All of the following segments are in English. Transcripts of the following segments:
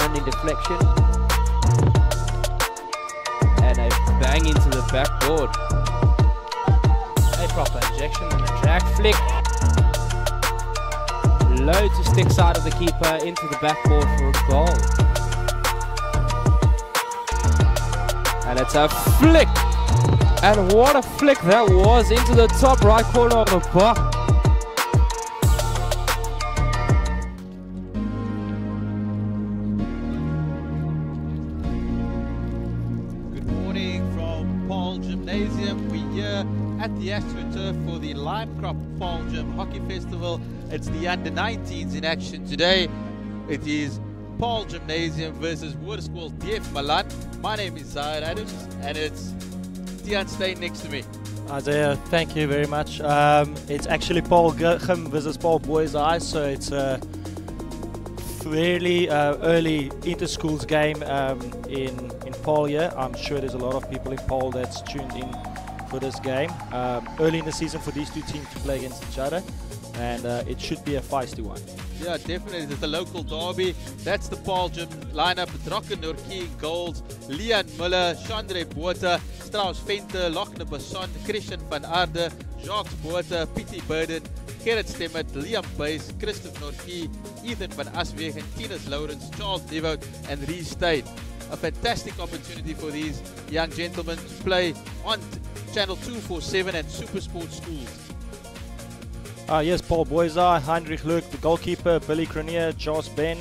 standing deflection. And a bang into the backboard. A proper injection and a drag flick. Low to stick side of the keeper into the backboard for a goal. And it's a flick. And what a flick that was into the top right corner of the box. Good morning from Paarl Gimnasium. We're here at the AstroTurf for the Lime Crop Paarl Gim Hockey Festival. It's the under-19s in action today. It is Paarl Gimnasium versus Woerskool DF Malan. My name is Zahid Adams and it's Tian Steyn next to me. Isaiah, thank you very much. It's actually Paarl Gim versus Paarl Boys, so it's a fairly early inter-schools game in Paarl here. I'm sure there's a lot of people in Paarl that's tuned in for this game. Early in the season for these two teams to play against each other, and it should be a feisty one. Yeah, definitely. It's the local derby. That's the Paarl Gim lineup. It's Rocker Norkie in goals, Leon Muller, Chandre Botha, Strauss Venter, Lochner Basson, Christian van Aarde, Jacques Botha, Pietie Burden, Gerrit Stemmet, Liam Buys, Christophe Norkie, Ethan van Aswegen, Tinus Lawrence, Charles Devout, and Reece Steyn. A fantastic opportunity for these young gentlemen to play on Channel 247 and Supersport schools. Yes, Paarl Boys, Heinrich Luke, the goalkeeper, Billy Cronier, Joss Ben,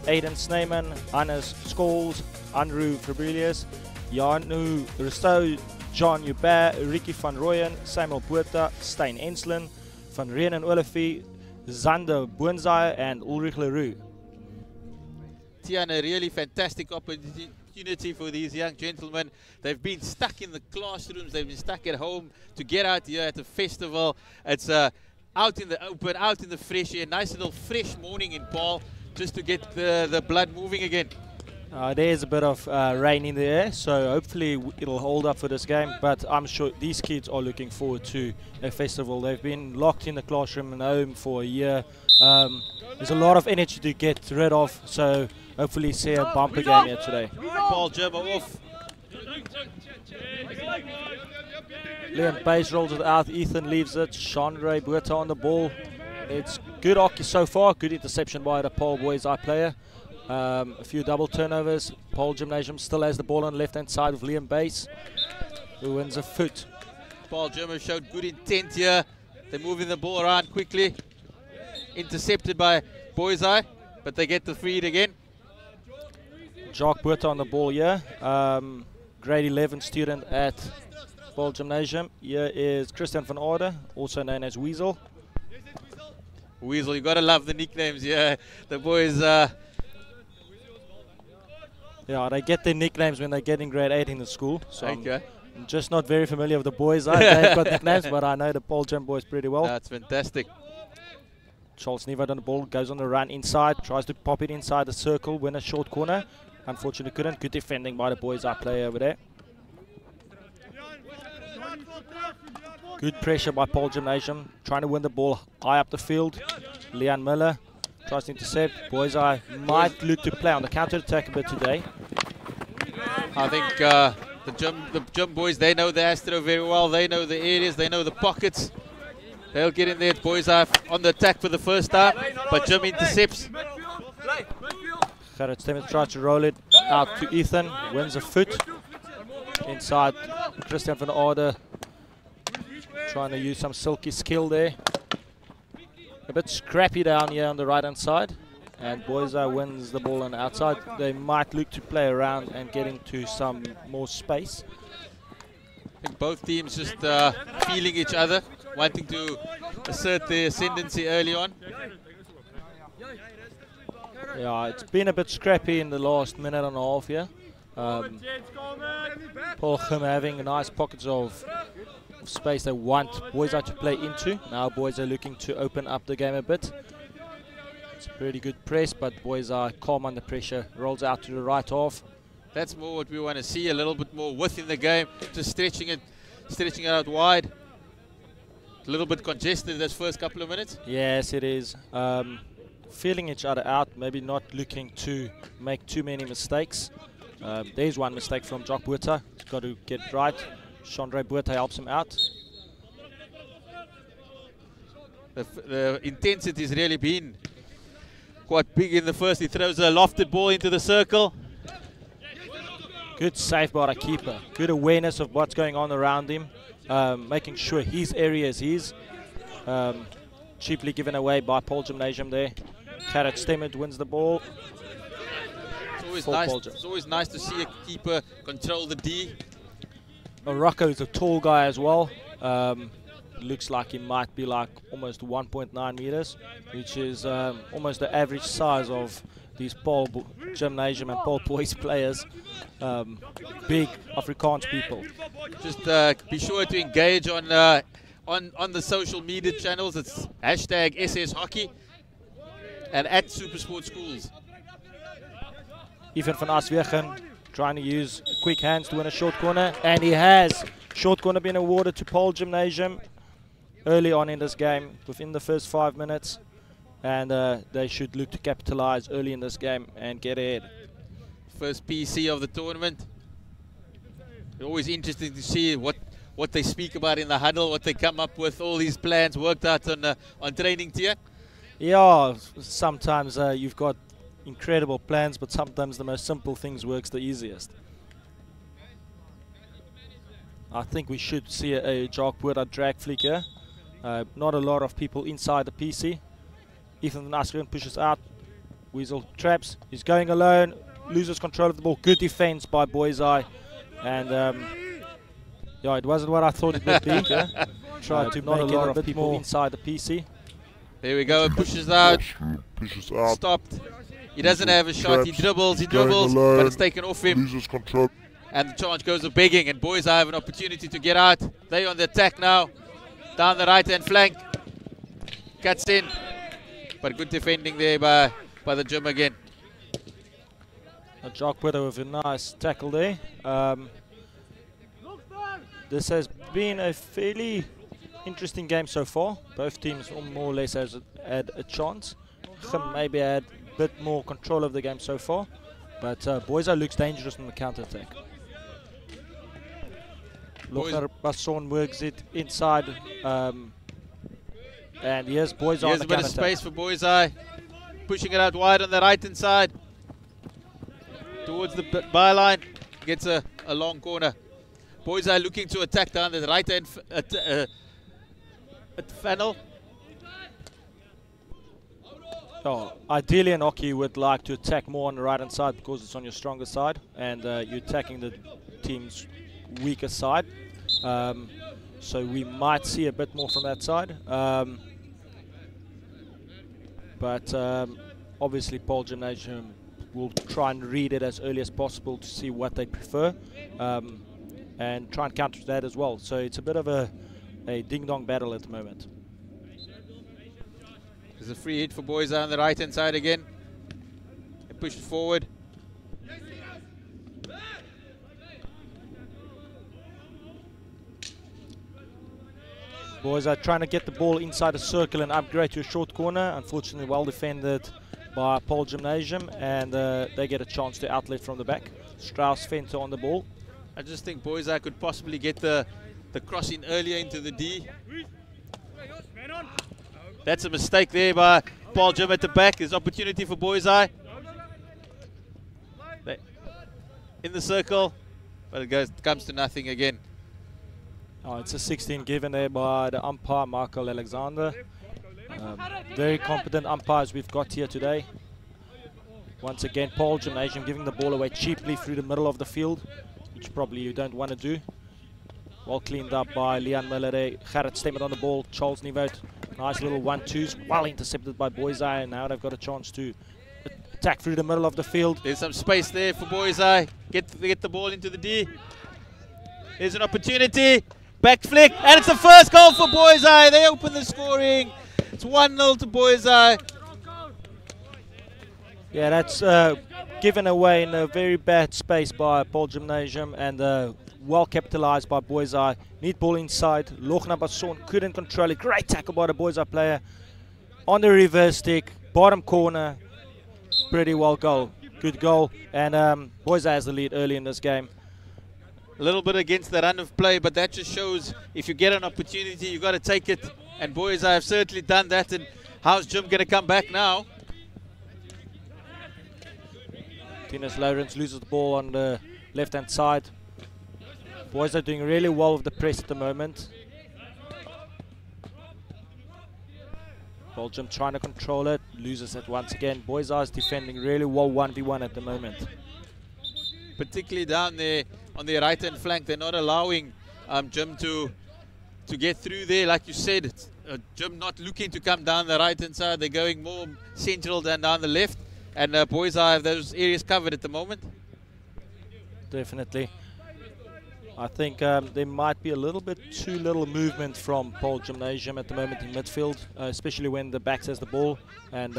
Aidan Snyman, Hannes Scholes, Andrew Fabrilius, Janu Rousseau, John Hubert, Ricky van Rooyen, Samuel Botha, Stein Enslin, Van Reen en Olifie, Zander Boonzai, and Ulrich Leroux. Tian, a really fantastic opportunity for these young gentlemen. They've been stuck in the classrooms, they've been stuck at home to get out here at the festival. It's out in the open, out in the fresh air, nice little fresh morning in Paarl, just to get the blood moving again. There's a bit of rain in the air, so hopefully it'll hold up for this game, but I'm sure these kids are looking forward to a festival. They've been locked in the classroom and home for a year. There's a lot of energy to get rid of, so hopefully see a bumper game here today. Paarl Gim off. Leon Bays rolls it out, Ethan leaves it, Chandre Botha on the ball. It's good hockey so far, good interception by the Paarl Boys player. A few double turnovers. Paarl Gymnasium still has the ball on the left hand side with Liam Bays, who wins a foot. Paarl Gim have showed good intent here. They're moving the ball around quickly. Intercepted by Boys but they get the feed again. Jacques Botha on the ball here. Grade 11 student at Paarl Gymnasium. Here is Christian van Aarde, also known as Weasel. Weasel, you gotta love the nicknames here. The boys. Yeah, they get their nicknames when they get in grade 8 in the school. So okay. I'm just not very familiar with the boys. They've got nicknames, but I know the Paarl Gym boys pretty well. That's fantastic. Charles Nevold on the ball, goes on the run inside, tries to pop it inside the circle, win a short corner. Unfortunately couldn't. Good defending by the boys player over there. Good pressure by Paarl Gymnasium, trying to win the ball high up the field. Leon Miller tries to intercept. Boys might look to play on the counter attack a bit today. I think the Gym boys, they know the Astro very well. They know the areas, they know the pockets. They'll get in there. Boys are on the attack for the first time, but Gym intercepts. Gerrit Stemmers tries to roll it out to Ethan, wins a foot. Inside, Christian van Aarde trying to use some silky skill there. A bit scrappy down here on the right hand side, and Boys wins the ball on the outside. They might look to play around and get into some more space. I think both teams just feeling each other, wanting to assert their ascendancy early on. Yeah, it's been a bit scrappy in the last minute and a half here. Paarl Gim having nice pockets of space they want Boys to play into. Now Boys are looking to open up the game a bit. It's a pretty good press, but Boys are calm under pressure. Rolls out to the right half. That's more what we want to see, a little bit more width in the game, just stretching it out wide. A little bit congested this first couple of minutes. Yes, it is. feeling each other out, maybe not looking to make too many mistakes. There's one mistake from Jock Botha. He's got to get it right. Chandre Botha helps him out. The intensity has really been quite big in the first. He throws a lofted ball into the circle. Good save by the keeper. Good awareness of what's going on around him. Making sure his area is his. Cheaply given away by Paarl Gimnasium there. Gerrit Stemmert wins the ball. It's always nice to see a keeper control the D. Rocco is a tall guy as well. Looks like he might be like almost 1.9 meters, which is almost the average size of these Paarl Gimnasium and Paarl Boys players. Big Afrikaans people. Just be sure to engage on the social media channels. It's hashtag SS Hockey and at Supersport Schools. Ivan van Aswegen trying to use quick hands to win a short corner, and he has. Short corner being awarded to Paarl Gimnasium early on in this game, within the first 5 minutes, and they should look to capitalize early in this game and get ahead. First PC of the tournament. Always interesting to see what they speak about in the huddle, what they come up with, all these plans worked out on training tier. Yeah, sometimes you've got incredible plans, but sometimes the most simple things works the easiest. I think we should see a Jock Botha drag flick here. Not a lot of people inside the PC. Ethan van Aswegen pushes out. Weasel traps. He's going alone. Loses control of the ball. Good defense by Boisai. And yeah, it wasn't what I thought it would be. Yeah. Tried to not a lot of people inside the PC. There we go. Pushes out. Pushes out. Stopped. He doesn't have a shot. He dribbles, but it's taken off him. Loses control. And the charge goes of begging, and Boys have an opportunity to get out. They on the attack now. Down the right-hand flank. Cuts in. But good defending there by the Gym again. Jock Botha with a nice tackle there. This has been a fairly interesting game so far. Both teams more or less has had a chance. Gim maybe had a bit more control of the game so far, but Boisa looks dangerous on the counter-attack. Lochner Basson works it inside, and yes, Boisa on Here's the a bit of counter-attack. space for Boisai. Pushing it out wide on the right-hand side. Towards the byline. Gets a long corner. Boisai looking to attack down the right-hand funnel. Oh, ideally an hockey would like to attack more on the right-hand side because it's on your stronger side, and you're attacking the team's weaker side. So we might see a bit more from that side. But obviously Paarl Gimnasium will try and read it as early as possible to see what they prefer, and try and counter that as well. So it's a bit of a ding-dong battle at the moment. There's a free hit for Boisai on the right-hand side again. They push it forward. Boys are trying to get the ball inside the circle and upgrade to a short corner. Unfortunately, well defended by Paarl Gimnasium, and they get a chance to outlet from the back. Strauss Venter on the ball. I just think Boisai could possibly get the cross in earlier into the D. That's a mistake there by Paarl Gim at the back. There's opportunity for Boisai. In the circle, but it comes to nothing again. Oh, it's a 16 given there by the umpire, Michael Alexander. Very competent umpires we've got here today. Once again, Paarl Gimnasium giving the ball away cheaply through the middle of the field, which probably you don't want to do. Well cleaned up by Leon Miller there. Gerrit Stemmert on the ball. Charles Nieuwoud. Nice little 1-2s. Well intercepted by Boisai, and now they've got a chance to attack through the middle of the field. There's some space there for Boisai. Get the ball into the D. There's an opportunity. Back flick, and it's the first goal for Boisai. They open the scoring. It's 1-0 to Boisai. Yeah, that's given away in a very bad space by Paarl Gimnasium, and well capitalized by Boisai. Neat ball inside. Lochner Basson couldn't control it. Great tackle by the Boisai player. On the reverse stick, bottom corner, pretty well goal. Good goal. And Boys has the lead early in this game. A little bit against the run of play, but that just shows if you get an opportunity, you got to take it. And Boys have certainly done that. And how's Gim going to come back now? Tinus Lawrence loses the ball on the left-hand side. Boys are doing really well with the press at the moment. Paarl Gim trying to control it, loses it once again. Boys are defending really well 1v1 at the moment. Particularly down there on the right-hand flank, they're not allowing Gim to get through there. Like you said, Gim not looking to come down the right-hand side. They're going more central than down the left. And Boys have those areas covered at the moment. Definitely. I think there might be a little bit too little movement from Paarl Gimnasium at the moment in midfield, especially when the backs has the ball. And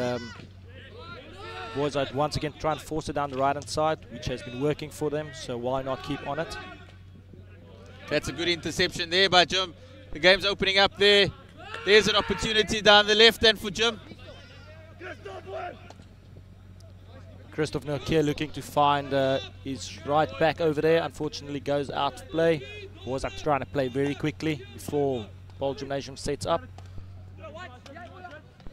Boys are once again trying to force it down the right-hand side, which has been working for them, so why not keep on it? That's a good interception there by Gim. The game's opening up there. There's an opportunity down the left hand for Gim. Christoph Nokia looking to find his right back over there. Unfortunately goes out of play. Boys are trying to play very quickly before Paarl Gimnasium sets up.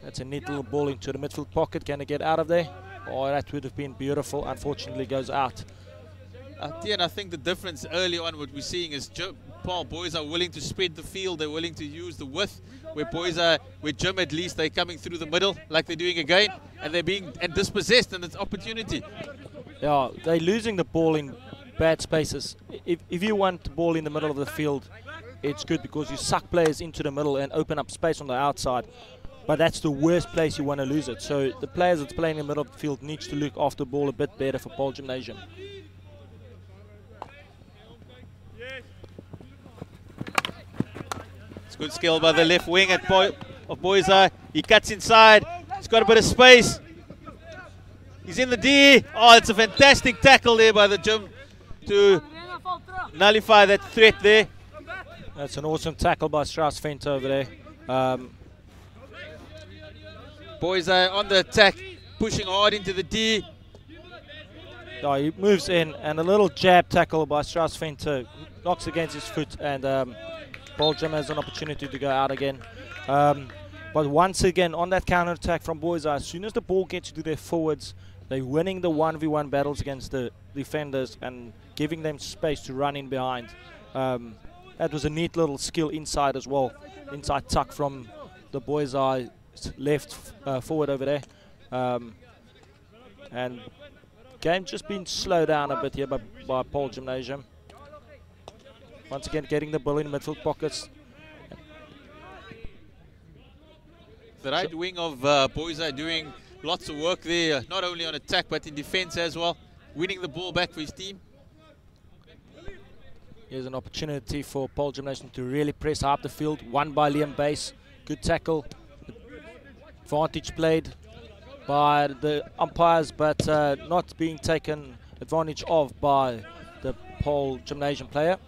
That's a neat little ball into the midfield pocket. Can he get out of there? Oh, that would have been beautiful. Unfortunately goes out. And I think the difference early on what we're seeing is Paarl Boys are willing to spread the field. They're willing to use the width. Where Gim at least they're coming through the middle like they're doing again, and they're being dispossessed, and it's opportunity. Yeah, they're losing the ball in bad spaces. If you want the ball in the middle of the field, it's good because you suck players into the middle and open up space on the outside. But that's the worst place you want to lose it. So the players that's playing in the middle of the field needs to look after the ball a bit better for Paarl Gimnasium. Good skill by the left wing of Boys. He cuts inside. He's got a bit of space. He's in the D. Oh, it's a fantastic tackle there by the Gim to nullify that threat there. That's an awesome tackle by Strauss Venter over there. Boys are on the attack, pushing hard into the D. Oh, he moves in, and a little jab tackle by Strauss Venter knocks against his foot, and Paarl Gim has an opportunity to go out again. But once again, on that counter-attack from Boys, as soon as the ball gets to their forwards, they're winning the 1v1 battles against the defenders and giving them space to run in behind. That was a neat little skill inside as well. Inside tuck from the Boys' left forward over there. And game just been slowed down a bit here by Paarl Gimnasium. Once again, getting the ball in midfield pockets. The right wing of Boys are doing lots of work there, not only on attack but in defense as well, winning the ball back for his team. Here's an opportunity for Paarl Gimnasium to really press up the field. Won by Liam Bass. Good tackle. Advantage played by the umpires, but not being taken advantage of by the Paarl Gimnasium player.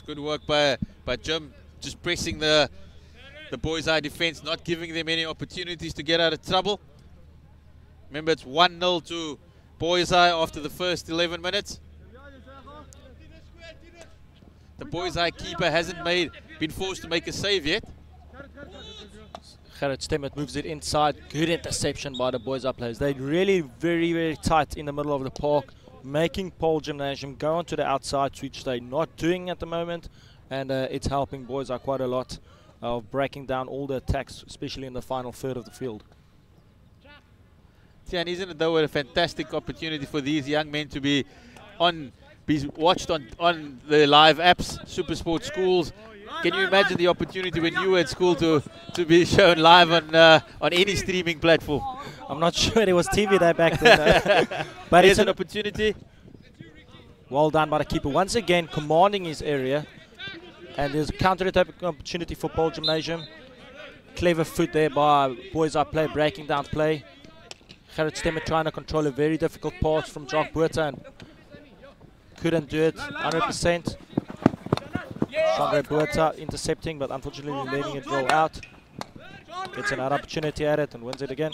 Good work by Gim, just pressing the Boys' defense, not giving them any opportunities to get out of trouble. Remember, it's 1-0 to Boys' after the first 11 minutes. The Boys' keeper hasn't been forced to make a save yet. Gerrit Stemmert moves it inside. Good interception by the Boys' players. They're really very, very tight in the middle of the park, making Paarl Gimnasium go onto the outside, which they're not doing at the moment, and it's helping Boys quite a lot of breaking down all the attacks, especially in the final third of the field. Yeah, and isn't it though a fantastic opportunity for these young men to be watched on the live apps, SuperSport Schools. Can you imagine the opportunity when you were at school to be shown live on any streaming platform? I'm not sure there was TV there back then. But it's an opportunity. Well done by the keeper. Once again, commanding his area. And there's a counter-attack opportunity for Paarl Gimnasium. Clever foot there by Boys' play, breaking down play. Gerrit Stemmert trying to control a very difficult pass from Jock Buerta and couldn't do it 100%. Chandre Buerta intercepting, but unfortunately letting it roll out. Gets another opportunity at it and wins it again.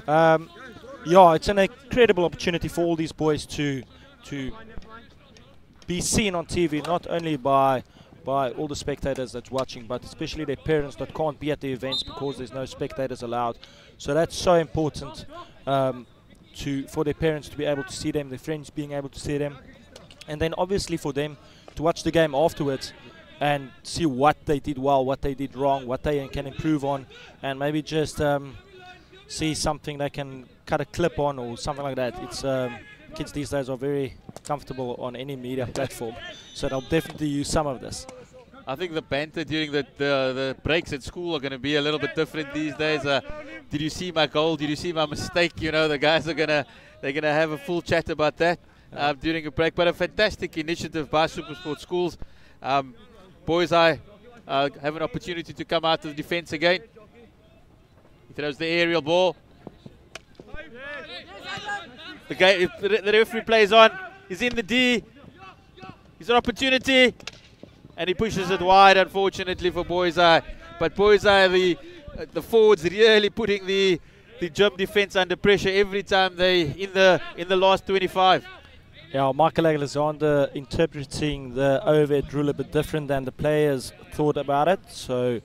Yeah, it's an incredible opportunity for all these boys to be seen on TV, not only by all the spectators that's watching, but especially their parents that can't be at the events because there's no spectators allowed. So that's so important for their parents to be able to see them, their friends being able to see them, and then obviously for them to watch the game afterwards and see what they did well, what they did wrong, what they can improve on, and maybe just see something they can cut a clip on or something like that. It's kids these days are very comfortable on any media platform, so they'll definitely use some of this. I think the banter during the breaks at school are going to be a little bit different these days. Did you see my goal? Did you see my mistake? You know, the guys are they're gonna have a full chat about that during a break. But a fantastic initiative by SuperSport Schools. Boys have an opportunity to come out of the defense again. He throws the aerial ball. The referee plays on. He's in the D. He's an opportunity. And he pushes it wide, unfortunately, for Boys. But Boys, the forwards really putting the Gim defense under pressure every time they in the last 25. Yeah, Michael Alexander interpreting the overhead rule a bit different than the players thought about it. So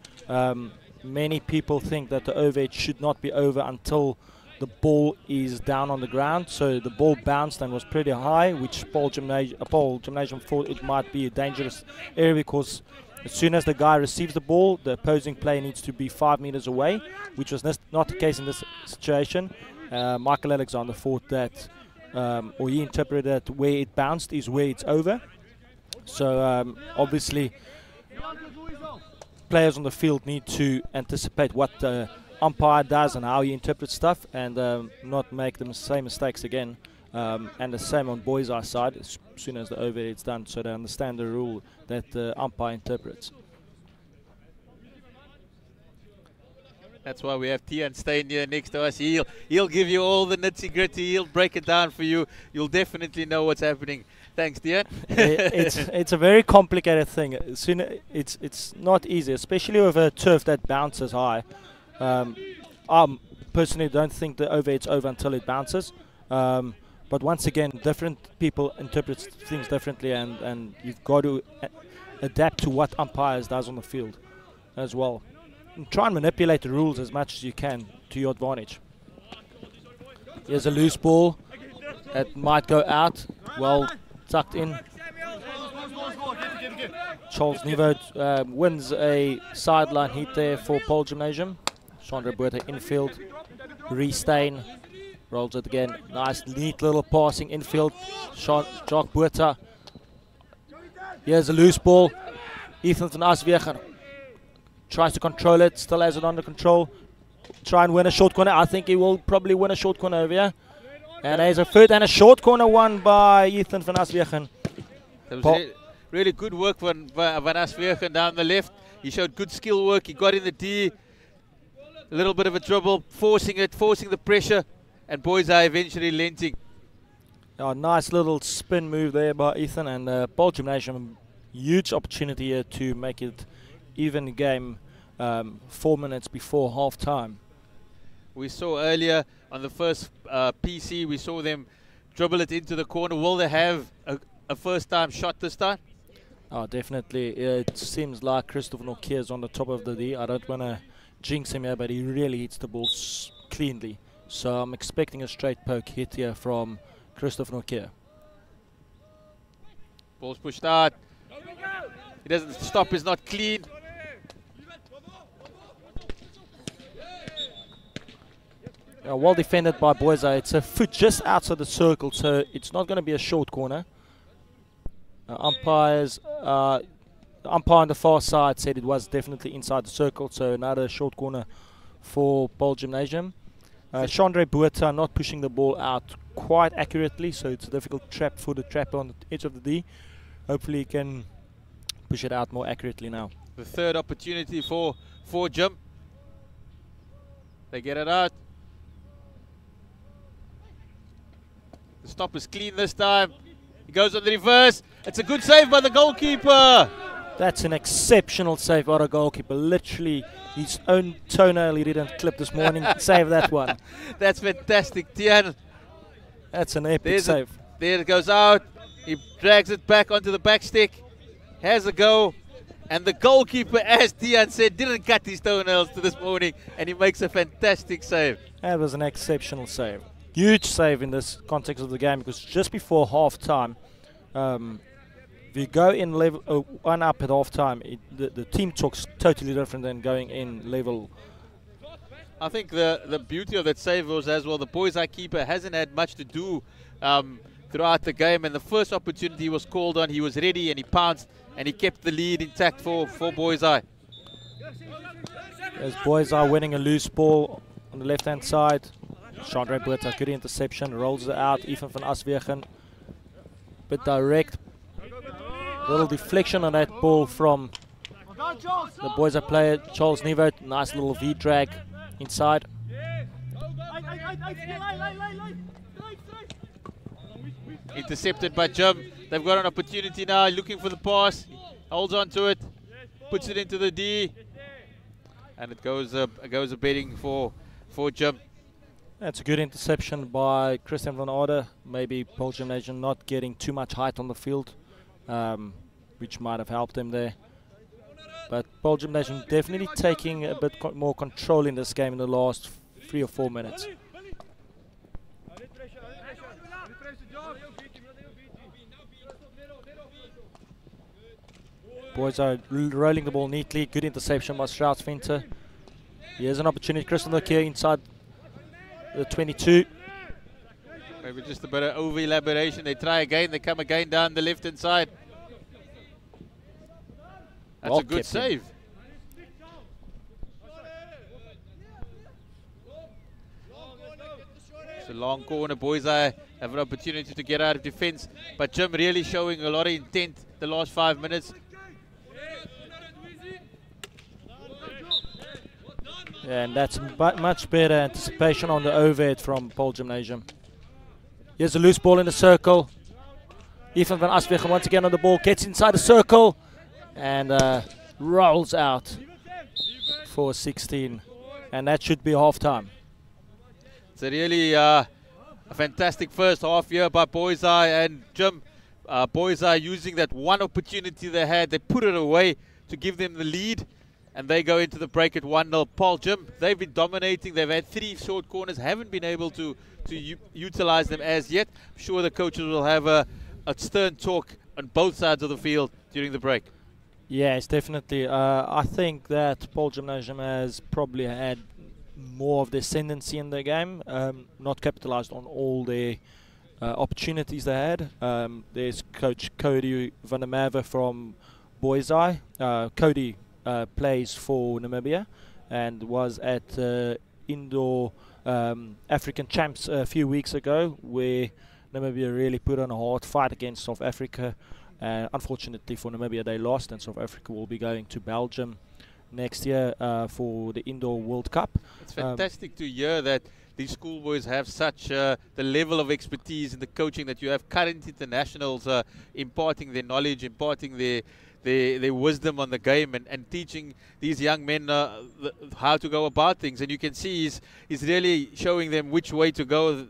many people think that the overhead should not be over until the ball is down on the ground. So the ball bounced and was pretty high, which Paarl Gimnasium thought it might be a dangerous area, because as soon as the guy receives the ball, the opposing player needs to be 5 meters away, which was not the case in this situation. Michael Alexander thought that, or he interpreted that where it bounced is where it's over. So obviously players on the field need to anticipate what the umpire does and how he interprets stuff, and not make the same mistakes again. And the same on Boys' eye side, as soon as the overhead's done, so they understand the rule that the umpire interprets. That's why we have Tian staying here next to us. He'll give you all the nitty gritty. He'll break it down for you. You'll definitely know what's happening. Thanks, Tian. It's a very complicated thing. It's not easy, especially with a turf that bounces high. I personally don't think the overhead's over until it bounces. But once again, different people interpret things differently, and you've got to adapt to what umpires does on the field as well. And try and manipulate the rules as much as you can to your advantage. Here's a loose ball that might go out, well tucked in. Charles Nivo wins a sideline hit there for Paarl Gimnasium. Chandre Buerta infield, Restain rolls it again. Nice, neat little passing infield. Jacques Buerta. Here's a loose ball. Ethan van Aswegen tries to control it, still has it under control. Try and win a short corner. I think he will probably win a short corner over here. And there's a third and a short corner won by Ethan van Aswegen. That was really good work van Aswegen down the left. He showed good skill work. He got in the D. A little bit of a trouble, forcing the pressure, and Boys are eventually lenting. Oh, nice little spin move there by Ethan, and Paarl Gimnasium, huge opportunity here to make it even game 4 minutes before half time. We saw earlier on the first PC, we saw them dribble it into the corner. Will they have a first time shot this time? Oh, definitely. It seems like Christopher Norkier is on the top of the D. I don't want to jinx him here, but he really hits the ball cleanly. So I'm expecting a straight poke hit here from Christopher Norkier. Ball's pushed out. He doesn't stop, is not clean. Well defended by Boys. It's a foot just outside the circle, so it's not going to be a short corner. The umpire on the far side said it was definitely inside the circle, so another short corner for Paarl Gimnasium. Chandre Buerta not pushing the ball out quite accurately, so it's a difficult trap for the trapper on the edge of the D. Hopefully he can push it out more accurately now. The third opportunity for Gim. They get it out. The stop is clean this time. He goes on the reverse. It's a good save by the goalkeeper. That's an exceptional save by the goalkeeper. Literally, his own toenail he didn't clip this morning. Save that one. That's fantastic, Tian. That's an epic save. There it goes out. He drags it back onto the back stick. Has a go. And the goalkeeper, as Tian said, didn't cut his toenails to this morning. And he makes a fantastic save. That was an exceptional save. Huge save in this context of the game, because just before half-time, if you go in level 1 up at half-time, the team talks totally different than going in level. I think the beauty of that save was as well, the Boys Eye keeper hasn't had much to do throughout the game, and the first opportunity was called on, he was ready and he pounced and he kept the lead intact for Boys Eye. As Boys Eye winning a loose ball on the left-hand side. Chandra Botha, good interception, rolls it out, Ethan van Aswegen. Bit direct. Little deflection on that ball from the Boys Eye player, Charles Nevo. Nice little V-drag inside. Intercepted by Gim. They've got an opportunity now, looking for the pass. Holds on to it, puts it into the D. And it goes a betting for Gim. That's a good interception by Christian van Aarde. Maybe Paarl Gimnasium not getting too much height on the field, which might have helped them there. But Paarl Gimnasium definitely taking a bit more control in this game in the last 3 or 4 minutes. Boys are rolling the ball neatly. Good interception by Strauss-Venter. Here's an opportunity. Christian Lekier inside the 22. Maybe just a bit of over-elaboration. They try again. They come again down the left-hand side. That's Well a good save. It's a long corner. Boys Eye have an opportunity to get out of defence. But Gim really showing a lot of intent the last 5 minutes. Yeah, and that's much better anticipation on the overhead from Paarl Gimnasium. Here's a loose ball in the circle. Ethan van Aswegen once again on the ball, gets inside the circle and rolls out for 16. And that should be half-time. It's a really a fantastic first half here by Boys Eye and Gim. Boys Eye using that one opportunity they had, they put it away to give them the lead. And they go into the break at 1-0. Paarl Gim, they've been dominating. They've had 3 short corners, haven't been able to utilize them as yet. I'm sure the coaches will have a stern talk on both sides of the field during the break. Yes, definitely. I think that Paarl Gimnasium has probably had more of the ascendancy in the game, not capitalized on all their opportunities they had. There's Coach Cody van der Merwe from Boys Eye. Cody plays for Namibia and was at indoor African champs a few weeks ago, where Namibia really put on a hard fight against South Africa. Unfortunately for Namibia, they lost, and South Africa will be going to Belgium next year for the Indoor World Cup. It's fantastic to hear that these schoolboys have such the level of expertise in the coaching, that you have current internationals imparting their knowledge, imparting their wisdom on the game, and teaching these young men how to go about things. And you can see he's really showing them which way to go,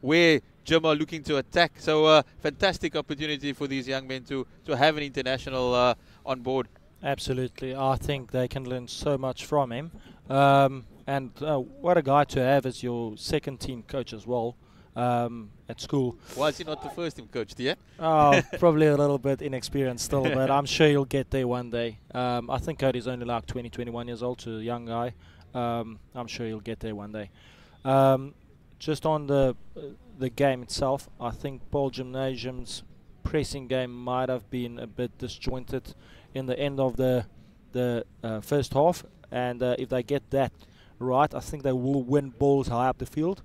where Gim are looking to attack. So fantastic opportunity for these young men to have an international on board. Absolutely. I think they can learn so much from him. And what a guy to have as your second team coach as well. At school. Why is he not the first team coach, yeah? Oh, probably a little bit inexperienced still, but I'm sure he'll get there one day. I think Cody's only like 20, 21 years old, so a young guy. I'm sure he'll get there one day. Just on the game itself, I think Paarl Gimnasium's pressing game might have been a bit disjointed in the end of the first half, and if they get that right, I think they will win balls high up the field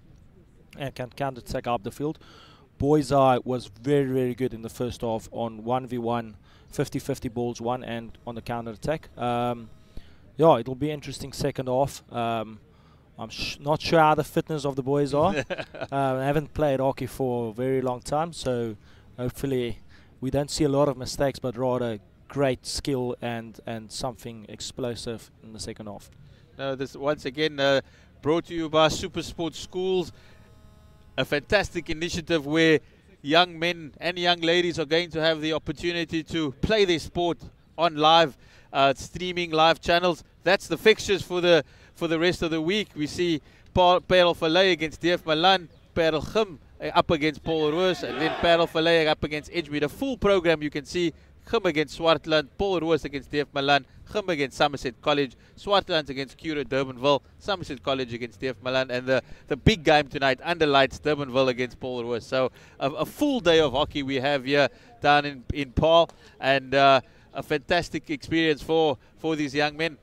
and can counter-attack up the field. Boys Eye was very, very good in the first half on 1v1, 50-50 balls won, and on the counter-attack. Yeah, it'll be interesting second half. I'm not sure how the fitness of the boys are. I haven't played hockey for a very long time, so hopefully we don't see a lot of mistakes, but rather great skill and something explosive in the second half. This once again brought to you by Super Sports Schools, a fantastic initiative where young men and young ladies are going to have the opportunity to play their sport on live streaming live channels. That's the fixtures for the rest of the week. We see Parel Vallei against DF Malan, Paarl Gim up against Paul Roos, and then Paarl Vallei up against Edgemead. A full program you can see. Gim against Swartland, Paul Roos against DF Malan, Gim against Somerset College, Swartland against Curro Durbanville, Somerset College against DF Malan, and the big game tonight, under lights, Durbanville against Paul Roos. So a full day of hockey we have here down in Paarl, and a fantastic experience for these young men.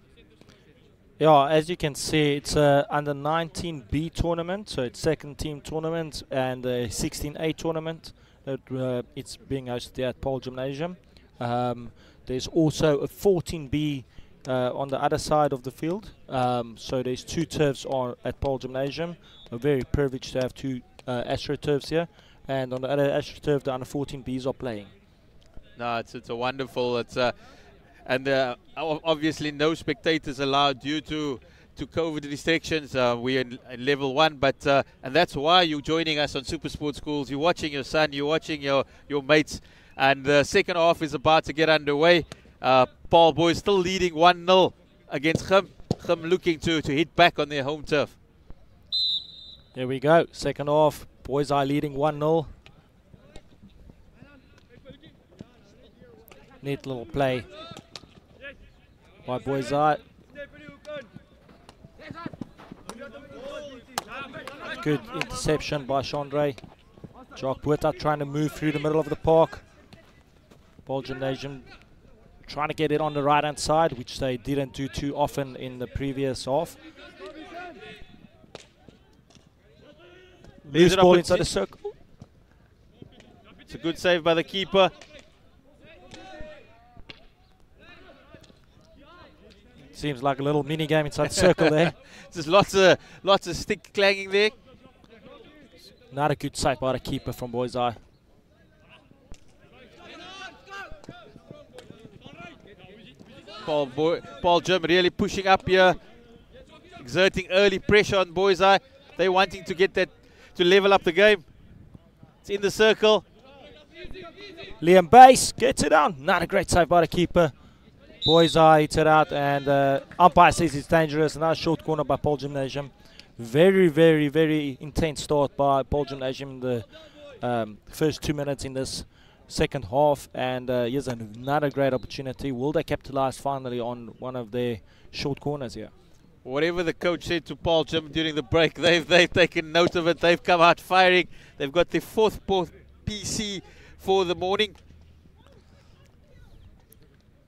Yeah, as you can see, it's a under 19B tournament, so it's second team tournament, and a 16A tournament. It's being hosted here at Paarl Gymnasium. There's also a 14B on the other side of the field. So there's two turfs at Paarl Gymnasium. We're very privileged to have two AstroTurfs here. And on the other AstroTurf, the under 14Bs are playing. No, it's a wonderful. And obviously no spectators allowed due to COVID restrictions. We're in level 1, but and that's why you're joining us on Super Sports Schools. You're watching your son, you're watching your mates. And the second half is about to get underway. Paarl Boys still leading 1-0 against Gim. Gim looking to hit back on their home turf. There we go. Second half. Boys are leading 1-0. Neat little play by Boys Eye. Good interception by Chandre. Jock Buerta trying to move through the middle of the park. Paarl Gymnasium trying to get it on the right hand side, which they didn't do too often in the previous half. Loose ball inside the circle. It's a good save by the keeper. Seems like a little mini game inside the circle there. There's lots of stick clanging there. Not a good save by the keeper from Boys Eye. Paarl Gim really pushing up here, exerting early pressure on Boys Eye. They're wanting to get that to level up the game. It's in the circle. Liam Bass gets it down. Not a great save by the keeper. Boys Eye hits it out, and umpire says it's dangerous. Another short corner by Paarl Gymnasium. Very, very, very intense start by Paarl Gymnasium in the first 2 minutes in this second half, and here's another great opportunity. Will they capitalize finally on one of their short corners here? Whatever the coach said to Paarl Gim during the break, they've taken note of it. They've come out firing. They've got their fourth PC for the morning.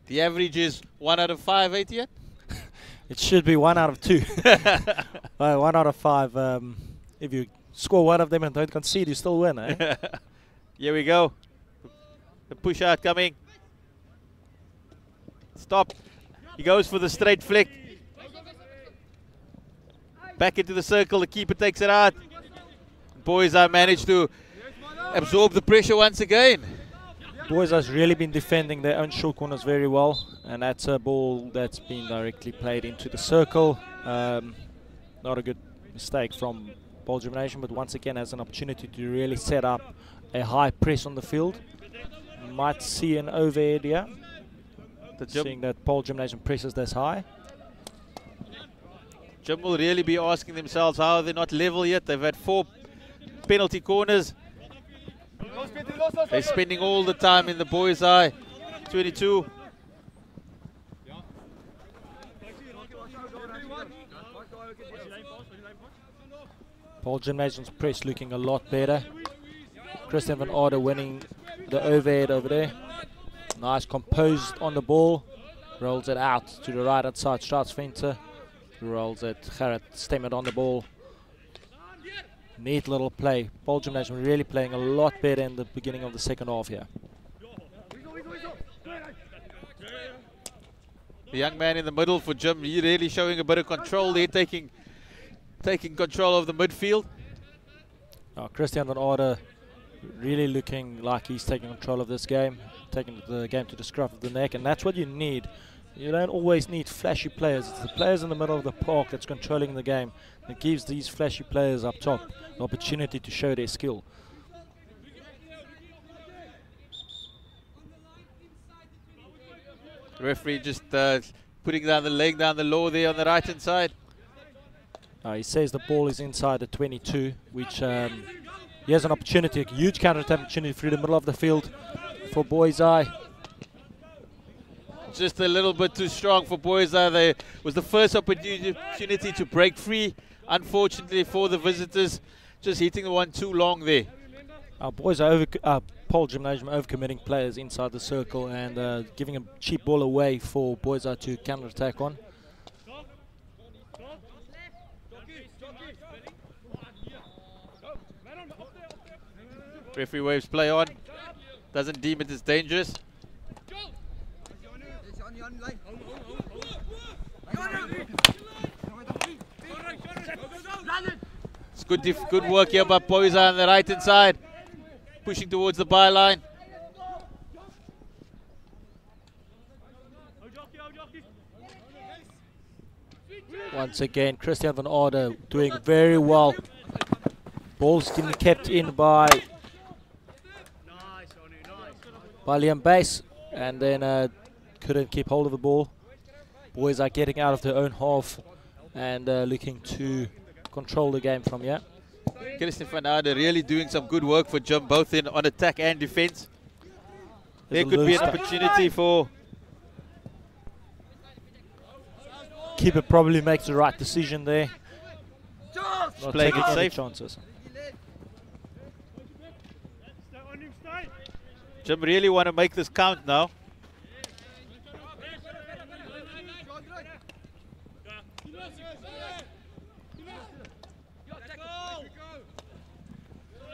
The average is 1 out of 5, 8 yet? It should be 1 out of 2. 1 out of 5. If you score one of them and don't concede, you still win, eh? Here we go. The push out coming. Stop. He goes for the straight flick. Back into the circle. The keeper takes it out. Boys Eye managed to absorb the pressure once again. Boys has really been defending their own short corners very well, and that's a ball that's been directly played into the circle. Not a good mistake from Paarl Gymnasium, but once again has an opportunity to really set up a high press on the field. Might see an overhead here, seeing that Paarl Gymnasium presses this high. Gim will really be asking themselves how they're not level yet. They've had 4 penalty corners. They're spending all the time in the Boys Eye 22. Paarl Gymnasium's press looking a lot better. Christian van Aarde winning the overhead over there. Nice composed on the ball. Rolls it out to the right hand side. Starts Venter. Rolls it. Gerrit Stemmet on the ball. Neat little play. Paarl Gymnasium really playing a lot better in the beginning of the second half here. The young man in the middle for Gim, he really showing a bit of control there, taking control of the midfield. Christian van Aarde really looking like he's taking control of this game, taking the game to the scruff of the neck, and that's what you need. You don't always need flashy players. It's the players in the middle of the park that's controlling the game that gives these flashy players up top the opportunity to show their skill. The referee just putting down the leg down the law there on the right hand side. He says the ball is inside the 22, which he has an opportunity, a huge counter-attack opportunity through the middle of the field for Boys Eye. Just a little bit too strong for Boys Eye. They was the first opportunity to break free. Unfortunately for the visitors, just hitting the one too long there. Boys Eye, Paarl Gymnasium overcommitting players inside the circle and giving a cheap ball away for Boys Eye to counter-attack on. Referee waves play on. Doesn't deem it as dangerous. It's good work here by Boys Eye on the right hand side, pushing towards the byline. Once again, Christian van Aarde doing very well. Ball's getting kept in by Liam Bass, and then couldn't keep hold of the ball. Boys are getting out of their own half and looking to control the game from here. Christian van Aarde really doing some good work for Gim, both on attack and defense. There could be an opportunity for... Keeper probably makes the right decision there. Not playing taking it any safe. chances. Gim really want to make this count now.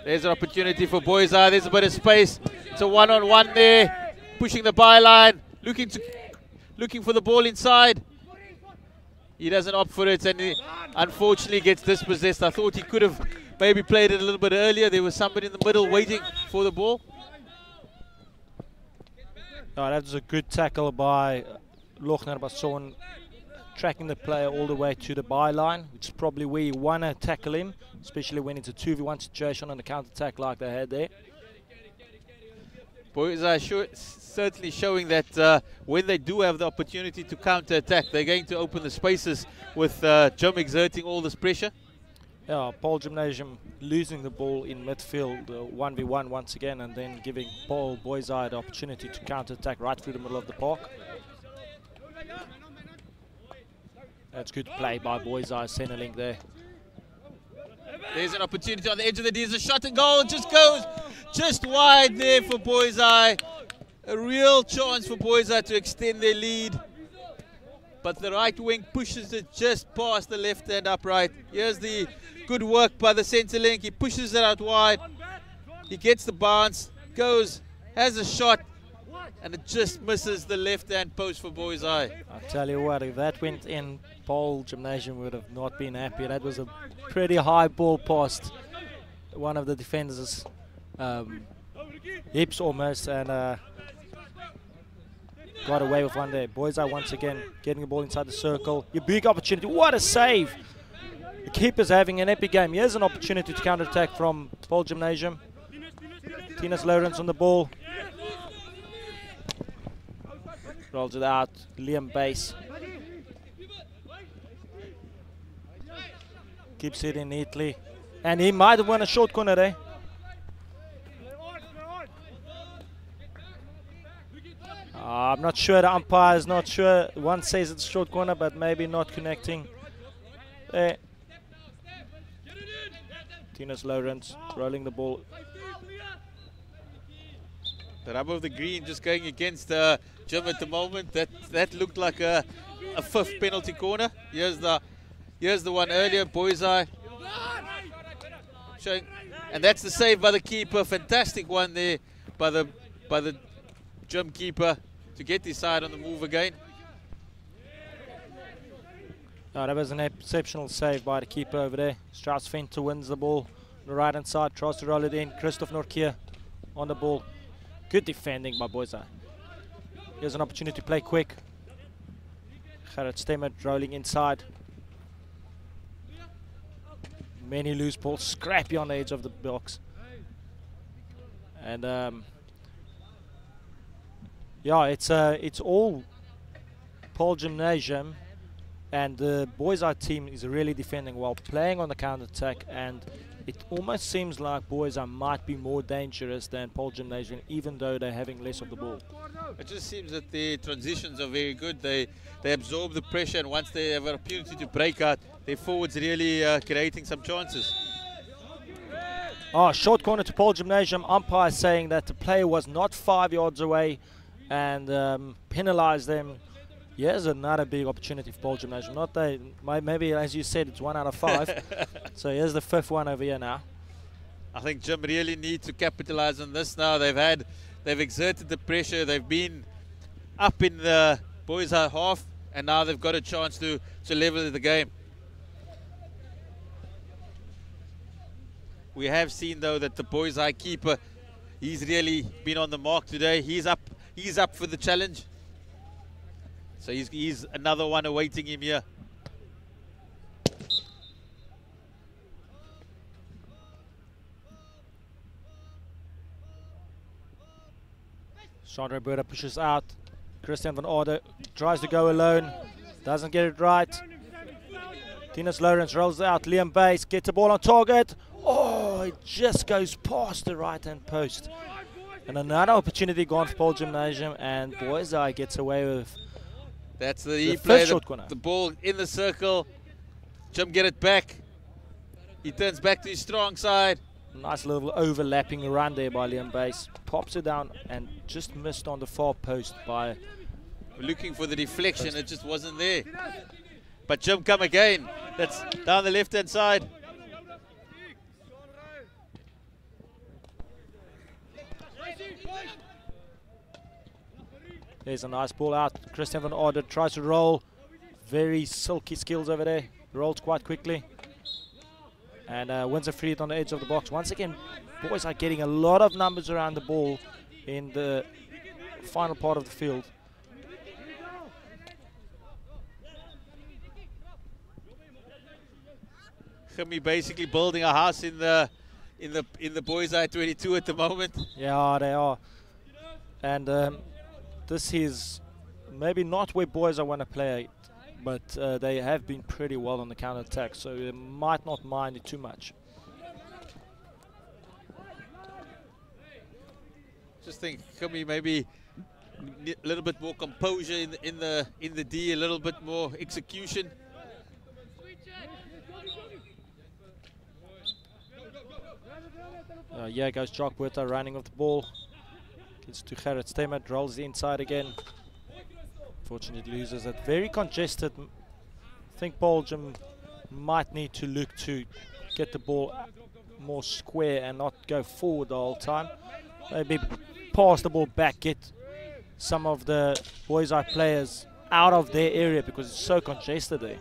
There's an opportunity for Boys Eye. There's a bit of space. It's a one-on-one there. Pushing the byline. Looking for the ball inside. He doesn't opt for it, and he unfortunately gets dispossessed. I thought he could have maybe played it a little bit earlier. There was somebody in the middle waiting for the ball. Oh, that was a good tackle by Lochner Basson, tracking the player all the way to the byline, which is probably where you want to tackle him, especially when it's a 2v1 situation on a counter-attack like they had there. Boys are certainly showing that when they do have the opportunity to counter-attack, they're going to open the spaces with Gim exerting all this pressure. Yeah, Paarl Gymnasium losing the ball in midfield, 1v1 once again, and then giving Paarl Boys Eye the opportunity to counter-attack right through the middle of the park. That's good play by Boys Eye, centre link there. There's an opportunity on the edge of the D. There's a shot and goal. It just goes just wide there for Boys Eye. A real chance for Boys Eye to extend their lead. But the right wing pushes it just past the left hand upright. Here's the good work by the centre link. He pushes it out wide. He gets the bounce, goes, has a shot, and it just misses the left hand post for Boys Eye. I tell you what, if that went in, Paarl Gymnasium would have not been happy. That was a pretty high ball past one of the defenders' hips almost, and got away with one there. Boys Eye once again getting the ball inside the circle. Your big opportunity. What a save! The keeper's having an epic game. Here's an opportunity to counter-attack from Paarl Gymnasium. Tinus Lawrence on the ball. Rolls it out. Liam Bass. Keeps it in neatly. And he might have won a short corner there. I'm not sure, the umpire is not sure. One says it's a short corner, but maybe not connecting. There. Tinus Lawrence rolling the ball. The rub of the green just going against Gim at the moment. That looked like a fifth penalty corner. Here's the one earlier, Boys Eye showing, and that's the save by the keeper. Fantastic one there by the Gim keeper to get his side on the move again. Oh, that was an exceptional save by the keeper over there. Strauss Venter wins the ball the right hand side, tries to roll it in. Christoph Norkier on the ball. Good defending by Boys. Here's an opportunity to play quick. Gerrit Stemmet rolling inside. Many loose balls, scrappy on the edge of the box. And yeah, it's all Paarl Gymnasium, and the Boys team is really defending well, playing on the counter attack, and it almost seems like Boys might be more dangerous than Paarl Gymnasium, even though they're having less of the ball. It just seems that the transitions are very good. They absorb the pressure, and once they have an opportunity to break out, their forwards really creating some chances. Oh, short corner to Paarl Gymnasium. Umpire saying that the player was not 5 yards away and penalized them. Here's another big opportunity for Paarl Gymnasium. Not they, maybe as you said, it's 1 out of 5. So here's the 5th one over here now. I think Gim really need to capitalize on this now. They've exerted the pressure. They've been up in the Boys half, and now they've got a chance to level the game. We have seen though that the Boys keeper, he's really been on the mark today. He's up for the challenge. So he's another one awaiting him here. Chandra Burda pushes out. Christian van Orde tries to go alone. Doesn't get it right. Tinus Lawrence rolls out. Liam Bass gets the ball on target. Oh, it just goes past the right-hand post. And another opportunity gone for Paarl Gymnasium, and Boys gets away with. That's he played corner. The ball in the circle. Gim get it back. He turns back to his strong side. Nice little overlapping run there by Liam Bass. Pops it down and just missed on the far post by. Looking for the deflection, it just wasn't there. But Gim come again. That's down the left-hand side. There's a nice ball out. Christian van Orde tries to roll. Very silky skills over there. Rolls quite quickly. And wins a free hit on the edge of the box. Once again, Boys are getting a lot of numbers around the ball in the final part of the field. Gimmy basically building a house in the Boys 22 at the moment. Yeah, they are. And this is maybe not where Boys want to play, but they have been pretty well on the counter attack, so they might not mind it too much. Just think, Gimmy maybe a little bit more composure in the D, a little bit more execution. Yeah, goes Jock Buerta running with the ball. Gets to Gerrit Stemmet, rolls the inside again. Fortunately loses it. Very congested. I think Paarl Gim might need to look to get the ball more square and not go forward the whole time. Maybe pass the ball back, get some of the Boys players out of their area because it's so congested there.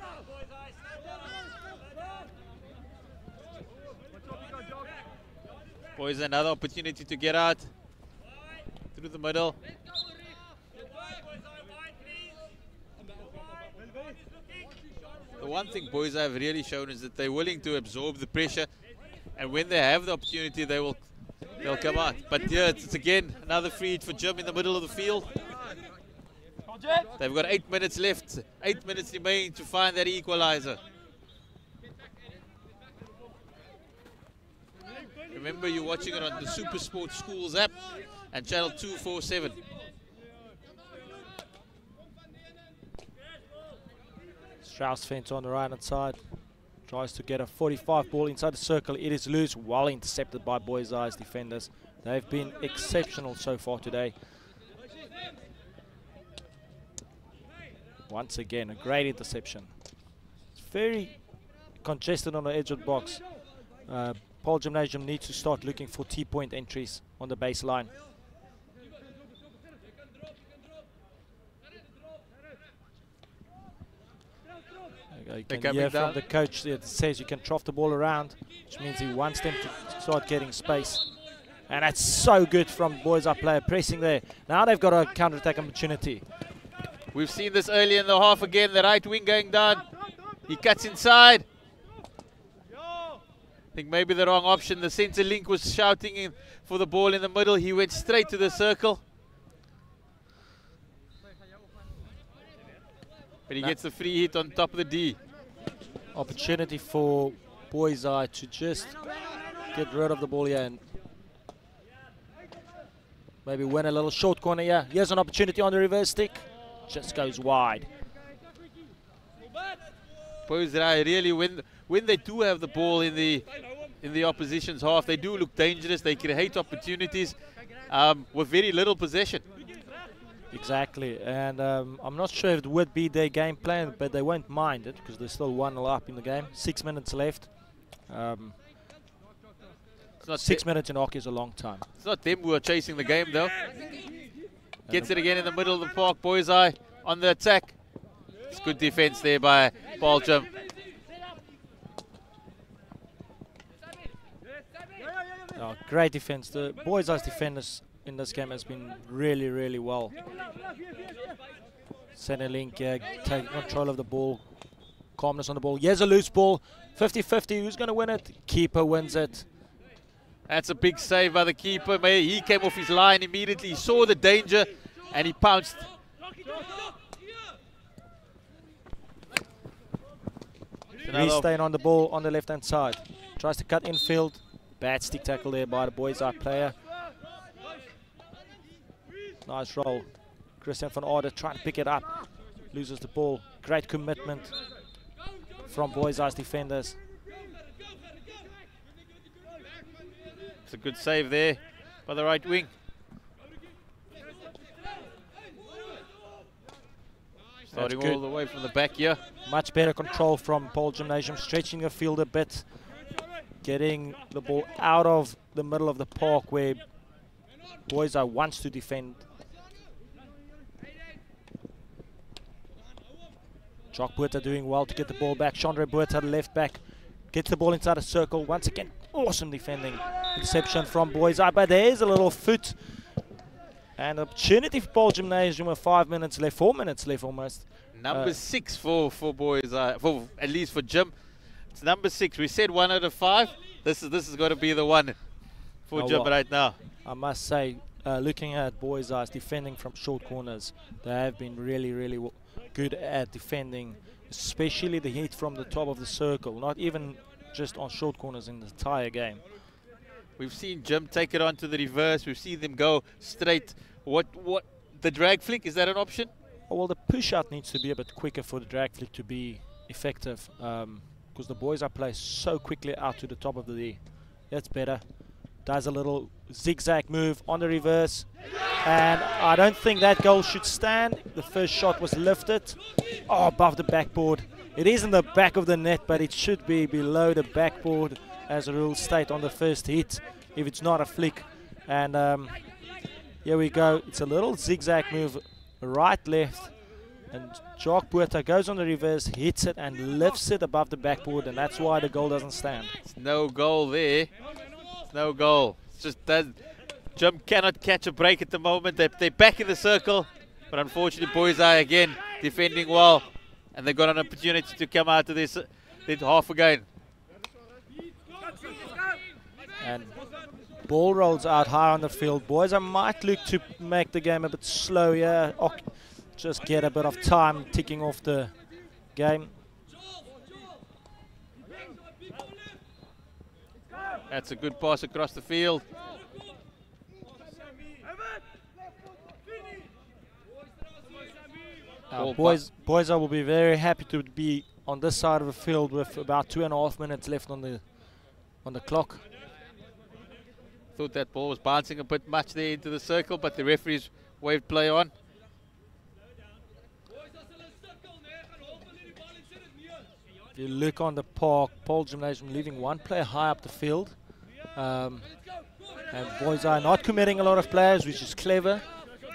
Boys, another opportunity to get out through the middle. The one thing Boys have really shown is that they're willing to absorb the pressure, and when they have the opportunity, they'll come out. But yeah, it's again another free hit for Gim in the middle of the field. They've got 8 minutes left, 8 minutes remaining to find that equalizer. Remember, you're watching it on the Super Sport Schools app and channel 247. Strauss fence on the right hand side. Tries to get a 45 ball inside the circle. It is loose, well intercepted by Boys' defenders. They've been exceptional so far today. Once again, a great interception. It's very congested on the edge of the box. Paarl Gymnasium needs to start looking for T-point entries on the baseline. You can hear from the coach that says you can trough the ball around, which means he wants them to start getting space. And that's so good from Boys Up player pressing there. Now they've got a counter-attack opportunity. We've seen this early in the half again. The right wing going down. He cuts inside. I think maybe the wrong option. The centre link was shouting in for the ball in the middle. He went straight to the circle. But he gets the free hit on top of the D. Opportunity for Boys Eye to just get rid of the ball here and maybe win a little short corner here. Here's an opportunity on the reverse stick. Just goes wide. Boys Eye really, when they do have the ball in the opposition's half, they do look dangerous. They create opportunities with very little possession. Exactly, and I'm not sure if it would be their game plan, but they won't mind it because they're still 1-0 up in the game. 6 minutes left. 6 minutes in hockey is a long time. It's not them who are chasing the game though. Gets it again in the middle of the park. Boys Eye on the attack. It's good defense there by Paarl Gim. Oh, great defense. The Boys Eye's defenders in this game has been really, really well. Center link, take control of the ball, calmness on the ball. Here's a loose ball, 50-50, who's going to win it? Keeper wins it. That's a big save by the keeper. He came off his line immediately, he saw the danger and he pounced. Staying on the ball on the left hand side. Tries to cut infield. Bad stick tackle there by the Boys Eye player. Nice roll. Christian van Aarde trying to pick it up. Loses the ball. Great commitment from Boys Eye's defenders. It's a good save there by the right wing. Starting all the way from the back here. Much better control from Paarl Gymnasium, stretching the field a bit. Getting the ball out of the middle of the park where Boys Eye wants to defend. Jock Buerta doing well to get the ball back. Chandre Buerta, the left back, gets the ball inside a circle. Once again, awesome defending. Interception from Boys Eye, but there's a little foot. And opportunity for Paarl Gymnasium with 5 minutes left, 4 minutes left almost. Number 6 for Boys Eye, at least for Gim. It's number 6. We said 1 out of 5. This is going to be the one for Gim right now. I must say, looking at Boys Eye's defending from short corners, they have been really, really good at defending, especially the hit from the top of the circle, not even just on short corners in the entire game. We've seen Gim take it on to the reverse. We've seen them go straight. What the drag flick, is that an option? Oh, well, the push out needs to be a bit quicker for the drag flick to be effective, because the Boys Eye play so quickly out to the top of the D. That's better. Does a little zigzag move on the reverse, and I don't think that goal should stand. The first shot was lifted above the backboard. It is in the back of the net, but it should be below the backboard as the rules state on the first hit if it's not a flick. And here we go. It's a little zigzag move, right, left, and Jock Buerta goes on the reverse, hits it and lifts it above the backboard, and that's why the goal doesn't stand. It's no goal there. No goal. It's just that Gim cannot catch a break at the moment. They're back in the circle, but unfortunately Boys Eye again defending well, and they've got an opportunity to come out of this half again. And ball rolls out high on the field. Boys Eye might look to make the game a bit slow here. Just get a bit of time ticking off the game. That's a good pass across the field. Boys Eye will be very happy to be on this side of the field with about 2.5 minutes left on the clock. Thought that ball was bouncing a bit much there into the circle, but the referees waved play on. If you look on the park, Paarl Gymnasium leaving one player high up the field. And Boys Eye not committing a lot of players, which is clever,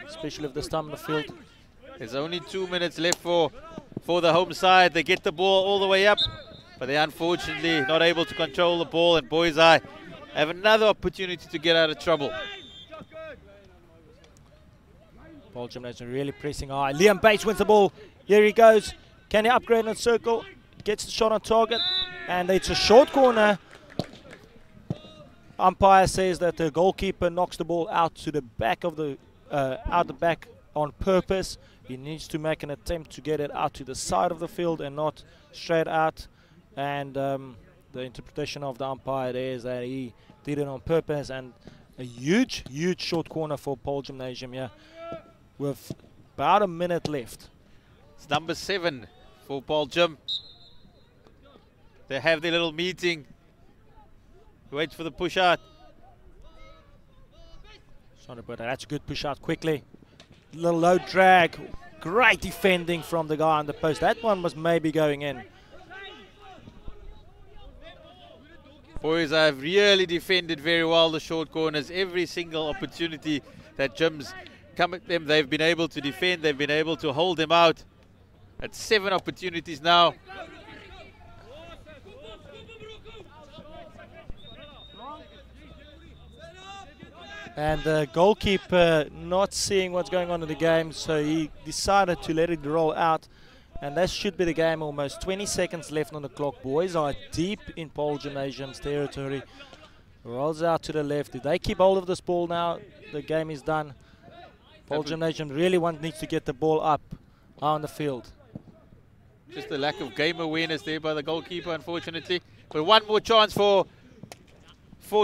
especially at this time in the field. There's only 2 minutes left for for the home side. They get the ball all the way up, but they're unfortunately not able to control the ball, and Boys High have another opportunity to get out of trouble. Paarl Gimnasium really pressing high. Liam Bates wins the ball. Here he goes. Can he upgrade on circle? Gets the shot on target, and it's a short corner. Umpire says that the goalkeeper knocks the ball out to the back of the out the back on purpose. He needs to make an attempt to get it out to the side of the field and not straight out. And the interpretation of the umpire there is that he did it on purpose, and a huge short corner for Paarl Gimnasium here with about a minute left. It's number 7 for Paarl Gim. They have their little meeting. Wait for the push out. That's a good push out quickly. Little low drag. Great defending from the guy on the post. That one was maybe going in. Boys have really defended very well the short corners. Every single opportunity that Gim's come at them, they've been able to defend. They've been able to hold them out. At 7 opportunities now. And the goalkeeper not seeing what's going on in the game, so he decided to let it roll out. And that should be the game almost. 20 seconds left on the clock. Boys are deep in Paarl Gimnasium's territory. Rolls out to the left. If they keep hold of this ball now, the game is done. Paarl Gimnasium really needs to get the ball up on the field. Just a lack of game awareness there by the goalkeeper, unfortunately. But one more chance for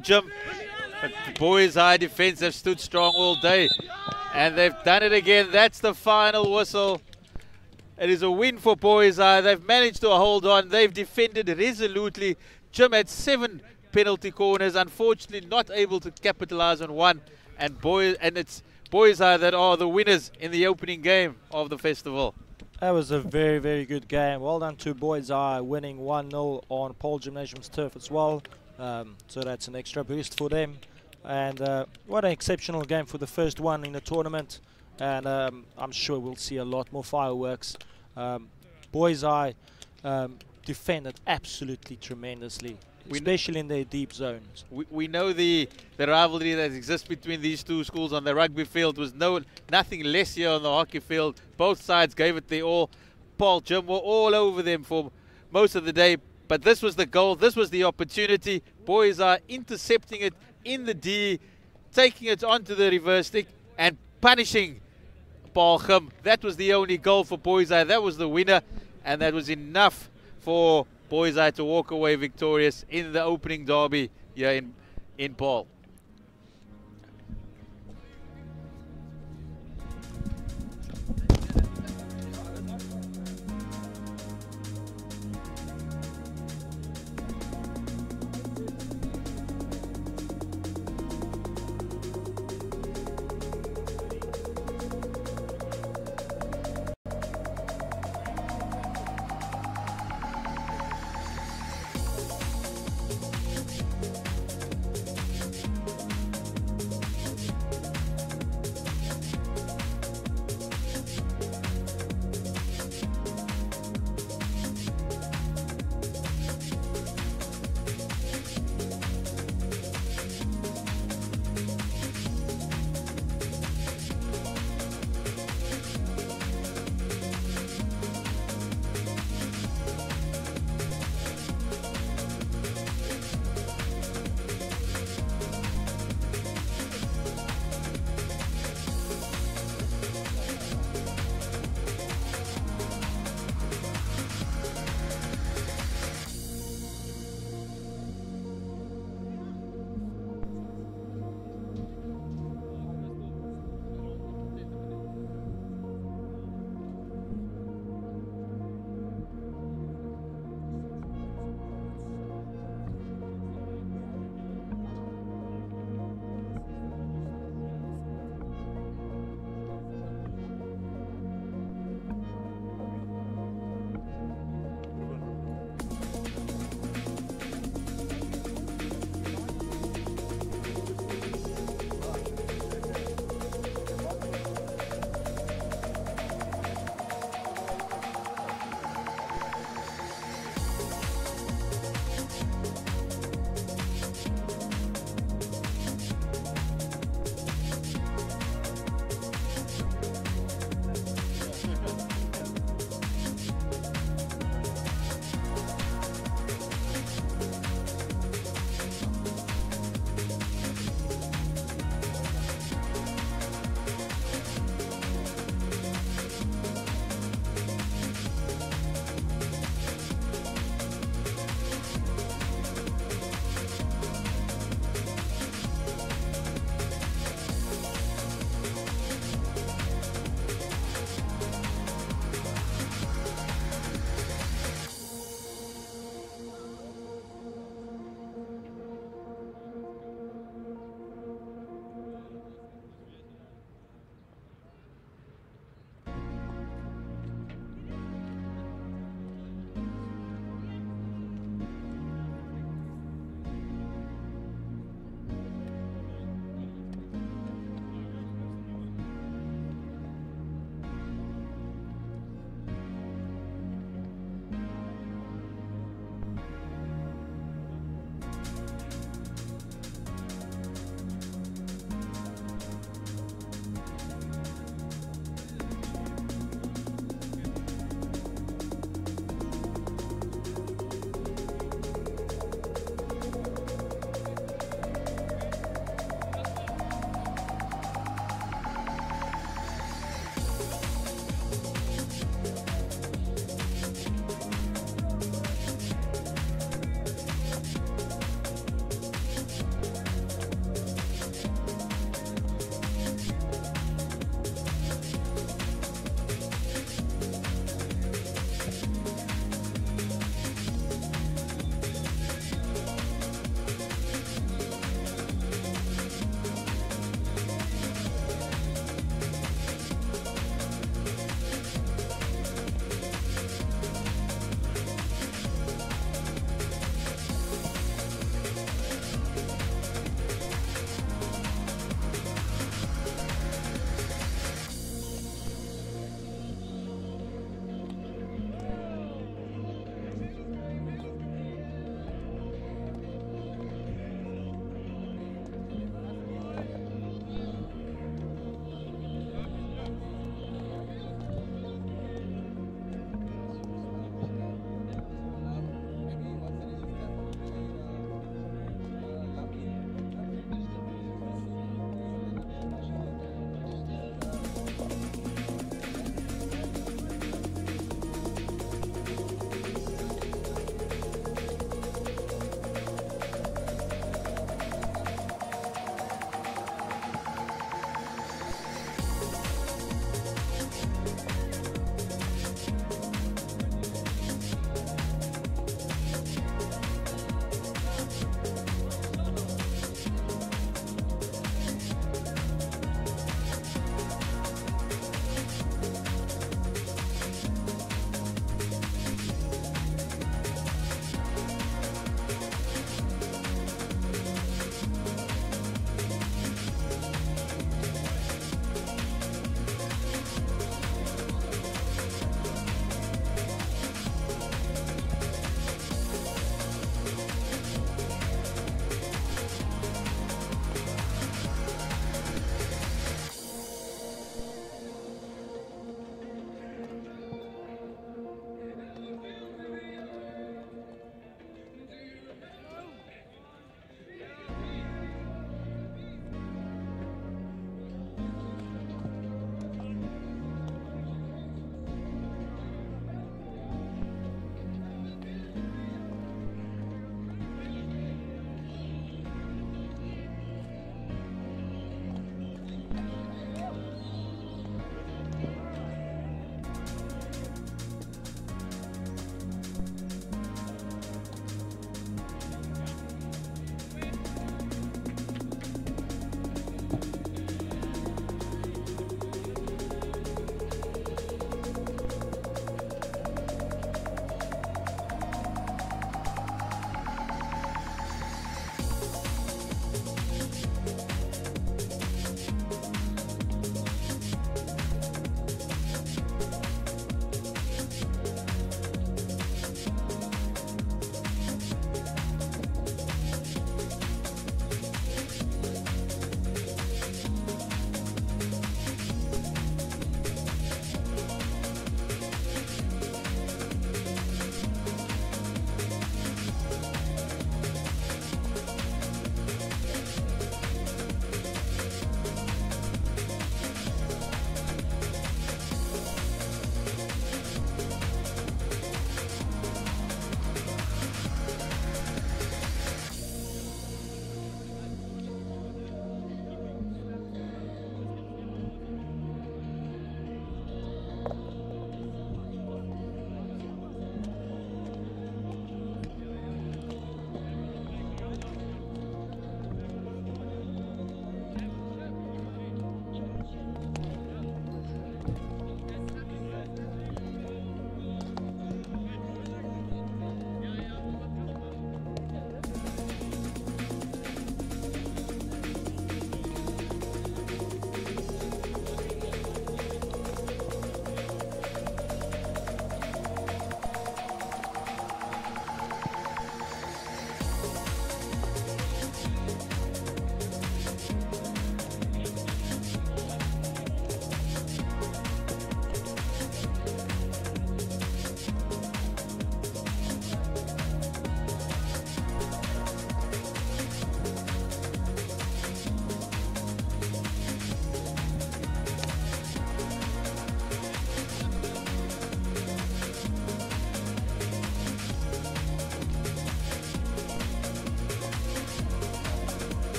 Gim. But the Boys High defense have stood strong all day. And they've done it again. That's the final whistle. It is a win for Boys High. They've managed to hold on. They've defended resolutely. Gim had 7 penalty corners. Unfortunately, not able to capitalize on one. And it's Boys High that are the winners in the opening game of the festival. That was a very good game. Well done to Boys High, winning 1-0 on Paarl Gimnasium's turf as well. So that's an extra boost for them. And what an exceptional game for the first one in the tournament. And I'm sure we'll see a lot more fireworks. Boys High defended absolutely tremendously, especially in their deep zones. We know the rivalry that exists between these two schools on the rugby field was nothing less here on the hockey field. Both sides gave it their all. Paarl Gim were all over them for most of the day, but this was the goal, this was the opportunity. Boys are intercepting it in the D, taking it onto the reverse stick and punishing Paarl Gim. That was the only goal for Boys High. That was the winner, and that was enough for Boys High to walk away victorious in the opening derby here in Paarl.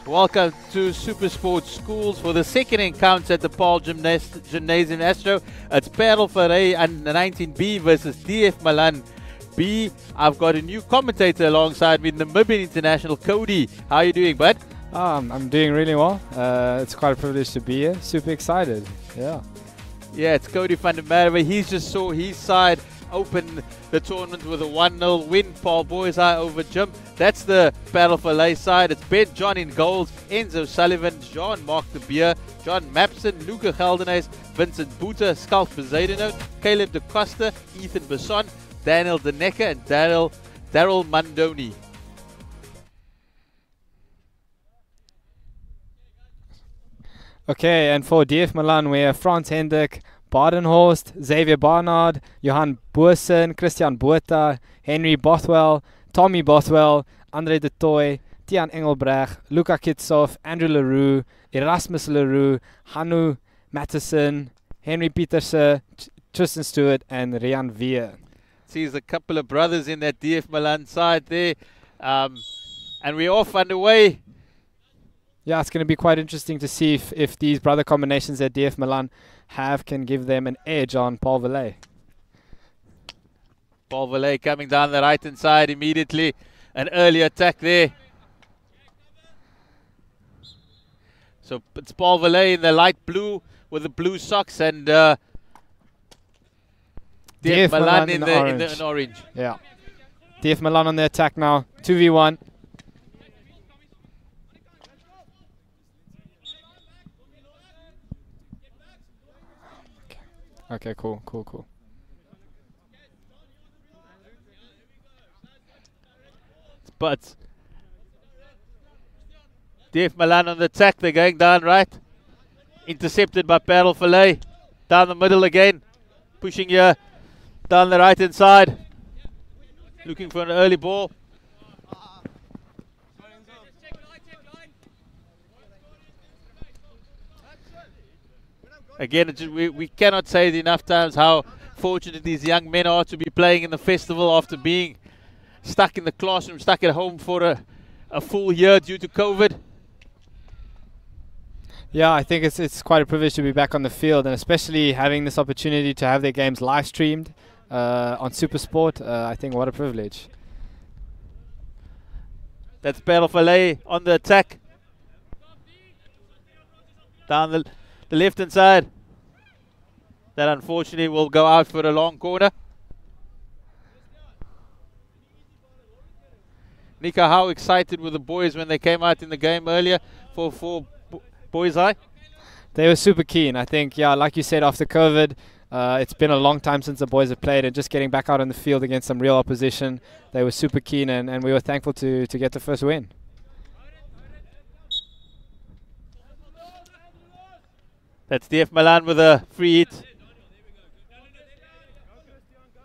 Welcome to Super Sports Schools for the second encounter at the Paarl Gimnasium Astro. It's Parel Vallei under 19B versus DF Malan B. I've got a new commentator alongside me, Namibian international Cody. How are you doing, bud? I'm doing really well. It's quite a privilege to be here. Super excited. Yeah. Yeah, it's Cody van der Merwe. He's just saw his side open the tournament with a 1-0 win. Paarl Boys over Gim. That's the Paarl Vallei side. It's Ben John in goals, Enzo Sullivan, Jean-Marc de Beer, John Mapson, Luca Geldenhuis, Vincent Boete, Skalk Bezuidenhout, Caleb de Costa, Ethan Besson, Daniel De Necker, and Daryl Mandoni. Okay, and for DF Malan, we have Frans Hendrik, Badenhorst, Xavier Barnard, Johan Boersen, Christian Botha, Henry Bothwell, Tommy Bothwell, Andre de Toy, Tian Engelbrecht, Luca Kitsov, Andrew Leroux, Erasmus Leroux, Hanu Matheson, Henry Pieterse, Tristan Stewart, and Rian Vier. Sees a couple of brothers in that DF Malan side there. And we're off underway. Yeah, it's going to be quite interesting to see if these brother combinations that DF Malan have can give them an edge on Paarl Vallei. Paarl Vallei coming down the right hand side immediately. An early attack there. So it's Paarl Vallei in the light blue with the blue socks, and DF Malan in orange. Yeah. DF Malan on the attack now. 2v1. Okay, cool. But DF Malan on the attack. They're going down right. Intercepted by Paarl Vallei. Down the middle again. Pushing here down the right hand side. Looking for an early ball. Again, we cannot say it enough times how fortunate these young men are to be playing in the festival after being stuck in the classroom, stuck at home for a full year due to COVID. Yeah, I think it's quite a privilege to be back on the field, and especially having this opportunity to have their games live streamed on SuperSport. I think what a privilege. That's Paarl Vallei on the attack. Down the left hand side. That unfortunately will go out for a long corner. Nika, how excited were the boys when they came out in the game earlier for Boys High? They were super keen. I think, yeah, like you said, after COVID, it's been a long time since the boys have played, and just getting back out on the field against some real opposition, they were super keen, and we were thankful to get the first win. That's DF Malan with a free hit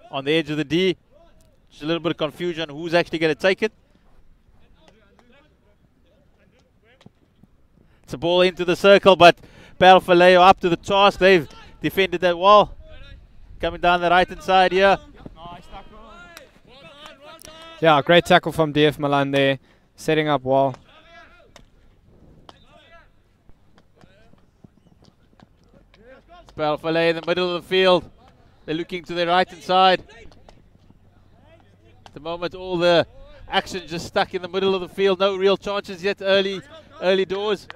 on the edge of the D. Just a little bit of confusion on who's actually going to take it. It's a ball into the circle, but Paarl Vallei are up to the task. They've defended that well. Coming down the right hand side here. Yeah, great tackle from DF Malan there, setting up well. Paarl Vallei in the middle of the field. They're looking to their right hand side. At the moment, all the action just stuck in the middle of the field. No real chances yet. Early doors.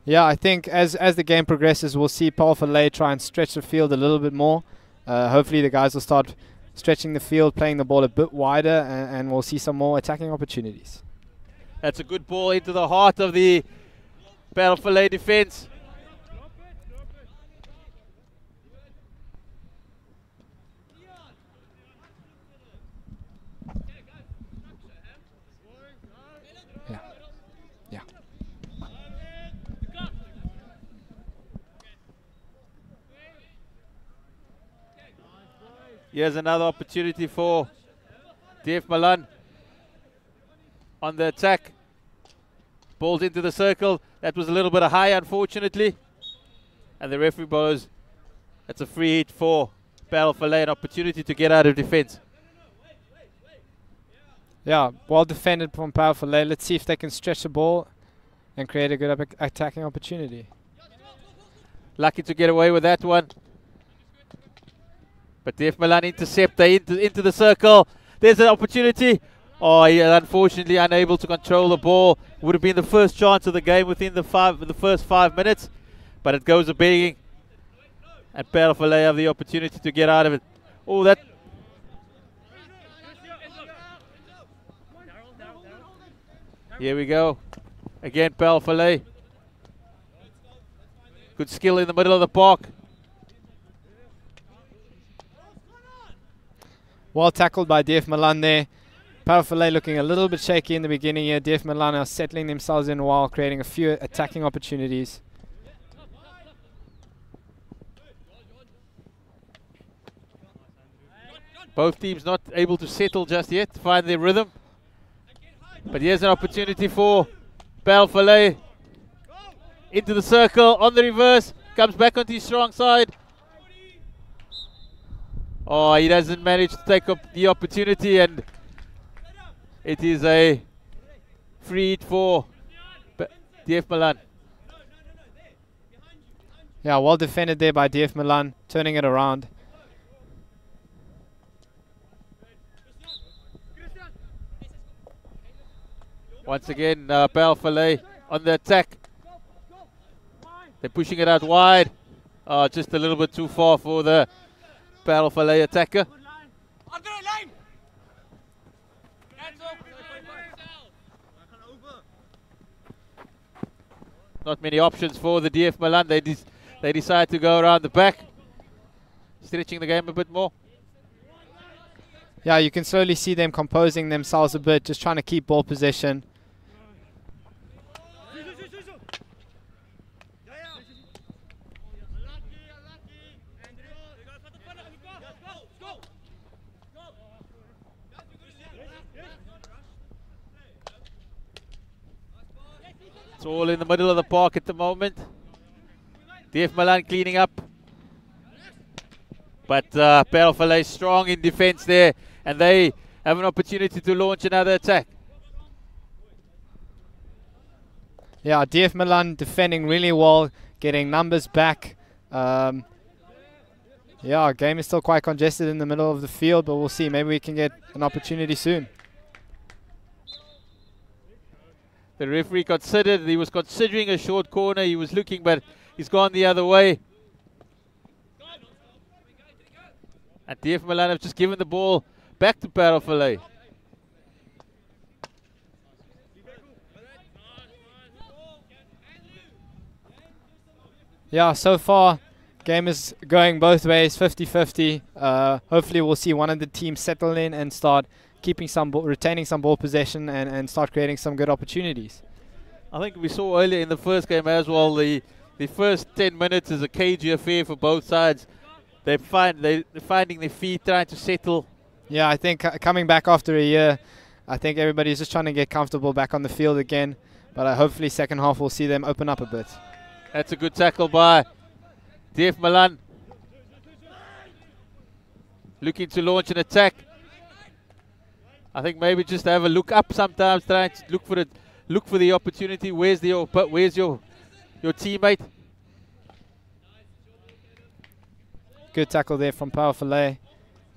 Yeah, I think as the game progresses, we'll see Paarl Vallei try and stretch the field a little bit more. Hopefully the guys will start stretching the field, playing the ball a bit wider, and we'll see some more attacking opportunities. That's a good ball into the heart of the Paarl Vallei defense. Yeah. Here's another opportunity for DF Malan on the attack. Balls into the circle. That was a little bit high, unfortunately. And the referee blows. That's a free hit for Paarl Vallei, an opportunity to get out of defense. Yeah, well defended from Paarl Vallei. Let's see if they can stretch the ball and create a good attacking opportunity. Lucky to get away with that one. But DF Malan intercept, they into the circle. There's an opportunity. Oh, he unfortunately unable to control the ball. Would have been the first chance of the game within the first 5 minutes. But it goes a begging. And Parel Vallei have the opportunity to get out of it. Oh, that. Here we go. Again, Parel Vallei. Good skill in the middle of the park. Well tackled by DF Malan there. Paarl Vallei looking a little bit shaky in the beginning here. DF Malan are settling themselves in while creating a few attacking opportunities. Both teams not able to settle just yet, find their rhythm. But here's an opportunity for Paarl Vallei. Into the circle, on the reverse, comes back onto his strong side. Oh, he doesn't manage to take up the opportunity, and it is a free hit for DF Malan. Yeah, well defended there by DF Malan, turning it around. Once again, Paarl Vallei on the attack. They're pushing it out wide. Oh, just a little bit too far for the Paarl Vallei attacker. Not many options for the DF Malan. They decide to go around the back, stretching the game a bit more. Yeah, you can slowly see them composing themselves a bit, just trying to keep ball possession. It's all in the middle of the park at the moment. DF Malan cleaning up. But Parel Vallei strong in defense there, and they have an opportunity to launch another attack. Yeah, DF Malan defending really well, getting numbers back. Yeah, game is still quite congested in the middle of the field, but we'll see. Maybe we can get an opportunity soon. The referee he was considering a short corner. He was looking, but he's gone the other way. And DF Malan have just given the ball back to Parel Vallei. Yeah, so far, game is going both ways, 50-50. Hopefully we'll see one of the teams settle in and start keeping retaining some ball possession and start creating some good opportunities. I think we saw earlier in the first game as well, the first 10 minutes is a cagey affair for both sides. They're finding their feet, trying to settle. Yeah, I think coming back after a year, I think everybody's just trying to get comfortable back on the field again. But hopefully second half we'll see them open up a bit. That's a good tackle by DF Malan. Looking to launch an attack. I think maybe just have a look up sometimes, trying to look for the opportunity. Where's your teammate? Good tackle there from Paarl Vallei,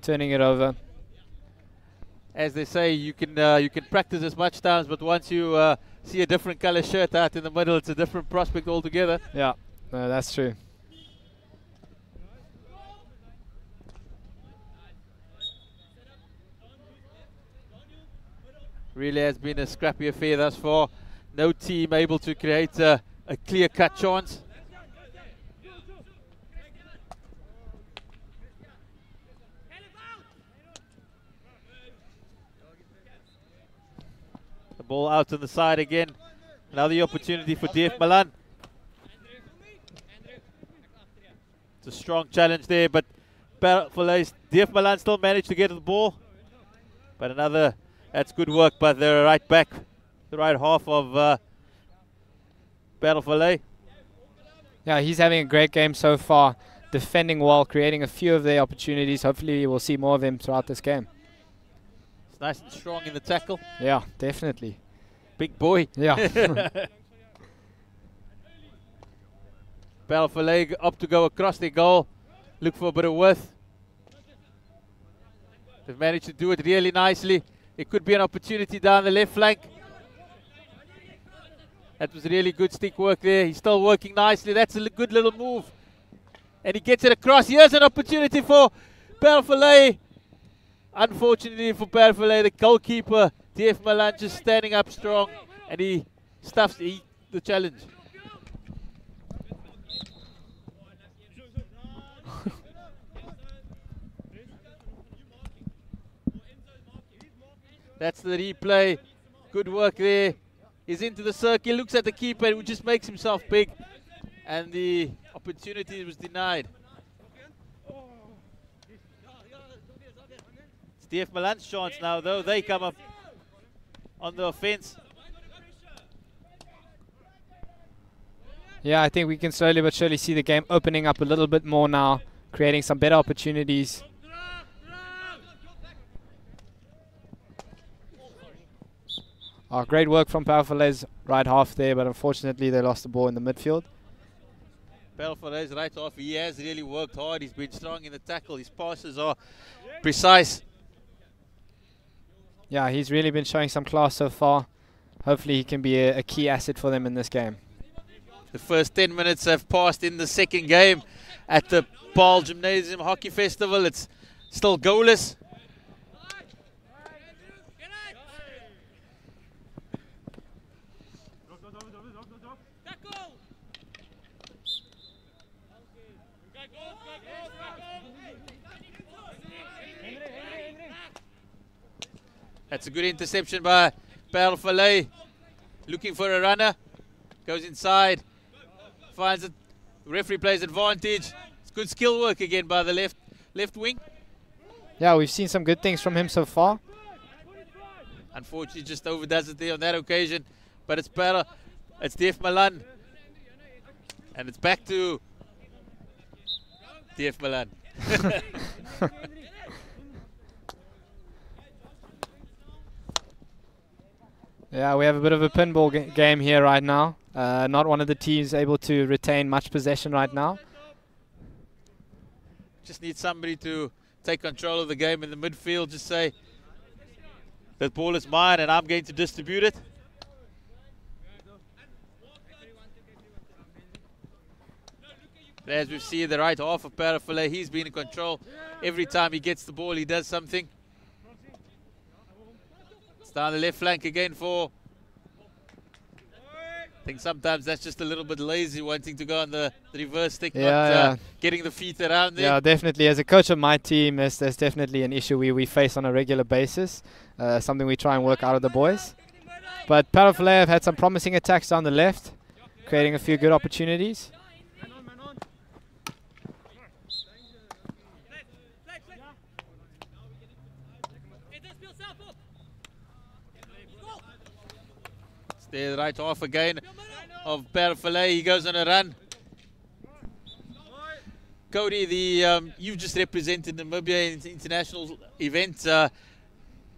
turning it over. As they say, you can practice as much times, but once you see a different color shirt out in the middle, it's a different prospect altogether. Yeah, no, that's true. Really has been a scrappy affair thus far. No team able to create a clear-cut chance. The ball out on the side again. Another opportunity for DF Malan. It's a strong challenge there, but DF Malan still managed to get the ball. But that's good work, but they're right back, the right half of Parel Vallei. Yeah, he's having a great game so far, defending well, creating a few of their opportunities. Hopefully we'll see more of him throughout this game. It's nice and strong in the tackle. Yeah, definitely. Big boy. Yeah. Parel Vallei up to go across their goal. Look for a bit of width. They've managed to do it really nicely. It could be an opportunity down the left flank. That was really good stick work there. He's still working nicely. That's a good little move. And he gets it across. Here's an opportunity for Paarl Vallei. Unfortunately for Paarl Vallei, the goalkeeper, DF Malan, just standing up strong. And he stuffs the challenge. That's the replay. Good work there. He's into the circle, looks at the keeper, who just makes himself big. And the opportunity was denied. It's DF Malan's chance now, though. They come up on the offense. Yeah, I think we can slowly but surely see the game opening up a little bit more now, creating some better opportunities. Oh, great work from Paarl Vallei's right half there, but unfortunately they lost the ball in the midfield. Paarl Vallei's right half, he has really worked hard. He's been strong in the tackle. His passes are precise. Yeah, he's really been showing some class so far. Hopefully he can be a key asset for them in this game. The first 10 minutes have passed in the second game at the Paarl Gimnasium Hockey Festival. It's still goalless. That's a good interception by Paarl Vallei. Looking for a runner. Goes inside. Finds it. The referee plays advantage. It's good skill work again by the left wing. Yeah, we've seen some good things from him so far. Unfortunately, just overdoes it there on that occasion. But it's Paarl. It's DF Malan. And it's back to DF Malan. Yeah, we have a bit of a pinball game here right now. Not one of the teams able to retain much possession right now. Just need somebody to take control of the game in the midfield. Just say, that ball is mine and I'm going to distribute it. As we've seen, the right half of Paarl Vallei, he's been in control. Every time he gets the ball, he does something. It's down the left flank again for... I think sometimes that's just a little bit lazy, wanting to go on the reverse stick, not getting the feet around there. Yeah, definitely. As a coach of my team, there's definitely an issue we face on a regular basis. Something we try and work out of the boys. But Paarl Vallei have had some promising attacks down the left, creating a few good opportunities. There, the right half again of Paarl Vallei. He goes on a run. Cody, you've just represented Namibia in the international event.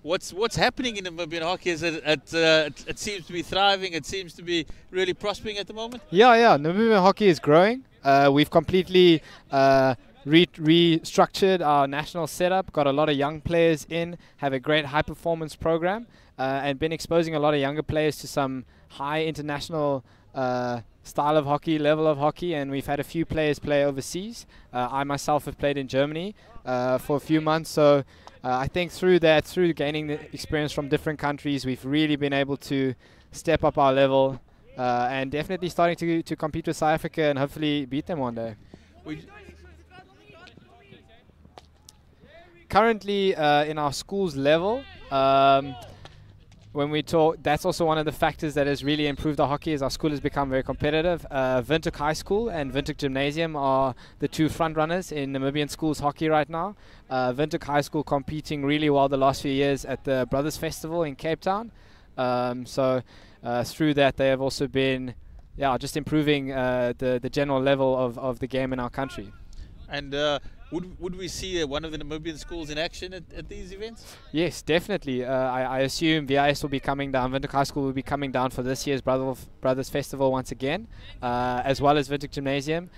What's happening in Namibian hockey? Is it seems to be thriving. It seems to be really prospering at the moment. Yeah. Namibian hockey is growing. We've completely restructured our national setup. Got a lot of young players in. Have a great high performance program. And been exposing a lot of younger players to some high international style of hockey, level of hockey, and we've had a few players play overseas. I myself have played in Germany for a few months, so I think through gaining the experience from different countries, we've really been able to step up our level and definitely starting to compete with South Africa and hopefully beat them one day. Currently in our school's level, when we talk, that's also one of the factors that has really improved our hockey, is our school has become very competitive. Windhoek High School and Windhoek Gymnasium are the two front runners in Namibian schools hockey right now. Windhoek High School competing really well the last few years at the Brothers Festival in Cape Town. So through that they have also been just improving the general level of the game in our country. And Would we see one of the Namibian schools in action at these events? Yes, definitely. I assume VIS will be coming down. Windhoek High School will be coming down for this year's Brothers Festival once again, as well as Windhoek Gymnasium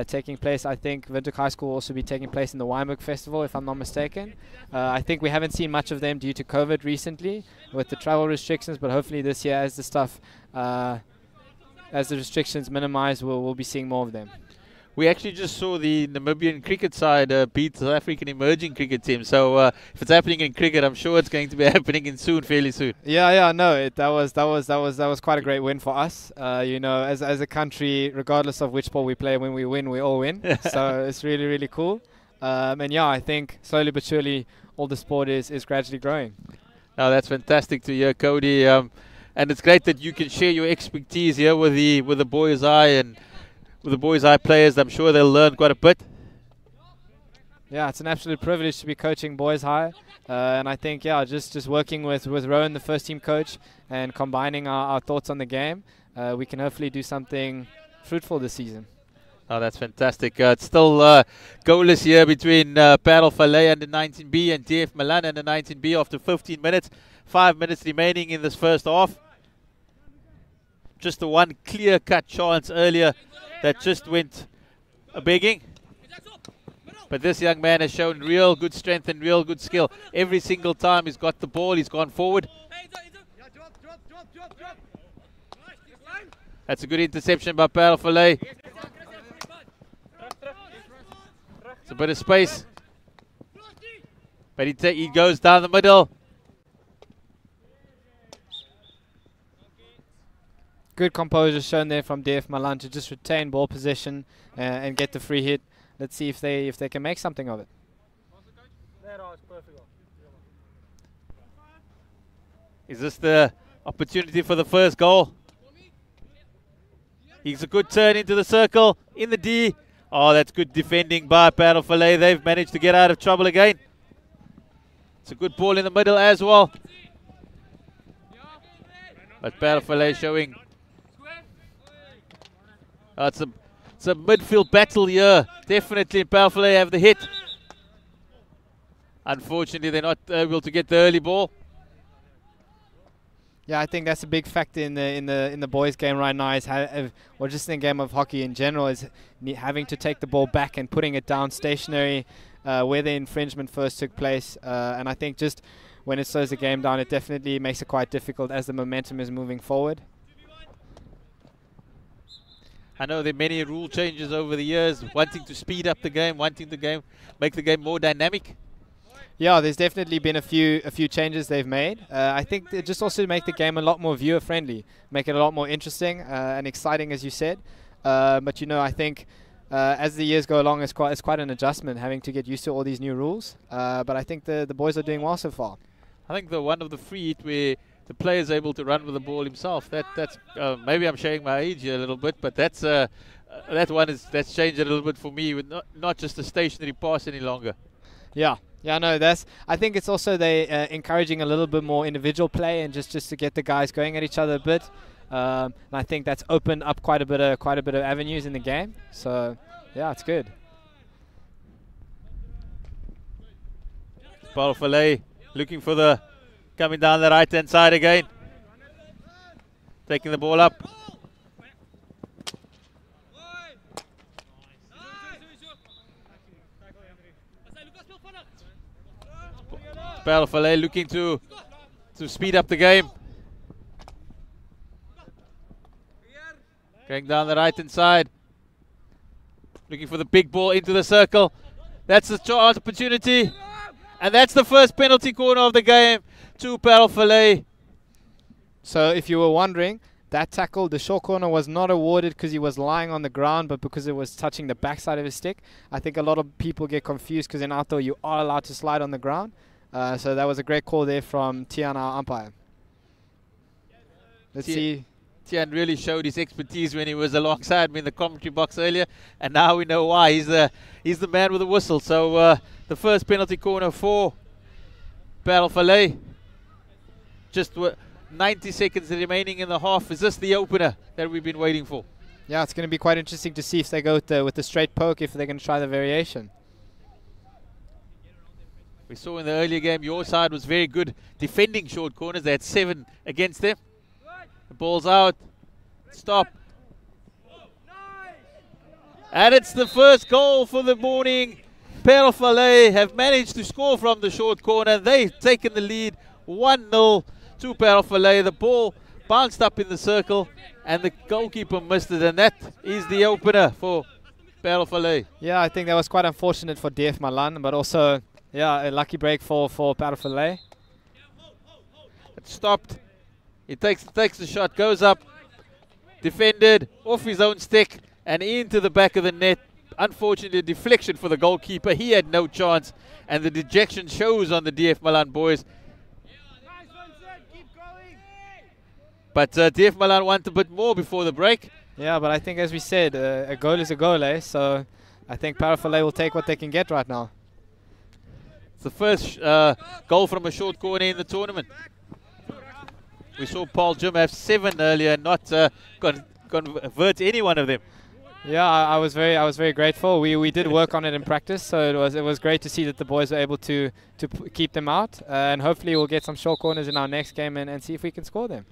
taking place. I think Windhoek High School will also be taking place in the Wynberg Festival, if I'm not mistaken. I think we haven't seen much of them due to COVID recently with the travel restrictions, but hopefully this year, as the restrictions minimize, we'll be seeing more of them. We actually just saw the Namibian cricket side beat South African emerging cricket team. So if it's happening in cricket, I'm sure it's going to be happening fairly soon. Yeah, no, that was quite a great win for us. You know, as a country, regardless of which sport we play, when we win, we all win. So it's really, really cool. And yeah, I think slowly but surely, all the sport is gradually growing. Oh, that's fantastic to hear, Cody. And it's great that you can share your expertise here with the Boys Eye and with the Boys Eye players. I'm sure they'll learn quite a bit. Yeah, it's an absolute privilege to be coaching Boys High, and I think just working with Rowan, the first team coach, and combining our thoughts on the game, we can hopefully do something fruitful this season. Oh, that's fantastic. It's still goalless here between Parel Vallei under 19B and DF Malan under 19B after 15 minutes. 5 minutes remaining in this first half. Just the one clear-cut chance earlier that just went begging. But this young man has shown real good strength and real good skill. Every single time he's got the ball, he's gone forward. That's a good interception by Parel Vallei. It's a bit of space. But he goes down the middle. Good composure shown there from DF Malan to just retain ball possession and get the free hit. Let's see if they can make something of it. Is this the opportunity for the first goal? He's a good turn into the circle in the D. Oh, that's good defending by Parel Vallei. They've managed to get out of trouble again. It's a good ball in the middle as well. But Parel Vallei showing. It's a midfield battle here. Definitely Parel Vallei have the hit. Unfortunately, they're not able to get the early ball. Yeah, I think that's a big factor in the boys' game right now. Or just in the game of hockey in general, is having to take the ball back and putting it down stationary where the infringement first took place. And I think just when it slows the game down, it definitely makes it quite difficult as the momentum is moving forward. I know there are many rule changes over the years, wanting to speed up the game, wanting to make the game more dynamic. Yeah, there's definitely been a few changes they've made. I think they just also make the game a lot more viewer friendly, make it a lot more interesting and exciting, as you said. But you know, I think as the years go along, it's quite an adjustment having to get used to all these new rules. But I think the boys are doing well so far. I think the one of the free hit where the player is able to run with the ball himself. That's maybe I'm showing my age here a little bit, but that's that's changed a little bit for me with not just a stationary pass any longer. Yeah, no, I think it's also they encouraging a little bit more individual play and just to get the guys going at each other a bit. And I think that's opened up quite a bit of avenues in the game. So yeah, it's good. Paarl Vallei looking for coming down the right hand side again. Taking the ball up. Paarl Vallei looking to speed up the game. Going down the right hand side. Looking for the big ball into the circle. That's the chance opportunity. And that's the first penalty corner of the game to Paarl Vallei. So if you were wondering, that tackle, the short corner, was not awarded because he was lying on the ground, but because it was touching the backside of his stick. I think a lot of people get confused because in outdoor you are allowed to slide on the ground. So that was a great call there from Tian, our umpire. Let's see. Tian really showed his expertise when he was alongside me in the commentary box earlier, and now we know why. He's the man with the whistle. So the first penalty corner for Paarl Vallei. Just 90 seconds remaining in the half. Is this the opener that we've been waiting for? Yeah, it's going to be quite interesting to see if they go with the straight poke, if they're going to try the variation. We saw in the earlier game your side was very good defending short corners. They had 7 against them. The ball's out. Stop. And it's the first goal for the morning. Parel Vallei have managed to score from the short corner. They've taken the lead 1-0 to Parel Vallei. The ball bounced up in the circle and the goalkeeper missed it, and that is the opener for Parel Vallei. Yeah, I think that was quite unfortunate for DF Malan, but also, yeah, a lucky break for Parel Vallei. It stopped. He takes the shot, goes up, defended off his own stick and into the back of the net. Unfortunately, a deflection for the goalkeeper. He had no chance, and the dejection shows on the DF Malan boys. But DF Malan want a bit more before the break. Yeah, but I think, as we said, a goal is a goal, eh? So I think Parel Vallei will take what they can get right now. It's the first goal from a short corner in the tournament. We saw Paarl Gim have 7 earlier, not convert any one of them. Yeah, I was very grateful. We did work on it in practice, so it was great to see that the boys were able to keep them out, and hopefully we'll get some short corners in our next game and see if we can score them.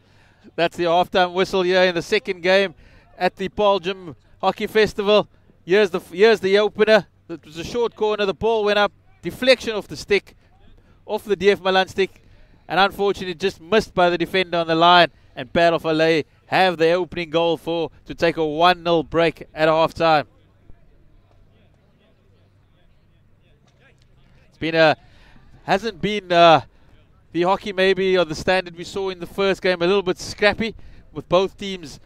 That's the halftime whistle here in the second game at the Paarl Gim Hockey Festival. Here's the opener. It was a short corner. The ball went up, deflection off the stick, off the DF Malan stick, and unfortunately just missed by the defender on the line. And Parel Vallei have the opening goal to take a 1-0 break at halftime. Hasn't been the hockey maybe or the standard we saw in the first game, a little bit scrappy with both teams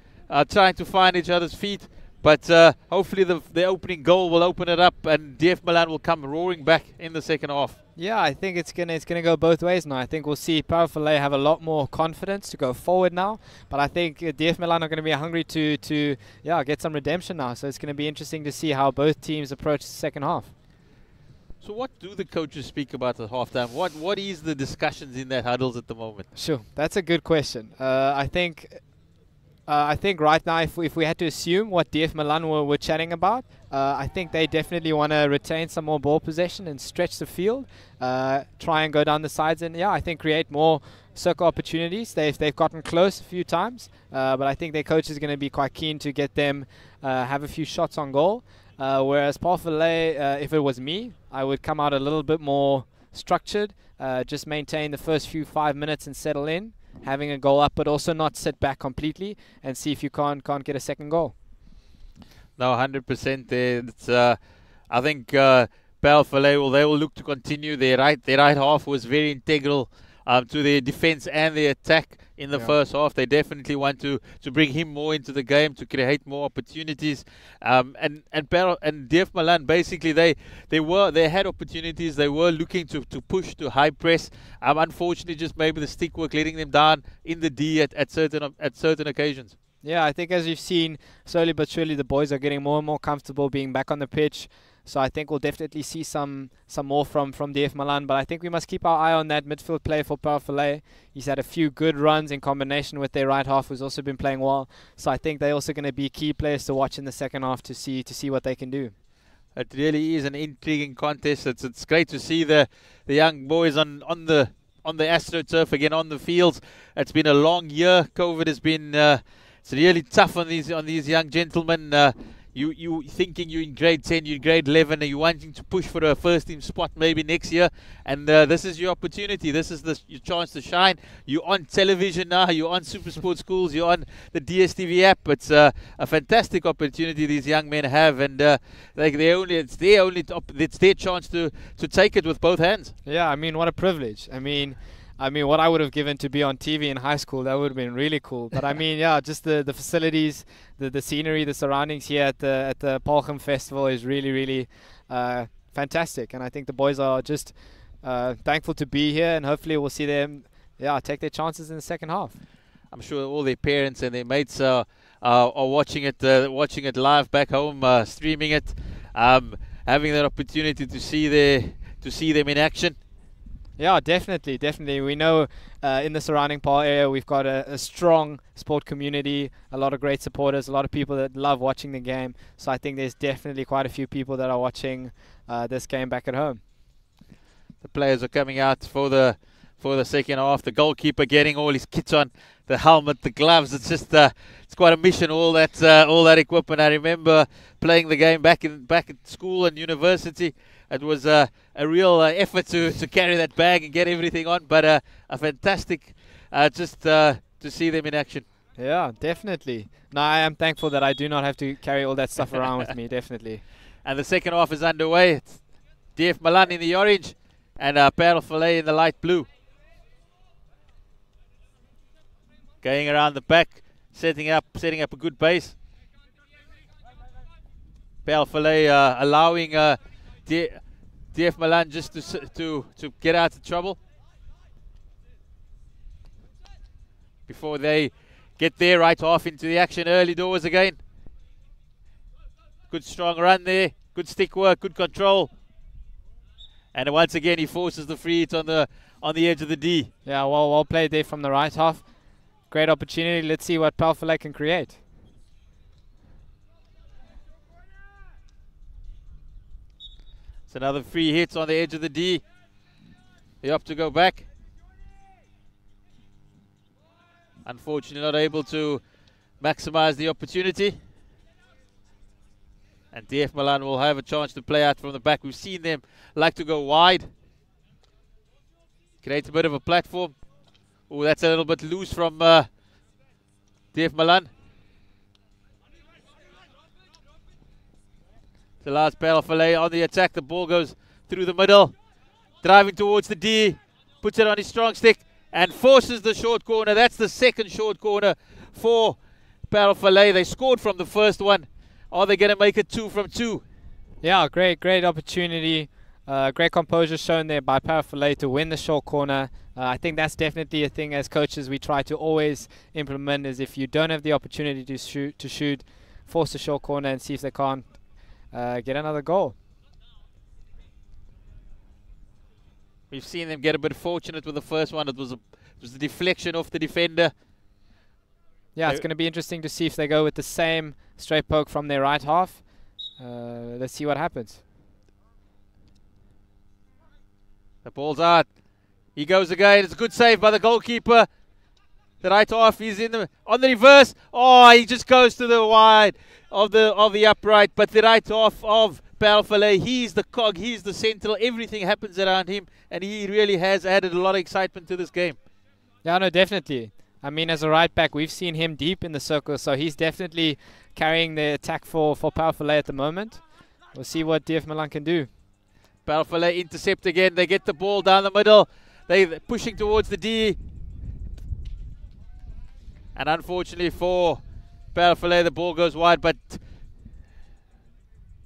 trying to find each other's feet. But hopefully the opening goal will open it up and DF Malan will come roaring back in the second half. Yeah, I think it's gonna go both ways now. I think we'll see Parel Vallei have a lot more confidence to go forward now. But I think DF Malan are going to be hungry to get some redemption now. So it's going to be interesting to see how both teams approach the second half. So what do the coaches speak about at halftime? What is the discussions in their huddles at the moment? Sure, that's a good question. I think right now, if we had to assume what DF Malan were chatting about, I think they definitely want to retain some more ball possession and stretch the field, try and go down the sides, and I think create more circle opportunities. They've gotten close a few times, but I think their coach is going to be quite keen to get them have a few shots on goal. Whereas Parel Vallei, if it was me, I would come out a little bit more structured, just maintain the first 5 minutes and settle in, having a goal up, but also not sit back completely and see if you can't get a second goal. No, 100% there. It's, I think Parel Vallei they will look to continue. Their right half was very integral to their defense and their attack in the first half. They definitely want to bring him more into the game, to create more opportunities. And DF Malan, basically they had opportunities. They were looking to push, to high press. Unfortunately, just maybe the stick work letting them down in the D at certain occasions. Yeah, I think as you've seen, slowly but surely the boys are getting more and more comfortable being back on the pitch. So I think we'll definitely see some more from DF Malan. But I think we must keep our eye on that midfield play for Parel Vallei. He's had a few good runs in combination with their right half, who's also been playing well. So I think they're also going to be key players to watch in the second half to see what they can do. It really is an intriguing contest. It's great to see the young boys on the AstroTurf again on the fields. It's been a long year. COVID has been it's really tough on these young gentlemen. You thinking you're in grade 10, you're in grade 11, and you're wanting to push for a first team spot maybe next year, and this is your opportunity. This is your chance to shine. You're on television now, you're on Super Sport Schools, you're on the DSTV app. It's a fantastic opportunity these young men have, and it's their chance to take it with both hands. Yeah, I mean, what a privilege. I mean, what I would have given to be on TV in high school, that would have been really cool. But I mean, yeah, just the facilities, the scenery, the surroundings here at the Paarl Gim Festival is really, really fantastic. And I think the boys are just thankful to be here, and hopefully we'll see them, take their chances in the second half. I'm sure all their parents and their mates are watching it live back home, streaming it, having that opportunity to see them in action. Yeah, definitely. We know in the surrounding Paarl area we've got a strong sport community, a lot of great supporters, a lot of people that love watching the game. So I think there's definitely quite a few people that are watching this game back at home. the players are coming out for the second half. The goalkeeper getting all his kits on, the helmet, the gloves. It's just it's quite a mission, all that equipment. I remember playing the game back at school and university. It was a real effort to carry that bag and get everything on, but a fantastic just to see them in action. Yeah, definitely. No, I am thankful that I do not have to carry all that stuff around with me, definitely. And the second half is underway. It's DF Malan in the orange and Parel Vallei in the light blue. Going around the back, setting up a good base. Parel Vallei allowing DF Malan just to get out of trouble before they get their right half into the action early doors again. Good strong run there, good stick work, good control. And once again he forces the free hit on the edge of the D. Yeah, well played there from the right half. Great opportunity. Let's see what Paarl Vallei can create. It's another free hit on the edge of the D. They opt to go back. Unfortunately not able to maximize the opportunity. And DF Malan will have a chance to play out from the back. We've seen them like to go wide. Create a bit of a platform. Oh, that's a little bit loose from DF Malan. It allows Paarl Vallei on the attack. The ball goes through the middle. Driving towards the D. Puts it on his strong stick and forces the short corner. That's the second short corner for Paarl Vallei. They scored from the first one. Are they going to make it 2 from 2? Yeah, great opportunity. Great composure shown there by Paarl Vallei to win the short corner. I think that's definitely a thing as coaches we try to always implement, is if you don't have the opportunity to shoot, force the short corner and see if they can't get another goal. We've seen them get a bit fortunate with the first one. It was a deflection off the defender. Yeah, it's going to be interesting to see if they go with the same straight poke from their right half. Let's see what happens. The ball's out. He goes again. It's a good save by the goalkeeper. The right half is on the reverse. Oh, he just goes to the wide of the upright. But the right half of Paarl Vallei, he's the cog, he's the central. Everything happens around him, and he really has added a lot of excitement to this game. Yeah, no, definitely. I mean, as a right back, we've seen him deep in the circle, so he's definitely carrying the attack for Paarl Vallei at the moment. We'll see what DF Malan can do. Paarl Vallei intercept again. They get the ball down the middle. They're pushing towards the D. And unfortunately for Paarl Vallei, the ball goes wide, but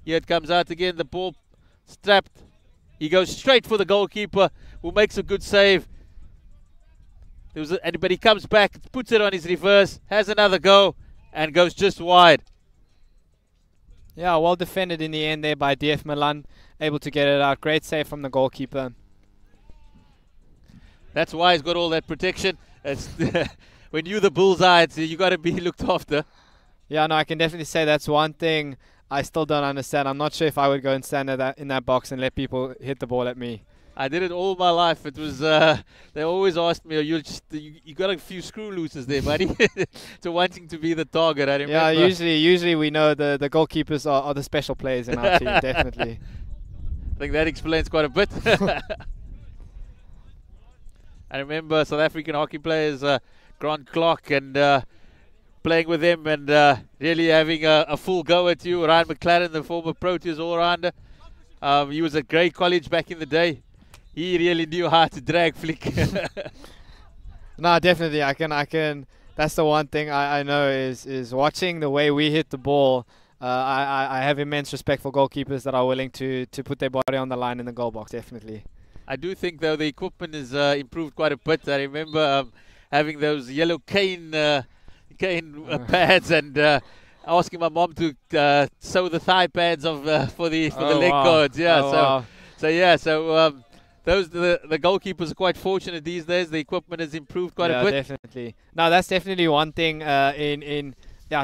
here it comes out again. The ball strapped. He goes straight for the goalkeeper, who makes a good save. But he comes back, puts it on his reverse, has another go, and goes just wide. Yeah, well defended in the end there by DF Malan, able to get it out. Great save from the goalkeeper. That's why he's got all that protection. It's when you're the bullseye, you got to be looked after. Yeah, no, I can definitely say that's one thing I still don't understand. I'm not sure if I would go and stand in that box and let people hit the ball at me. I did it all my life. It was they always asked me, you got a few screw looses there, buddy, to wanting to be the target. I remember. Yeah, usually we know the goalkeepers are the special players in our team, definitely. I think that explains quite a bit. I remember South African hockey players, Grant Clark, and playing with them and really having a full go at you. Ryan McLaren, the former Proteas all-rounder. He was at Grey College back in the day. He really knew how to drag flick. No, definitely. I can. That's the one thing I know is watching the way we hit the ball. I have immense respect for goalkeepers that are willing to put their body on the line in the goal box, definitely. I do think, though, the equipment has improved quite a bit. I remember having those yellow cane pads and asking my mom to sew the thigh pads for the leg guards. Yeah, those the goalkeepers are quite fortunate these days. The equipment has improved quite a bit. Yeah, definitely. No, that's definitely one thing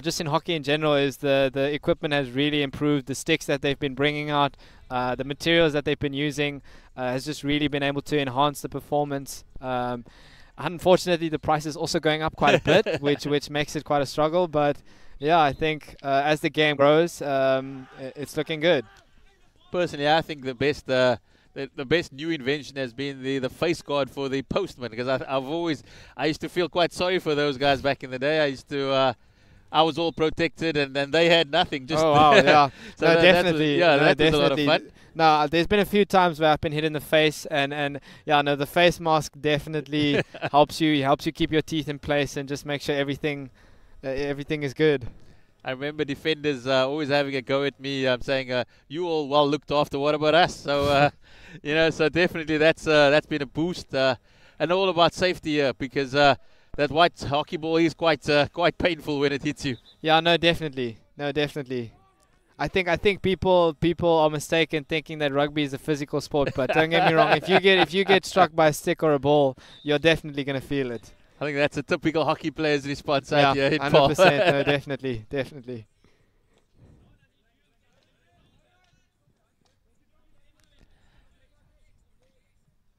just in hockey in general is the equipment has really improved. The sticks that they've been bringing out, the materials that they've been using. has just really been able to enhance the performance. Unfortunately, the price is also going up quite a bit, which makes it quite a struggle. But yeah, I think as the game grows, it's looking good. Personally, I think the best new invention has been the face guard for the postman, because I used to feel quite sorry for those guys back in the day. I was all protected, and then they had nothing. Just oh wow, yeah, so no, that definitely, that was a lot of fun. No, there's been a few times where I've been hit in the face, and yeah, no, the face mask definitely helps you keep your teeth in place and just make sure everything is good. I remember defenders always having a go at me, saying, "You all well looked after. What about us?" So, so definitely that's been a boost, and all about safety here, because that white hockey ball is quite painful when it hits you. Yeah, no, definitely. I think people are mistaken thinking that rugby is a physical sport, but don't get me wrong. If you get struck by a stick or a ball, you're definitely gonna feel it. I think that's a typical hockey player's response out here in 100%. No, definitely.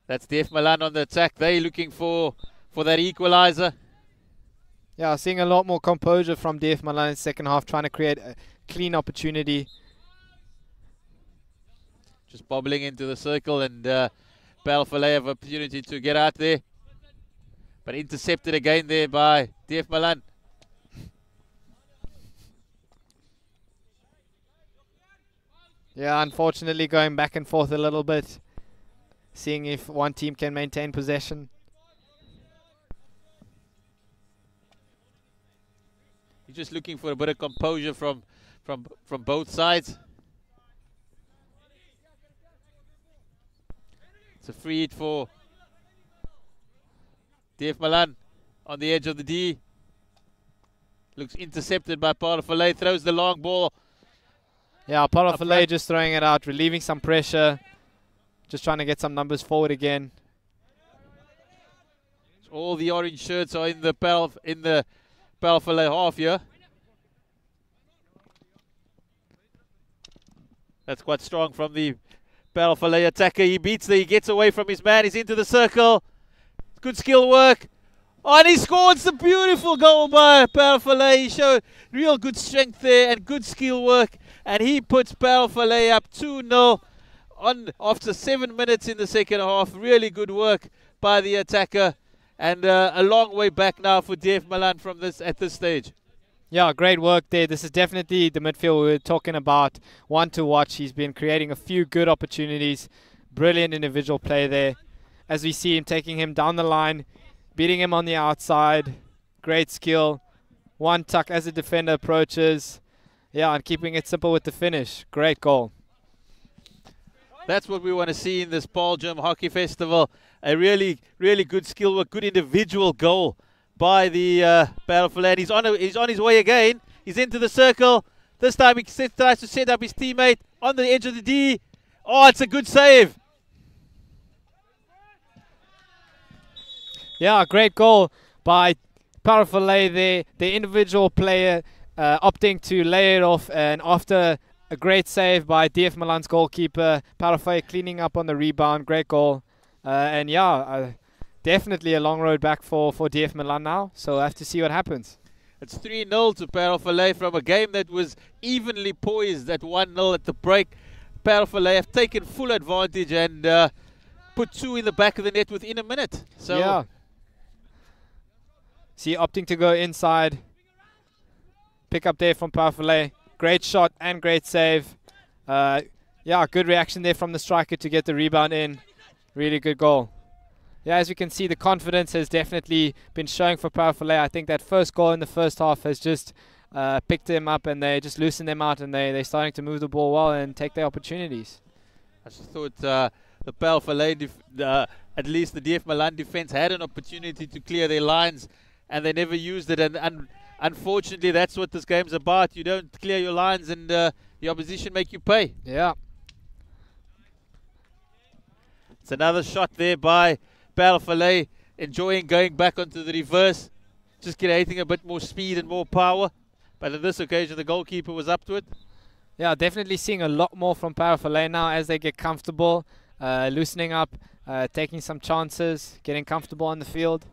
That's DF Malan on the attack. They're looking for that equalizer. Yeah, seeing a lot more composure from DF Malan in the second half, trying to create a clean opportunity. Just bobbling into the circle, and Parel Vallei have opportunity to get out there. But intercepted again there by DF Malan. Yeah, unfortunately going back and forth a little bit, seeing if one team can maintain possession. You're just looking for a bit of composure from both sides. It's a free hit for DF Malan on the edge of the D. Looks intercepted by Paarl Vallei, throws the long ball. Yeah, Paarl Vallei just throwing it out, relieving some pressure, just trying to get some numbers forward again. All the orange shirts are in the Paarl Vallei half here. That's quite strong from the Paarl Vallei attacker. He gets away from his man, he's into the circle. Good skill work. Oh, and he scored some beautiful goal by Paarl Vallei. He showed real good strength there and good skill work. And he puts Paarl Vallei up 2-0 after 7 minutes in the second half. Really good work by the attacker. And a long way back now for DF Malan at this stage. Yeah, great work there. This is definitely the midfield we were talking about. One to watch. He's been creating a few good opportunities. Brilliant individual play there. As we see him taking him down the line, beating him on the outside. Great skill. One tuck as the defender approaches. Yeah, and keeping it simple with the finish. Great goal. That's what we want to see in this Paarl Gim Hockey Festival. A really, really good skill work, good individual goal by the Parel Vallei. He's on his way again. He's into the circle. This time he tries to set up his teammate on the edge of the D. Oh, it's a good save. Yeah, great goal by Parel Vallei there. The individual player opting to lay it off, and after a great save by DF Malan's goalkeeper, Parel Vallei cleaning up on the rebound. Great goal. And yeah, definitely a long road back for DF Malan now, so I have to see what happens. It's 3-0 to Parel Vallei from a game that was evenly poised at 1-0 at the break. Parel Vallei have taken full advantage and put 2 in the back of the net within a minute. So yeah. See, opting to go inside. Pick up there from Parel Vallei. Great shot and great save. Yeah, good reaction there from the striker to get the rebound in. Really good goal. Yeah, as we can see, the confidence has definitely been showing for Parel Vallei. I think that first goal in the first half has just picked them up, and they just loosened them out, and they're starting to move the ball well and take their opportunities. I just thought the Parel Vallei, at least the DF Malan defense, had an opportunity to clear their lines, and they never used it. And unfortunately, that's what this game's about. You don't clear your lines, and the opposition make you pay. Yeah. It's another shot there by Parel Vallei, enjoying going back onto the reverse, just creating a bit more speed and more power. But on this occasion, the goalkeeper was up to it. Yeah, definitely seeing a lot more from Parel Vallei now as they get comfortable. loosening up, taking some chances, getting comfortable on the field.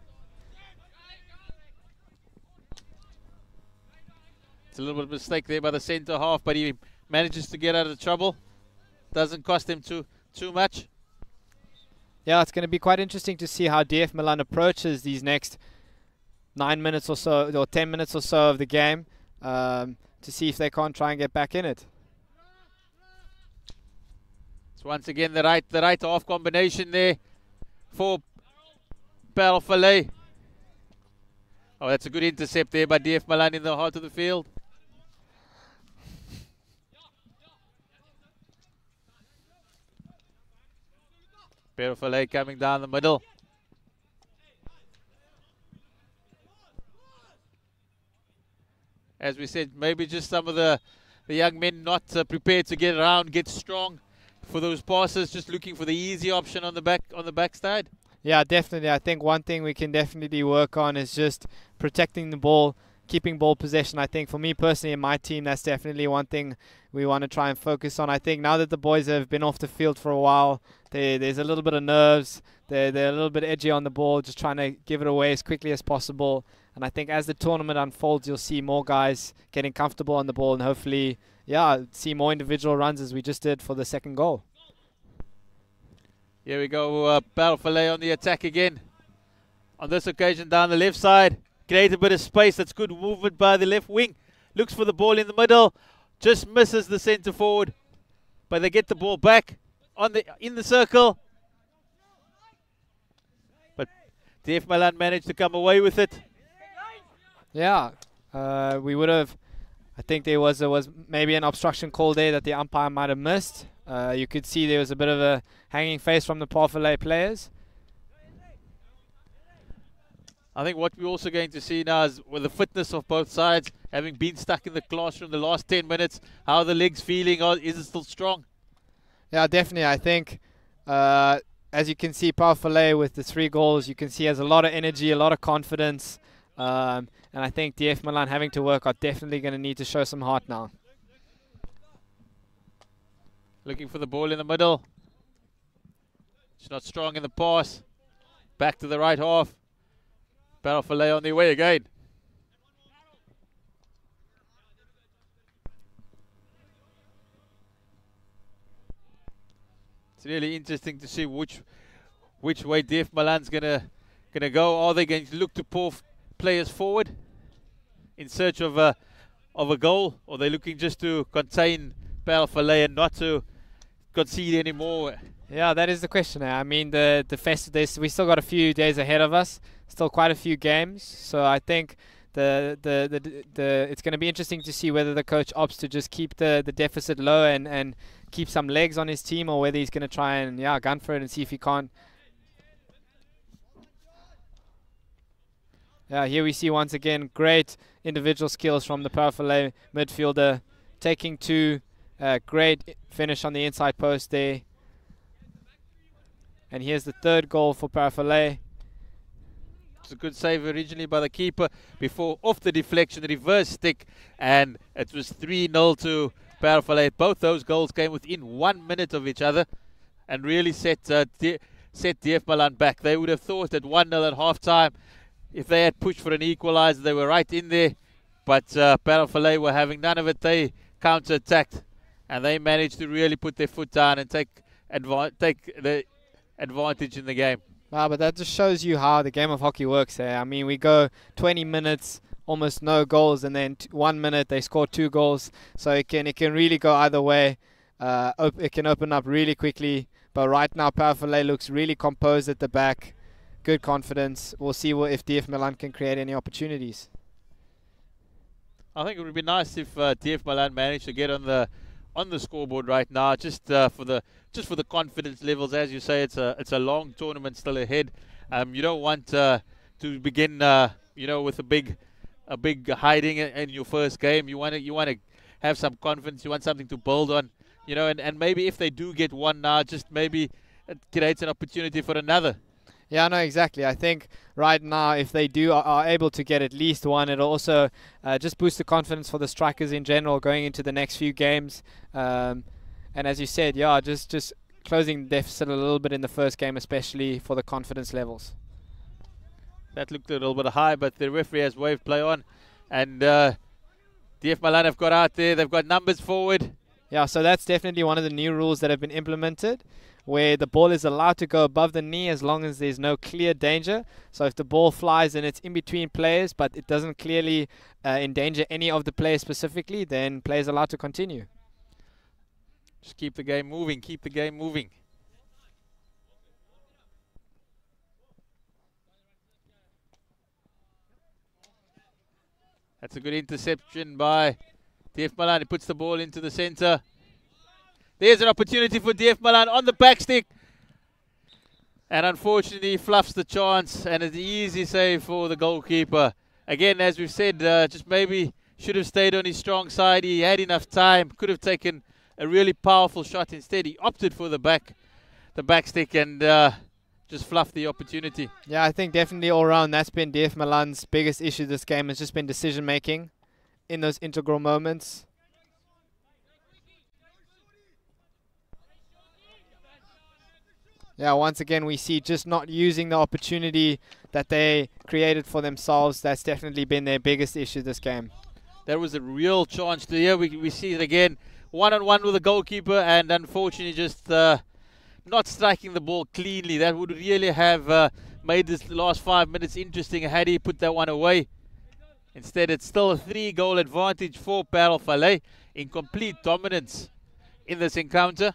It's a little bit of a mistake there by the centre half, but he manages to get out of trouble. Doesn't cost him too much. Yeah, it's going to be quite interesting to see how DF Malan approaches these next 9 minutes or so, or 10 minutes or so of the game, to see if they can't try and get back in it. It's once again the right half combination there for Parel Vallei. Oh, that's a good intercept there by DF Malan in the heart of the field. Parel Vallei coming down the middle. As we said, maybe just some of the young men not prepared to get around, get strong for those passes, just looking for the easy option on the backside. Yeah, definitely. I think one thing we can definitely work on is just protecting the ball, keeping ball possession. I think for me personally in my team, that's definitely one thing we want to try and focus on. I think now that the boys have been off the field for a while, there's a little bit of nerves. They're a little bit edgy on the ball, just trying to give it away as quickly as possible. And I think as the tournament unfolds, you'll see more guys getting comfortable on the ball and hopefully, yeah, see more individual runs as we just did for the second goal. Here we go, Parel Vallei on the attack again. On this occasion down the left side. Create a bit of space. That's good movement by the left wing. Looks for the ball in the middle. Just misses the centre forward. But they get the ball back in the circle. But DF Malan managed to come away with it. Yeah, we would have. I think there was maybe an obstruction call there that the umpire might have missed. You could see there was a bit of a hanging face from the Paarl Vallei players. I think what we're also going to see now is with the fitness of both sides, having been stuck in the classroom the last 10 minutes, how are the legs feeling? Is it still strong? Yeah, definitely. I think, as you can see, Paarl Vallei with the 3 goals, you can see has a lot of energy, a lot of confidence. And I think DF Malan having to work are definitely going to need to show some heart now. Looking for the ball in the middle. It's not strong in the pass. Back to the right half. Parel Vallei on their way again. It's really interesting to see which way DF Malan's gonna go. Are they going to look to pull players forward in search of a goal, or are they looking just to contain Parel Vallei and not to concede anymore? Yeah, that is the question. I mean, we still got a few days ahead of us. Still quite a few games. So I think it's going to be interesting to see whether the coach opts to just keep the deficit low and keep some legs on his team, or whether he's going to try and gun for it and see if he can't. Yeah, here we see once again great individual skills from the Parel Vallei midfielder, taking 2. Great finish on the inside post there. And here's the 3rd goal for Parel Vallei. It's a good save originally by the keeper before off the deflection, reverse stick, and it was 3-0 to Parel Vallei. Both those goals came within 1 minute of each other and really set DF Malan back. They would have thought at 1-0 at half-time, if they had pushed for an equalizer, they were right in there. But Parel Vallei were having none of it. They counter-attacked, and they managed to really put their foot down and take the advantage in the game. Wow, but that just shows you how the game of hockey works there. I mean, we go 20 minutes, almost no goals, and then 1 minute they score 2 goals. So it can really go either way. It can open up really quickly. But right now, Parel Vallei looks really composed at the back. Good confidence. We'll see if DF Malan can create any opportunities. I think it would be nice if DF Malan managed to get on the scoreboard right now, just for the confidence levels. As you say, it's a long tournament still ahead. You don't want to begin with a big hiding in your first game. You want to have some confidence. You want something to build on, and maybe if they do get one now, just maybe it creates an opportunity for another. Yeah, no, exactly. I think right now, if they are able to get at least one, it'll also just boost the confidence for the strikers in general going into the next few games. And as you said, just closing the deficit a little bit in the first game, especially for the confidence levels. That looked a little bit high, but the referee has waved play on. And DF Malan have got out there. They've got numbers forward. Yeah, so that's definitely one of the new rules that have been implemented, where the ball is allowed to go above the knee as long as there's no clear danger. So if the ball flies and it's in between players, but it doesn't clearly endanger any of the players specifically, then players are allowed to continue. Just keep the game moving, keep the game moving. That's a good interception by DF Malan. He puts the ball into the center. There's an opportunity for DF Malan on the back stick. And unfortunately, he fluffs the chance. And it's an easy save for the goalkeeper. Again, as we've said, just maybe should have stayed on his strong side. He had enough time. Could have taken a really powerful shot. Instead, he opted for the back stick and just fluffed the opportunity. Yeah, I think definitely all around that's been DF Malan's biggest issue this game. Has just been decision making in those integral moments. Yeah, once again we see just not using the opportunity that they created for themselves. That's definitely been their biggest issue this game. There was a real chance to here. We see it again, one-on-one with the goalkeeper, and unfortunately just not striking the ball cleanly. That would really have made this last 5 minutes interesting had he put that one away. Instead, it's still a 3-goal advantage for Parel Vallei in complete dominance in this encounter.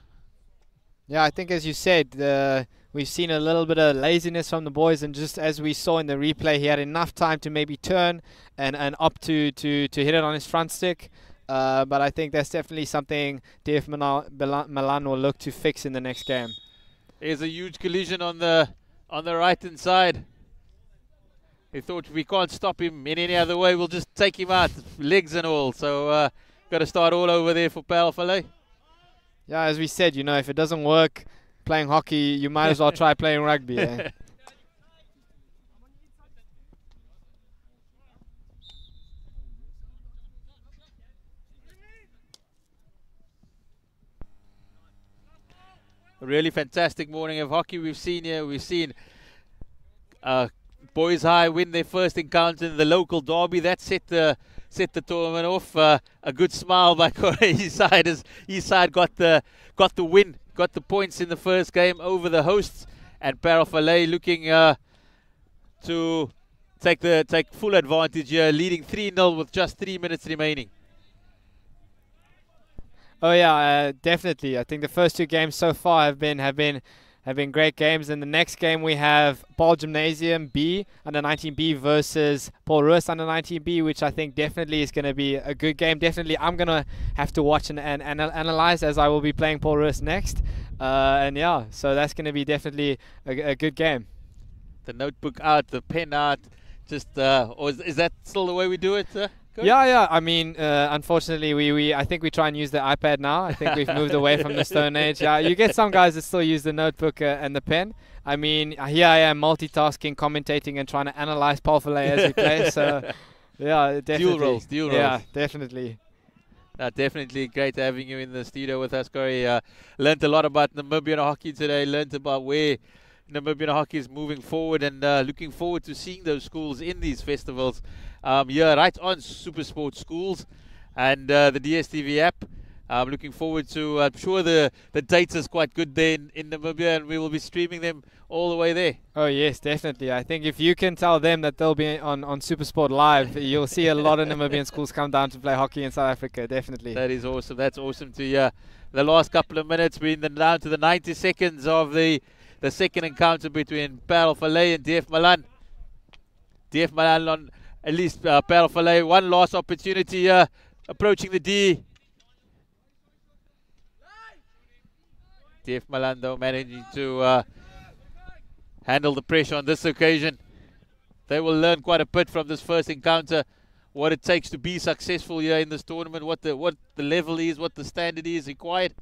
Yeah, I think as you said, we've seen a little bit of laziness from the boys, and just as we saw in the replay, he had enough time to maybe turn and opt to hit it on his front stick. But I think that's definitely something DF Malan will look to fix in the next game. There's a huge collision on the right-hand side. He thought we can't stop him in any other way. We'll just take him out, legs and all. So got to start all over there for Parel Vallei. Yeah, as we said, you know, if it doesn't work playing hockey, you might as well try playing rugby. Eh? A really fantastic morning of hockey we've seen here. We've seen Boys High win their first encounter in the local derby. That set the tournament off. A good smile by Curro. His side got the win, got the points in the first game over the hosts, and Parel Vallei looking to take full advantage here, leading 3-0 with just 3 minutes remaining. Oh yeah, definitely. I think the first 2 games so far have been great games. And the next game we have Paarl Gimnasium B under 19B versus Paul Roos under 19B, which I think definitely is going to be a good game. Definitely, I'm going to have to watch and analyze, as I will be playing Paul Roos next. And yeah, so that's going to be definitely a good game. The notebook out, the pen out. Just or is that still the way we do it? Yeah. I mean, unfortunately, I think we try and use the iPad now. I think we've moved away from the Stone Age. Yeah, you get some guys that still use the notebook and the pen. I mean, here I am multitasking, commentating, and trying to analyze Paarl Vallei as we play. So, yeah, definitely. Dual roles. Yeah, definitely. Definitely great having you in the studio with us, Corey. Learned a lot about Namibian hockey today. Learned about where Namibian hockey is moving forward, and looking forward to seeing those schools in these festivals. Yeah, right on SuperSport Schools and the DSTV app. I'm looking forward to, I'm sure the data is quite good there in Namibia, and we will be streaming them all the way there. Oh yes, definitely. I think if you can tell them that they'll be on SuperSport Live, you'll see a lot of Namibian schools come down to play hockey in South Africa, definitely. That is awesome. That's awesome to hear. The last couple of minutes, we're down to the 90 seconds of the second encounter between Parel Vallei and DF Malan. DF Malan on at least Parel Vallei, one last opportunity here, approaching the D. DF Malan though managing to handle the pressure on this occasion. They will learn quite a bit from this first encounter, what it takes to be successful here in this tournament, what the level is, what the standard is required.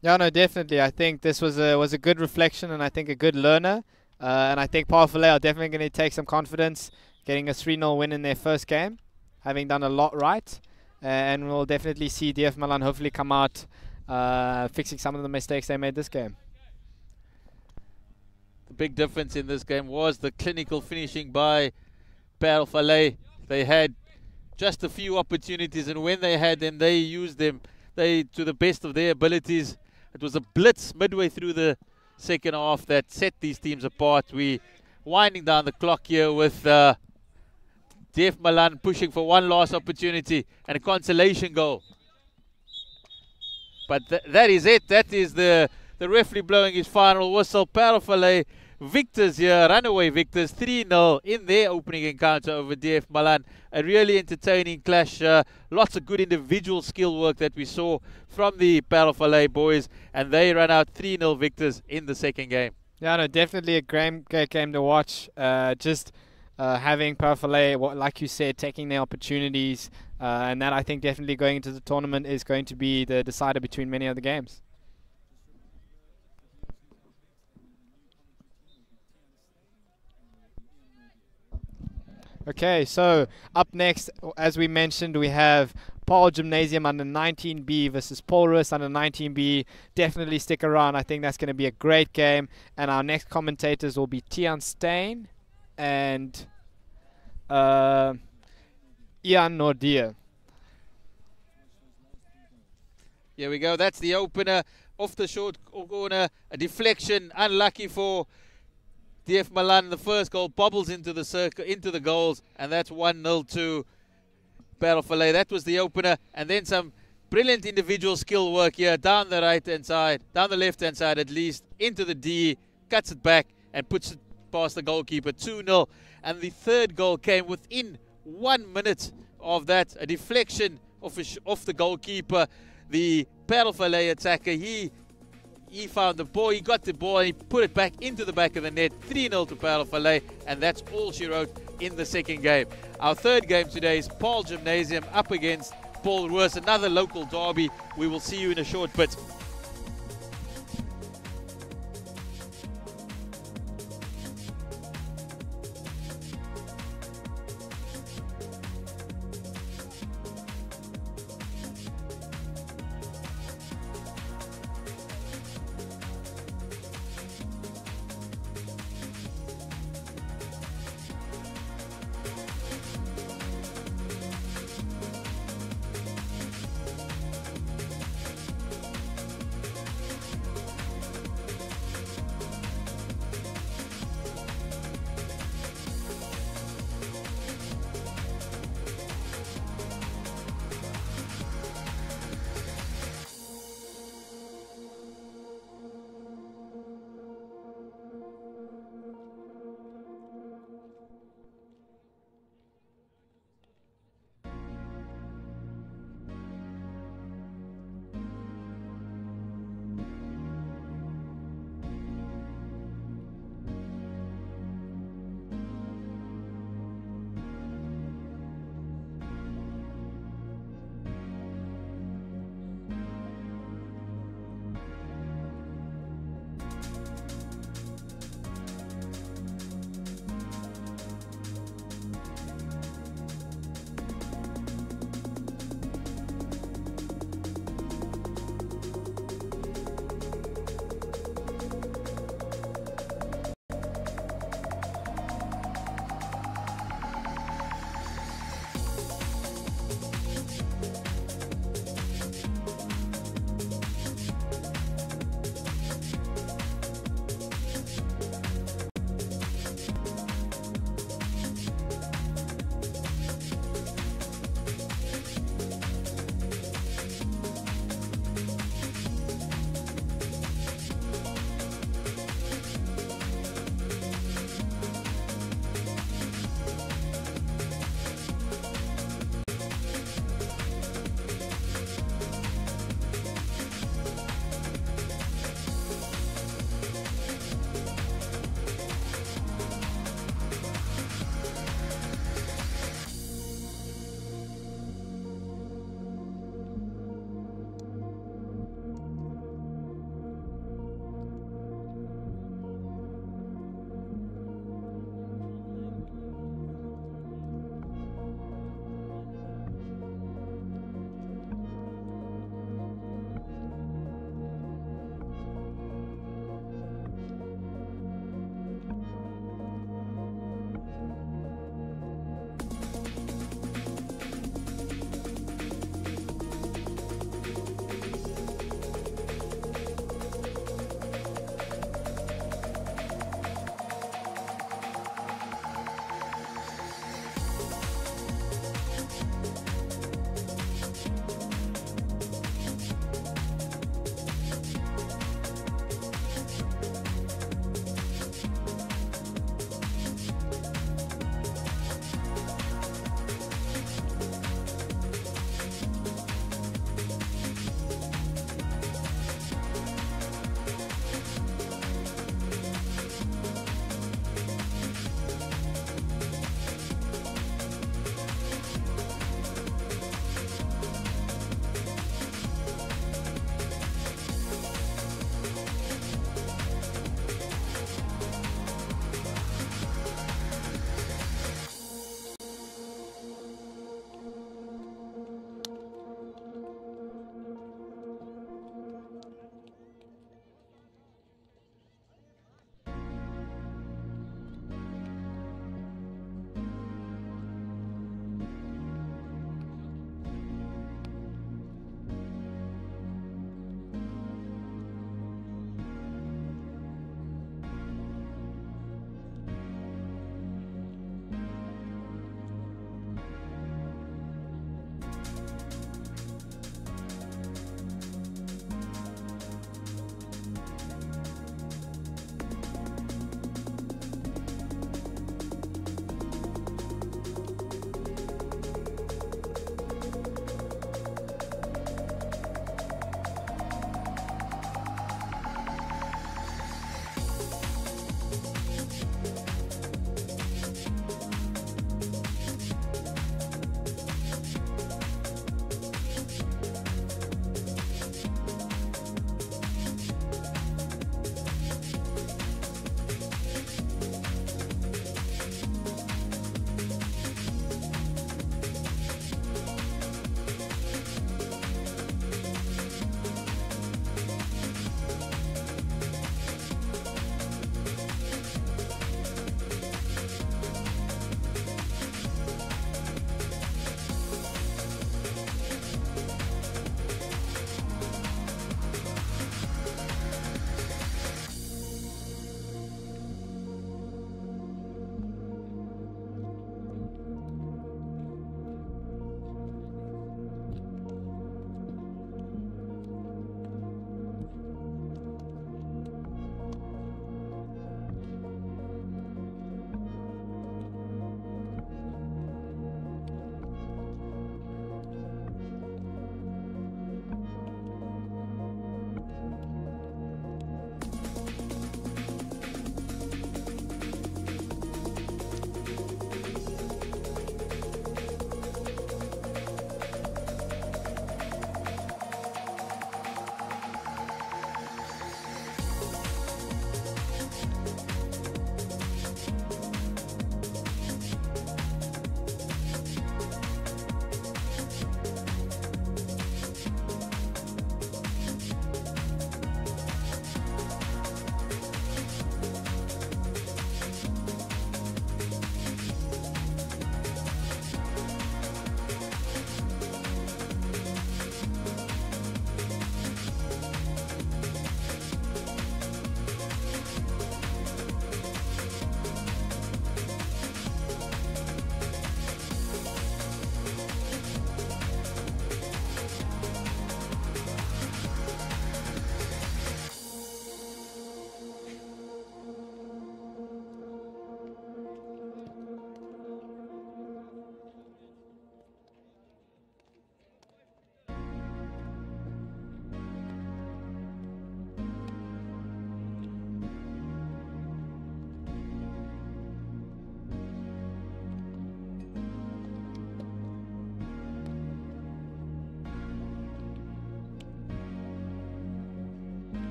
Yeah, no, definitely. I think this was a good reflection, and I think a good learner. And I think Paarl Vallei are definitely going to take some confidence, getting a 3-0 win in their first game, having done a lot right. And we'll definitely see DF Malan hopefully come out fixing some of the mistakes they made this game. The big difference in this game was the clinical finishing by Parel Vallei. They had just a few opportunities, and when they had them, they used them to the best of their abilities. It was a blitz midway through the second half that set these teams apart. We winding down the clock here with DF Malan pushing for one last opportunity and a consolation goal. But that is it. That is the referee blowing his final whistle. Paarl Vallei victors here, runaway victors, 3-0 in their opening encounter over DF Malan. A really entertaining clash. Lots of good individual skill work that we saw from the Paarl Vallei boys, and they run out 3-0 victors in the second game. Yeah, no, definitely a great game to watch. Having Paarl Vallei, like you said, taking their opportunities, and that I think definitely going into the tournament is going to be the decider between many of the games. Okay, so up next, as we mentioned, we have Paarl Gimnasium under 19B versus Paul Roos under 19B. Definitely stick around. I think that's going to be a great game. And our next commentators will be Tian Stein and Ian Nordia. Here we go. That's the opener. Off the short corner, a deflection. Unlucky for DF Malan. The first goal bobbles into the circle, into the goals, and that's 1-0 to Paarl Vallei. That was the opener, and then some brilliant individual skill work here down the right-hand side, down the left-hand side at least, into the D, cuts it back and puts it past the goalkeeper. 2-0, and the third goal came within 1 minute of that. A deflection off the goalkeeper. The Paarl Vallei attacker, he found the ball, he got the ball, and he put it back into the back of the net. 3-0 to Paarl Vallei, and that's all she wrote in the second game. Our third game today is Paarl Gimnasium up against Paul Roos, another local derby. We will see you in a short bit.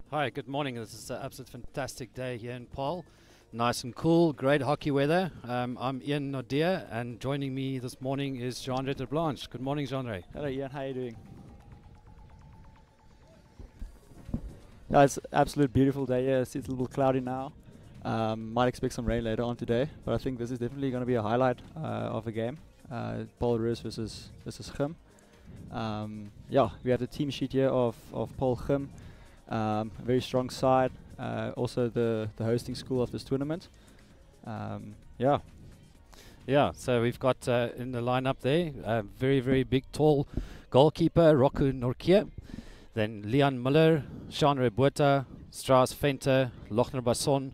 Hi, good morning. This is an absolute fantastic day here in Paarl. Nice and cool, great hockey weather. I'm Ian Nodia, and joining me this morning is Jean-Ray de Blanche. Good morning, Jean-Ray. Hello Ian, how are you doing? Yeah, it's an absolute beautiful day here. It's a little cloudy now. Might expect some rain later on today, but I think this is definitely going to be a highlight of the game. Paul Roos versus Gim. Yeah, we have the team sheet here of Paarl Gim. A very strong side. Also the hosting school of this tournament. Yeah. Yeah, so we've got in the lineup there, very, very big, tall goalkeeper, Curro Durbanville. Then Leon Muller, Jean-Ray Botha, Strauss Venter, Lochner Basson,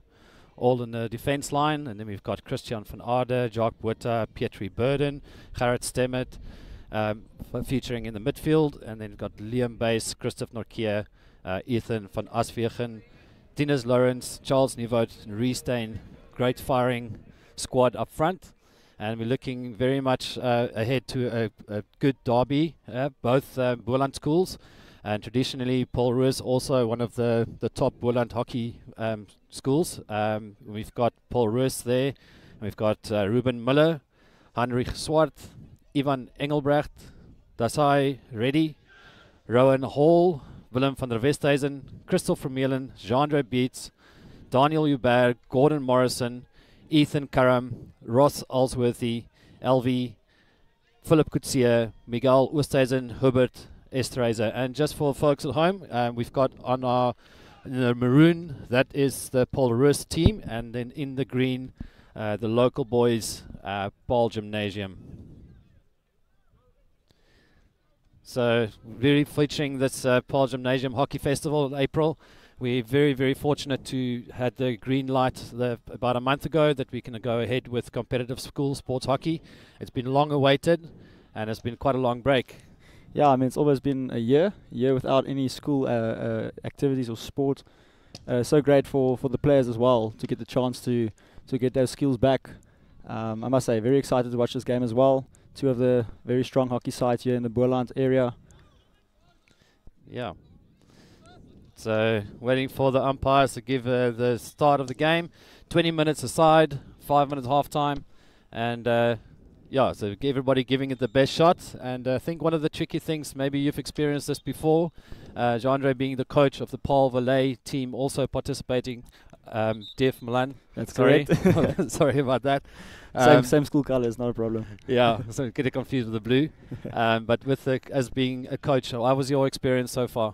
all in the defense line. And then we've got Christian van Aarde, Jacques Botha, Pietri Burden, Gerrit Stemmet, featuring in the midfield. And then we've got Liam Bass, Christoph Norkier, Ethan van Aswegen, Tinus Lawrence, Charles Nieuwoud, and Reestain. Great firing squad up front. And we're looking very much ahead to a good derby, both Boland schools. And traditionally, Paul Roos also one of the top Boland hockey schools. We've got Paul Roos there. We've got Ruben Muller, Heinrich Swart, Ivan Engelbrecht, Dasai Reddy, Rowan Hall, Willem van der Westhuizen, Christopher Vermeulen, Jean-Ray Beets, Daniel Hubert, Gordon Morrison, Ethan Karam, Ross Alsworthy, LV, Philip Coetzee, Miguel Oosthuizen, Hubert Esterhazy. And just for folks at home, we've got on our in the maroon, that is the Paul Roos team, and then in the green, the local boys, Paarl Gimnasium. So really featuring this Paarl Gimnasium Hockey Festival in April. We're very, very fortunate to had the green light about a month ago that we can go ahead with competitive school sports hockey. It's been long awaited, and it's been quite a long break. Yeah, I mean, it's almost been a year without any school activities or sport. So great for the players as well to get the chance to get those skills back. I must say, very excited to watch this game as well. Two of the very strong hockey sides here in the Boland area. Yeah. So waiting for the umpires to give the start of the game. 20 minutes aside, 5 minutes half time, and yeah, so everybody giving it the best shot. And I think one of the tricky things, maybe you've experienced this before, Jean-Ray being the coach of the Parel Vallei team, also participating, DF Malan. That's correct. Sorry about that. Same school colours, not a problem. Yeah, so get it confused with the blue. But with as being a coach, how was your experience so far?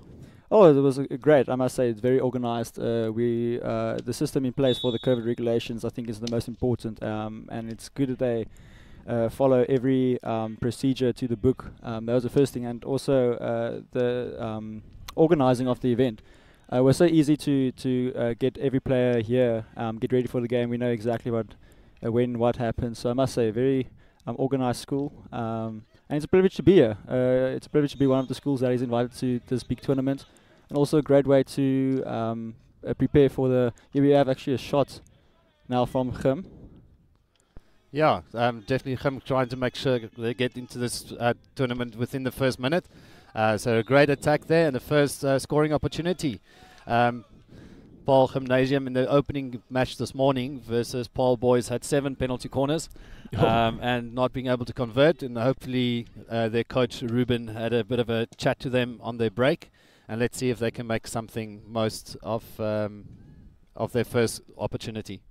Oh, it was great. I must say, it's very organized. The system in place for the COVID regulations, I think, is the most important, and it's good that they follow every procedure to the book. That was the first thing, and also the organizing of the event. It was so easy to get every player here, get ready for the game. We know exactly when what happens. So I must say, very organized school. And it's a privilege to be here. It's a privilege to be one of the schools that is invited to this big tournament. And also a great way to prepare for here we have actually a shot now from Gim. Yeah, definitely Gim trying to make sure they get into this tournament within the first minute. So a great attack there and the first scoring opportunity. Paarl Gimnasium in the opening match this morning versus Paarl Boys had 7 penalty corners and not being able to convert. And hopefully their coach Ruben had a bit of a chat to them on their break. And let's see if they can make something most of their first opportunity.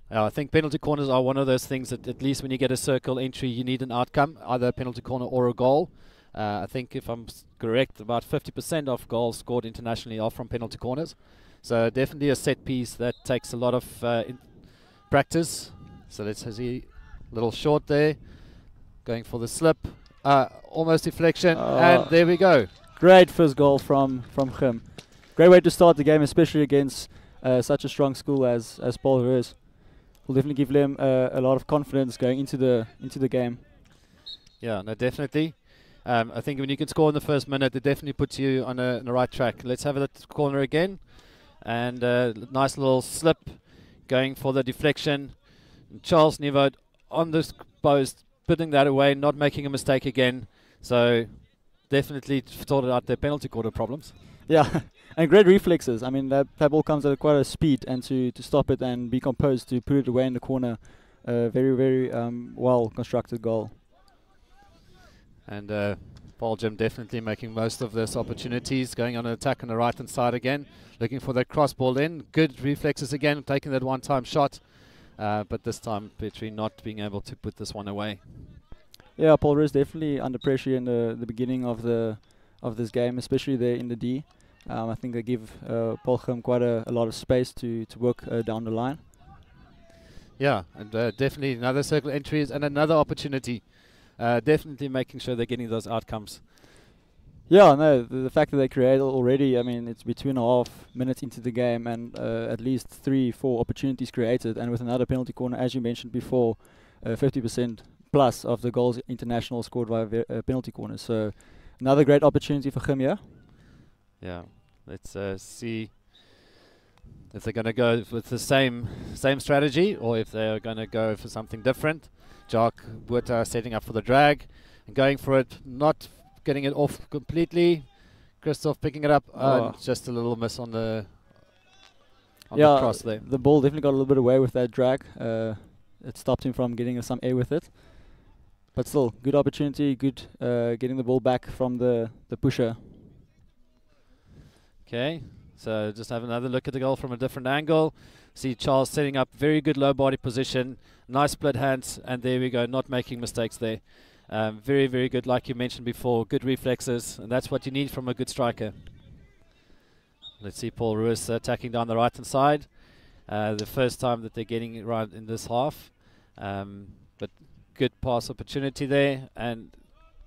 I think penalty corners are one of those things that at least when you get a circle entry, you need an outcome, either a penalty corner or a goal. I think if I'm correct, about 50% of goals scored internationally are from penalty corners. So definitely a set piece that takes a lot of practice. So let's see, little short there, going for the slip, almost deflection, and there we go. Great first goal from Gim. Great way to start the game, especially against such a strong school as Paul Roos. Will definitely give them a lot of confidence going into the game. Yeah, no, definitely. I think when you can score in the first minute, it definitely puts you on the right track. Let's have that corner again. And nice little slip, going for the deflection. And Charles Nieuwoud on this post, putting that away, not making a mistake again. So definitely sorted out their penalty corner problems. Yeah, and great reflexes. I mean, that ball comes at quite a speed, and to stop it and be composed to put it away in the corner, very, very well constructed goal. And Paarl Gim definitely making most of this opportunities, going on an attack on the right hand side again, looking for that cross ball in. Good reflexes again, taking that one-time shot, but this time Petrie not being able to put this one away. Yeah, Paul Roos definitely under pressure in the beginning of this game, especially there in the D. I think they give Paarl Gim quite a lot of space to work down the line. Yeah, and definitely another circle entries and another opportunity. Definitely making sure they're getting those outcomes. Yeah, no, the fact that they created already, I mean, it's between 2.5 minutes into the game and at least 3-4 opportunities created, and with another penalty corner, as you mentioned before, 50% plus of the goals international scored via penalty corners. So another great opportunity for Gim here. Yeah, let's see if they're going to go with the same strategy or if they're going to go for something different. Jock Botha setting up for the drag and going for it, not getting it off completely. Christoph picking it up, just a little miss on the cross there. The ball definitely got a little bit away with that drag. It stopped him from getting some air with it. But still, good opportunity, good getting the ball back from the pusher. Okay, so just have another look at the goal from a different angle. See Charles setting up very good low body position, nice split hands, and there we go, not making mistakes there. Very, very good, like you mentioned before, good reflexes, and that's what you need from a good striker. Let's see Paul Roos attacking down the right hand side. The first time that they're getting it right in this half. But good pass opportunity there, and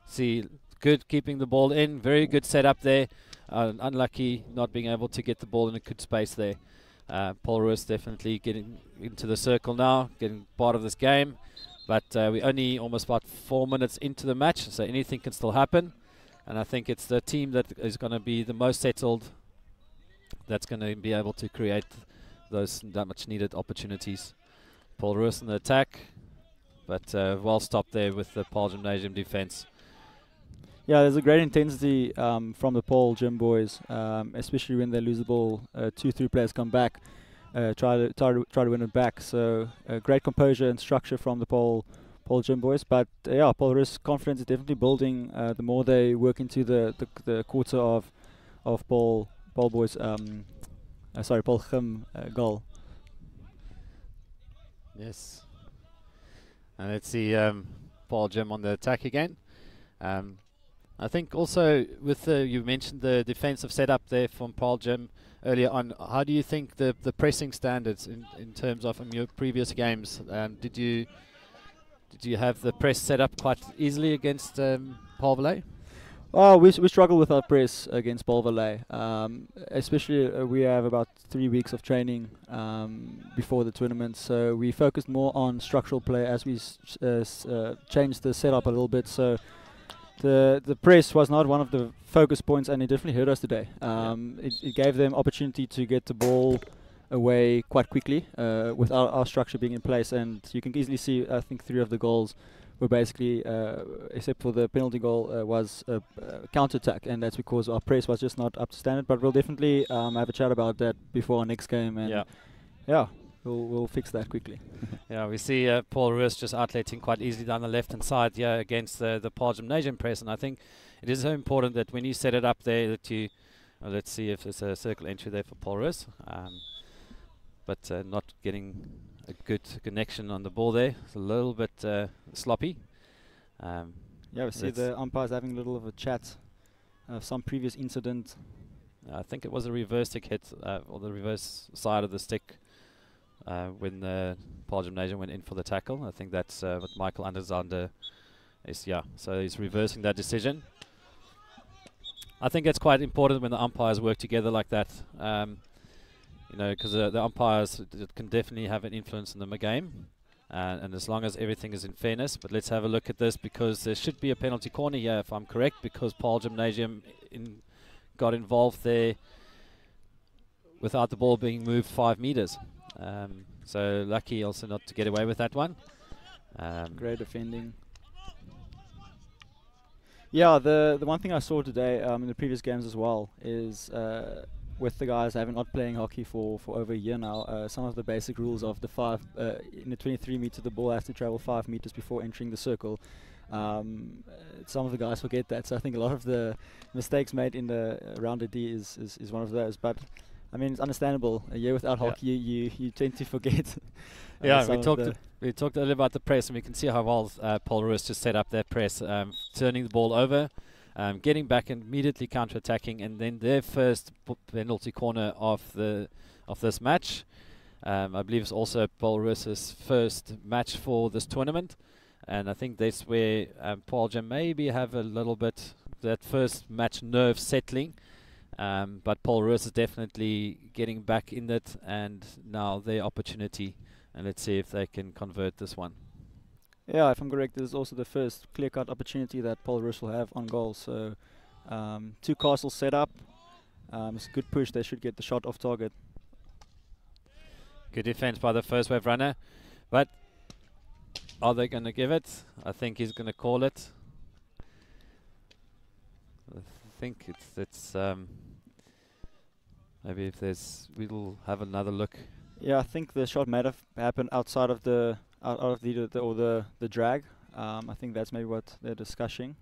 see good keeping the ball in, very good setup there. Unlucky not being able to get the ball in a good space there. Paul Roos definitely getting into the circle now, getting part of this game. But we're only almost about 4 minutes into the match, so anything can still happen. And I think it's the team that is going to be the most settled that's going to be able to create those that much needed opportunities. Paul Roos in the attack, but well stopped there with the Paarl Gymnasium defense. Yeah, there's a great intensity from the Paarl Gim boys, especially when they lose the ball. 2-3 players come back, try to win it back. So great composure and structure from the Paarl Gim boys. But yeah, Paul Roos' confidence is definitely building. The more they work into the quarter of Paarl Boys, Paarl Gim goal. Yes. And let's see Paarl Gim on the attack again. I think also with you mentioned the defensive setup there from Paarl Gim earlier on. How do you think the pressing standards in terms of your previous games? Did you have the press set up quite easily against Parel Vallei? Oh, we struggle with our press against Parel Vallei. Especially we have about 3 weeks of training before the tournament, so we focused more on structural play as we changed the setup a little bit. So the press was not one of the focus points, and it definitely hurt us today. It gave them opportunity to get the ball away quite quickly without our structure being in place, and you can easily see, I think 3 of the goals were basically, except for the penalty goal, was a counter-attack, and that's because our press was just not up to standard. But we'll definitely have a chat about that before our next game, and we'll fix that quickly. Yeah, we see Paul Roos just outletting quite easily down the left-hand side here against the Paarl Gymnasium press, and I think it is so important that when you set it up there that you, let's see if there's a circle entry there for Paul Roos, but not getting a good connection on the ball there. It's a little bit sloppy. We see the umpires having a little of a chat of some previous incident. I think it was a reverse stick hit, or the reverse side of the stick when the Paarl Gymnasium went in for the tackle. I think that's what Michael Andersander is, so he's reversing that decision. I think it's quite important when the umpires work together like that. Because the umpires can definitely have an influence in the game, and as long as everything is in fairness. But let's have a look at this, because there should be a penalty corner here, if I'm correct, because Paarl Gymnasium got involved there without the ball being moved 5 meters. So lucky also not to get away with that one. Great defending. Yeah, the one thing I saw today in the previous games as well is with the guys having not playing hockey for over a year now, some of the basic rules of the in the 23 meter, the ball has to travel 5 meters before entering the circle. Some of the guys forget that, so I think a lot of the mistakes made in the round of D is one of those. But I mean, it's understandable. A year without hockey, you tend to forget. Yeah, we talked earlier about the press, and we can see how well Paul Roos just set up that press, turning the ball over, getting back and immediately counter-attacking, and then their first penalty corner of this match. I believe it's also Paul Roos's first match for this tournament, and I think that's where Paarl Gim maybe have a little bit that first match nerve settling. But Paul Roos is definitely getting back in it, and now their opportunity. And let's see if they can convert this one. Yeah, if I'm correct, this is also the first clear-cut opportunity that Paul Roos will have on goal. So 2 castles set up. It's a good push. They should get the shot off target. Good defense by the first wave runner. But are they going to give it? I think he's going to call it. I think it's maybe if there's, we'll have another look. Yeah, I think the shot might have happened outside of the the drag. I think that's maybe what they're discussing.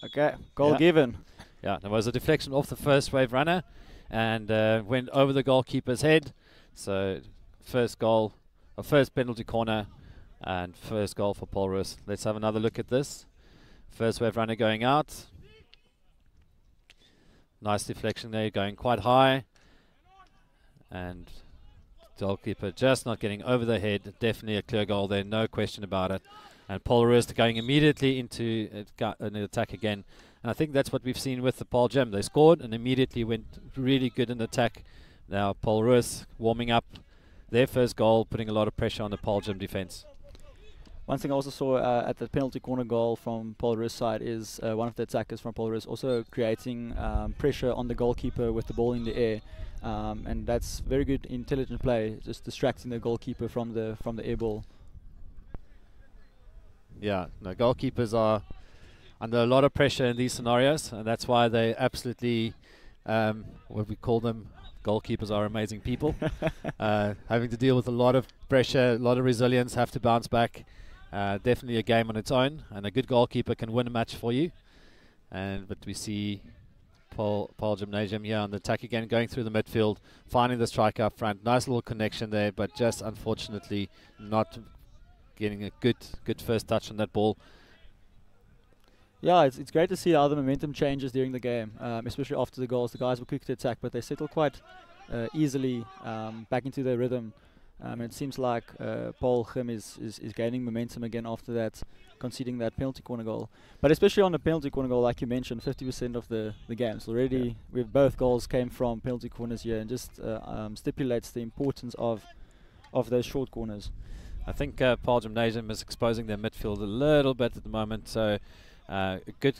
Okay, goal given. Yeah, there was a deflection off the first wave runner, and went over the goalkeeper's head. So first goal, or first penalty corner, and first goal for Paul Roos. Let's have another look at this. First wave runner going out. Nice deflection there, going quite high, and goalkeeper just not getting over the head. Definitely a clear goal there, no question about it. And Paul Roos going immediately into an attack again. And I think that's what we've seen with the Paarl Gim. They scored and immediately went really good in attack. Now Paul Roos warming up their first goal, putting a lot of pressure on the Paarl Gim defense. One thing I also saw at the penalty corner goal from Paul Roos' side is one of the attackers from Paul Roos also creating pressure on the goalkeeper with the ball in the air. And that's very good intelligent play, just distracting the goalkeeper from the air ball. Yeah, no, goalkeepers are under a lot of pressure in these scenarios, and that's why they absolutely, what we call them, goalkeepers are amazing people. Having to deal with a lot of pressure, a lot of resilience, have to bounce back. Definitely a game on its own, and a good goalkeeper can win a match for you. But we see Paarl Gymnasium here on the attack again, going through the midfield, finding the striker up front. Nice little connection there, but just unfortunately not getting a good first touch on that ball. Yeah, it's great to see how the momentum changes during the game, especially after the goals. The guys were quick to attack, but they settle quite easily back into their rhythm. It seems like Paarl Gim is gaining momentum again after that, conceding that penalty corner goal. But especially on the penalty corner goal, like you mentioned, 50% of the games already. With both goals came from penalty corners here, and just stipulates the importance of those short corners. I think Paarl Gymnasium is exposing their midfield a little bit at the moment, so a good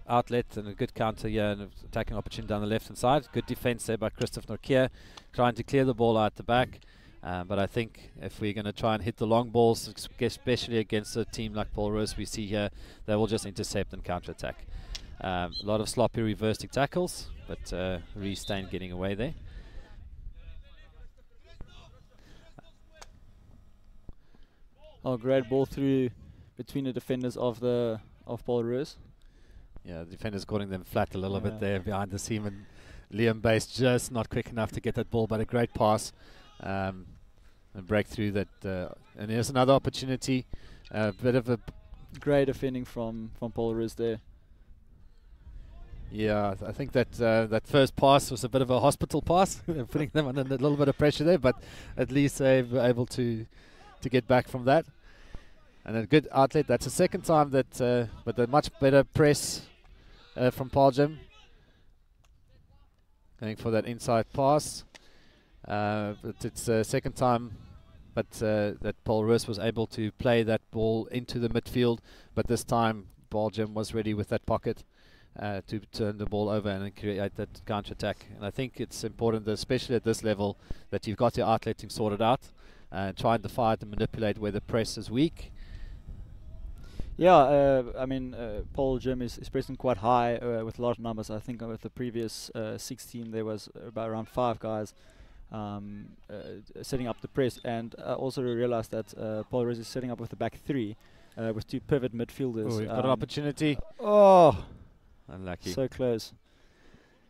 outlet and a good counter here, and attacking opportunity down the left hand side. Good defense there by Christoph Norkier, trying to clear the ball out the back. But I think if we're going to try and hit the long balls, especially against a team like Paul Roos we see here, they will just intercept and counter-attack. A lot of sloppy reversing tackles, but Reece Steyn getting away there. Oh, great ball through between the defenders of Paul Roos. Yeah, the defenders calling them flat a little bit there behind the seam, and Liam Bass just not quick enough to get that ball, but a great pass. And breakthrough that, and here's another opportunity. A bit of a great defending from Paul Roos there. Yeah, I think that that first pass was a bit of a hospital pass, putting them under a little bit of pressure there, but at least they were able to get back from that. And a good outlet. That's the second time that, but a much better press from Paarl Gim, going for that inside pass. But it's the second time that Paul Roos was able to play that ball into the midfield, but this time Paarl Gim was ready with that pocket to turn the ball over and create that counter-attack. And I think it's important, especially at this level, that you've got your outletting sorted out and try and defy it and manipulate where the press is weak. Yeah, I mean, Paarl Gim is pressing quite high with a lot of numbers. I think with the previous 16 there was about around 5 guys setting up the press, and also realized that Paul Roos is setting up with the back 3 with 2 pivot midfielders. Oh, we've got an opportunity. Oh, Unlucky. so close.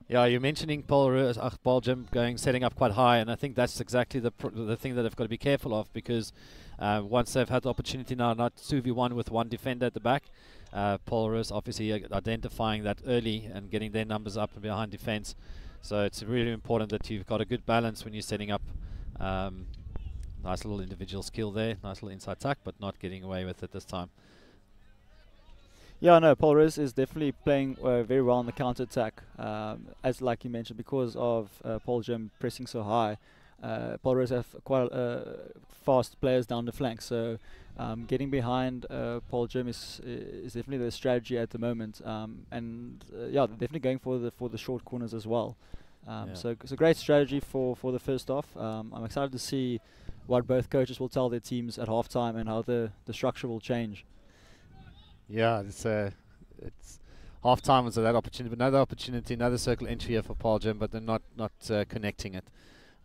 Yeah, you're mentioning Paarl Gim setting up quite high, and I think that's exactly the thing that they've got to be careful of, because once they've had the opportunity now, not 2v1 with one defender at the back, Paul Roos obviously identifying that early and getting their numbers up and behind defence. So it's really important that you've got a good balance when you're setting up. Nice little individual skill there, nice little inside tuck, but not getting away with it this time. Yeah, no, Paul Roos is definitely playing very well on the counter attack. As like you mentioned, because of Paarl Gim pressing so high, Paul Roos have quite fast players down the flank. So getting behind Paarl Gim is definitely the strategy at the moment. And yeah, they're definitely going for the short corners as well. So it's a great strategy for the first half. I'm excited to see what both coaches will tell their teams at halftime and how the structure will change. Yeah, it's half time was that opportunity, but another opportunity, another circle entry here for Paarl Gim, but they're not connecting it.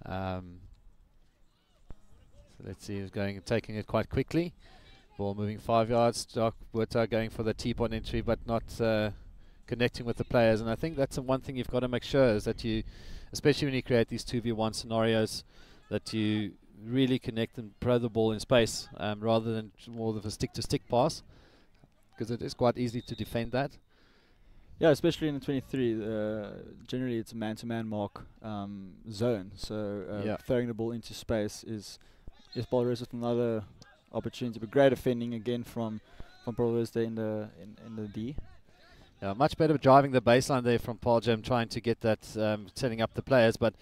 So let's see who's going and taking it quite quickly. Ball moving 5 yards. Buerta going for the T-point entry, but not connecting with the players. And I think that's the one thing you've got to make sure is that you, especially when you create these 2v1 scenarios, that you really connect and throw the ball in space rather than more of a stick-to-stick pass, because it is quite easy to defend that. Yeah, especially in the 23, generally it's a man-to-man mark zone. So throwing the ball into space is Paul Roos with another opportunity. But great defending again from Paul Roos there in the D. Yeah, much better driving the baseline there from Paarl Gim, trying to get that setting up the players. But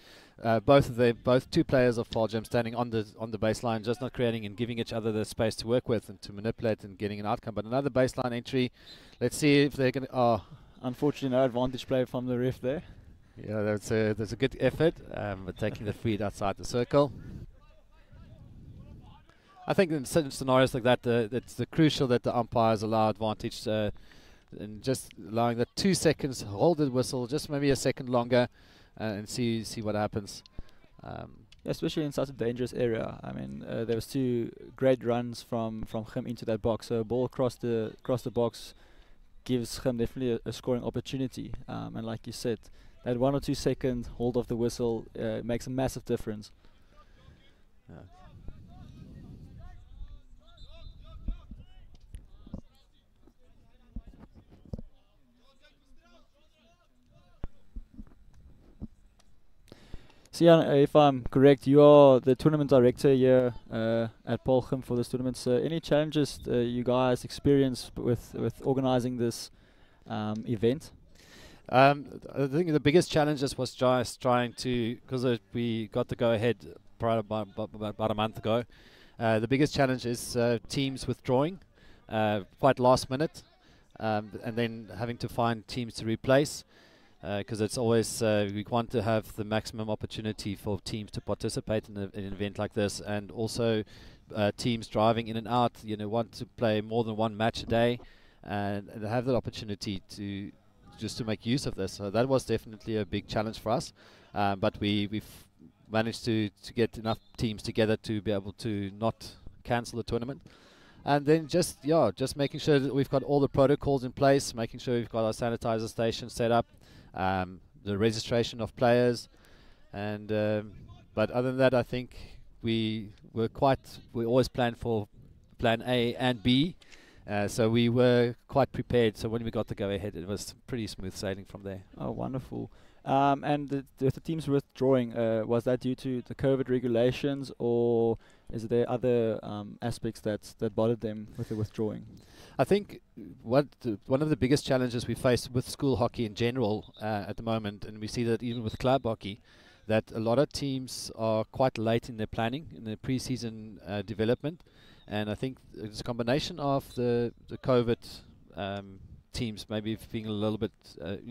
both two players of Paarl Gim standing on the baseline, just not creating and giving each other the space to work with and to manipulate and getting an outcome. But another baseline entry. Let's see if they're going to. Unfortunately, no advantage play from the ref there. Yeah, that's a good effort, but taking the feed outside the circle. I think in certain scenarios like that, it's crucial that the umpires allow advantage and just allowing the 2 seconds, hold the whistle, just maybe a second longer, and see what happens. Especially in such a dangerous area. I mean, there was 2 great runs from Gim into that box. So a ball across the box gives Gim definitely a scoring opportunity. And like you said, that 1 or 2 second hold of the whistle makes a massive difference. Yeah. So yeah, if I'm correct, you are the tournament director here at Paarl Gim for this tournament. So any challenges you guys experienced with organizing this event? I think the biggest challenges was just trying to, because we got the go-ahead about a month ago. The biggest challenge is teams withdrawing quite last minute, and then having to find teams to replace. Because it's always we want to have the maximum opportunity for teams to participate in an event like this, and also teams driving in and out, want to play more than one match a day, and have that opportunity to make use of this. So that was definitely a big challenge for us, but we've managed to get enough teams together to be able to not cancel the tournament. And then just making sure that we've got all the protocols in place, making sure we've got our sanitizer station set up, the registration of players, and but other than that, I think we always planned for plan A and B, so we were quite prepared. So when we got the go ahead, it was pretty smooth sailing from there. Oh, wonderful. And the teams withdrawing, was that due to the COVID regulations, or is there other aspects that bothered them with the withdrawing? I think one of the biggest challenges we face with school hockey in general at the moment, and we see that even with club hockey, that a lot of teams are quite late in their planning, in their pre-season development, and I think it's a combination of the COVID teams maybe being a little bit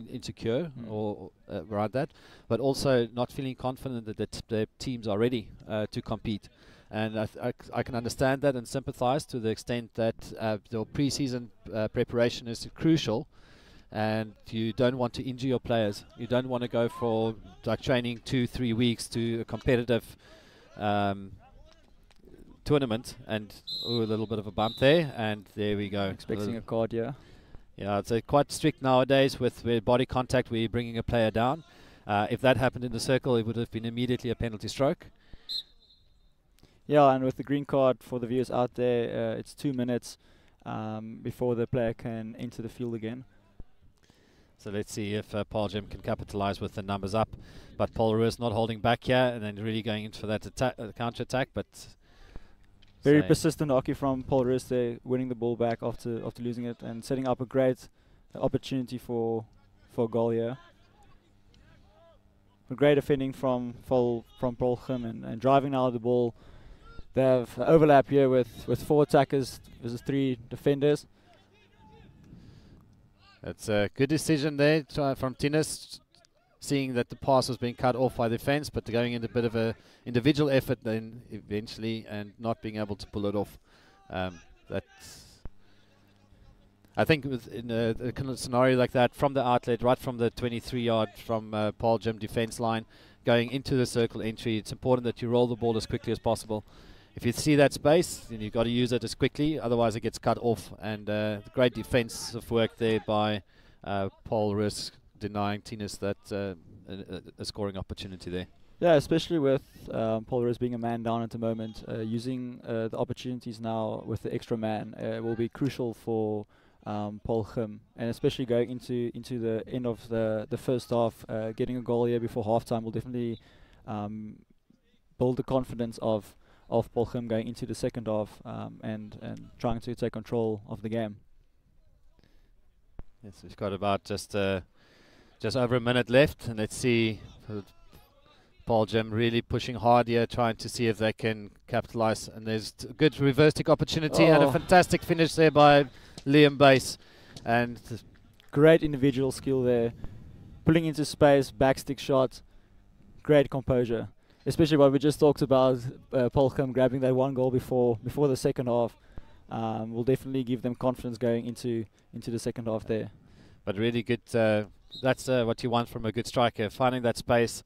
insecure or around that, but also not feeling confident that their teams are ready to compete. And I can understand that and sympathize to the extent that the pre-season preparation is crucial, and you don't want to injure your players. You don't want to go for like training 2-3 weeks to a competitive tournament and a little bit of a bump there, and there we go. Expecting a card, yeah. Yeah, it's quite strict nowadays with body contact where you're bringing a player down. If that happened in the circle, it would have been immediately a penalty stroke. Yeah, and with the green card for the viewers out there, it's 2 minutes before the player can enter the field again. So let's see if Paarl Gim can capitalize with the numbers up. But Paul Roos not holding back here and then really going into that counter attack. But very persistent hockey from Paul Roos there, winning the ball back after losing it and setting up a great opportunity for a goal here. A great defending from Paarl Gim and driving now the ball. They have overlap here with 4 attackers versus 3 defenders. That's a good decision there from Tinus, seeing that the pass was being cut off by the defense, but going into a bit of a individual effort then eventually and not being able to pull it off. I think in a kind of scenario like that, from the outlet, right from the 23-yard from Paarl Gim defense line, going into the circle entry, it's important that you roll the ball as quickly as possible. If you see that space, then you've got to use it as quickly, otherwise it gets cut off. And the great defensive work there by Paul Roos, denying Tinus that a scoring opportunity there. Yeah, especially with Paul Roos being a man down at the moment, using the opportunities now with the extra man will be crucial for Paarl Gim, and especially going into the end of the first half, getting a goal here before halftime will definitely build the confidence of Paarl Gim going into the second half and trying to take control of the game. Yes, we've got about just over a minute left, and let's see Paarl Gim really pushing hard here, trying to see if they can capitalize. And there's a good reverse stick opportunity and a fantastic finish there by Liam Bass. And great individual skill there, pulling into space, backstick shot, great composure. Especially what we just talked about, Paarl Gim grabbing that 1 goal before the second half will definitely give them confidence going into the second half there. But really good, that's what you want from a good striker, finding that space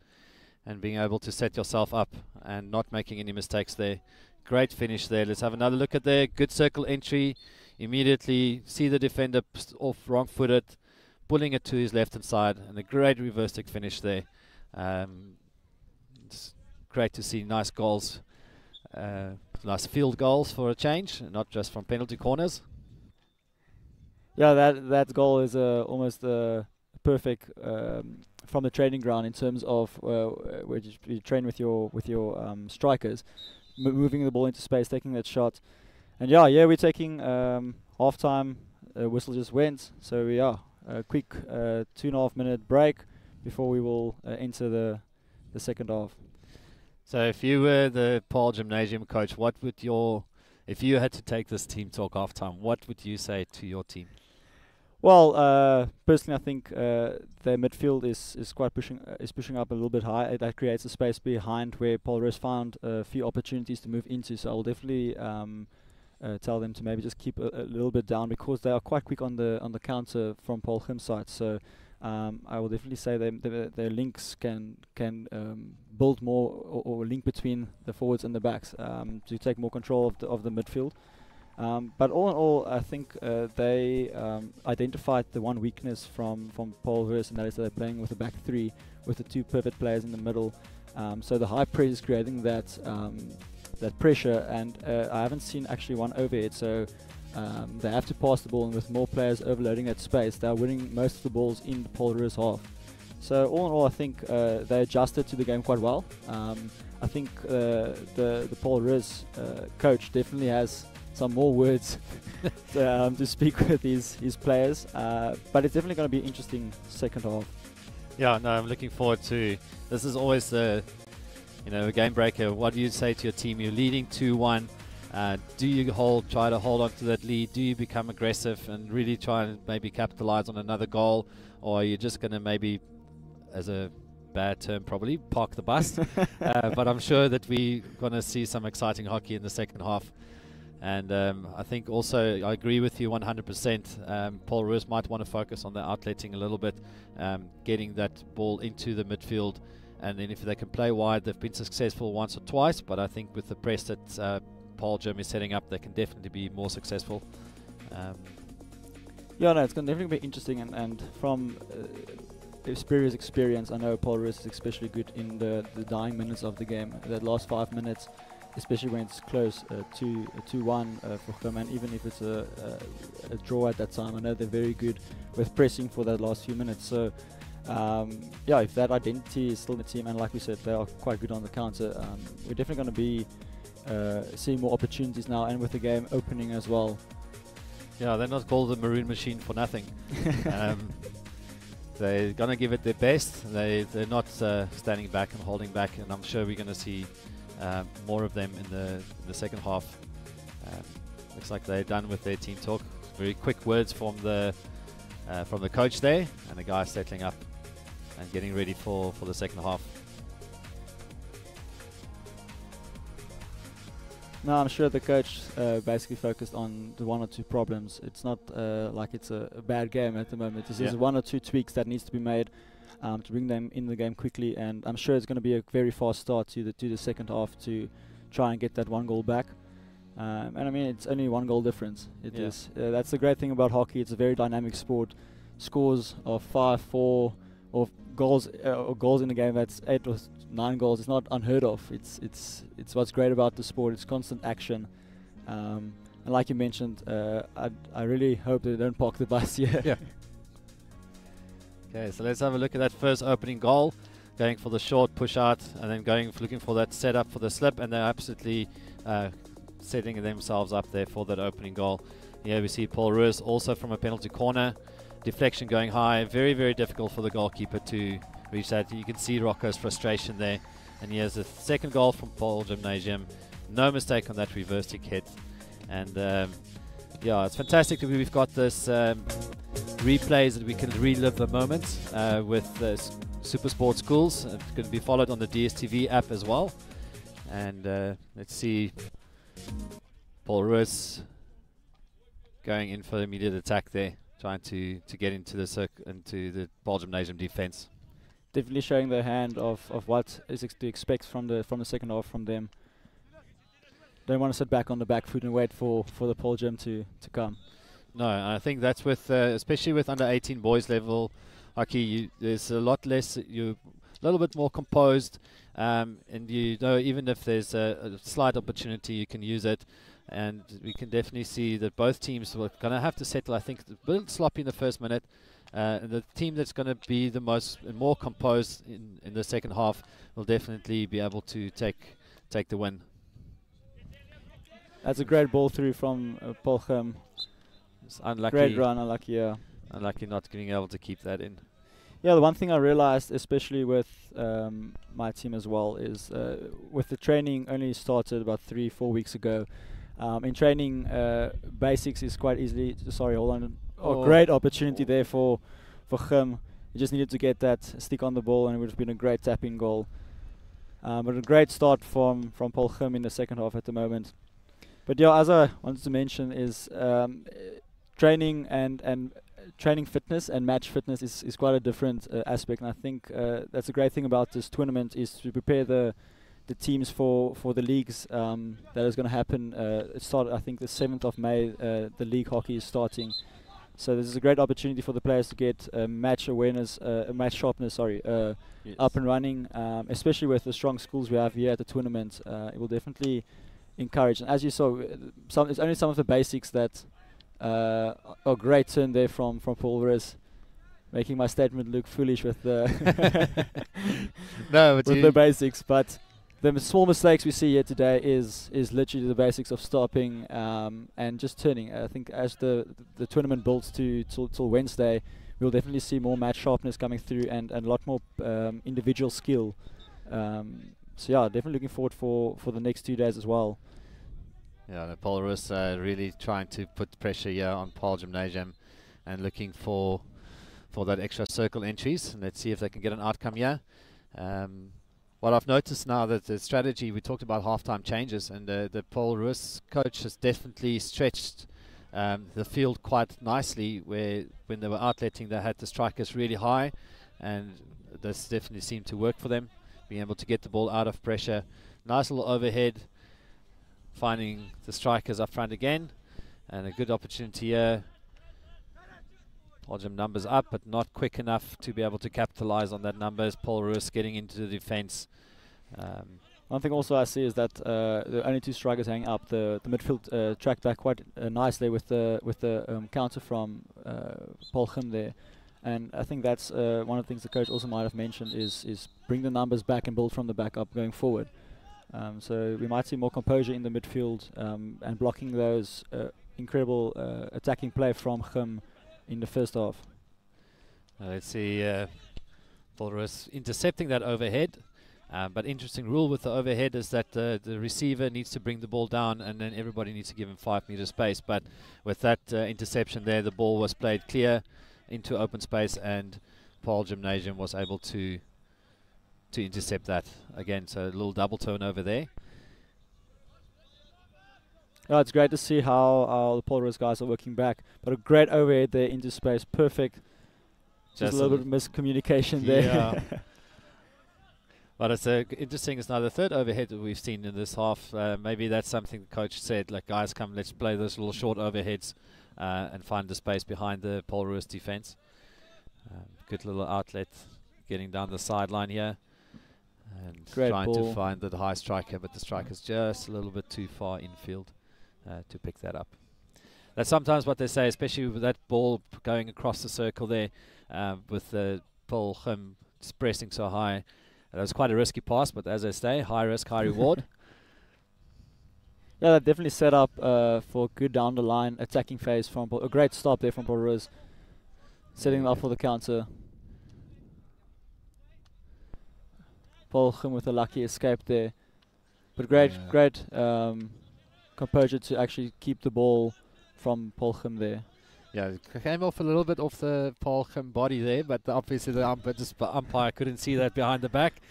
and being able to set yourself up and not making any mistakes there. Great finish there. Let's have another look at there. Good circle entry. Immediately see the defender off wrong-footed, pulling it to his left-hand side, and a great reverse stick finish there. It's great to see nice goals, nice field goals for a change, not just from penalty corners. Yeah, that goal is almost perfect from the training ground in terms of where you train with your strikers, moving the ball into space, taking that shot. And yeah, we're taking half-time. Whistle just went, so we are a quick 2.5 minute break before we will enter the second half. So if you were the Paarl Gymnasium coach, what would if you had to take this team talk half-time, what would you say to your team? Well, personally, I think their midfield is quite pushing up a little bit high. That creates a space behind where Paul Roos found a few opportunities to move into. So I'll definitely tell them to maybe just keep a little bit down, because they are quite quick on the counter from Paarl Gim's side. So I will definitely say their links can build more or link between the forwards and the backs to take more control of the midfield. But all in all, I think they identified the one weakness from Paul Roos, and that is that they're playing with a back 3 with the 2 pivot players in the middle. So the high press is creating that pressure, and I haven't seen actually one overhead. So they have to pass the ball, and with more players overloading that space, they're winning most of the balls in the Paul Roos half. So all in all, I think they adjusted to the game quite well. I think the Paul Roos coach definitely has some more words to speak with his players, but it's definitely going to be an interesting second half. Yeah, no, I'm looking forward to. This is always a game breaker. What do you say to your team? You're leading 2-1. Do you try to hold on to that lead? Do you become aggressive and really try and maybe capitalize on another goal, or are you just going to maybe, as a bad term probably, park the bus? But I'm sure that we're going to see some exciting hockey in the second half. And I think also I agree with you 100%. Paul Roos might want to focus on the outletting a little bit, getting that ball into the midfield, and then if they can play wide, they've been successful once or twice, but I think with the press that Paarl Gim is setting up, they can definitely be more successful. Yeah, no, it's going to definitely be interesting, and from previous experience, I know Paul Roos is especially good in the dying minutes of the game, that last 5 minutes, especially when it's close, 2-1 for Gim, and even if it's a draw at that time, I know they're very good with pressing for that last few minutes. So yeah, if that identity is still in the team, and like we said, they are quite good on the counter, we're definitely going to be seeing more opportunities now, and with the game opening as well. Yeah, they're not called the Maroon Machine for nothing. They're going to give it their best. They're not standing back and holding back, and I'm sure we're going to see more of them in the second half. Looks like they're done with their team talk. Very quick words from the coach there, and the guys settling up and getting ready for the second half. No, I'm sure the coach basically focused on the 1 or 2 problems. It's not like it's a bad game at the moment. It's just 1 or 2 tweaks that needs to be made to bring them in the game quickly. And I'm sure it's going to be a very fast start to the second half to try and get that 1 goal back. And I mean, it's only 1 goal difference. It is. That's the great thing about hockey. It's a very dynamic sport. Scores of 5, 4, or goals in a game that's 8 or 9 goals. It's not unheard of. It's what's great about the sport. It's constant action, and like you mentioned, I really hope they don't park the bus here. Yeah. Okay, so let's have a look at that first opening goal. Going for the short push out, and then looking for that setup for the slip, and they're absolutely setting themselves up there for that opening goal. Here we see Paul Roos also from a penalty corner. Deflection going high, very, very difficult for the goalkeeper to reach that. You can see Rocco's frustration there. And here's the second goal from Paarl Gymnasium. No mistake on that reverse kick hit. And yeah, it's fantastic that we've got this replays that we can relive the moment with Super Sport Schools. It's going to be followed on the DSTV app as well. And let's see Paul Roos going in for immediate attack there, trying to get into the Paarl Gymnasium defense. Definitely showing the hand of what is to expect from the second half from them. Don't want to sit back on the back foot and wait for the Paarl Gym to come. No, I think that's with especially with under 18 boys level hockey, there's a lot less. You're a little bit more composed, and you know, even if there's a slight opportunity, you can use it. And we can definitely see that both teams are going to have to settle. I think a bit sloppy in the first minute. And the team that's going to be the more composed in the second half will definitely be able to take the win. That's a great ball through from Paarl Gim. It's unlucky. Great run, unlucky. Yeah. Unlucky not being able to keep that in. Yeah, the one thing I realized, especially with my team as well, is with the training only started about 3-4 weeks ago. In training, basics is quite easily. Sorry, hold on. Great opportunity there for Gim. He just needed to get that stick on the ball, and it would have been a great tapping goal. But a great start from Paarl Gim in the second half at the moment. But yeah, as I wanted to mention, is training and training fitness and match fitness is quite a different aspect. And I think that's a great thing about this tournament, is to prepare the teams for the leagues that is going to happen. It started, I think, the 7th of May. The league hockey is starting. So this is a great opportunity for the players to get match awareness, match sharpness, yes, up and running, especially with the strong schools we have here at the tournament. It will definitely encourage. And as you saw, it's only some of the basics that are great turn there from Paul Roos, making my statement look foolish with the no, but with the basics. But the small mistakes we see here today is literally the basics of stopping and just turning. I think as the tournament builds till Wednesday, we'll definitely see more match sharpness coming through and a lot more individual skill. So yeah, definitely looking forward for the next 2 days as well. Yeah, Paul Roos really trying to put pressure here on Paarl Gymnasium and looking for that extra circle entries. And let's see if they can get an outcome here. what I've noticed now that the strategy, we talked about halftime changes, and the Paul Roos coach has definitely stretched the field quite nicely, where when they were outletting they had the strikers really high, and this definitely seemed to work for them, being able to get the ball out of pressure. Nice little overhead, finding the strikers up front again, and a good opportunity here. Paarl Gim numbers up, but not quick enough to be able to capitalize on that numbers. Paul Roos getting into the defense. One thing also I see is that the only 2 strikers hanging up. The midfield tracked back quite nicely with the counter from Paarl Gim there, and I think that's one of the things the coach also might have mentioned is bring the numbers back and build from the back up going forward. So we might see more composure in the midfield and blocking those incredible attacking play from Gim in the first half. Let's see, Paul Roos intercepting that overhead. But interesting rule with the overhead is that the receiver needs to bring the ball down, and then everybody needs to give him 5 meter space. But with that interception there, the ball was played clear into open space, and Paarl Gymnasium was able to intercept that again. So a little double turnover there. Oh, it's great to see how the Paul Roos guys are working back. But a great overhead there into space, perfect. Just a little bit of miscommunication there. Yeah. But it's interesting. It's now the 3rd overhead that we've seen in this half. Maybe that's something the coach said, like, guys, come, let's play those little short overheads and find the space behind the Paul Roos defense. Good little outlet getting down the sideline here. And great trying ball to find the high striker, but the striker's just a little bit too far infield to pick that up. That's sometimes what they say, especially with that ball going across the circle there, with the Paarl Gim pressing so high. That was quite a risky pass, but as I say, high risk, high reward. Yeah, that definitely set up for a good down the line attacking phase from a great stop there from Paul Roos, setting them up for the counter. Paarl Gim with a lucky escape there, but great composure to actually keep the ball from Paarl Gim there. Yeah, it came off a little bit off the Paarl Gim body there, but obviously the umpire couldn't see that behind the back.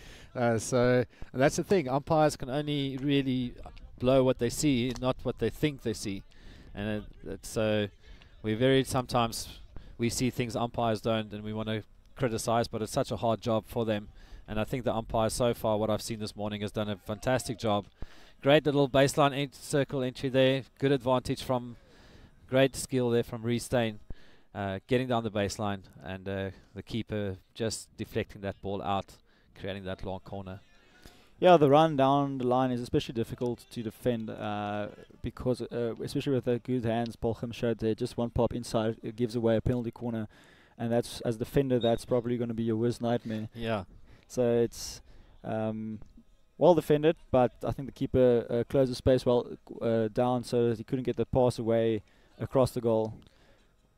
So that's the thing, umpires can only really blow what they see, not what they think they see. And so sometimes we see things umpires don't, and we want to criticize, but it's such a hard job for them. And I think the umpire so far, what I've seen this morning, has done a fantastic job. Great little baseline circle entry there, good advantage from. Great skill there from Reece Steyn, getting down the baseline, and the keeper just deflecting that ball out, creating that long corner. Yeah, the run down the line is especially difficult to defend because, especially with the good hands Paarl Gim showed there, just one pop inside, it gives away a penalty corner, and that's, as a defender, that's probably going to be your worst nightmare. Yeah. So it's well defended, but I think the keeper closed the space well down so that he couldn't get the pass away across the goal.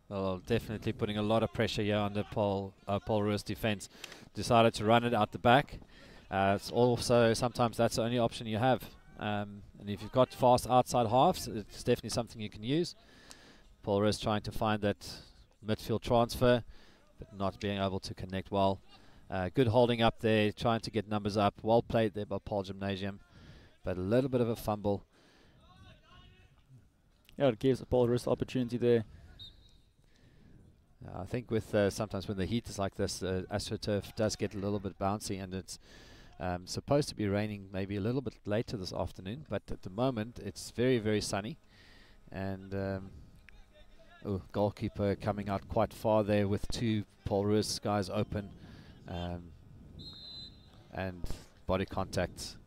Well, definitely putting a lot of pressure here on the Paul Roos defense. Decided to run it out the back. It's also sometimes that's the only option you have. And if you've got fast outside halves, it's definitely something you can use. Paul Roos trying to find that midfield transfer, but not being able to connect well. Good holding up there, trying to get numbers up. Well played there by Paarl Gymnasium, but a little bit of a fumble. Yeah, it gives Paul Roos the opportunity there. I think with sometimes when the heat is like this, AstroTurf does get a little bit bouncy, and it's supposed to be raining maybe a little bit later this afternoon, but at the moment it's very, very sunny. And goalkeeper coming out quite far there with 2 Paul Roos guys open, and body contact.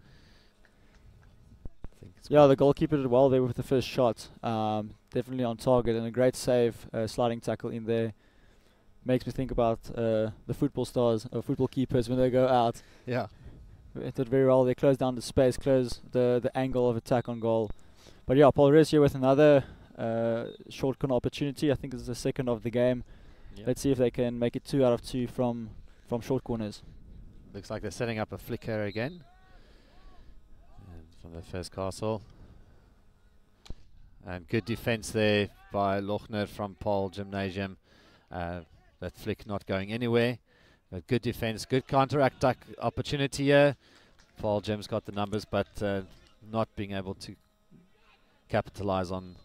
Yeah, the goalkeeper did well there with the first shot. Definitely on target, and a great save, sliding tackle in there. Makes me think about the football stars or football keepers when they go out. Yeah. It did very well. They closed down the space, closed the angle of attack on goal. But yeah, Paul Roos here with another short corner opportunity. I think it's the second of the game. Yep. Let's see if they can make it 2 out of 2 from short corners. Looks like they're setting up a flicker again. From the first castle, and good defense there by Lochner from Paarl Gymnasium. That flick not going anywhere, but good defense, good counter-attack opportunity here. Paarl Gim's got the numbers, but not being able to capitalize on.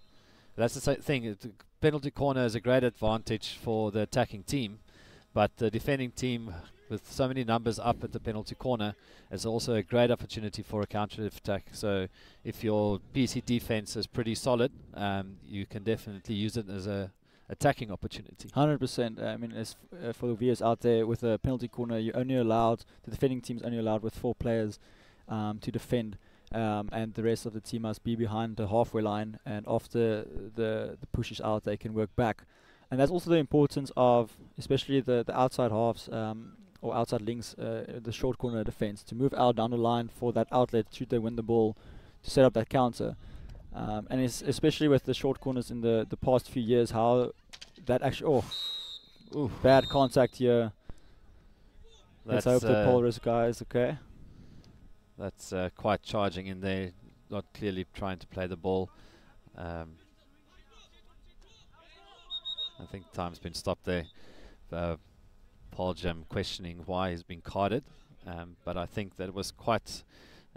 That's the thing. Penalty corner is a great advantage for the attacking team, but the defending team, with so many numbers up at the penalty corner, is also a great opportunity for a counter attack. So if your PC defense is pretty solid, you can definitely use it as a attacking opportunity. 100%. I mean, as for the viewers out there, with a penalty corner, you're only allowed, the defending team's only allowed with 4 players to defend, and the rest of the team must be behind the halfway line, and after the push is out, they can work back. And that's also the importance of, especially the outside halves, or outside links, the short corner defense, to move out down the line for that outlet should they win the ball, to set up that counter. And it's especially with the short corners in the past few years, how that actually, bad contact here. Let's hope the Paul Roos guy is okay. That's quite charging in there, not clearly trying to play the ball. I think time's been stopped there. Paarl Gim questioning why he's been carded, but I think that it was quite,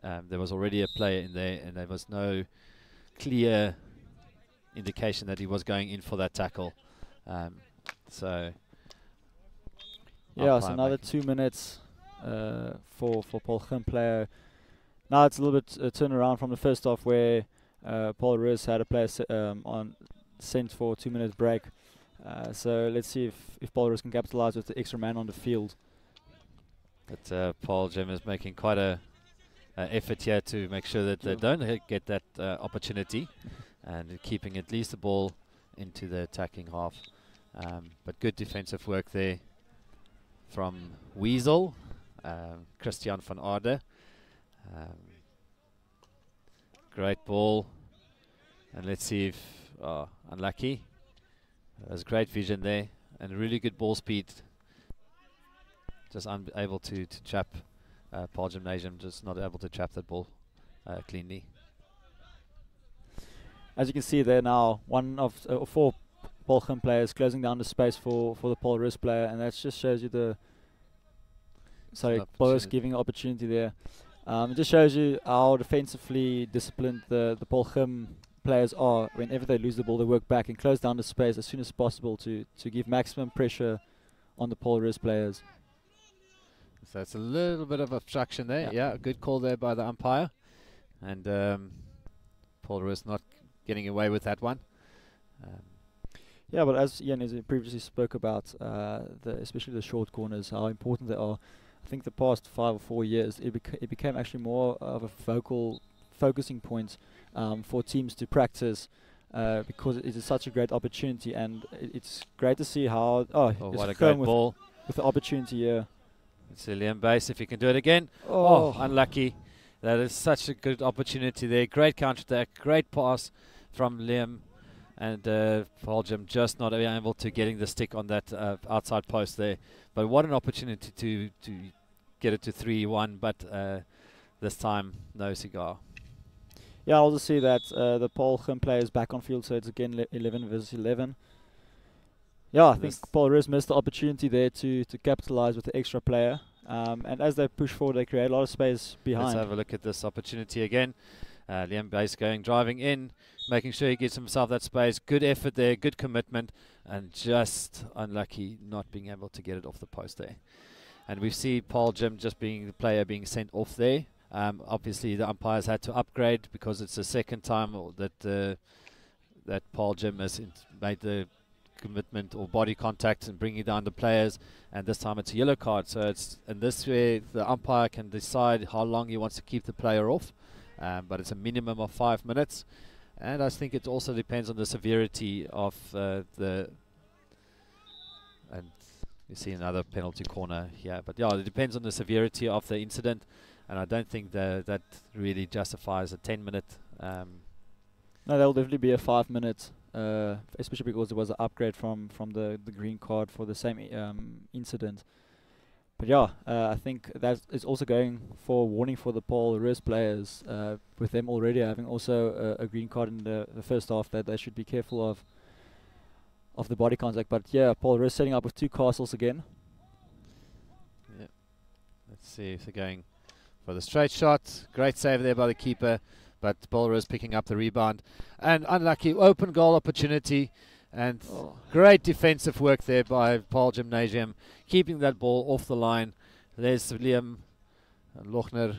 there was already a player in there, and there was no clear indication that he was going in for that tackle. So yeah, so another 2 minutes for Paarl Gim player. Now it's a little bit turn around from the first half, where Paul Roos had a player on sent for a 2 minute break. So let's see if Paul Roos can capitalize with the extra man on the field. But Paarl Gim is making quite a effort here to make sure that they don't get that opportunity, and keeping at least the ball into the attacking half. But good defensive work there from Weasel, Christian van Aarde. Great ball, and let's see if unlucky. There's great vision there and really good ball speed. Just unable to trap Paarl Gymnasium, just not able to trap that ball cleanly. As you can see there now, one of 4 Paarl Gim players closing down the space for the Paul Roos player, and that just shows you the Paul Roos giving opportunity there. It just shows you how defensively disciplined the Paarl Gim players are. Whenever they lose the ball, they work back and close down the space as soon as possible to give maximum pressure on the Paul Roos players. So it's a little bit of obstruction there. Yeah, good call there by the umpire. And Paul Roos not getting away with that one. Yeah, but as Ian previously spoke about, especially the short corners, how important they are. I think the past 5 or 4 years, it became actually more of a focusing point for teams to practice, because it is such a great opportunity, and it's great to see how what a great ball with the opportunity here. It's a Liam base if he can do it again. Oh, unlucky. That is such a good opportunity there. Great counter attack, great pass from Liam, and Paarl Gim just not able to getting the stick on that outside post there. But what an opportunity to get it to 3-1, but this time no cigar. Yeah, I'll just see that the Paarl Gim player is back on field, so it's again 11 versus 11. Yeah, I think Paul Roos missed the opportunity there to capitalize with the extra player. And as they push forward, they create a lot of space behind. Let's have a look at this opportunity again. Liam Base driving in, making sure he gets himself that space. Good effort there, good commitment, and just unlucky not being able to get it off the post there. And we see Paarl Gim just being the player being sent off there. Obviously, the umpires had to upgrade because it's the second time that Paarl Gim has made the commitment or body contact and bringing down the players, and this time it's a yellow card. So it's in this way the umpire can decide how long he wants to keep the player off, but it's a minimum of 5 minutes. And I think it also depends on the severity of and you see another penalty corner here, but yeah, it depends on the severity of the incident, and I don't think that really justifies a 10-minute. No, there will definitely be a 5 minute, especially because there was an upgrade from the green card for the same incident. But yeah, I think that is also going for warning for the Paul Roos players, with them already having also a green card in the first half, that they should be careful of the body contact. But yeah, Paul Roos setting up with 2 castles again. Yeah. Let's see if they're going for the straight shot. Great save there by the keeper, but Paul Roos picking up the rebound. And unlucky open goal opportunity, and great defensive work there by Paarl Gymnasium, keeping that ball off the line. There's Liam Lochner.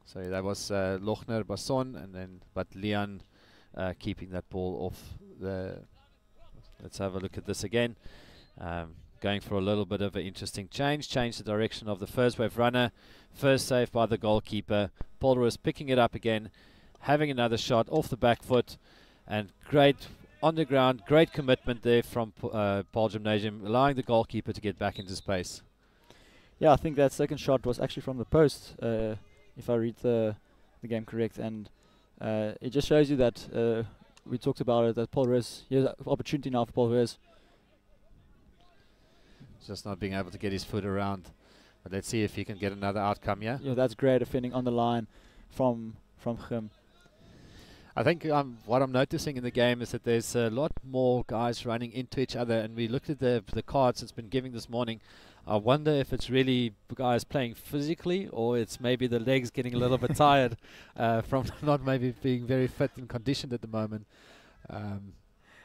Sorry, that was Lochner Basson, and then Leon keeping that ball off the. Let's have a look at this again. Going for a little bit of an interesting change the direction of the first wave runner. First save by the goalkeeper. Paul Roos picking it up again, having another shot off the back foot, and great on the ground, great commitment there from Paarl Gymnasium, allowing the goalkeeper to get back into space. Yeah, I think that second shot was actually from the post, if I read the game correct, and it just shows you that we talked about it, that Paul Roos, here's an opportunity now for Paul Roos. Just not being able to get his foot around. But let's see if he can get another outcome here. Yeah, that's great defending on the line from Gim. I think what I'm noticing in the game is that there's a lot more guys running into each other, and we looked at the cards it's been giving this morning. I wonder if it's really guys playing physically, or it's maybe the legs getting a little bit tired from not maybe being very fit and conditioned at the moment.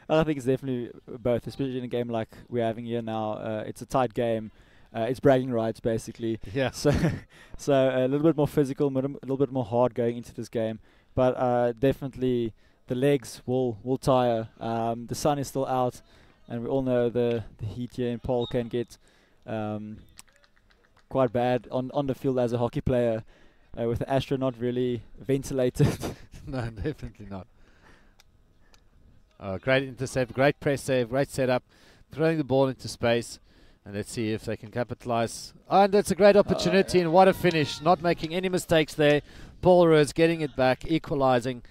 I think it's definitely both, especially in a game like we're having here now. It's a tight game. It's bragging rights, basically. Yeah. So a little bit more physical, a little bit more hard going into this game. But definitely the legs will tire. The sun is still out, and we all know the heat here in Paarl can get quite bad on the field as a hockey player, with the Astro not really ventilated. No, definitely not. Great intercept, great press save, great setup, throwing the ball into space, and let's see if they can capitalize. And that's a great opportunity, and what a finish, not making any mistakes there. Paul Roos getting it back, equalizing,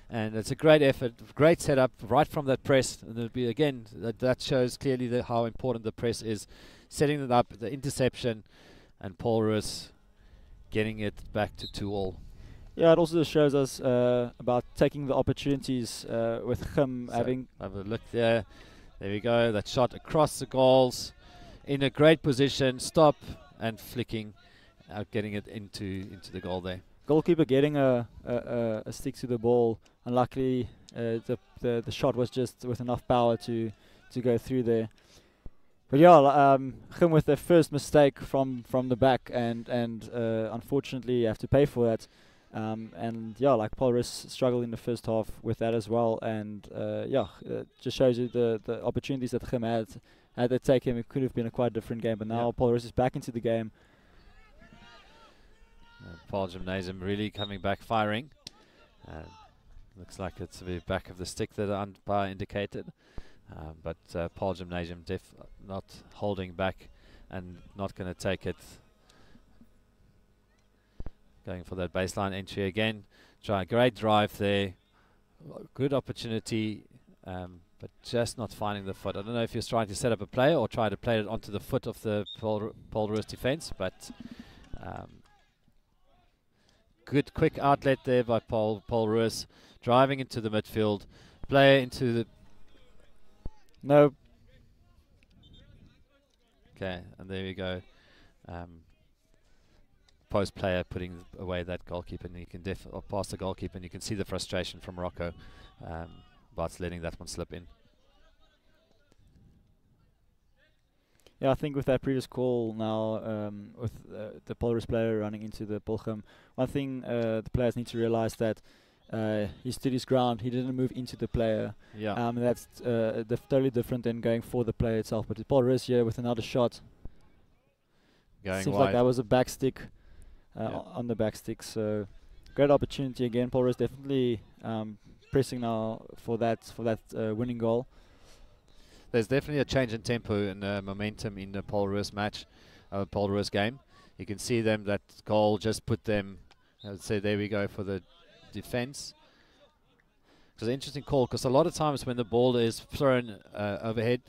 and it's a great effort, great setup right from that press. And it'll be again, that shows clearly how important the press is, setting it up, the interception, and Paul Roos getting it back to 2-2. Yeah, it also shows us about taking the opportunities with Gim having. Have a look there. There we go. That shot across the goals in a great position. Stop and flicking out, getting it into the goal there. Goalkeeper getting a stick to the ball. Unluckily, the shot was just with enough power to go through there. But yeah, Gim with their first mistake from the back, and unfortunately you have to pay for that. And yeah, like Paul Roos struggled in the first half with that as well, and just shows you the opportunities that Gim had they taken, it could have been a quite different game. But now Paul Roos is back into the game. Paarl Gymnasium really coming back firing. Looks like it's the back of the stick that the umpire indicated, but Paarl Gymnasium not holding back and not going to take it. Going for that baseline entry again. Try a great drive there. Good opportunity, but just not finding the foot. I don't know if he was trying to set up a play or try to play it onto the foot of the Paul Roos defense, but good quick outlet there by Paul Roos, driving into the midfield. Player into the... No. Okay, and there we go. Post player putting away that goalkeeper, and you can pass the goalkeeper, and you can see the frustration from Rocco about letting that one slip in. Yeah, I think with that previous call now, with the Paul Roos player running into the Paarl Gim, one thing the players need to realize that he stood his ground. He didn't move into the player. Yeah. That's totally different than going for the player itself. But Paul Roos here with another shot. Going Seems wide. like that was a back stick. On the back stick, so great opportunity again. Paul Roos definitely pressing now for that winning goal. There's definitely a change in tempo and momentum in the Paul Roos match, Paul Roos game. You can see that goal just put them. I would say there we go for the defense. It's an interesting call because a lot of times when the ball is thrown overhead,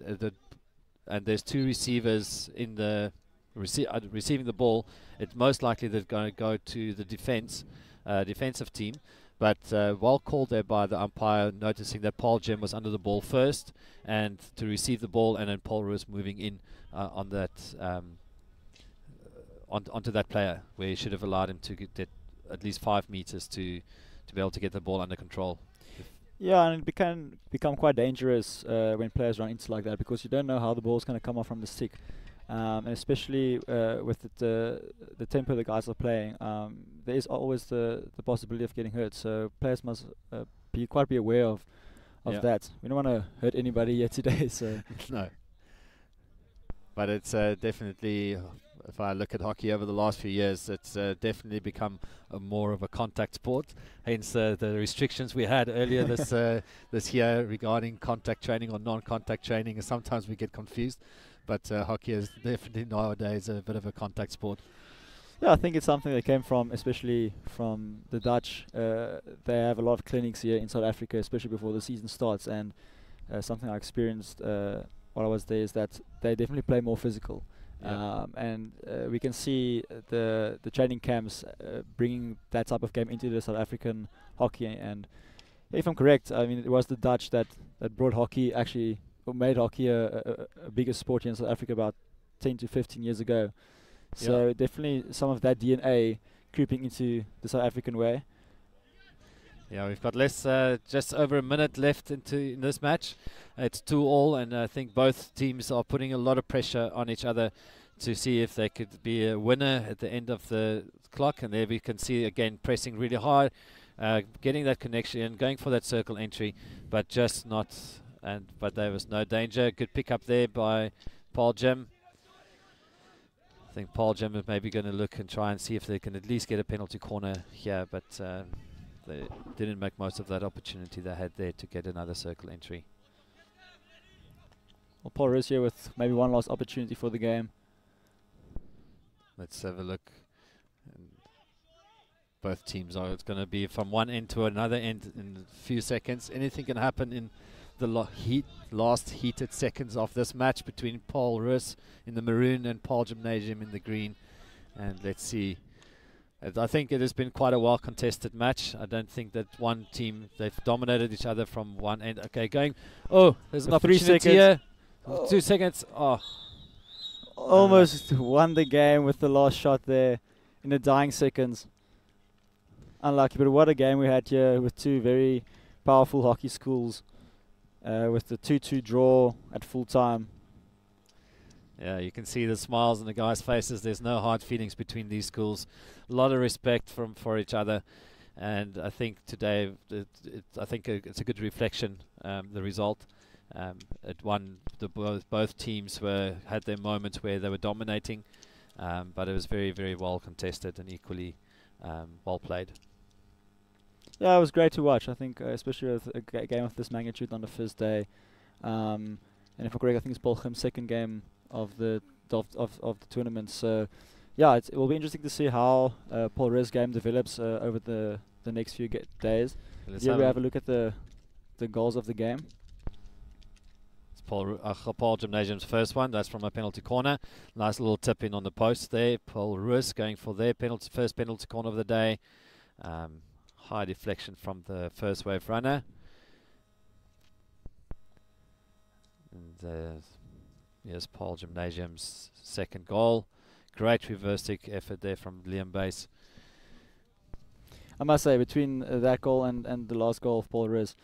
and there's two receivers in the receiving the ball, it's most likely they're going to go to the defensive team. But well called there by the umpire, noticing that Paarl Gim was under the ball first and to receive the ball, and then Paul Roos moving in on that onto that player, where he should have allowed him to get at least 5 meters to be able to get the ball under control. Yeah, and it can become quite dangerous when players run into like that, because you don't know how the ball's going to come off from the stick. And especially with the tempo the guys are playing, there is always the possibility of getting hurt. So players must be aware of that. We don't want to hurt anybody here today. So No. But it's definitely, if I look at hockey over the last few years, it's definitely become more of a contact sport. Hence the restrictions we had earlier this year regarding contact training or non-contact training. And sometimes we get confused. But hockey is definitely nowadays a bit of a contact sport. yeah, I think it's something that came from, especially from the Dutch. They have a lot of clinics here in South Africa, especially before the season starts. And something I experienced while I was there is that they definitely play more physical. Yeah. And we can see the training camps bringing that type of game into the South African hockey. And if I'm correct, I mean, it was the Dutch that brought hockey, actually, or made hockey a bigger sport here in South Africa about 10 to 15 years ago. So definitely some of that DNA creeping into the South African way. Yeah, we've got just over a minute left in this match. It's 2-2, and I think both teams are putting a lot of pressure on each other to see if they could be a winner at the end of the clock. And there we can see again pressing really hard, getting that connection and going for that circle entry, but just not. But there was no danger. Good pick up there by Paarl Gim. I think Paarl Gim is maybe going to look and try and see if they can at least get a penalty corner here, but they didn't make most of that opportunity they had there to get another circle entry. Well, Paul Roos here with maybe one last opportunity for the game. Let's have a look. And both teams are. It's going to be from one end to another end in a few seconds. Anything can happen in the last heated seconds of this match between Paul Roos in the maroon and Paarl Gimnasium in the green. And let's see. I think it has been quite a well contested match. I don't think that one team, they've dominated each other from one end. Okay, going. Oh, there's an opportunity here. 2 seconds. Oh. Almost won the game with the last shot there in the dying seconds. Unlucky, but what a game we had here with two very powerful hockey schools. With the 2-2 draw at full time. Yeah, you can see the smiles on the guys' faces. There's no hard feelings between these schools. A lot of respect for each other, and I think today, it's a good reflection. The result, both teams had their moments where they were dominating, but it was very, very well contested and equally well played. Yeah, it was great to watch. I think, especially with a game of this magnitude on the first day, and if I'm correct, I think it's Paarl Gim's second game of the tournament. So, yeah, it will be interesting to see how Paul Roos' game develops over the next few days. Here we have a look at the goals of the game. It's Paarl Gimnasium's first one. That's from a penalty corner. Nice little tip in on the post there. Paul Roos going for their first penalty corner of the day. High deflection from the first wave runner. And here's Paarl Gimnasium's second goal. Great reverse stick effort there from Liam Base. I must say, between that goal and the last goal of Paul Roos,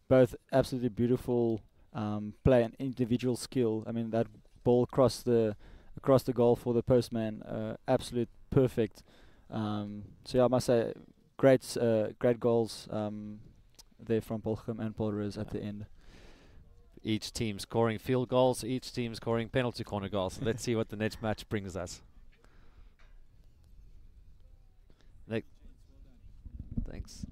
both absolutely beautiful play and individual skill. I mean, that ball across the goal for the postman, absolute perfect. So yeah, I must say, great goals there from Paarl Gim and Paul Roos at the end. Each team scoring field goals, each team scoring penalty corner goals. Let's see what the next match brings us. Thanks.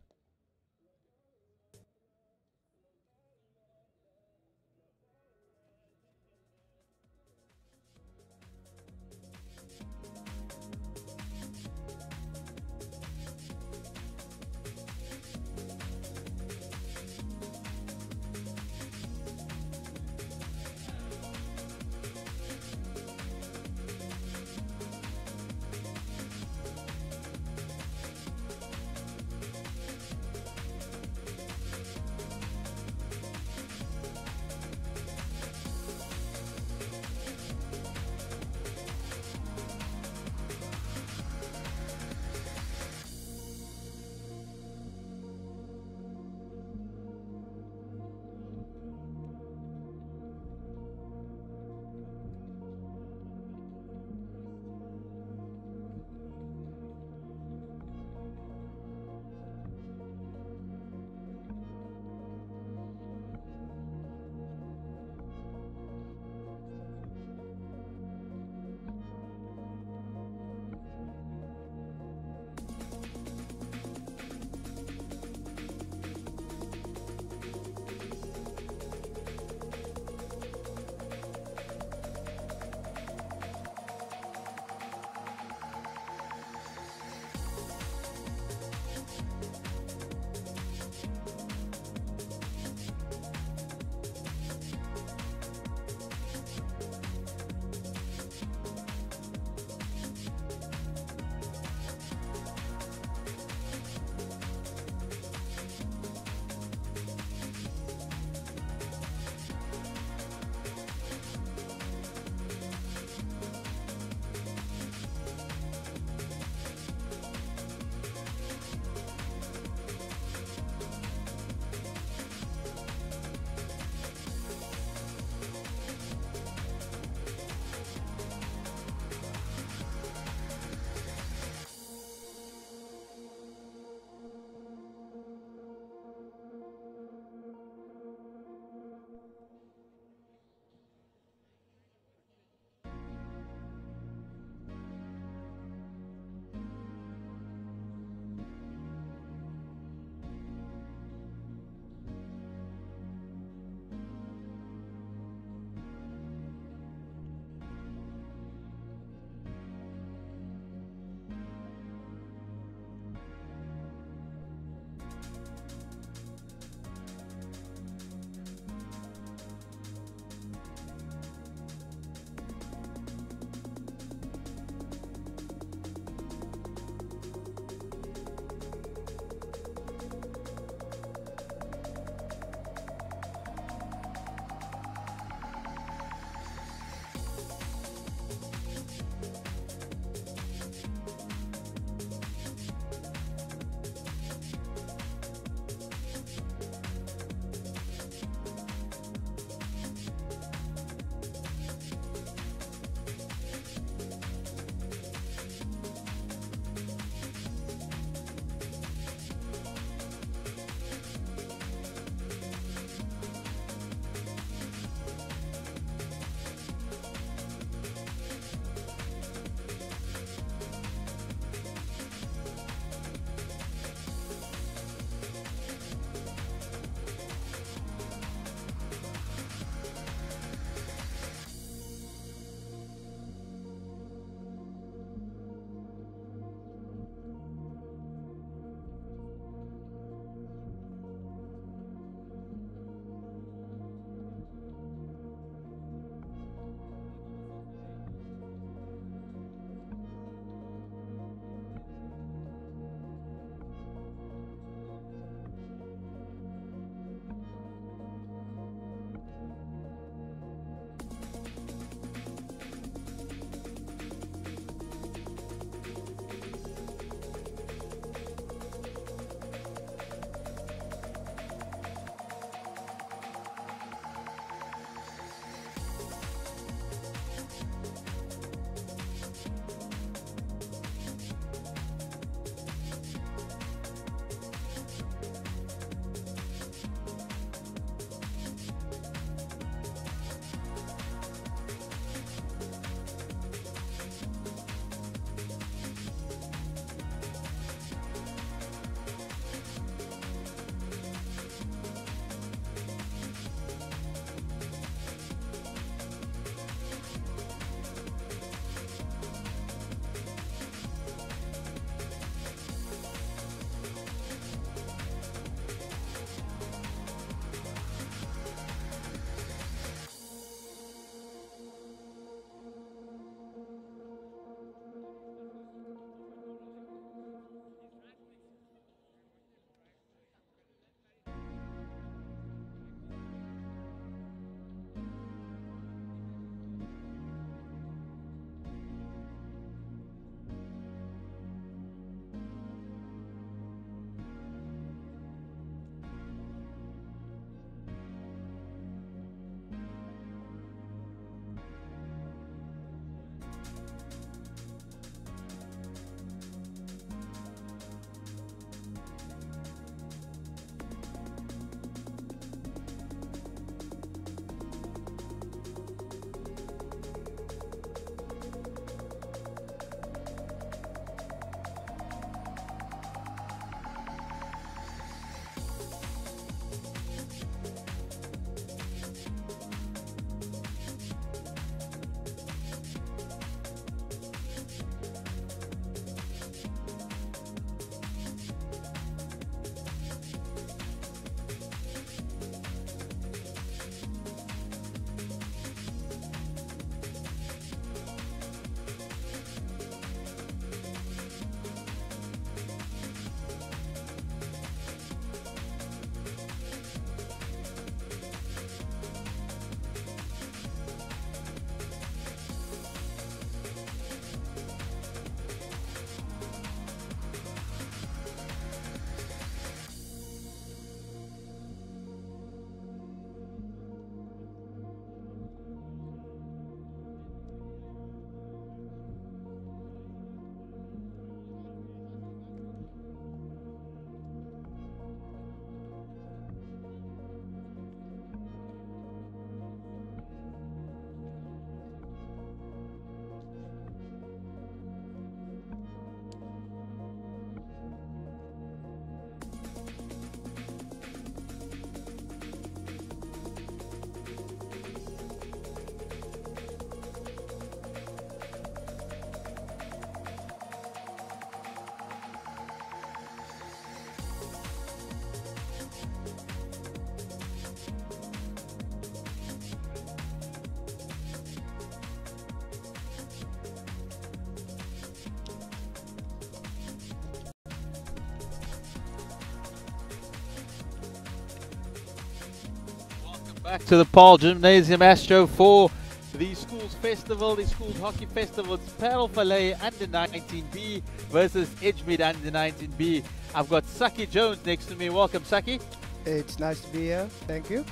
Back to the Paarl Gymnasium Astro for the Schools Festival, the Schools Hockey Festival. It's Parel Vallei under 19B versus Edgemead under 19B. I've got Saki Jones next to me. Welcome, Saki. It's nice to be here. Thank you.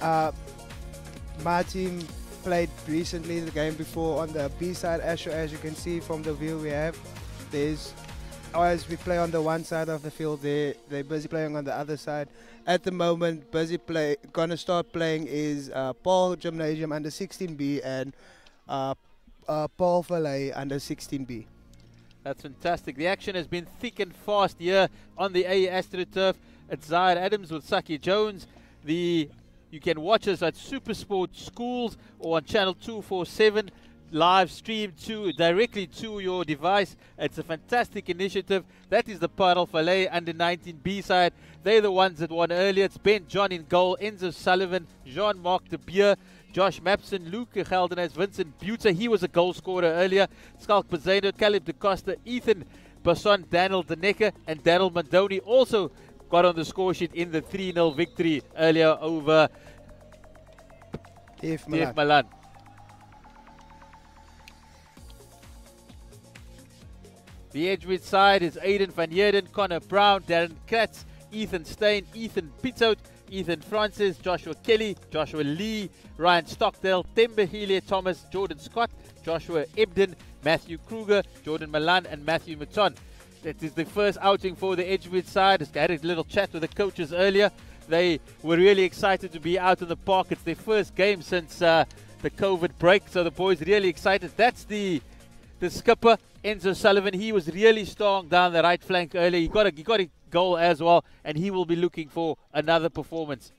My team played recently the game before on the B side Astro. As you can see from the view we have, as we play on the one side of the field, they're busy playing on the other side. At the moment, gonna start playing is Paarl Gymnasium under 16B and Paarl Vallei under 16B. That's fantastic. The action has been thick and fast here on the A AstroTurf. It's Zaire Adams with Saki Jones. You can watch us at Supersport Schools or on channel 247. Live stream directly to your device. It's a fantastic initiative. That is the Parel Vallei under 19B side. They're the ones that won earlier. It's Ben John in goal, Enzo Sullivan, Jean-Marc de Beer, Josh Mapson, Luke Geldenes, Vincent Buter. He was a goal scorer earlier. Skalk Pazeno, Caleb de Costa, Ethan Basson, Daniel Denecker, and Daryl Mandoni also got on the score sheet in the 3-0 victory earlier over DF Malan. The Edgemead side is Aiden van Heerden, Connor Brown, Darren Kratz, Ethan Stein, Ethan Pitot, Ethan Francis, Joshua Kelly, Joshua Lee, Ryan Stockdale, Tembe Healy Thomas, Jordan Scott, Joshua Ebden, Matthew Kruger, Jordan Malan, and Matthew Maton. That is the first outing for the Edgemead side. I had a little chat with the coaches earlier. They were really excited to be out in the park. It's their first game since the COVID break, so the boys really excited. That's the skipper, Enzo Sullivan. He was really strong down the right flank earlier. He got a goal as well, and he will be looking for another performance.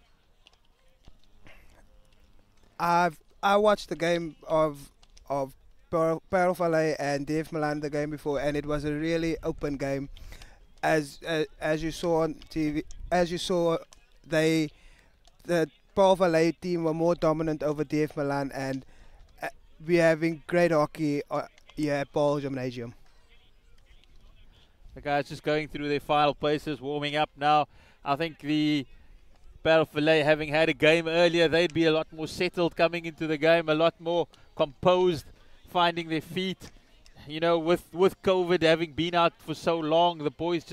I watched the game of Paarl Vallei and DF Malan the game before, and it was a really open game. As you saw on TV, the Paarl Vallei team were more dominant over DF Malan, and we're having great hockey here at Paarl Gymnasium. The guys just going through their final places, warming up now. I think the Paarl Vallei, having had a game earlier, they'd be a lot more settled coming into the game, a lot more composed, finding their feet. You know, with COVID having been out for so long, the boys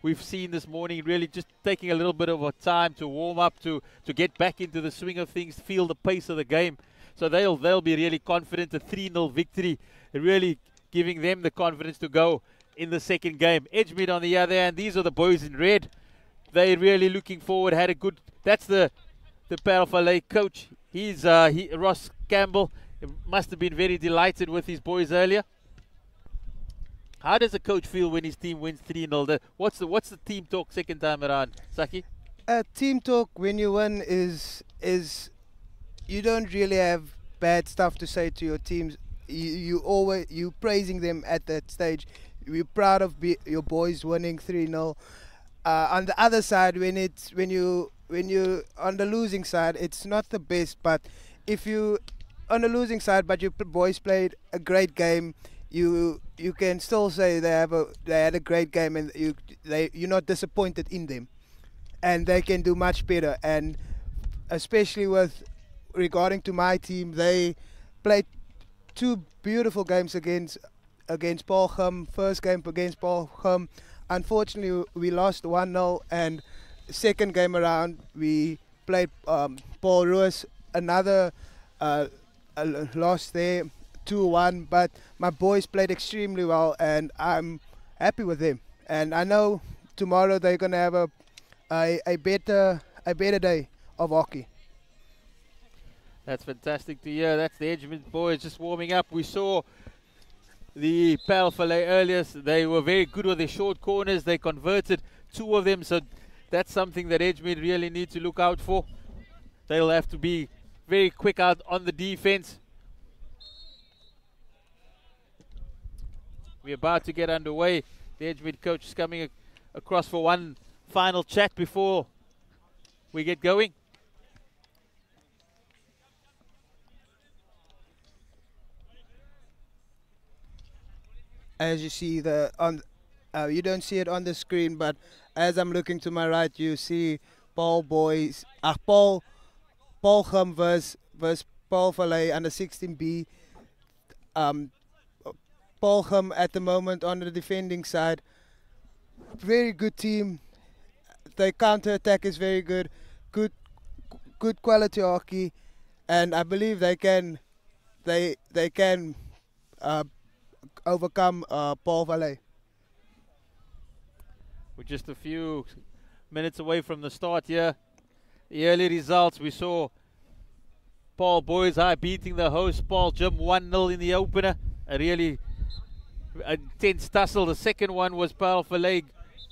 we've seen this morning really just taking a little bit of a time to warm up, to get back into the swing of things, feel the pace of the game. So they'll be really confident. A 3-0 victory really giving them the confidence to go in the second game. Edgemead on the other hand, these are the boys in red. They're really looking forward. That's the Paarl Vallei coach. He's Ross Campbell. Must have been very delighted with his boys earlier. How does a coach feel when his team wins 3-0? What's the team talk second time around, Saki? Team talk when you win is you don't really have bad stuff to say to your teams. You praising them at that stage. You're proud of your boys winning 3-0. On the other side, when you on the losing side, it's not the best. But if you on the losing side, but your boys played a great game, you can still say they had a great game, and you're not disappointed in them, and they can do much better. And especially regarding to my team, they played two beautiful games against Paarl Gim. First game against Paarl Gim, unfortunately we lost 1-0, and second game around we played Paul Roos, another loss there, 2-1. But my boys played extremely well, and I'm happy with them. And I know tomorrow they're gonna have a better day of hockey. That's fantastic to hear. That's the Edgemead boys just warming up. We saw the Paarl Vallei earlier. They were very good with their short corners. They converted 2 of them, so that's something that Edgemead really need to look out for. They'll have to be very quick out on the defense. We're about to get underway. The Edgemead coach is coming across for one final chat before we get going. As you see you don't see it on the screen, but as I'm looking to my right, you see Paarl Boys, Paarl Paarl Gim versus Parel Vallei under 16B. Paarl Gim at the moment on the defending side. Very good team. Their counter attack is very good. Good quality hockey, and I believe they can overcome Parel Vallei. We're just a few minutes away from the start here. The early results, we saw Paarl Boys beating the host Paarl Gim 1-0 in the opener. A really intense tussle. The second one was Parel Vallei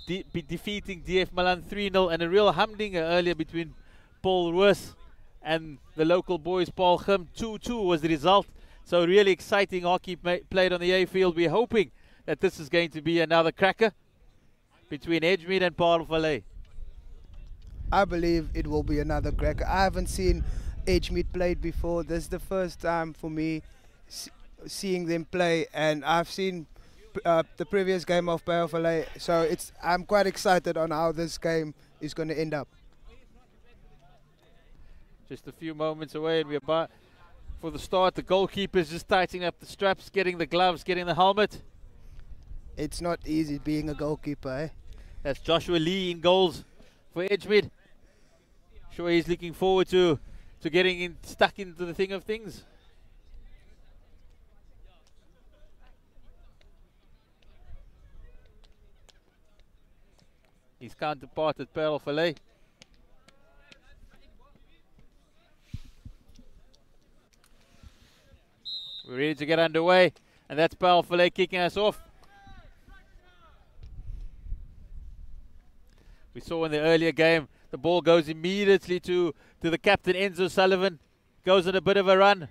defeating DF Malan 3-0, and a real humdinger earlier between Paul Roos and the local boys Paarl Gim. 2-2 was the result. So really exciting hockey played on the A field. We're hoping that this is going to be another cracker between Edgemead and Paarl Vallei. I believe it will be another cracker. I haven't seen Edgemead played before. This is the first time for me seeing them play, and I've seen the previous game of Parel Vallei, so I'm quite excited on how this game is going to end up. Just a few moments away, and we're about for the start. The goalkeeper's just tightening up the straps, getting the gloves, getting the helmet. It's not easy being a goalkeeper, eh? That's Joshua Lee in goals for Edgemead. Sure, he's looking forward to getting stuck into the thing of things. His counterpart at Parel Vallei. We're ready to get underway, and that's Parel Vallei kicking us off. We saw in the earlier game, the ball goes immediately to the captain, Enzo Sullivan. Goes on a bit of a run.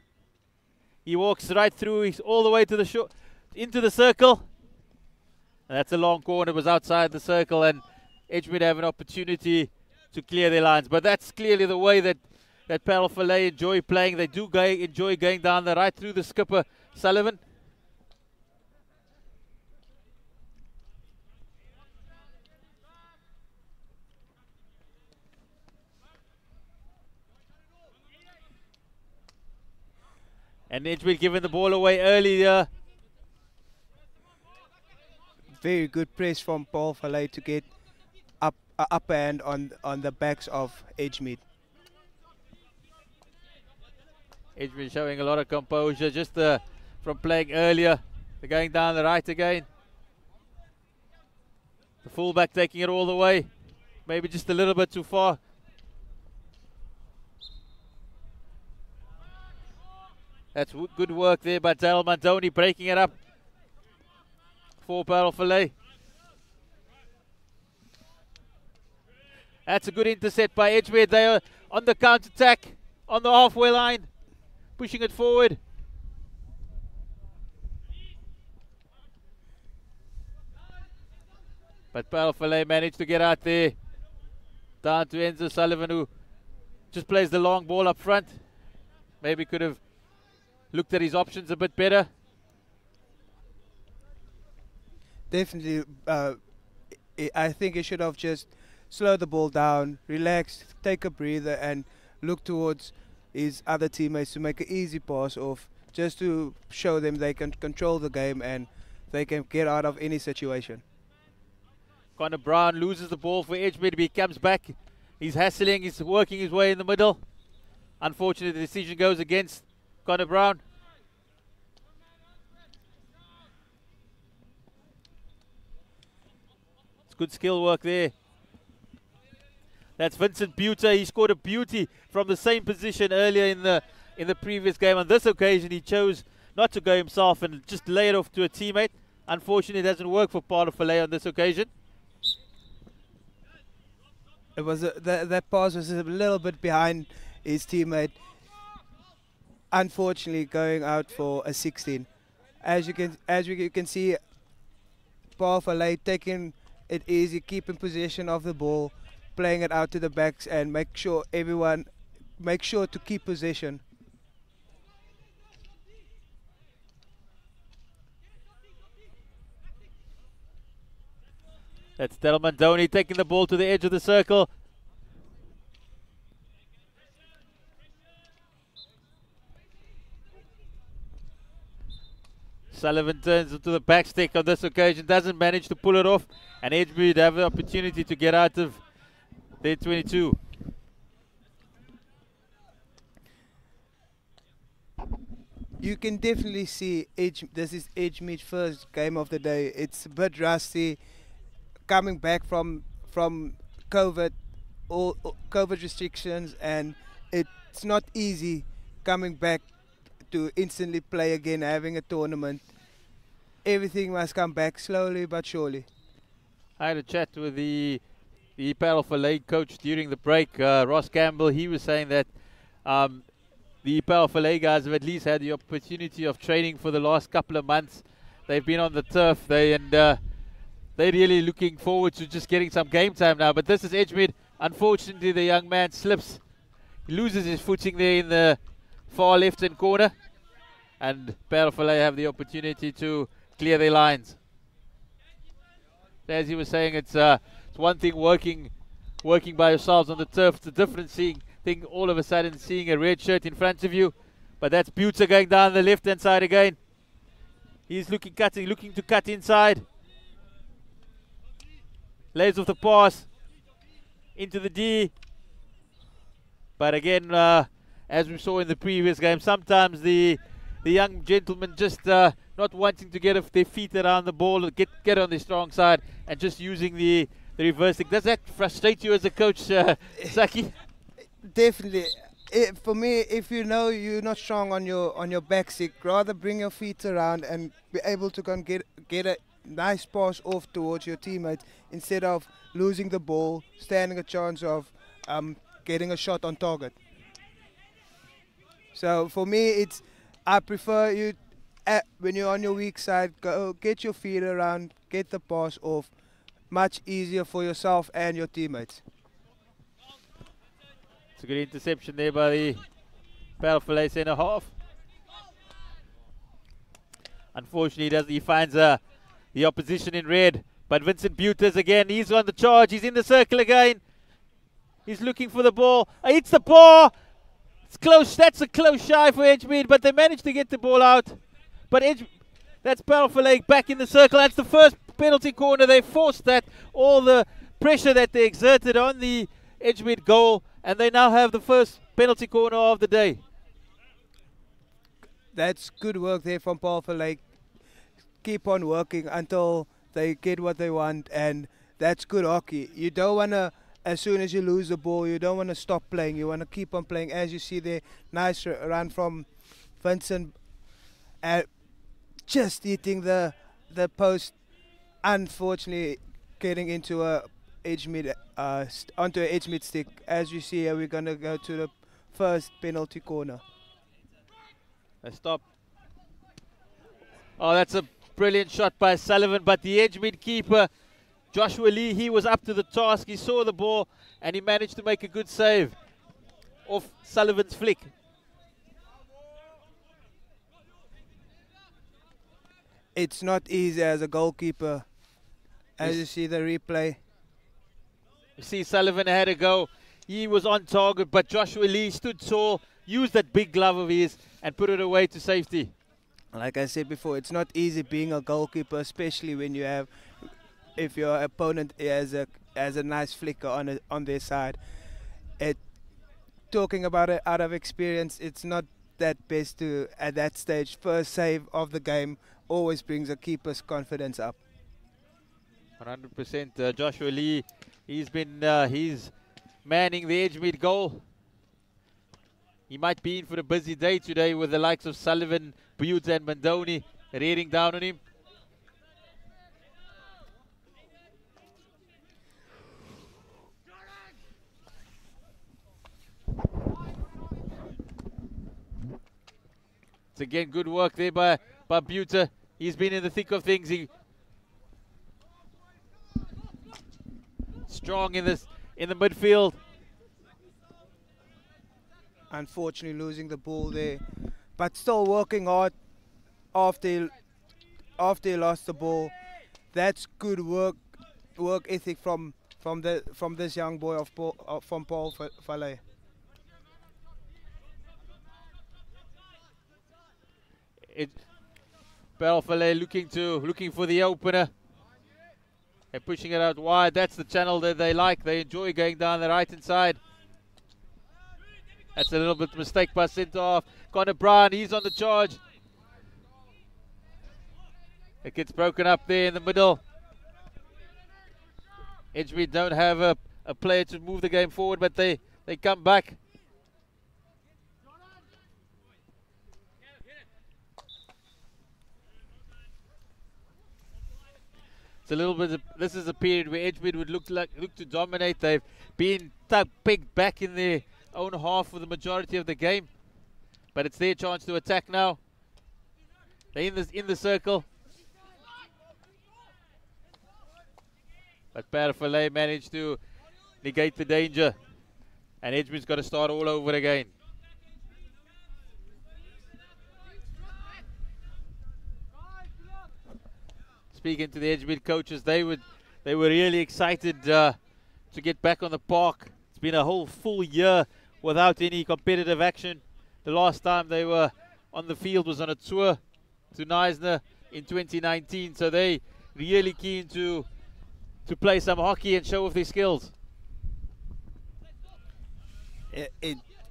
He walks right through, he's all the way to the into the circle. And that's a long corner, it was outside the circle, and Edgemead have an opportunity to clear their lines. But that's clearly the way that Parel Vallei enjoy playing. They do enjoy going down the right through the skipper, Sullivan. And Edgemead giving the ball away earlier. Very good press from Parel Vallei to get upper hand on the backs of Edgemead. Edgemead showing a lot of composure just from playing earlier. They're going down the right again. The fullback taking it all the way. Maybe just a little bit too far. That's good work there by Daryl Mandoni, breaking it up for Parel Vallei. That's a good intercept by Edgemead. They are on the counter-attack on the halfway line, pushing it forward. But Parel Vallei managed to get out there. Down to Enzo Sullivan, who just plays the long ball up front. Maybe could have looked at his options a bit better. Definitely, I think he should have just slowed the ball down, relax, take a breather, and look towards his other teammates to make an easy pass off, just to show them they can control the game and they can get out of any situation. Connor Brown loses the ball for Edgemead, but he comes back. He's hassling, he's working his way in the middle. Unfortunately, the decision goes against Connor Brown. It's good skill work there. That's Vincent Buter. He scored a beauty from the same position earlier in the previous game. On this occasion, he chose not to go himself and just lay it off to a teammate. Unfortunately, it doesn't work for Parel Vallei on this occasion. It was that pass was a little bit behind his teammate. Unfortunately, going out for a 16. As you can see, Parel Vallei taking it easy, keeping possession of the ball, playing it out to the backs, and make sure to keep possession. That's Del Mandoni taking the ball to the edge of the circle. Sullivan turns into the back stick on this occasion, doesn't manage to pull it off, and Edgemead have the opportunity to get out of their 22. You can definitely see this is Edgemead's first game of the day. It's a bit rusty, coming back from COVID, all COVID restrictions, and it's not easy coming back to instantly play again, having a tournament. Everything must come back slowly but surely. I had a chat with the Parel Vallei coach during the break, Ross Campbell. He was saying that the Parel Vallei guys have at least had the opportunity of training for the last couple of months. They've been on the turf, they're really looking forward to just getting some game time now. But this is Edgemead. Unfortunately, the young man slips. He loses his footing there in the far left-hand corner, and Paarl Vallei have the opportunity to clear their lines. As he was saying, it's one thing working by yourselves on the turf. It's a different thing all of a sudden seeing a red shirt in front of you. But that's Butzer going down the left-hand side again. He's looking to cut inside. Lays off the pass into the D. But again, as we saw in the previous game, sometimes the young gentlemen just not wanting to get their feet around the ball, get on the strong side, and just using the reversing. Does that frustrate you as a coach, Saki? Definitely. For me, if you know you're not strong on your back stick, rather bring your feet around and be able to go and get a nice pass off towards your teammates instead of losing the ball, standing a chance of getting a shot on target. So for me, I prefer you when you're on your weak side, go get your feet around, get the pass off. Much easier for yourself and your teammates. It's a good interception there by the Paarl Vallei centre half. Unfortunately, he finds the opposition in red. But Vincent Buters again, he's on the charge. He's in the circle again. He's looking for the ball. Hits the bar. It's close. That's a close shy for Edgemead, but they managed to get the ball out. But that's Paarl Vallei back in the circle. That's the first penalty corner. They forced that, all the pressure that they exerted on the Edgemead goal, and they now have the first penalty corner of the day. That's good work there from Paarl Vallei. Keep on working until they get what they want, and that's good hockey. You don't want to, as soon as you lose the ball, you don't want to stop playing. You want to keep on playing. As you see there, nice run from Vincent, just hitting the post. Unfortunately, getting into a Edgemead onto an Edgemead stick. As you see here, we're going to go to the first penalty corner. They stop. Oh, that's a brilliant shot by Sullivan, but the Edgemead keeper, Joshua Lee, he was up to the task. He saw the ball and he managed to make a good save off Sullivan's flick. It's not easy as a goalkeeper. As you see the replay. You see Sullivan had a go. He was on target, but Joshua Lee stood tall, used that big glove of his and put it away to safety. Like I said before, it's not easy being a goalkeeper, especially when you have, if your opponent has a nice flicker on their side. Talking about it out of experience, it's not that best to, at that stage, first save of the game always brings a keeper's confidence up. 100%. Joshua Lee, he's manning the Edgemead goal. He might be in for a busy day today with the likes of Sullivan, Butzer and Mandoni raiding down on him. It's again good work there by Butzer. He's been in the thick of things. Strong in the midfield. Unfortunately losing the ball there, but still working hard after he lost the ball. That's good work ethic from this young boy from Paarl Vallei. Parel Vallei looking for the opener. And pushing it out wide. That's the channel that they like. They enjoy going down the right-hand side. That's a little bit of mistake by centre-half. Connor Brown, he's on the charge. It gets broken up there in the middle. Edgemead don't have a player to move the game forward, but they come back. It's a little bit. This is a period where Edgemead would look to dominate. They've been pegged back in their own half for the majority of the game, but it's their chance to attack now. They're in the circle, but Paarl Vallei managed to negate the danger, and Edgemead's got to start all over again. Speaking to the Edgemead coaches, they were really excited to get back on the park. It's been a whole full year without any competitive action. The last time they were on the field was on a tour to Neisner in 2019, so they really keen to play some hockey and show off their skills.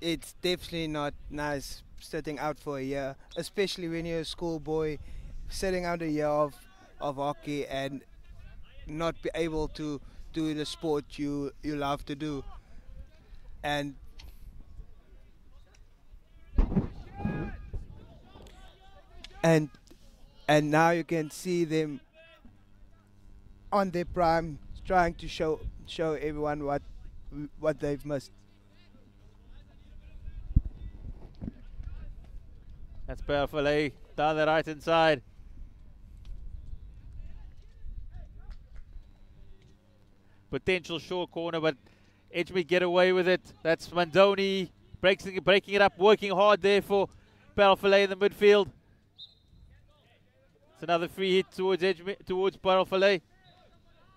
It's definitely not nice sitting out for a year, especially when you're a schoolboy, sitting out a year of hockey and not be able to do the sport you love to do. And now you can see them on their prime, trying to show everyone what they've missed. That's Paarl Vallei down the right hand side. Potential short corner, but Edgemead get away with it. That's Mandoni breaking it up, working hard there for Paarl Vallei in the midfield. It's another free hit towards Paarl Vallei.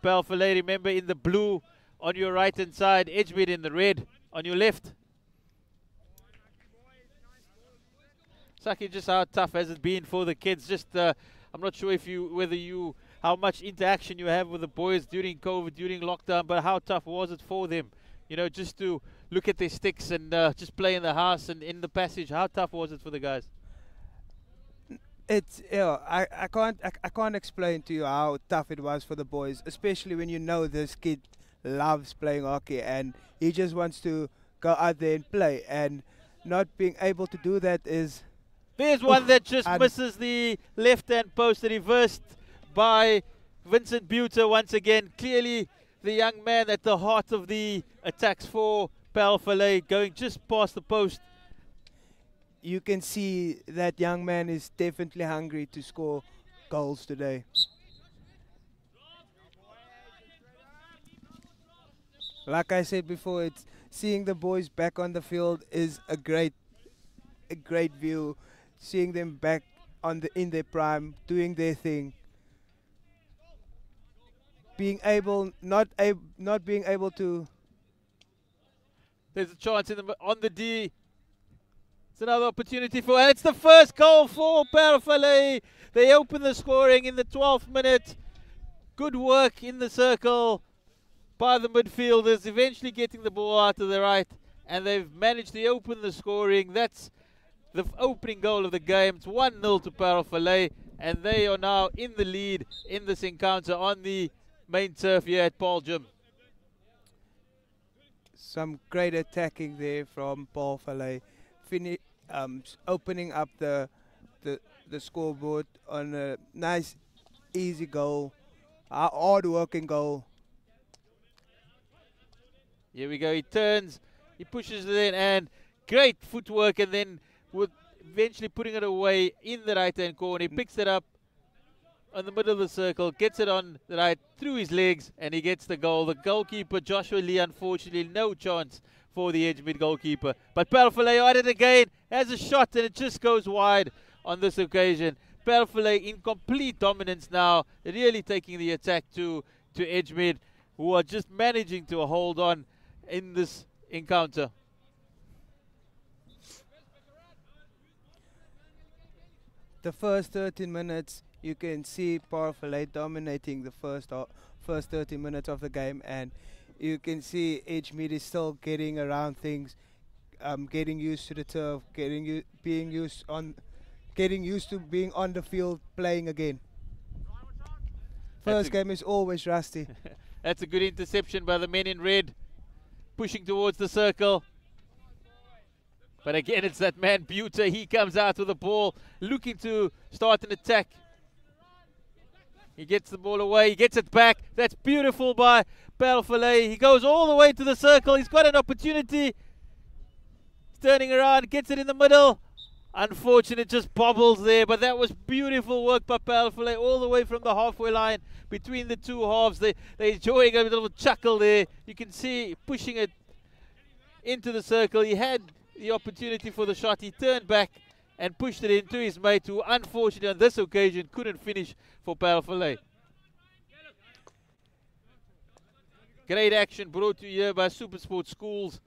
Paarl Vallei, remember, in the blue on your right hand side, Edgemead in the red on your left. Saki, just how tough has it been for the kids? Just I'm not sure how much interaction you have with the boys during COVID, during lockdown, but how tough was it for them? You know, just to look at their sticks and just play in the house and in the passage. How tough was it for the guys? It's I can't explain to you how tough it was for the boys, especially when you know this kid loves playing hockey and he just wants to go out there and play, and not being able to do that is. There's one that just misses the left-hand post, reversed by Vincent Buter once again. Clearly the young man at the heart of the attacks for Paarl Vallei, going just past the post. You can see that young man is definitely hungry to score goals today. Like I said before, it's seeing the boys back on the field is a great view. Seeing them back in their prime, doing their thing. Not being able to. There's a chance on the D. It's another opportunity and it's the first goal for Paarl Vallei. They open the scoring in the 12th minute. Good work in the circle by the midfielders, eventually getting the ball out to the right, and they've managed to open the scoring. That's the opening goal of the game. It's 1-0 to Paarl Vallei, and they are now in the lead in this encounter on the main turf here at Paarl Gim. Some great attacking there from Paarl Vallei, opening up the scoreboard on a nice, easy goal, a hard-working goal. Here we go. He turns, he pushes it in, and great footwork, and then with eventually putting it away in the right-hand corner. He picks it up on the middle of the circle, gets it on the right through his legs, and he gets the goal. The goalkeeper, Joshua Lee, unfortunately, no chance for the Edgemead goalkeeper. But Paarl Vallei at it again, has a shot, and it just goes wide on this occasion. Paarl Vallei in complete dominance now, really taking the attack to Edgemead, who are just managing to hold on in this encounter. the first 13 minutes, you can see Parel Vallei dominating the first 30 minutes of the game, and you can see Edgemead is still getting around things, getting used to the turf, getting used to being on the field playing again. First game is always rusty. That's a good interception by the men in red, pushing towards the circle. But again, it's that man Buter. He comes out with the ball, looking to start an attack. He gets the ball away, he gets it back. That's beautiful by Parel Vallei. He goes all the way to the circle. He's got an opportunity. He's turning around, gets it in the middle. Unfortunate, just bobbles there, but that was beautiful work by Parel Vallei all the way from the halfway line between the two halves. They're enjoying a little chuckle there. You can see pushing it into the circle. He had the opportunity for the shot. He turned back and pushed it into his mate, who unfortunately on this occasion couldn't finish for Parel Vallei. Great action brought to you here by Supersport Schools.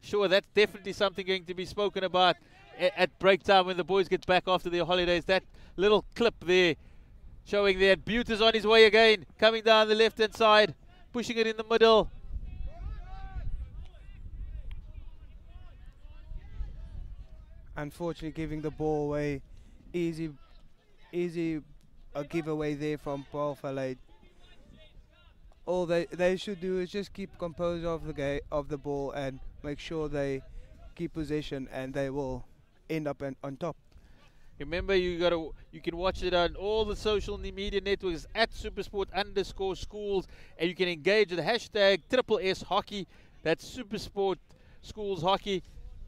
Sure, that's definitely something going to be spoken about at break time when the boys get back after their holidays. That little clip there showing that Buter's on his way again, coming down the left-hand side, pushing it in the middle. Unfortunately, giving the ball away, easy a giveaway there from Paarl Vallei. All they should do is just keep composure of the ball and make sure they keep possession, and they will end up on top. Remember, you can watch it on all the social media networks at Supersport_schools, and you can engage with the hashtag #SSS Hockey. That's Supersport Schools Hockey.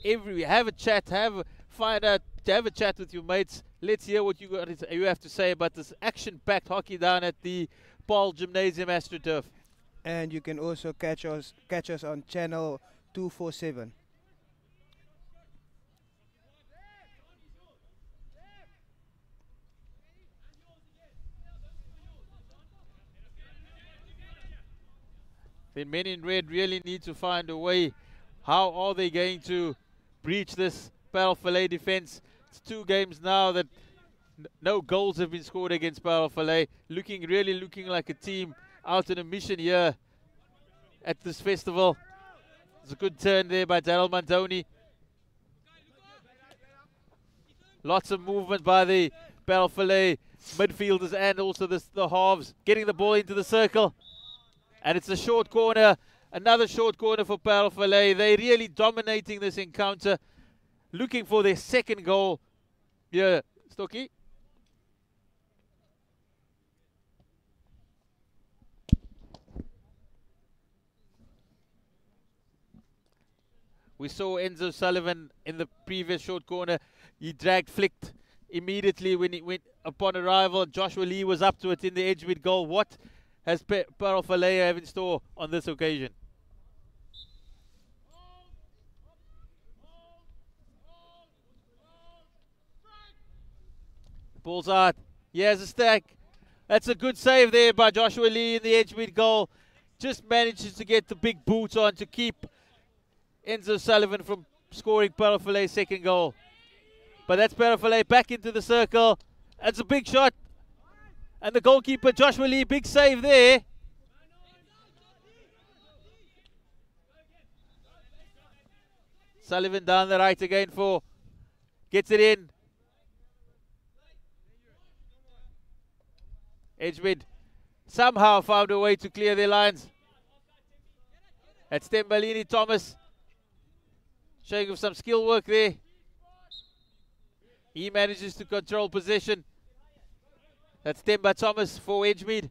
Have a chat, have a chat with your mates. Let's hear what you have to say about this action-packed hockey down at the Paarl Gimnasium AstroTurf. And you can also catch us on channel 247. The men in red really need to find a way. How are they going to breach this Parel Vallei defense? It's 2 games now that no goals have been scored against Parel Vallei. Really looking like a team out on a mission here at this festival. It's a good turn there by Daryl Mandoni. Lots of movement by the Parel Vallei midfielders and also the halves, getting the ball into the circle. And it's a short corner, another short corner for Parel Vallei. They're really dominating this encounter, looking for their second goal. Yeah, Stocky. We saw Enzo Sullivan in the previous short corner. He flicked immediately when he went upon arrival. Joshua Lee was up to it in the Edgemead goal. What has Parel Vallei have in store on this occasion? Ball's out. He has a stack. That's a good save there by Joshua Lee in the Edgemead goal. Just manages to get the big boots on to keep Enzo Sullivan from scoring Parel Vallei's second goal. But that's Parel Vallei back into the circle. That's a big shot. And the goalkeeper, Joshua Lee, big save there. Sullivan down the right again gets it in. Edgemead somehow found a way to clear their lines. That's Tembalini Thomas showing some skill work there. He manages to control possession. That's Temba Thomas for Edgemead.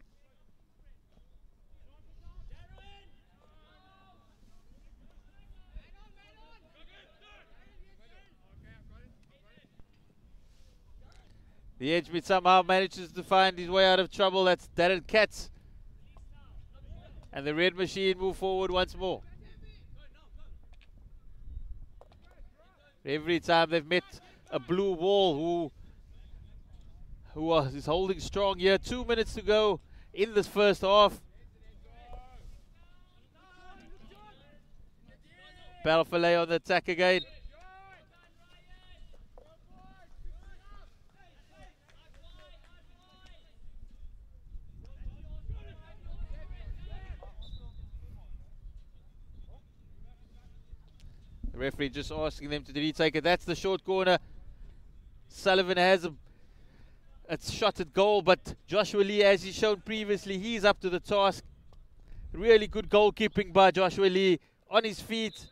The Edgemead somehow manages to find his way out of trouble. That's Darren Katz. And the red machine move forward once more. Every time they've met a blue wall who is holding strong here. 2 minutes to go in this first half. Parel Vallei on the attack again. The referee just asking them to retake it. That's the short corner. Sullivan has a shot at goal, but Joshua Lee, as he's shown previously, he's up to the task. Really good goalkeeping by Joshua Lee on his feet.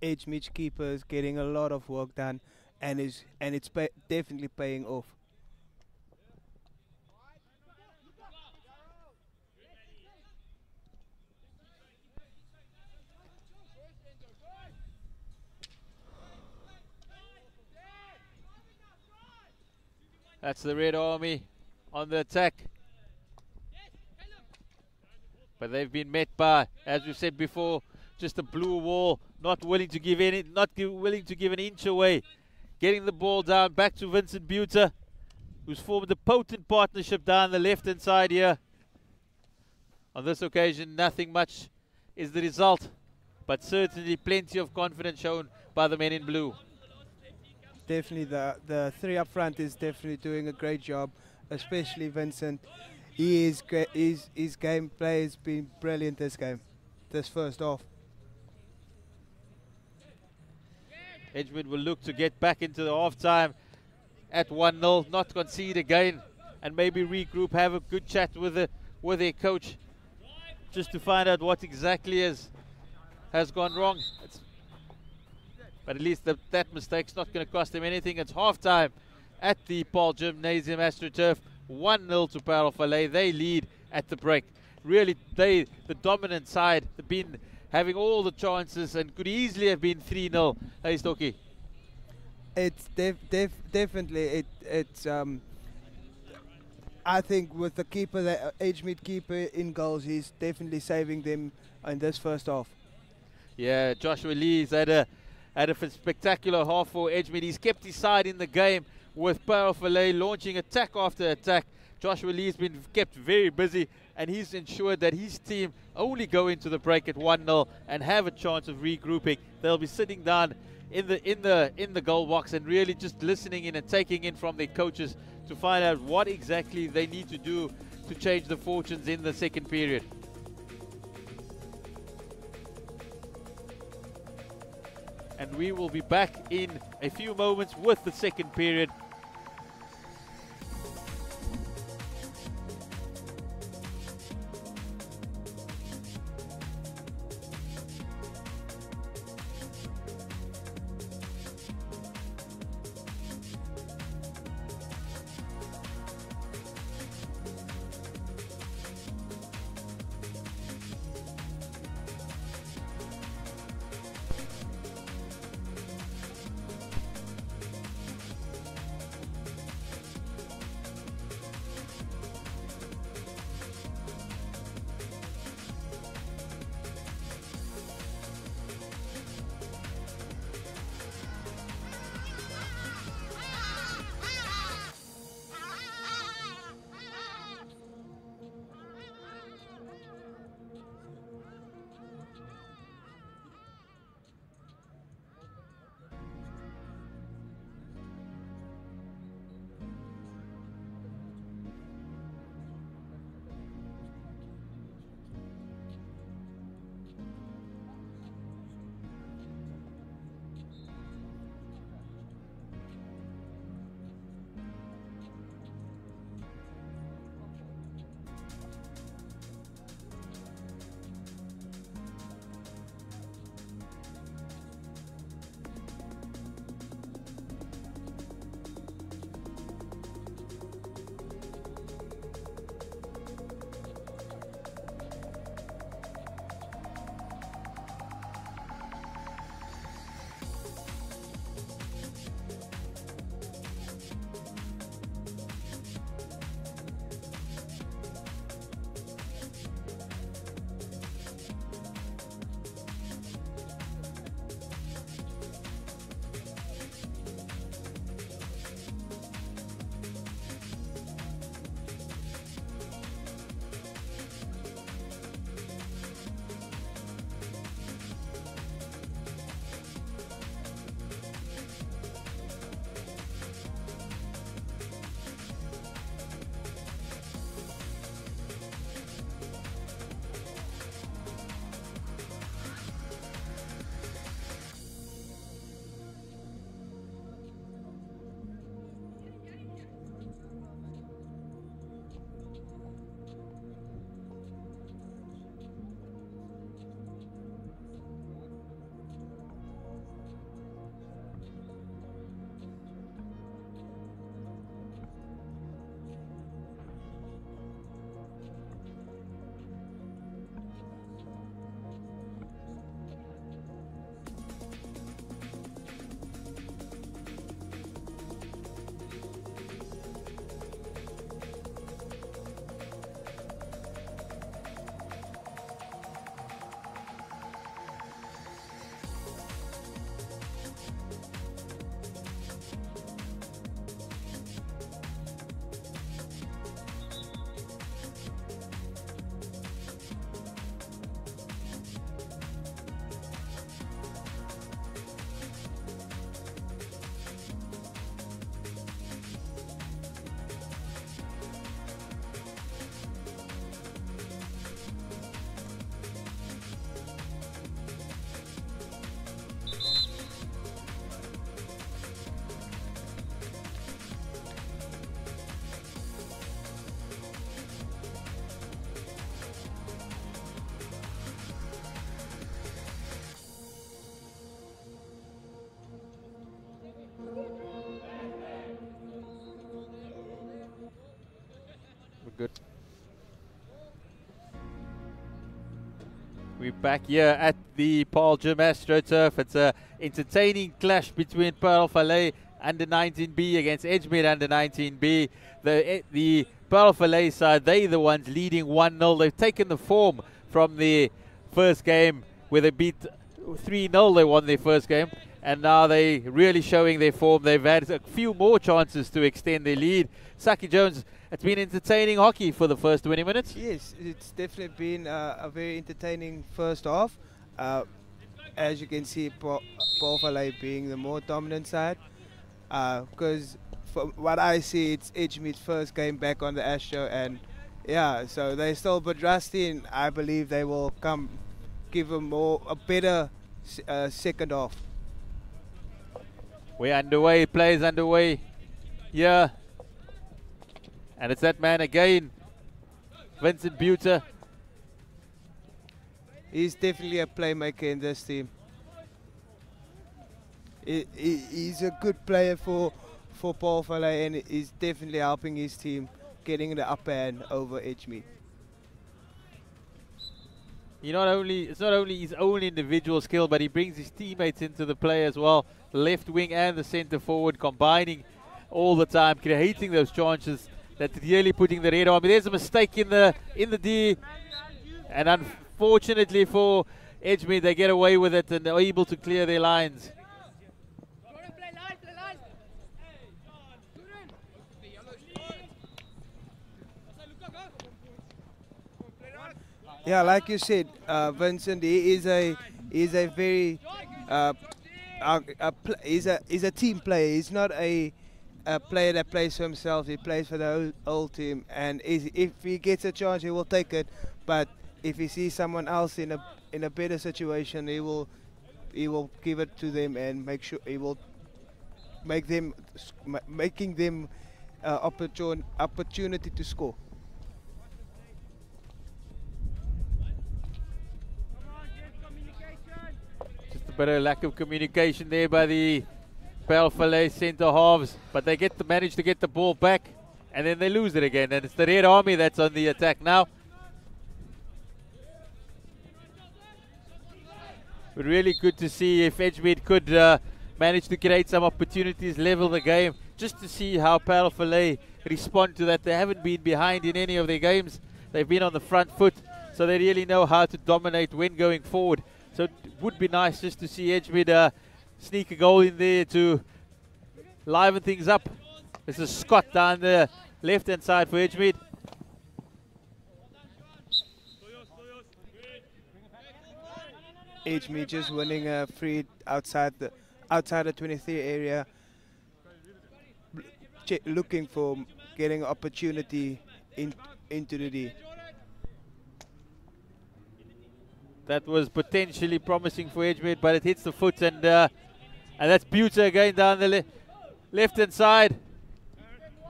Edgemead keeper is getting a lot of work done, and it's definitely paying off. That's the Red Army on the attack. But they've been met by, as we've said before, just a blue wall, not willing to give an inch away. Getting the ball down back to Vincent Buter, who's formed a potent partnership down the left-hand side here. On this occasion, nothing much is the result, but certainly plenty of confidence shown by the men in blue. Definitely the three up front is definitely doing a great job, especially Vincent. His gameplay has been brilliant this first half. Edgemead will look to get back into the half-time at 1-0, not concede again, and maybe regroup, have a good chat with their coach, just to find out what exactly has gone wrong. But at least that mistake's not going to cost them anything. It's half-time at the Paarl Gimnasium AstroTurf. 1-0 to Parel Vallei. They lead at the break. Really, the dominant side, have been having all the chances and could easily have been 3-0. Hey, Stocky. It's definitely I think with the keeper, the Edgemead keeper in goals, he's definitely saving them in this first half. Yeah, Joshua Lee's had a spectacular half for Edgemead. He's kept his side in the game with Parel Vallei launching attack after attack. Joshua Lee's been kept very busy, and he's ensured that his team only go into the break at 1-0 and have a chance of regrouping. They'll be sitting down in the goal box and really just listening in and taking in from their coaches to find out what exactly they need to do to change the fortunes in the second period. And we will be back in a few moments with the second period. We're back here at the Paarl Gim AstroTurf. It's a entertaining clash between Parel Vallei under 19B against Edgemead under 19B. The Parel Vallei side, they're the ones leading 1-0. They've taken the form from the first game where they beat 3-0. They won their first game, and now they really showing their form. They've had a few more chances to extend their lead. Saki Jones, it's been entertaining hockey for the first 20 minutes. Yes, it's definitely been a very entertaining first half. As you can see, Paarl Vallei being the more dominant side. Because from what I see, it's Edgemead's first game back on the Astro, and yeah, so they're still a bit rusty, and I believe they will give a better second half. We're underway, plays underway here. And it's that man again, Vincent Buter. He's definitely a playmaker in this team. He's a good player for Paarl Vallei, and he's definitely helping his team getting the upper hand over Edgemead. It's not only his own individual skill, but he brings his teammates into the play as well. The left wing and the centre forward combining all the time, creating those chances. That's really putting the red on. There's a mistake in the D, and unfortunately for Edgemead, they get away with it and they're able to clear their lines. Yeah, like you said, Vincent, he is a very he's a team player. He's not a player that plays for himself. He plays for the whole team, and if he gets a chance, he will take it. But if he sees someone else in a better situation, he will give it to them and make sure he will making them opportunity to score. But a lack of communication there by the Paarl Vallei centre halves, but they manage to get the ball back, and then they lose it again, and it's the Red Army that's on the attack now. But really good to see if Edgemead could manage to create some opportunities, level the game, just to see how Paarl Vallei respond to that. They haven't been behind in any of their games. They've been on the front foot, so they really know how to dominate when going forward. So it would be nice just to see Edgemead sneak a goal in there to liven things up. This is Scott down the left-hand side for Edgemead. Edgemead just winning a free outside the 23 area, looking for getting opportunity into the D. That was potentially promising for Edgemead, but it hits the foot, and that's Buter again down the left-hand side,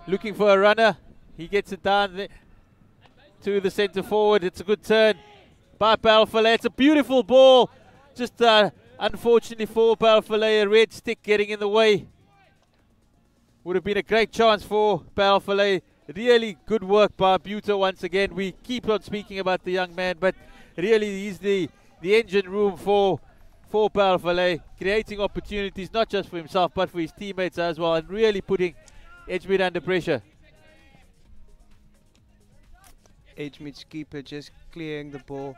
looking for a runner. He gets it down to the centre forward. It's a good turn by Paarl Vallei. It's a beautiful ball. Just unfortunately for Paarl Vallei, a red stick getting in the way. Would have been a great chance for Paarl Vallei. Really good work by Buter once again. We keep on speaking about the young man, but really he's the engine room for Paarl Vallei, creating opportunities not just for himself but for his teammates as well, and really putting Edgemead under pressure. Edgemead's keeper just clearing the ball,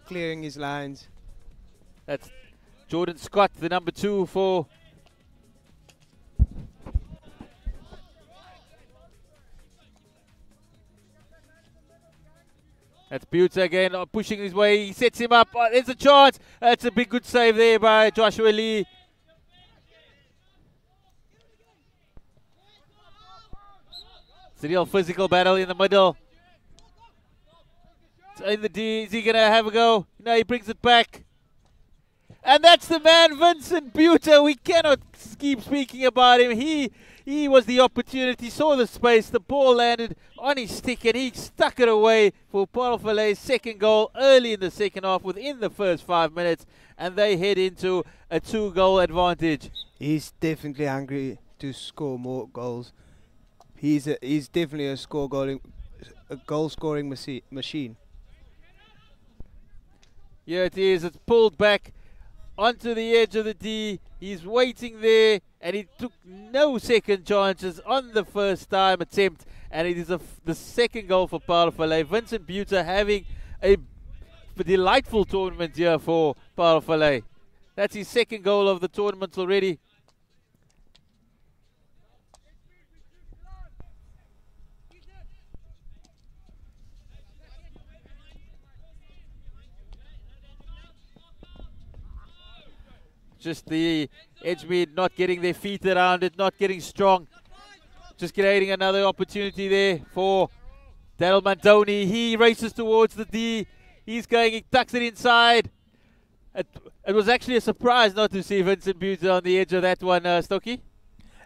clearing his lines. That's Jordan Scott, the number 2 for That's Buter again, pushing his way. He sets him up. There's a chance. That's a big good save there by Joshua Lee. It's a real physical battle in the middle. It's in the D. Is he going to have a go? No, he brings it back. And that's the man, Vincent Buter. We cannot keep speaking about him. He was the opportunity, saw the space, the ball landed on his stick, and he stuck it away for Paarl Vallei's second goal early in the second half, within the first 5 minutes, and they head into a 2-goal advantage. He's definitely hungry to score more goals. He's definitely a goal-scoring machine. Here it is. It's pulled back onto the edge of the D. He's waiting there, and he took no second chances on the first time attempt, and it is the second goal for Parel Vallei. Vincent Buter having a delightful tournament here for Parel Vallei. That's his second goal of the tournament already. Just the Edgemead not getting their feet around it, not getting strong. Just creating another opportunity there for Daryl Mandoni. He races towards the D. He's going, he tucks it inside. It was actually a surprise not to see Vincent Buter on the edge of that one, Stokey.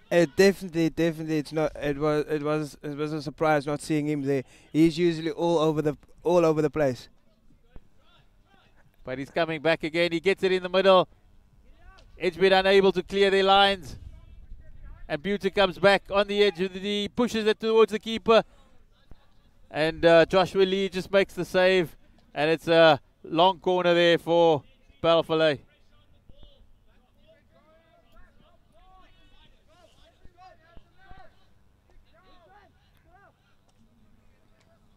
Definitely, it's not. It was a surprise not seeing him there. He's usually all over the place. But he's coming back again. He gets it in the middle. Edgemead unable to clear their lines. And Buter comes back on the edge of the D, pushes it towards the keeper. And Joshua Lee just makes the save. And it's a long corner there for Parel Vallei.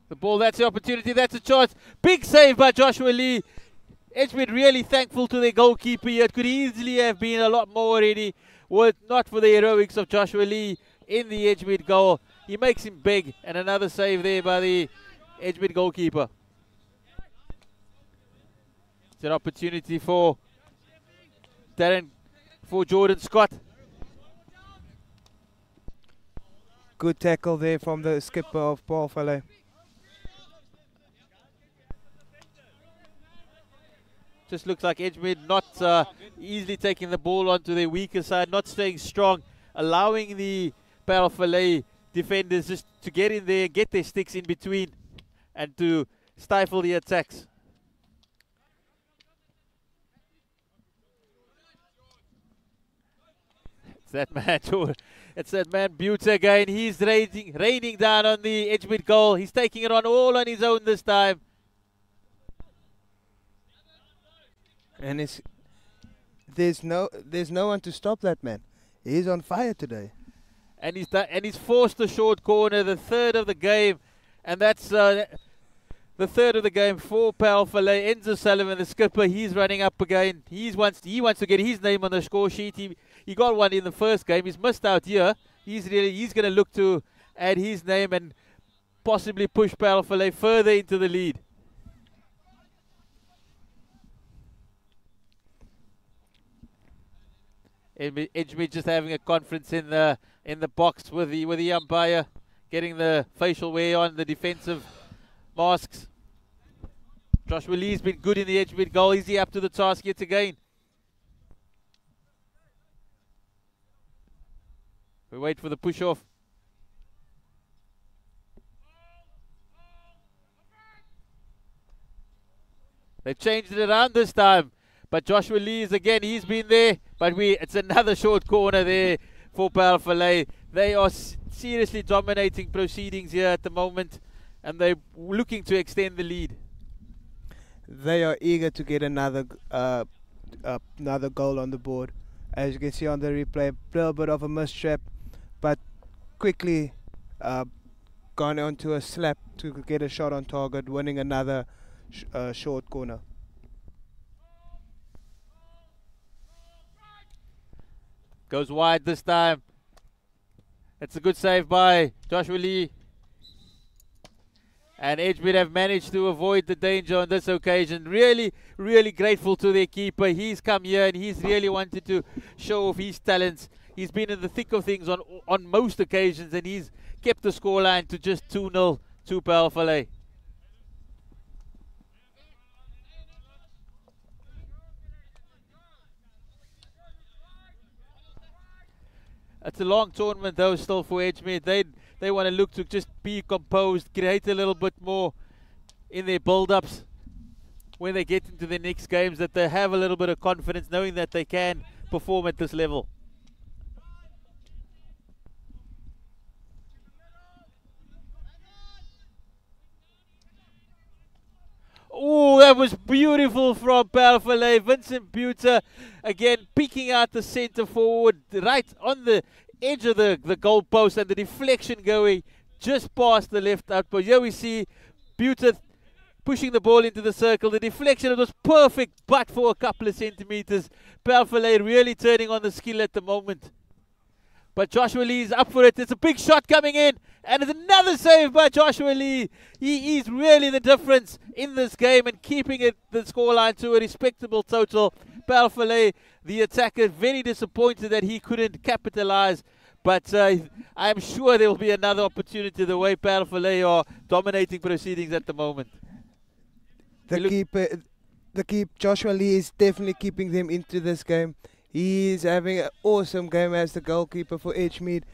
The ball, that's the opportunity, that's a chance. Big save by Joshua Lee. Edgemead really thankful to their goalkeeper here. It could easily have been a lot more already, were it not for the heroics of Joshua Lee in the Edgemead goal. He makes him big, and another save there by the Edgemead goalkeeper. It's an opportunity for Jordan Scott. Good tackle there from the skipper of Parel Vallei. Just looks like Edgemead not easily taking the ball onto their weaker side, not staying strong, allowing the Parel Vallei defenders just to get in there, get their sticks in between, and to stifle the attacks. It's that man, it's that man Buter again. He's raining down on the Edgemead goal. He's taking it on all on his own this time. And there's no one to stop that man. He's on fire today. And he's forced a short corner, the third of the game, and that's the third of the game for Parel Vallei. Enzo Sullivan, the skipper, he's running up again. He wants to get his name on the score sheet. He got one in the first game. He's missed out here. He's going to look to add his name and possibly push Parel Vallei further into the lead. Edgemead just having a conference in the box with the umpire, getting the facial wear on, the defensive masks. Joshua Lee's been good in the Edgemead goal. Is he up to the task yet again? We wait for the push off. They've changed it around this time. But Joshua Lee is again, he's been there, but it's another short corner there for Parel Vallei. They are seriously dominating proceedings here at the moment, and they're looking to extend the lead. They are eager to get another goal on the board. As you can see on the replay, a little bit of a mistrap, but quickly gone onto a slap to get a shot on target, winning another short corner. Goes wide this time. It's a good save by Joshua Lee. And Edgemead have managed to avoid the danger on this occasion. Really, really grateful to their keeper. He's come here and he's really wanted to show off his talents. He's been in the thick of things on most occasions, and he's kept the scoreline to just 2-0 to Parel Vallei. It's a long tournament though still for Edgemead. They want to look to just be composed, create a little bit more in their build-ups when they get into the next games, that they have a little bit of confidence knowing that they can perform at this level. Oh, that was beautiful from Parel Vallei. Vincent Buter again picking out the centre forward right on the edge of the goal post, and the deflection going just past the left outpost. Here we see Buter pushing the ball into the circle. The deflection, it was perfect, but for a couple of centimetres. Paarl Vallei really turning on the skill at the moment. But Joshua Lee is up for it. It's a big shot coming in. And it's another save by Joshua Lee. He is really the difference in this game and keeping it the scoreline to a respectable total. Paarl Vallei, the attacker, very disappointed that he couldn't capitalise. But I'm sure there will be another opportunity the way Paarl Vallei are dominating proceedings at the moment. The keeper, Joshua Lee is definitely keeping them into this game. He is having an awesome game as the goalkeeper for Edgemead.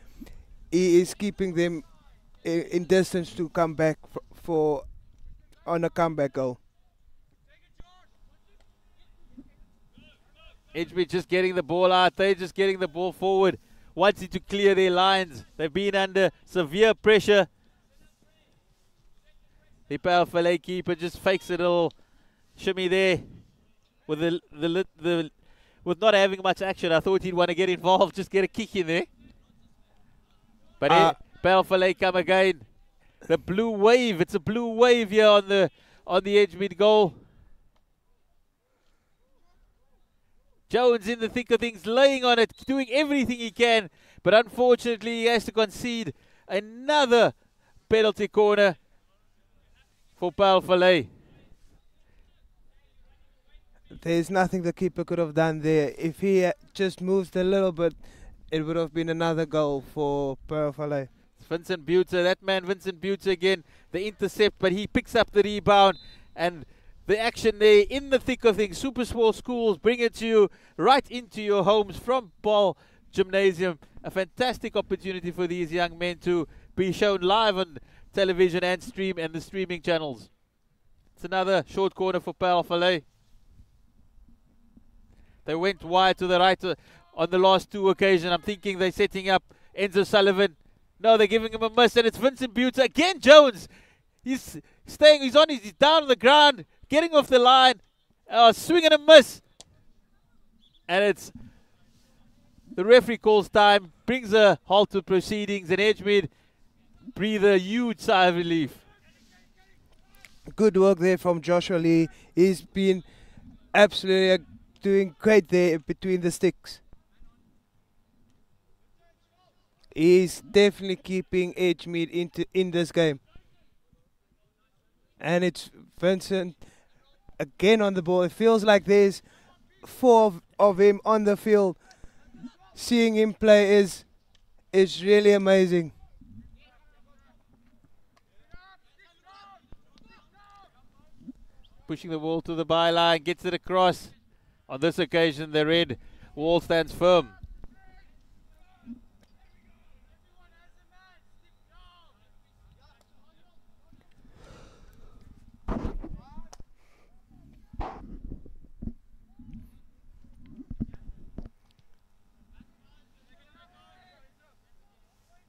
He is keeping them in distance to come back on a comeback goal. Edgemead just getting the ball out. They're just getting the ball forward, wanting to clear their lines. They've been under severe pressure. The Paarl Vallei keeper just fakes a little shimmy there with with not having much action. I thought he'd want to get involved, just get a kick in there. But Paarl Vallei come again. The blue wave. It's a blue wave here on the Edgemead goal. Jones in the thick of things, laying on it, doing everything he can. But unfortunately, he has to concede another penalty corner for Paarl Vallei. There's nothing the keeper could have done there. If he just moved a little bit, it would have been another goal for Paarl Vallei. Vincent Buter, that man Vincent Buter again, the intercept, but he picks up the rebound, and the action there in the thick of things. Super small schools bring it to you right into your homes from Paarl Gimnasium. A fantastic opportunity for these young men to be shown live on television and the streaming channels. It's another short corner for Paarl Vallei. They went wide to the right on the last two occasions. I'm thinking they're setting up Enzo Sullivan. No, they're giving him a miss, and it's Vincent Buter. Again, Jones. He's down on the ground, getting off the line, swinging a miss. And it's the referee calls time, brings a halt to proceedings, and Edgemead breathe a huge sigh of relief. Good work there from Joshua Lee. He's been absolutely doing great there between the sticks. He's definitely keeping Edgemead in this game. And it's Vincent again on the ball. It feels like there's four of him on the field. Seeing him play is really amazing. Pushing the ball to the byline, gets it across. On this occasion, the red wall stands firm.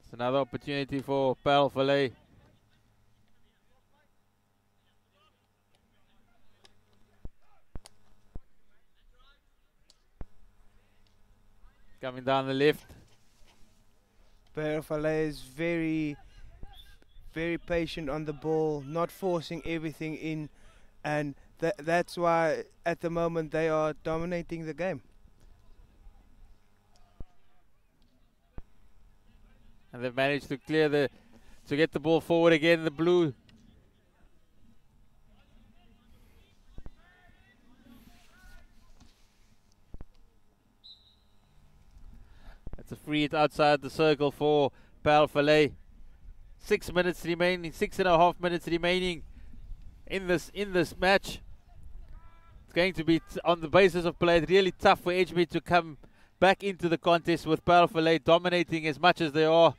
It's another opportunity for Paarl Vallei. Coming down the left. Parel Vallei is very, very patient on the ball, not forcing everything in, and that's why at the moment they are dominating the game. And they've managed to to get the ball forward again, the blue. It's a free hit outside the circle for Paarl Vallei. 6 minutes remaining, 6.5 minutes remaining in this match. It's going to be on the basis of play really tough for Edgemead to come back into the contest with Paarl Vallei dominating as much as they are.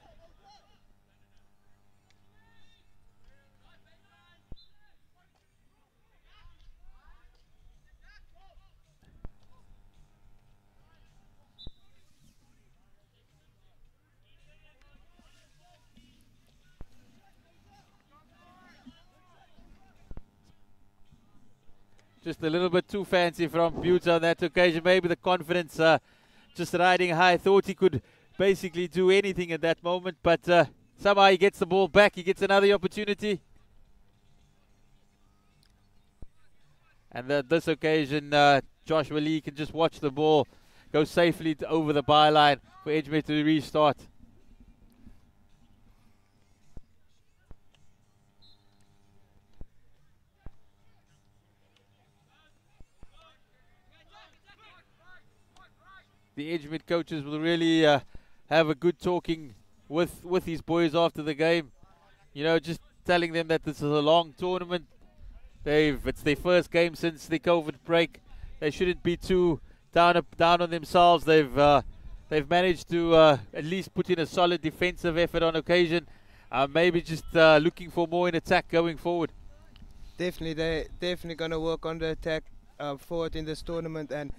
Just a little bit too fancy from Buta on that occasion. Maybe the confidence just riding high. Thought he could basically do anything at that moment, but somehow he gets the ball back. He gets another opportunity. And at this occasion, Joshua Lee can just watch the ball go safely over the byline for Edgemead to restart. The Edgemead coaches will really have a good talking with these boys after the game. You know, just telling them that this is a long tournament. It's their first game since the COVID break. They shouldn't be too down on themselves. They've managed to at least put in a solid defensive effort on occasion. Maybe just looking for more in attack going forward. Definitely, they're definitely going to work on the attack forward in this tournament, and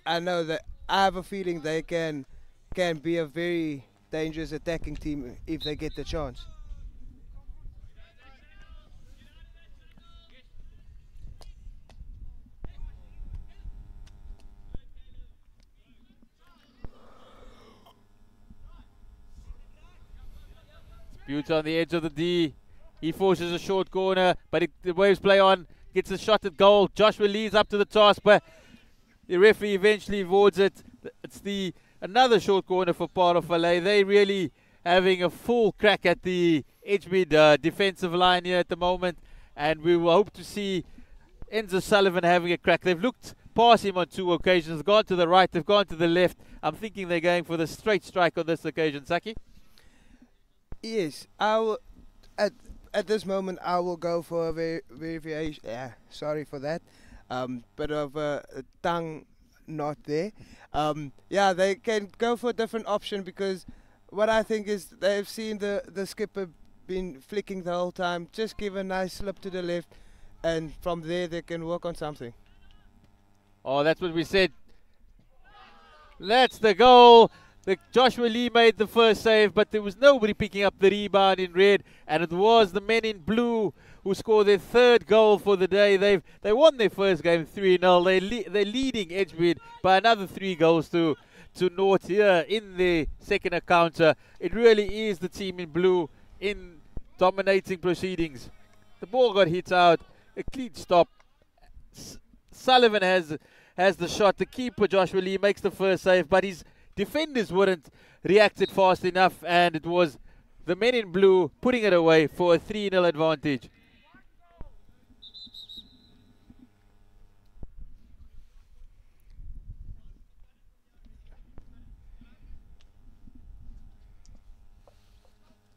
I know that I have a feeling they can be a very dangerous attacking team if they get the chance. Butte on the edge of the D. He forces a short corner, but the Waves play on. Gets a shot at goal. Joshua Lee's up to the task, but the referee eventually awards it. It's another short corner for Parel Vallei. They really having a full crack at the Edgemead defensive line here at the moment, and we will hope to see Enzo Sullivan having a crack. They've looked past him on 2 occasions, gone to the right, they've gone to the left. I'm thinking they're going for the straight strike on this occasion, Saki. Yes, I will. At this moment, I will go for a variation. Yeah, sorry for that. Bit of a tongue knot there. Yeah, they can go for a different option, because what I think is they've seen the skipper been flicking the whole time. Just give a nice slip to the left, and from there they can work on something. Oh, that's what we said. That's the goal. Joshua Lee made the first save, but there was nobody picking up the rebound in red, and it was the men in blue who scored their 3rd goal for the day. They won their first game 3-0. They're leading Edgemead by another 3 goals to naught here in the second encounter. It really is the team in blue in dominating proceedings. The ball got hit out, a clean stop. Sullivan has the shot. The keeper, Joshua Lee, makes the first save, but his defenders wouldn't reacted fast enough, and it was the men in blue putting it away for a 3-0 advantage.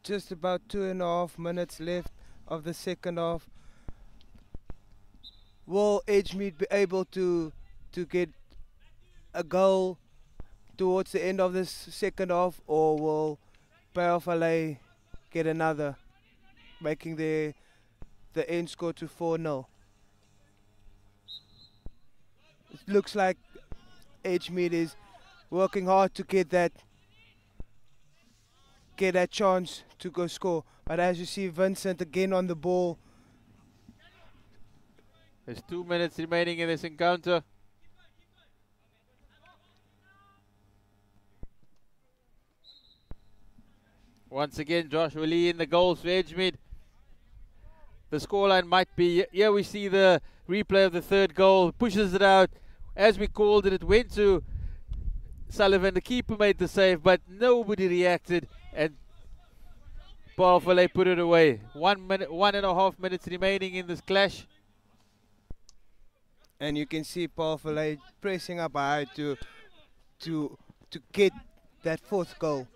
Just about 2.5 minutes left of the second half. Will Edgemead be able to get a goal towards the end of this second half, or will Paarl Vallei get another, making the end score to 4-0? It looks like Edgemead is working hard to get that chance to go score, but as you see, Vincent again on the ball. There's 2 minutes remaining in this encounter. Once again, Joshua Lee in the goals for Edgemead. The scoreline might be, here we see the replay of the 3rd goal, pushes it out. As we called it, it went to Sullivan. The keeper made the save, but nobody reacted, and Paarl Vallei put it away. 1.5 minutes remaining in this clash. And you can see Paarl Vallei pressing up high to get that 4th goal.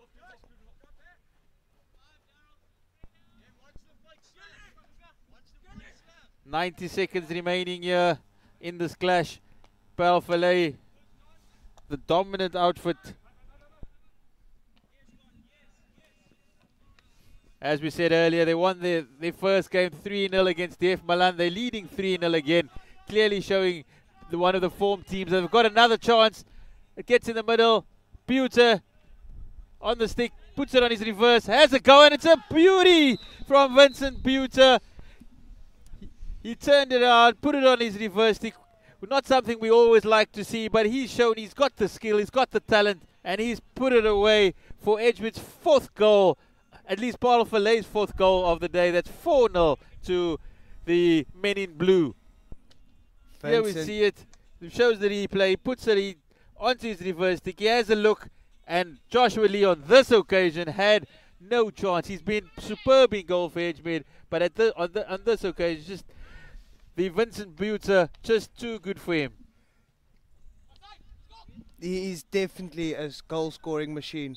"90 seconds remaining here in this clash. Paarl Vallei, the dominant outfit. As we said earlier, they won their first game 3-0 against DF Malan. They're leading 3-0 again, clearly showing one of the form teams. They've got another chance. It gets in the middle. Buter on the stick, puts it on his reverse, has a go, and it's a beauty from Vincent Buter. He turned it around, put it on his reverse stick. Not something we always like to see, but he's shown he's got the skill, he's got the talent, and he's put it away for Edgemead's 4th goal, at least Parel Vallei's 4th goal of the day. That's 4-0 to the men in blue. Here we see it. It shows the replay. He puts it onto his reverse stick. He has a look, and Joshua Lee on this occasion had no chance. He's been superb in goal for Edgemead, but on this occasion, just the Vincent Buter, just too good for him. He is definitely a goal-scoring machine.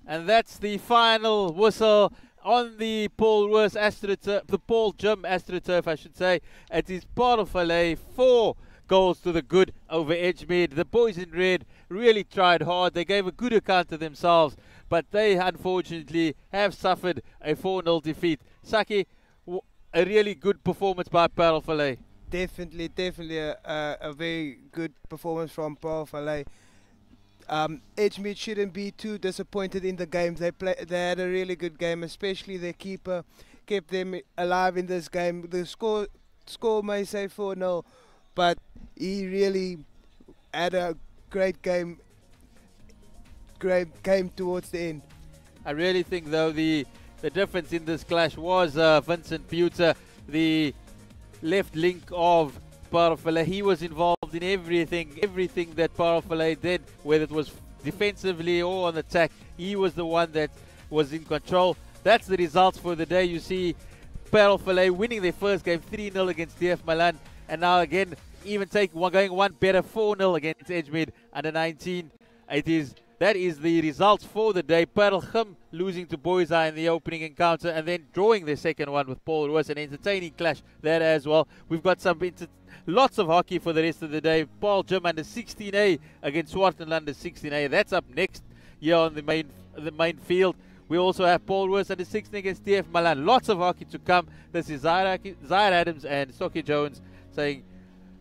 And that's the final whistle on the Paul Roos AstroTurf, the Paarl Gim AstroTurf, I should say. It is Parel Vallei, 4 goals to the good over Edgemead. The boys in red really tried hard. They gave a good account of themselves, but they unfortunately have suffered a 4-0 defeat. Saki, a really good performance by Parel Vallei. Definitely a very good performance from Paarl Vallei. Edgemead shouldn't be too disappointed in the game. They had a really good game, especially their keeper kept them alive in this game. The score may say 4-0, but he really had a great game towards the end. I really think though the difference in this clash was Vincent Buter, the left link of Paarl Vallei. He was involved in everything that Paarl Vallei did, whether it was defensively or on attack. He was the one that was in control. That's the results for the day. You see Paarl Vallei winning their first game 3-0 against DF Malan, and now again even going one better 4-0 against Edgemead under 19. That is the results for the day. Paarl Gim losing to Boys in the opening encounter and then drawing their second one with Paul Roos. An entertaining clash there as well. We've got lots of hockey for the rest of the day. Paarl Gim under 16A against Swartland under 16A. That's up next here on the main field. We also have Paul Roos under 16 against DF Malan. Lots of hockey to come. This is Zaire Adams and Stocky Jones saying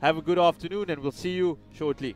have a good afternoon, and we'll see you shortly.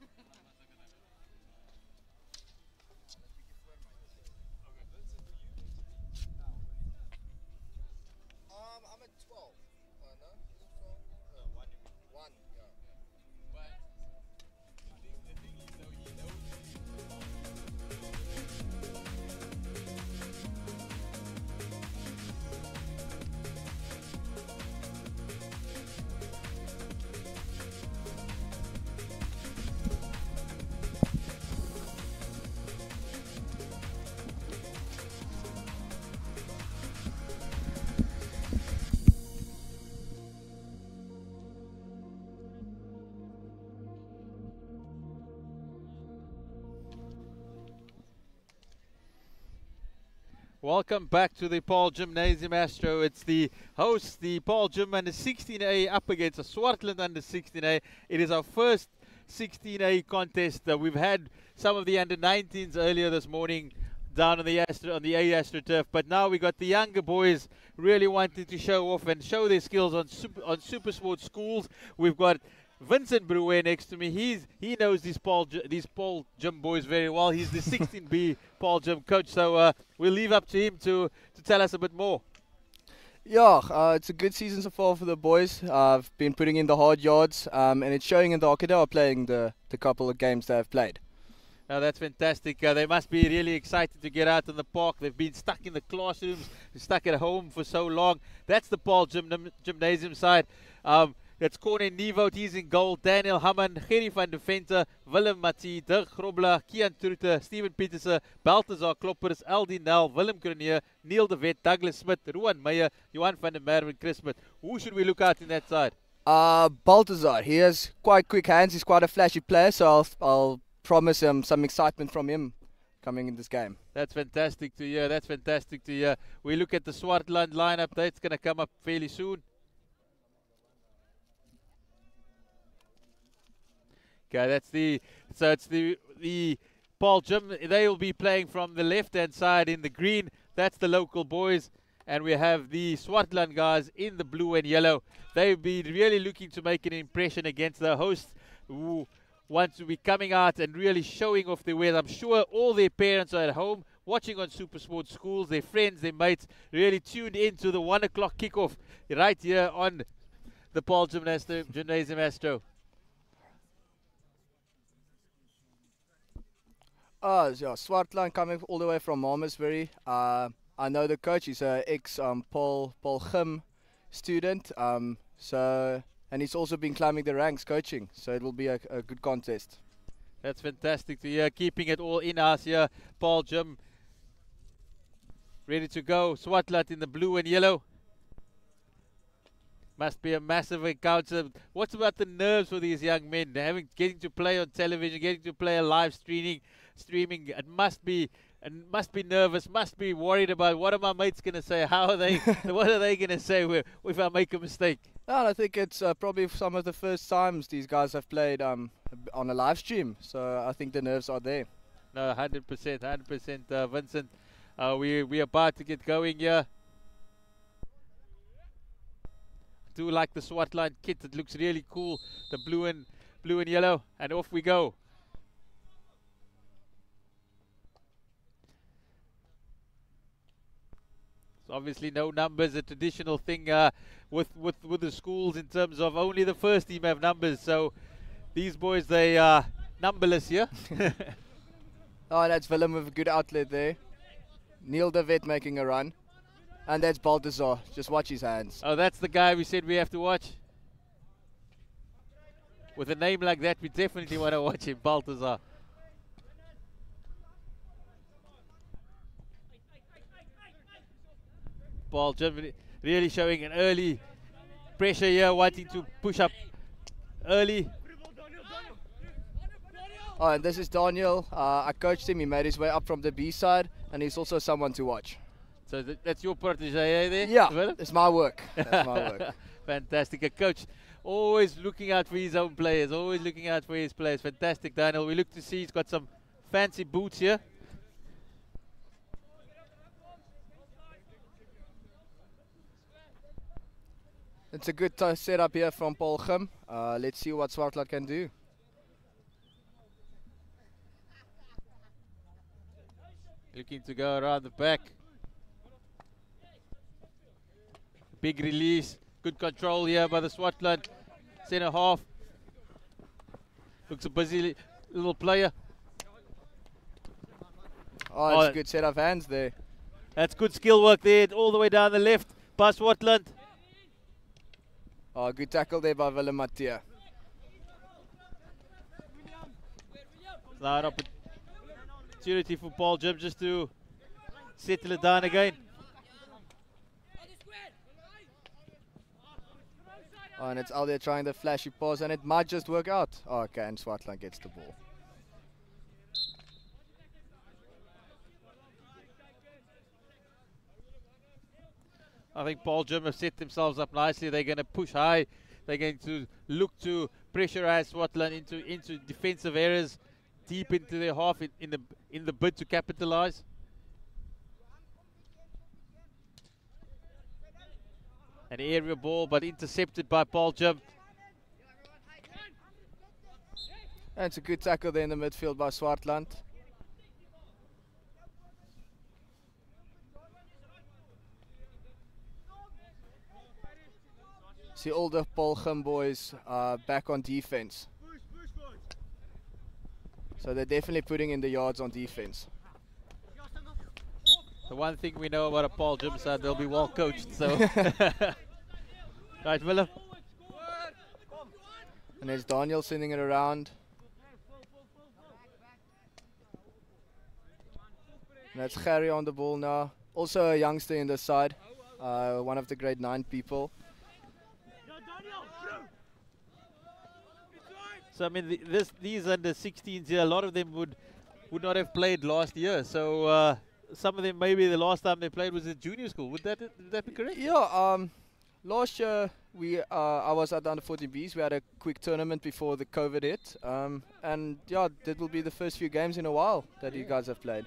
I'm at 12. No? Is it 12? One, yeah. Welcome back to the Paarl Gymnasium Astro. It's the hosts, the Paarl Gim under 16A up against the Swartland under 16A. It is our first 16A contest. We've had some of the under 19s earlier this morning down on the A AstroTurf, but now we got the younger boys really wanting to show off and show their skills on Super Sports schools. We've got Vincent Brouwer next to me. He knows these Paarl Gim boys very well. He's the 16B Paarl Gim coach. So we'll leave up to him to tell us a bit more. Yeah, it's a good season so far for the boys. I've been putting in the hard yards, and it's showing in the Okada playing the couple of games they have played. Oh, that's fantastic. They must be really excited to get out in the park. They've been stuck in the classrooms, stuck at home for so long. That's the Paarl Gymnasium side. That's Corne Nieuwoud, he's in goal. Daniel Hamman, Gerry van de Venter, Willem Mattie, Dirk Grobler, Kian Trute, Steven Pieterse, Balthazar Kloppers, Aldie Nel, Willem Cronier, Neil de Wet, Douglas Smith, Rowan Meyer, Johan van der Merwe, Chris Smith. Who should we look at in that side? Balthazar, he has quite quick hands. He's quite a flashy player, so I'll promise him some excitement from him coming in this game. That's fantastic to hear. That's fantastic to hear. We look at the Swartland lineup. That's going to come up fairly soon. Okay, it's the Paarl Gim. They will be playing from the left-hand side in the green. That's the local boys. And we have the Swartland guys in the blue and yellow. They'll be really looking to make an impression against the hosts who want to be coming out and really showing off their wares. I'm sure all their parents are at home watching on Super Sports schools, their friends, their mates, really tuned in to the 1 o'clock kickoff right here on the Paarl Gymnasium Astro. Yeah, Swartland coming all the way from Malmesbury. I know the coach. He's an ex-Paarl Gim student. And he's also been climbing the ranks coaching. So it will be a good contest. That's fantastic to hear. Keeping it all in-house here. Paarl Gim ready to go. Swartland in the blue and yellow. Must be a massive encounter. What's about the nerves for these young men? Getting to play on television, getting to play a live streaming. It must be nervous. Must be worried about what are my mates going to say? How are they? What are they going to say if I make a mistake? No, I think it's probably some of the first times these guys have played on a live stream. So I think the nerves are there. No, 100%, Vincent. We are about to get going here. I do like the Swartland kit. It looks really cool. The blue and yellow, and off we go. So obviously no numbers, a traditional thing with the schools in terms of only the first team have numbers. So these boys, they are numberless here. Oh, that's Willem with a good outlet there. Neil de Wet making a run. And that's Balthazar. Just watch his hands. Oh, that's the guy we said we have to watch. With a name like that, we definitely want to watch him, Balthazar. Paarl Gim really showing an early pressure here, wanting to push up early. Oh, and this is Daniel. I coached him. He made his way up from the B side, and he's also someone to watch. So that's your protege there? Yeah, it's my work. That's my work. Fantastic. A coach always looking out for his own players, always looking out for his players. Fantastic, Daniel. We look to see he's got some fancy boots here. It's a good setup here from Paarl Gim. Let's see what Swartland can do. Looking to go around the back. Big release. Good control here by the Swartland centre half. Looks a busy little player. Oh, it's a good set of hands there. That's good skill work there, all the way down the left by Swartland. Oh, good tackle there by Willem Mathieu. Now an opportunity for Paarl Gim just to settle it down again. Oh, and it's out there trying the flashy pass, and it might just work out. Oh, okay, and Swartland gets the ball. I think Paarl Gim have set themselves up nicely. They're going to push high. They're going to look to pressurize Swartland into defensive areas, deep into their half in the bid to capitalize. An area ball, but intercepted by Paarl Gim. And it's a good tackle there in the midfield by Swartland. See all the Paarl Gim boys back on defense. So they're definitely putting in the yards on defense. The one thing we know about a Paarl Gim side, they'll be well coached. So, right, Willem. And there's Daniel sending it around. And that's Gary on the ball now. Also a youngster in this side, one of the grade 9 people. So I mean, these under 16s here, a lot of them would not have played last year. So some of them, maybe the last time they played was at junior school. Would that be correct? Yeah. Last year I was at the under 14Bs. We had a quick tournament before the COVID hit, and yeah, that will be the first few games in a while that you guys have played.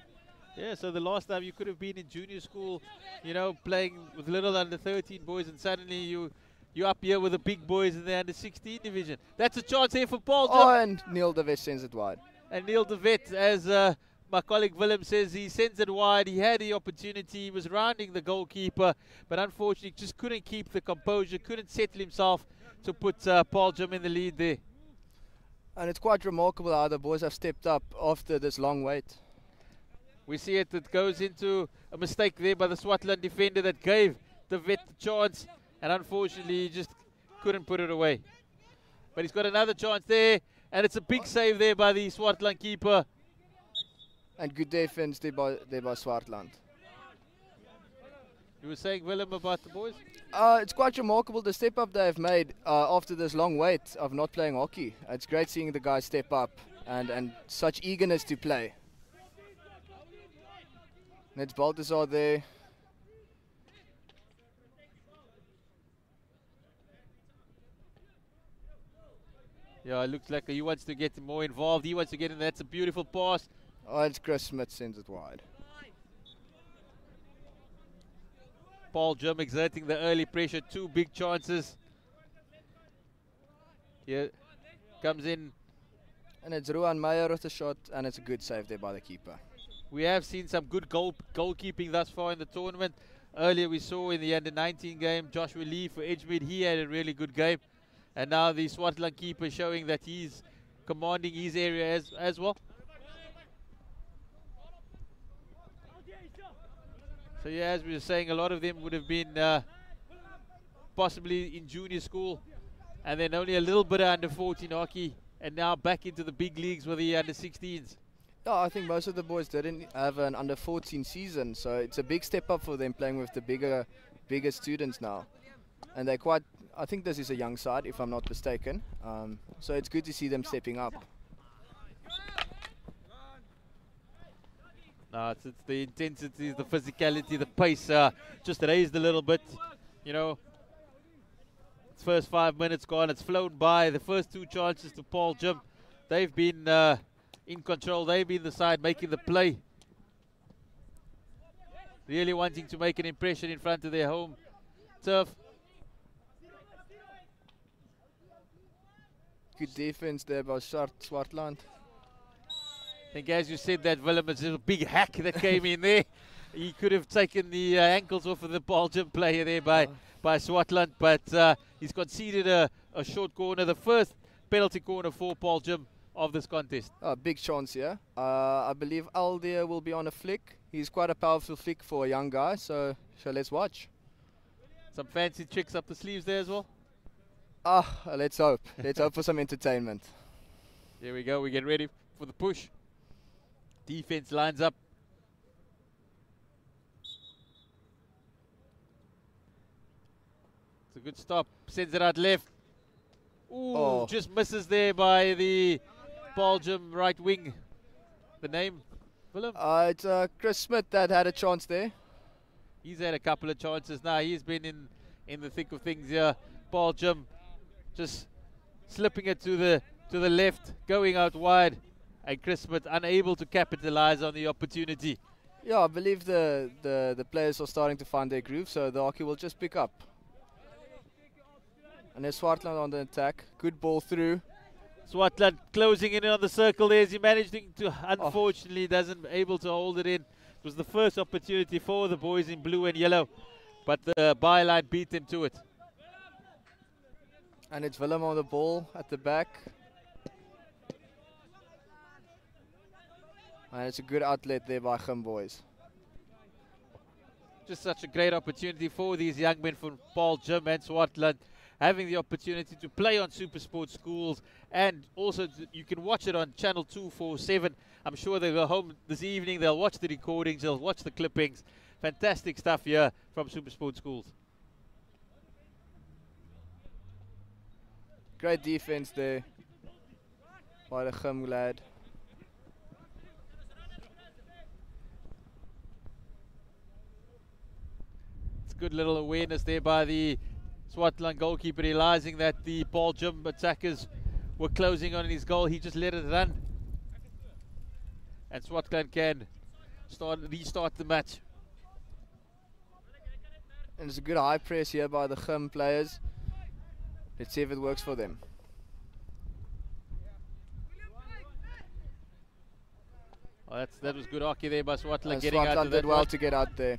Yeah. So the last time you could have been in junior school, you know, playing with little under 13 boys, and suddenly you're up here with the big boys in the under 16 division. That's a chance here for Paarl Gim. Oh, and Neil de Wet sends it wide. And Neil de Wet, as my colleague Willem says, he sends it wide. He had the opportunity. He was rounding the goalkeeper, but unfortunately just couldn't keep the composure, couldn't settle himself to put Paarl Gim in the lead there. And it's quite remarkable how the boys have stepped up after this long wait. We see it goes into a mistake there by the Swartland defender that gave de Wet the chance, and unfortunately he just couldn't put it away. But he's got another chance there, and it's a big save there by the Swartland keeper. And good defense there by Swartland. You were saying, Willem, about the boys? It's quite remarkable the step up they've made after this long wait of not playing hockey. It's great seeing the guys step up and such eagerness to play. And it's Balthazar there. Yeah, it looks like he wants to get more involved. He wants to get in. That's a beautiful pass. Oh, it's Chris Smith sends it wide. Paarl Gim exerting the early pressure. 2 big chances. Here comes in. And it's Ruan Meyer with a shot, and it's a good save there by the keeper. We have seen some good goalkeeping thus far in the tournament. Earlier we saw in the under-19 game, Joshua Lee for Edgemead. He had a really good game. And now the Swartland keeper showing that he's commanding his area as well. So yeah, as we were saying, a lot of them would have been possibly in junior school, and then only a little bit of under 14 hockey, and now back into the big leagues with the under 16s. Yeah, I think most of the boys didn't have an under 14 season, so it's a big step up for them playing with the bigger students now. And they're quite, I think this is a young side if I'm not mistaken, so it's good to see them stepping up. No, it's the intensity, the physicality, the pace just raised a little bit. You know, it's first 5 minutes gone, it's flown by. The first 2 chances to Paarl Gim, they've been in control. They've been the side making the play. Really wanting to make an impression in front of their home turf. Good defense there by Swartland. think, as you said, that Willem is a big hack that came in there. He could have taken the ankles off of the Paarl Gim player there by Swartland, but he's conceded a short corner, the first penalty corner for Paarl Gim of this contest. Big chance here. I believe Aldia will be on a flick. He's quite a powerful flick for a young guy, so let's watch. Some fancy tricks up the sleeves there as well. Let's hope. Let's hope for some entertainment. Here we go. We get ready for the push. Defense lines up. It's a good stop. Sends it out left. Ooh, just misses there by the Paarl Gim right wing. The name, Willem? It's Chris Smith that had a chance there. He's had a couple of chances now. He's been in the thick of things here. Paarl Gim just slipping it to the left, going out wide, and Chris Smith unable to capitalize on the opportunity. Yeah, I believe the players are starting to find their groove, so the hockey will just pick up. And there's Swartland on the attack. Good ball through. Swartland closing in on the circle there as he managed to, unfortunately, doesn't able to hold it in. It was the first opportunity for the boys in blue and yellow, but the byline beat them to it. And it's Willem on the ball at the back. And it's a good outlet there by Gim boys. Just such a great opportunity for these young men from Paarl Gim and Swartland, having the opportunity to play on Super Sports schools, and also you can watch it on Channel 247. I'm sure they'll go home this evening, they'll watch the recordings, they'll watch the clippings. Fantastic stuff here from Super Sports schools. Great defense there by the Gim lad. It's good little awareness there by the Swartland goalkeeper, realizing that the Paarl Gim attackers were closing on his goal. He just let it run, and Swartland can restart the match. And it's a good high press here by the Gim players. Let's see if it works for them. Oh, that was good hockey there by Swartland, And getting out Swartland of that did well one. to get out there.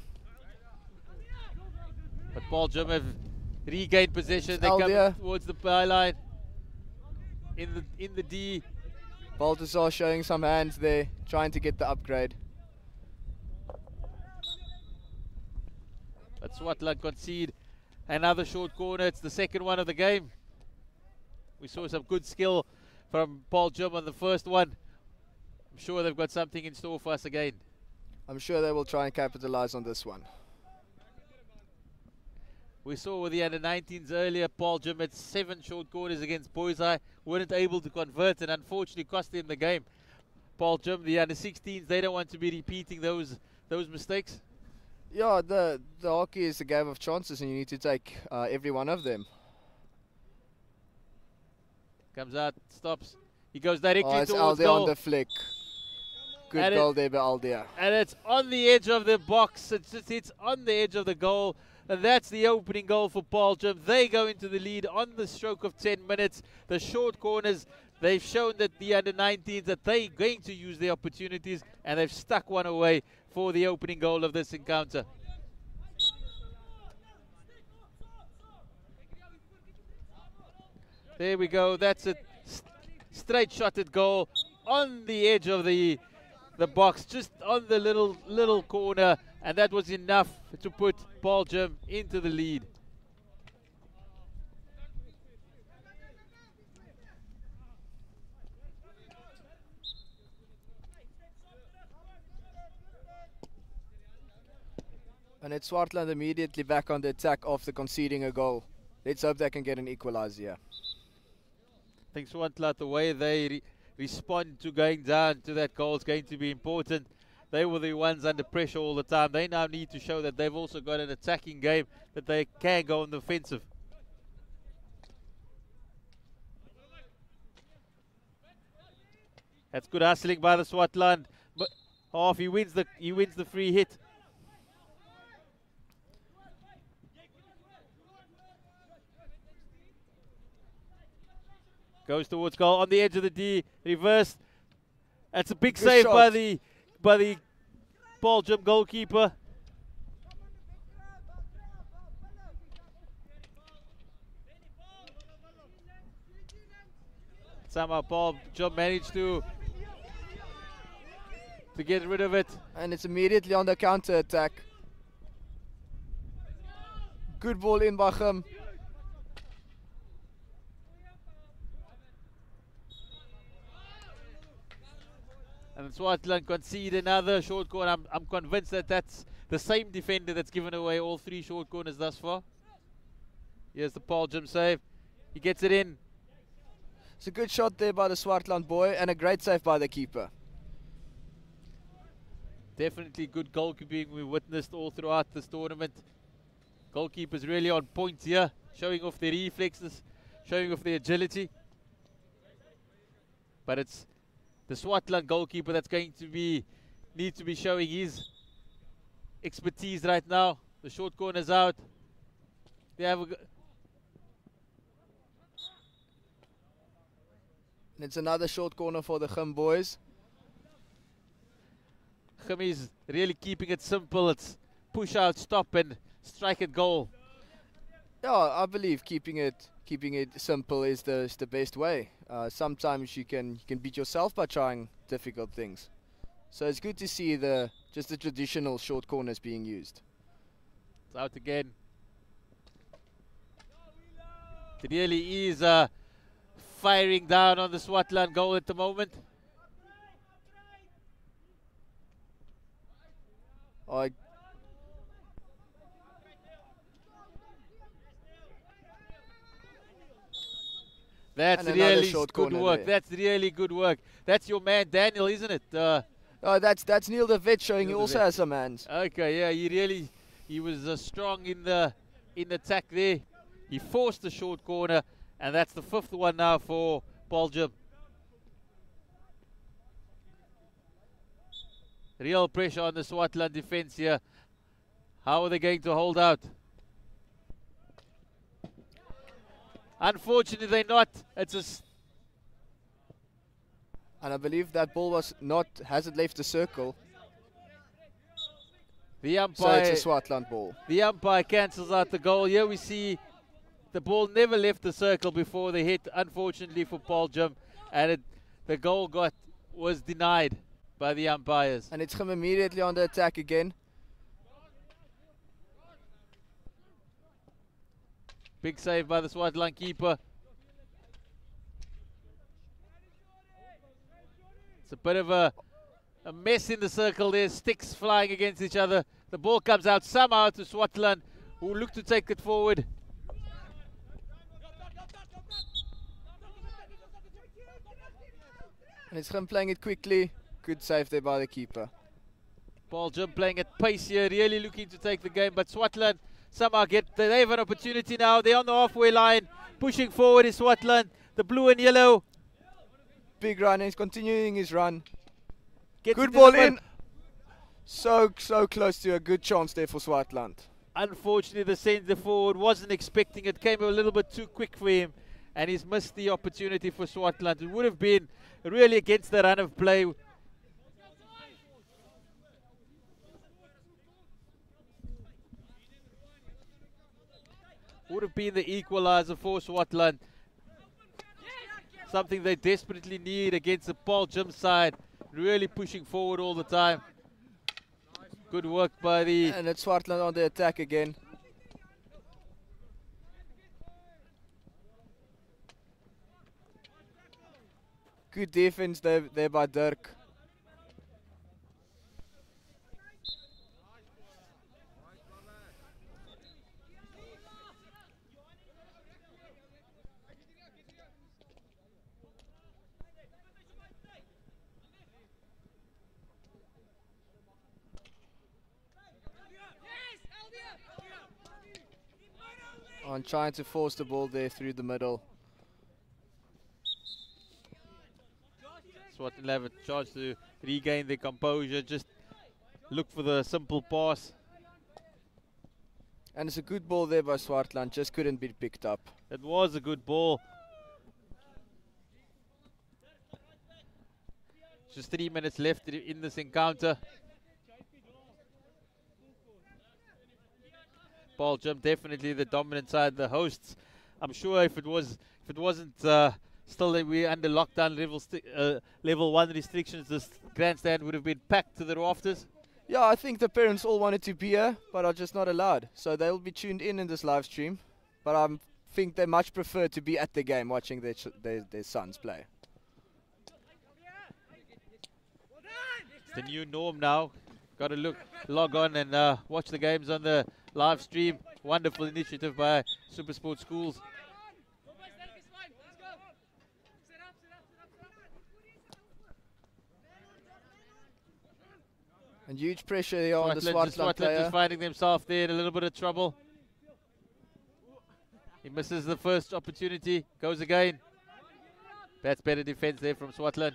But Paarl Gim have regained possession. It's They come Aldia. towards the byline in the D. Balthazar showing some hands there, trying to get the upgrade. But Swartland concede another short corner. It's the second one of the game. We saw some good skill from Paarl Gim on the first one. I'm sure they've got something in store for us again. I'm sure they will try and capitalize on this one. We saw with the under-19s earlier, Paarl Gim had 7 short corners against Boys High, weren't able to convert, and unfortunately cost them the game. Paarl Gim, the under-16s, they don't want to be repeating those mistakes. Yeah, the hockey is a game of chances, and you need to take every one of them. Comes out, stops. He goes directly It's towards Aldia goal. on the flick. Good And goal there by Aldia. And it's on the edge of the box. It's on the edge of the goal. And that's the opening goal for Paarl Gim. They go into the lead on the stroke of 10 minutes. The short corners, they've shown that the under-19s that they're going to use their opportunities, and they've stuck one away for the opening goal of this encounter. There we go. That's a straight shotted goal on the edge of the box, just on the little corner, and that was enough to put Paarl Gim into the lead. And it's Swartland immediately back on the attack after conceding a goal. Let's hope they can get an equalizer here. I think Swartland, the way they respond to going down to that goal is going to be important. They were the ones under pressure all the time. They now need to show that they've also got an attacking game, that they can go on the offensive. That's good hustling by the Swartland. But he wins the free hit. Goes towards goal on the edge of the D, reversed. That's a big Good save shot. by the Paarl Gim goalkeeper. Somehow Paarl Gim managed to get rid of it. And it's immediately on the counter attack. Good ball in by Gim. And Swartland concede another short corner. I'm convinced that that's the same defender that's given away all 3 short corners thus far. Here's the Paarl Gim save. He gets it in. It's a good shot there by the Swartland boy and a great save by the keeper. Definitely good goalkeeping we witnessed all throughout this tournament. Goalkeepers really on point here, showing off their reflexes, showing off their agility. But it's the Swartland goalkeeper that's going to need to be showing his expertise right now. The short corner's out. They have And it's another short corner for the Gim boys. Gim is really keeping it simple. It's push out, stop, and strike at goal. Yeah, I believe keeping it simple is the best way. Sometimes you can beat yourself by trying difficult things. So it's good to see just the traditional short corners being used. It's out again. It really is firing down on the Swartland goal at the moment. That's really good work. That's really good work. That's your man Daniel, isn't it? That's Neil the vet showing he also has some hands. Okay, yeah, he was strong in the attack there. He forced the short corner, and that's the 5th one now for Paarl Gim. Real pressure on the Swartland defense here. How are they going to hold out? Unfortunately, they're not. And I believe that ball hasn't left the circle. The umpire, so it's a Swartland ball. The umpire cancels out the goal. Here we see the ball never left the circle before the hit, unfortunately for Paarl Gim, and the goal was denied by the umpires. And it's Gim immediately on the attack again. Big save by the Swartland keeper. It's a bit of a mess in the circle there. Sticks flying against each other. The ball comes out somehow to Swartland, who look to take it forward. And it's Gim playing it quickly. Good save there by the keeper. Paarl Gim playing at pace here, really looking to take the game, but Swartland somehow they have an opportunity now. They're on the halfway line. Pushing forward is Swartland. The blue and yellow. Big run, and he's continuing his run. Gets good ball in. So close to a good chance there for Swartland. Unfortunately, the centre forward wasn't expecting it. Came a little bit too quick for him, and he's missed the opportunity for Swartland. It would have been really against the run of play. Would have been the equaliser for Swartland. Something they desperately need against the Paarl Gim side. Really pushing forward all the time. Good work by the... And it's Swartland on the attack again. Good defense there by Dirk. On trying to force the ball there through the middle. Swartland have a chance to regain their composure, just look for the simple pass. And it's a good ball there by Swartland, just couldn't be picked up. It was a good ball. Just 3 minutes left in this encounter. Paarl Gim definitely the dominant side, the hosts. I'm sure if it wasn't still that we're under lockdown level 1 restrictions, this grandstand would have been packed to the rafters. Yeah, I think the parents all wanted to be here, but are just not allowed. So they'll be tuned in this live stream. But I think they much prefer to be at the game watching their sons play. It's the new norm now. Got to log on and watch the games on the live stream. Wonderful initiative by Supersport Schools. And huge pressure here on the Swartland player. Just finding themselves there in a little bit of trouble. He misses the first opportunity, goes again. That's better defense there from Swartland.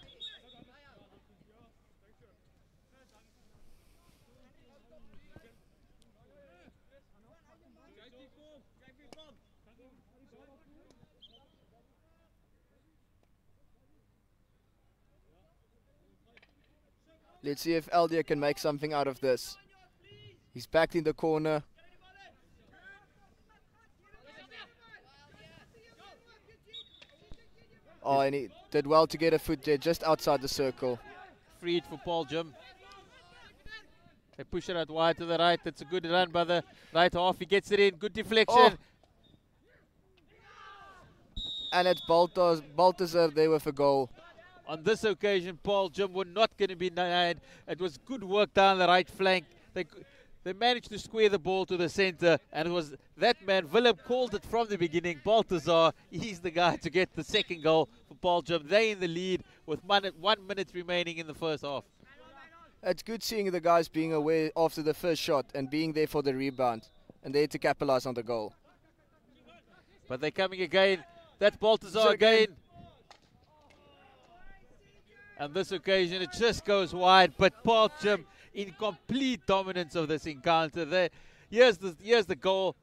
Let's see if Eldia can make something out of this. He's backed in the corner. Oh, and he did well to get a foot there just outside the circle. Freed for Paarl Gim. They push it out wide to the right. That's a good run by the right half. He gets it in. Good deflection. Oh. And it's Balthazar there with a goal. On this occasion, Paarl Gim were not going to be denied. It was good work down the right flank. They managed to square the ball to the center, and it was that man, Willem, called it from the beginning. Balthazar, he's the guy to get the second goal for Paarl Gim. They in the lead with 1 minute remaining in the first half. It's good seeing the guys being aware after the first shot and being there for the rebound and there to capitalize on the goal. But they're coming again. That's Balthazar again. On this occasion, it just goes wide, but Paarl Gim in complete dominance of this encounter. There, here's the goal,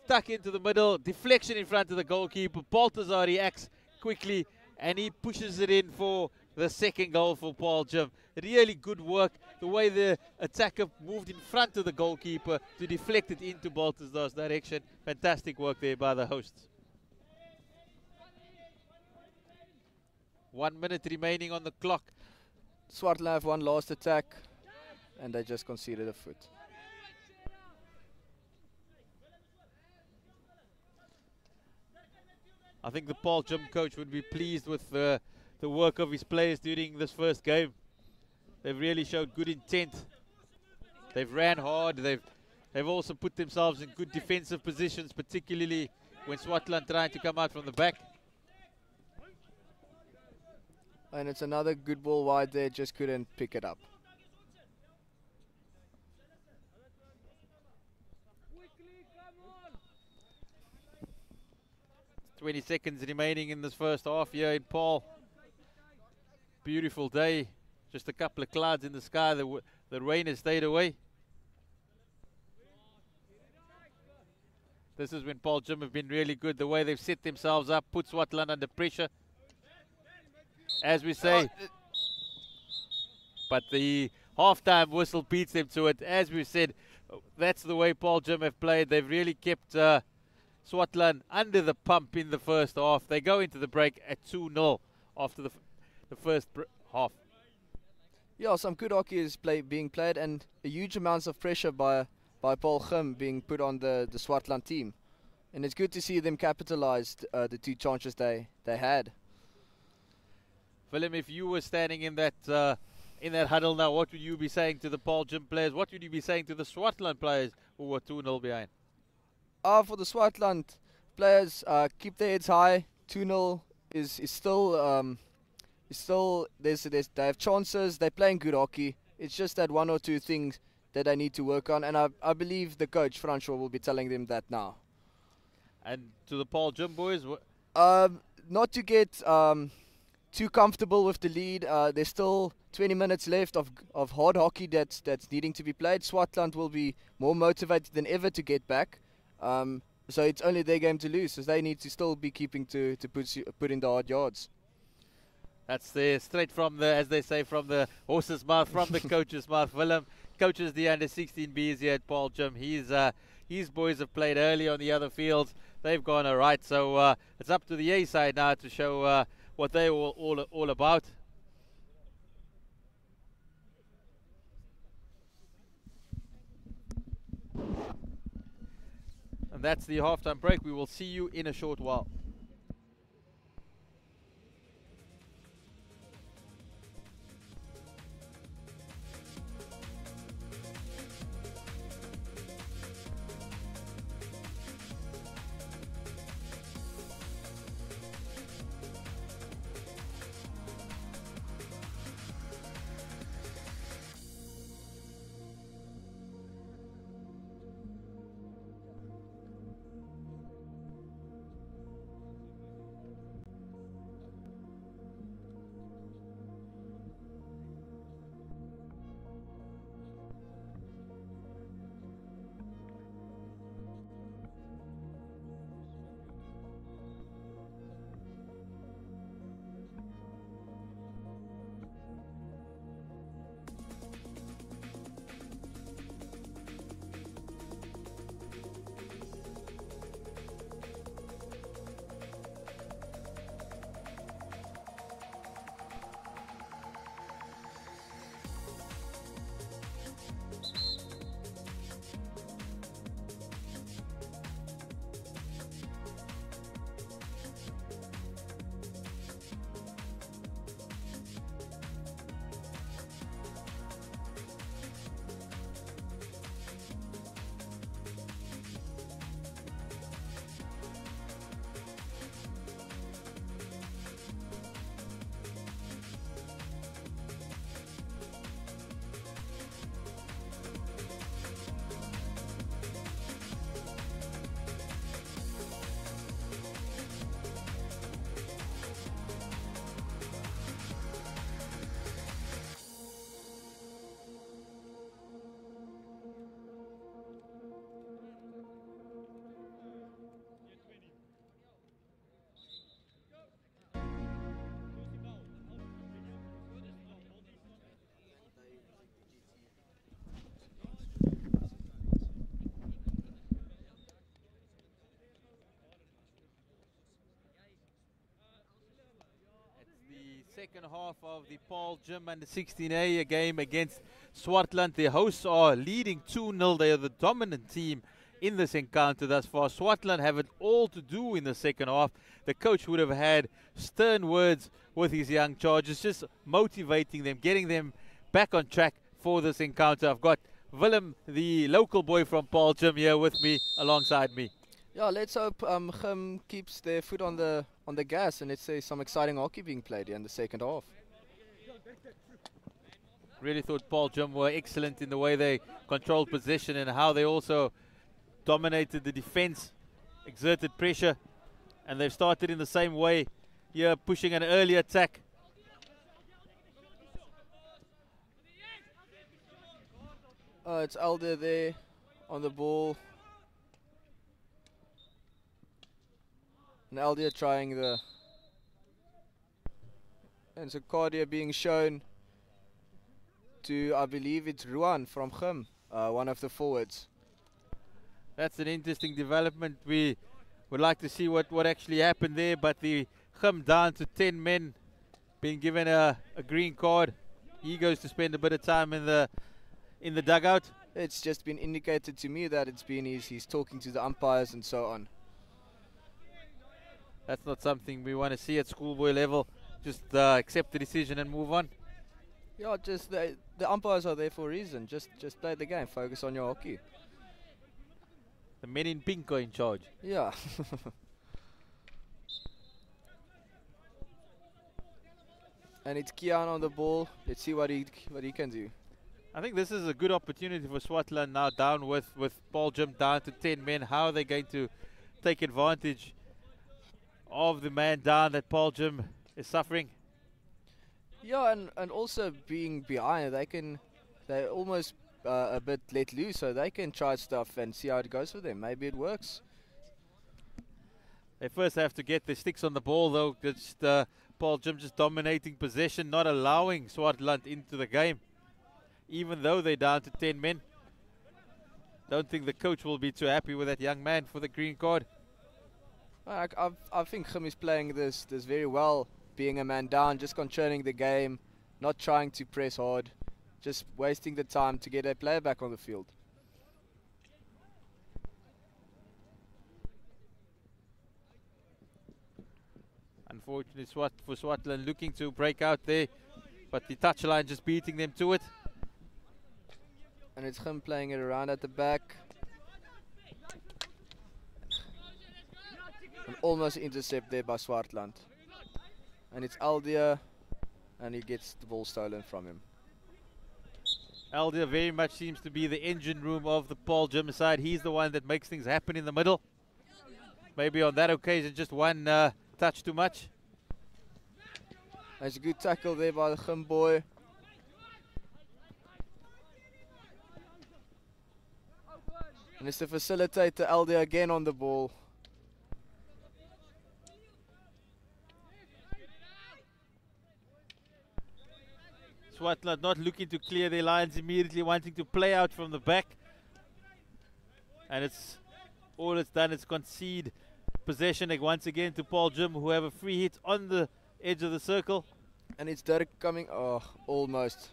stuck into the middle, deflection in front of the goalkeeper. Balthazar reacts quickly, and he pushes it in for the second goal for Paarl Gim. Really good work, the way the attacker moved in front of the goalkeeper to deflect it into Balthazar's direction. Fantastic work there by the hosts. 1 minute remaining on the clock. Swartland have one last attack, and they just conceded a foot. I think the Paarl Gim coach would be pleased with the work of his players during this first game. They've really showed good intent. They've ran hard. They've also put themselves in good defensive positions, particularly when Swartland trying to come out from the back. And it's another good ball wide there, just couldn't pick it up. 20 seconds remaining in this first half here in Paarl. Beautiful day, just a couple of clouds in the sky. The rain has stayed away. This is when Paarl Gim have been really good, the way they've set themselves up, put Swartland under pressure. As we say, but the halftime whistle beats them to it. As we said, that's the way Paarl Gim have played. They've really kept Swartland under the pump in the first half. They go into the break at 2-0 after the first half. Yeah, some good hockey is being played, and a huge amounts of pressure by Paarl Gim being put on the Swartland team. And it's good to see them capitalize the two chances they had. Willem, if you were standing in that huddle now, what would you be saying to the Paarl Gim players? What would you be saying to the Swartland players who were 2-0 behind? For the Swartland players, keep their heads high. 2-0 is still they have chances. They're playing good hockey. It's just that one or two things that they need to work on, and I believe the coach Francois will be telling them that now. And to the Paarl Gim boys, not to get too comfortable with the lead. There's still 20 minutes left of hard hockey that's needing to be played. Swartland will be more motivated than ever to get back. So it's only their game to lose, so they need to still be keeping to put in the hard yards. That's straight from the, as they say, from the horse's mouth, from the coach's mouth. Willem coaches the under-16Bs here at Paarl Gim. His boys have played early on the other fields. They've gone all right. So it's up to the A side now to show what they're all about. And that's the halftime break. We will see you in a short while. Second half of the Paarl Gim under 16A, a game against Swartland. The hosts are leading 2-0. They are the dominant team in this encounter thus far. Swartland have it all to do in the second half. The coach would have had stern words with his young charges, just motivating them, getting them back on track for this encounter. I've got Willem, the local boy from Paarl Gim, here with me, alongside me. Yeah, let's hope Gim keeps their foot on the gas, and let's say some exciting hockey being played here in the second half. Really thought Paarl Gim were excellent in the way they controlled possession and how they also dominated the defense, exerted pressure, and they've started in the same way here, pushing an early attack. It's Alder there on the ball. And Aldia trying the... And Zakardia being shown to, I believe it's Ruan from Gim, one of the forwards. That's an interesting development. We would like to see what actually happened there, but the Gim down to 10 men, being given a green card. He goes to spend a bit of time in the dugout. It's just been indicated to me that it's been he's talking to the umpires and so on. That's not something we want to see at schoolboy level. Just accept the decision and move on. Yeah, just the umpires are there for a reason. Just play the game. Focus on your hockey. The men in pink are in charge. Yeah. And it's Kian on the ball. Let's see what he can do. I think this is a good opportunity for Swartland now, down with Paarl Gim down to 10 men. How are they going to take advantage of the man down that Paarl Gim is suffering? Yeah, and also being behind, they're almost a bit let loose, so they can try stuff and see how it goes for them. Maybe it works. They first have to get the sticks on the ball, though. Just Paarl Gim just dominating possession, not allowing Swartland into the game, even though they're down to 10 men. Don't think the coach will be too happy with that young man for the green card. I think Gim is playing this very well, being a man down, just controlling the game, not trying to press hard, just wasting the time to get a player back on the field. Unfortunately for Swartland looking to break out there, but the touchline just beating them to it. And it's Gim playing it around at the back. An almost intercept there by Swartland. And it's Aldia, and he gets the ball stolen from him. Aldia very much seems to be the engine room of the Paarl Gim side. He's the one that makes things happen in the middle. Maybe on that occasion just one touch too much. That's a good tackle there by the Gim boy. And it's the facilitator Aldia again on the ball. Swartland not looking to clear their lines immediately, wanting to play out from the back. And it's all it's done is concede possession once again to Paarl Gim, who have a free hit on the edge of the circle. And it's Dirk coming, oh, almost.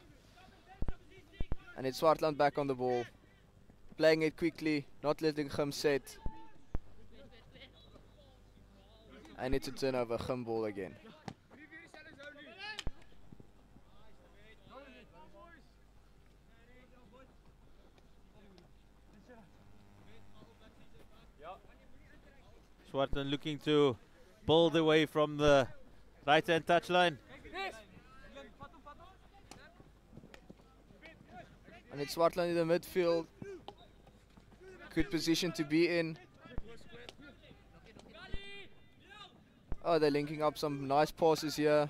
And it's Swartland back on the ball. Playing it quickly, not letting Gim set. And it's a turnover, Gim ball again. Swartland looking to build away from the right-hand touchline. And it's Swartland in the midfield. Good position to be in. Oh, they're linking up some nice passes here.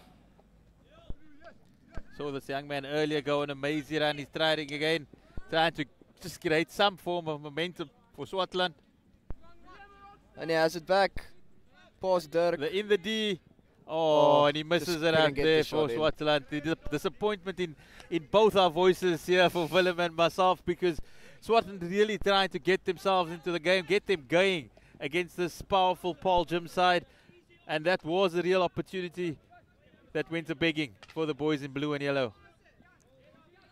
Saw this young man earlier go on a mazy run. He's trying again, trying to just create some form of momentum for Swartland. And he has it back. Pass Dirk. In the D. Oh, and he misses it out there for Swartland. The disappointment in both our voices here for Willem and myself, because Swartland really trying to get themselves into the game, get them going against this powerful Paarl Gim side. And that was a real opportunity that went a begging for the boys in blue and yellow.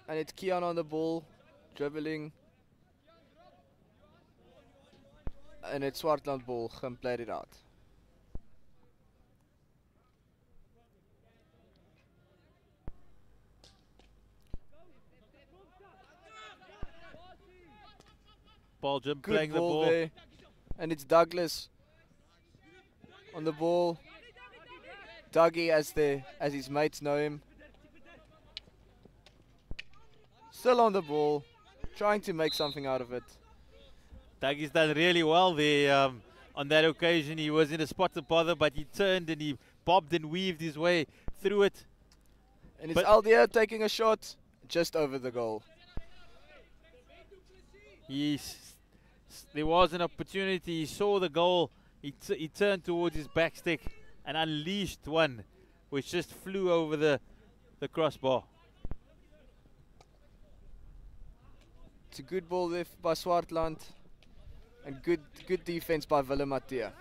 And it's Kian on the ball, dribbling. And it's Swartland ball, Gim played it out. Paarl Gim Good playing the ball. There. And it's Douglas on the ball. Dougie as his mates know him. Still on the ball, trying to make something out of it. Dougie's done really well there. On that occasion, he was in a spot to bother, but he turned and he bobbed and weaved his way through it. And it's Aldia taking a shot just over the goal. There was an opportunity. He saw the goal. He turned towards his back stick and unleashed one, which just flew over the crossbar. It's a good ball there by Swartland. And good defense by Willem Mattia.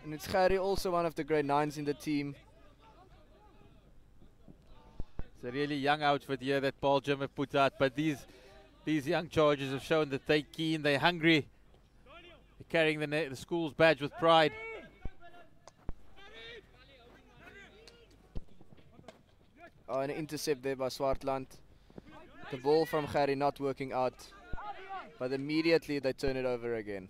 And it's Gary, also one of the grade 9s in the team. It's a really young outfit here that Paarl Gim have put out, but these young chargers have shown that they're keen, they're hungry, they're carrying the school's badge with pride. Oh, an intercept there by Swartland. The ball from Gary not working out, but immediately they turn it over again.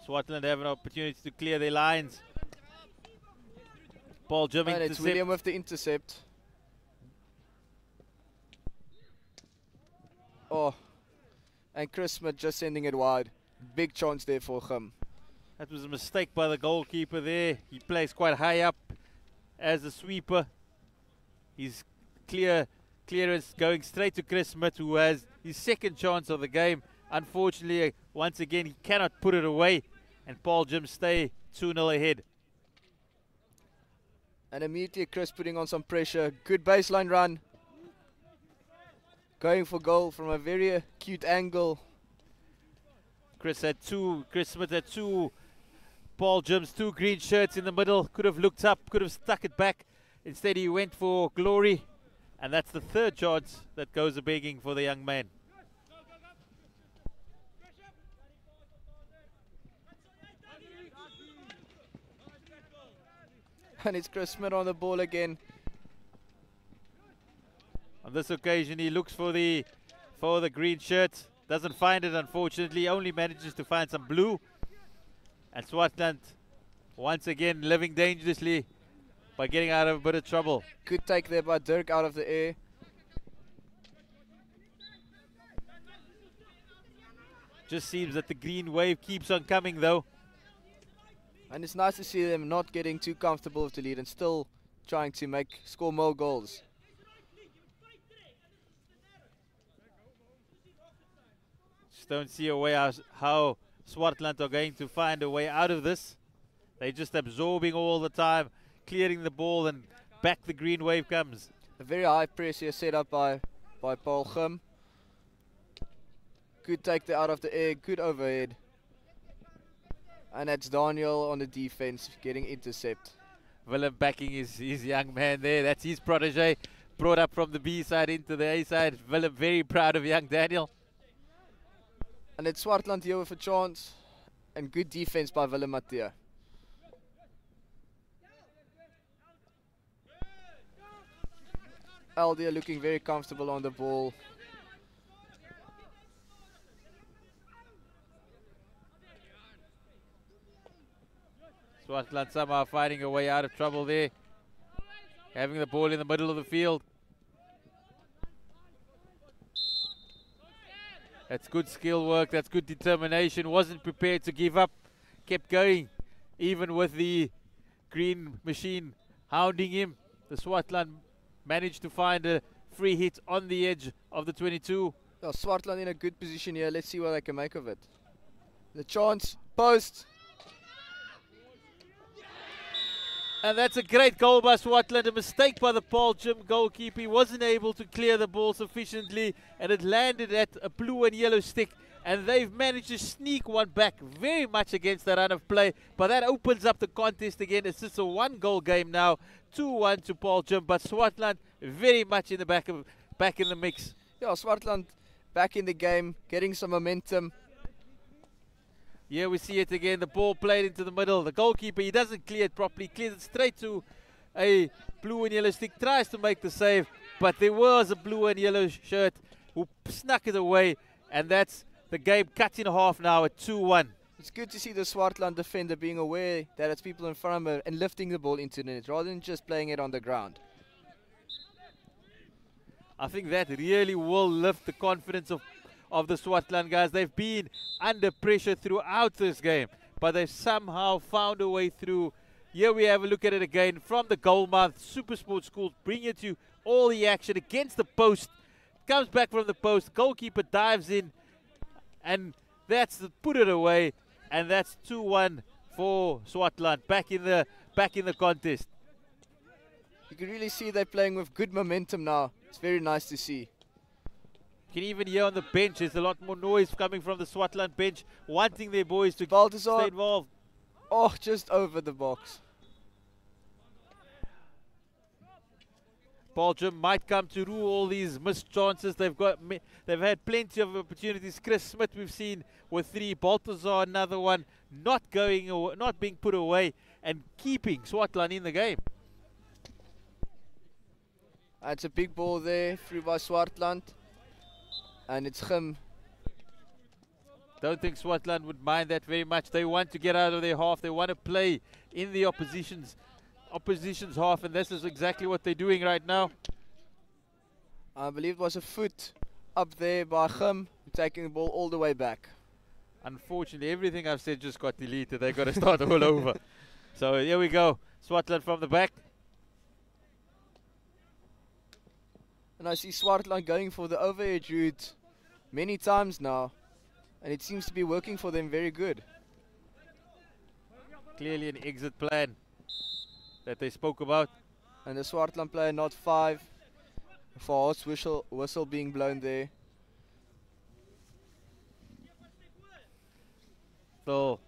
Swartland have an opportunity to clear their lines. Paarl Gim and it's William with the intercept. Oh, and Chris Smith just sending it wide. Big chance there for Gim. That was a mistake by the goalkeeper there. He plays quite high up as a sweeper. His clearance going straight to Chris Smith, who has his second chance of the game. Unfortunately, once again, he cannot put it away, and Paarl Gim stay 2-0 ahead. And immediately Chris putting on some pressure. Good baseline run. Going for goal from a very acute angle. Chris Smith had two Paarl Gim's two green shirts in the middle. Could have looked up, could have stuck it back. Instead he went for glory. And that's the third chance that goes a-begging for the young man. And it's Chris Smith on the ball again. On this occasion he looks for the green shirt. Doesn't find it, unfortunately. Only manages to find some blue. And Swartland once again living dangerously by getting out of a bit of trouble. Good take there by Dirk out of the air. Just seems that the green wave keeps on coming though. And it's nice to see them not getting too comfortable with the lead and still trying to score more goals. Just don't see a way how Swartland are going to find a way out of this. They're just absorbing all the time, clearing the ball, and back the green wave comes. A very high press here set up by Paarl Gim. Good take there out of the air, good overhead. And that's Daniel on the defense getting intercept. Willem backing his young man there. That's his protege, brought up from the B side into the A side. Willem very proud of young Daniel. And it's Swartland here with a chance. And good defense by Willem Matthea. Aldia looking very comfortable on the ball. Swartland somehow finding a way out of trouble there. Having the ball in the middle of the field. That's good skill work, that's good determination. Wasn't prepared to give up. Kept going. Even with the green machine hounding him. The Swartland managed to find a free hit on the edge of the 22. Well, Swartland in a good position here. Let's see what they can make of it. The chance, post. And that's a great goal by Swartland. A mistake by the Paarl Gim goalkeeper. He wasn't able to clear the ball sufficiently, and it landed at a blue and yellow stick. And they've managed to sneak one back very much against the run of play. But that opens up the contest again. It's just a one-goal game now. 2-1 to Paarl Gim. But Swartland very much in the back in the mix. Yeah, Swartland back in the game, getting some momentum. Here we see it again, the ball played into the middle. The goalkeeper, he doesn't clear it properly. He clears it straight to a blue and yellow stick. Tries to make the save, but there was a blue and yellow shirt who snuck it away. And that's the game cut in half now at 2-1. It's good to see the Swartland defender being aware that it's people in front of him and lifting the ball into the net rather than just playing it on the ground. I think that really will lift the confidence of the Swartland guys. They've been under pressure throughout this game, but they've somehow found a way through. Here we have a look at it again from the goal mouth. Super Sport School bring it to all the action against the post. Comes back from the post. Goalkeeper dives in, and that's the put it away. And that's 2-1 for Swartland. Back in the contest. You can really see they're playing with good momentum now. It's very nice to see. You can even hear on the bench, there's a lot more noise coming from the Swartland bench, wanting their boys to stay involved. Oh, just over the box. Paarl Gim might come to rule all these missed chances. They've had plenty of opportunities. Chris Smith we've seen with 3. Balthazar another one, not being put away and keeping Swartland in the game. That's a big ball there, through by Swartland. And it's Gim. Don't think Swartland would mind that very much. They want to get out of their half. They want to play in the opposition's half, and this is exactly what they're doing right now. I believe it was a foot up there by Gim, taking the ball all the way back. Unfortunately, everything I've said just got deleted. They've got to start all over. So here we go. Swartland from the back. And I see Swartland going for the overhead route many times now. And it seems to be working for them very good. Clearly an exit plan that they spoke about. And the Swartland player not 5. For horse whistle being blown there. So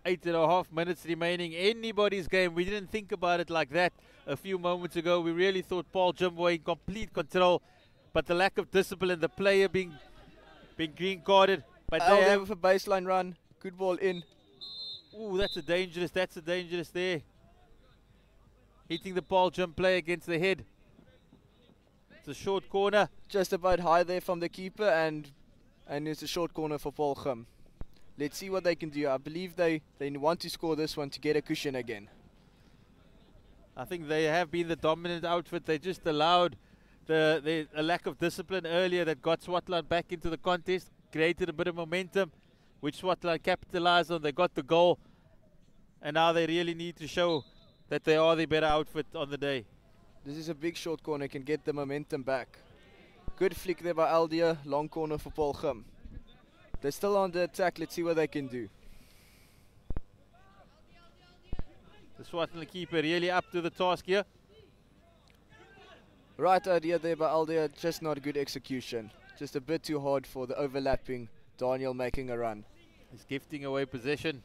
8.5 minutes remaining. Anybody's game. We didn't think about it like that a few moments ago. We really thought Paarl Gim were in complete control. But the lack of discipline, the player being green carded. But they have with a baseline run. Good ball in. Ooh, that's a dangerous there. Hitting the Paarl Gim player against the head. It's a short corner. Just about high there from the keeper, and it's a short corner for Paarl Gim. Let's see what they can do. I believe they want to score this one to get a cushion again. I think they have been the dominant outfit. They just allowed a lack of discipline earlier that got Swartland back into the contest, created a bit of momentum, which Swartland capitalized on. They got the goal, and now they really need to show that they are the better outfit on the day. This is a big short corner, can get the momentum back. Good flick there by Aldia, long corner for Paarl Gim. They're still on the attack, let's see what they can do. The Swartland keeper really up to the task here. Right idea there by Aldia, just not good execution. Just a bit too hard for the overlapping Daniel making a run. He's gifting away possession.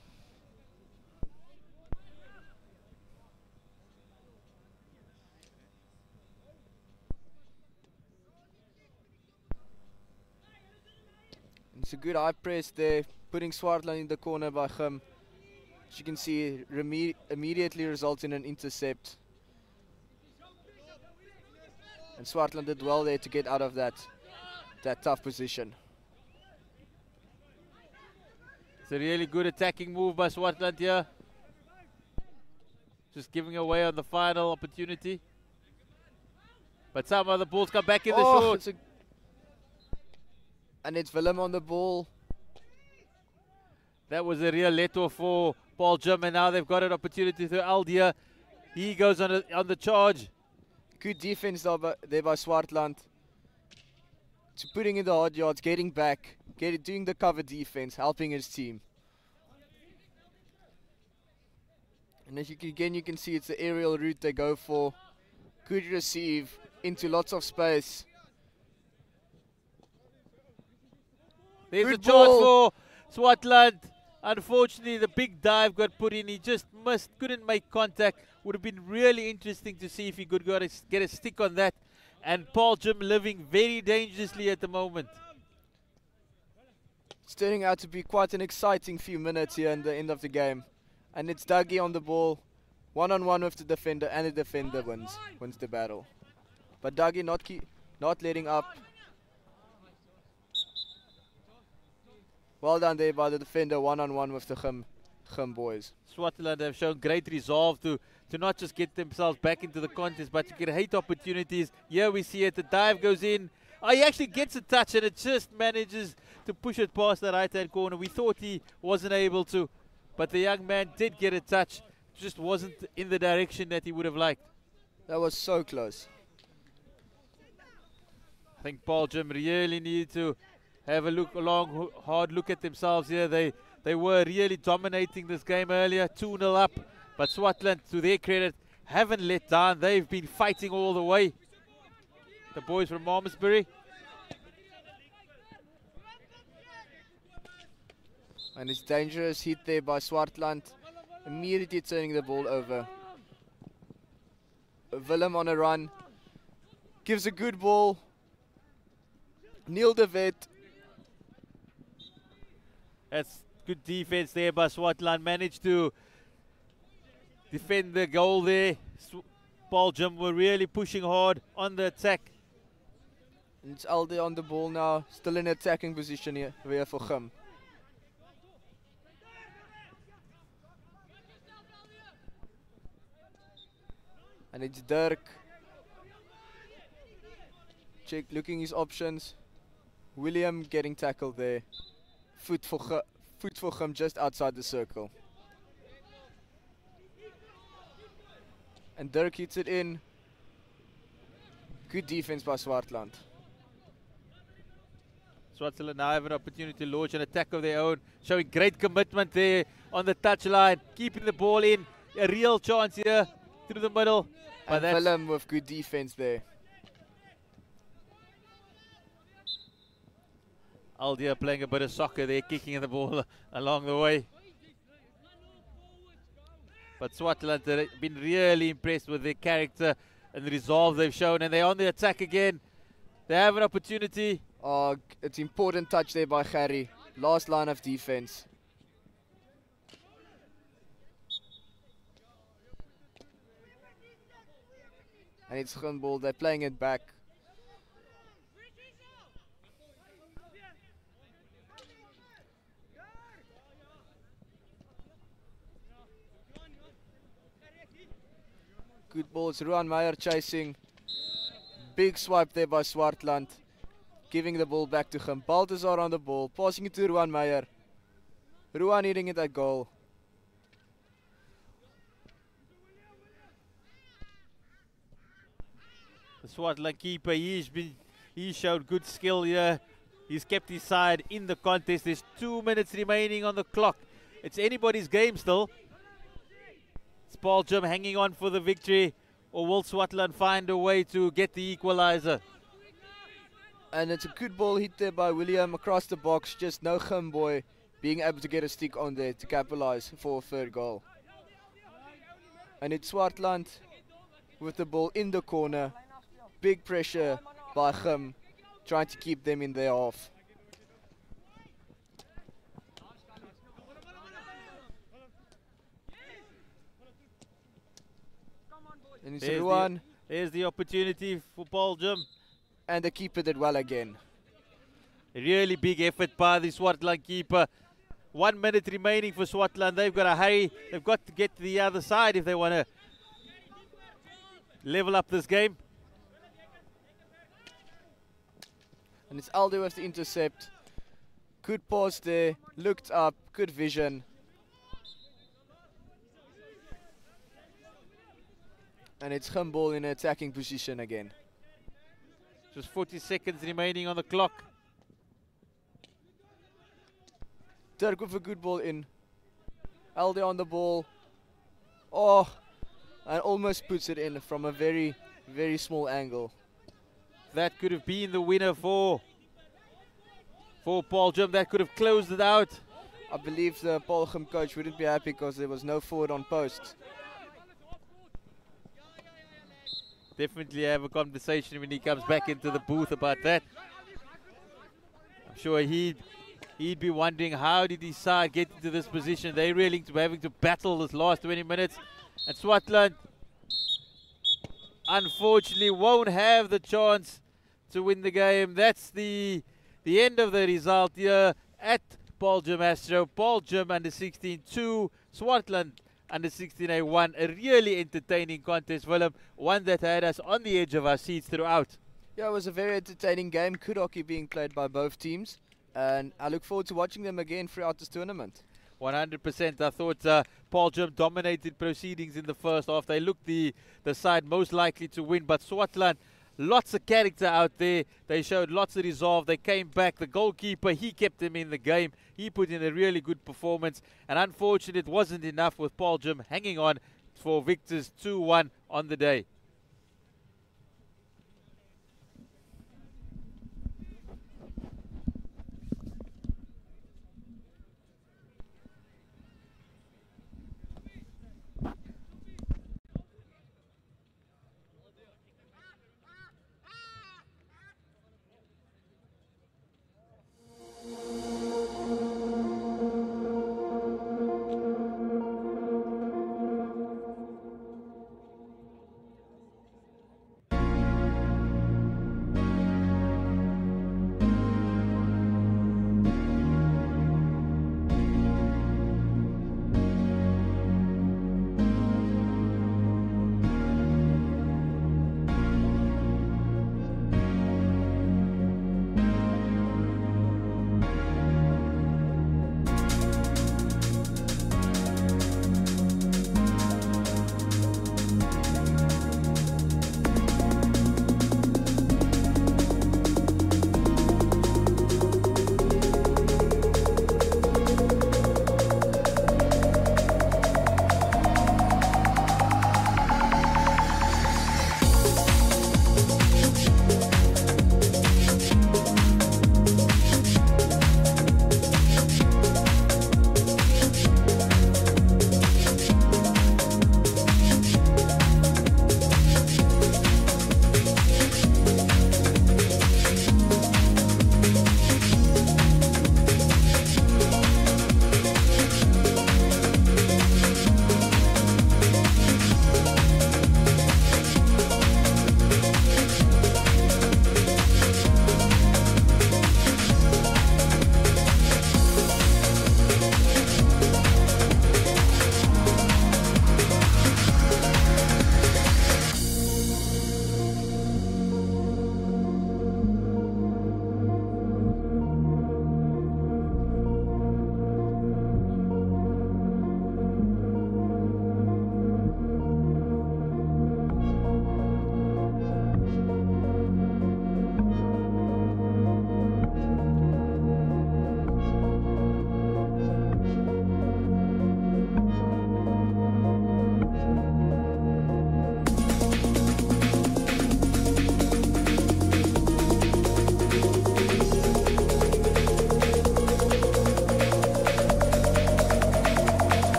It's a good high press there, putting Swartland in the corner by Gim. As you can see, immediately results in an intercept. And Swartland did well there to get out of that tough position. It's a really good attacking move by Swartland here. Just giving away on the final opportunity. But some of the balls come back in the short. And it's Willem on the ball. That was a real let-off for Paarl Gim, and now they've got an opportunity through Aldia. He goes on the charge. Good defense there by Swartland. To putting in the hard yards, getting back, doing the cover defense, helping his team. And as you can see it's the aerial route they go for. Good receive into lots of space. There's Good a chance ball. for Swartland. Unfortunately, the big dive got put in. He just couldn't make contact. Would have been really interesting to see if he could get a stick on that. And Paarl Gim living very dangerously at the moment. It's turning out to be quite an exciting few minutes here in the end of the game. And it's Dougie on the ball, one-on-one with the defender, and the defender wins the battle. But Dougie not letting up. Well done there by the defender, one-on-one with the Gim boys. Swartland have shown great resolve to not just get themselves back into the contest, but to create opportunities. Here we see it, the dive goes in. Oh, he actually gets a touch and it just manages to push it past the right-hand corner. We thought he wasn't able to, but the young man did get a touch. Just wasn't in the direction that he would have liked. That was so close. I think Paarl Gim really needed to have a hard look at themselves here. They were really dominating this game earlier, 2-0 up. But Swartland, to their credit, haven't let down. They've been fighting all the way. The boys from Malmesbury. And it's dangerous hit there by Swartland. Immediately turning the ball over. Willem on a run. Gives a good ball. Neil de Wet. That's good defense there by Swartland. Managed to defend the goal there. Paarl Gim were really pushing hard on the attack. And it's Alde on the ball now. Still in attacking position here for Gim. And it's Dirk. Looking his options. William getting tackled there. Foot for Gim just outside the circle. And Dirk hits it in. Good defense by Swartland. Swartland now have an opportunity to launch an attack of their own, showing great commitment there on the touchline, keeping the ball in. A real chance here through the middle. And Willem with good defense there. Aldia playing a bit of soccer there, kicking the ball along the way. But Swartland have been really impressed with their character and the resolve they've shown, and they're on the attack again. They have an opportunity. Oh, it's important touch there by Gerry. Last line of defense. And it's Gunball, they're playing it back. Good balls, Ruan Meyer chasing. Big swipe there by Swartland. Giving the ball back to him. Balthazar on the ball, passing it to Ruan Meyer. Ruan hitting it at goal. The Swartland keeper, he showed good skill here. He's kept his side in the contest. There's 2 minutes remaining on the clock. It's anybody's game still. It's Paarl Gim hanging on for the victory, or will Swartland find a way to get the equalizer? And it's a good ball hit there by William across the box. Just no boy being able to get a stick on there to capitalize for a third goal. And it's Swartland with the ball in the corner. Big pressure by Gim, trying to keep them in their half. And it's Ruan. There's the opportunity for Paarl Gim. And the keeper did well again. A really big effort by the Swartland keeper. 1 minute remaining for Swartland. They've got to hurry. They've got to get to the other side if they want to level up this game. And it's Aldo with the intercept. Good pass there. Looked up. Good vision. And it's Gumball in an attacking position again. Just 40 seconds remaining on the clock. Dirk with a good ball in. Aldo on the ball. Oh, and almost puts it in from a very, very small angle. That could have been the winner for Paarl Gim. That could have closed it out. I believe the Paarl Gim coach wouldn't be happy because there was no forward on post. Definitely have a conversation when he comes back into the booth about that. I'm sure he'd be wondering, how did his side get into this position? They're really having to battle this last 20 minutes. And Swartland, unfortunately, won't have the chance to win the game. That's the end of the result here at Paarl Gim Astro. Paarl Gim under 16 2, Swartland under 16A 1. A really entertaining contest, Willem. One that had us on the edge of our seats throughout. Yeah, it was a very entertaining game. Good hockey being played by both teams. And I look forward to watching them again throughout this tournament. 100%. I thought Paarl Gim dominated proceedings in the first half. They looked the side most likely to win, but Swartland, lots of character out there. They showed lots of resolve. They came back. The goalkeeper, he kept them in the game. He put in a really good performance. And unfortunately, it wasn't enough with Paarl Gim hanging on for victors 2-1 on the day.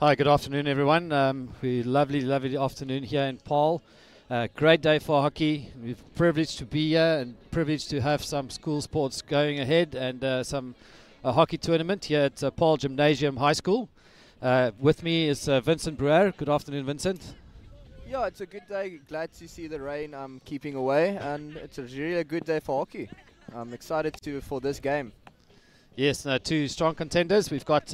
Hi, good afternoon, everyone. Lovely afternoon here in Paarl. Great day for hockey. We're privileged to be here and privileged to have some school sports going ahead and a hockey tournament here at Paarl Gimnasium High School. With me is Vincent Brewer. Good afternoon, Vincent. Yeah, it's a good day. Glad to see the rain keeping away, and it's a really good day for hockey. I'm excited for this game. Yes, two strong contenders. We've got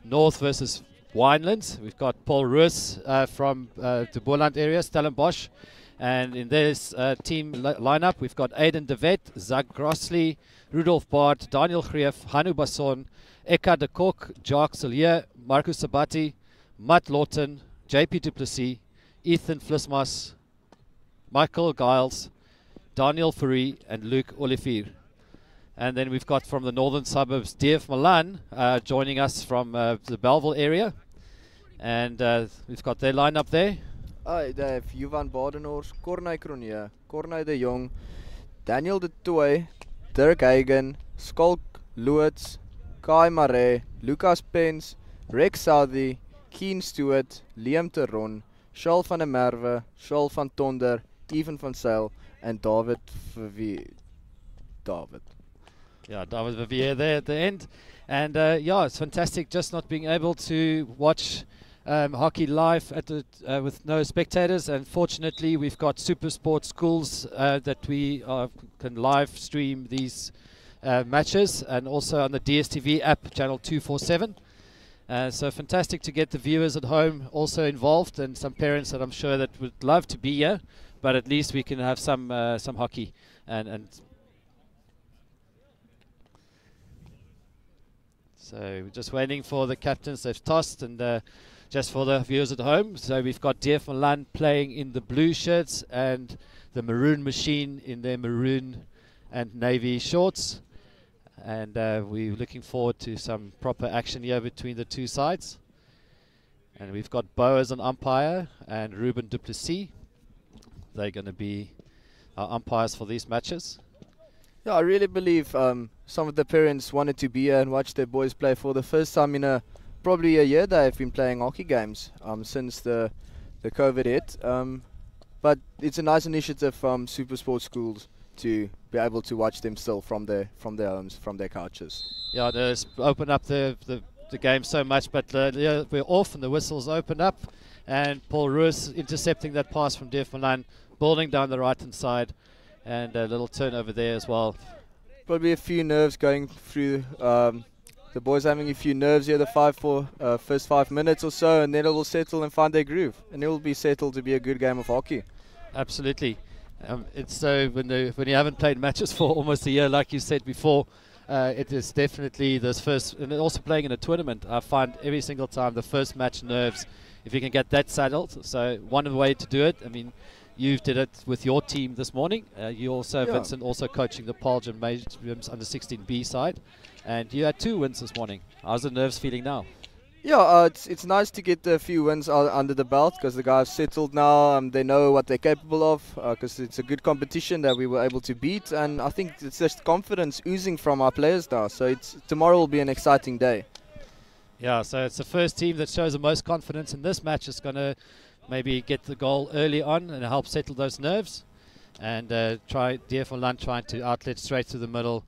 North versus Winelands. We've got Paul Roos from the Boland area, Stellenbosch. And in this team lineup, we've got Aiden de Wet, Zach Grossley, Rudolf Bart, Daniel Greef, Hanu Basson, Eka de Kok, Jacques Solier, Marcus Sabati, Matt Lawton, JP Duplessis, Ethan Flismas, Michael Giles, Daniel Fourie, and Luke Olivier. And then we've got from the northern suburbs DF Malan joining us from the Belleville area. And we've got their lineup there. They have Jovan Badenhorst, Corney Cronje, Corney de Jong, Daniel de Tooy, Dirk Hagen, Skalk Loots, Kai Marais, Lucas Pens, Rex Southey, Keen Stewart, Liam Teron, Charles van der Merwe, Charles van Tonder, Evan van Zyl, and David Vervier. Yeah, David Vervier there at the end. And yeah, it's fantastic just not being able to watch hockey live at the, with no spectators. And fortunately, we've got Super Sport schools that we can live stream these matches, and also on the DSTV app, channel 247. So fantastic to get the viewers at home also involved, and some parents that I'm sure that would love to be here, but at least we can have some hockey. And so we're just waiting for the captains. They've tossed, and just for the viewers at home, so we've got DF Malan playing in the blue shirts and the Maroon Machine in their maroon and navy shorts. And we're looking forward to some proper action here between the two sides. And we've got Bo as an umpire and Ruben Duplessis. They're going to be our umpires for these matches. Yeah, I really believe some of the parents wanted to be here and watch their boys play for the first time in probably a year. They've been playing hockey games since the COVID hit. But it's a nice initiative from Super Sports schools to be able to watch them still from their homes, from their couches. Yeah, they open up the game so much, but yeah, we're off and the whistles opened up, and Paul Roos intercepting that pass from DF Malan, bowling down the right hand side, and a little turnover there as well. Probably a few nerves going through. The boys having a few nerves here, the first 5 minutes or so, and then it will settle and find their groove, and it will be settled to be a good game of hockey. Absolutely. It's so when you haven't played matches for almost a year, like you said before, it is definitely this first, and also playing in a tournament, I find every single time the first match nerves, if you can get that settled. So one way to do it, I mean, you did it with your team this morning. You also, Vincent, also coaching the Paarl Gimnasium's under 16B side, and you had 2 wins this morning. How's the nerves feeling now? Yeah, it's nice to get a few wins under the belt, because the guys settled now. They know what they're capable of, because it's a good competition that we were able to beat, and I think it's just confidence oozing from our players now. So tomorrow will be an exciting day. Yeah, so it's the first team that shows the most confidence in this match. It's going to maybe get the goal early on and help settle those nerves, and try DF Malan trying to outlet straight to the middle.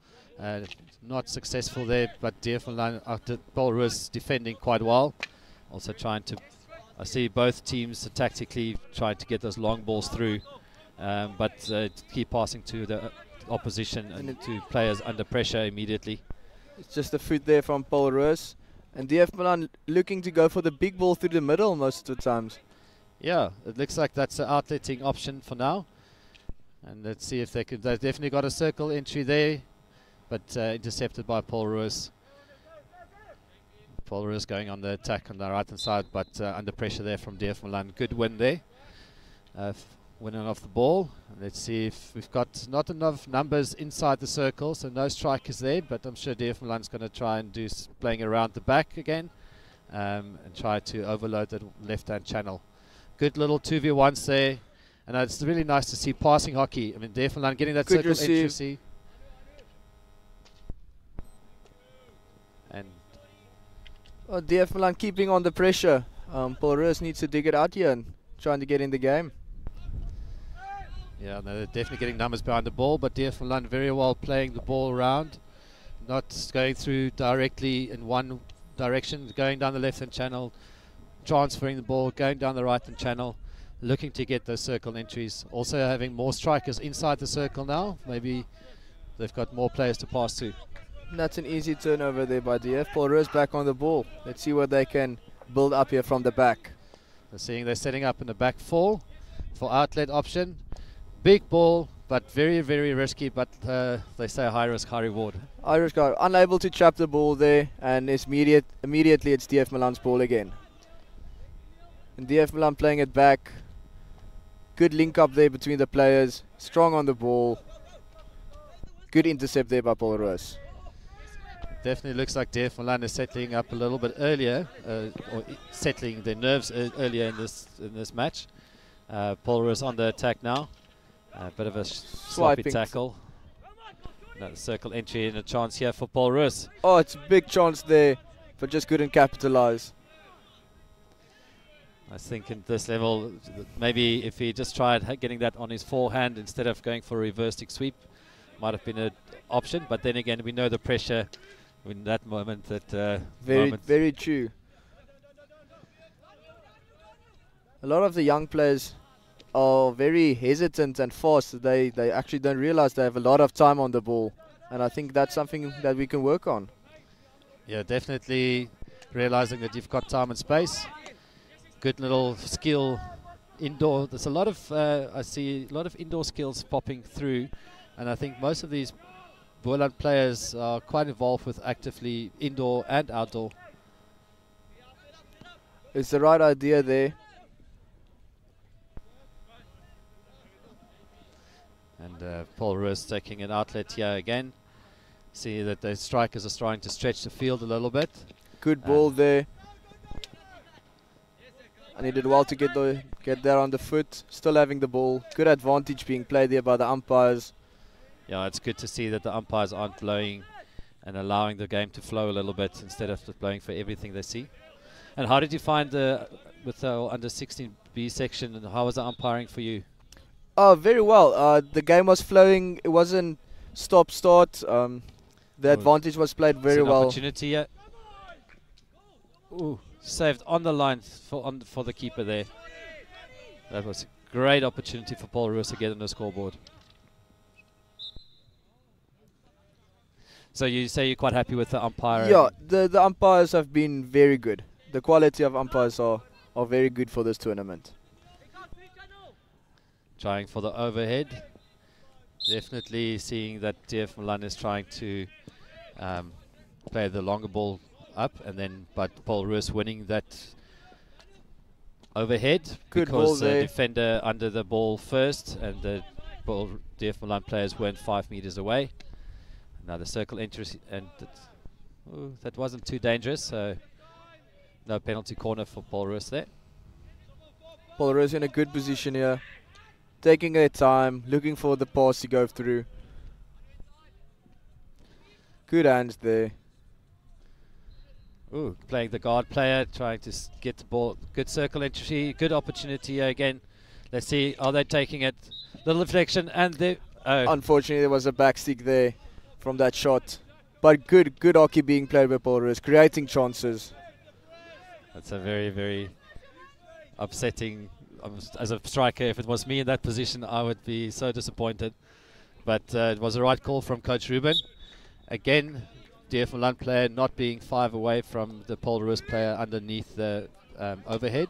Not successful there, but DF Malan after Paul Roos defending quite well. Also trying to, I see both teams tactically trying to get those long balls through, but keep passing to the opposition and to players under pressure immediately. It's just a foot there from Paul Roos, and DF Malan looking to go for the big ball through the middle most of the times. Yeah, it looks like that's an outletting option for now. And let's see if they could. They've definitely got a circle entry there, but intercepted by Paul Roos. Paul Roos going on the attack on the right hand side, but under pressure there from DF Malan. Good win there. Winning off the ball. Let's see if we've got not enough numbers inside the circle, so no strikers there, but I'm sure DF Malan's going to try and do playing around the back again, and try to overload the left hand channel. Good little 2v1s there, and it's really nice to see passing hockey. I mean, DF Malan getting that circle entry. And Oh, DF Malan keeping on the pressure. Paul Roos needs to dig it out here and trying to get in the game. Yeah, no, they're definitely getting numbers behind the ball, but DF Malan very well playing the ball around, not going through directly in one direction, going down the left-hand channel, transferring the ball, going down the right-hand channel, looking to get those circle entries. Also having more strikers inside the circle now. Maybe they've got more players to pass to. That's an easy turnover there by DF. Paul Roos back on the ball. Let's see what they can build up here from the back. They're setting up in the back four for outlet option. Big ball, but very, very risky, but they say high risk, high reward. Irish guy unable to trap the ball there, and immediately it's DF Malan's ball again. And DF Malan playing it back. Good link up there between the players. Strong on the ball. Good intercept there by Paul Roos. Definitely looks like DF Malan is settling up a little bit earlier, or settling their nerves earlier in this match. Paul Roos on the attack now. A bit of a sloppy tackle. Another circle entry and a chance here for Paul Roos. Oh, it's a big chance there, but just couldn't capitalize. I think in this level, maybe if he just tried getting that on his forehand instead of going for a reverse stick sweep, might have been an option. But then again, we know the pressure in that moment. Very true. A lot of the young players are very hesitant and fast. They actually don't realize they have a lot of time on the ball, and I think that's something that we can work on. Yeah, definitely realizing that you've got time and space. Good little skill indoor. There's a lot of I see a lot of indoor skills popping through, and I think most of these Boland players are quite involved with actively indoor and outdoor. It's the right idea there. And Paul Roos taking an outlet here again. See that the strikers are trying to stretch the field a little bit. Good ball there. And he did well to get there on the foot. Still having the ball. Good advantage being played there by the umpires. Yeah, it's good to see that the umpires aren't blowing and allowing the game to flow a little bit instead of just blowing for everything they see. And how did you find with the under 16B section, and how was the umpiring for you? Oh, very well. The game was flowing. It wasn't stop-start. The advantage was played very well. Opportunity here. Ooh, saved on the line for the keeper there. That was a great opportunity for Paul Roos to get on the scoreboard. So you say you're quite happy with the umpire? Yeah, the umpires have been very good. The quality of umpires are very good for this tournament. Trying for the overhead. Definitely seeing that DF Malan is trying to play the longer ball up, and then but Paul Roos winning that overhead. Good ball because there. the defender under the ball first, and the DF Malan players weren't 5 meters away. Another circle entry, and that wasn't too dangerous, so no penalty corner for Paul Roos there. Paul Roos in a good position here. Taking their time, looking for the pass to go through. Good hands there. Ooh, playing the guard player, trying to get the ball. Good circle entry, good opportunity here again. Let's see, are they taking it? Little deflection, and the unfortunately there was a back stick there from that shot. But good hockey being played by Paul Roos, creating chances. That's a very, very upsetting. As a striker, if it was me in that position, I would be so disappointed. But it was the right call from Coach Ruben. Again, DF Malan player not being 5 away from the Paul Roos player underneath the overhead.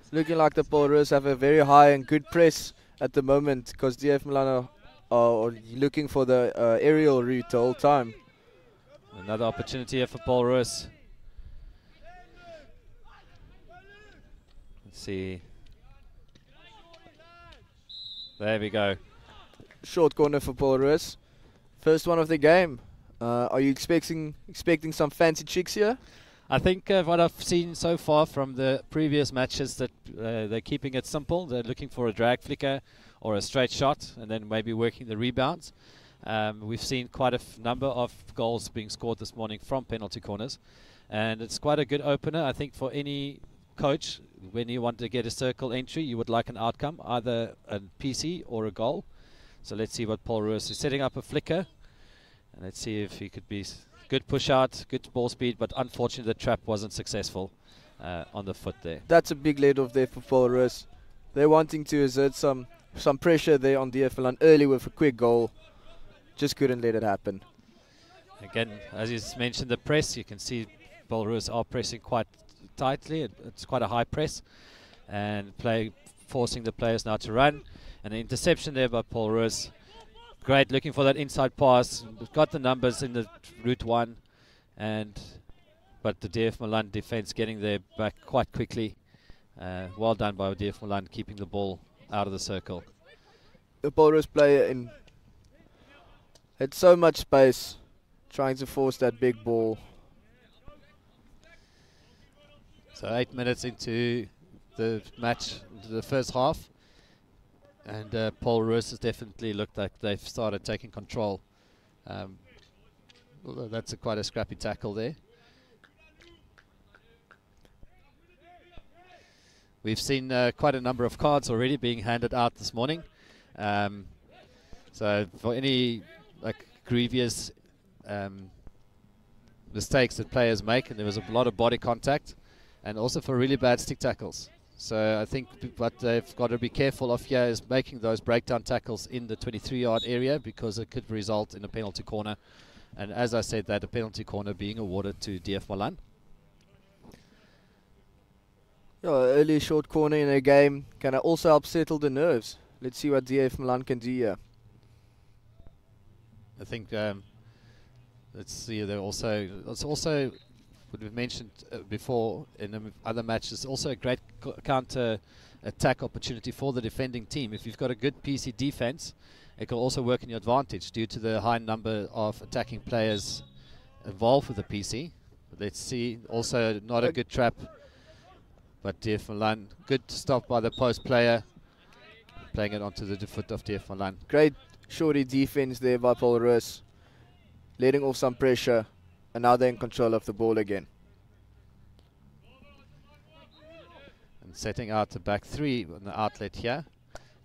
It's looking like the Paul Roos have a very high and good press at the moment, because DF Malan are looking for the aerial route the whole time. Another opportunity here for Paul Roos. Let's see. There we go. Short corner for Paul Roos. First one of the game. Are you expecting some fancy tricks here? I think what I've seen so far from the previous matches, that they're keeping it simple. They're looking for a drag flicker or a straight shot, and then maybe working the rebounds. We've seen quite a number of goals being scored this morning from penalty corners. And it's quite a good opener, I think, for any coach. When you want to get a circle entry, you would like an outcome, either a PC or a goal. So let's see what Paul Roos is setting up a flicker. And let's see if he could be good push out, good ball speed, but unfortunately the trap wasn't successful on the foot there. That's a big lead off there for Paul Roos. They're wanting to exert some pressure there on DF Malan early with a quick goal. Just couldn't let it happen. Again, as you mentioned, the press, you can see Paul Roos are pressing quite tightly. It's quite a high press, and forcing the players now to run. And an interception there by Paul Roos. Great, looking for that inside pass. Got the numbers in the route one, but the DF Malan defense getting there back quite quickly. Well done by DF Malan, keeping the ball out of the circle. The Paul Roos player had so much space, trying to force that big ball. So 8 minutes into the match, into the first half, and Paul Roos has definitely looked like they've started taking control. Although that's quite a scrappy tackle there. We've seen quite a number of cards already being handed out this morning. So for any grievous mistakes that players make, and there was a lot of body contact, and also for really bad stick tackles. So I think what they've got to be careful of here is making those breakdown tackles in the 23-yard area, because it could result in a penalty corner. And as I said, that a penalty corner being awarded to DF Malan. Yeah, early short corner in a game can also help settle the nerves. Let's see what DF Malan can do here. I think let's see. It's also what we've mentioned before in other matches. Also a great counter attack opportunity for the defending team. If you've got a good PC defense, it can also work in your advantage due to the high number of attacking players involved with the PC. But let's see. Also not a good trap, but DF Malan, good stop by the post player, playing it onto the foot of DF Malan. Great shorty defense there by Paul Roos, letting off some pressure, and now they're in control of the ball again. And setting out the back three on the outlet here.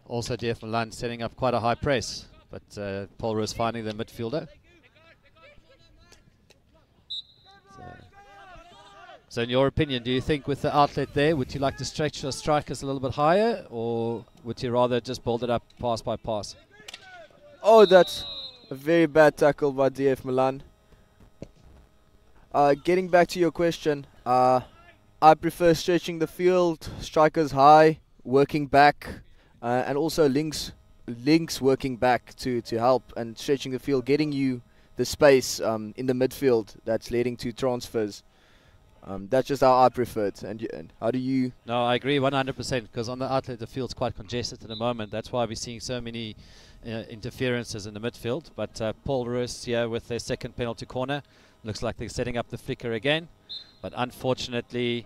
Also DF Malan setting up quite a high press, but Paul Roos finding the midfielder. So in your opinion, do you think with the outlet there, would you like to stretch your strikers a little bit higher, or would you rather just build it up pass by pass? Oh, that's a very bad tackle by DF Malan. Getting back to your question, I prefer stretching the field, strikers high, working back, and also links working back to help, and stretching the field, getting you the space in the midfield that's leading to transfers. That's just how I prefer it. And how do you? No, I agree 100%, because on the outlet the field's quite congested at the moment. That's why we're seeing so many interferences in the midfield. But Paul Roos here with their second penalty corner. Looks like they're setting up the flicker again. But unfortunately,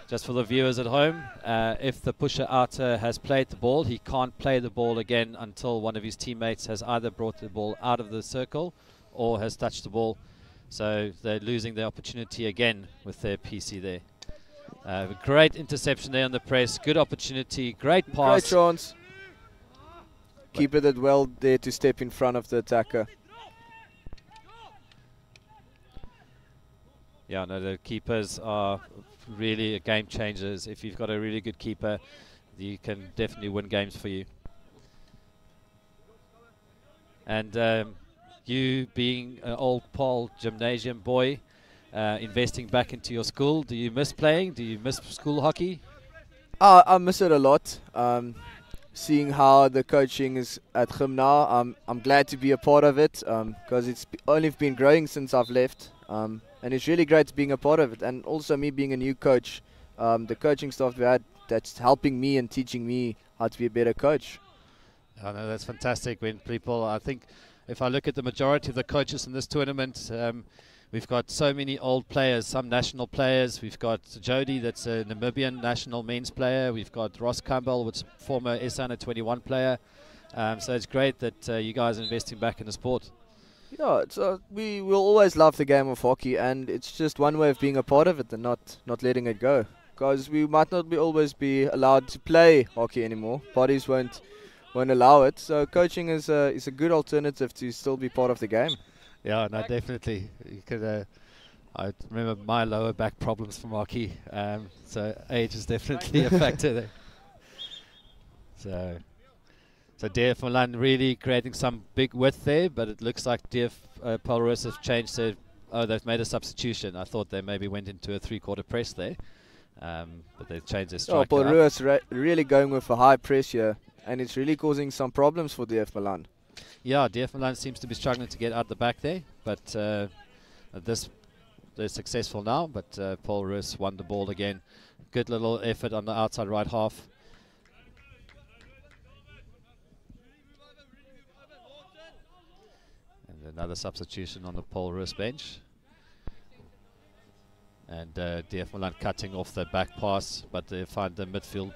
just for the viewers at home, if the pusher outer has played the ball, he can't play the ball again until one of his teammates has either brought the ball out of the circle or has touched the ball. So they're losing the opportunity again with their PC there. A great interception there on the press. Good opportunity. Great pass. Great chance. Keeper did well there to step in front of the attacker. Yeah, no, the keepers are really game changers. If you've got a really good keeper, you can definitely win games for you. And you being an old Paarl Gymnasium boy, investing back into your school, do you miss playing? Do you miss school hockey? I miss it a lot. Seeing how the coaching is at Gim now, I'm glad to be a part of it, because it's only been growing since I've left, and it's really great being a part of it. And also me being a new coach, the coaching staff we had, that's helping me and teaching me how to be a better coach. Oh, no, that's fantastic. When people, I think, if I look at the majority of the coaches in this tournament, we've got so many old players, some national players. We've got Jody, that's a Namibian national men's player. We've got Ross Campbell, which is former SA Under 21 player. So it's great that you guys are investing back in the sport. Yeah, it's we will always love the game of hockey, and it's just one way of being a part of it and not letting it go. Because we might not always be allowed to play hockey anymore. Bodies won't allow it. So coaching is a good alternative to still be part of the game. Yeah, no, definitely. You could. I remember my lower back problems from hockey, so age is definitely a factor there. So DF Malan really creating some big width there, but it looks like DF Paul Roos have changed their. Oh, they've made a substitution. I thought they maybe went into a 3/4 press there, but they've changed their striker. Paul Roos really going with a high press here, and it's really causing some problems for DF Malan. Yeah, DF Malan seems to be struggling to get out the back there, but they're successful now. But Paul Roos won the ball again. Good little effort on the outside right half. And another substitution on the Paul Roos bench. And DF Malan cutting off the back pass, but they find the midfield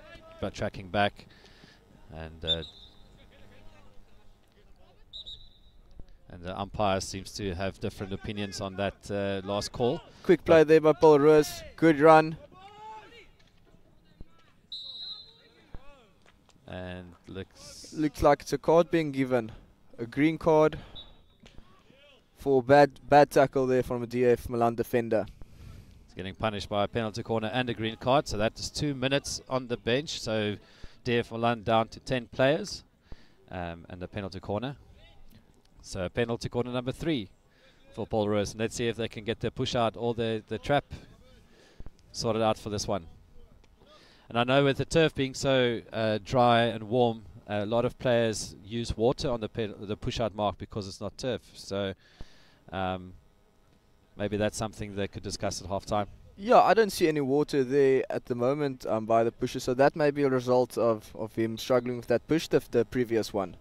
tracking back. And the umpire seems to have different opinions on that last call. Quick play there by Paul Roos. Good run. And looks like it's a card being given. A green card for bad tackle there from a DF Malan defender. He's getting punished by a penalty corner and a green card. So that is 2 minutes on the bench. So DF Malan down to 10 players and the penalty corner. So penalty corner number 3 for Paul Roos. And let's see if they can get the push out or the trap sorted out for this one. And I know with the turf being so dry and warm, a lot of players use water on the push out mark because it's not turf. So maybe that's something they could discuss at half time. Yeah, I don't see any water there at the moment by the pusher. So that may be a result of him struggling with that push, the previous one.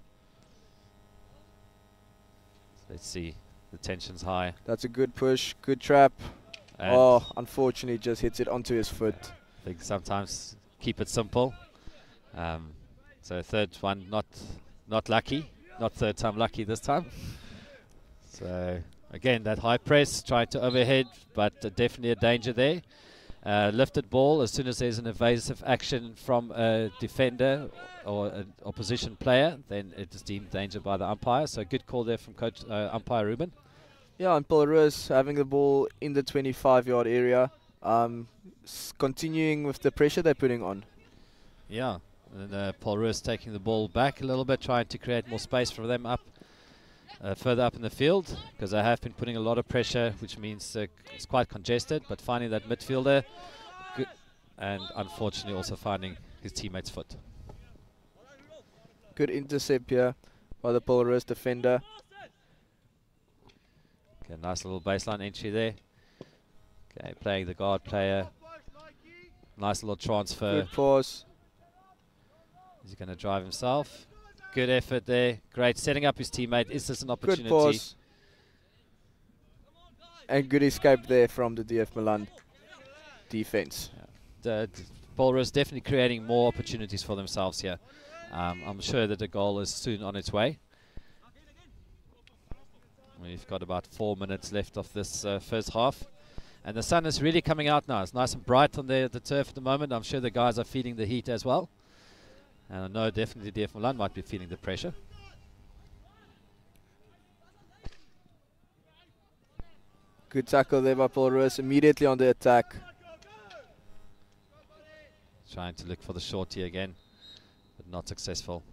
Let's see. The tension's high. That's a good push, good trap. And Unfortunately, just hits it onto his foot. I think sometimes keep it simple. So third one, not lucky. Not third time lucky this time. So again, that high press, trying to overhead, but definitely a danger there. Lifted ball, as soon as there's an evasive action from a defender or an opposition player, then it is deemed danger by the umpire. So good call there from coach umpire Ruben. Yeah, and Paul Roos having the ball in the 25-yard area, continuing with the pressure they're putting on. Yeah, and Paul Roos taking the ball back a little bit, trying to create more space for them up further up in the field, because they have been putting a lot of pressure, which means it's quite congested, but finding that midfielder, and unfortunately also finding his teammate's foot. Good intercept here by the Paul Roos defender. Okay, nice little baseline entry there. Okay, playing the guard player. Nice little transfer. Good pass. Is he going to drive himself? Good effort there. Great, setting up his teammate. Is this an opportunity? Good pass. And good escape there from the DF Malan defense. Yeah. Paul Roos definitely creating more opportunities for themselves here. I'm sure that the goal is soon on its way. We've got about 4 minutes left of this first half. And the sun is really coming out now. It's nice and bright on the turf at the moment. I'm sure the guys are feeling the heat as well. And I know definitely DF Malan might be feeling the pressure. Good tackle there by Paul Roos, immediately on the attack. Trying to look for the shorty again, but not successful.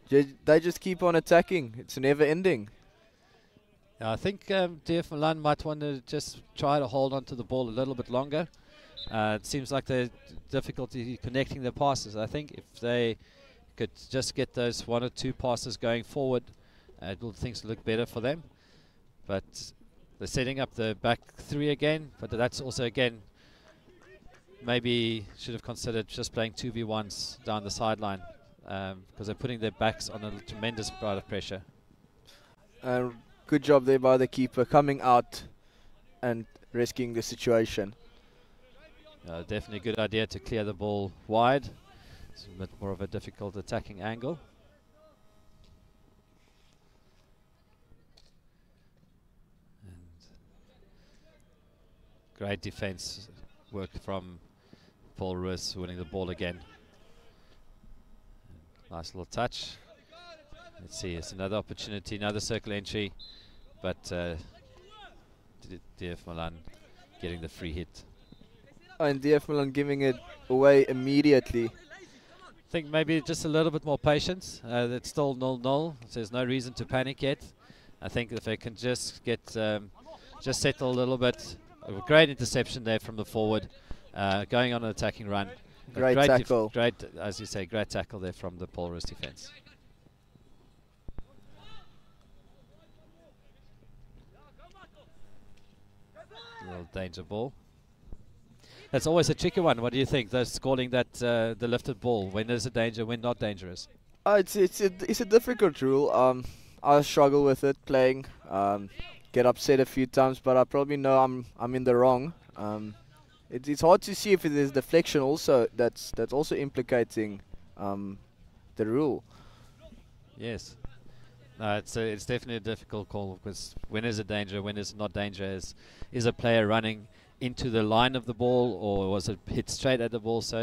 They just keep on attacking. It's never ending. Yeah, I think DF Malan might want to just try to hold on to the ball a little bit longer. It seems like they're difficulty connecting their passes. I think if they could just get those 1 or 2 passes going forward, things will look better for them. But they're setting up the back 3 again, but that's also again maybe should have considered just playing 2v1s down the sideline, because they're putting their backs on a tremendous amount of pressure. Good job there by the keeper, coming out and rescuing the situation. Definitely a good idea to clear the ball wide. It's a bit more of a difficult attacking angle. Great defense work from Paul Roos, winning the ball again. Nice little touch. Let's see, it's another opportunity, another circle entry, but DF Malan getting the free hit. And DF Malan giving it away immediately. I think maybe just a little bit more patience. It's still 0-0, so there's no reason to panic yet. I think if they can just get just settle a little bit. A great interception there from the forward, going on an attacking run. Great tackle. Great, as you say, great tackle there from the Paul Roos defense. A little danger ball. That's always a tricky one. What do you think? Those calling that the lifted ball. When is it danger? When not dangerous? It's a difficult rule. I struggle with it playing. Get upset a few times, but I probably know I'm in the wrong. It's hard to see if it is deflection also. That's also implicating the rule. Yes. No, it's definitely a difficult call, because when is it danger? When is it not danger? Is a player running into the line of the ball, or was it hit straight at the ball? So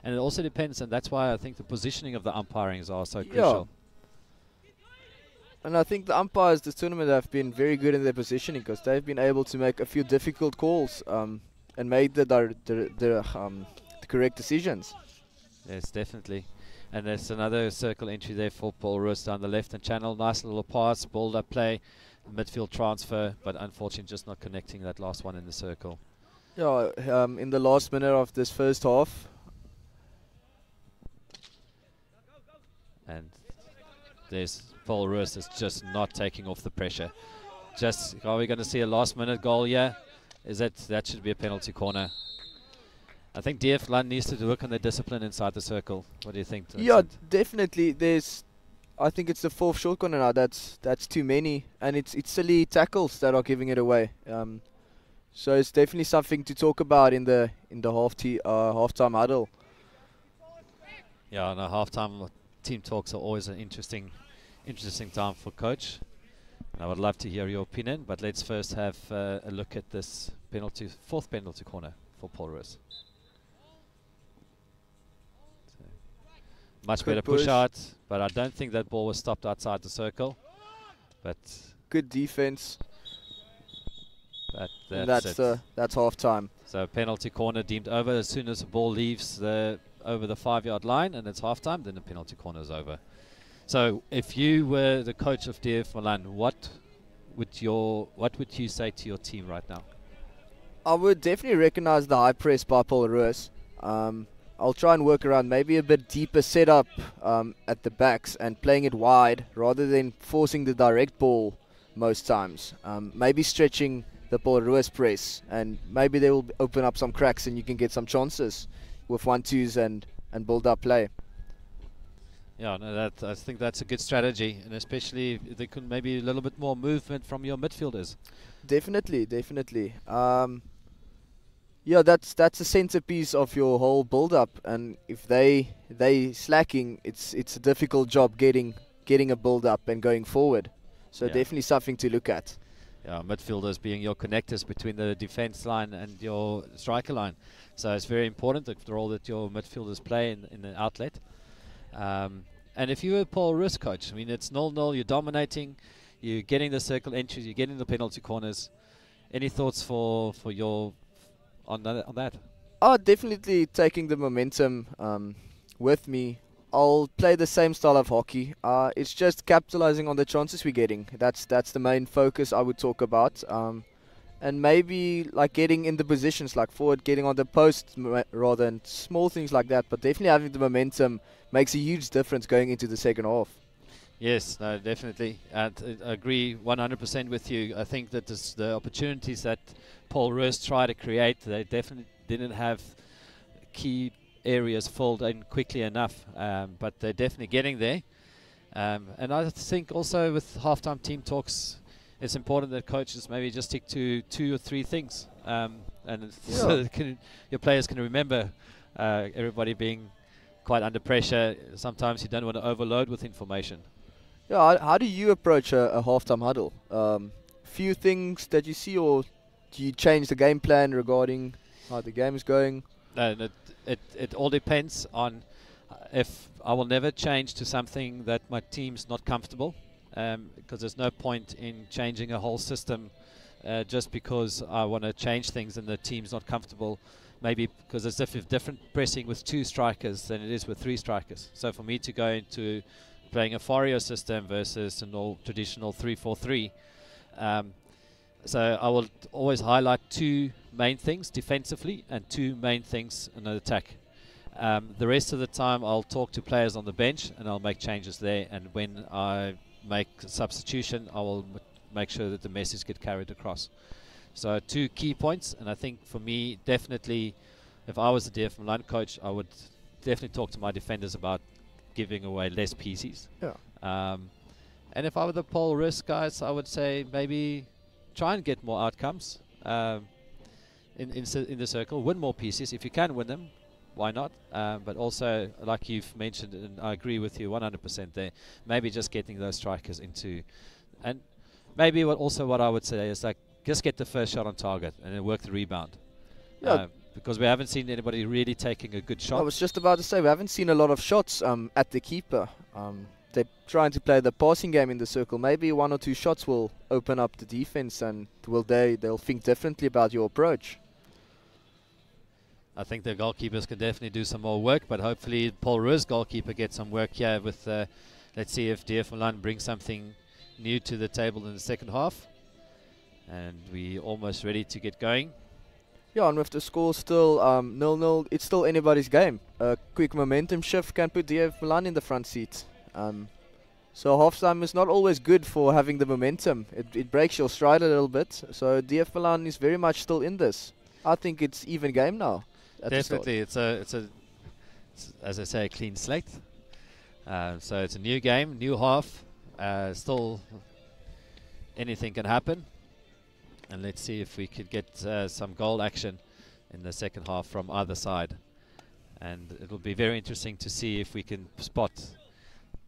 and it also depends, and that's why I think the positioning of the umpirings are so crucial. And I think the umpires this tournament have been very good in their positioning, because they've been able to make a few difficult calls and made the correct decisions. Yes, definitely. And there's another circle entry there for Paul Roos down the left-hand channel. Nice little pass, ball-up play, midfield transfer, but unfortunately just not connecting that last one in the circle. Yeah, in the last minute of this first half. And there's Paul Roos is just not taking off the pressure. Are we going to see a last-minute goal here? That should be a penalty corner. I think DF Malan needs to work on their discipline inside the circle. What do you think? Yeah, definitely. I think it's the fourth short corner now. That's too many, and it's silly tackles that are giving it away. So it's definitely something to talk about in the halftime huddle. Yeah, no, halftime team talks are always an interesting time for coach. And I would love to hear your opinion, but let's first have a look at this fourth penalty corner for Paul Roos. Much better push out, but I don't think that ball was stopped outside the circle. But good defense. That's half time. So penalty corner deemed over as soon as the ball leaves over the 5-yard line, and it's half time. Then the penalty corner is over. So if you were the coach of DF Malan, what would you say to your team right now? I would definitely recognize the high press by Paul Roos. I'll try and work around maybe a bit deeper setup at the backs and playing it wide rather than forcing the direct ball most times. Maybe stretching the Paul Roos press, and maybe they will open up some cracks and you can get some chances with 1-2s and build up play. Yeah, no, I think that's a good strategy, and especially if there could maybe a little bit more movement from your midfielders. Definitely. Yeah, that's the centerpiece of your whole build-up, and if they slacking, it's a difficult job getting a build-up and going forward. So definitely something to look at. Yeah, midfielders being your connectors between the defense line and your striker line. So it's very important the role that your midfielders play in the outlet. And if you were Paul Roos coach, I mean, it's 0-0, you're dominating, you're getting the circle entries, you're getting the penalty corners. Any thoughts for your on that? Oh, definitely taking the momentum with me. I'll play the same style of hockey. It's just capitalizing on the chances we're getting. That's the main focus I would talk about. And maybe like getting in the positions like forward, getting on the post rather than small things like that. But definitely having the momentum makes a huge difference going into the second half. Yes, no, definitely. I agree 100% with you. I think that the opportunities that Paul Roos tried to create, they definitely didn't have key areas filled in quickly enough, but they're definitely getting there. And I think also with halftime team talks, it's important that coaches maybe just stick to 2 or 3 things, and so your players can remember. Everybody being quite under pressure, sometimes you don't want to overload with information. Yeah, how do you approach a halftime huddle? Few things that you see, or do you change the game plan regarding how the game is going? No, it all depends on if I will never change to something that my team's not comfortable, because there's no point in changing a whole system just because I want to change things and the team's not comfortable. Maybe because it's different pressing with 2 strikers than it is with 3 strikers. So for me to go into playing a Fario system versus an old traditional 3-4-3, so I will always highlight 2 main things defensively and 2 main things in an attack. The rest of the time I'll talk to players on the bench and I'll make changes there, and when I make a substitution I will make sure that the message get carried across. So 2 key points, and I think for me definitely if I was the DF Malan coach I would definitely talk to my defenders about giving away less PCs. Yeah. And if I were the Paul Roos guys I would say maybe try and get more outcomes in the circle, win more PCs if you can win them. Why not? But also, like you've mentioned, and I agree with you 100% there, maybe just getting those strikers into, and maybe what I would say is like, just get the first shot on target and then work the rebound. Yeah. Because we haven't seen anybody really taking a good shot. I was just about to say, we haven't seen a lot of shots at the keeper. They're trying to play the passing game in the circle. Maybe 1 or 2 shots will open up the defense, and they'll think differently about your approach. I think the goalkeepers can definitely do some more work, but hopefully Paul Roos goalkeeper gets some work here with, let's see if DF Malan brings something new to the table in the second half. And we're almost ready to get going. Yeah, and with the score still 0-0, it's still anybody's game. A quick momentum shift can put DF Malan in the front seat. So halftime is not always good for having the momentum. It breaks your stride a little bit. So DF Malan is very much still in this. I think it's even game now. Definitely, it's as I say, a clean slate. So it's a new game, new half. Still, anything can happen. And let's see if we could get some goal action in the second half from either side. And it'll be very interesting to see if we can spot.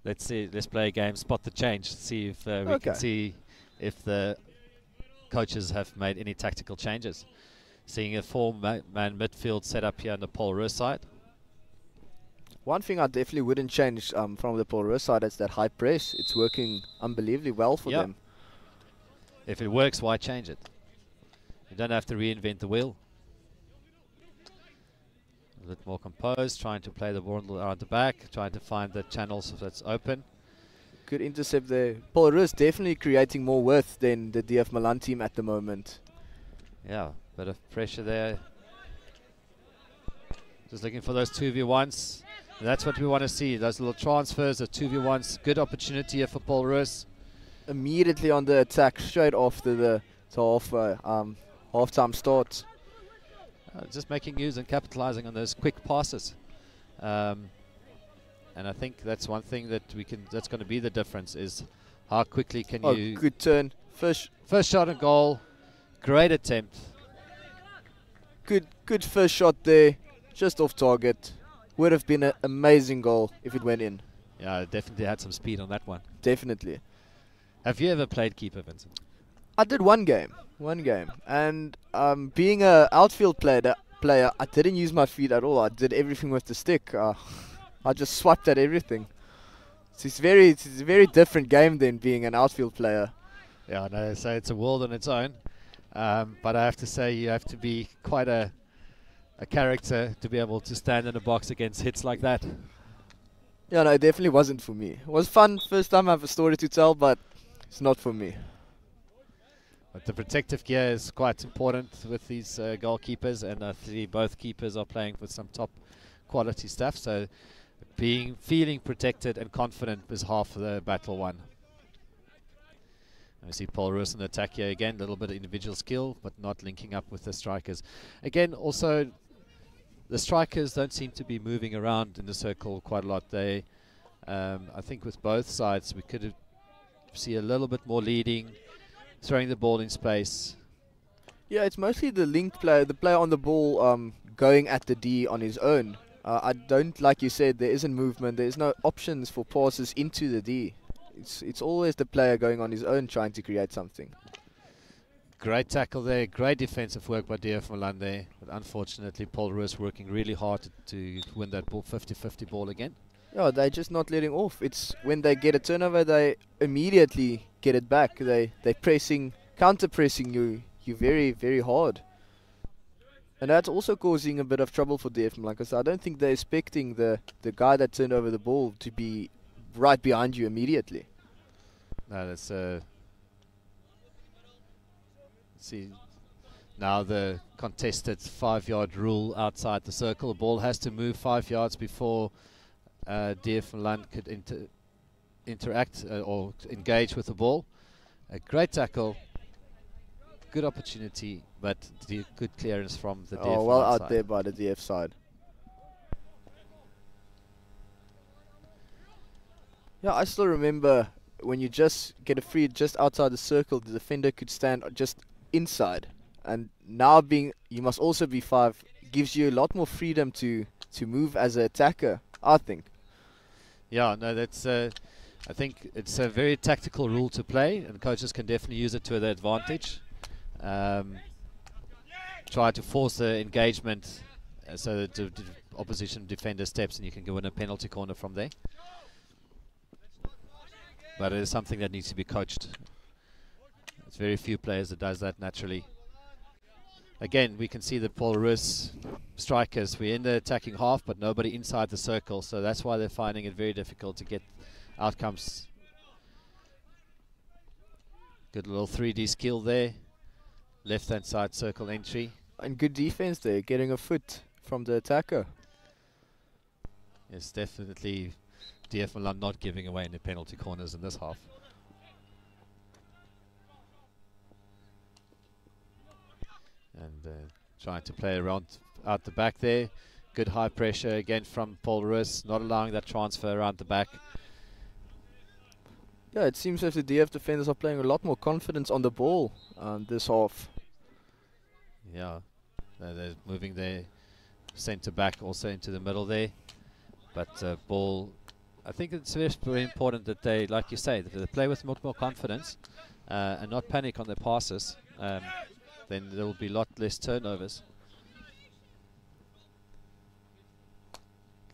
Let's play a game, spot the change, see if we can see if the coaches have made any tactical changes. Seeing a 4-man midfield set up here on the Paul Roos side. One thing I definitely wouldn't change from the Paul Roos side is that high press. It's working unbelievably well for them. If it works, why change it? You don't have to reinvent the wheel. A bit more composed, trying to play the ball around the back, trying to find the channels that's open. Good intercept there. Paul Roos definitely creating more worth than the DF Malan team at the moment. Yeah, bit of pressure there. Just looking for those 2v1s. That's what we want to see. Those little transfers, the 2v1s. Good opportunity here for Paul Roos. Immediately on the attack, straight after the halftime start. Just making use and capitalizing on those quick passes. And I think that's one thing that that's going to be the difference, is how quickly can you... Good turn. First shot and goal. Great attempt. Good first shot there. Just off target. Would have been an amazing goal if it went in. Yeah, definitely had some speed on that one. Definitely. Have you ever played keeper, Vincent? I did one game. And being an outfield player, I didn't use my feet at all. I did everything with the stick. I just swiped at everything. It's a very different game than being an outfield player. Yeah, no, so it's a world on its own. But I have to say, you have to be quite a character to be able to stand in a box against hits like that. Yeah, no, it definitely wasn't for me. It was fun. First time I have a story to tell, but it's not for me. But the protective gear is quite important with these goalkeepers, and I see both keepers are playing with some top quality stuff. So feeling protected and confident is half the battle won. I see Paul Roos in the attack here again, a little bit of individual skill, but not linking up with the strikers. Again, also, the strikers don't seem to be moving around in the circle quite a lot. They, I think with both sides, we could see a little bit more leading, throwing the ball in space. Yeah, it's mostly the linked player, the player on the ball going at the D on his own. I don't, like you said, there isn't movement, there's no options for passes into the D. It's always the player going on his own trying to create something. Great tackle there, great defensive work by DF Malan there. But unfortunately, Paul Roos working really hard to win that ball, 50-50 ball again. Yeah, they're just not letting off. It's when they get a turnover, they immediately get it back. They're pressing, counter-pressing you very, very hard. And that's also causing a bit of trouble for DF Malan, because I don't think they're expecting the guy that turned over the ball to be right behind you immediately. No, that's see now the contested 5-yard rule outside the circle. The ball has to move 5 yards before DF Malan could interact or engage with the ball. A great tackle, good opportunity, but good clearance from the DF. Oh, well Malan out side. there by the DF side. Yeah, I still remember when you just get a free just outside the circle, the defender could stand just inside. And now you must also be 5, gives you a lot more freedom to move as an attacker, I think. Yeah, no, that's. I think it's a very tactical rule to play, and coaches can definitely use it to their advantage. Try to force the engagement so that the opposition defender steps, and you can go in a penalty corner from there. But it is something that needs to be coached. There's very few players that does that naturally. Again, we can see the Paul Roos strikers. We're in the attacking half, but nobody inside the circle, so that's why they're finding it very difficult to get outcomes. Good little 3D skill there. Left-hand side circle entry. And good defense there, getting a foot from the attacker. Yes, definitely DF Malan not giving away any penalty corners in this half. And trying to play around out the back there. Good high pressure again from Paul Roos, not allowing that transfer around the back. Yeah, it seems as the DF defenders are playing a lot more confidence on the ball this half. Yeah, they're moving their centre back also into the middle there. But ball, I think it's very important that they, like you say, that they play with much more confidence and not panic on their passes. Then there will be a lot less turnovers.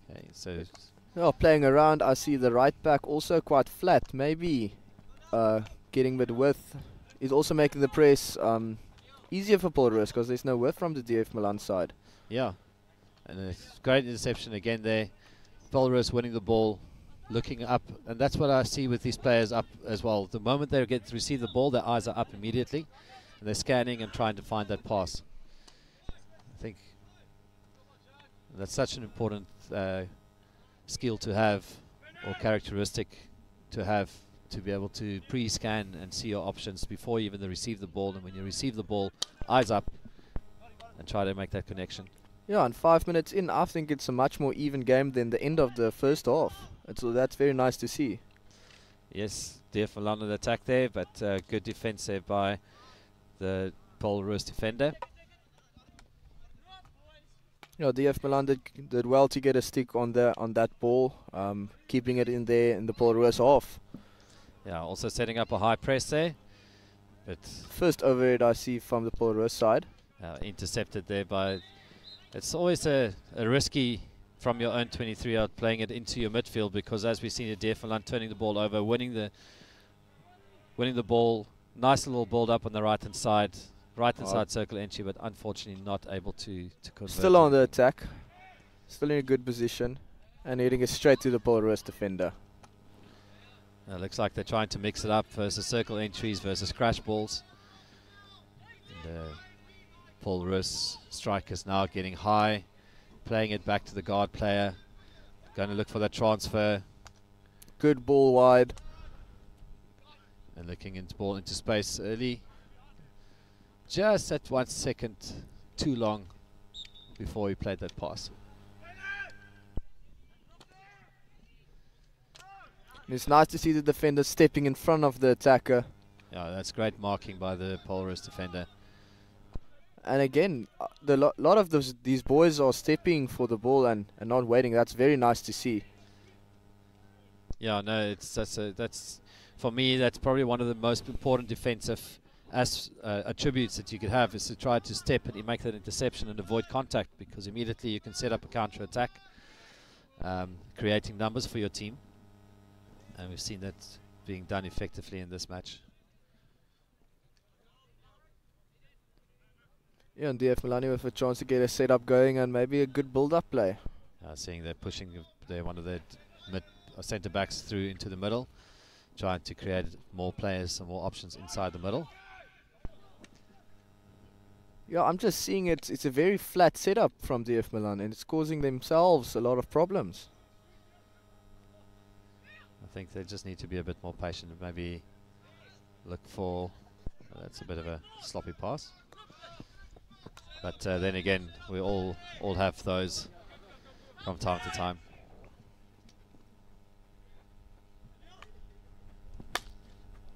Okay, so Yeah, playing around, I see the right back also quite flat. Maybe getting a bit width is also making the press easier for Paul Roos, because there's no width from the DF Malan side. yeah, and a great interception again there. Paul Roos winning the ball, looking up, and that's what I see with these players up as well. The moment they get to receive the ball, their eyes are up immediately, and they're scanning and trying to find that pass. I think that's such an important skill to have, or characteristic to have, to be able to pre-scan and see your options before you even receive the ball. And when you receive the ball, eyes up and try to make that connection. Yeah, and 5 minutes in, I think it's a much more even game than the end of the first half. And so that's very nice to see. Yes, DF Malan on the attack there, but good defense there by the Paul Roos defender. Yeah, DF Malan did well to get a stick on that ball, keeping it in there in the Paul Roos half. Yeah, also setting up a high press there, but First overhead I see from the Paul Roos side. intercepted there by. It's always a risky from your own 23-yard playing it into your midfield, because as we've seen, DF Malan turning the ball over, winning the ball, nice little build up on the right hand side circle entry, but unfortunately not able to convert. Still on the attack, still in a good position, and hitting it straight to the Paul Roos defender. Looks like they're trying to mix it up versus circle entries versus crash balls. And, Paul Roos strikers now getting high, playing it back to the guard player, going to look for that transfer. Good ball wide. And looking into ball into space early. Just at 1 second too long before he played that pass. And it's nice to see the defender stepping in front of the attacker. Yeah, that's great marking by the Paul Roos defender. And again, lot of these boys are stepping for the ball and not waiting. That's very nice to see. Yeah, no, that's for me, that's probably one of the most important defensive attributes that you could have is to try to step and make that interception and avoid contact, because immediately you can set up a counter attack, creating numbers for your team, and we've seen that being done effectively in this match. Yeah, and DF Malan with a chance to get a setup going and maybe a good build-up play. Seeing they're pushing one of their centre backs through into the middle, trying to create more players and more options inside the middle. Yeah, I'm just seeing it's a very flat setup from DF Malan, and it's causing themselves a lot of problems. I think they just need to be a bit more patient and maybe look for... that's a bit of a sloppy pass. But then again, we all have those from time to time.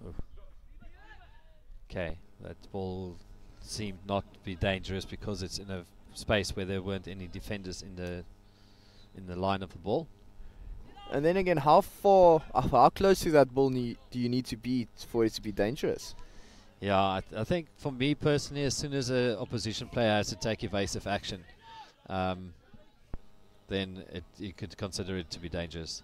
Ooh. Okay, that ball seemed not to be dangerous because it's in a space where there weren't any defenders in the line of the ball. And then again, how close to that ball do you need to be for it to be dangerous? Yeah, I think for me personally, as soon as an opposition player has to take evasive action, then you could consider it to be dangerous.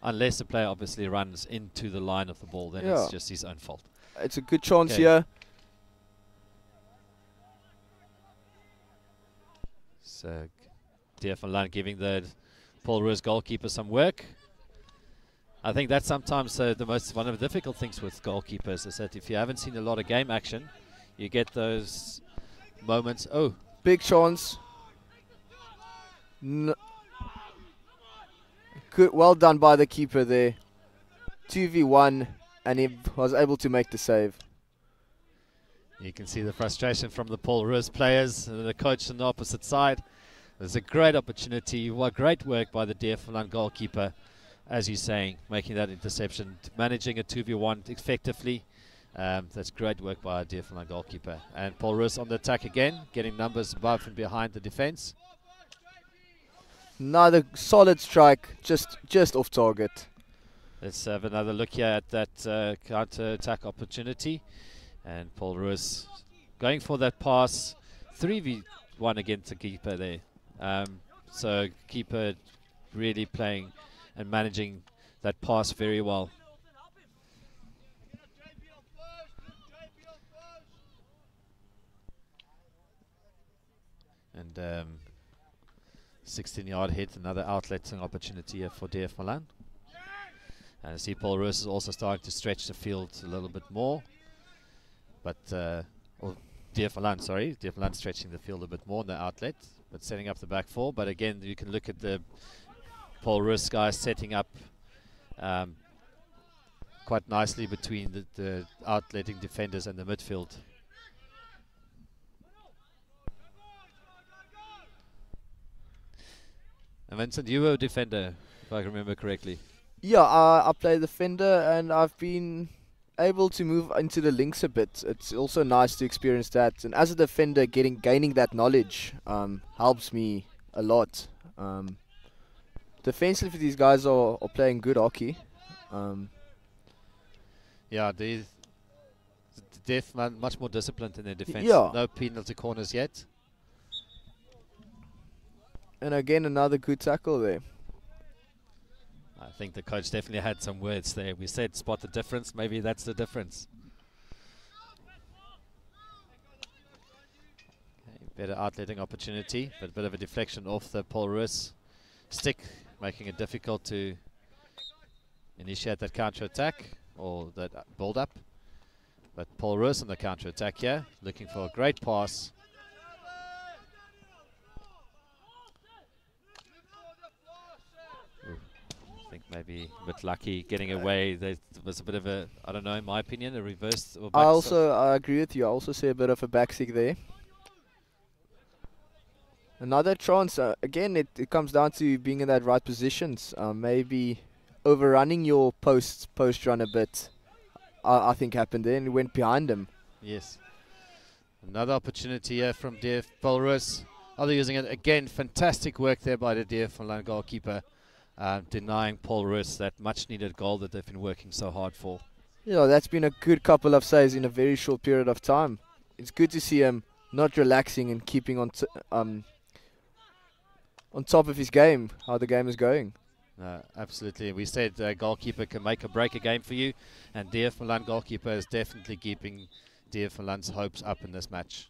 Unless the player obviously runs into the line of the ball, then it's just his own fault. It's a good chance here. So, DF Malan giving the Paul Roos goalkeeper some work. I think that's sometimes one of the difficult things with goalkeepers is that if you haven't seen a lot of game action, you get those moments. Oh, big chance. Good, well done by the keeper there. 2v1, and he was able to make the save. You can see the frustration from the Paul Roos players and the coach on the opposite side. There's a great opportunity. Great work by the DF Malan goalkeeper. As you're saying, making that interception, managing a 2v1 effectively. That's great work by our DF Malan goalkeeper. And Paul Roos on the attack again, getting numbers above and behind the defense. Another solid strike, just off target. Let's have another look here at that counter-attack opportunity. And Paul Roos going for that pass. 3v1 against the keeper there. So keeper really playing and managing that pass very well. And 16-yard hit, another outletting opportunity here for DF Malan. And I see Paul Roos is also starting to stretch the field a little bit more. But, or DF Malan, sorry, DF Malan stretching the field a bit more in the outlet, but setting up the back four. But again, you can look at the Paul Roos guys setting up quite nicely between the outletting defenders and the midfield. And Vincent, you were a defender, if I remember correctly. Yeah, I play defender, and I've been able to move into the links a bit. It's also nice to experience that. And as a defender, gaining that knowledge helps me a lot. Defensively, these guys are playing good hockey. Yeah, they're much more disciplined in their defense. Yeah. No penalty corners yet. And again, another good tackle there. I think the coach definitely had some words there. We said spot the difference. Maybe that's the difference. Okay, better outletting opportunity, but a bit of a deflection off the Paul Roos stick, making it difficult to initiate that counter-attack or that build-up. But Paul Roos on the counter-attack here, looking for a great pass. I think maybe a bit lucky getting away. There was a bit of a, I don't know, in my opinion, a reverse. Or I agree with you. I also see a bit of a backstick there. Another chance. Again, it comes down to being in that right positions. Maybe overrunning your post run a bit. I think happened there, and it went behind him. Yes. Another opportunity here from DF Paul Roos. Oh, they're using it again. Fantastic work there by the DF Malan goalkeeper, denying Paul Roos that much needed goal that they've been working so hard for. Yeah, that's been a good couple of saves in a very short period of time. It's good to see him not relaxing and keeping on top of his game, how the game is going. Absolutely. We said goalkeeper can make or break a game for you, and DF Malan goalkeeper is definitely keeping DF Malan's hopes up in this match.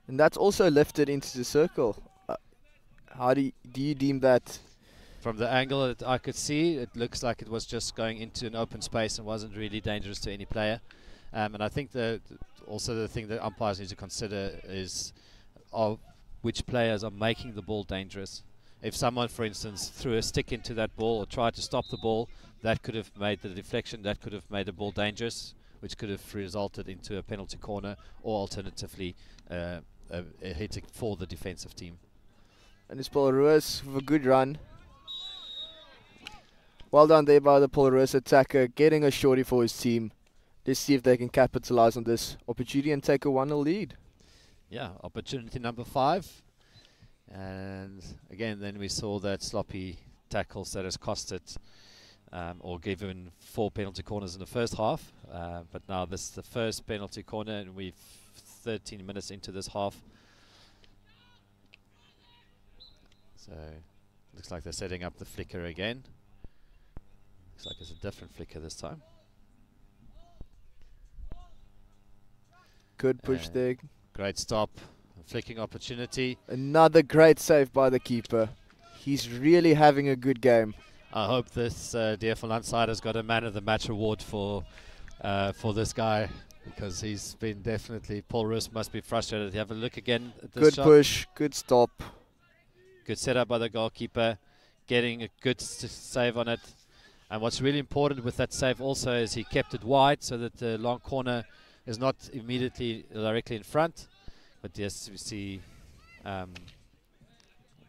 And that's also lifted into the circle. How do you deem that? From the angle that I could see, it looks like it was just going into an open space and wasn't really dangerous to any player. And I think also the thing that umpires need to consider is which players are making the ball dangerous. If someone, for instance, threw a stick into that ball or tried to stop the ball, that could have made the deflection, that could have made the ball dangerous, which could have resulted into a penalty corner, or alternatively a hit for the defensive team. And it's Paul Roos with a good run. Well done there by the Paul Roos attacker, getting a shorty for his team. Let's see if they can capitalize on this opportunity and take a 1-0 lead. Yeah, opportunity number 5. And again, then we saw that sloppy tackles that has cost it, or given 4 penalty corners in the first half. But now this is the first penalty corner, and we've 13 minutes into this half. So looks like they're setting up the flicker again. Looks like it's a different flicker this time. Good push there. Great stop. Flicking opportunity. Another great save by the keeper. He's really having a good game. I hope this DF Malan side has got a man of the match award for this guy, because he's been definitely. Paul Roos must be frustrated. Have a look again at this good shot. Push, good stop. Good setup by the goalkeeper, getting a good save on it. And what's really important with that save also is he kept it wide so that the long corner is not immediately directly in front. But yes, we see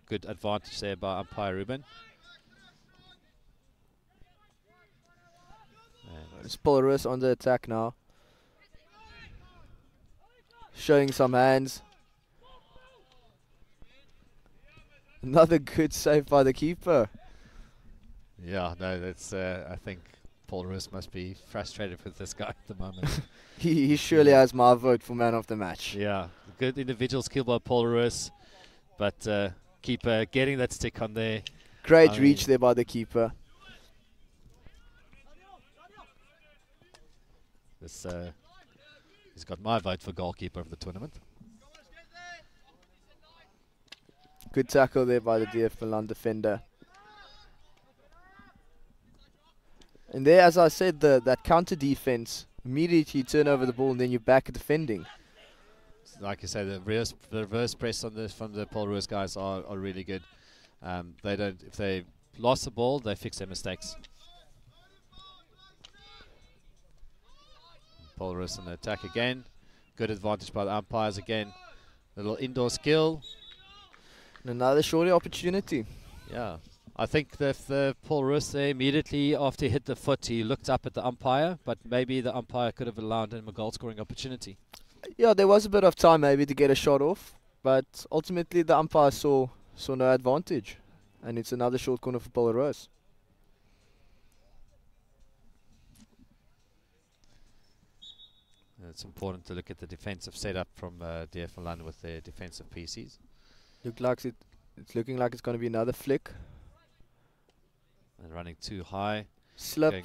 good advantage there by umpire Ruben. It's Paul Roos on the attack now. Showing some hands. Another good save by the keeper. Yeah, no, that's. I think Paul Roos must be frustrated with this guy at the moment. He surely has my vote for man of the match. Yeah, good individual skill by Paul Roos, but keeper getting that stick on there. Great reach there by the keeper. This he's got my vote for goalkeeper of the tournament. Good tackle there by the DF Malan defender. And there, as I said, that counter defense, immediately you turn over the ball and then you're back defending. Like you say, the reverse press on this from the Paul Roos guys are really good. They don't, if they lost the ball, they fix their mistakes. Paul Roos on the attack again. Good advantage by the umpires again. Little indoor skill. And another shorty opportunity. Yeah. I think that the Paul Roos there, immediately after he hit the foot, he looked up at the umpire, but maybe the umpire could have allowed him a goal scoring opportunity. Yeah, there was a bit of time maybe to get a shot off, but ultimately the umpire saw no advantage. And it's another short corner for Paul Roos. It's important to look at the defensive setup from DF Malan with their defensive PCs. It's looking like it's going to be another flick. And running too high. Slip. Going.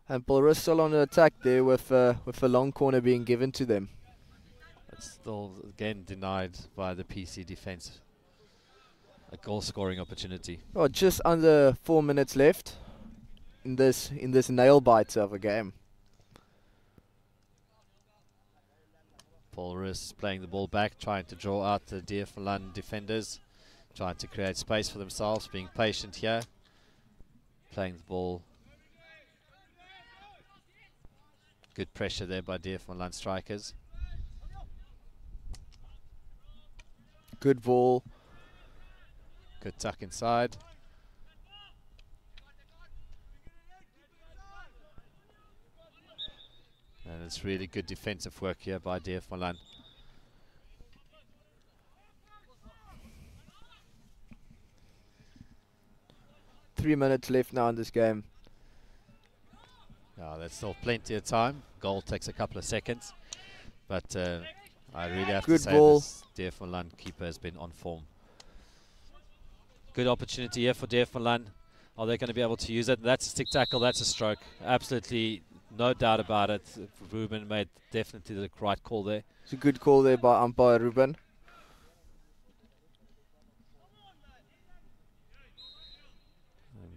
And Paul Roos still on the attack there with a long corner being given to them. That's still again denied by the PC defense. A goal scoring opportunity. Oh, just under 4 minutes left in this nail biter of a game. Paul Roos playing the ball back, trying to draw out the DF Malan defenders, trying to create space for themselves, being patient here, playing the ball. Good pressure there by DF Malan strikers. Good ball. Good tuck inside. And it's really good defensive work here by DF Malan. 3 minutes left now in this game. There's still plenty of time. Goal takes a couple of seconds. But I really have Good to say ball. this DF Malan keeper has been on form. Good opportunity here for DF Malan. Are they going to be able to use it? That's a stick tackle. That's a stroke. Absolutely no doubt about it. Ruben made definitely the right call there. It's a good call there by umpire Ruben.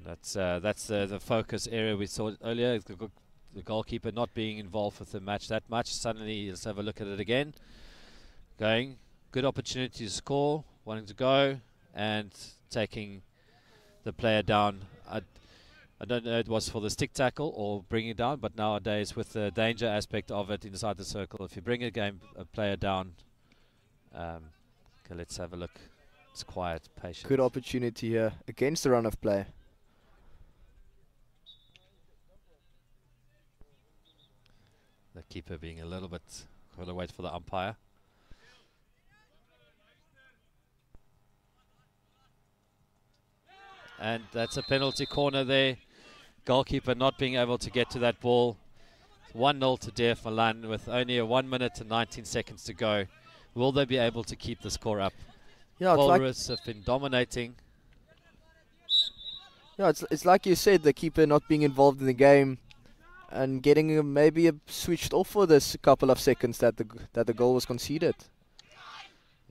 And that's the focus area we saw earlier. The goalkeeper not being involved with the match that much. Suddenly, let's have a look at it again. Going. Good opportunity to score. Wanting to go. And taking the player down. I don't know if it was for the stick tackle or bringing it down, but nowadays with the danger aspect of it inside the circle, if you bring a player down, okay, let's have a look. It's quiet, patient. Good opportunity here against the run of play. The keeper being a little bit, got to wait for the umpire. And that's a penalty corner there. Goalkeeper not being able to get to that ball. 1-0 to DF Malan with only a 1 minute and 19 seconds to go. Will they be able to keep the score up? Yeah, Paul Roos have been dominating. Yeah, it's like you said, the keeper not being involved in the game and getting maybe switched off for this couple of seconds that the goal was conceded.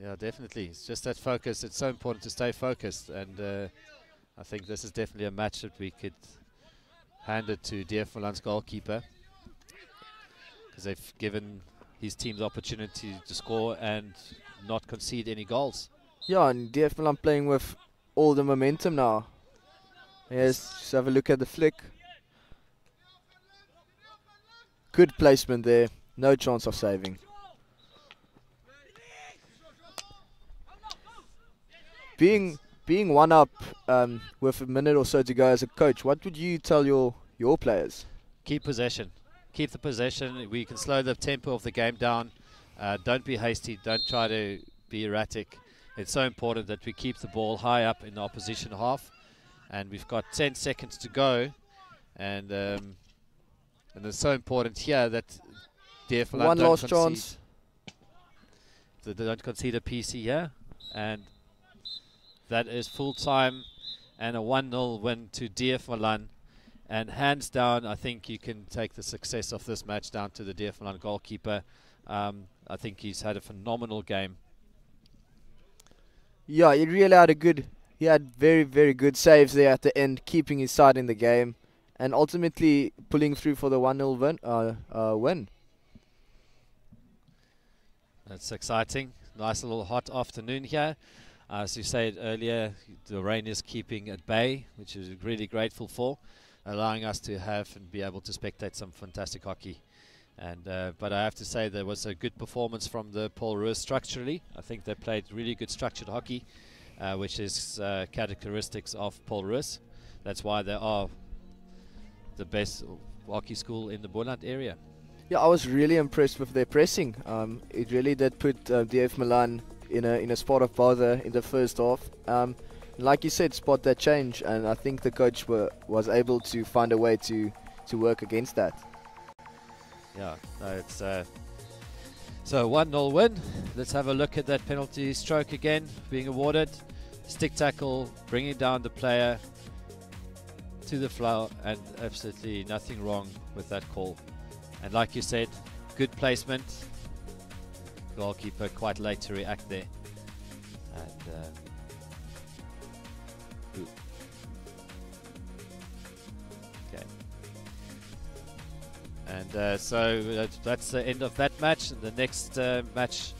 Yeah, definitely. It's just that focus. It's so important to stay focused, and I think this is definitely a match that we could hand it to DF Malan's goalkeeper, because they've given his team the opportunity to score and not concede any goals. Yeah, and DF Malan playing with all the momentum now. Yes, just have a look at the flick. Good placement there. No chance of saving. Being one up with a minute or so to go as a coach, what would you tell your players? Keep possession. Keep the possession. We can slow the tempo of the game down. Don't be hasty. Don't try to be erratic. It's so important that we keep the ball high up in the opposition half. And we've got 10 seconds to go. And it's so important here that DF Malan One last chance. They don't concede a PC here. And that is full time and a 1-0 win to DF Malan. And hands down, I think you can take the success of this match down to the DF Malan goalkeeper. I think he's had a phenomenal game. Yeah, he really had he had very, very good saves there at the end, keeping his side in the game, and ultimately pulling through for the 1-0 win. That's exciting. Nice little hot afternoon here. As you said earlier, the rain is keeping at bay, which is really grateful for, allowing us to have and be able to spectate some fantastic hockey. And but I have to say there was a good performance from the Paul Roos structurally. I think they played really good structured hockey, which is characteristics of Paul Roos. That's why they are the best hockey school in the Boland area. Yeah, I was really impressed with their pressing. It really did put DF Malan in a spot of bother in the first half. Like you said, spot that change, and I think the coach was able to find a way to work against that. Yeah, no, it's so 1-0 win. Let's have a look at that penalty stroke again being awarded. Stick tackle, bringing down the player to the floor, and absolutely nothing wrong with that call. And like you said, good placement. Goalkeeper quite late to react there. And okay. And so that's the end of that match. And the next match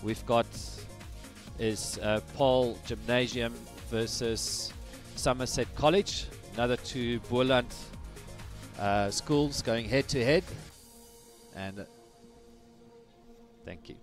we've got is Paarl Gimnasium versus Somerset College. Another two Boland schools going head to head. And thank you.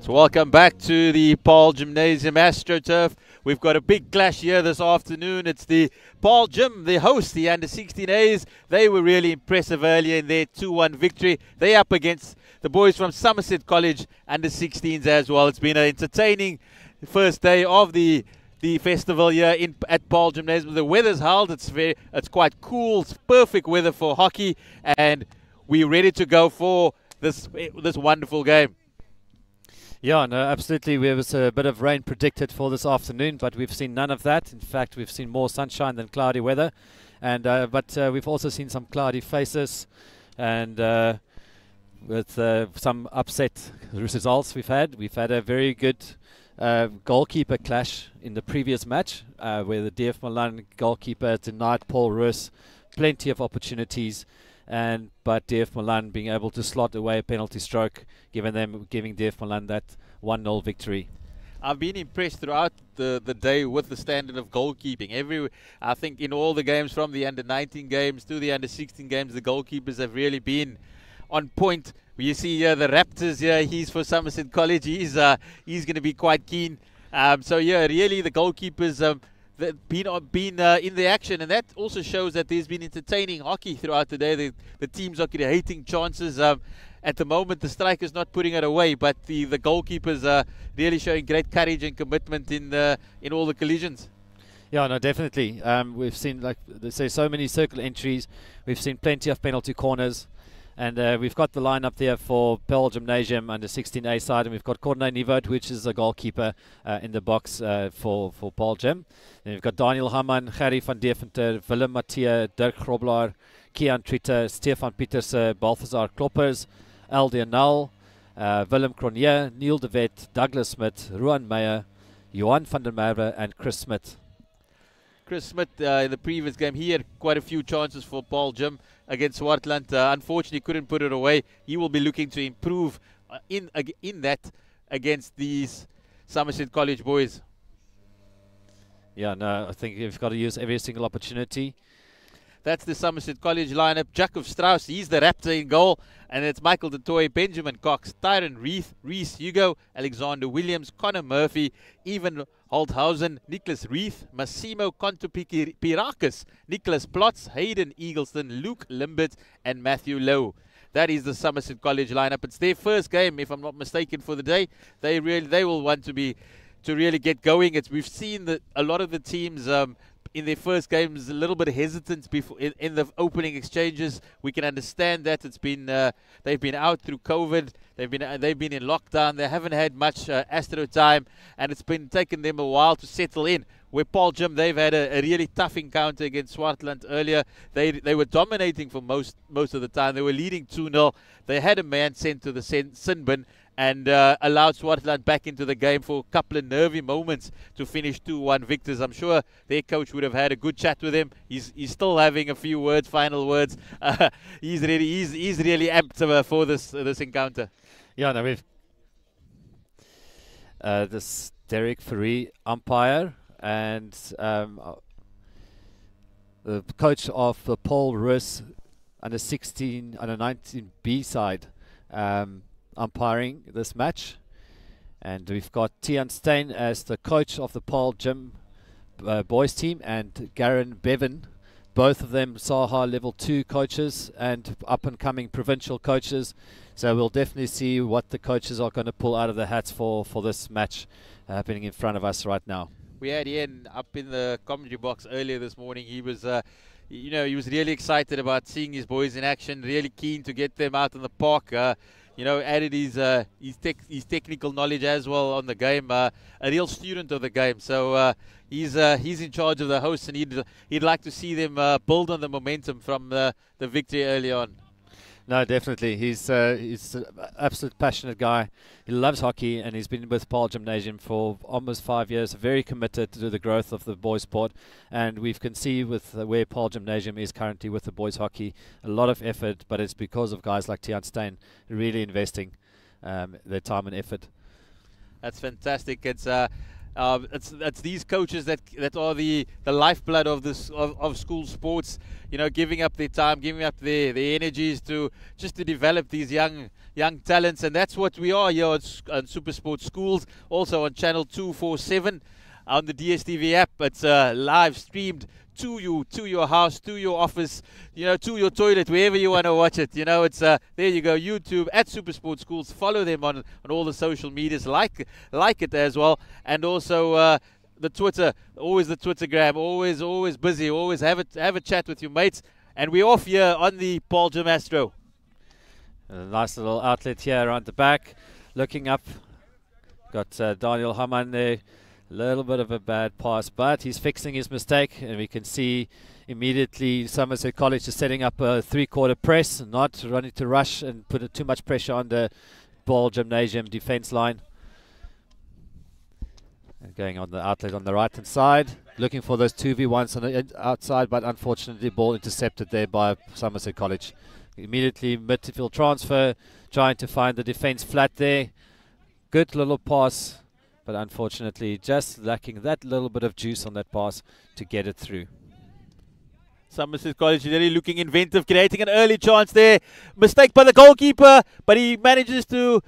So welcome back to the Paarl Gymnasium AstroTurf. We've got a big clash here this afternoon. It's the Paarl Gim, the host, the under-16As. They were really impressive earlier in their 2-1 victory. They're up against the boys from Somerset College, under-16s as well. It's been an entertaining first day of the festival here at Paarl Gymnasium. The weather's held. It's quite cool. It's perfect weather for hockey, and we're ready to go for this wonderful game. Yeah, no, absolutely. There was a bit of rain predicted for this afternoon, but we've seen none of that. In fact, we've seen more sunshine than cloudy weather, and but we've also seen some cloudy faces, and with some upset results we've had a very good goalkeeper clash in the previous match, where the DF Malan goalkeeper denied Paul Roos plenty of opportunities, but DF Malan being able to slot away a penalty stroke, giving DF Malan that 1-0 victory. I've been impressed throughout the day with the standard of goalkeeping. I think in all the games, from the under-19 games to the under-16 games, the goalkeepers have really been on point. You see here the Raptors here. He's for Somerset College. He's going to be quite keen. So yeah, really the goalkeepers been in the action, and that also shows that there's been entertaining hockey throughout the day. The teams are creating chances. At the moment, the strikers not putting it away, but the goalkeepers are really showing great courage and commitment in all the collisions. Yeah, no, definitely. We've seen, like they say, so many circle entries. We've seen plenty of penalty corners. And we've got the lineup there for Paarl Gymnasium under 16A side, and we've got Corné Nivert, which is a goalkeeper in the box for Paarl Gim. Then we've got Daniel Hamman, Gerry van Deventer, Willem Mathieu, Dirk Groblaar, Kian Tritter, Stefan Pieterse, Balthazar Kloppers, Alde Nal, Willem Cronier, Neil de Wet, Douglas Smith, Ruan Meyer, Johan van der Merwe, and Chris Smith. Chris Smith, in the previous game, he had quite a few chances for Paarl Gim against Swartland. Unfortunately, couldn't put it away. He will be looking to improve in that against these Somerset College boys. Yeah, no, I think you've got to use every single opportunity. That's the Somerset College lineup. Jacob Strauss, he's the Raptor in goal. And it's Michael De Toy, Benjamin Cox, Tyron Reese, Hugo, Alexander Williams, Connor Murphy, Evan Holthausen, Nicholas Reith, Massimo Contopirakis, Nicholas Plotz, Hayden Eagleston, Luke Limbert, and Matthew Lowe. That is the Somerset College lineup. It's their first game, if I'm not mistaken, for the day. They will want to really get going. We've seen that a lot of the teams in their first games a little bit hesitant before in the opening exchanges. We can understand that. It's been they've been out through COVID. They've been in lockdown. They haven't had much Astro time, and it's been taking them a while to settle in. Where Paarl Gim, they've had a really tough encounter against Swartland earlier. They were dominating for most of the time. They were leading 2-0. They had a man sent to the sin bin, and allowed Swartland back into the game for a couple of nervy moments to finish 2-1 victors. I'm sure their coach would have had a good chat with him. He's still having a few final words. He's really amped for this encounter. Yeah, no, we've this Derek Ferry umpire, and the coach of the Paul Roos under 19B side umpiring this match. And we've got Tian Stein as the coach of the Paarl Gim boys team, and Garen Bevan, both of them Saha level 2 coaches and up and coming provincial coaches. So we'll definitely see what the coaches are going to pull out of the hats for this match happening in front of us right now. We had Ian up in the commentary box earlier this morning. He was he was really excited about seeing his boys in action, really keen to get them out in the park. Added his technical knowledge as well on the game. A real student of the game. So he's in charge of the hosts, and he'd like to see them build on the momentum from the victory early on. No, definitely. He's an absolute passionate guy. He loves hockey, and he's been with Paarl Gymnasium for almost 5 years, very committed to the growth of the boys' sport. And we can see with where Paarl Gymnasium is currently with the boys' hockey, a lot of effort, but it's because of guys like Tian Stein really investing their time and effort. That's fantastic. It's It's these coaches that are the lifeblood of this of school sports. You know, giving up their time, giving up their energies to develop these young talents, and that's what we are here on Super Sports Schools. Also on channel 247 on the DSTV app. It's live streamed to you, to your house, to your office, you know, to your toilet, wherever you want to watch it. You know, it's there you go, YouTube at Super Sports Schools. Follow them on all the social medias, like it as well, and also the Twitter, always the Twittergram, always busy, always have a chat with your mates. And we're off here on the Paarl Gim Astro. A nice little outlet here around the back, looking up. Got Daniel Hamann there. A little bit of a bad pass, but he's fixing his mistake, and we can see immediately Somerset College is setting up a three-quarter press, not running to rush and put too much pressure on the Paarl Gymnasium defense line. And going on the outlet on the right-hand side, looking for those 2v1s on the outside, but unfortunately ball intercepted there by Somerset College. Immediately midfield transfer, trying to find the defense flat there. Good little pass, but unfortunately just lacking that little bit of juice on that pass to get it through. Somerset College really looking inventive, creating an early chance there. Mistake by the goalkeeper, but he manages to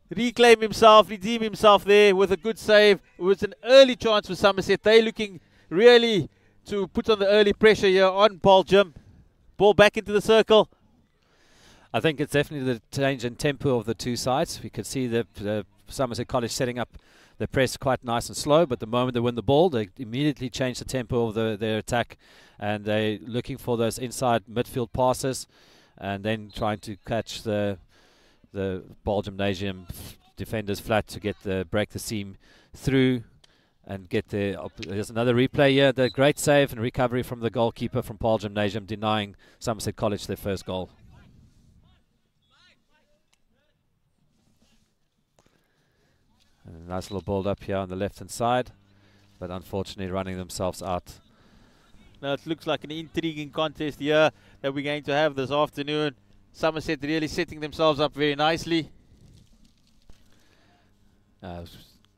reclaim himself, redeem himself there with a good save. It was an early chance for Somerset. They're looking really to put on the early pressure here on Paarl Gim. Ball back into the circle. I think it's definitely the change in tempo of the two sides. We could see the Somerset College setting up the press quite nice and slow, but the moment they win the ball, they immediately change the tempo of their attack, and they're looking for those inside midfield passes, and then trying to catch the Paarl Gymnasium defenders flat to get break the seam through and get there's another replay here. The great save and recovery from the goalkeeper from Paarl Gymnasium, denying Somerset College their first goal. And a nice little build up here on the left hand side, but unfortunately running themselves out. Now it looks like an intriguing contest here that we're going to have this afternoon. Somerset really setting themselves up very nicely.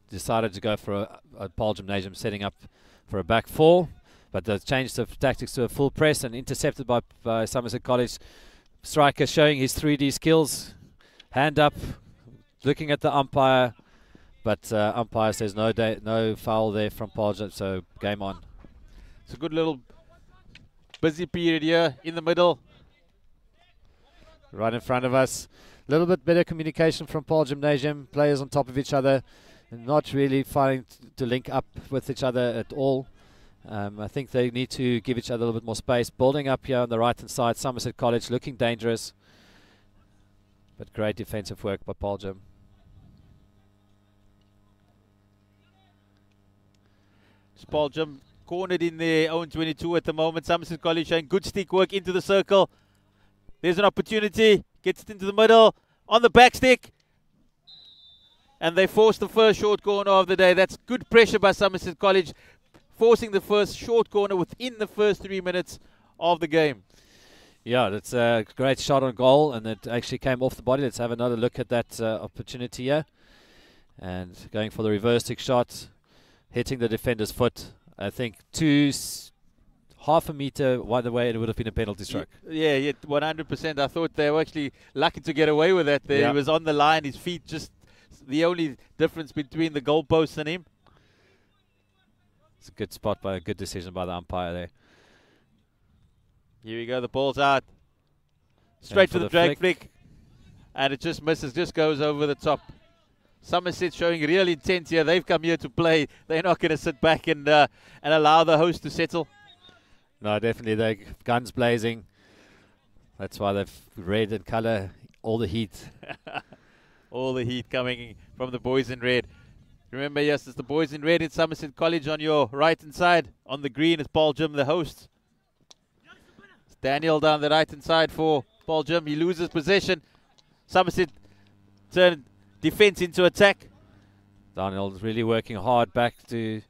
Decided to go for a Paarl Gymnasium setting up for a back four, but they've changed the tactics to a full press and intercepted by Somerset College. Striker showing his 3D skills. Hand up, looking at the umpire, but umpire says no foul there from Paarl Gym, so game on. It's a good little busy period here in the middle. Right in front of us. A little bit better communication from Paarl Gymnasium. Players on top of each other and not really finding to link up with each other at all. I think they need to give each other a little bit more space. Building up here on the right hand side. Somerset College looking dangerous, but great defensive work by Paarl Gym. Paarl Gym cornered in their own 22 at the moment. Somerset College showing good stick work into the circle. There's an opportunity. Gets it into the middle. On the back stick. And they forced the first short corner of the day. That's good pressure by Somerset College. Forcing the first short corner within the first 3 minutes of the game. Yeah, that's a great shot on goal. And it actually came off the body. Let's have another look at that opportunity here. And going for the reverse stick shot. Hitting the defender's foot. I think half a meter one way, it would have been a penalty stroke. Yeah, 100%. I thought they were actually lucky to get away with that there. Yeah. He was on the line, his feet just the only difference between the goalpost and him. It's a good spot by a good decision by the umpire there. Here we go, the ball's out. Straight for the drag flick. And it just misses, just goes over the top. Somerset showing real intent here. They've come here to play. They're not going to sit back and allow the host to settle. No, definitely. They're guns blazing. That's why they've red in colour. All the heat. All the heat coming from the boys in red. Remember, yes, it's the boys in red at Somerset College on your right-hand side. On the green is Paarl Gim, the host. It's Daniel down the right-hand side for Paarl Gim. He loses possession. Somerset turn defense into attack. Daniel's really working hard back to.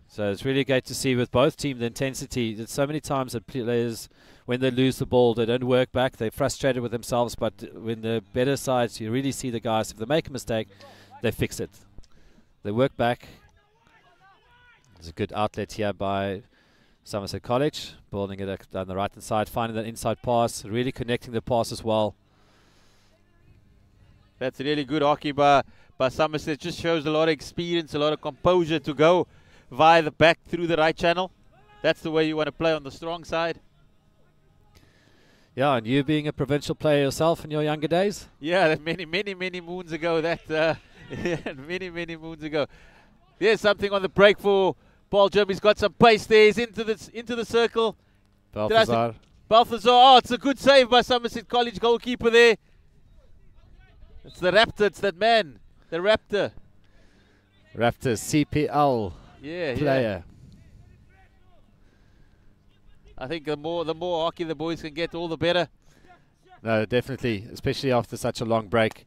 So it's really great to see with both teams the intensity. There's so many times that players, when they lose the ball, they don't work back. They're frustrated with themselves. But when the better sides, you really see the guys, if they make a mistake, they fix it. They work back There's a good outlet here by Somerset College, building it down the right hand side, finding that inside pass, really connecting the pass as well. That's really good hockey by Somerset. Just shows a lot of experience, a lot of composure to go via the back through the right channel. That's the way you want to play on the strong side. Yeah, and you being a provincial player yourself in your younger days? Yeah, that many moons ago. Many moons ago. There's something on the break for Paarl Gim. He's got some pace there. He's into the circle. Balthazar. Oh, it's a good save by Somerset College goalkeeper there. It's the Raptor. It's that man, the Raptor. Raptor CPL player. Yeah. I think the more hockey the boys can get, all the better. No, definitely, especially after such a long break.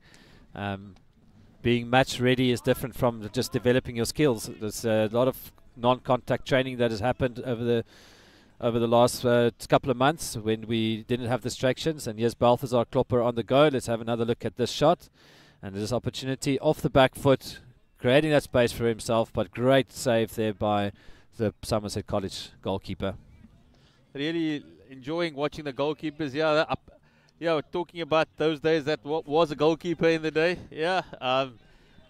Being match ready is different from just developing your skills. There's a lot of non-contact training that has happened over the last couple of months when we didn't have distractions. And here's Balthazar Klopper on the go. Let's have another look at this shot. And this opportunity off the back foot, creating that space for himself, but great save there by the Somerset College goalkeeper. Really enjoying watching the goalkeepers. Yeah, we're talking about those days that was a goalkeeper in the day. Yeah,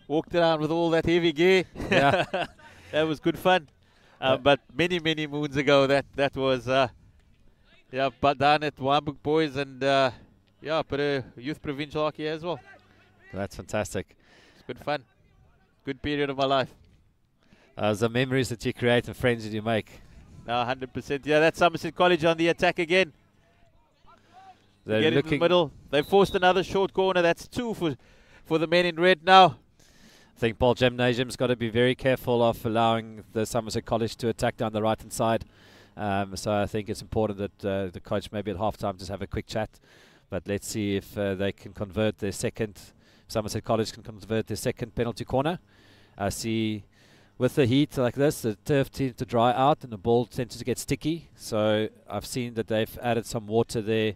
walked around with all that heavy gear. Yeah, that was good fun. But many moons ago, that was but down at Paarl Boys and but youth provincial hockey as well. That's fantastic. It's good fun. Good period of my life. The memories that you create and friends that you make. No, 100%. Yeah, that's Somerset College on the attack again. They're get looking in the middle. They forced another short corner. That's 2 for the men in red now. I think Paarl Gimnasium's got to be very careful of allowing the Somerset College to attack down the right-hand side. So I think it's important that the coach maybe at half-time just have a quick chat. But let's see if they can convert their second, Somerset College can convert their second penalty corner. I see with the heat like this, the turf tends to dry out and the ball tends to get sticky. So I've seen that they've added some water there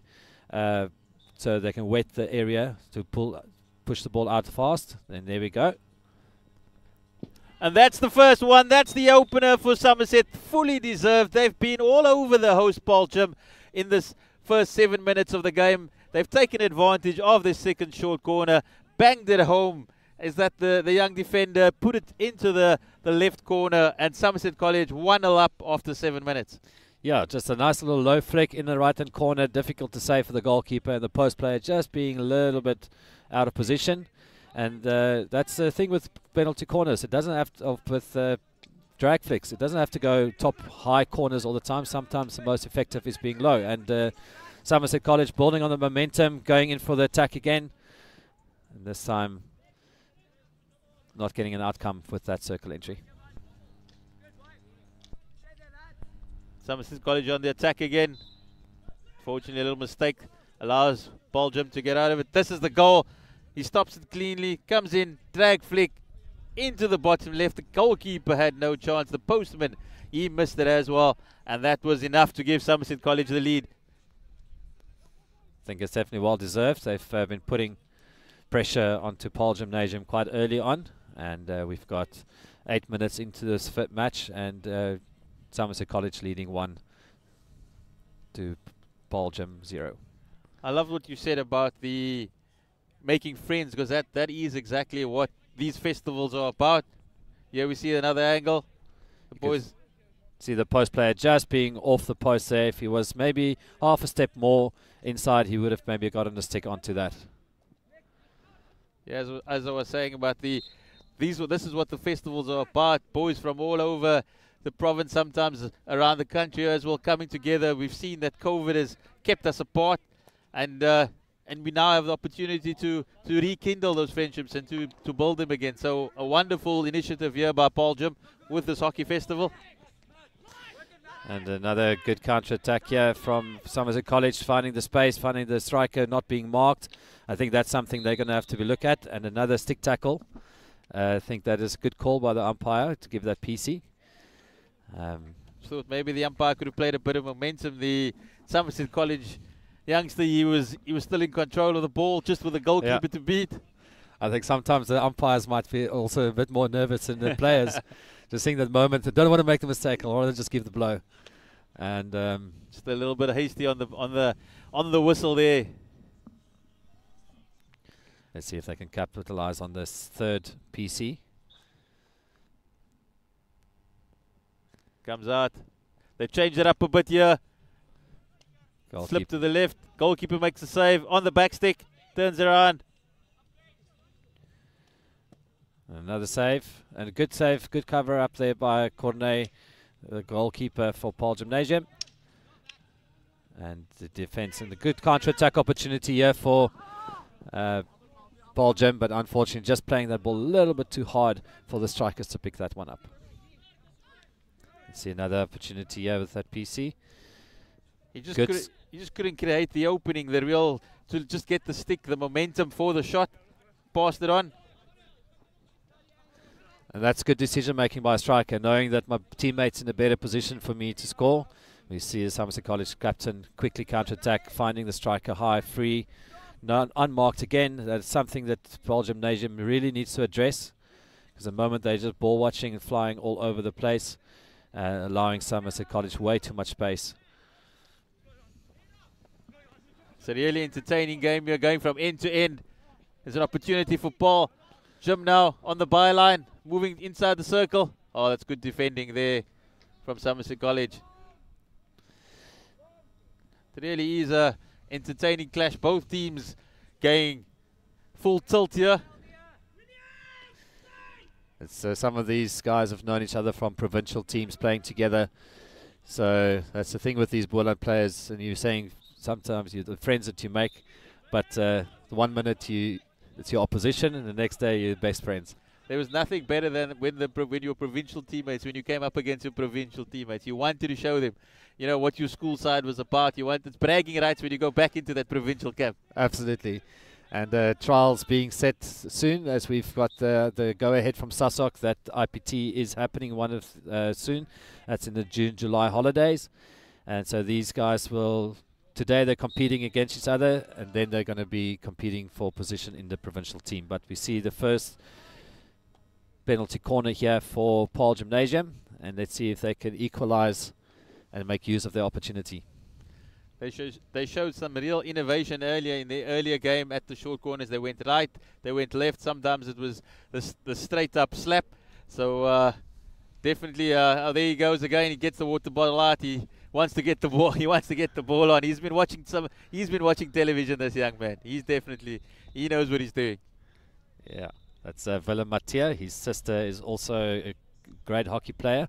so they can wet the area to push the ball out fast. And there we go. And that's the first one. That's the opener for Somerset. Fully deserved. They've been all over the host Paarl Gim in this first 7 minutes of the game. They've taken advantage of this second short corner, banged it home. Is that the young defender put it into the left corner, and Somerset College 1-0 up after 7 minutes. Yeah, just a nice little low flick in the right-hand corner. Difficult to save for the goalkeeper, and the post player just being a little bit out of position. And that's the thing with penalty corners. It doesn't have to, with drag flicks, it doesn't have to go top high corners all the time. Sometimes the most effective is being low. And Somerset College building on the momentum, going in for the attack again. And this time not getting an outcome with that circle entry. Somerset College on the attack again. Fortunately, a little mistake allows Paarl Gim to get out of it. This is the goal. He stops it cleanly, comes in, drag flick into the bottom left. The goalkeeper had no chance. The postman, he missed it as well. And that was enough to give Somerset College the lead. I think it's definitely well deserved. They've been putting pressure onto Paarl Gimnasium quite early on. And we've got 8 minutes into this fit match, and Somerset College leading 1 to Paarl Gim 0. I love what you said about the making friends, because that is exactly what these festivals are about. Here we see another angle. The boys see the post player just being off the post there. If he was maybe half a step more inside, he would have maybe gotten a stick onto that. Yeah, as I was saying about this is what the festivals are about. Boys from all over the province, sometimes around the country as well, coming together. We've seen that COVID has kept us apart, and we now have the opportunity to rekindle those friendships and to build them again. So a wonderful initiative here by Paarl Gim with this hockey festival. And another good counter-attack here from Somerset College, finding the space, finding the striker not being marked. I think that's something they're going to have to look at. And another stick tackle. I think that is a good call by the umpire to give that PC. Thought maybe the umpire could have played a bit of momentum. The Somerset College youngster, he was still in control of the ball, just with the goalkeeper to beat. I think sometimes the umpires might be also a bit more nervous than the players just seeing that moment. I don't want to make the mistake. I'd rather just give the blow. And just a little bit hasty on the whistle there. Let's see if they can capitalize on this third PC. Comes out. They've changed it up a bit here. Slip to the left. Goalkeeper makes a save on the back stick. Turns around. Another save. And a good save. Good cover up there by Cornet, the goalkeeper for Paarl Gymnasium. And the defense and the good counter-attack opportunity here for Paarl Gim, but unfortunately just playing that ball a little bit too hard for the strikers to pick that one up. Let's see another opportunity here with that PC. He just couldn't create the opening, to just get the stick, the momentum for the shot. Passed it on. And that's good decision making by a striker, knowing that my teammate's in a better position for me to score. We see the Somerset College captain quickly counter-attack, finding the striker high, free, unmarked again. That's something that Paarl Gymnasium really needs to address, because the moment they're just ball watching and flying all over the place, allowing Somerset College way too much space. It's a really entertaining game here, going from end to end. There's an opportunity for Paarl Gim now on the byline, moving inside the circle. Oh, that's good defending there from Somerset College. It really is a entertaining clash. Both teams going full tilt here. It's, some of these guys have known each other from provincial teams playing together. So that's the thing with these Boland players. And you're saying sometimes you're the friends that you make, but the 1 minute it's your opposition, and the next day you're best friends. There was nothing better than when your provincial teammates, when you came up against your provincial teammates, you wanted to show them, what your school side was about. You wanted bragging rights when you go back into that provincial camp. Absolutely. And trials being set soon, as we've got the go-ahead from SASOC that IPT is happening soon. That's in the June-July holidays. And so these guys today they're competing against each other, and then they're going to be competing for position in the provincial team. But we see the first penalty corner here for Paarl Gymnasium, and let's see if they can equalize and make use of their opportunity. They showed some real innovation earlier in the earlier game at the short corners. They went right, they went left. Sometimes it was the straight up slap. So definitely, there he goes again. He gets the water bottle out. He wants to get the ball. He wants to get the ball on. He's been watching television. This young man. He knows what he's doing. Yeah, that's Willem Mathieu. His sister is also a great hockey player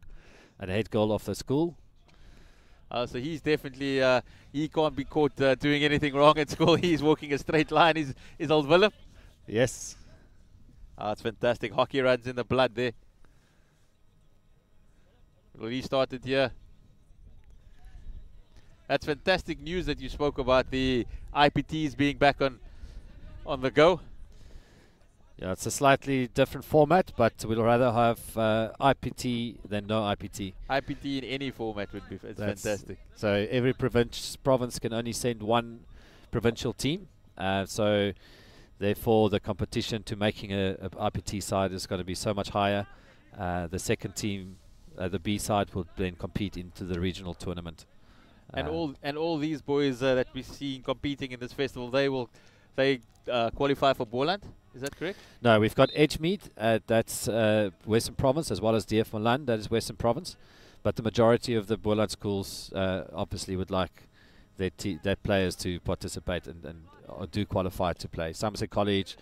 and head girl of the school. So he's definitely, he can't be caught doing anything wrong at school. He's walking a straight line, is old Willem. Yes. It's fantastic. Hockey runs in the blood there. We started here. That's fantastic news that you spoke about the IPTs being back on the go. Yeah, it's a slightly different format, but we'd rather have IPT than no IPT. IPT in any format would be fantastic. So every province can only send one provincial team. So therefore, the competition to making a IPT side is going to be so much higher. The second team, the B side, will then compete into the regional tournament. And all these boys that we see competing in this festival, they qualify for Boland. Is that correct? No, we've got Edgemead, that's Western Province, as well as DF Malan, that is Western Province. But the majority of the Boland schools obviously would like their players to participate and do qualify to play. Somerset College,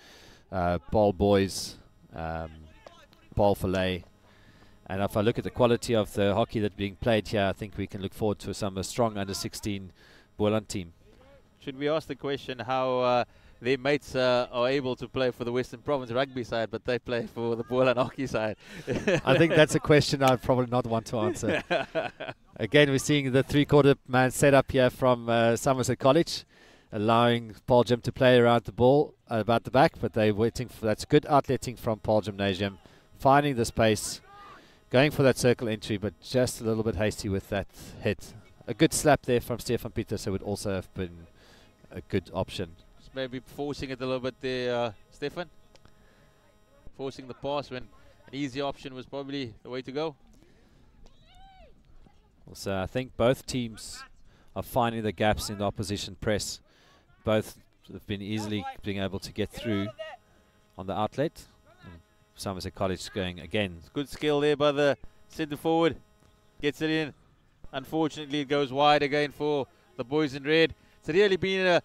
Paarl Boys, Parel Vallei. And if I look at the quality of the hockey that's being played here, I think we can look forward to some strong under-16 Boland team. Should we ask the question how their mates are able to play for the Western Province rugby side, but they play for the Boland hockey side? I think that's a question I'd probably not want to answer. Again, we're seeing the three-quarter man setup here from Somerset College, allowing Paarl Gim to play around the ball about the back, but they're waiting for that's good outletting from Paarl Gymnasium, finding the space, going for that circle entry, but just a little bit hasty with that hit. A good slap there from Stefan Pieterse would also have been a good option. Maybe forcing it a little bit there, Stefan. Forcing the pass when An easy option was probably the way to go. So I think both teams are finding the gaps in the opposition press. Both have been easily being able to get through on the outlet. And Somerset College going again. Good skill there by the centre forward. Gets it in. Unfortunately, it goes wide again for the boys in red. It's really been a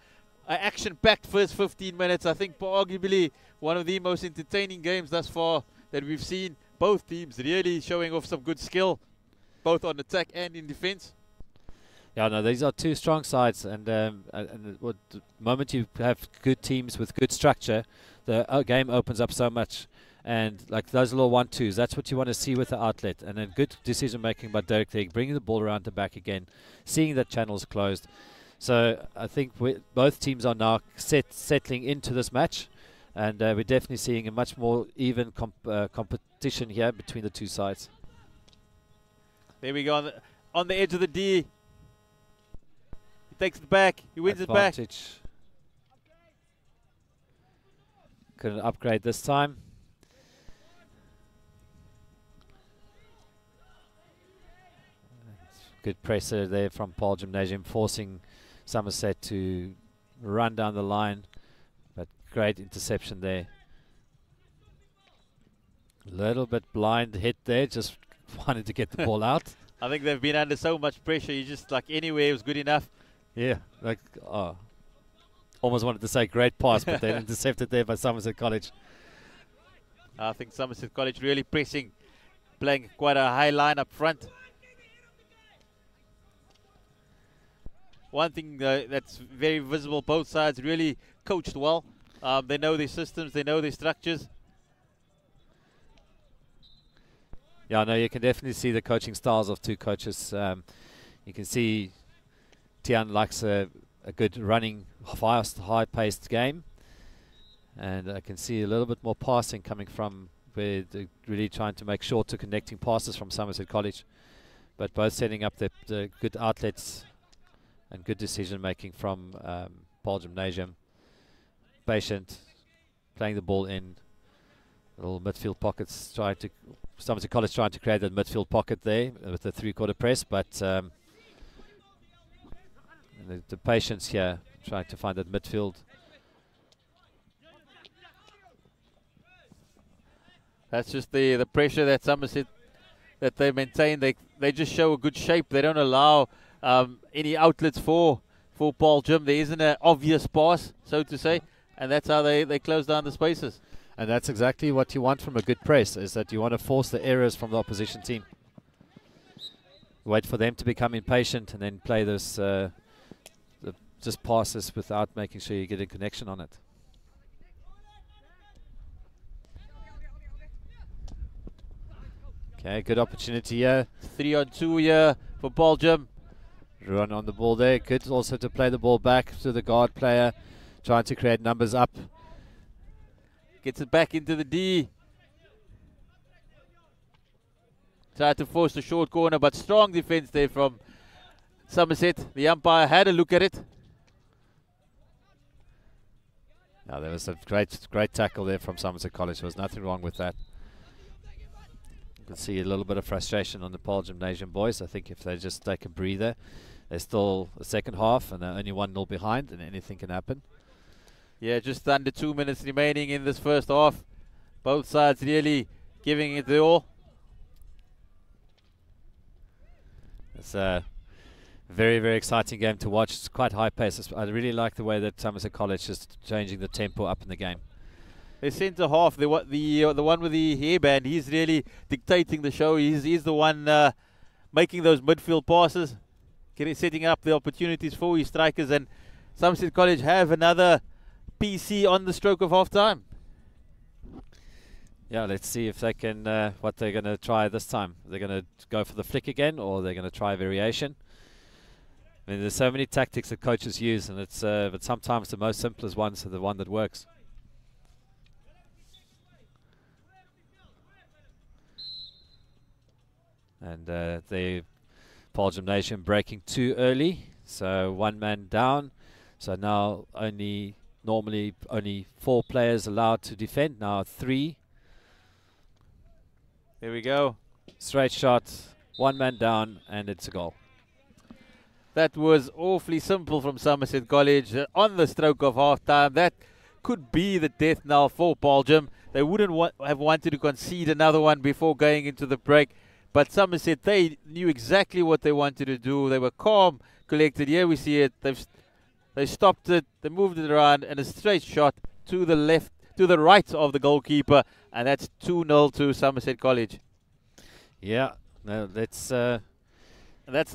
action-packed first 15 minutes. I think arguably one of the most entertaining games thus far that we've seen. Both teams really showing off some good skill, both on attack and in defence. Yeah, no, these are two strong sides, and the moment you have good teams with good structure, the game opens up so much. And like those little 1-2s, that's what you want to see with the outlet. And then good decision making by Derek there, bringing the ball around the back again, seeing that channel's closed. So I think both teams are now settling into this match, and we're definitely seeing a much more even competition here between the two sides. There we go on the edge of the D. He takes it back. He wins Advantage. it back. Couldn't upgrade this time. Good pressure there from Paarl Gymnasium, forcing Somerset to run down the line, but great interception there. A little bit blind hit there, just wanted to get the ball out. I think they've been under so much pressure. You just like anywhere was good enough. Yeah, like almost wanted to say great pass, but then intercepted there by Somerset College. I think Somerset College really pressing, playing quite a high line up front. One thing that's very visible, both sides really coached well. They know their systems, they know their structures. Yeah, no, you can definitely see the coaching styles of two coaches. You can see Tian likes a good running, fast, high-paced game. And I can see a little bit more passing coming from where they're really trying to make shorter connecting passes from Somerset College. But both setting up the good outlets and good decision making from Paarl Gymnasium. Patient, playing the ball in little midfield pockets, Somerset College trying to create that midfield pocket there with the three-quarter press, but the patience here, trying to find that midfield. That's just the pressure that Somerset that they maintain. They just show a good shape. They don't allow any outlets for Paarl Gim. There isn't an obvious pass, so to say, and that's how they close down the spaces. And that's exactly what you want from a good press, is that you want to force the errors from the opposition team. Wait for them to become impatient and then play this just passes without making sure you get a connection on it. Okay, good opportunity here. 3-on-2 here for Paarl Gim. Ruan on the ball there. Good also to play the ball back to the guard player, trying to create numbers up. Gets it back into the D. Tried to force the short corner, but strong defense there from Somerset. The umpire had a look at it. Now there was a great tackle there from Somerset College. There was nothing wrong with that. You can see a little bit of frustration on the Paarl Gymnasium boys. I think if they just take a breather, they're still the second half and they're only 1-0 behind, and anything can happen. Yeah, just under 2 minutes remaining in this first half. Both sides really giving it the all. It's a very, very exciting game to watch. It's quite high pace. I really like the way that Somerset College is changing the tempo up in the game. The centre half, the one with the hairband, he's really dictating the show. He's the one making those midfield passes, setting up the opportunities for his strikers. And Somerset College have another PC on the stroke of half time. Yeah, let's see if they can, what they're going to try this time. They're going to go for the flick again, or they're going to try variation. I mean, there's so many tactics that coaches use, and it's but sometimes the most simplest ones are the one that works. And the Paarl Gymnasium breaking too early, so one man down. So now normally only 4 players allowed to defend, now 3. There we go. Straight shot, one man down, and it's a goal. That was awfully simple from Somerset College on the stroke of half-time. That could be the death knell for Paarl Gim. They wouldn't have wanted to concede another one before going into the break. But Somerset, they knew exactly what they wanted to do. They were calm, collected. Here we see it. They stopped it. They moved it around, and a straight shot to the left, to the right of the goalkeeper, and that's 2-0 to Somerset College. Yeah, no, that's the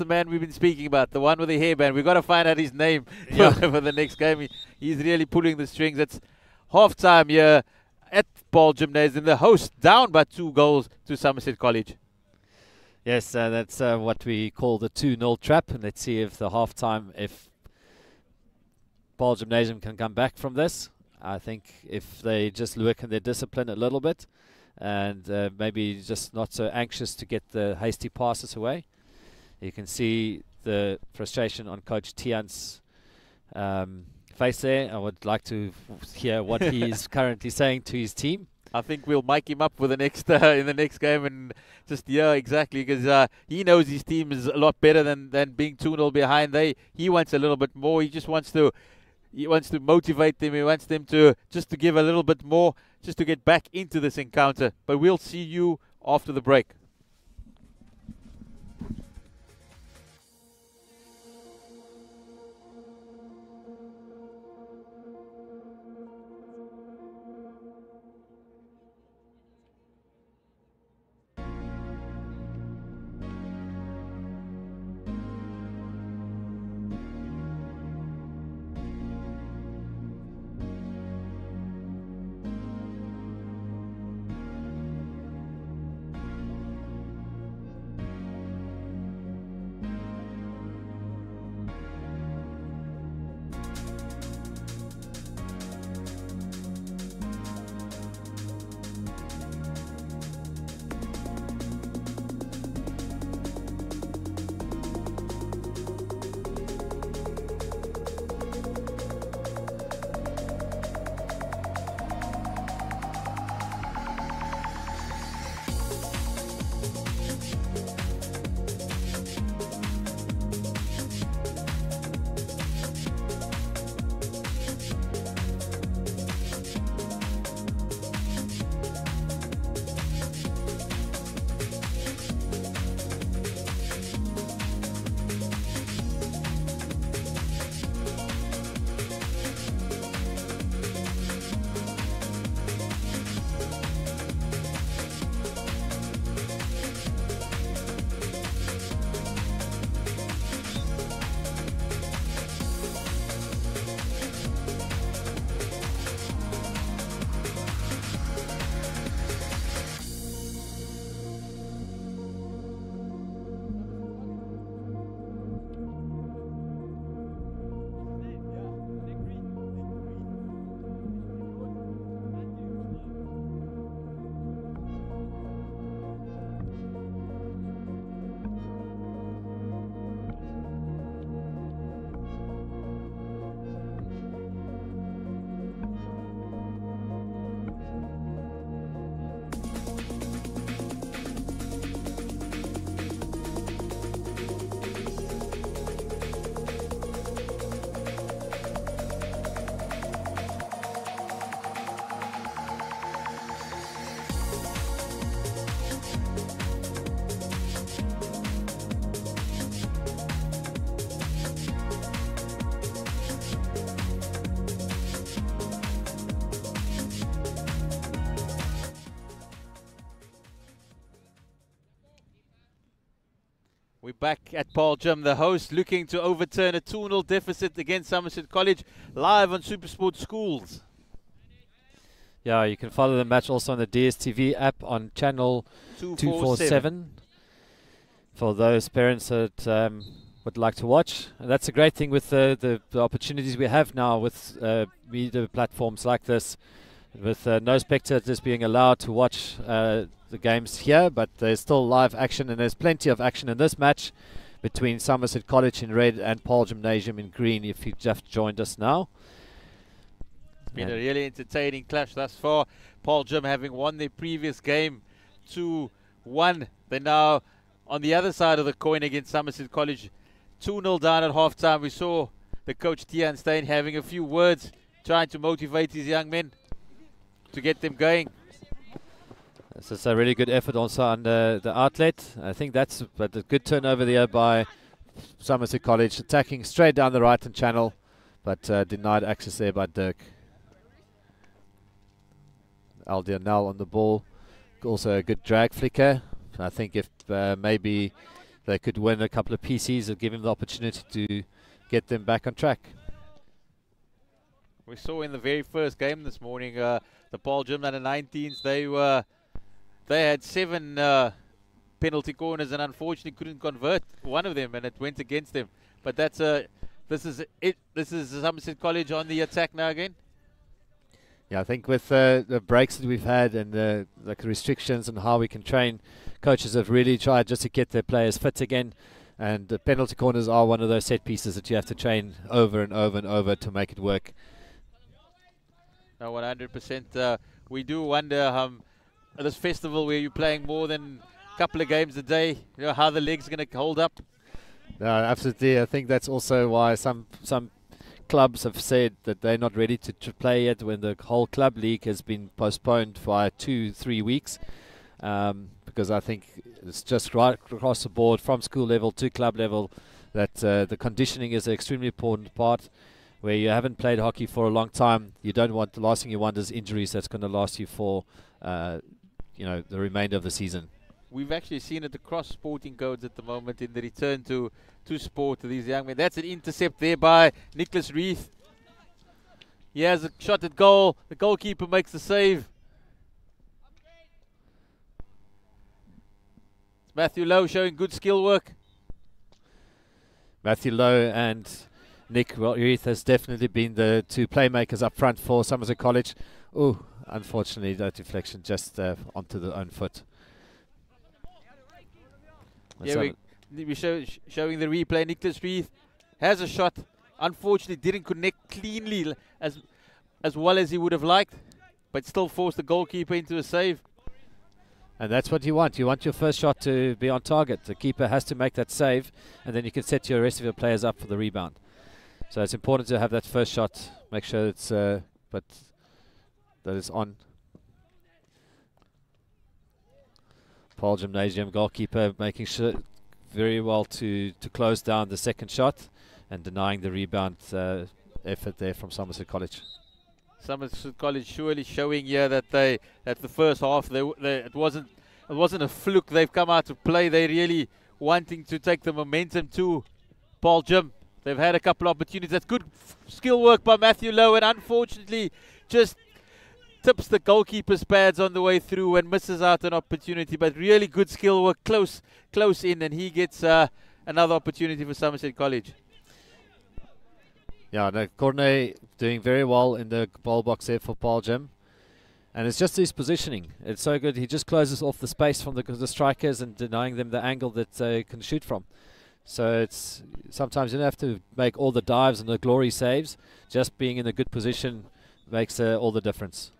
man we've been speaking about, the one with the hairband. We've got to find out his name for the next game. He's really pulling the strings. It's half-time here at Paarl Gimnasium. The host down by 2 goals to Somerset College. Yes, that's what we call the 2-0 trap. And let's see if the half-time, if Paarl Gimnasium can come back from this. I think if they just work on their discipline a little bit and maybe just not so anxious to get the hasty passes away. You can see the frustration on Coach Tian's face there. I would like to hear what he is currently saying to his team. I think we'll mic him up for the next in the next game and just exactly, because he knows his team is a lot better than being 2-0 behind. He wants a little bit more. He just wants to motivate them. He wants them to give a little bit more, just to get back into this encounter. But we'll see you after the break. We're back at Paarl Gim, the host, looking to overturn a 2-0 deficit against Somerset College, live on SuperSport Schools. Yeah, you can follow the match also on the DSTV app on channel 247 for those parents that would like to watch. And that's a great thing with the opportunities we have now with media platforms like this, with no spectators being allowed to watch the games here, but there's still live action, and there's plenty of action in this match between Somerset College in red and Paarl Gimnasium in green, if you've just joined us now. It's been a really entertaining clash thus far. Paarl Gim having won their previous game 2-1 1. They're now on the other side of the coin against Somerset College. 2-0 down at half-time. We saw the coach Tian Steyn having a few words, trying to motivate his young men to get them going. This is a really good effort also on the outlet. I think that's but a good turnover there by Somerset College, attacking straight down the right-hand channel, but denied access there by Dirk. Aldia Nell on the ball. Also a good drag flicker. I think if maybe they could win a couple of PCs, it'll give him the opportunity to get them back on track. We saw in the very first game this morning, the Paarl Gim under 19s, they had 7 penalty corners and unfortunately couldn't convert one of them, and it went against them. But that's this is it. This is Somerset College on the attack now again. Yeah, I think with the breaks that we've had and the restrictions and how we can train, coaches have really tried just to get their players fit again. And the penalty corners are one of those set pieces that you have to train over and over and over to make it work. No, 100%. We do wonder this festival where you're playing more than a couple of games a day, you know, how the legs are going to hold up. No, absolutely. I think that's also why some clubs have said that they're not ready to play yet when the whole club league has been postponed for 2-3 weeks. Because I think it's just right across the board from school level to club level that the conditioning is an extremely important part. Where you haven't played hockey for a long time, you don't want, the last thing you want is injuries that's going to last you for the remainder of the season. We've actually seen it across sporting codes at the moment in the return to sport to these young men. That's an intercept there by Nicholas Reith. He has a shot at goal. The goalkeeper makes the save. It's Matthew Lowe showing good skill work. Matthew Lowe and Nick Reith has definitely been the 2 playmakers up front for Somerset College. Oh, unfortunately that deflection just onto the own foot. Yeah, we're showing the replay. Nicholas Reith has a shot. Unfortunately, didn't connect cleanly as well as he would have liked, but still forced the goalkeeper into a save. And that's what you want. You want your first shot to be on target. The keeper has to make that save, and then you can set your rest of your players up for the rebound. So it's important to have that first shot. Make sure it's that it's on. Paarl Gymnasium goalkeeper making sure very well to close down the second shot and denying the rebound effort there from Somerset College. Somerset College surely showing here that the first half it wasn't a fluke. They've come out to play. They're really wanting to take the momentum to Paarl Gim. They've had a couple of opportunities. That's good skill work by Matthew Lowe, and unfortunately just tips the goalkeeper's pads on the way through and misses out an opportunity. But really good skill work, close in, and he gets another opportunity for Somerset College. Yeah, no, Cornet doing very well in the ball box there for Paarl Gim. And it's just his positioning. It's so good. He just closes off the space from the strikers and denying them the angle that they can shoot from. So it's sometimes you don't have to make all the dives and the glory saves. Just being in a good position makes all the difference.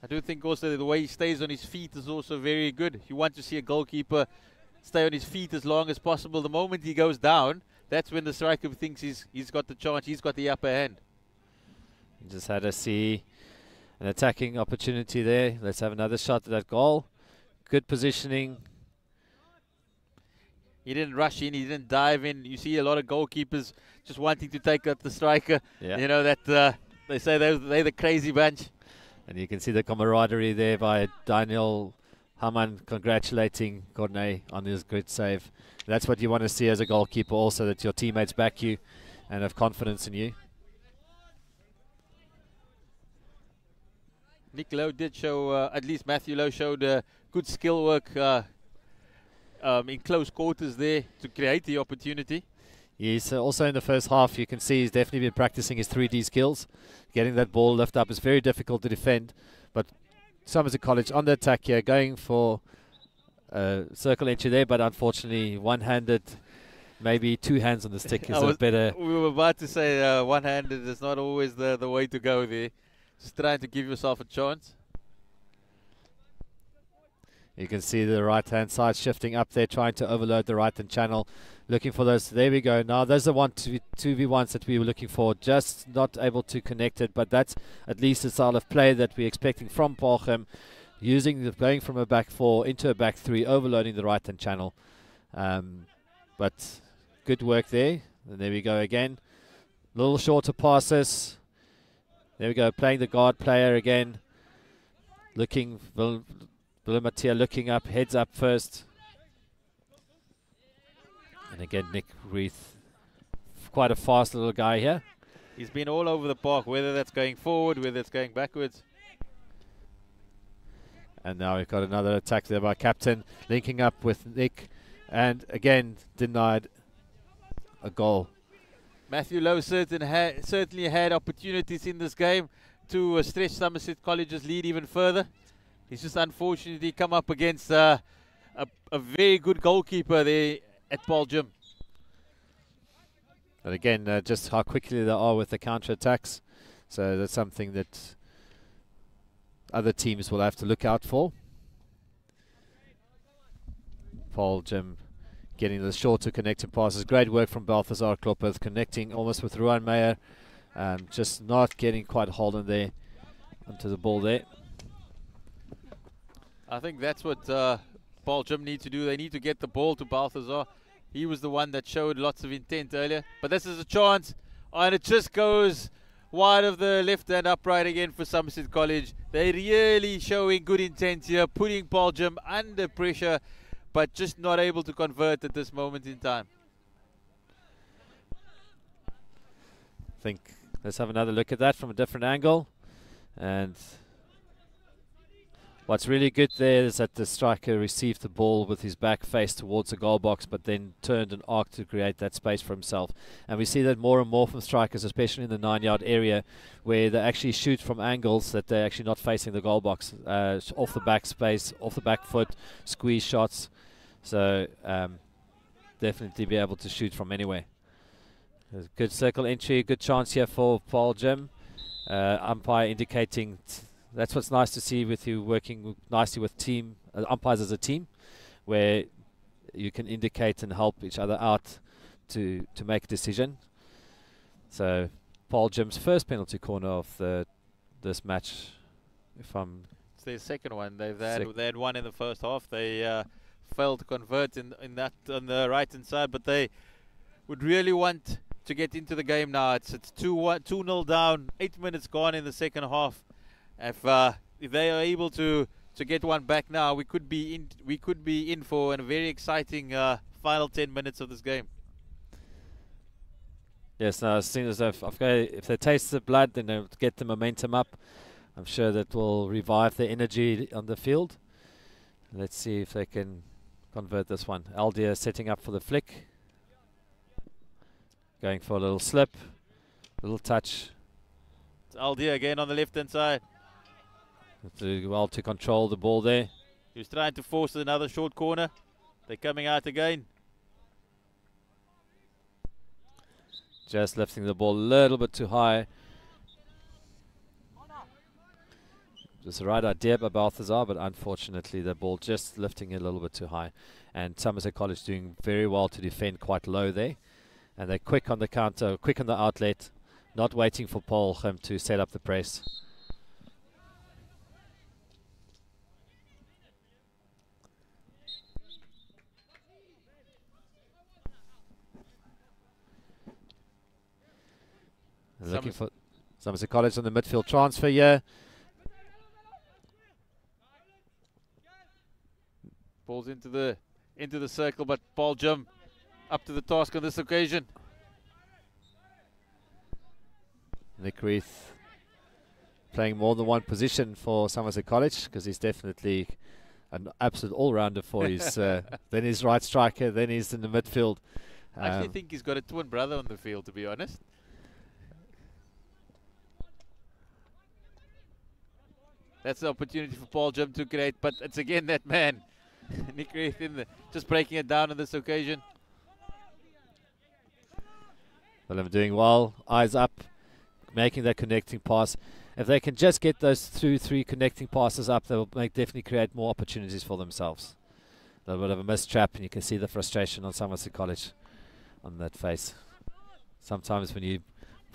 I do think also the way he stays on his feet is also very good. You want to see a goalkeeper stay on his feet as long as possible. The moment he goes down, that's when the striker thinks he's got the charge, he's got the upper hand. Just had to see an attacking opportunity there. Let's have another shot at that goal. Good positioning. He didn't rush in, he didn't dive in. You see a lot of goalkeepers just wanting to take out the striker. Yeah. You know that they say they're the crazy bunch. And you can see the camaraderie there by Daniel Haman congratulating Cornet on his good save. That's what you want to see as a goalkeeper also, that your teammates back you and have confidence in you. Nick Lowe did show, at least Matthew Lowe showed good skill work in close quarters there to create the opportunity. He's also in the first half, you can see he's definitely been practicing his 3D skills. Getting that ball lift up is very difficult to defend, but Somerset College on the attack here, going for circle entry there, but unfortunately one-handed, maybe 2 hands on the stick is a better. We were about to say one-handed is not always the way to go there. Just trying to give yourself a chance. You can see the right-hand side shifting up there, trying to overload the right-hand channel, looking for those. There we go. Now, those are the 2v1s that we were looking for, just not able to connect it, but that's at least the style of play that we're expecting from Paarl Gim, going from a back 4 into a back 3, overloading the right-hand channel. But good work there. And there we go again. Little shorter passes. There we go, playing the guard player again. Looking, Willematia looking up, heads up first. And again, Nick Reith, quite a fast little guy here. He's been all over the park, whether that's going forward, whether it's going backwards. And now we've got another attack there by Captain, linking up with Nick. And again, denied a goal. Matthew Lowe certainly had opportunities in this game to stretch Somerset College's lead even further. He's just unfortunately come up against a very good goalkeeper there at Paarl Gim. And again, just how quickly they are with the counter-attacks. So that's something that other teams will have to look out for. Paarl Gim getting the shorter connected passes. Great work from Balthazar Kloppers, connecting almost with Ruan Meyer. Just not getting quite a hold on there onto the ball there. I think that's what Paarl Gim need to do. They need to get the ball to Balthazar. He was the one that showed lots of intent earlier. But this is a chance, and it just goes wide of the left-hand upright again for Somerset College. They're really showing good intent here, putting Paarl Gim under pressure, but just not able to convert at this moment in time. I think let's have another look at that from a different angle. And what's really good there is that the striker received the ball with his back face towards the goal box, but then turned and arced to create that space for himself. And we see that more and more from strikers, especially in the 9-yard area, where they actually shoot from angles that they're actually not facing the goal box, off the back space, off the back foot, squeeze shots. So definitely be able to shoot from anywhere. There's a good circle entry, good chance here for Paarl Gim. Umpire indicating that's what's nice to see with you working nicely with team umpires as a team, where you can indicate and help each other out to make a decision. So Paarl Gim's first penalty corner of this match. It's their second one. They had one in the first half. They failed to convert in that on the right hand side, but they would really want to get into the game now. It's 2-0 down, 8 minutes gone in the second half. If they are able to get one back now, we could be in for a very exciting final 10 minutes of this game. Yes, now as soon as if they taste the blood, then they'll get the momentum up. I'm sure that will revive their energy on the field. Let's see if they can convert this one. Aldia setting up for the flick. Going for a little slip, little touch. It's Aldia again on the left-hand side. Do well to control the ball there. He was trying to force another short corner. They're coming out again. Just lifting the ball a little bit too high. Just the right idea by Balthazar, but unfortunately the ball just lifting it a little bit too high. And Somerset College doing very well to defend quite low there. And they're quick on the counter, quick on the outlet, not waiting for Paarl Gim to set up the press. Looking for Somerset College on the midfield transfer here. Ball's into the circle, but Paarl Gim up to the task on this occasion. Nick Reith playing more than one position for Somerset College, because he's definitely an absolute all-rounder for his then he's right striker, then he's in the midfield. I actually think he's got a twin brother on the field, to be honest. That's the opportunity for Paarl Gim to create, but it's again that man, Nick Reith, just breaking it down on this occasion. Well, I'm doing well. Eyes up. making that connecting pass. If they can just get those 2-3 connecting passes up, they'll definitely create more opportunities for themselves. A little bit of a missed trap, and you can see the frustration on Somerset College on that face. Sometimes when you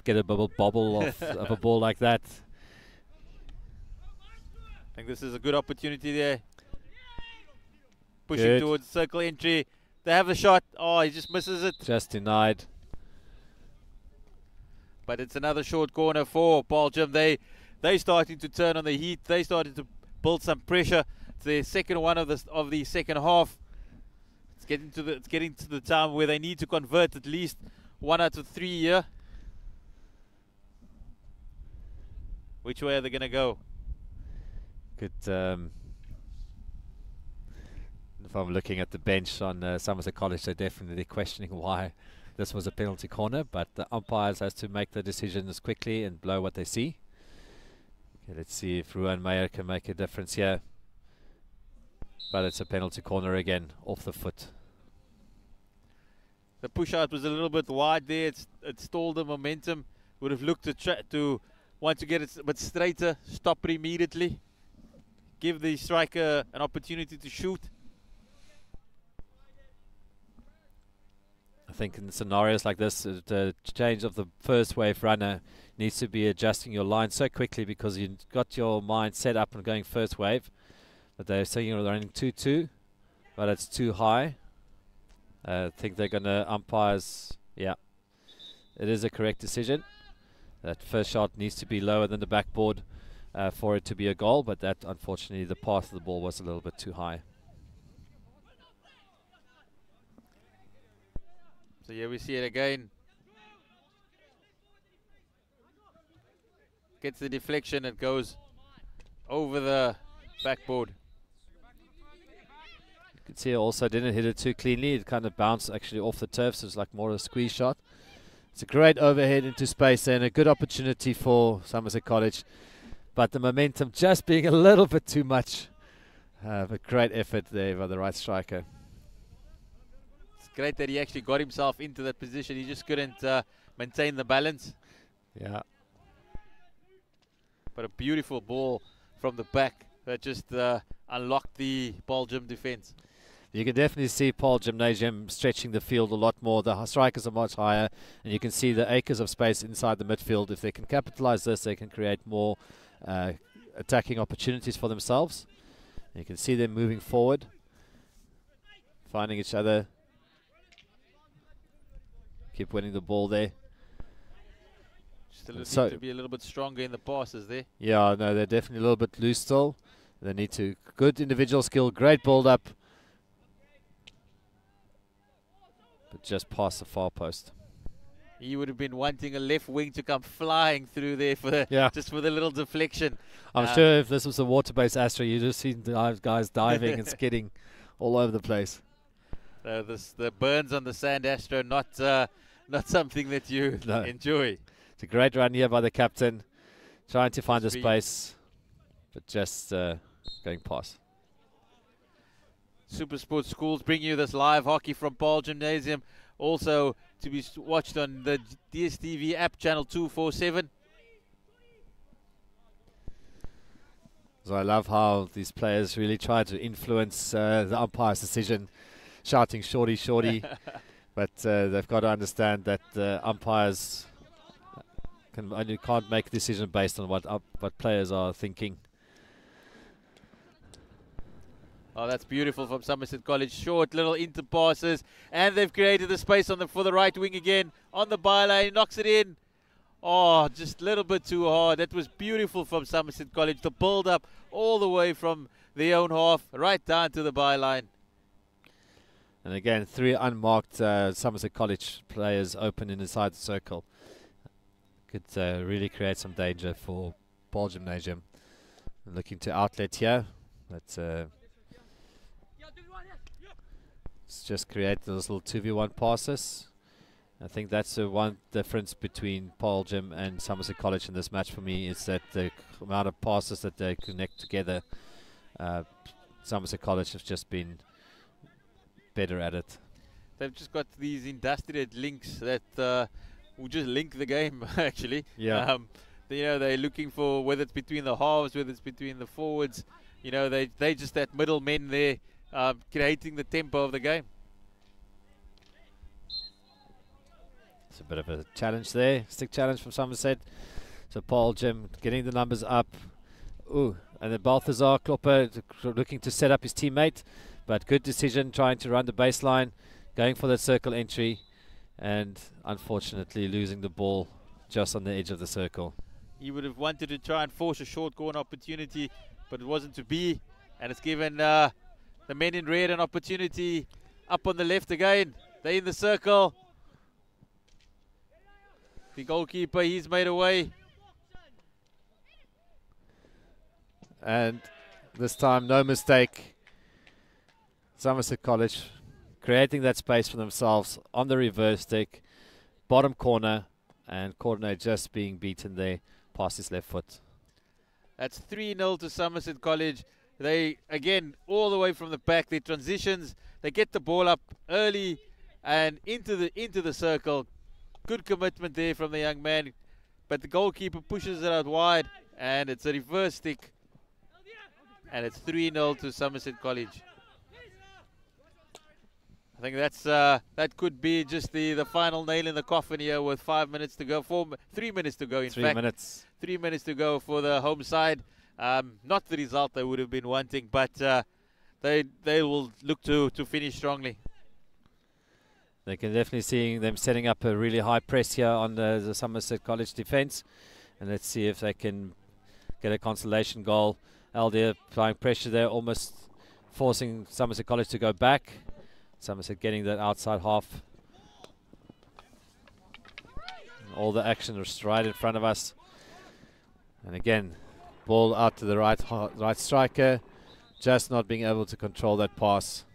get a bobble of a ball like that. I think this is a good opportunity there. Pushing Good. towards circle entry. They have the shot. Oh, he just misses it. Just denied. But it's another short corner for Paarl Gim. They starting to turn on the heat. They started to build some pressure. It's the second one of the second half. It's getting to the time where they need to convert at least 1 out of 3 here. Which way are they going to go? Good. If I'm looking at the bench on Somerset College, they're definitely questioning why this was a penalty corner, but the umpires has to make the decisions quickly and blow what they see. Okay, let's see if Ruan Meyer can make a difference here. But it's a penalty corner again, off the foot. The push out was a little bit wide there. It stalled the momentum. Would have looked to want to get it a bit straighter. Stop it immediately. Give the striker an opportunity to shoot. I think in scenarios like this, the change of the first wave runner needs to be adjusting your line so quickly, because you've got your mind set up on going first wave. But they're saying they're running 2-2, but it's too high. I think they're going to umpires. Yeah, it is a correct decision. That first shot needs to be lower than the backboard for it to be a goal, but that, unfortunately, the path of the ball was a little bit too high. So here we see it again. Gets the deflection, it goes over the backboard. You can see it also didn't hit it too cleanly. It kind of bounced actually off the turf, so it's like more of a squeeze shot. It's a great overhead into space and a good opportunity for Somerset College, but the momentum just being a little bit too much. But great effort there by the right striker. It's great that he actually got himself into that position. He just couldn't maintain the balance. Yeah. But a beautiful ball from the back that just unlocked the Paarl Gim defense. You can definitely see Paarl Gymnasium stretching the field a lot more. The strikers are much higher, and you can see the acres of space inside the midfield. If they can capitalize this, they can create more attacking opportunities for themselves. And you can see them moving forward, finding each other. Keep winning the ball there. Still need to be a little bit stronger in the passes there. Yeah, no, they're definitely a little bit loose still. They need to, good individual skill, great build-up. But just past the far post. He would have been wanting a left wing to come flying through there for the, just for the little deflection. I'm sure if this was a water-based Astra, you'd just seen guys diving and skidding all over the place. The burns on the sand Astra, not something that you enjoy. It's a great run here by the captain, trying to find the space, but just going past. Super Sports Schools bring you this live hockey from Paarl Gymnasium, also to be watched on the DSTV app channel 247. So I love how these players really try to influence the umpire's decision, shouting "shorty, shorty," but they've got to understand that umpires can't make a decision based on what players are thinking. Oh, that's beautiful from Somerset College. Short little inter passes, and they've created the space for the right wing again on the byline. Knocks it in. Oh, just a little bit too hard. That was beautiful from Somerset College. The build up all the way from their own half right down to the byline. And again, 3 unmarked Somerset College players open inside the circle. Could really create some danger for Paarl Gymnasium. Looking to outlet here. Let's just create those little 2v1 passes. I think that's the one difference between Paarl Gim and Somerset College in this match for me, is that the amount of passes that they connect together. Somerset College has just been better at it. They've just got these industrial links that just link the game actually. Yeah. You know, they're looking for whether it's between the halves, whether it's between the forwards. You know, they just that middle men there, creating the tempo of the game. It's a bit of a challenge there, stick challenge from Somerset. So Paarl Gim getting the numbers up. Ooh, and then Balthazar Klopper looking to set up his teammate, but good decision trying to run the baseline, going for that circle entry, and unfortunately losing the ball just on the edge of the circle. He would have wanted to try and force a short corner opportunity, but it wasn't to be, and it's given the men in red an opportunity up on the left again. They're in the circle. The goalkeeper, he's made away. And this time, no mistake. Somerset College creating that space for themselves on the reverse stick, bottom corner, and Coordinate just being beaten there past his left foot. That's 3-0 to Somerset College. They, again, all the way from the back, they transitions, they get the ball up early and into the circle. Good commitment there from the young man, but the goalkeeper pushes it out wide, and it's a reverse stick, and it's 3-0 to Somerset College. I think that's that could be just the final nail in the coffin here with 5 minutes to go, 3 minutes to go in fact. 3 minutes to go for the home side. Not the result they would have been wanting, but they will look to finish strongly. They can definitely see them setting up a really high press here on the Somerset College defence, and let's see if they can get a consolation goal. Aldia applying pressure there, almost forcing Somerset College to go back. Somerset getting that outside half. All the action is right in front of us. And again, ball out to the right striker, just not being able to control that pass.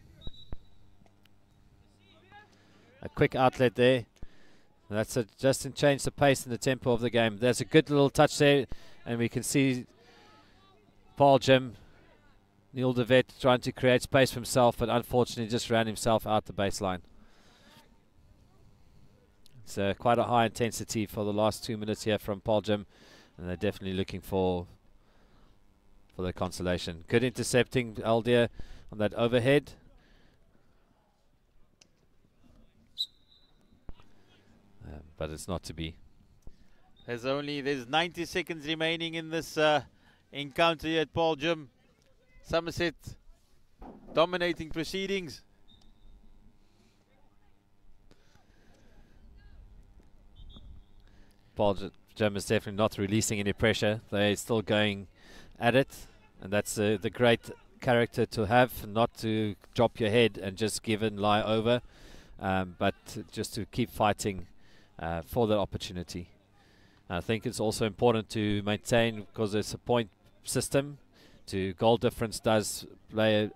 A quick outlet there. And that's just to change the pace and the tempo of the game. There's a good little touch there, and we can see Paarl Gim, Neil de Wet trying to create space for himself, but unfortunately just ran himself out the baseline. It's quite a high intensity for the last 2 minutes here from Paarl Gim, and they're definitely looking for the consolation. Good intercepting Aldia on that overhead. But it's not to be. There's 90 seconds remaining in this encounter here at Paarl Gim. Somerset dominating proceedings. Paarl Gim is definitely not releasing any pressure. They're still going at it, and that's the great character to have, not to drop your head and just give and lie over, but just to keep fighting for that opportunity. I think it's also important to maintain, because it's a point system, to goal difference does play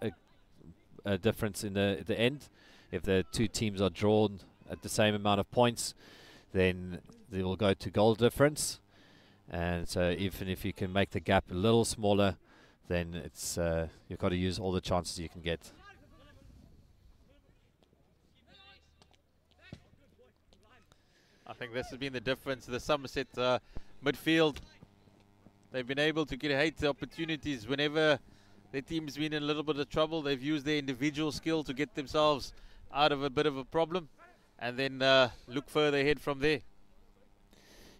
a difference in the end. If the two teams are drawn at the same amount of points, then they will go to goal difference. And so even if you can make the gap a little smaller, then it's you've got to use all the chances you can get. I think this has been the difference. The Somerset midfield, they've been able to create the opportunities whenever their team's been in a little bit of trouble. They've used their individual skill to get themselves out of a bit of a problem, and then look further ahead from there.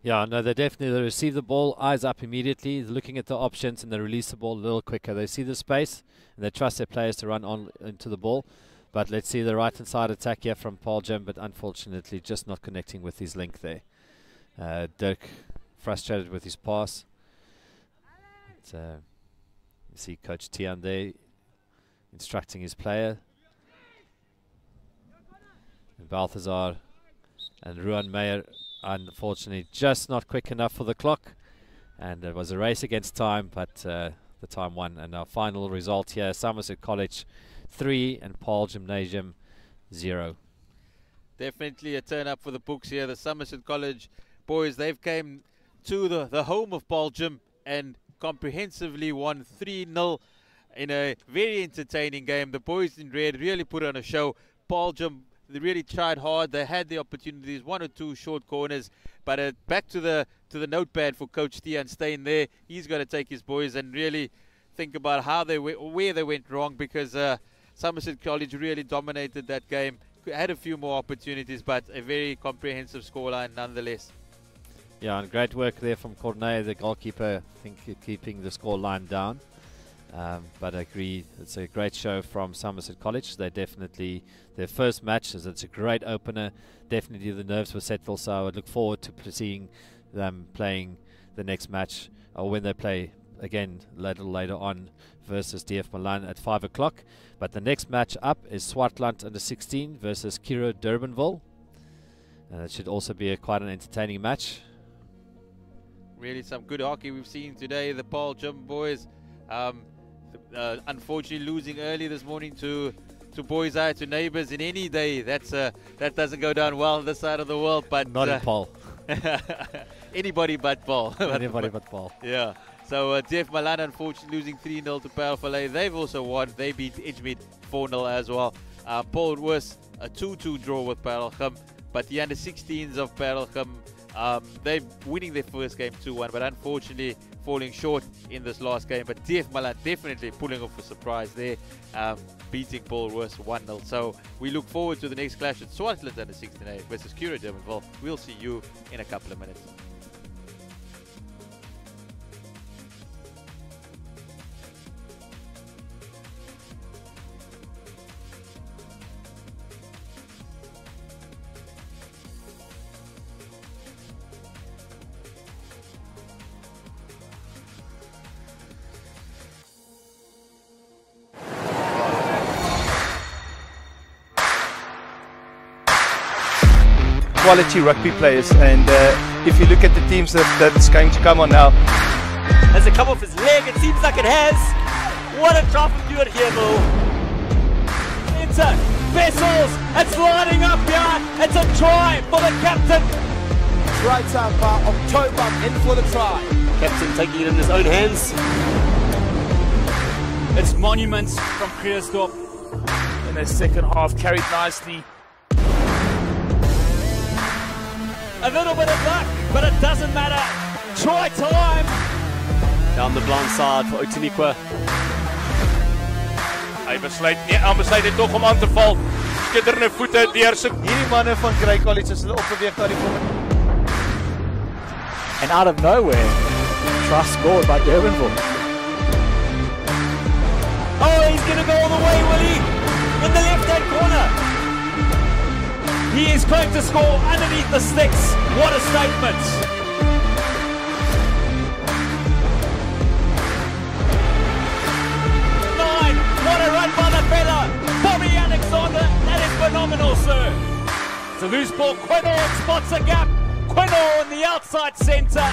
Yeah, no, they definitely receive the ball, eyes up immediately, looking at the options, and they release the ball a little quicker. They see the space, and they trust their players to run on into the ball. But let's see the right-hand side attack here from Paarl Gim, but unfortunately just not connecting with his link there. Dirk frustrated with his pass. You see Coach Tian there instructing his player. And Balthazar and Ruan Meyer, unfortunately just not quick enough for the clock. And it was a race against time, but the time won. And our final result here, Somerset College 3 and Paarl Gymnasium 0. Definitely a turn up for the books here. The Somerset College boys, they've came to the home of Paarl Gim and comprehensively won 3-0 in a very entertaining game. The boys in red really put on a show. Paarl Gim They really tried hard. They had the opportunities, 1 or 2 short corners. But back to the notepad for Coach Tian Steyn there. He's got to take his boys and really think about how where they went wrong, because Somerset College really dominated that game. Had a few more opportunities, but a very comprehensive scoreline nonetheless. Yeah, and great work there from Cornet, the goalkeeper, I think keeping the scoreline down. But I agree, it's a great show from Somerset College. They definitely, their first match, it's a great opener. Definitely the nerves were settled, so I would look forward to seeing them playing the next match, or when they play again a little later on versus DF Malan at 5 o'clock. But the next match up is Swartland under 16 versus Curro Durbanville. And it should also be quite an entertaining match. Really some good hockey we've seen today. The Paarl Gim boys, unfortunately losing early this morning to Boys Eye, to neighbours. In any day, that doesn't go down well on this side of the world. But not in Paul. Anybody but Paul. Anybody but Paul. Yeah. So DF Malan unfortunately losing 3-0 to Parel Vallei. They've also won. They beat Edgemead 4-0 as well. Paul Roos, a 2-2 draw with Paarl Gim. But the under-16s of Paarl Gim, they're winning their first game 2-1, but unfortunately falling short in this last game. But DF Malan definitely pulling off a surprise there, beating Paul Roos 1-0. So we look forward to the next clash at Swartland under 16A versus Curro Durbanville. We'll see you in a couple of minutes. Quality rugby players, and if you look at the teams that's going to come on now. Has it come off his leg? It seems like it has. What a try from Stuart here, though. Into Vessels. It's lining up here. It's a try for the captain. Right up October in for the try. Captain taking it in his own hands. It's Monuments from Christop. In the second half, carried nicely. A little bit of luck, but it doesn't matter. Try time. Down the blind side for Otinikwa. Hy besluit dit tog om aan te val. Skitterende voete deur sy. Hierdie manne van Curro College is hulle opbeweeg na die volgende. And out of nowhere, try scored by Durbanville. Oh, he's going to go all the way, will he? In the left-hand corner. He is going to score underneath the sticks. What a statement. What a run by the fella. Bobby Alexander. That is phenomenal, sir. It's a loose ball. Quinall spots a gap. Quinall in the outside centre.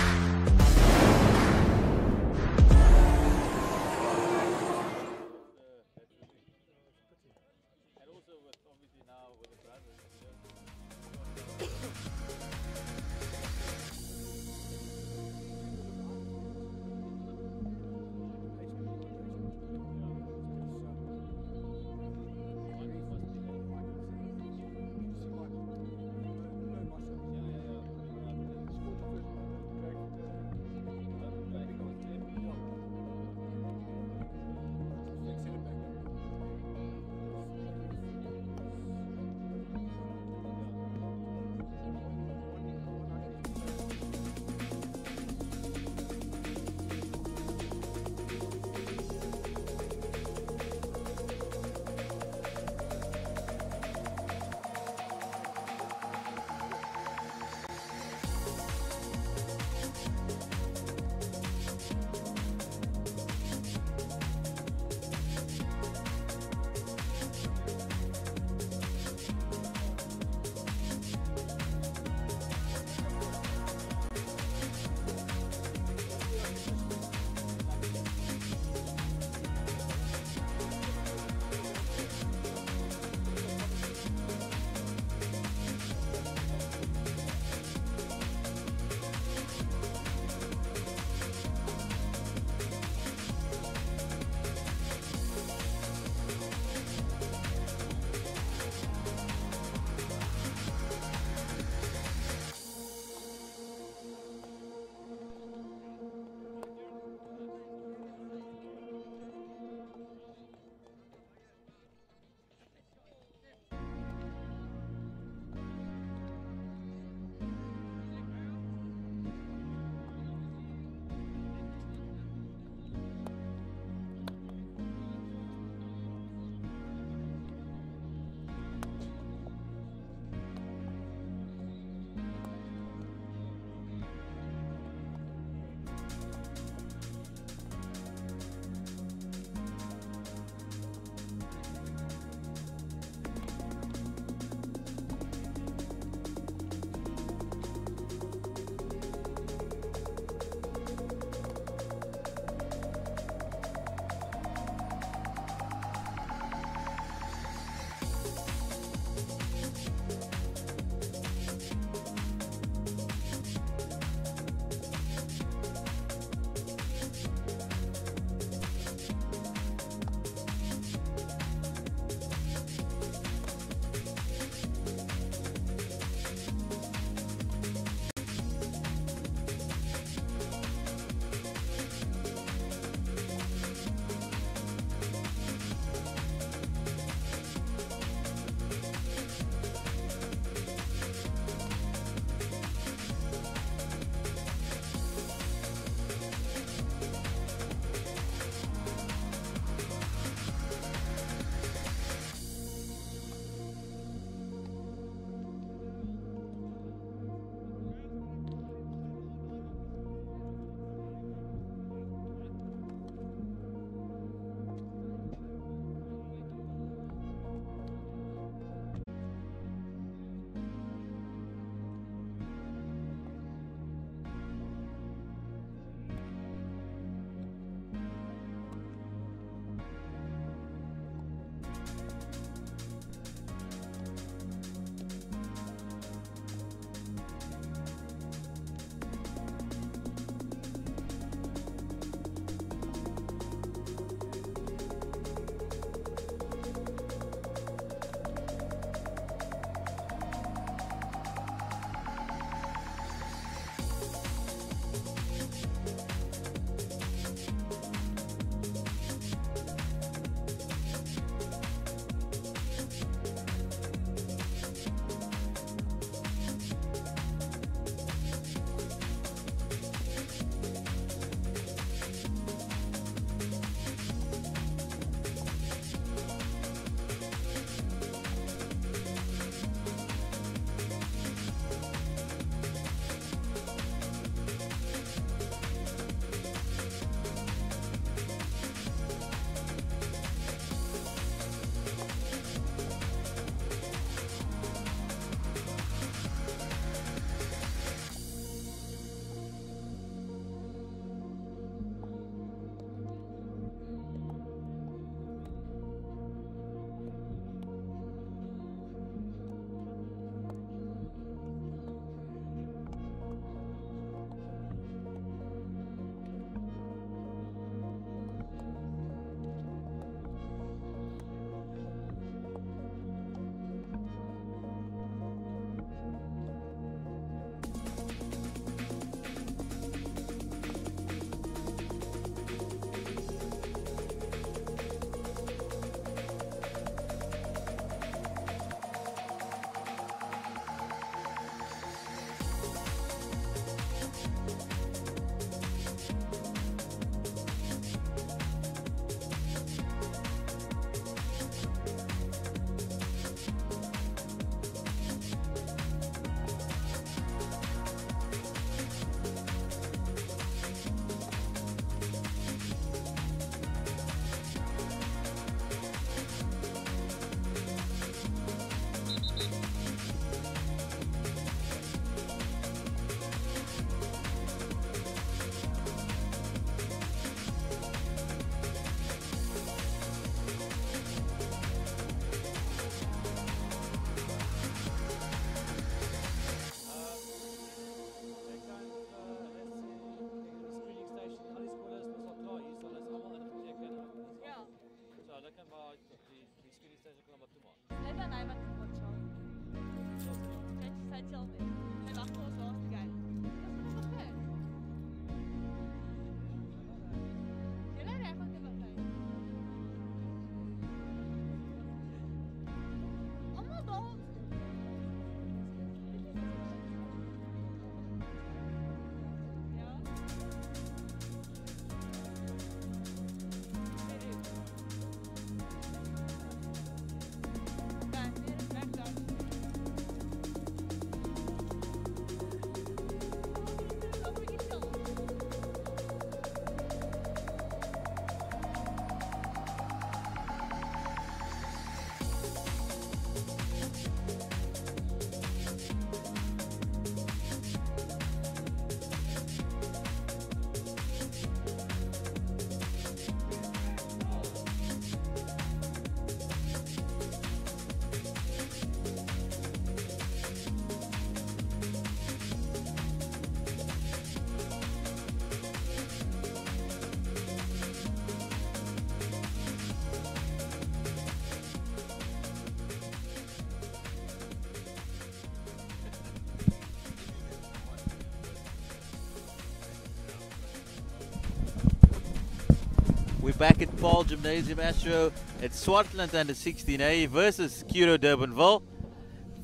We're back at Paarl Gimnasium Astro at Swartland under 16A versus Curro Durbanville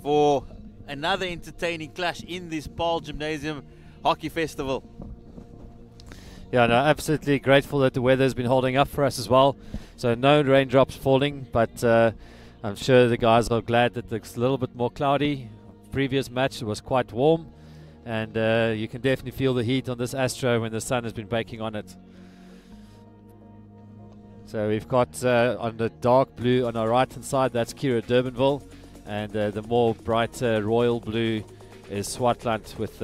for another entertaining clash in this Paarl Gimnasium Hockey Festival. Yeah, no, absolutely grateful that the weather's been holding up for us as well. So no raindrops falling, but I'm sure the guys are glad that it's a little bit more cloudy. Previous match was quite warm, and you can definitely feel the heat on this Astro when the sun has been baking on it. So we've got on the dark blue on our right hand side, that's Curro Durbanville, and the more bright royal blue is Swartland with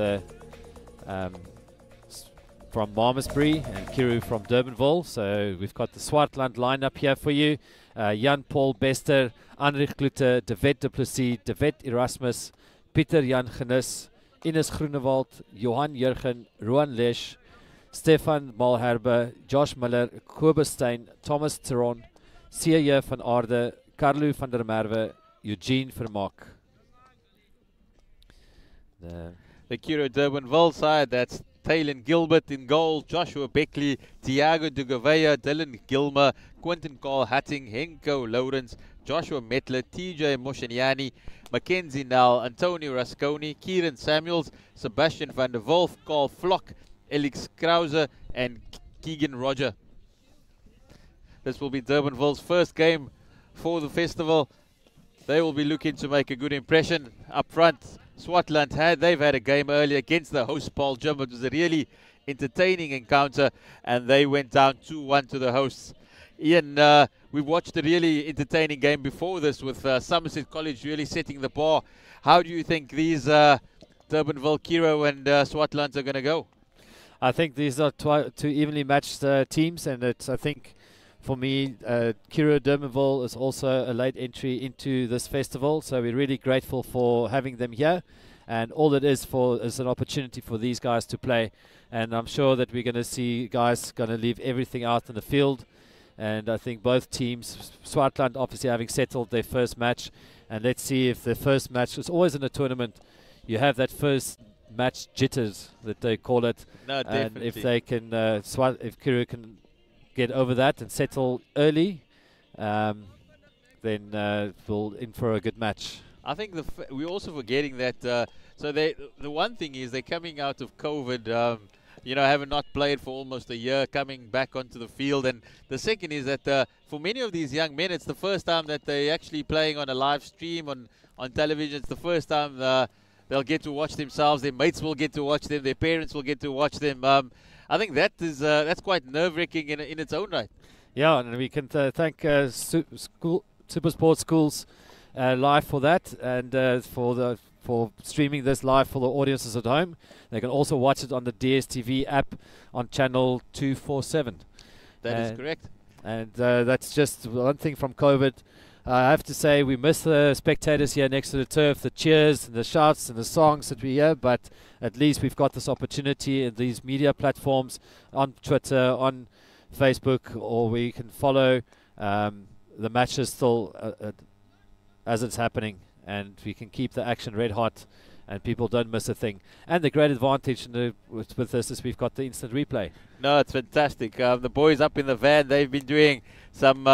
from Malmesbury and Curro from Durbanville. So we've got the Swartland lineup here for you. Jan Paul Bester, Anrich Klute, De Wet Du Plessis, De Wet Erasmus, Pieter Jan Genis, Ines Groenewald, Johan Jurgen, Roan Lesch, Stefan Malherbe, Josh Miller, Kobus Steyn, Thomas Theron, C.J. van Aarde, Carlo van der Merwe, Eugene Vermaak. The Curro Durbanville side, that's Taylor Gilbert in goal, Joshua Beckley, Thiago de Gouveia, Dylan Gilmer, Quentin Carl Hatting, Henko Lawrence, Joshua Metler, TJ Mosheniani, Mackenzie Nell, Antonio Rasconi, Kieran Samuels, Sebastian van der Wolf, Carl Flock, Elix Krause and Keegan Roger. This will be Durbanville's first game for the festival. They will be looking to make a good impression up front. Swartland they've had a game earlier against the host Paarl Gim. It was a really entertaining encounter, and they went down 2-1 to the hosts. Ian, we watched a really entertaining game before this with Somerset College really setting the bar. How do you think these Durbanville, Curro and Swartland are going to go? I think these are two evenly matched teams, and it's, I think, for me, Curro Durbanville is also a late entry into this festival, so we're really grateful for having them here, and all it is an opportunity for these guys to play, and I'm sure that we're going to see guys going to leave everything out in the field, and I think both teams, Swartland obviously having settled their first match, and let's see if the first match is always in a tournament. You have that first match jitters that they call it, no, and if they can, if Curro can get over that and settle early, then we'll in for a good match. I think we're also forgetting that. So the one thing is they're coming out of COVID. You know, having not played for almost a year, coming back onto the field, and the second is that for many of these young men, it's the first time that they're actually playing on a live stream on television. It's the first time they'll get to watch themselves. Their mates will get to watch them. Their parents will get to watch them. I think that is that's quite nerve-wracking in its own right. Yeah, and we can thank Supersport Schools Live for that, and for streaming this live for the audiences at home. They can also watch it on the DSTV app on channel 247. That is correct. And that's just one thing from COVID. I have to say we miss the spectators here next to the turf, the cheers and the shouts and the songs that we hear, but at least we've got this opportunity in these media platforms on Twitter, on Facebook, or we can follow the matches still as it's happening, and we can keep the action red hot and people don't miss a thing. And the great advantage with this is we've got the instant replay. No, it's fantastic. The boys up in the van, they've been doing some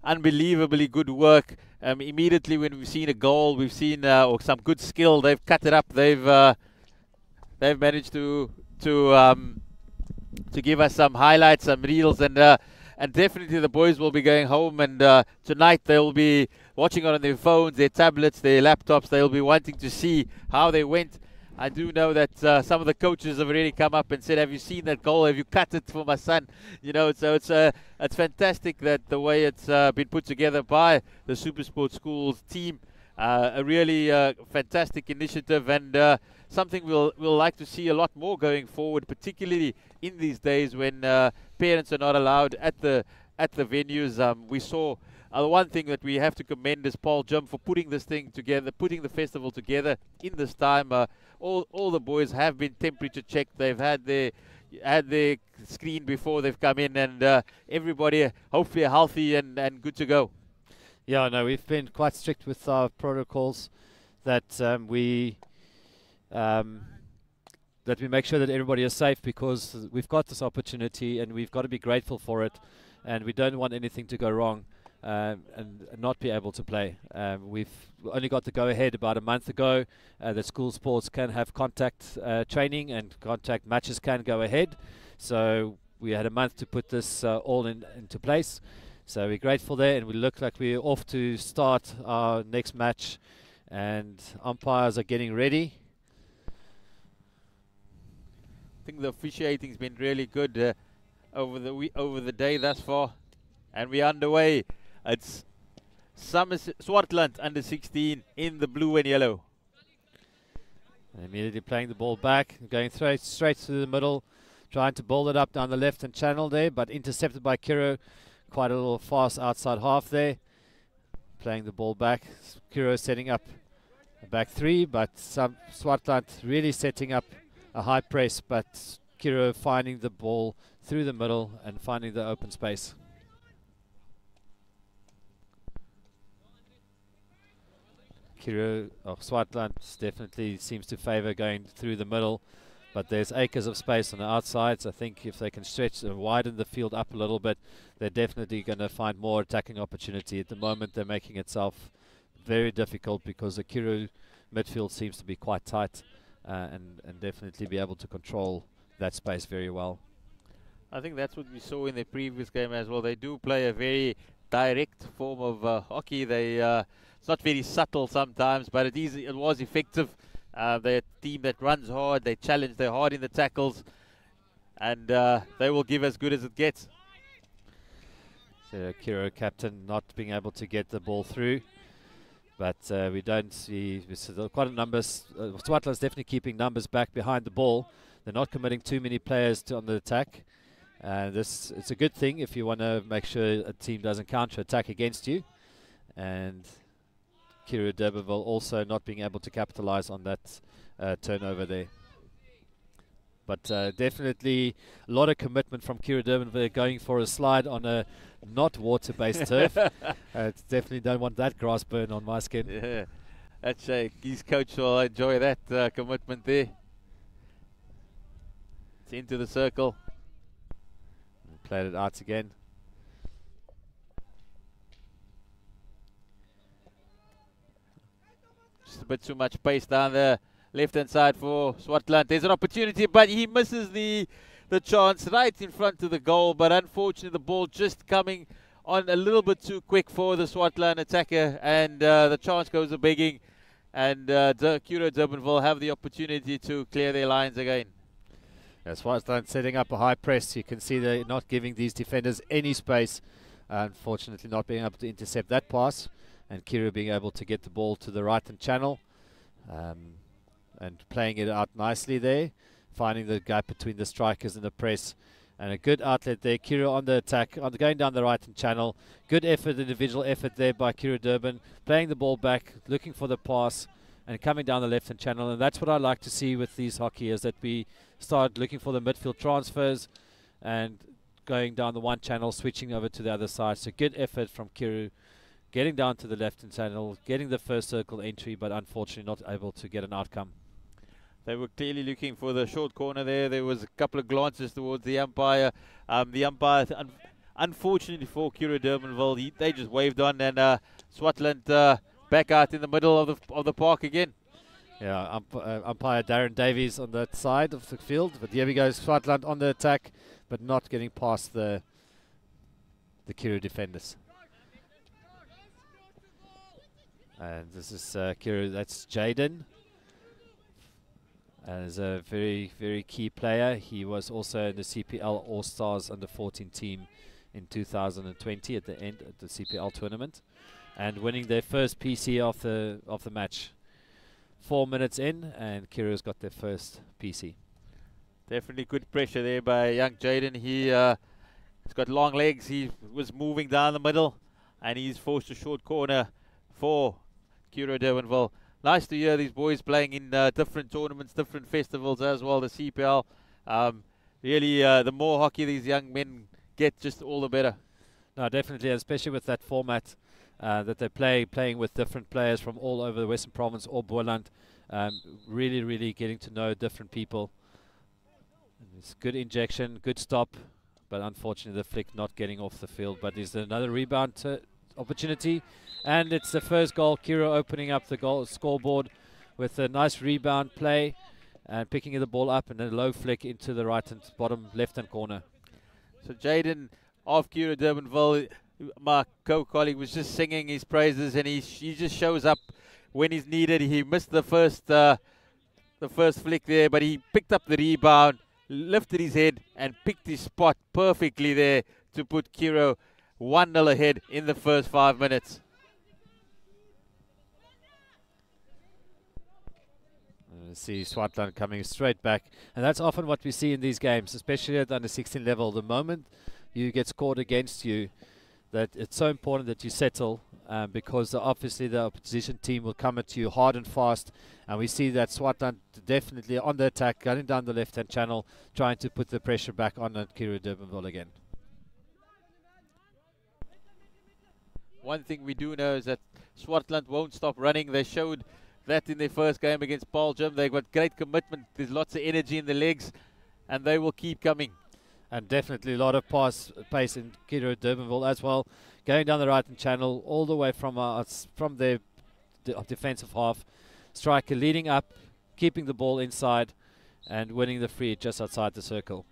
unbelievably good work. Immediately when we've seen a goal, we've seen or some good skill, they've cut it up. They've managed to give us some highlights, some reels, and definitely the boys will be going home, and tonight they'll be watching it on their phones, their tablets, their laptops. They'll be wanting to see how they went. I do know that some of the coaches have already come up and said, "Have you seen that goal? Have you cut it for my son?" You know, so it's fantastic that the way it's been put together by the Supersport Schools team. A really fantastic initiative, and something we'll like to see a lot more going forward, particularly in these days when parents are not allowed at the venues. We saw one thing that we have to commend is Paarl Gim for putting this thing together, putting the festival together in this time. All the boys have been temperature checked. They've had their screen before they've come in, and everybody hopefully healthy and good to go. Yeah, no, we've been quite strict with our protocols that we make sure that everybody is safe, because we've got this opportunity and we've got to be grateful for it, and we don't want anything to go wrong and not be able to play. We've only got the go-ahead about a month ago that school sports can have contact training and contact matches can go ahead. So we had a month to put this all into place. So we're grateful there, and we look like we're off to start our next match, and umpires are getting ready. I think the officiating's been really good over the day thus far, and we're underway. It's Swartland under 16 in the blue and yellow. And immediately playing the ball back, going straight through the middle, trying to bowl it up down the left-hand channel there, but intercepted by Curro. Quite a little fast outside half there. Playing the ball back. Curro setting up a back three, but Swartland really setting up a high press, but Curro finding the ball through the middle and finding the open space. Swartland definitely seems to favour going through the middle, but there's acres of space on the outsides. I think if they can stretch and widen the field up a little bit, they're definitely going to find more attacking opportunity. At the moment, they're making itself very difficult because the Curro midfield seems to be quite tight, and definitely be able to control that space very well. I think that's what we saw in the previous game as well. They do play a very direct form of hockey. It's not very subtle sometimes, but it was effective. They're a team that runs hard, they challenge, they're hard in the tackles, and they will give as good as it gets. So Curro captain not being able to get the ball through, but we don't see quite a numbers. Swartland's definitely keeping numbers back behind the ball. They're not committing too many players on the attack. It's a good thing if you want to make sure a team doesn't counter-attack against you. And Curro Durbanville also not being able to capitalize on that turnover there. But definitely a lot of commitment from Curro Durbanville, going for a slide on a not water-based turf. Definitely don't want that grass burn on my skin. Yeah, that's his coach will enjoy that commitment there. It's into the circle. Played it out again. Just a bit too much pace down the left-hand side for Swartland. There's an opportunity, but he misses the chance right in front of the goal. But unfortunately, the ball just coming on a little bit too quick for the Swartland attacker, and the chance goes a-begging. And Curro Durbanville have the opportunity to clear their lines again. Swartland setting up a high press. You can see they're not giving these defenders any space. Unfortunately, not being able to intercept that pass. And Curro being able to get the ball to the right-hand channel. And playing it out nicely there. Finding the gap between the strikers and the press. And a good outlet there. Curro on the attack, going down the right-hand channel. Good effort, individual effort there by Curro Durban. Playing the ball back, looking for the pass. And coming down the left-hand channel. And that's what I like to see with these hockey, is that we start looking for the midfield transfers and going down the one channel, switching over to the other side. So good effort from Curro getting down to the left-hand channel, getting the first circle entry, but unfortunately not able to get an outcome. They were clearly looking for the short corner there. There was a couple of glances towards the umpire. The umpire, unfortunately for Curro Durbanville, they just waved on, and Swartland back out in the middle of the park again. Yeah, umpire Darren Davies on that side of the field. But here we go, Swartland on the attack, but not getting past the Curro defenders. And this is Curro, that's Jaden. And is a very, very key player. He was also in the CPL All-Stars Under-14 team in 2020 at the end of the CPL tournament, and winning their first PC of the match. 4 minutes in, and Curro's got their first PC. Definitely good pressure there by young Jaden. He's got long legs. He was moving down the middle, and he's forced a short corner for Curro Durbanville. Nice to hear these boys playing in different tournaments, different festivals as well, the CPL. Really, the more hockey these young men get, just all the better. No, definitely, especially with that format that they playing with different players from all over the Western Province or Boland. Really, really getting to know different people. It's good injection, good stop, but unfortunately the flick not getting off the field. But there's another rebound opportunity, and it's the first goal. Curro opening up the goal scoreboard with a nice rebound play and picking the ball up, and then a low flick into the right and bottom left-hand corner. So Jaden of Curro Durbanville, my co-colleague, was just singing his praises, and he just shows up when he's needed. He missed the first flick there, but he picked up the rebound, lifted his head, and picked his spot perfectly there to put Curro 1-0 ahead in the first 5 minutes. See Swartland coming straight back, and that's often what we see in these games, especially at the under-16 level. The moment you get scored against you, that it's so important that you settle, because obviously the opposition team will come at you hard and fast, and we see that Swartland definitely on the attack, going down the left-hand channel, trying to put the pressure back on at Curro Durbanville again. One thing we do know is that Swartland won't stop running. They showed that in their first game against Paarl Gim. They've got great commitment. There's lots of energy in the legs, and they will keep coming. And definitely a lot of pace in Curro Durbanville as well, going down the right-hand channel all the way from their defensive half. Striker leading up, keeping the ball inside, and winning the free just outside the circle.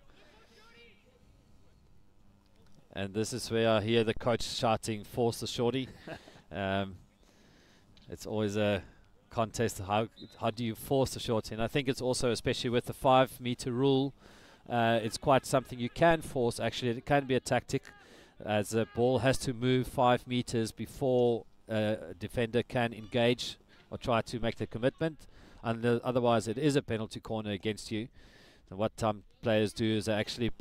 And this is where I hear the coach shouting, "Force the shorty." It's always a contest. How do you force the shorty? And I think it's also, especially with the 5-meter rule, it's quite something you can force. Actually, it can be a tactic, as the ball has to move 5 meters before a defender can engage or try to make the commitment, and otherwise it is a penalty corner against you. And what players do is they actually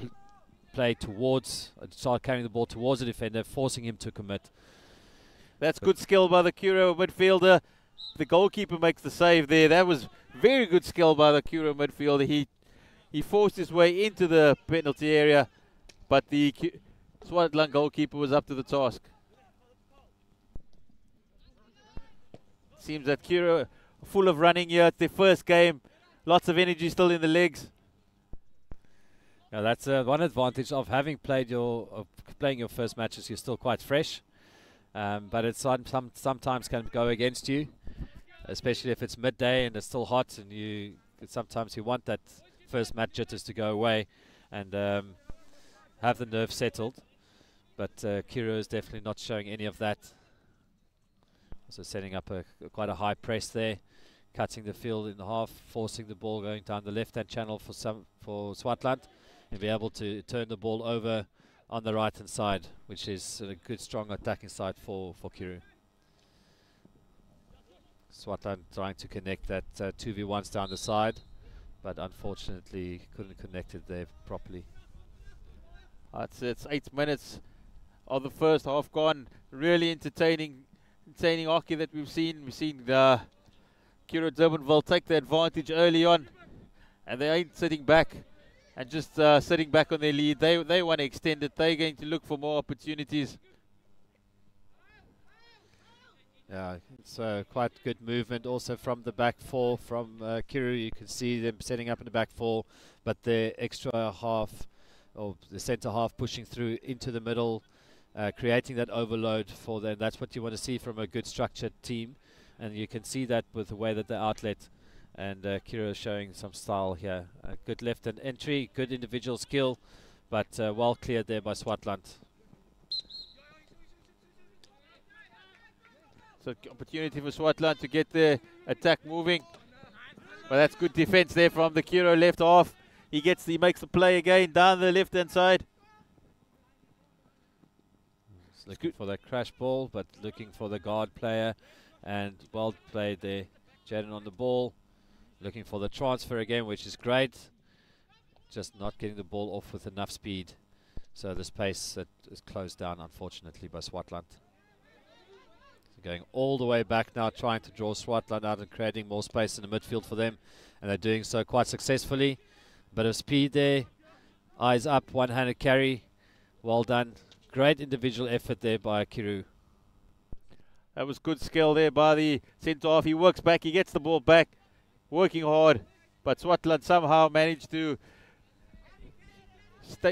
play towards, start carrying the ball towards the defender, forcing him to commit. That's good skill by the Curro midfielder. The goalkeeper makes the save there. That was very good skill by the Curro midfielder. He forced his way into the penalty area, but the Swartland goalkeeper was up to the task. Seems that Curro full of running here at their first game. Lots of energy still in the legs. Now that's one advantage of having playing your first matches. You're still quite fresh, but it sometimes can go against you, especially if it's midday and it's still hot, and sometimes you want that first match jitters to go away and have the nerves settled. But Curro is definitely not showing any of that. Also setting up quite a high press there, cutting the field in half, forcing the ball going down the left-hand channel for Swartland, and be able to turn the ball over on the right-hand side, which is a good, strong attacking side for Curro. Swartland trying to connect that 2v1s down the side, but unfortunately couldn't connect it there properly. It's 8 minutes of the first half gone. Really entertaining hockey that we've seen. We've seen Curro Durbanville take the advantage early on, and they ain't sitting back and just sitting back on their lead. They want to extend it. They're going to look for more opportunities. Yeah, it's quite good movement also from the back four from Curro. You can see them setting up in the back four, but the extra half, or the centre half, pushing through into the middle, creating that overload for them. That's what you want to see from a good structured team, and you can see that with the way that they outlet. And Curro showing some style here. Good left and entry, good individual skill, but well cleared there by Swartland. So opportunity for Swartland to get the attack moving. But that's good defense there from the Curro left half. He makes the play again down the left hand side. He's looking for that crash ball, but looking for the guard player, and well played there. Jaden on the ball, looking for the transfer again, which is great. Just not getting the ball off with enough speed. So the space that is closed down, unfortunately, by Swartland. Going all the way back now, trying to draw Swartland out and creating more space in the midfield for them, and they're doing so quite successfully. Bit of speed there, eyes up, one-handed carry, well done. Great individual effort there by Curro. That was good skill there by the centre half. He works back, he gets the ball back, working hard, but Swartland somehow managed to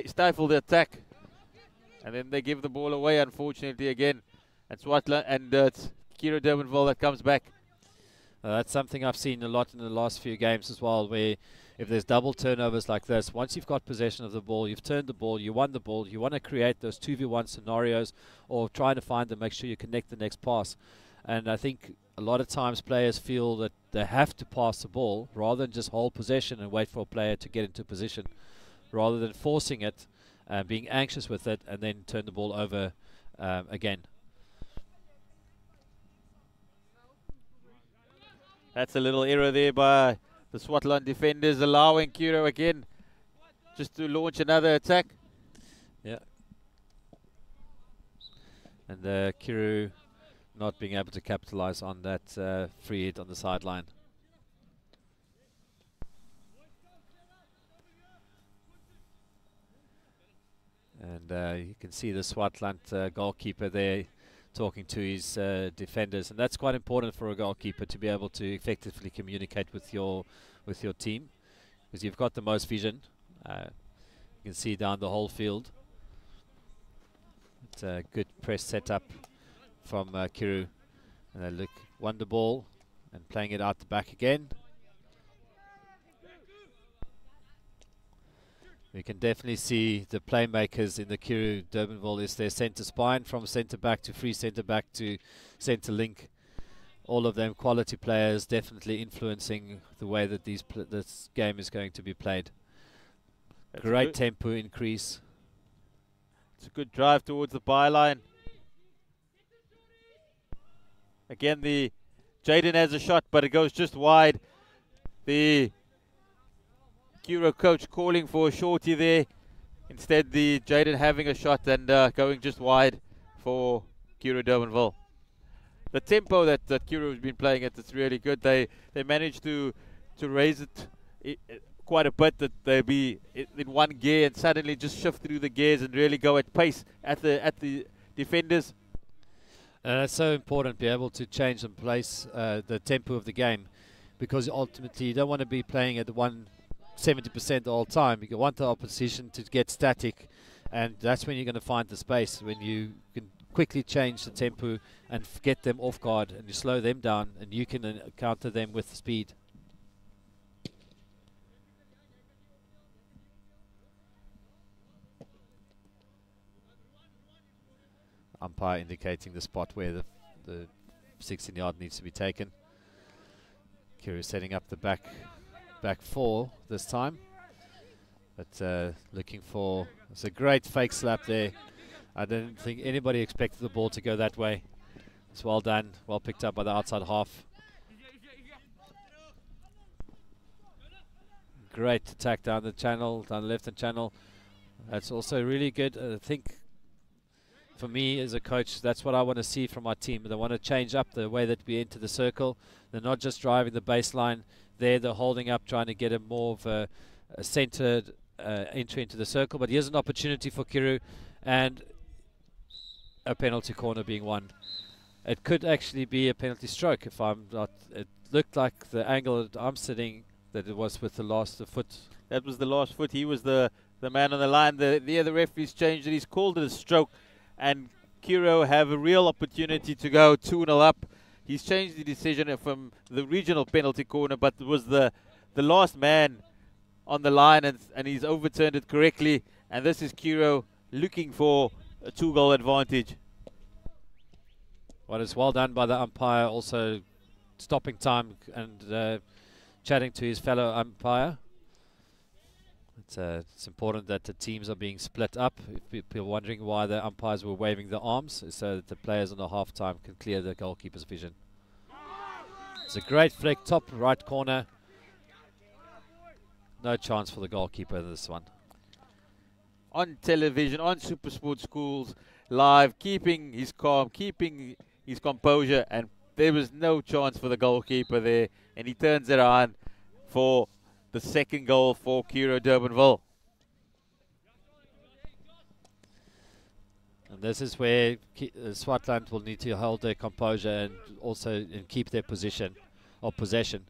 stifle the attack, and then they give the ball away, unfortunately, again. And Swartland, and it's Curro Durbanville that comes back. That's something I've seen a lot in the last few games as well, where if there's double turnovers like this, once you've got possession of the ball, you've turned the ball, you won the ball, you want to create those 2v1 scenarios, or trying to find them, make sure you connect the next pass. And I think a lot of times players feel that they have to pass the ball rather than just hold possession and wait for a player to get into position, rather than forcing it, being anxious with it, and then turn the ball over again. That's a little error there by the Swartland defenders, allowing Curro again just to launch another attack. Yeah. And Curro not being able to capitalize on that free hit on the sideline. And you can see the Swartland goalkeeper there talking to his defenders, and that's quite important for a goalkeeper, to be able to effectively communicate with your team, because you've got the most vision. You can see down the whole field. It's a good press setup from Curro, and they won the ball and playing it out the back again. We can definitely see the playmakers in the Curro Durbanville is their centre spine, from centre back to free centre back to centre link. All of them quality players, definitely influencing the way that this game is going to be played. That's great tempo increase. It's a good drive towards the byline. Again, the Jaden has a shot, but it goes just wide. The Curro coach calling for a shorty there. Instead, the Jaden having a shot and going just wide for Curro Durbanville. The tempo that Curro has been playing at, it's really good. They managed to raise it quite a bit, that they be in one gear and suddenly just shift through the gears and really go at pace at the defenders. It's so important to be able to change and place the tempo of the game, because ultimately you don't want to be playing at 170% the whole time. You want the opposition to get static, and that's when you're going to find the space, when you can quickly change the tempo and get them off guard, and you slow them down, and you can counter them with speed. Umpire indicating the spot where the 16-yard needs to be taken. Curro setting up the back four this time, but looking for, it's a great fake slap there. I don't think anybody expected the ball to go that way. It's well done, well picked up by the outside half. Great attack down the channel, down the left-hand channel. That's also really good. I think for me as a coach, that's what I want to see from my team. They want to change up the way that we enter the circle. They're not just driving the baseline. They're holding up, trying to get a more of a centered entry into the circle. But here's an opportunity for Curro, and a penalty corner being won. it could actually be a penalty stroke if I'm not. It looked like the angle that I'm sitting that it was with the last foot. That was the last foot. He was the man on the line. The referee's changed it. He's called it a stroke, and Curro have a real opportunity to go 2-0 up. He's changed the decision from the regional penalty corner, but it was the last man on the line, and he's overturned it correctly. And this is Curro looking for a 2-goal advantage. Well, it's well done by the umpire, also stopping time and chatting to his fellow umpire. It's important that the teams are being split up. If people are wondering why the umpires were waving the arms, so that the players on the half-time can clear the goalkeeper's vision. It's a great flick, top right corner. No chance for the goalkeeper in this one. On television, on SuperSport Schools live, keeping his calm, keeping his composure, and there was no chance for the goalkeeper there, and he turns it on for the second goal for Curro Durbanville. And this is where Swartland will need to hold their composure and also keep their position or possession.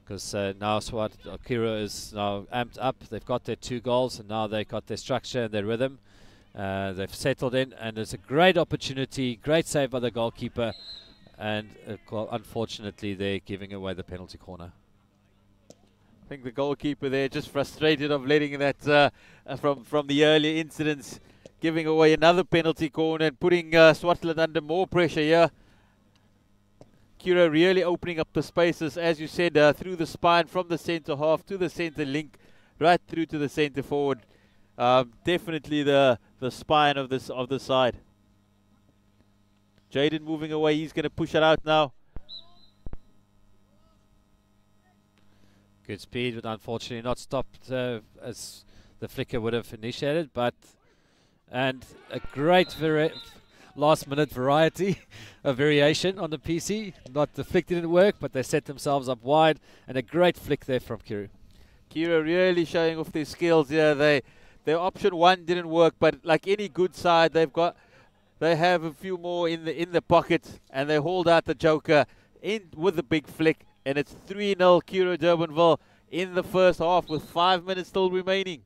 Because now Curro is now amped up. They've got their 2 goals, and now they've got their structure and their rhythm. They've settled in, and it's a great opportunity, great save by the goalkeeper, and unfortunately they're giving away the penalty corner. I think the goalkeeper there just frustrated of letting that from the earlier incidents, giving away another penalty corner and putting Swartland under more pressure here. Curro really opening up the spaces, as you said, through the spine, from the centre half to the centre link, right through to the centre forward. Definitely the spine of the side. Jaden moving away. He's going to push it out now. Good speed, but unfortunately not stopped as the flicker would have initiated. And a great last-minute variety of variation on the PC. Not the flick didn't work, but they set themselves up wide, and a great flick there from Curro. Curro really showing off their skills here. Their option 1 didn't work, but like any good side, they have a few more in the pocket, and they hold out the joker in with the big flick, and it's 3-0 Curro Durbanville in the first half with 5 minutes still remaining.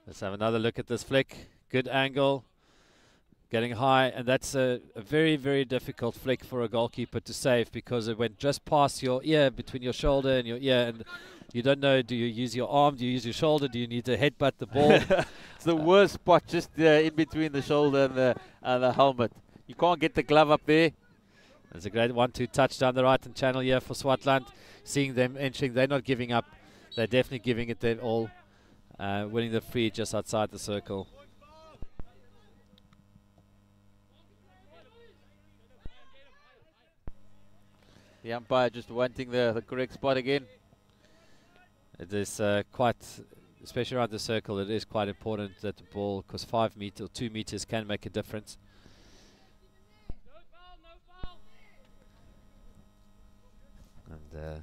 Let's have another look at this flick. Good angle, getting high, and that's a very, very difficult flick for a goalkeeper to save, because it went just past your ear, between your shoulder and your ear, and you don't know, do you use your arm, do you use your shoulder, do you need to headbutt the ball? It's the worst spot, just in between the shoulder and the helmet. You can't get the glove up there. There's a great 1-2 touch down the right-hand channel here for Swartland. Seeing them entering, they're not giving up. They're definitely giving it their all. Winning the free just outside the circle. The umpire just wanting the correct spot again. It is quite, especially around the circle, it is quite important that the ball, because 5 meters or 2 meters can make a difference. And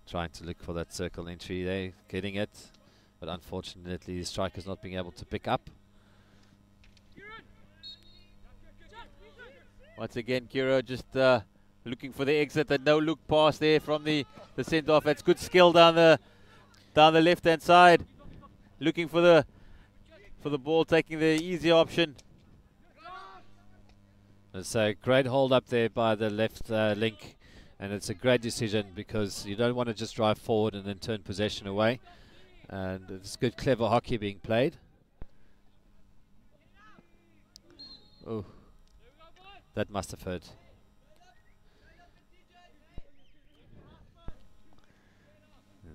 trying to look for that circle entry there, getting it, but unfortunately the striker's not being able to pick up. Once again, Curro just looking for the exit, a no-look pass there from the centre-half. That's good skill down the left-hand side, looking for the ball, taking the easy option. It's a great hold up there by the left link. And it's a great decision, because you don't want to just drive forward and then turn possession away. And it's good, clever hockey being played. Oh, that must have hurt.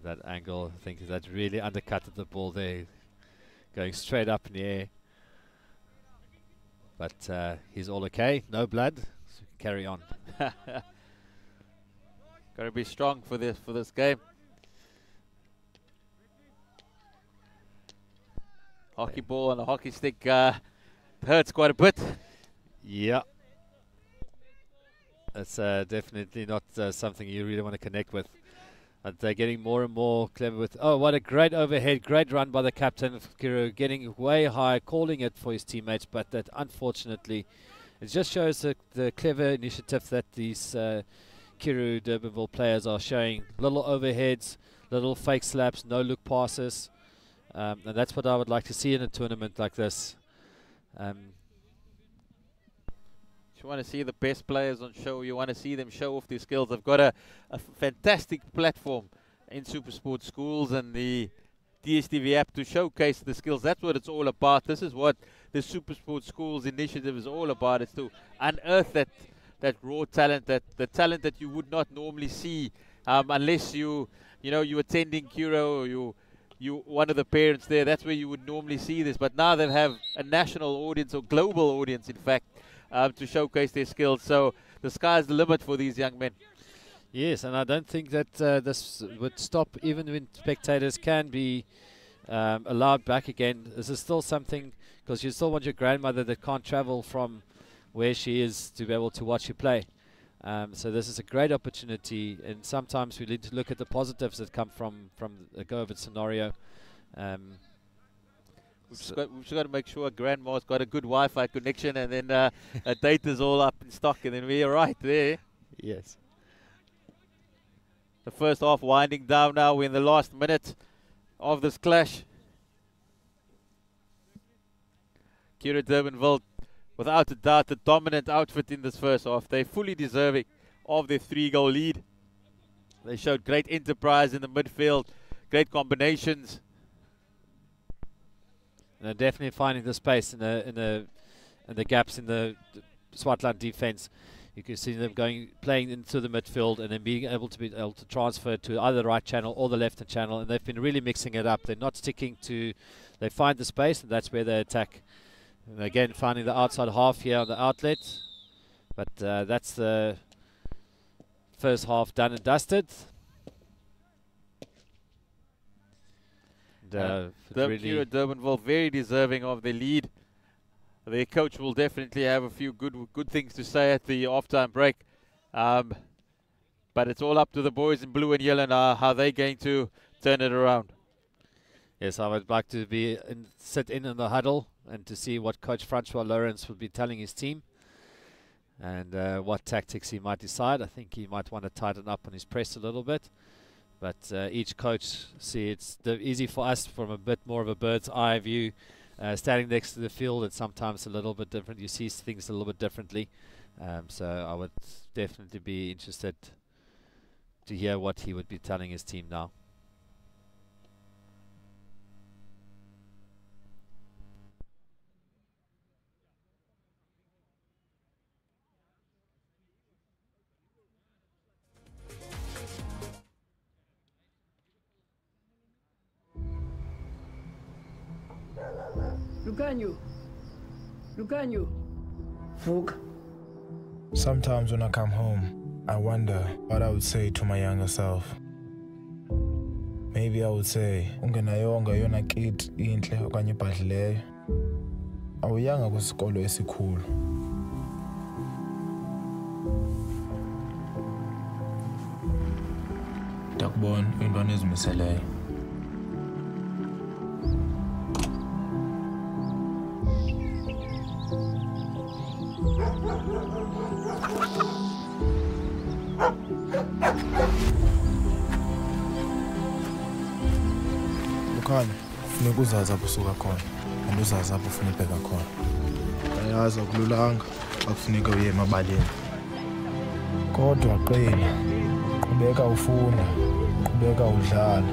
That angle, I think that really undercutted the ball there, going straight up in the air. But he's all okay, no blood, so carry on. Got to be strong for this game. Hockey ball and a hockey stick hurts quite a bit. Yeah. That's definitely not something you really want to connect with. But they're getting more and more clever with... Oh, what a great overhead. Great run by the captain of Curro, getting way high, calling it for his teammates. But that, unfortunately, it just shows the clever initiative that these Curro Durbanville players are showing. Little overheads, little fake slaps, no look passes, and that's what I would like to see in a tournament like this. You want to see the best players on show. You want to see them show off their skills. They've got a fantastic platform in Supersport schools and the DSTV app to showcase the skills. That's what it's all about. This is what the Supersport schools initiative is all about. It's to unearth that raw talent, the talent that you would not normally see unless you're attending Curro or you one of the parents there. That's where you would normally see this. But now they have a national audience or global audience, in fact, to showcase their skills. So the sky's the limit for these young men. Yes, and I don't think that this would stop even when spectators can be allowed back again. This is still something, because you still want your grandmother that can't travel from where she is to be able to watch you play. So this is a great opportunity, and sometimes we need to look at the positives that come from a go-over scenario. We've just got to make sure grandma's got a good Wi-Fi connection, and then her data's all up in stock, and then we're right there. Yes. The first half winding down now. We're in the last minute of this clash. Curro Durbanville, without a doubt, the dominant outfit in this first half. They're fully deserving of their 3-goal lead. They showed great enterprise in the midfield, great combinations. And they're definitely finding the space in the gaps in the Swartland defense. You can see them playing into the midfield and then being able to transfer to either the right channel or the left channel, and they've been really mixing it up. They're not sticking to, they find the space, and that's where they attack. And again, finding the outside half here on the outlet, but that's the first half done and dusted. The Curro Durbanville very deserving of their lead. Their coach will definitely have a few good things to say at the halftime break, but it's all up to the boys in blue and yellow now, how they're going to turn it around. Yes, I would like to sit in the huddle and to see what Coach Francois Lawrence will be telling his team and what tactics he might decide. I think he might want to tighten up on his press a little bit. But each coach, it's easy for us from a bit more of a bird's eye view. Standing next to the field, it's sometimes a little bit different. You see things a little bit differently. So I would definitely be interested to hear what he would be telling his team now. Lucanio. Look. Sometimes when I come home, I wonder what I would say to my younger self. Maybe I would say, ungenayonga yona kid inhle okanye ibhadlileyo. Awuyanga kwisikolo esikhulu. Ndakubona intwana ezimiseleyo. Lukhanya, funeka uzazi apho usuka khona, and uzazi apho ufuna ubheka khona. Ayazi akululanga xa kufuneka uye emabaleni. Kodwa qina, qhubeka ufunda, qhubeka udlala,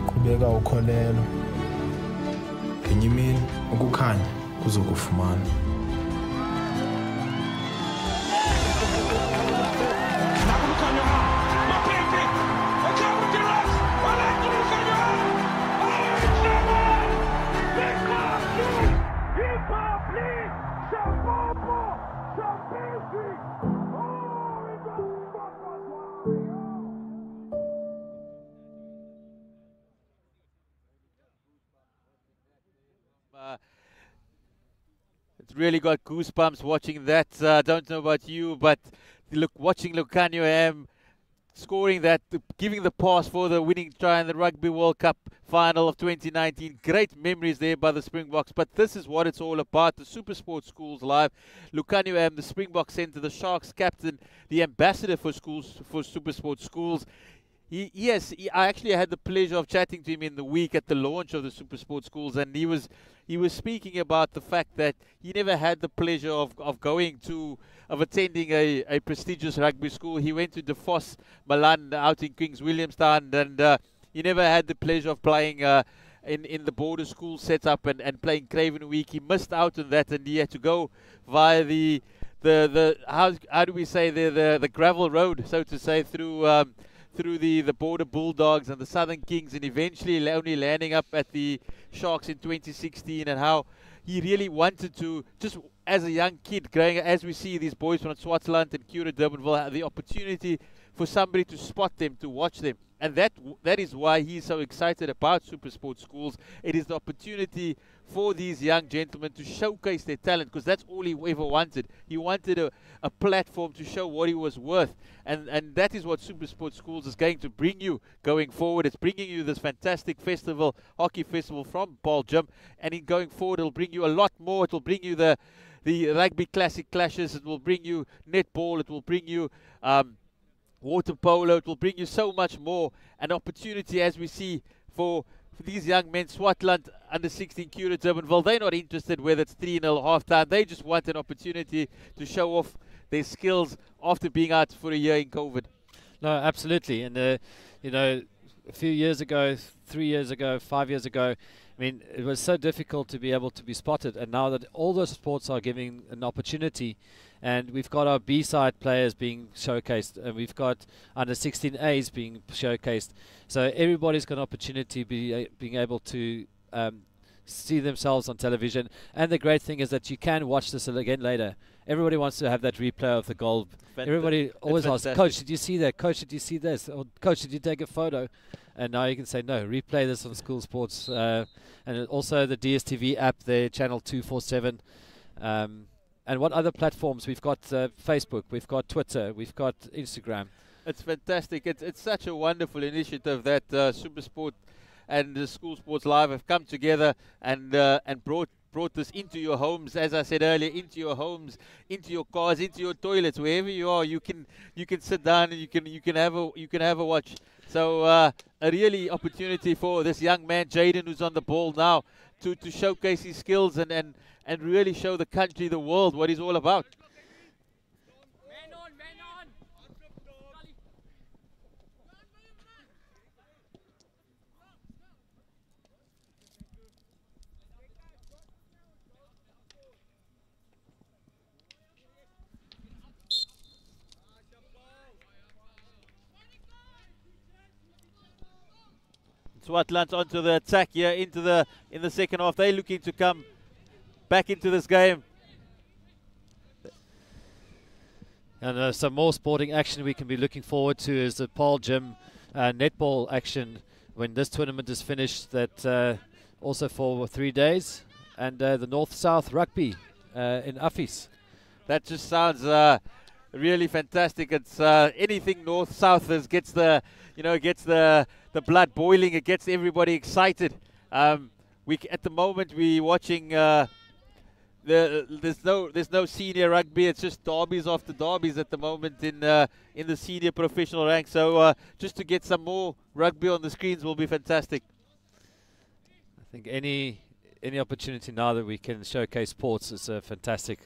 qhubeka ukholelwa. Ngenye imini ukukhanya kuzokufumana. It's really got goosebumps watching that. Don't know about you, but look, watching Lucanio scoring that, giving the pass for the winning try in the Rugby World Cup final of 2019. Great memories there by the Springboks, but this is what it's all about. The Supersport Schools Live. Lukhanyo, the Springbok Centre, the Sharks captain, the ambassador for schools, for Supersport Schools. I actually had the pleasure of chatting to him in the week at the launch of the Supersport Schools, and he was speaking about the fact that he never had the pleasure of attending a prestigious rugby school. He went to DF Malan out in Kings Williamstown, and he never had the pleasure of playing in the border school setup and playing Craven Week. He missed out on that, and he had to go via the how do we say the gravel road, so to say, through the Border Bulldogs and the Southern Kings, and eventually only landing up at the Sharks in 2016, and how he really wanted to, just as a young kid growing, as we see these boys from Swartland and Curro Durbanville, have the opportunity for somebody to spot them, to watch them. And that is why he's so excited about Supersport Schools. It is the opportunity for these young gentlemen to showcase their talent, because that's all he ever wanted. He wanted a platform to show what he was worth. And that is what Supersport Schools is going to bring you going forward. It's bringing you this fantastic festival, hockey festival from Paarl Gim. And in going forward, it'll bring you a lot more. It'll bring you the Rugby Classic Clashes. It will bring you netball. It will bring you water polo. It will bring you so much more. An opportunity, as we see, for these young men. Swartland under 16, Curro Durbanville, they're not interested whether it's 3-0 half time. They just want an opportunity to show off their skills after being out for a year in COVID. No, absolutely. And you know, a few years ago, 3 years ago, 5 years ago, I mean, it was so difficult to be able to be spotted, and now that all the sports are giving an opportunity, and we've got our B-side players being showcased, and we've got under 16As being showcased, so everybody's got an opportunity being able to see themselves on television. And the great thing is that you can watch this again later. Everybody wants to have that replay of the goal. Everybody always asks, Coach, did you see that? Coach, did you see this? Or Coach, did you take a photo? And now you can say, no, replay this on School Sports. And also the DSTV app there, channel 247. And what other platforms? We've got Facebook, we've got Twitter, we've got Instagram. It's fantastic. It's such a wonderful initiative that Supersport and the School Sports Live have come together and brought this into your homes, as I said earlier, into your homes, into your cars, into your toilets, wherever you are. You can sit down and you can have a watch. So a really opportunity for this young man Jaden, who's on the ball now, to showcase his skills and really show the country, the world, what he's all about. Swartland onto the attack here in the second half. They're looking to come back into this game. And some more sporting action we can be looking forward to is the Paarl Gim netball action when this tournament is finished. That also for 3 days, and the North-South rugby in Affis. That just sounds really fantastic. It's anything North-South gets the blood boiling. It gets everybody excited. At the moment we're watching. There's no senior rugby. It's just derbies after derbies at the moment in the senior professional ranks. So just to get some more rugby on the screens will be fantastic. I think any opportunity now that we can showcase sports is fantastic.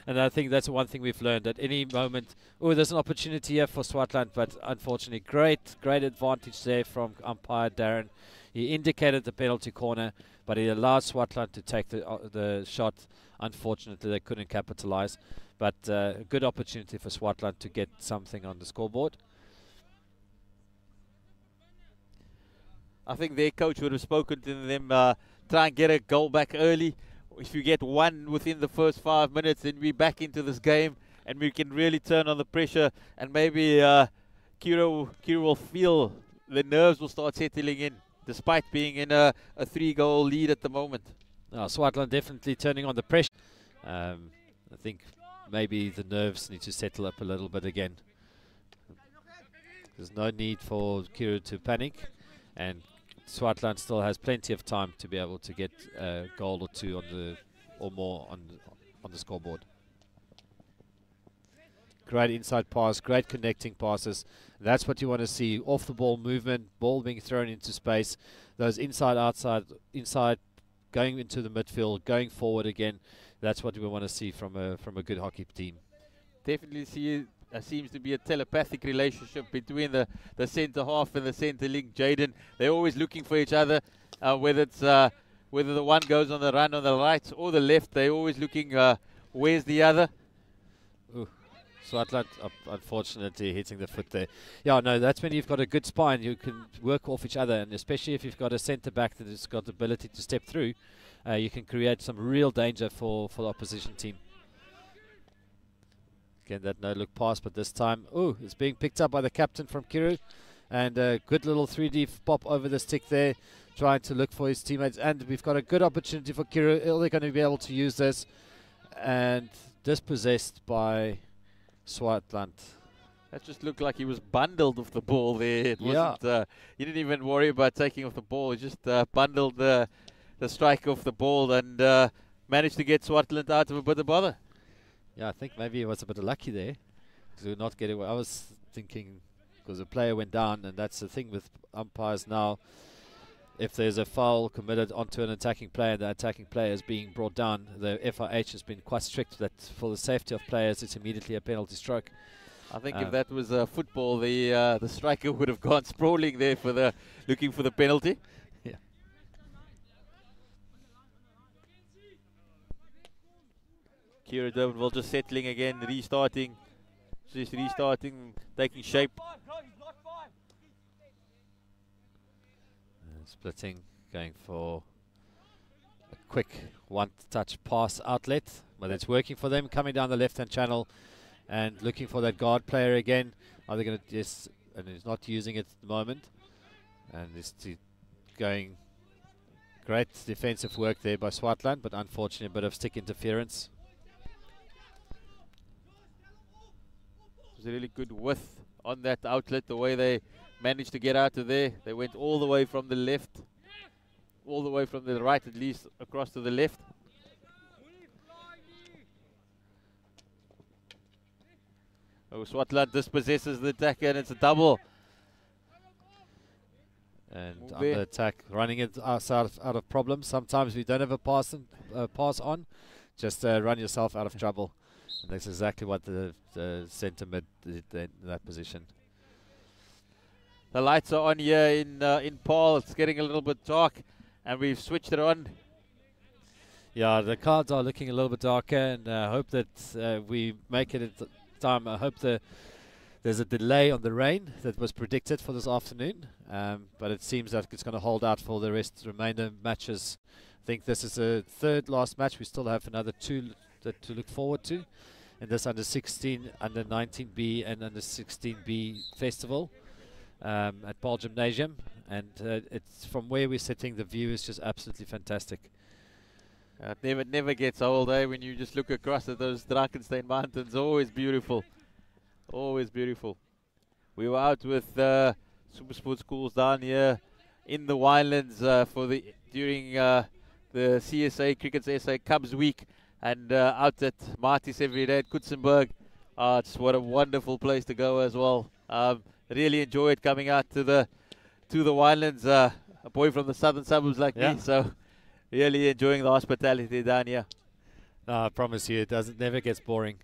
And I think that's one thing we've learned, at any moment, there's an opportunity here for Swartland, but unfortunately great advantage there from umpire Darren. He indicated the penalty corner, but he allowed Swartland to take the shot. Unfortunately, they couldn't capitalize, but a good opportunity for Swartland to get something on the scoreboard. I think their coach would have spoken to them, try and get a goal back early. If you get one within the first 5 minutes, then we're back into this game and we can really turn on the pressure, and maybe Curro will feel the nerves will start settling in, despite being in a 3-goal lead at the moment. Swartland definitely turning on the pressure. I think maybe the nerves need to settle up a little bit again. There's no need for Curro to panic, and Swartland still has plenty of time to be able to get a goal or two on the or more on the scoreboard. Great inside pass, great connecting passes. That's what you want to see. Off the ball movement, ball being thrown into space. Those inside, outside, inside, going into the midfield, going forward again. That's what we want to see from a good hockey team. Definitely see seems to be a telepathic relationship between the centre half and the centre link. Jaden, they're always looking for each other. Whether the one goes on the run on the right or the left, they're always looking where's the other. Ooh. Swartland, unfortunately, hitting the foot there. Yeah, no, that's when you've got a good spine. You can work off each other, and especially if you've got a centre back that has got the ability to step through, you can create some real danger for the opposition team. Again, that no-look pass, but this time, it's being picked up by the captain from Curro, and a good little 3D pop over the stick there, trying to look for his teammates. And we've got a good opportunity for Curro. They're going to be able to use this, and dispossessed by Swartland. That just looked like he was bundled off the ball there. It wasn't. He didn't even worry about taking off the ball. He just bundled the strike off the ball and managed to get Swartland out of a bit of bother. Yeah, I think maybe he was a bit lucky there to not get away. I was thinking because the player went down, and that's the thing with umpires now. If there's a foul committed onto an attacking player, the attacking player is being brought down. The FIH has been quite strict that for the safety of players, it's immediately a penalty stroke. I think if that was football, the striker would have gone sprawling there for looking for the penalty. Yeah. Curro Durbanville just settling again, restarting, taking shape. Splitting, going for a quick one-touch pass outlet, but it's working for them, coming down the left-hand channel and looking for that guard player again. Are they going to just, and he's not using it at the moment, and it's going great defensive work there by Swartland, but unfortunately a bit of stick interference. It was a really good width on that outlet, the way they managed to get out of there. They went all the way from the left, all the way from the right at least, across to the left. Oh, Swartland dispossesses the attacker, and it's a double. And on the attack, running it out of problems. Sometimes we don't have a pass on, just run yourself out of trouble. And that's exactly what the centre mid did in that position. The lights are on here in Paarl. It's getting a little bit dark, and we've switched it on. Yeah, the cards are looking a little bit darker, and I hope that we make it at time. I hope there's a delay on the rain that was predicted for this afternoon, but it seems that it's going to hold out for the remainder matches. I think this is the third last match. We still have another two to look forward to, in this under 16, under 19B, and under 16B festival. At Paarl Gymnasium, and it's from where we're sitting, the view is just absolutely fantastic. It never gets old, when you just look across at those Drakensberg mountains. Always beautiful, always beautiful. We were out with Super Sports Schools down here in the Winelands during the CSA Cricket SA Cubs Week, and out at Martis every day at Kutsenberg. It's what a wonderful place to go as well. Really enjoyed coming out to the Winelands. A boy from the southern suburbs like me, so really enjoying the hospitality down here. I promise you, it never gets boring.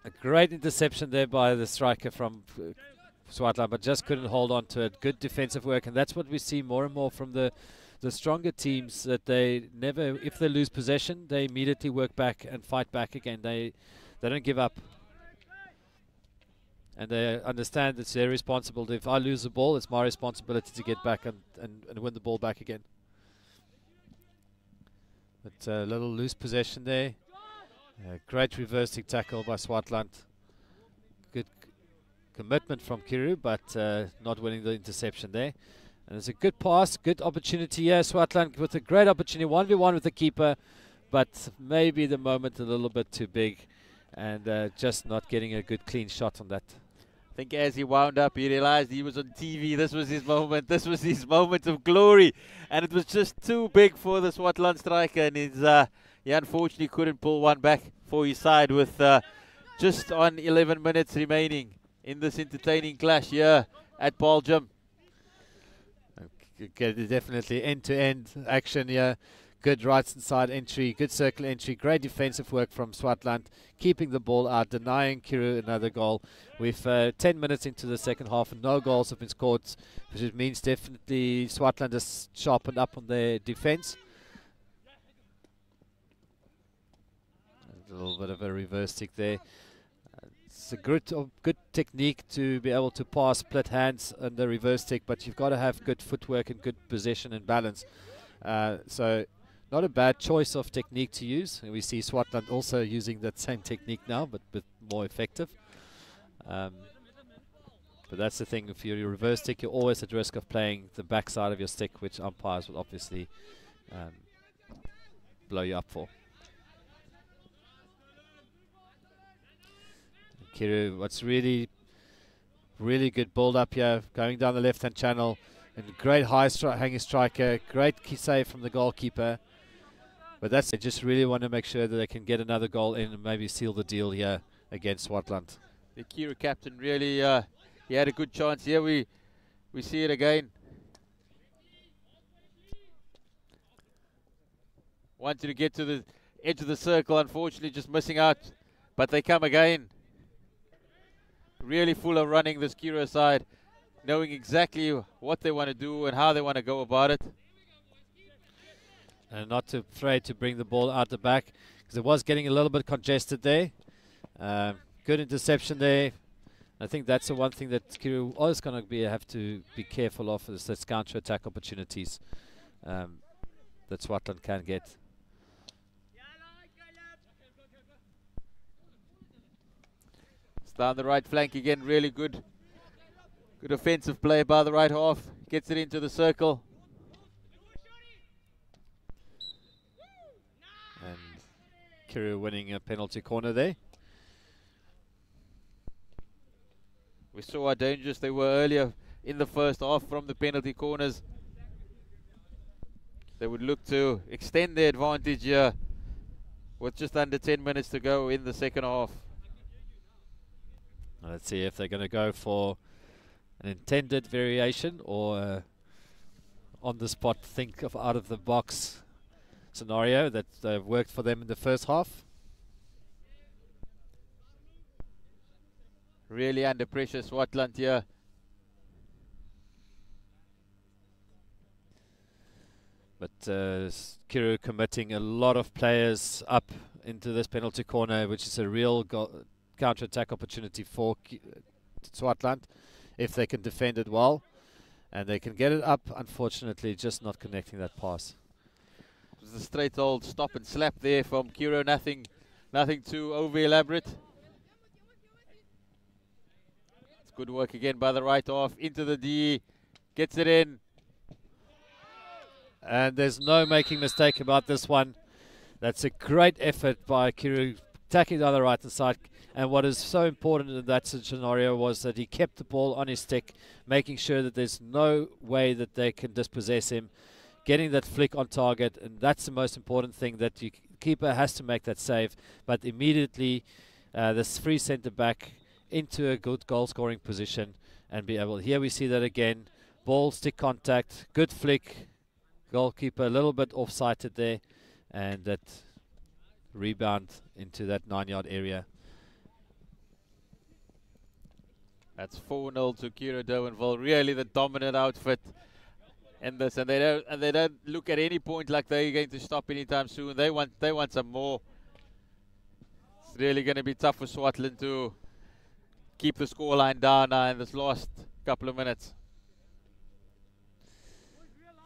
A great interception there by the striker from Swartland, but just couldn't hold on to it. Good defensive work, and that's what we see more and more from the stronger teams, that they never, if they lose possession, they immediately work back and fight back again. They don't give up. And they understand it's their responsibility. If I lose the ball, it's my responsibility to get back and win the ball back again. But a little loose possession there. Great reversing tackle by Swartland. Good commitment from Curro, but not winning the interception there. And it's a good pass, good opportunity here. Swartland with a great opportunity, 1v1 with the keeper, but maybe the moment a little bit too big. and just not getting a good clean shot on that. I think as he wound up, he realized he was on TV. This was his moment. This was his moment of glory. And it was just too big for the Swartland striker. And he unfortunately couldn't pull one back for his side with just on 11 minutes remaining in this entertaining clash here at Paarl Gim. Okay, definitely end-to-end action here. Good right side entry, good circle entry, great defensive work from Swartland, keeping the ball out, denying Curro another goal. We've 10 minutes into the second half and no goals have been scored, which means definitely Swartland has sharpened up on their defense. A little bit of a reverse stick there. It's a good technique to be able to pass split hands on the reverse stick, but you've got to have good footwork and good position and balance. So not a bad choice of technique to use. And we see Swartland also using that same technique now, but more effective. But that's the thing, if you're reverse stick, you're always at risk of playing the back side of your stick, which umpires will obviously blow you up for. Curro, what's really good build up here, going down the left-hand channel, and great high hanging striker, great key save from the goalkeeper. But they just really want to make sure that they can get another goal in and maybe seal the deal here against Swartland. The Curro captain really, he had a good chance here. We see it again. Wanted to get to the edge of the circle, unfortunately just missing out. But they come again. Really full of running, this Curro side, knowing exactly what they want to do and how they want to go about it. And not too afraid to bring the ball out the back, because it was getting a little bit congested there. Good interception there. I think that's the one thing that Curro always going to have to be careful of, is those counter-attack opportunities that Swartland can get. It's down the right flank again, really good. Good offensive play by the right half. Gets it into the circle. And Curro winning a penalty corner there. We saw how dangerous they were earlier in the first half from the penalty corners. They would look to extend their advantage here with just under 10 minutes to go in the second half. Let's see if they're going to go for an intended variation or on the spot think of out of the box scenario that worked for them in the first half. Really under pressure, Swartland here. But Curro committing a lot of players up into this penalty corner, which is a real counter-attack opportunity for Swartland if they can defend it well. And they can get it up, unfortunately, just not connecting that pass. It was a straight old stop and slap there from Curro, nothing too over-elaborate. It's good work again by the right half, into the D, gets it in. And there's no making mistake about this one. That's a great effort by Curro, attacking down the right-hand side. And what is so important in that scenario was that he kept the ball on his stick, making sure that there's no way that they can dispossess him, getting that flick on target. And that's the most important thing, that the keeper has to make that save. But immediately, this free centre-back into a good goal-scoring position and be able. Here we see that again. Ball, stick contact, good flick. Goalkeeper a little bit off-sighted there, and that rebound into that 9-yard area. That's 4-0 to Curro Durbanville. Really the dominant outfit in this, and they don't look at any point like they're going to stop anytime soon. They want some more. It's really going to be tough for Swartland to keep the scoreline down now in this last couple of minutes.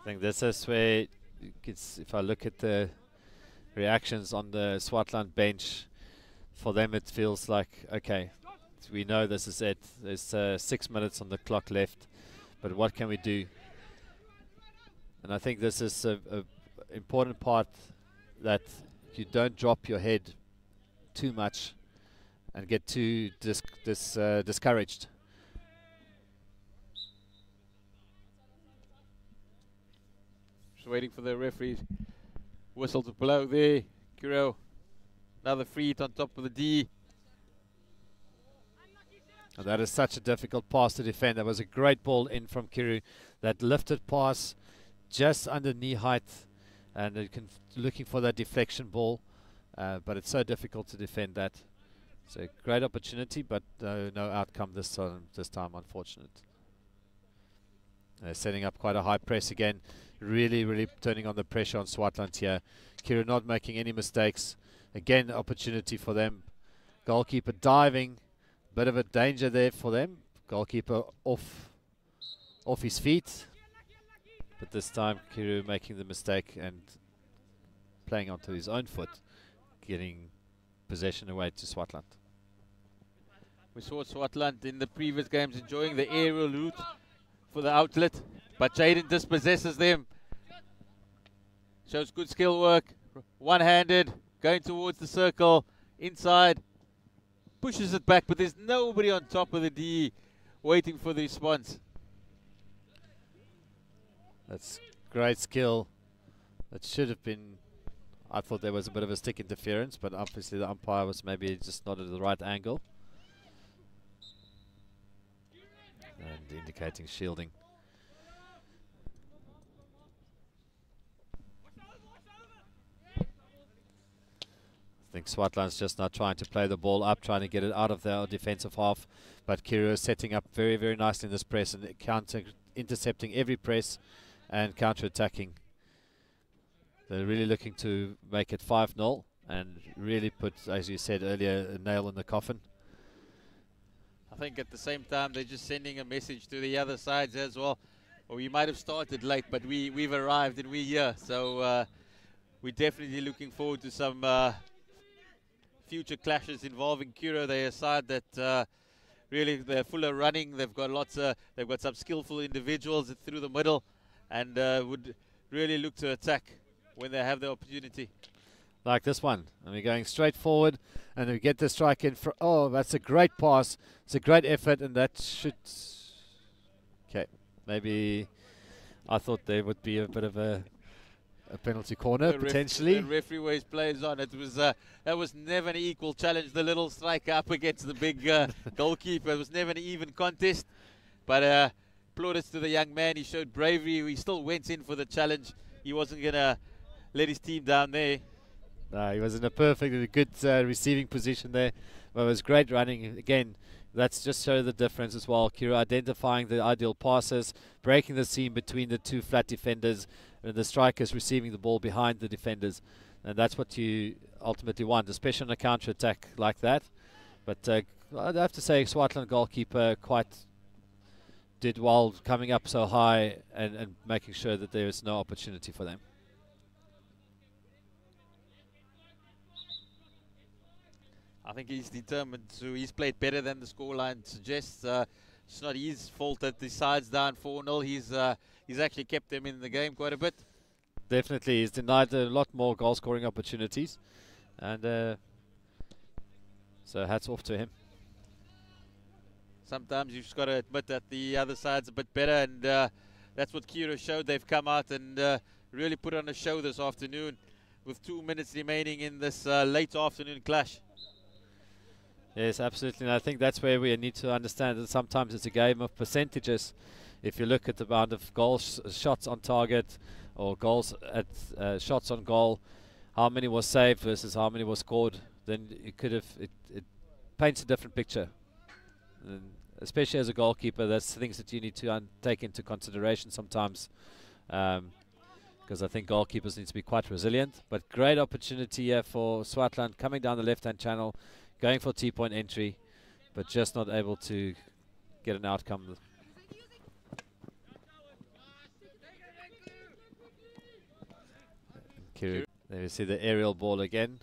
I think this is where if I look at the reactions on the Swartland bench, for them it feels like, okay, we know this is it. There's 6 minutes on the clock left, but what can we do? And I think this is a important part, that you don't drop your head too much and get too discouraged. Just waiting for the referee's whistle to blow there. Curro, another free hit on top of the D. Oh, that is such a difficult pass to defend. That was a great ball in from Curro. That lifted pass just under knee height, and you can looking for that deflection ball, but it's so difficult to defend that. So great opportunity, but no outcome this time, unfortunate. They're setting up quite a high press again, really turning on the pressure on Swartland here. Curro not making any mistakes. Again, opportunity for them. Goalkeeper diving, bit of a danger there for them. Goalkeeper off his feet, but this time Curro making the mistake and playing onto his own foot, getting possession away to Swartland. We saw Swartland in the previous games enjoying the aerial route for the outlet, but Jaden dispossesses them. Shows good skill work, one-handed, going towards the circle, inside, pushes it back, but there's nobody on top of the D waiting for the response. That's great skill. That should have been, I thought there was a bit of a stick interference, but obviously the umpire was maybe just not at the right angle. And indicating shielding. I think Swartland's just not trying to play the ball up, trying to get it out of their defensive half, but Curro is setting up very nicely in this press and intercepting every press and counter-attacking. They're really looking to make it 5-0 and really put, as you said earlier, a nail in the coffin. I think at the same time they're just sending a message to the other sides as well. Well, we might have started late, but we've arrived and we're here. So we're definitely looking forward to some future clashes involving Curro. They're a side that really they're full of running. They've got they've got some skillful individuals through the middle, and would really look to attack when they have the opportunity. Like this one, and we're going straight forward, and we get the strike in. Oh, that's a great pass. It's a great effort, and that should. Okay, maybe I thought there would be a bit of a penalty corner potentially. The referee weighs players on. It was that was never an equal challenge. The little striker up against the big goalkeeper. It was never an even contest. But plaudits to the young man. He showed bravery. He still went in for the challenge. He wasn't gonna let his team down there. No, he was in a perfect, good receiving position there. But it was great running. Again, that's just show the difference as well. Curro identifying the ideal passes, breaking the seam between the two flat defenders, and the strikers receiving the ball behind the defenders. And that's what you ultimately want, especially on a counter-attack like that. But I'd have to say Swartland goalkeeper did well coming up so high and making sure that there is no opportunity for them. I think he's determined to. He's played better than the scoreline suggests. It's not his fault that the side's down 4-0. He's actually kept them in the game quite a bit. Definitely, he's denied a lot more goal-scoring opportunities, and so hats off to him. Sometimes you've just got to admit that the other side's a bit better, and that's what Curro showed. They've come out and really put on a show this afternoon with 2 minutes remaining in this late afternoon clash. Yes, absolutely. And I think that's where we need to understand that sometimes it's a game of percentages. If you look at the amount of goals, shots on target, or goals at shots on goal, how many was saved versus how many was scored, then it could have it paints a different picture. And especially as a goalkeeper, that's things that you need to take into consideration sometimes, because I think goalkeepers need to be quite resilient. But great opportunity here for Swartland coming down the left-hand channel, going for T-point entry, but just not able to get an outcome. There you see the aerial ball again.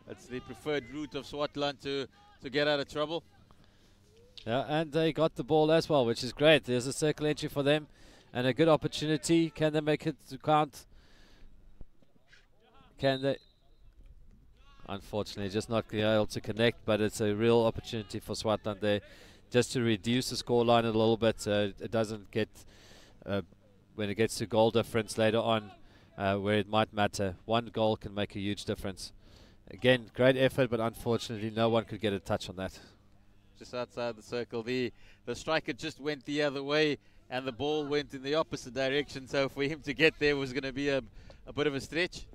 That's the preferred route of Swartland to get out of trouble. Yeah, and they got the ball as well, which is great. There's a circle entry for them and a good opportunity. Can they make it to count? Can they? unfortunately, just not able to connect. But it's a real opportunity for Swartland there, just to reduce the scoreline a little bit, so it doesn't get when it gets to goal difference later on, where it might matter. One goal can make a huge difference. Again, great effort, but unfortunately, no one could get a touch on that. Just outside the circle, the striker just went the other way, and the ball went in the opposite direction. So for him to get there was going to be a bit of a stretch.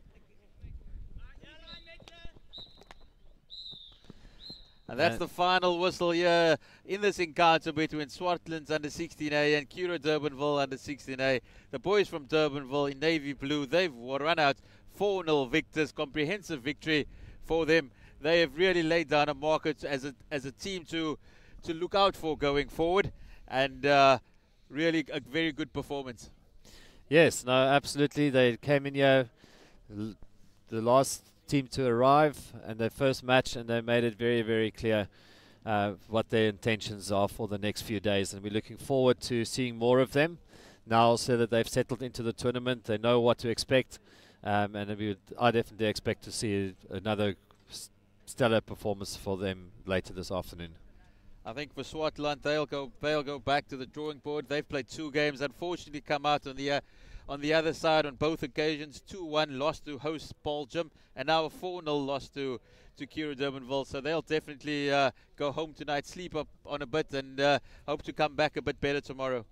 And that's the final whistle here in this encounter between Swartland's under 16A and Curro Durbanville under 16A. The boys from Durbanville in navy blue, they've run out 4-0 victors, comprehensive victory for them. They have really laid down a market as a team to look out for going forward, and really a very good performance. Yes, no, absolutely. They came in here, the last team to arrive, and their first match, and they made it very, very clear what their intentions are for the next few days, and we're looking forward to seeing more of them now, so that they've settled into the tournament. They know what to expect, and I definitely expect to see another stellar performance for them later this afternoon. I think for Swartland, they'll go back to the drawing board. They've played 2 games, unfortunately come out on the other side on both occasions. 2-1 loss to host Paarl Gim, and now a 4-0 loss to Curro Durbanville. So they'll definitely go home tonight, sleep up on a bit, and hope to come back a bit better tomorrow.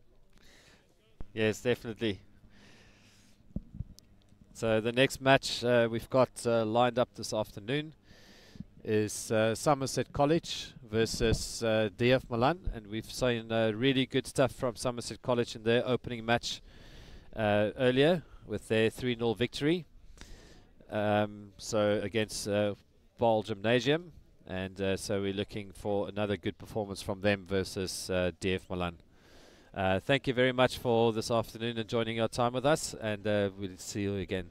Yes, definitely. So the next match we've got lined up this afternoon is Somerset College versus DF Malan, and we've seen really good stuff from Somerset College in their opening match earlier with their 3-0 victory, so against Paarl Gymnasium, and so we're looking for another good performance from them versus DF Malan. Thank you very much for this afternoon and joining our time with us, and we'll see you again.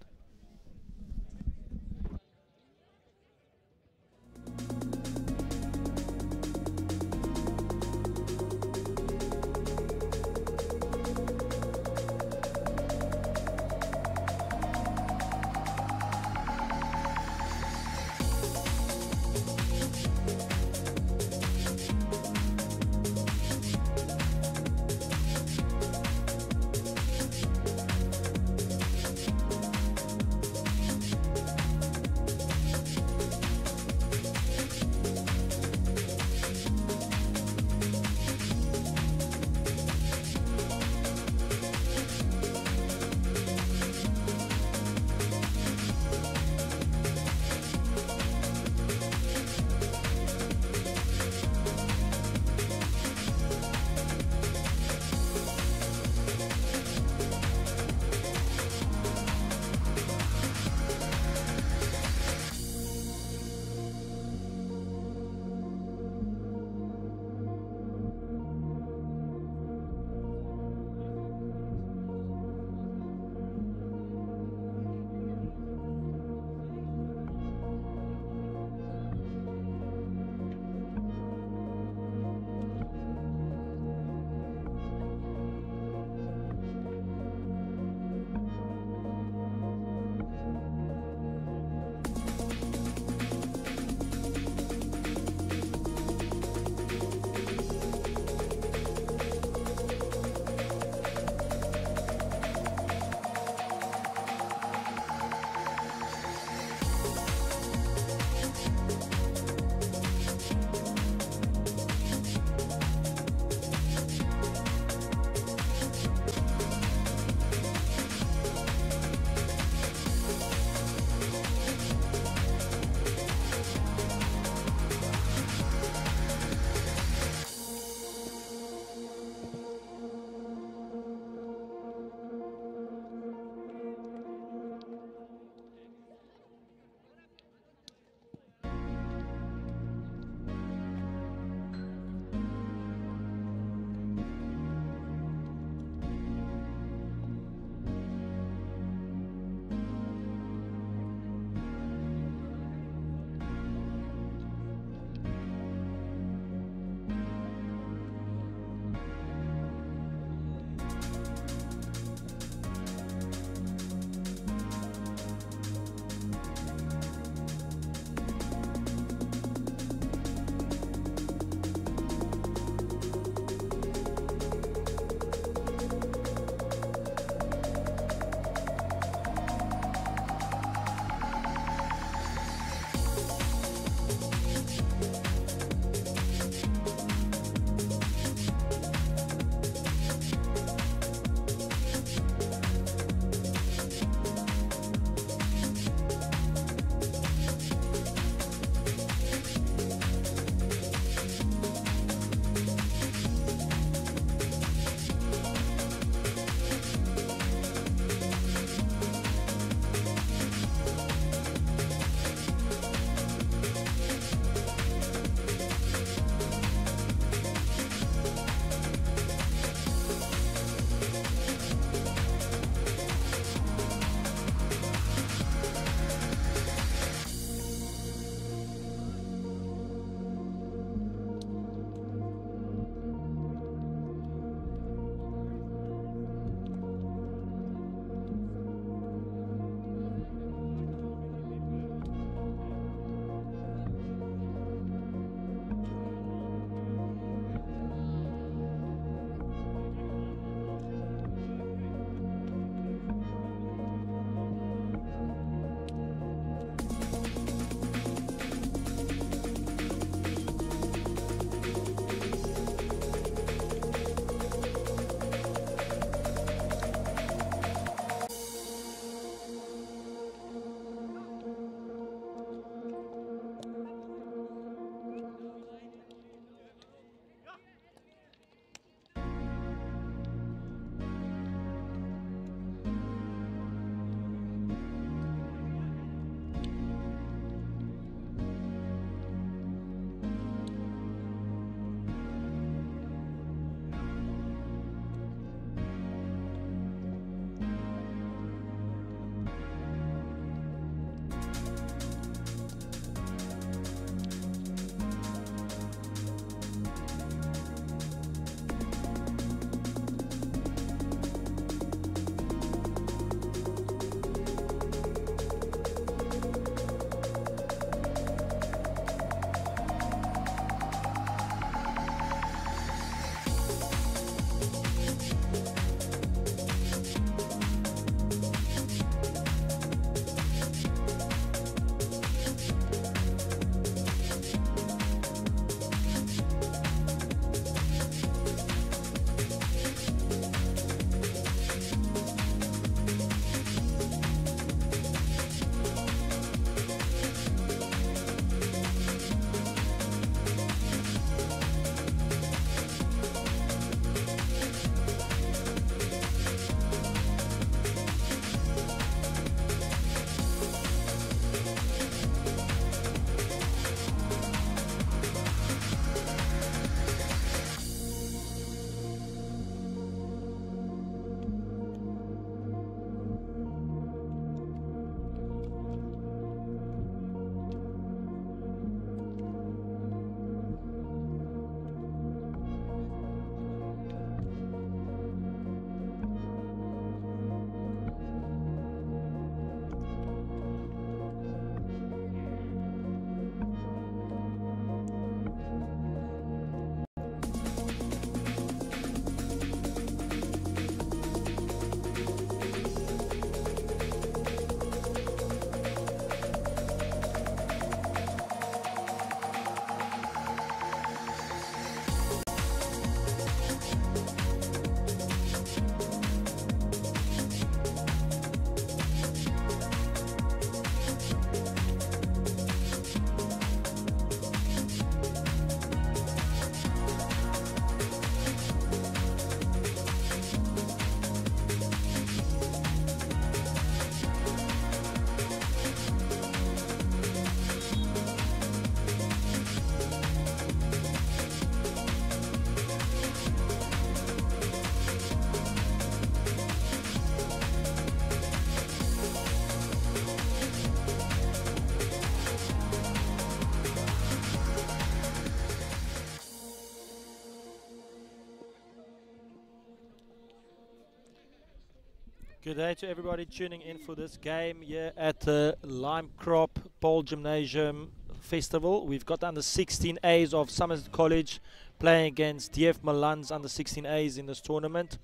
Good day to everybody tuning in for this game here at the Lime Crop Paarl Gymnasium Festival. We've got under 16As of Somerset College playing against DF Malan's under 16As in this tournament.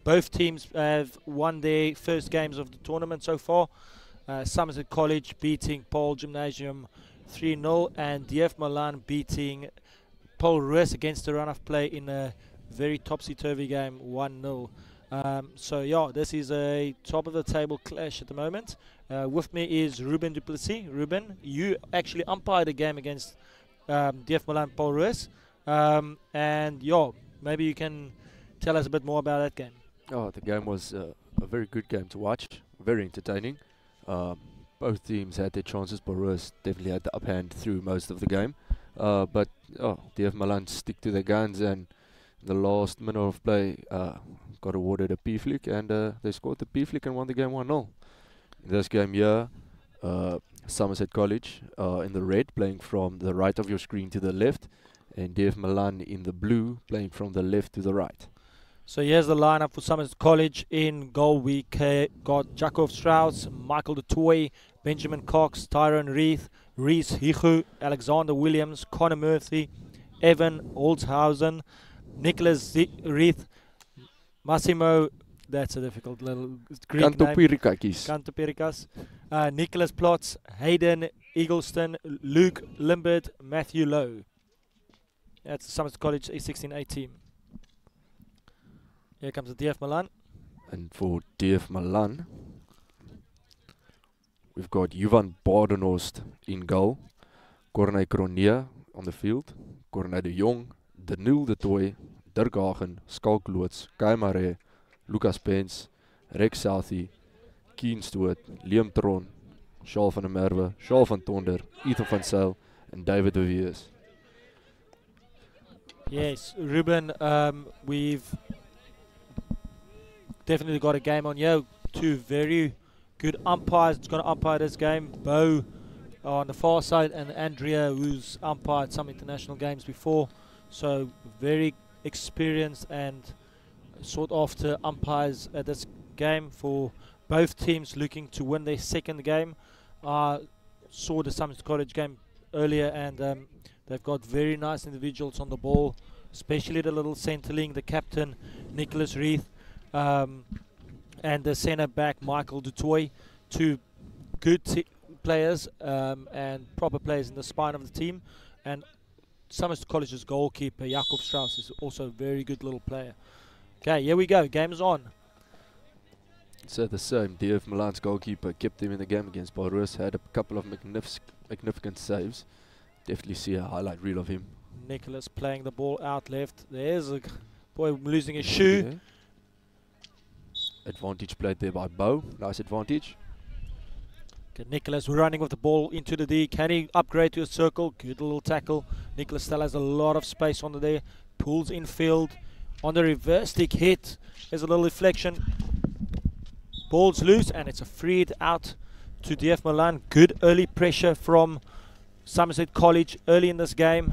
Both teams have won their first games of the tournament so far. Somerset College beating Paarl Gymnasium 3-0 and DF Malan beating Paul Roos against the run of play in a very topsy-turvy game 1-0. So yeah, this is a top of the table clash at the moment. With me is Ruben Duplessis. Ruben, you actually umpired a game against DF Malan Paul Roos. And yeah, maybe you can tell us a bit more about that game. Oh, the game was a very good game to watch, very entertaining. Both teams had their chances. Paul Roos definitely had the upper hand through most of the game. But DF Malan stick to their guns, and the last minute of play got awarded a P flick, and they scored the P flick and won the game 1-0. In this game here, Somerset College in the red, playing from the right of your screen to the left, and DF Malan in the blue, playing from the left to the right. So here's the lineup for Somerset College. In goal we got Jacob Strauss, Michael De Toy, Benjamin Cox, Tyrone Reith, Reese Hichu, Alexander Williams, Connor Murphy, Evan Holzhausen, Nicholas Reith, Massimo, that's a difficult little Greek name. Kantopirikas. Nicholas Plotz, Hayden Eagleston, Luke Limbert, Matthew Lowe. That's the Somerset College A16A team. Here comes the DF Malan. And for DF Malan, we've got Jovan Badenhorst in goal, Corneille Cronje on the field, Corneille de Jong, Daniel De Toy, Dirk Hagen, Skalk Loots, Kai Mare, Lucas Pence, Rex Southey, Keen Stoot, Liam Tron, Charles van der Merwe, Charles van Tonder, Ethan van Zyl, and David de Viers. Yes, Ruben, we've definitely got a game on here. Two very good umpires. It's going to umpire this game. Bo on the far side, and Andrea, who's umpired some international games before. So very experienced and sought after umpires at this game for both teams looking to win their second game. Saw the Somerset College game earlier, and they've got very nice individuals on the ball, especially the little centerling, the captain Nicholas Reith, and the centre back Michael Du Toit. Two good players and proper players in the spine of the team. And Somerset College's goalkeeper Jakob Strauss is also a very good little player. Okay, here we go. Game is on. So the same, DF Malan's goalkeeper kept him in the game against Paul Roos, had a couple of magnificent saves. Definitely see a highlight reel of him. Nicholas playing the ball out left. There's a boy losing his shoe. Yeah. Advantage played there by Bo. Nice advantage. Okay, Nicholas running with the ball into the D. Can he upgrade to a circle? Good little tackle. Nicholas still has a lot of space on the there. Pulls infield. On the reverse stick hit. There's a little deflection. Ball's loose, and it's a freed out to DF Malan. Good early pressure from Somerset College early in this game.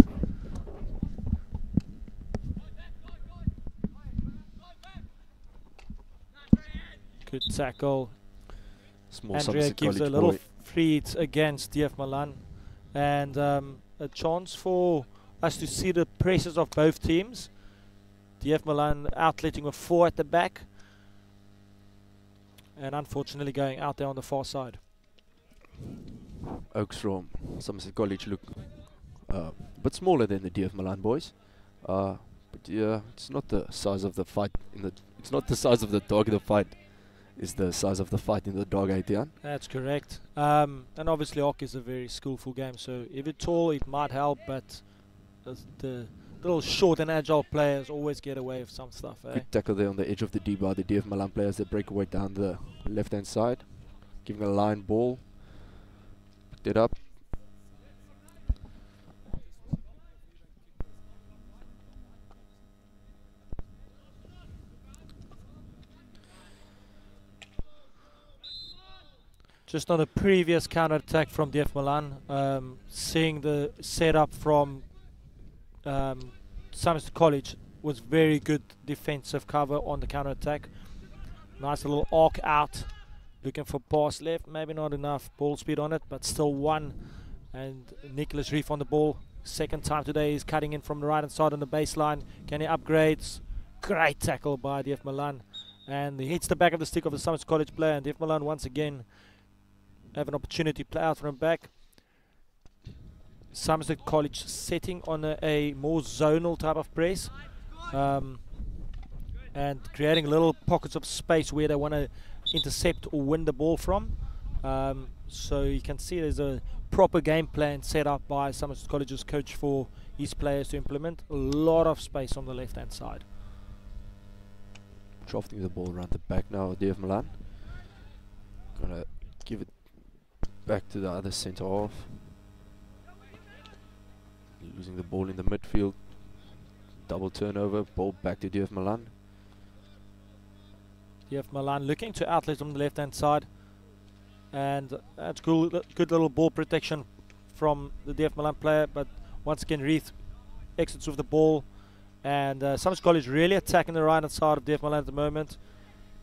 Good tackle. Small Andrea Somerset gives College a little boy. freed against DF Malan, and a chance for us to see the presses of both teams. DF Malan outletting with 4 at the back, and unfortunately going out there on the far side. Oaks from Somerset College look a bit smaller than the DF Malan boys, but yeah, it's not the size of the fight it's not the size of the dog in the fight. Is the size of the fight in the dog, Etienne? That's correct. And obviously hockey is a very skillful game, so if you're tall it might help, but the little short and agile players always get away with some stuff. Good tackle there on the edge of the D by the DF Malan players. They break away down the left hand side, giving a line ball. Picked it up. Just on a previous counter attack from DF Malan, seeing the setup from Somerset College was very good defensive cover on the counter attack. Nice little arc out. Looking for pass left. Maybe not enough ball speed on it, but still one. And Nicholas Reef on the ball. Second time today he's cutting in from the right hand side on the baseline. Can he upgrades? Great tackle by DF Malan. And he hits the back of the stick of the Somerset College player. And DF Malan once again have an opportunity to play out from back. Somerset College setting on a more zonal type of press. And creating little pockets of space where they want to intercept or win the ball from. So you can see there's a proper game plan set up by Somerset College's coach for his players to implement. A lot of space on the left hand side. Drafting the ball around the back now, DF Malan. Gonna give it back to the other centre half. Losing the ball in the midfield. Double turnover, ball back to DF Malan. DF Malan looking to outlet on the left hand side. And that's cool, good little ball protection from the DF Malan player. But once again, Reith exits with the ball. And Somerset College really attacking the right hand side of DF Malan at the moment.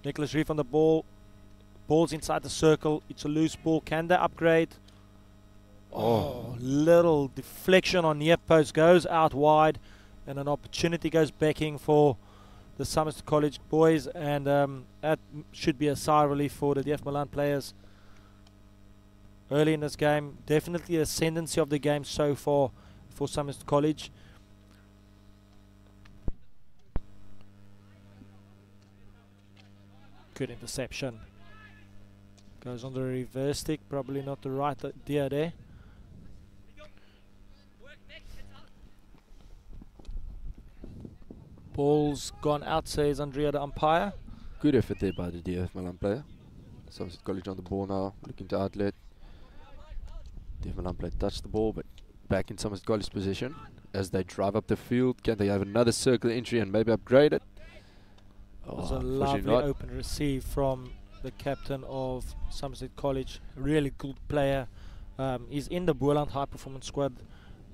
Nicholas Reith on the ball. Ball's inside the circle. It's a loose ball. Can they upgrade? Oh, little deflection on near post. Goes out wide. And an opportunity goes backing for the Somerset College boys. And that should be a sigh of relief for the DF Malan players. Early in this game. Definitely the ascendancy of the game so far for Somerset College. Good interception. Goes on the reverse stick. Probably not the right idea there. Ball's gone out, says Andrea, the umpire. Good effort there by the DF Malan player. Somerset College on the ball now, looking to outlet. DF Malan player touched the ball, but back in Somerset College position. As they drive up the field, can they have another circle entry and maybe upgrade it? It was a lovely open receive from the captain of Somerset College. Really good player. He's in the Boland high performance squad.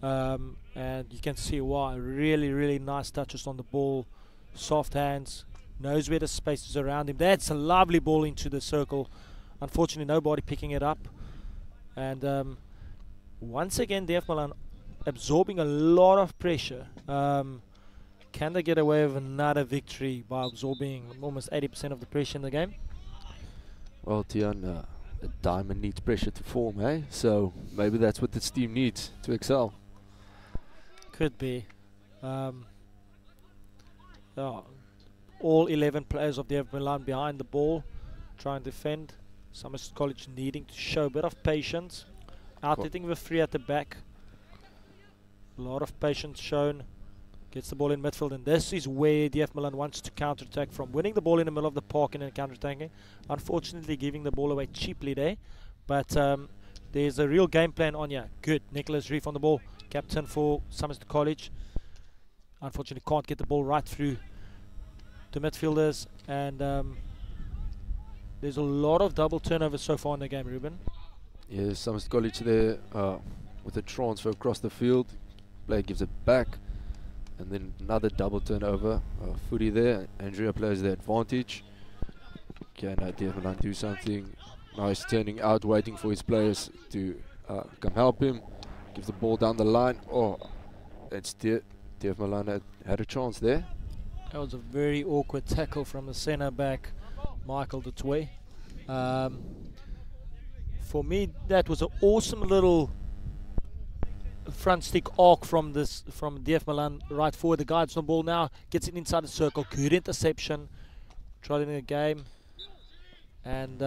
And you can see why. Really nice touches on the ball. Soft hands. Knows where the space is around him. That's a lovely ball into the circle. Unfortunately, nobody picking it up. And once again, DF Malan absorbing a lot of pressure. Can they get away with another victory by absorbing almost 80% of the pressure in the game? Well, Tian, a diamond needs pressure to form, eh? So maybe that's what this team needs to excel. Could be. All 11 players of DF Malan behind the ball, trying to defend. Somerset College needing to show a bit of patience. Outletting with 3 at the back. A lot of patience shown. Gets the ball in midfield, and this is where DF Malan wants to counter-attack from. Winning the ball in the middle of the park and then counter-attacking. Unfortunately, giving the ball away cheaply there. But there's a real game plan on here. Good. Nicholas Reef on the ball. Captain for Somerset College. Unfortunately, can't get the ball right through to midfielders. And there's a lot of double turnovers so far in the game, Ruben. Yes, Somerset College there with a transfer across the field. Player gives it back. And then another double turnover. Footy there. Andrea plays the advantage. Can DF Malan do something? Nice turning out, waiting for his players to come help him. Gives the ball down the line. Oh, it's DF Malan had a chance there. That was a very awkward tackle from the centre back, Michael Dutoy. For me, that was an awesome little front stick arc from DF Malan right forward. The guy on the ball now, gets it inside the circle. Good interception. Trotting the game. And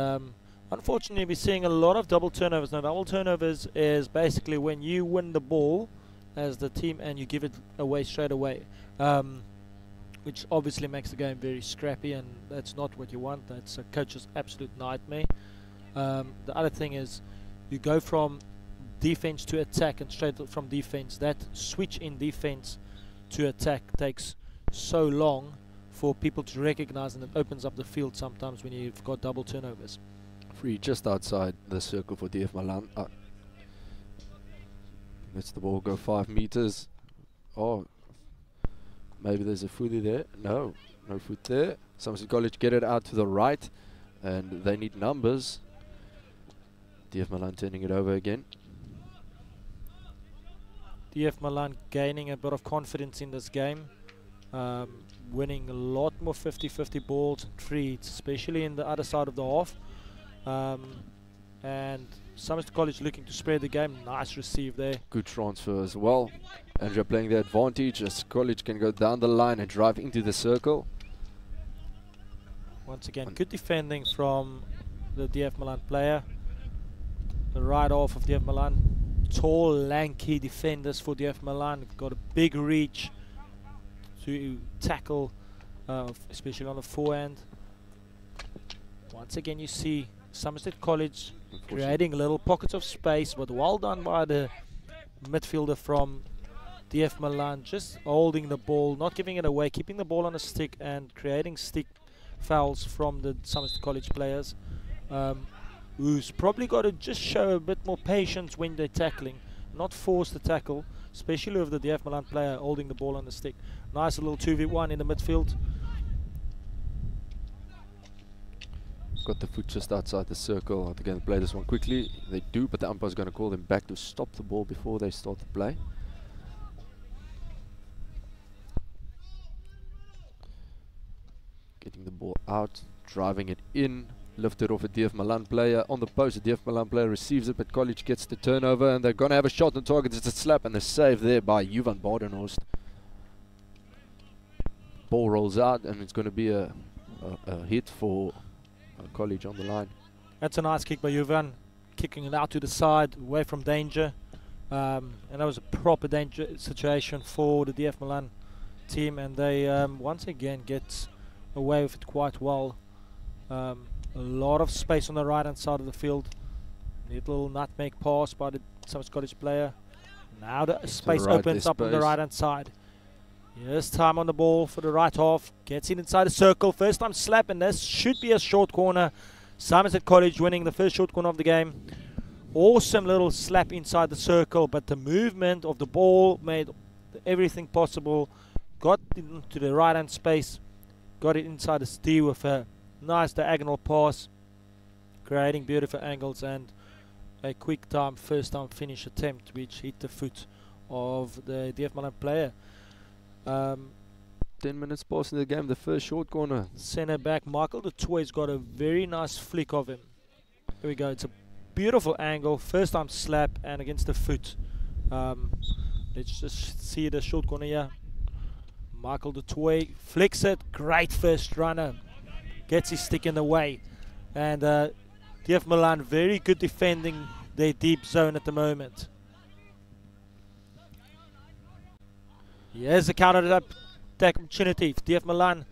unfortunately, we're seeing a lot of double turnovers. Now, double turnovers is basically when you win the ball as the team and you give it away straight away, which obviously makes the game very scrappy, and that's not what you want. That's a coach's absolute nightmare. The other thing is you go from defense to attack and straight from defense. That switch in defense to attack takes so long for people to recognize, and it opens up the field sometimes when you've got double turnovers. Free just outside the circle for DF Malan. Lets the ball go 5 meters. Oh, maybe there's a footy there. No, No foot there. Somerset College get it out to the right, and they need numbers. DF Malan turning it over again. DF Malan gaining a bit of confidence in this game, winning a lot more 50-50 balls and treats, especially in the other side of the half. And Somerset College looking to spread the game. Nice receive there. Good transfer as well. Andrea playing the advantage as College can go down the line and drive into the circle. Once again, good defending from the DF Malan player. The right half of DF Malan. Tall, lanky defenders for DF Malan. Got a big reach to tackle, especially on the forehand. Once again, you see Somerset College creating little pockets of space, but well done by the midfielder from DF Malan, just holding the ball, not giving it away, keeping the ball on a stick and creating stick fouls from the Somerset College players, who's probably got to just show a bit more patience when they're tackling, not force the tackle, especially with the DF Malan player holding the ball on the stick. Nice little 2v1 in the midfield. Got the foot just outside the circle. They're going to play this one quickly. They do, but the umpire's going to call them back to stop the ball before they start the play. Getting the ball out, driving it in, lifted off a DF Malan player on the post. The DF Malan player receives it, but College gets the turnover, and they're going to have a shot on target. It's a slap and a save there by Jovan Badenhorst. Ball rolls out, and it's going to be a hit for College on the line. That's a nice kick by Jovan, kicking it out to the side, away from danger. And that was a proper danger situation for the DF Malan team, and they once again get away with it quite well. A lot of space on the right hand side of the field. Little nutmeg pass by the Somerset College player. Now the space opens up on the right hand side. Yes, time on the ball for the right half. Gets in inside the circle. First time slap, and this should be a short corner. Somerset College winning the first short corner of the game. Awesome little slap inside the circle, but the movement of the ball made everything possible. Got into the right hand space. Got it inside the steer with a nice diagonal pass, creating beautiful angles and a quick time, first time finish attempt, which hit the foot of the DF Malan player. 10 minutes past in the game, the first short corner. Centre back Michael du Toit's got a very nice flick of him. Here we go. It's a beautiful angle, first time slap and against the foot. Let's just see the short corner here. Michael du Toit flicks it. Great first runner. Gets his stick in the way. And DF Malan very good defending their deep zone at the moment. Here's a counter attack opportunity for DF Malan.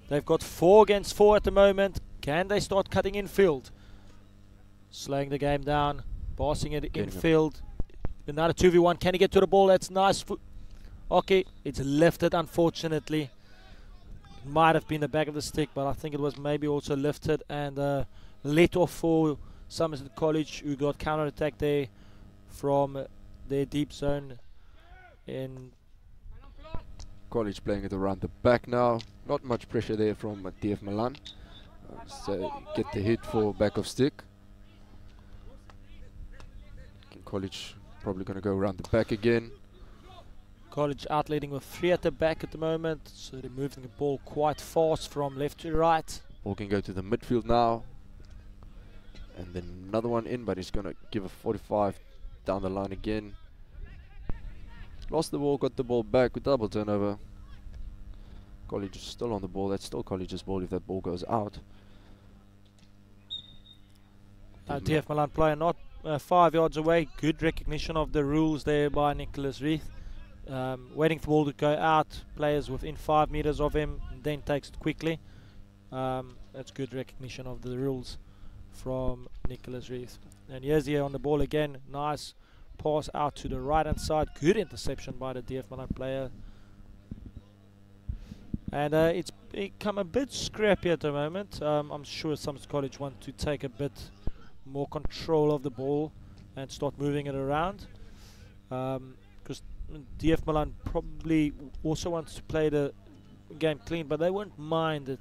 They've got 4 against 4 at the moment. Can they start cutting infield? Slowing the game down, passing it infield. Another 2v1. Can he get to the ball? That's nice. Okay, it's lifted unfortunately. It might have been the back of the stick, but I think it was maybe also lifted and let off for Somerset College, who got counter attack there from their deep zone. In College playing it around the back now. Not much pressure there from DF Malan. So get the hit for back of stick. College probably going to go around the back again. College out leading with 3 at the back at the moment, so they're moving the ball quite fast from left to right. Ball can go to the midfield now. And then another one in, but he's going to give a 45 down the line again. Lost the ball, got the ball back with double turnover. College is still on the ball. That's still College's ball if that ball goes out. DF Malan player not 5 yards away. Good recognition of the rules there by Nicholas Reith. Waiting for the ball to go out. Players within 5 meters of him, and then takes it quickly. That's good recognition of the rules from Nicholas Reith. And here's here on the ball again. Nice pass out to the right hand side. Good interception by the DF Malan player. And it's become a bit scrappy at the moment. I'm sure Somerset College want to take a bit more control of the ball and start moving it around. Because DF Malan probably also wants to play game clean, but they won't mind it,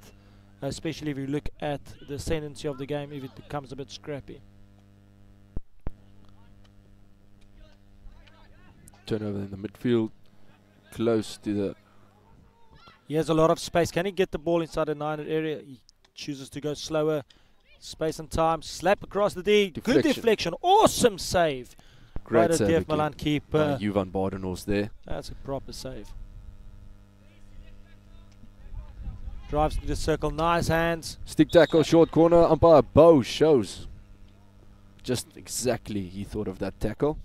especially if you look at the ascendancy of the game if it becomes a bit scrappy. Turnover in the midfield, close to the... He has a lot of space. Can he get the ball inside the 9 area? He chooses to go slower. Space and time. Slap across the D. Good deflection. Awesome save. Great save. DF Malan keeper. Johan Badenhorst there. That's a proper save. Drives into the circle. Nice hands. Stick tackle, short corner. Umpire Bo shows just exactly he thought of that tackle.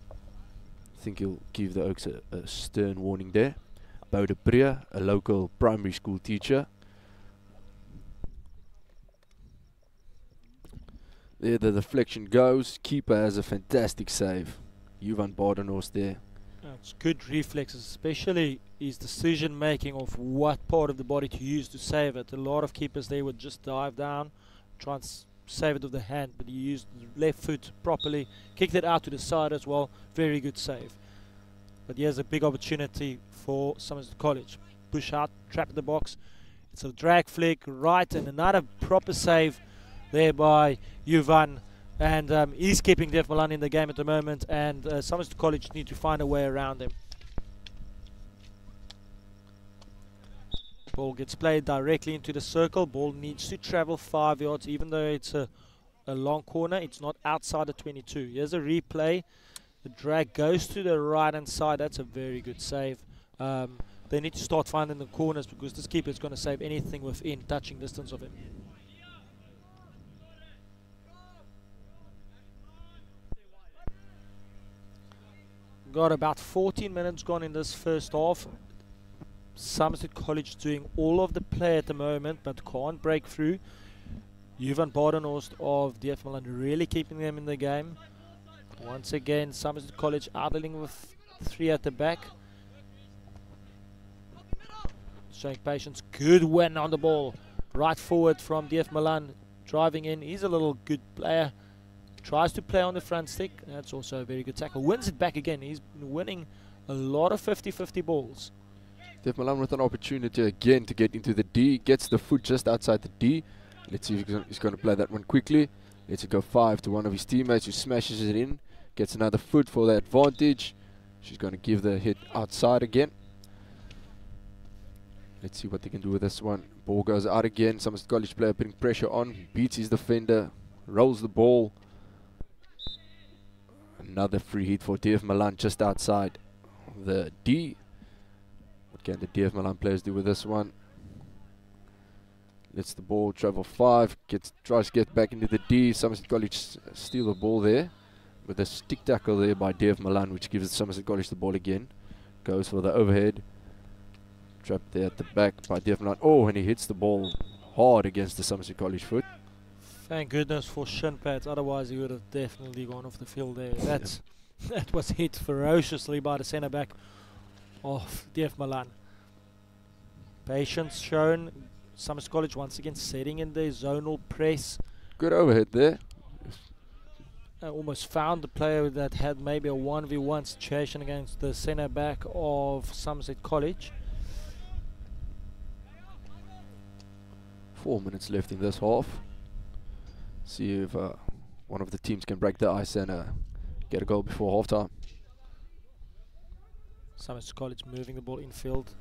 I think he'll give the Oaks a stern warning there. Bo de Pree, a local primary school teacher. There the deflection goes. Keeper has a fantastic save. Johan Badenhorst there. It's good reflexes, especially his decision making of what part of the body to use to save it. A lot of keepers there would just dive down, try and save it with the hand, but he used the left foot properly, kicked it out to the side as well. Very good save. But here's a big opportunity for Somerset College. Push out, trap in the box. It's a drag flick right, and another proper save there by Johan. And he's keeping DF Malan in the game at the moment, and Somerset College need to find a way around him. Ball gets played directly into the circle. Ball needs to travel 5 yards, even though it's a long corner. It's not outside the 22. Here's a replay. The drag goes to the right hand side. That's a very good save. They need to start finding the corners, because this keeper is going to save anything within touching distance of him. Got about 14 minutes gone in this first half. Somerset College doing all of the play at the moment, but can't break through. Johan Badenhorst of DF Malan really keeping them in the game. Once again, Somerset College idling with 3 at the back. Showing patience. Good win on the ball. Right forward from DF Malan. Driving in. He's a little good player. Tries to play on the front stick. That's also a very good tackle. Wins it back again. He's been winning a lot of 50-50 balls. DF Malan with an opportunity again to get into the D. Gets the foot just outside the D. Let's see if he's going to play that one quickly. Lets it go 5 to one of his teammates, who smashes it in. Gets another foot for the advantage. She's going to give the hit outside again. Let's see what they can do with this one. Ball goes out again. Somerset College player putting pressure on. Beats his defender. Rolls the ball. Another free hit for DF Malan just outside the D. What can the DF Malan players do with this one? Lets the ball travel 5. Tries to get back into the D. Somerset College steal the ball there. With a stick tackle there by DF Malan, which gives Somerset College the ball again. Goes for the overhead. Trapped there at the back by DF Malan. Oh, and he hits the ball hard against the Somerset College foot. Thank goodness for shin pads, otherwise he would have definitely gone off the field there. That was hit ferociously by the centre back of DF Malan. Patience shown. Somerset College once again setting in their zonal press. Good overhead there. Almost found the player that had maybe a 1v1 situation against the centre back of Somerset College. 4 minutes left in this half. See if one of the teams can break the ice and get a goal before halftime. Somerset College moving the ball infield.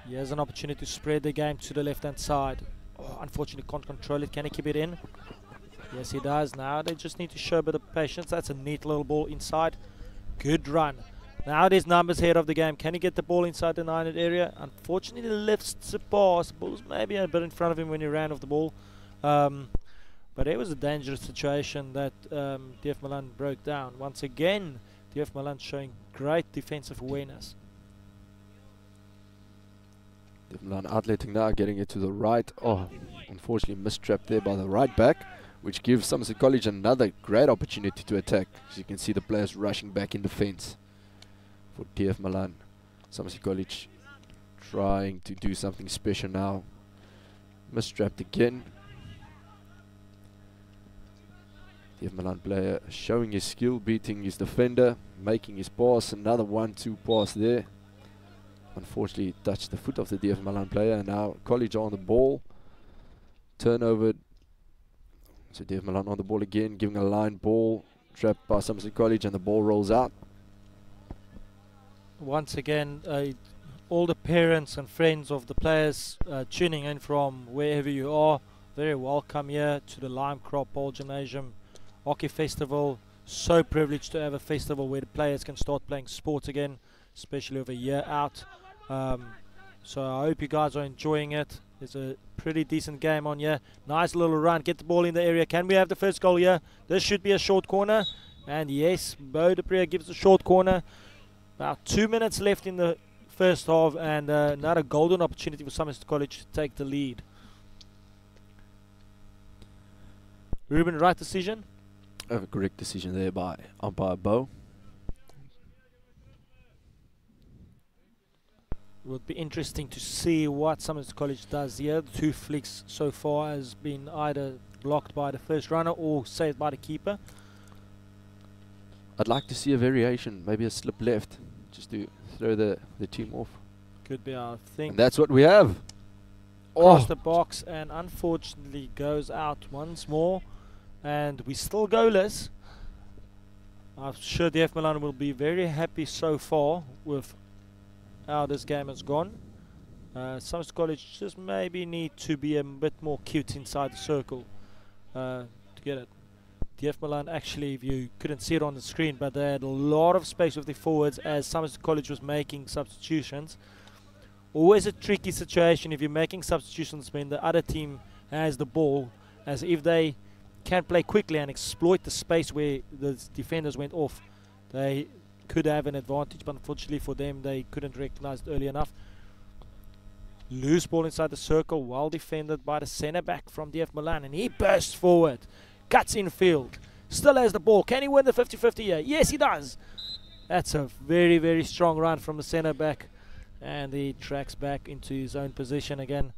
He has an opportunity to spread the game to the left hand side. Oh, unfortunately can't control it. Can he keep it in? Yes, he does. Now they just need to show a bit of patience. That's a neat little ball inside. Good run. Now there's numbers ahead of the game. Can he get the ball inside the 9 area? Unfortunately, lifts the pass. The ball's maybe a bit in front of him when he ran off the ball. But it was a dangerous situation that DF Malan broke down. Once again, DF Malan showing great defensive awareness. DF Malan outletting now, getting it to the right. Oh, unfortunately mistrapped there by the right back, which gives Somerset College another great opportunity to attack. As you can see the players rushing back in defense for DF Malan. Somerset College trying to do something special now. Mistrapped again. DF Malan player showing his skill, beating his defender, making his pass. Another 1-2 pass there. unfortunately touched the foot of the DF Malan player, and now College on the ball. Turnover. So DF Malan on the ball again, giving a line ball, trapped by Somerset College, and the ball rolls out. Once again, all the parents and friends of the players tuning in from wherever you are, very welcome here to the Lime Crop Paarl Gymnasium Hockey Festival. So privileged to have a festival where the players can start playing sports again, especially over a year out. So I hope you guys are enjoying it. There's a pretty decent game on here. Nice little run, get the ball in the area. Can we have the first goal here? This should be a short corner. And yes, Bo de Pre gives a short corner. About 2 minutes left in the first half, and another golden opportunity for Somerset College to take the lead. Ruben, right decision? A correct decision there by umpire Bo. It would be interesting to see what Somerset College does here. The 2 flicks so far has been either blocked by the first runner or saved by the keeper. I'd like to see a variation, maybe a slip left, just to throw the team off. Could be, I think. And that's what we have. Across the box, and unfortunately goes out once more. And we still goalless. I'm sure DF Malan will be very happy so far with how this game has gone. Somerset College just maybe need to be a bit more cute inside the circle to get it. DF Malan, actually, if you couldn't see it on the screen, but they had a lot of space with their forwards as Somerset College was making substitutions. Always a tricky situation if you're making substitutions when the other team has the ball, as if they can play quickly and exploit the space where the defenders went off. They could have an advantage, but unfortunately for them, they couldn't recognize it early enough. Loose ball inside the circle, well defended by the centre back from DF Malan, and he bursts forward, cuts in field, still has the ball. Can he win the 50-50 here? Yes, he does. That's a very, very strong run from the centre back, and he tracks back into his own position again.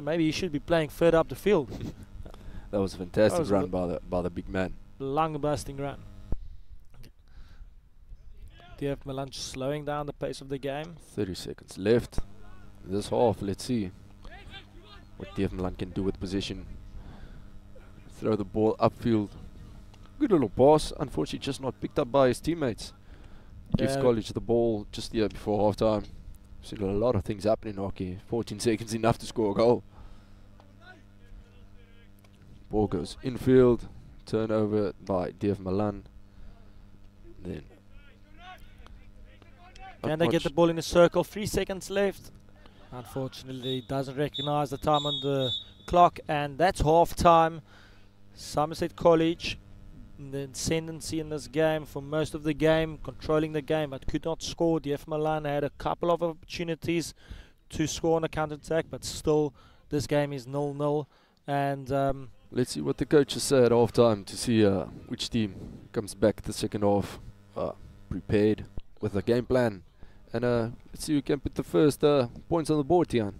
Maybe he should be playing further up the field. That was a fantastic run by the big man. Lung-busting run. DF Malan slowing down the pace of the game. 30 seconds left. This half, let's see what DF Malan can do with position. Throw the ball upfield. Good little pass. Unfortunately, just not picked up by his teammates. Gives College the ball just here before half time. Seen a lot of things happen in hockey. 14 seconds enough to score a goal. Ball goes infield, turnover by DF Malan. Then can they get the ball in the circle? 3 seconds left. Unfortunately, doesn't recognize the time on the clock, and that's half time. Somerset College, the ascendancy in this game for most of the game, controlling the game, but could not score. DF Malan had a couple of opportunities to score on a counter-attack, but still, this game is 0-0. And let's see what the coaches say at half-time to see which team comes back the second half prepared with a game plan. And let's see who can put the first points on the board, Tian.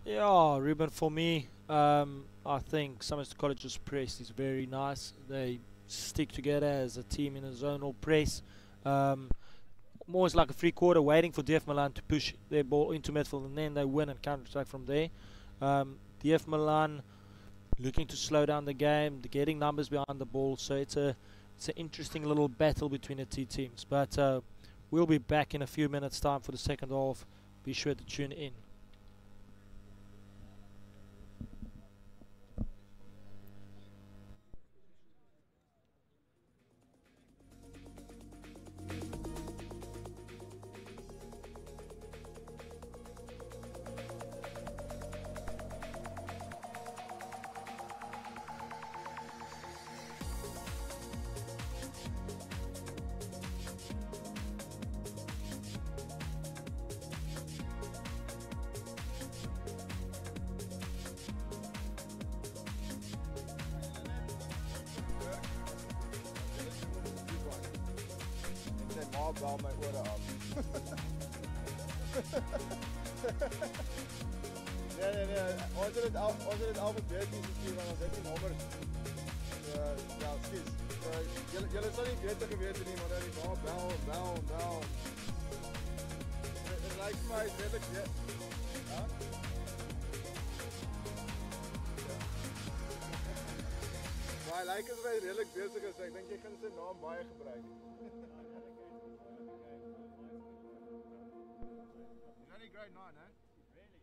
Yeah, Ruben, for me, I think Somerset College's press is very nice. They stick together as a team in a zonal press. More like a free quarter, waiting for DF Malan to push their ball into midfield, and then they win and counter-attack from there. DF Malan looking to slow down the game, getting numbers behind the ball, so it's an interesting little battle between the two teams. But we'll be back in a few minutes' time for the second half. Be sure to tune in. Bel my ore af. Nee. Ons het dit al met beurtjies gestuur, want ons het die nommer. Ja, skus. Julle sal nie beter geweet nie, maar die bel. lyk vir my is redelik weer. Ja. Maar hy lyk as hy redelik besig is. Ek dink jy gaan sy naam baie gebruik. He's only grade 9, hè? Really?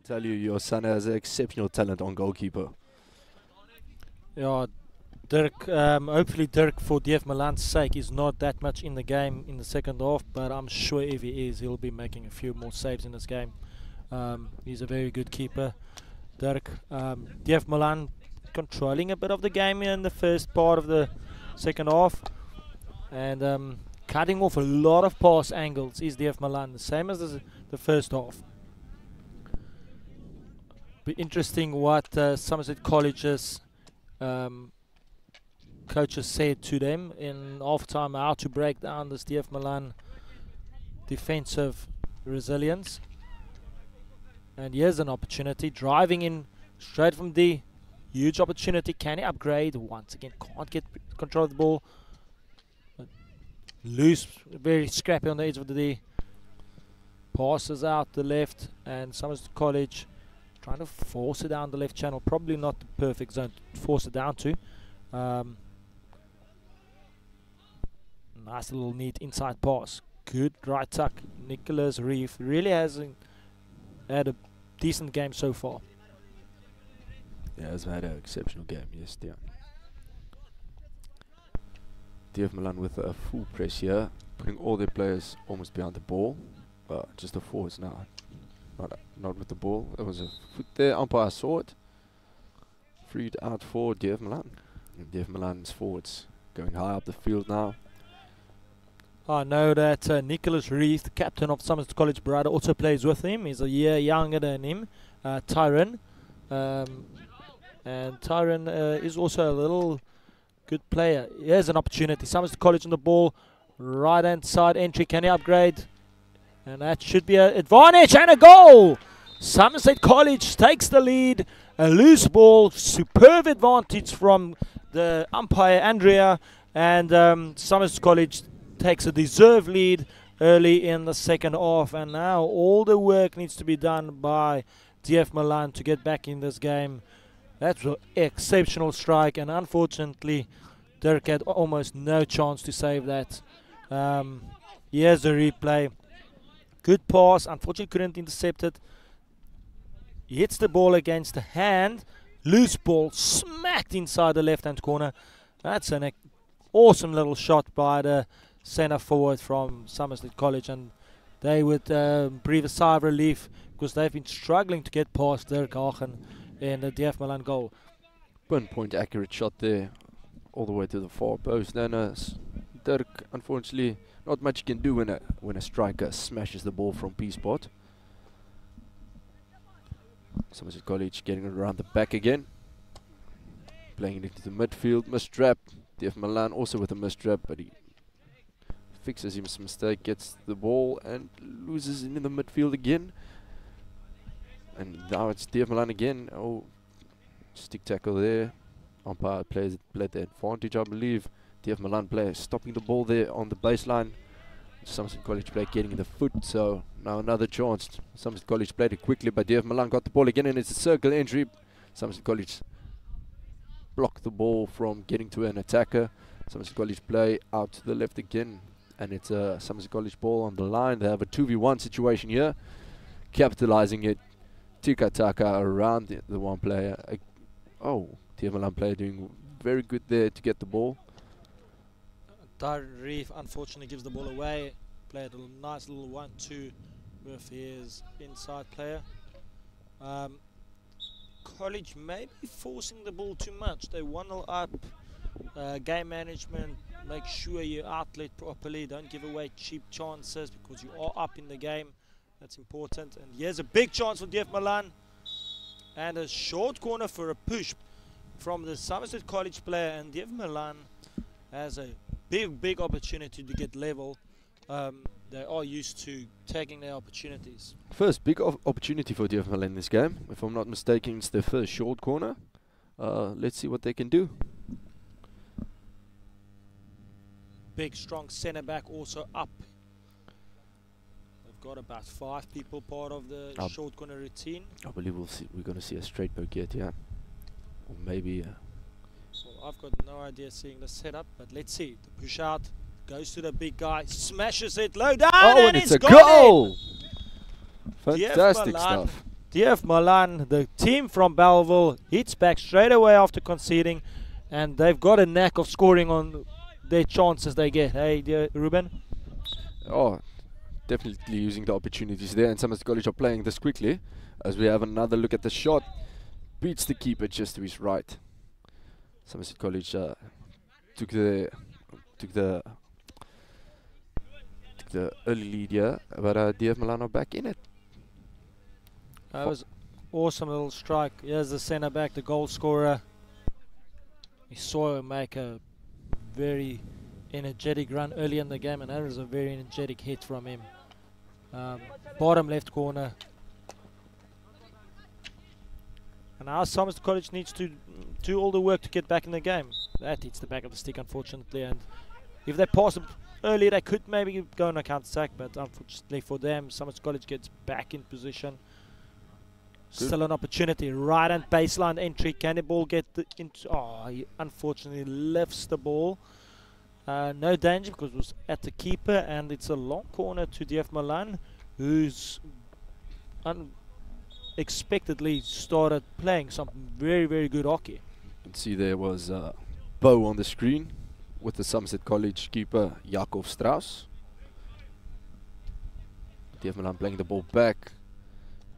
Tell you, your son has exceptional talent on goalkeeper. Yeah, Dirk, hopefully Dirk, for DF Malan's sake, is not that much in the game in the second half, but I'm sure if he is, he'll be making a few more saves in this game. He's a very good keeper, Dirk. DF Malan controlling a bit of the game in the first part of the second half, and cutting off a lot of pass angles is DF Malan, the same as the first half. Be interesting what Somerset College's coaches said to them in half-time, how to break down this DF Malan defensive resilience. And here's an opportunity, driving in straight from D, huge opportunity. Can he upgrade? Once again, can't get control of the ball. Loose, very scrappy on the edge of the D. Passes out the left, and Somerset College trying to force it down the left channel. Probably not the perfect zone to force it down to. Nice little neat inside pass. Good right tuck. Nicholas Reeve really hasn't had a decent game so far. Yeah, he's had an exceptional game, yes, Dion. DF Malan with a full press here, putting all their players almost behind the ball. Just the forwards now. Not with the ball. There was a foot there. Umpire saw it. Freed out for DF Malan. And DF Malan's forwards going high up the field now. I know that Nicholas Reeve, the captain of Somerset College brother, also plays with him. He's a year younger than him, Tyron. And Tyron is also a little good player. Here's an opportunity. Somerset College on the ball. Right hand side entry. Can he upgrade? And that should be an advantage and a goal. Somerset College takes the lead. A loose ball. Superb advantage from the umpire, Andrea. And Somerset College takes a deserved lead early in the second half. And now all the work needs to be done by DF Malan to get back in this game. That's an exceptional strike. And unfortunately, Dirk had almost no chance to save that. Here's the replay. Good pass, unfortunately couldn't intercept it. He hits the ball against the hand. Loose ball smacked inside the left-hand corner. That's an awesome little shot by the centre forward from Somerset College, and they would breathe a sigh of relief because they've been struggling to get past Dirk Hagen in the DF Malan goal. Pinpoint accurate shot there, all the way to the far post. And Dirk, unfortunately, not much you can do when a striker smashes the ball from P-spot. Somerset College getting it around the back again. Playing it into the midfield, mistrap. DF Malan also with a mistrap, but he fixes his mistake, gets the ball and loses it in the midfield again. And now it's DF Malan again. Oh, stick tackle there. Umpire played the advantage, I believe. DF Malan player stopping the ball there on the baseline. Somerset College player getting the foot, so now another chance. Somerset College played it quickly, but DF Malan got the ball again, and it's a circle entry. Somerset College blocked the ball from getting to an attacker. Somerset College play out to the left again, and it's a Somerset College ball on the line. They have a 2v1 situation here, capitalizing it. Tika-taka around the one player. DF Malan player doing very good there to get the ball. Darren Reef unfortunately gives the ball away. Played a nice little 1-2 with his inside player. College may be forcing the ball too much. They 1-0 up. Game management, make sure you outlet properly. Don't give away cheap chances because you are up in the game. That's important. And here's a big chance for DF Malan. And a short corner for a push from the Somerset College player. And DF Malan has a big opportunity to get level. They are used to taking their opportunities. First big opportunity for DF Malan in this game. If I'm not mistaken, it's their first short corner. Let's see what they can do. Big strong centre back also up. They've got about 5 people part of the short corner routine. I believe we're going to see a straight poke yet, yeah. Or maybe Well, I've got no idea seeing the setup, but let's see. The push out goes to the big guy, smashes it low down, and it's a goal! Fantastic stuff. DF Malan, the team from Belleville, hits back straight away after conceding, and they've got a knack of scoring on their chances they get. Hey, dear Ruben? Oh, definitely using the opportunities there, and Somerset College are playing this quickly as we have another look at the shot. Beats the keeper just to his right. Somerset College took the early lead here, but DF Malan are back in it. That was awesome little strike. Here's the centre back, the goal scorer. We saw him make a very energetic run early in the game, and that was a very energetic hit from him. Bottom left corner. And now Somerset College needs to do all the work to get back in the game. That hits the back of the stick, unfortunately, and if they pass it early, they could maybe go on a counter-attack, but unfortunately for them, Somerset College gets back in position. Still an opportunity. Right-hand baseline entry. Can the ball get into... Oh, he unfortunately lifts the ball. No danger because it was at the keeper, and it's a long corner to DF Malan, who's unexpectedly started playing some very good hockey. You can see there was Bo on the screen with the Somerset College keeper Jakob Strauss. DF Malan playing the ball back.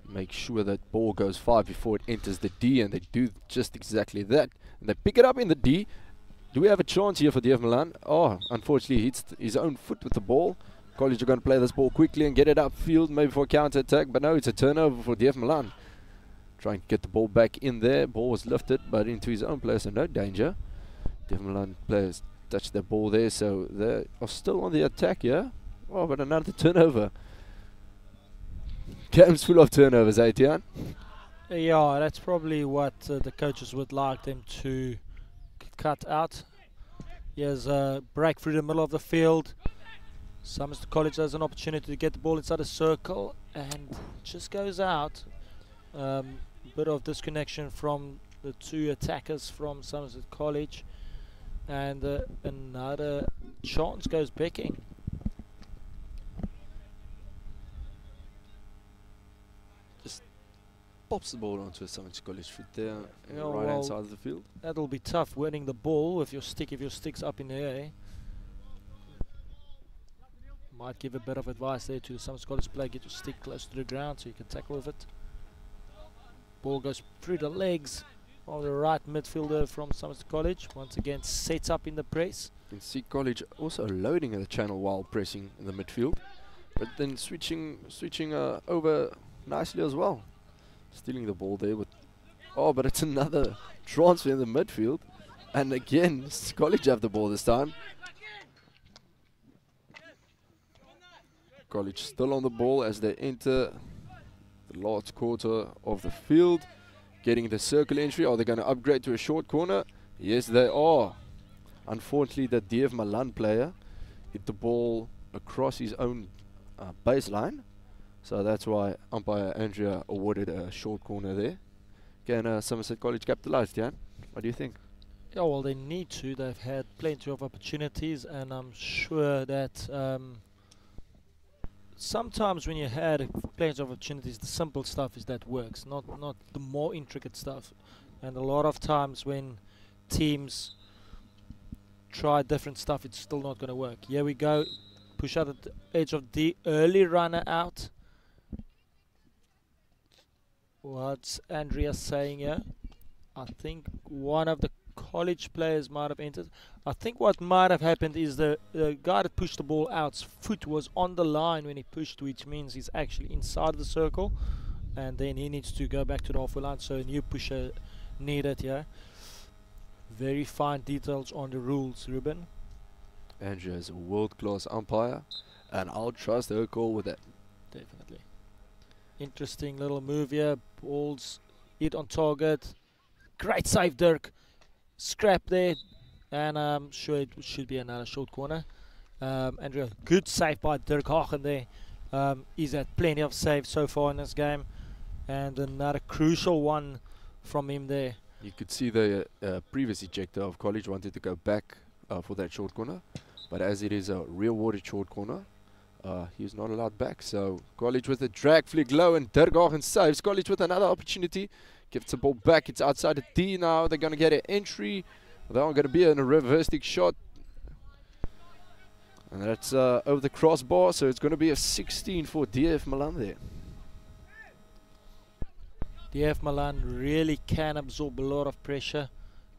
Make sure that ball goes 5 before it enters the D, and they do just exactly that. And they pick it up in the D. Do we have a chance here for DF Malan? Oh, unfortunately he hits his own foot with the ball. College are going to play this ball quickly and get it upfield, maybe for a counter-attack, but no, it's a turnover for DF Malan. Trying to get the ball back in there. Ball was lifted, but into his own player, so no danger. DF Malan players touched the ball there, so they are still on the attack here. Oh, but another turnover. Game's full of turnovers, Tian? Yeah, that's probably what the coaches would like them to cut out. Here's a break through the middle of the field. Somerset College has an opportunity to get the ball inside a circle and just goes out. Bit of disconnection from the two attackers from Somerset College. And another chance goes backing. Just pops the ball onto a Somerset College foot there in the Yeah, right hand well, side of the field. That'll be tough winning the ball with your stick if your stick's up in the air. Might give a bit of advice there to the Somerset College player, get your stick close to the ground so you can tackle with it. Ball goes through the legs of the right midfielder from Somerset College. Once again sets up in the press. You can see College also loading the channel while pressing in the midfield, but then switching over nicely as well. Stealing the ball there with, oh, but it's another transfer in the midfield, and again College have the ball this time. College still on the ball as they enter the last quarter of the field, getting the circle entry. Are they going to upgrade to a short corner? Yes, they are. Unfortunately, the DF Malan player hit the ball across his own baseline, so that's why umpire Andrea awarded a short corner there. Can Somerset College capitalize, Jan? What do you think? Yeah, well, they need to. They've had plenty of opportunities, and I'm sure that sometimes when you had plenty of opportunities, the simple stuff is that works, not the more intricate stuff. And a lot of times when teams try different stuff, it's still not going to work. Here we go, push out at the edge of the early runner out. What's Andrea saying here? I think one of the College players might have entered. I think what might have happened is the guy that pushed the ball out's foot was on the line when he pushed, which means he's actually inside the circle, and then he needs to go back to the halfway line, so a new pusher needed here. Very fine details on the rules, Ruben. Andrea is a world-class umpire, and I'll trust her call with that. Definitely. Interesting little move here. Ball's hit on target. Great save, Dirk. Scrap there, and I'm sure it should be another short corner. Andrea, good save by Dirk Hagen there. He's had plenty of saves so far in this game, and another crucial one from him there. You could see the previous ejector of College wanted to go back for that short corner, but as it is a rewarded short corner, he's not allowed back. So College with a drag flick low, and Dirk Hagen saves. College with another opportunity. Gives the ball back. It's outside the D now. They're going to get an entry. They are going to be in a reverse stick shot. And that's over the crossbar. So it's going to be a 16 for DF Malan there. DF Malan really can absorb a lot of pressure.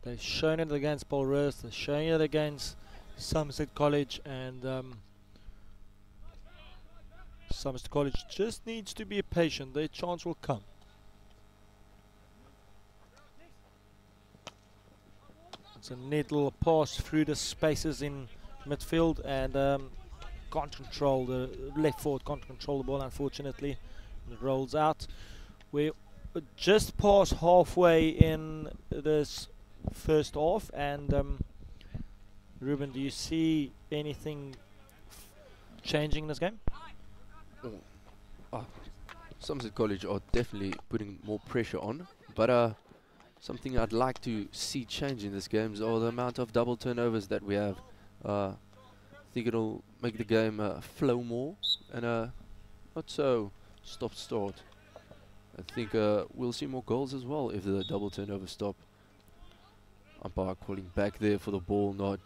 They've shown it against Paul Roos. They're showing it against Somerset College. And Somerset College just needs to be patient. Their chance will come. It's a neat little pass through the spaces in midfield, and can't control the left forward, can't control the ball unfortunately. It rolls out. We're just past halfway in this first half, and Ruben, do you see anything changing in this game? Somerset College are definitely putting more pressure on, but something I'd like to see change in this game is the amount of double turnovers that we have. I think it'll make the game flow more and not so stop-start. I think we'll see more goals as well if the double turnovers stop. Umpire calling back there for the ball not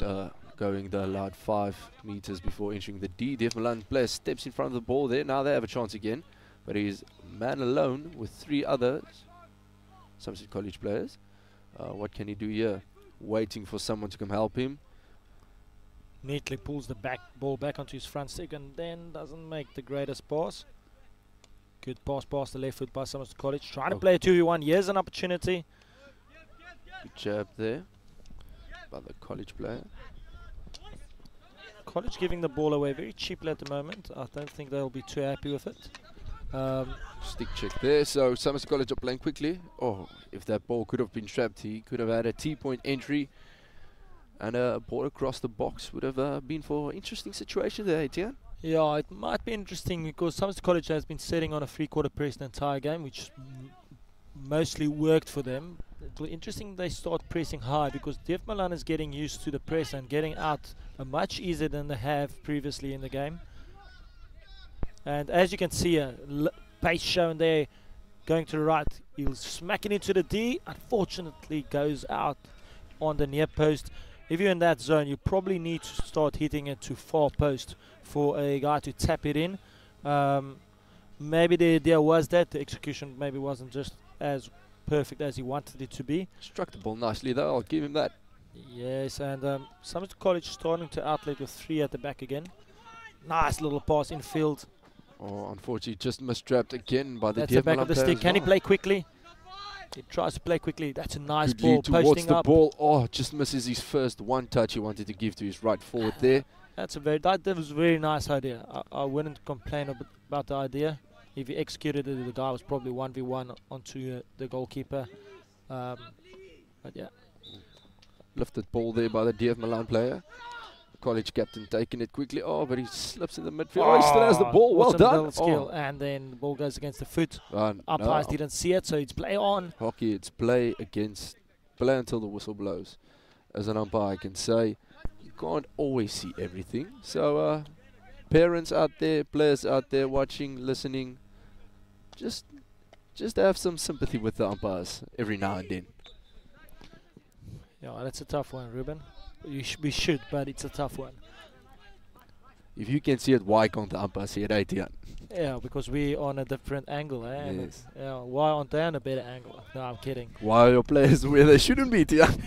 going the allowed 5 meters before entering the D. DF Malan player steps in front of the ball there. Now they have a chance again, but he's man alone with 3 others. Somerset College players. What can he do here? Waiting for someone to come help him. Neatly pulls the ball back onto his front stick and then doesn't make the greatest pass. Good pass past the left foot by Somerset College. Trying to play a 2v1. Here's an opportunity. Good jab there by the College player. College giving the ball away very cheaply at the moment. I don't think they'll be too happy with it. Stick check there, so Somerset College are playing quickly. Oh, if that ball could have been trapped, he could have had a T-point entry, and a ball across the box would have been for an interesting situation there, Etienne. Yeah, it might be interesting because Somerset College has been sitting on a 3-quarter press the entire game, which mostly worked for them. Interesting they start pressing high because DF Malan is getting used to the press and getting out much easier than they have previously in the game. And as you can see, pace shown there, going to the right. He'll smack it into the D. Unfortunately, goes out on the near post. If you're in that zone, you probably need to start hitting it to far post for a guy to tap it in. Maybe the idea was that the execution maybe wasn't just as perfect as he wanted it to be. Struck the ball nicely though, I'll give him that. Yes, and Somerset College starting to outlet with 3 at the back again. Nice little pass infield. Oh, unfortunately, just mistrapped again by the That's the back of the stick. Can he play quickly? He tries to play quickly. That's a nice Good ball lead towards posting the up. ball. Oh, just misses his first one touch he wanted to give to his right forward there. That was a very nice idea. I wouldn't complain about the idea. If he executed it, the guy was probably 1v1 onto the goalkeeper. But yeah. Lifted ball there by the DF Malan player. College captain taking it quickly. Oh, but he slips in the midfield. Oh, he still has the ball. Well done. Skill. And then the ball goes against the foot. Umpires didn't see it, so it's play on. Hockey, it's play until the whistle blows. As an umpire, I can say you can't always see everything. So parents out there, players out there watching, listening, just have some sympathy with the umpires every now and then. Yeah, that's a tough one, Ruben. We should, but it's a tough one. If you can see it, why can't the umpire see it, Etienne? Yeah, because we're on a different angle. Yes. Yeah, why aren't they on a better angle? No, I'm kidding. Why are your players where they shouldn't be, Etienne?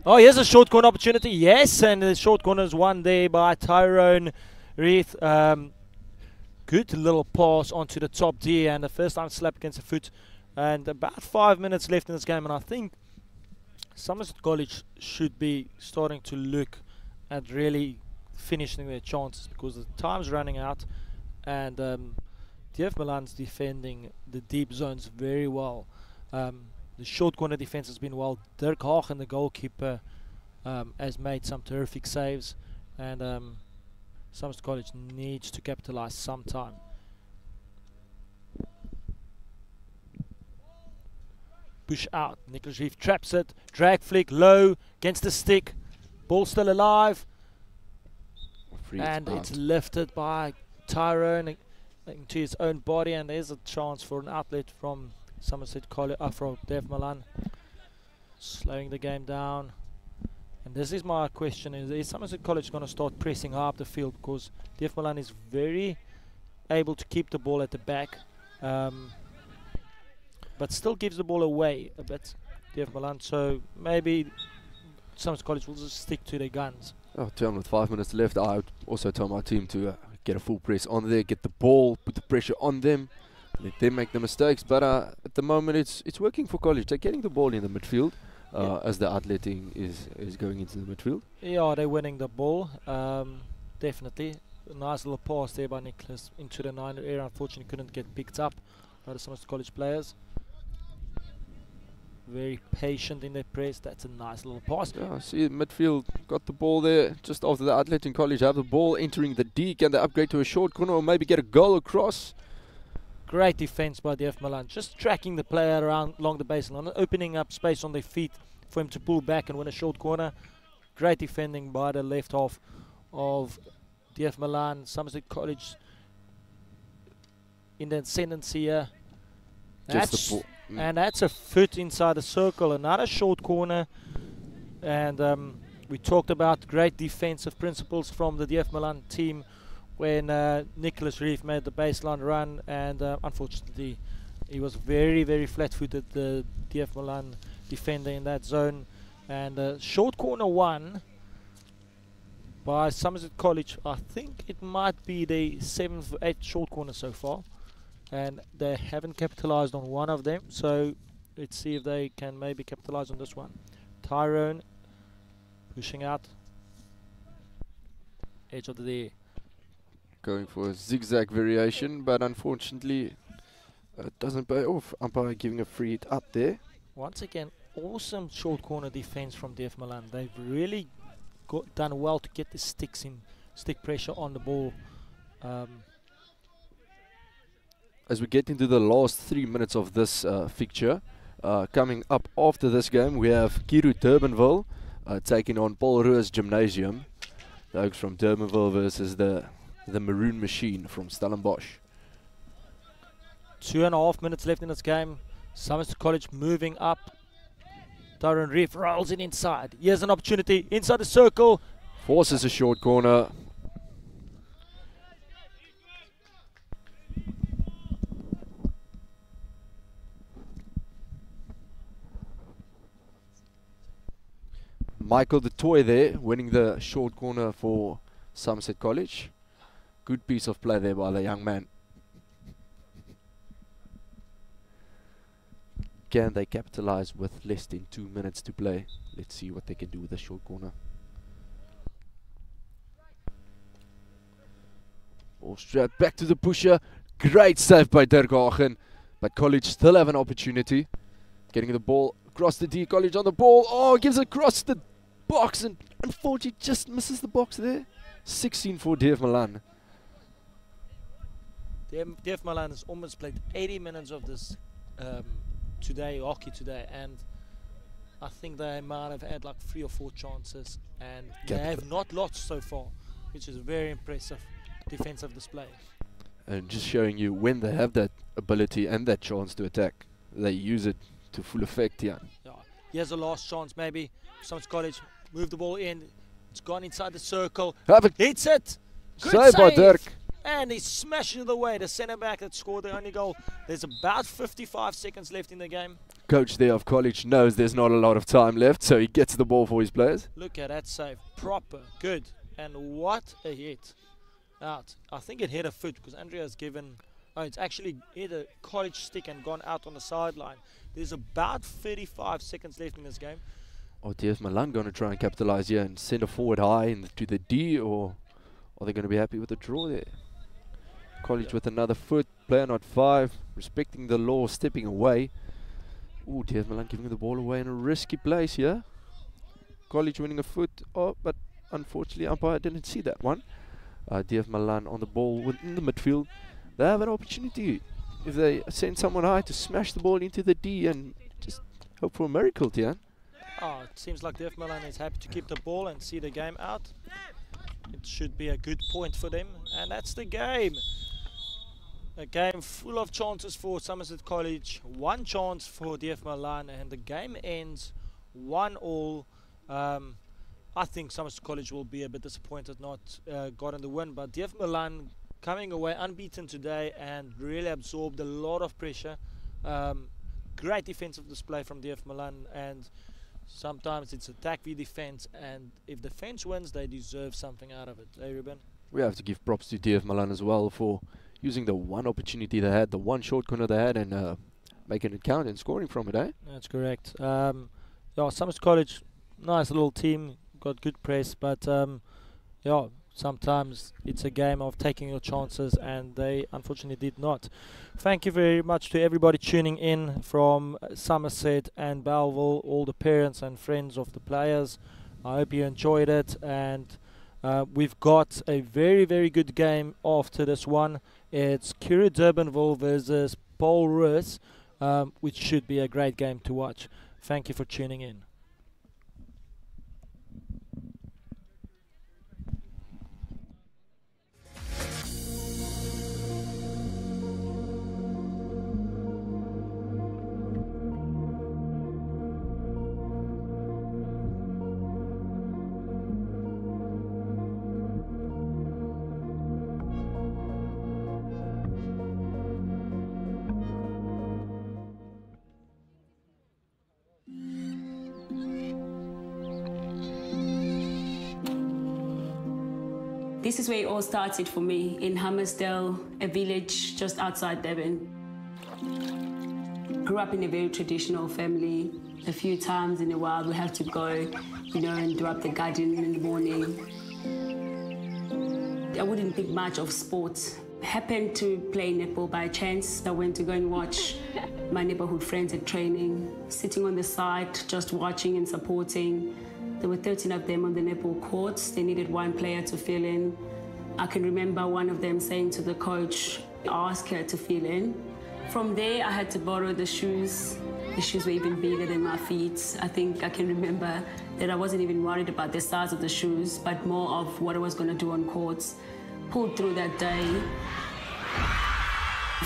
Oh, here's a short corner opportunity. Yes, and the short corner is won there by Tyrone Reith. Good little pass onto the top D, and the first time slap against the foot. And about 5 minutes left in this game, and I think Somerset College should be starting to look at really finishing their chances because the time's running out, and DF Malan's defending the deep zones very well. The short corner defense has been well. Dirk Hagen, the goalkeeper, has made some terrific saves, and Somerset College needs to capitalize sometime. Push out. Nicholas Reeve traps it. Drag flick low against the stick. Ball still alive. And it's lifted by Tyrone into his own body. And there's a chance for an outlet from Somerset College, from DF Malan. Slowing the game down. And this is my question: is Somerset College going to start pressing high up the field? Because DF Malan is very able to keep the ball at the back. But still gives the ball away a bit, DF Malan. So maybe Somerset College will just stick to their guns. Oh, turn with 5 minutes left. I would also tell my team to get a full press on there, get the ball, put the pressure on them, let them make the mistakes. But at the moment, it's working for College. They're getting the ball in the midfield as the outletting is going into the midfield. Yeah, they're winning the ball. Definitely. A nice little pass there by Nicholas into the 9 area. Unfortunately, couldn't get picked up by the Somerset College players. Very patient in their press. That's a nice little pass. Yeah, see midfield got the ball there just after the outlet in College. Have the ball entering the D. Can they upgrade to a short corner or maybe get a goal across? Great defense by DF Malan. Just tracking the player around along the baseline, opening up space on their feet for him to pull back and win a short corner. Great defending by the left half of DF Malan. Somerset College in the ascendancy here. And that's a foot inside the circle. Another short corner. And we talked about great defensive principles from the DF Malan team when Nicholas Reeve made the baseline run. And unfortunately, he was very, very flat-footed, the DF Malan defender in that zone. And short corner one by Somerset College. I think it might be the 7th or 8th short corner so far. And they haven't capitalized on one of them, so let's see if they can maybe capitalize on this one. Tyrone pushing out, edge of the day. Going for a zigzag variation, but unfortunately it doesn't pay off. Umpire giving a free hit up there. Once again, awesome short corner defense from DF Malan. They've really done well to get the sticks in, stick pressure on the ball. As we get into the last 3 minutes of this fixture, Coming up after this game, we have Curro Durbanville taking on Paul Roos Gimnasium. The Oaks from Durbanville versus the Maroon Machine from Stellenbosch. 2.5 minutes left in this game. Somerset College moving up. Darren Reef rolls it inside. Here's an opportunity inside the circle. Forces a short corner. Michael the Toy there, winning the short corner for Somerset College. Good piece of play there by the young man. Can they capitalize with less than 2 minutes to play? Let's see what they can do with the short corner. Ball straight back to the pusher. Great save by Dirk Hagen. But College still have an opportunity. Getting the ball across the D. College on the ball. Oh, gives it across the box and unfortunately just misses the box there. 16 for DF Malan. DF Malan has almost played 80 minutes of this hockey today, and I think they might have had like 3 or 4 chances, and they have not lost so far, which is a very impressive defensive display. And just showing you when they have that ability and that chance to attack, they use it to full effect here. Yeah. Here's a last chance, maybe. Somerset College move the ball in. It's gone inside the circle. Hits it. Good save by Dirk. And he smashes it away. The centre back that scored the only goal. There's about 55 seconds left in the game. Coach there of College knows there's not a lot of time left, so he gets the ball for his players. Look at that save. Proper. Good. And what a hit. Out. I think it hit a foot because Andrea's given... Oh, it's actually hit a College stick and gone out on the sideline. There's about 35 seconds left in this game. Are DF Malan going to try and capitalize here and send a forward high to the D, or are they going to be happy with the draw there? College with another foot, player not 5, respecting the law, stepping away. Ooh, DF Malan giving the ball away in a risky place here. College winning a foot, but unfortunately umpire didn't see that one. DF Malan on the ball within the midfield. They have an opportunity if they send someone high to smash the ball into the D and just hope for a miracle, Tian. Oh, it seems like DF Malan is happy to keep the ball and see the game out. It should be a good point for them, and that's the game. A game full of chances for Somerset College, 1 chance for DF Malan, and the game ends 1-1. I think Somerset College will be a bit disappointed not gotten the win, but DF Malan coming away unbeaten today and really absorbed a lot of pressure. Great defensive display from DF Malan, and sometimes it's attack v defense, and if defense wins, they deserve something out of it. Hey, Ruben? We have to give props to DF Malan as well for using the one opportunity they had, the one short corner they had, and making it count and scoring from it, eh? That's correct. Yeah, Somerset College, nice little team, got good press, but yeah, sometimes it's a game of taking your chances, and they unfortunately did not. Thank you very much to everybody tuning in from Somerset and Belleville, all the parents and friends of the players. I hope you enjoyed it, and we've got a very, very good game after this one. It's Curro Durbanville versus Paul Roos, which should be a great game to watch. Thank you for tuning in. This is where it all started for me, in Hammersdale, a village just outside Durban. Grew up in a very traditional family. A few times in a while we have to go, and do up the garden in the morning. I wouldn't think much of sports. Happened to play netball by chance. I went to go and watch my neighborhood friends at training, sitting on the side, just watching and supporting. There were 13 of them on the netball courts. They needed 1 player to fill in. I can remember one of them saying to the coach, ask her to fill in From there, I had to borrow the shoes. The shoes were even bigger than my feet. I think I can remember that I wasn't even worried about the size of the shoes, but more of what I was going to do on courts. Pulled through that day.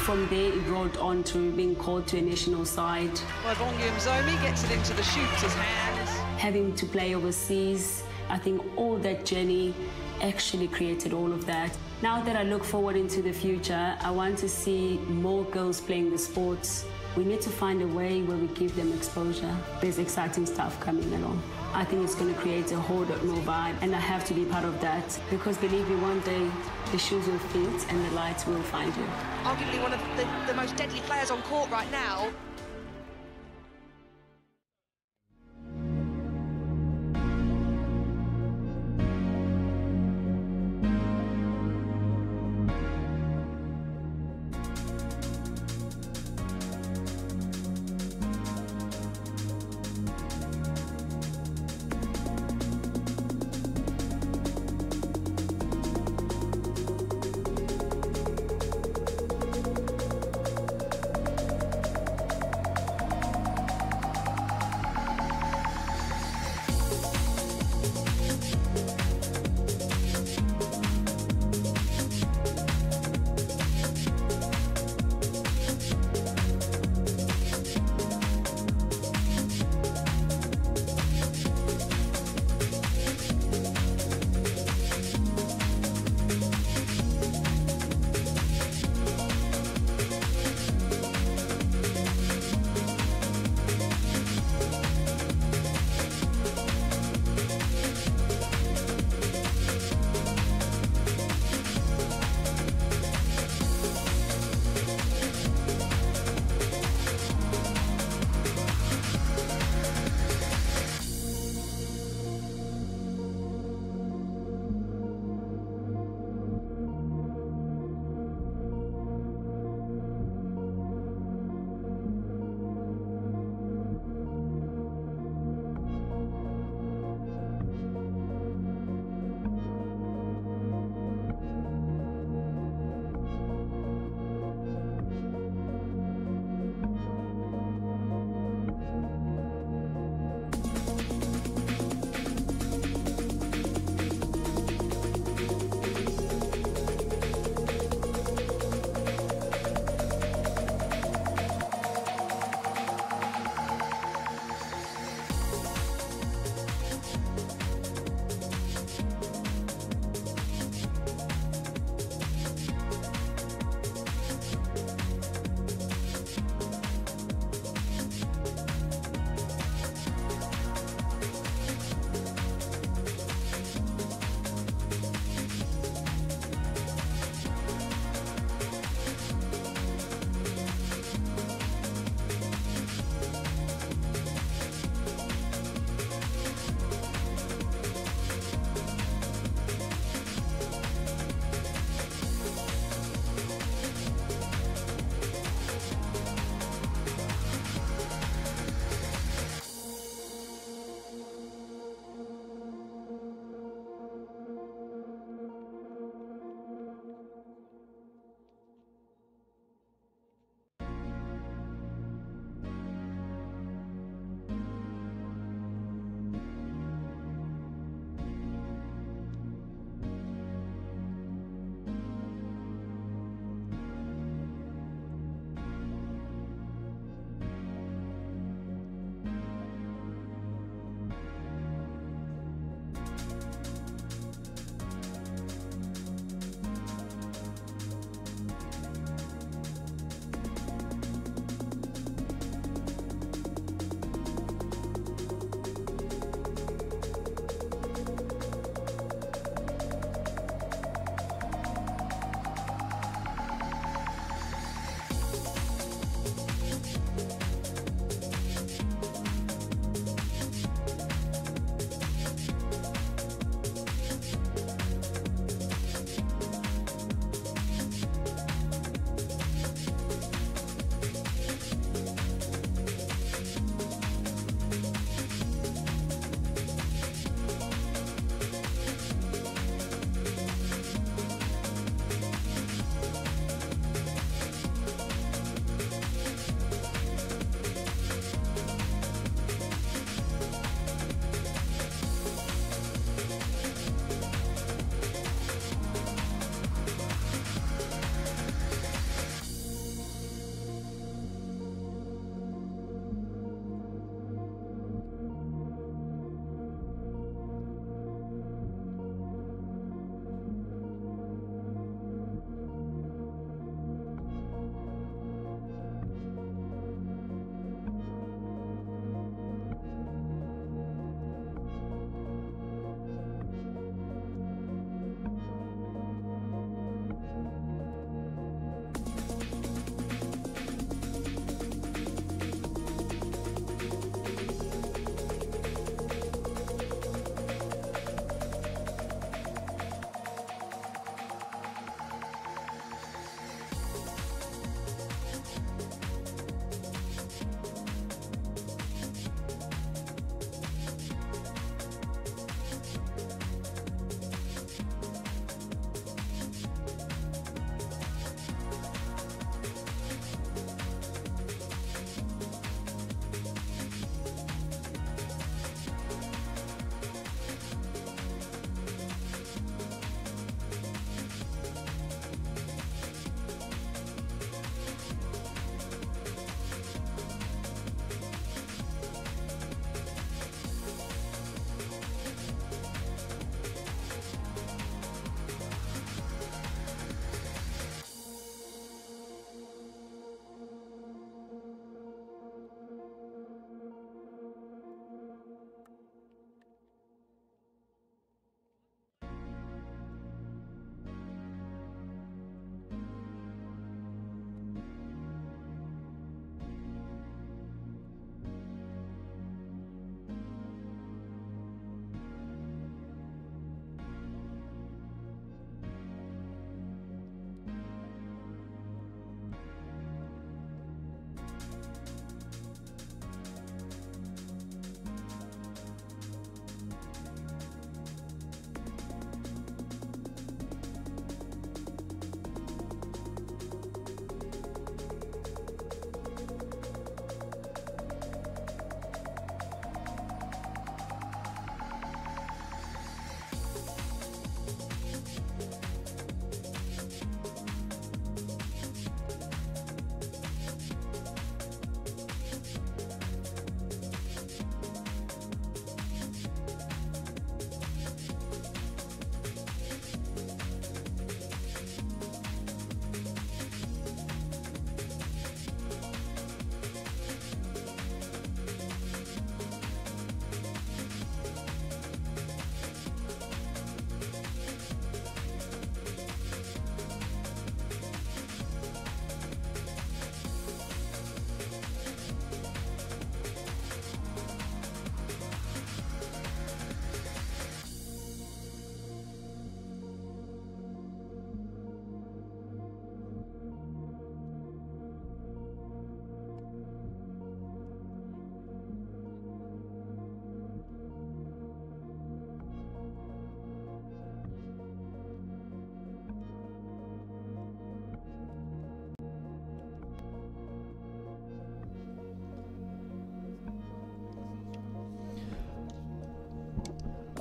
From there, it rolled on to being called to a national side. Paarl Gim gets it into the shooter's hands. Having to play overseas, I think all that journey actually created all of that. Now that I look forward into the future, I want to see more girls playing the sports. We need to find a way where we give them exposure. There's exciting stuff coming along. I think it's going to create a whole lot more vibe, and I have to be part of that. Because believe me, one day the shoes will fit and the lights will find you. Arguably one of the most deadly players on court right now.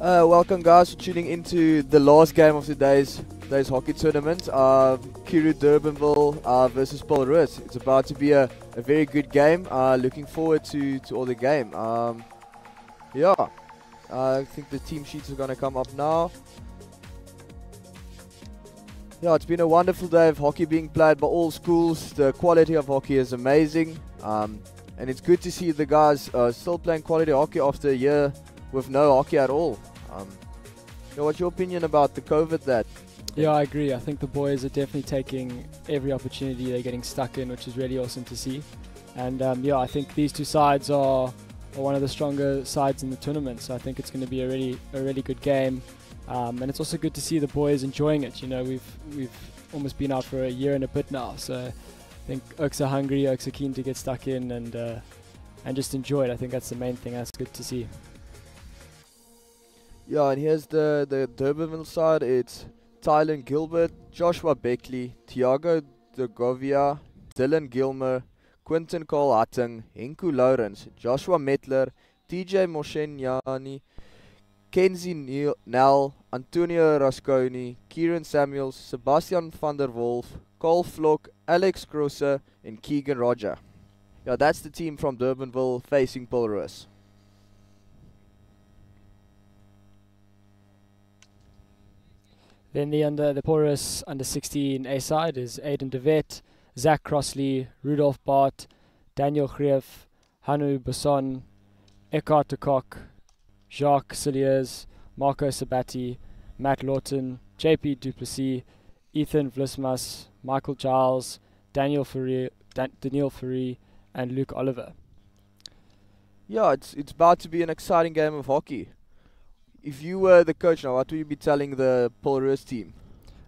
Welcome guys for tuning into the last game of today's hockey tournament. Curro Durbanville versus Paul Roos. It's about to be a very good game. Looking forward to all the game. Yeah, I think the team sheets are going to come up now. Yeah, it's been a wonderful day of hockey being played by all schools. The quality of hockey is amazing. And it's good to see the guys still playing quality hockey after a year with no hockey at all. What's your opinion about the COVID that? Yeah, I agree. I think the boys are definitely taking every opportunity they're getting stuck in, which is really awesome to see. And yeah, I think these two sides are one of the stronger sides in the tournament. So I think it's going to be a really good game. And it's also good to see the boys enjoying it. You know, we've almost been out for a year and a bit now. So I think Oaks are hungry, Oaks are keen to get stuck in and just enjoy it. I think that's the main thing. That's good to see. Yeah, and here's the Durbanville side. It's Tylen Gilbert, Joshua Beckley, Tiago de Govia, Dylan Gilmer, Quinton Cole Hatting, Henku Lawrence, Joshua Metler, TJ Moshenyani, Kenzie Nell, Antonio Rasconi, Kieran Samuels, Sebastian van der Wolf, Cole Flock, Alex Grosse, and Keegan Roger. Yeah, that's the team from Durbanville facing Paul Roos. Then the Paul Roos under 16 A side is Aiden de Wet, Zach Crossley, Rudolf Bart, Daniel Greef, Hanu Basson, Eckhart de Kock, Jacques Cilliers, Marco Sabati, Matt Lawton, JP Duplessis, Ethan Vlismas, Michael Giles, Daniel Ferry, and Luke Oliver. Yeah, it's about to be an exciting game of hockey. If you were the coach now, what would you be telling the Paul Roos team?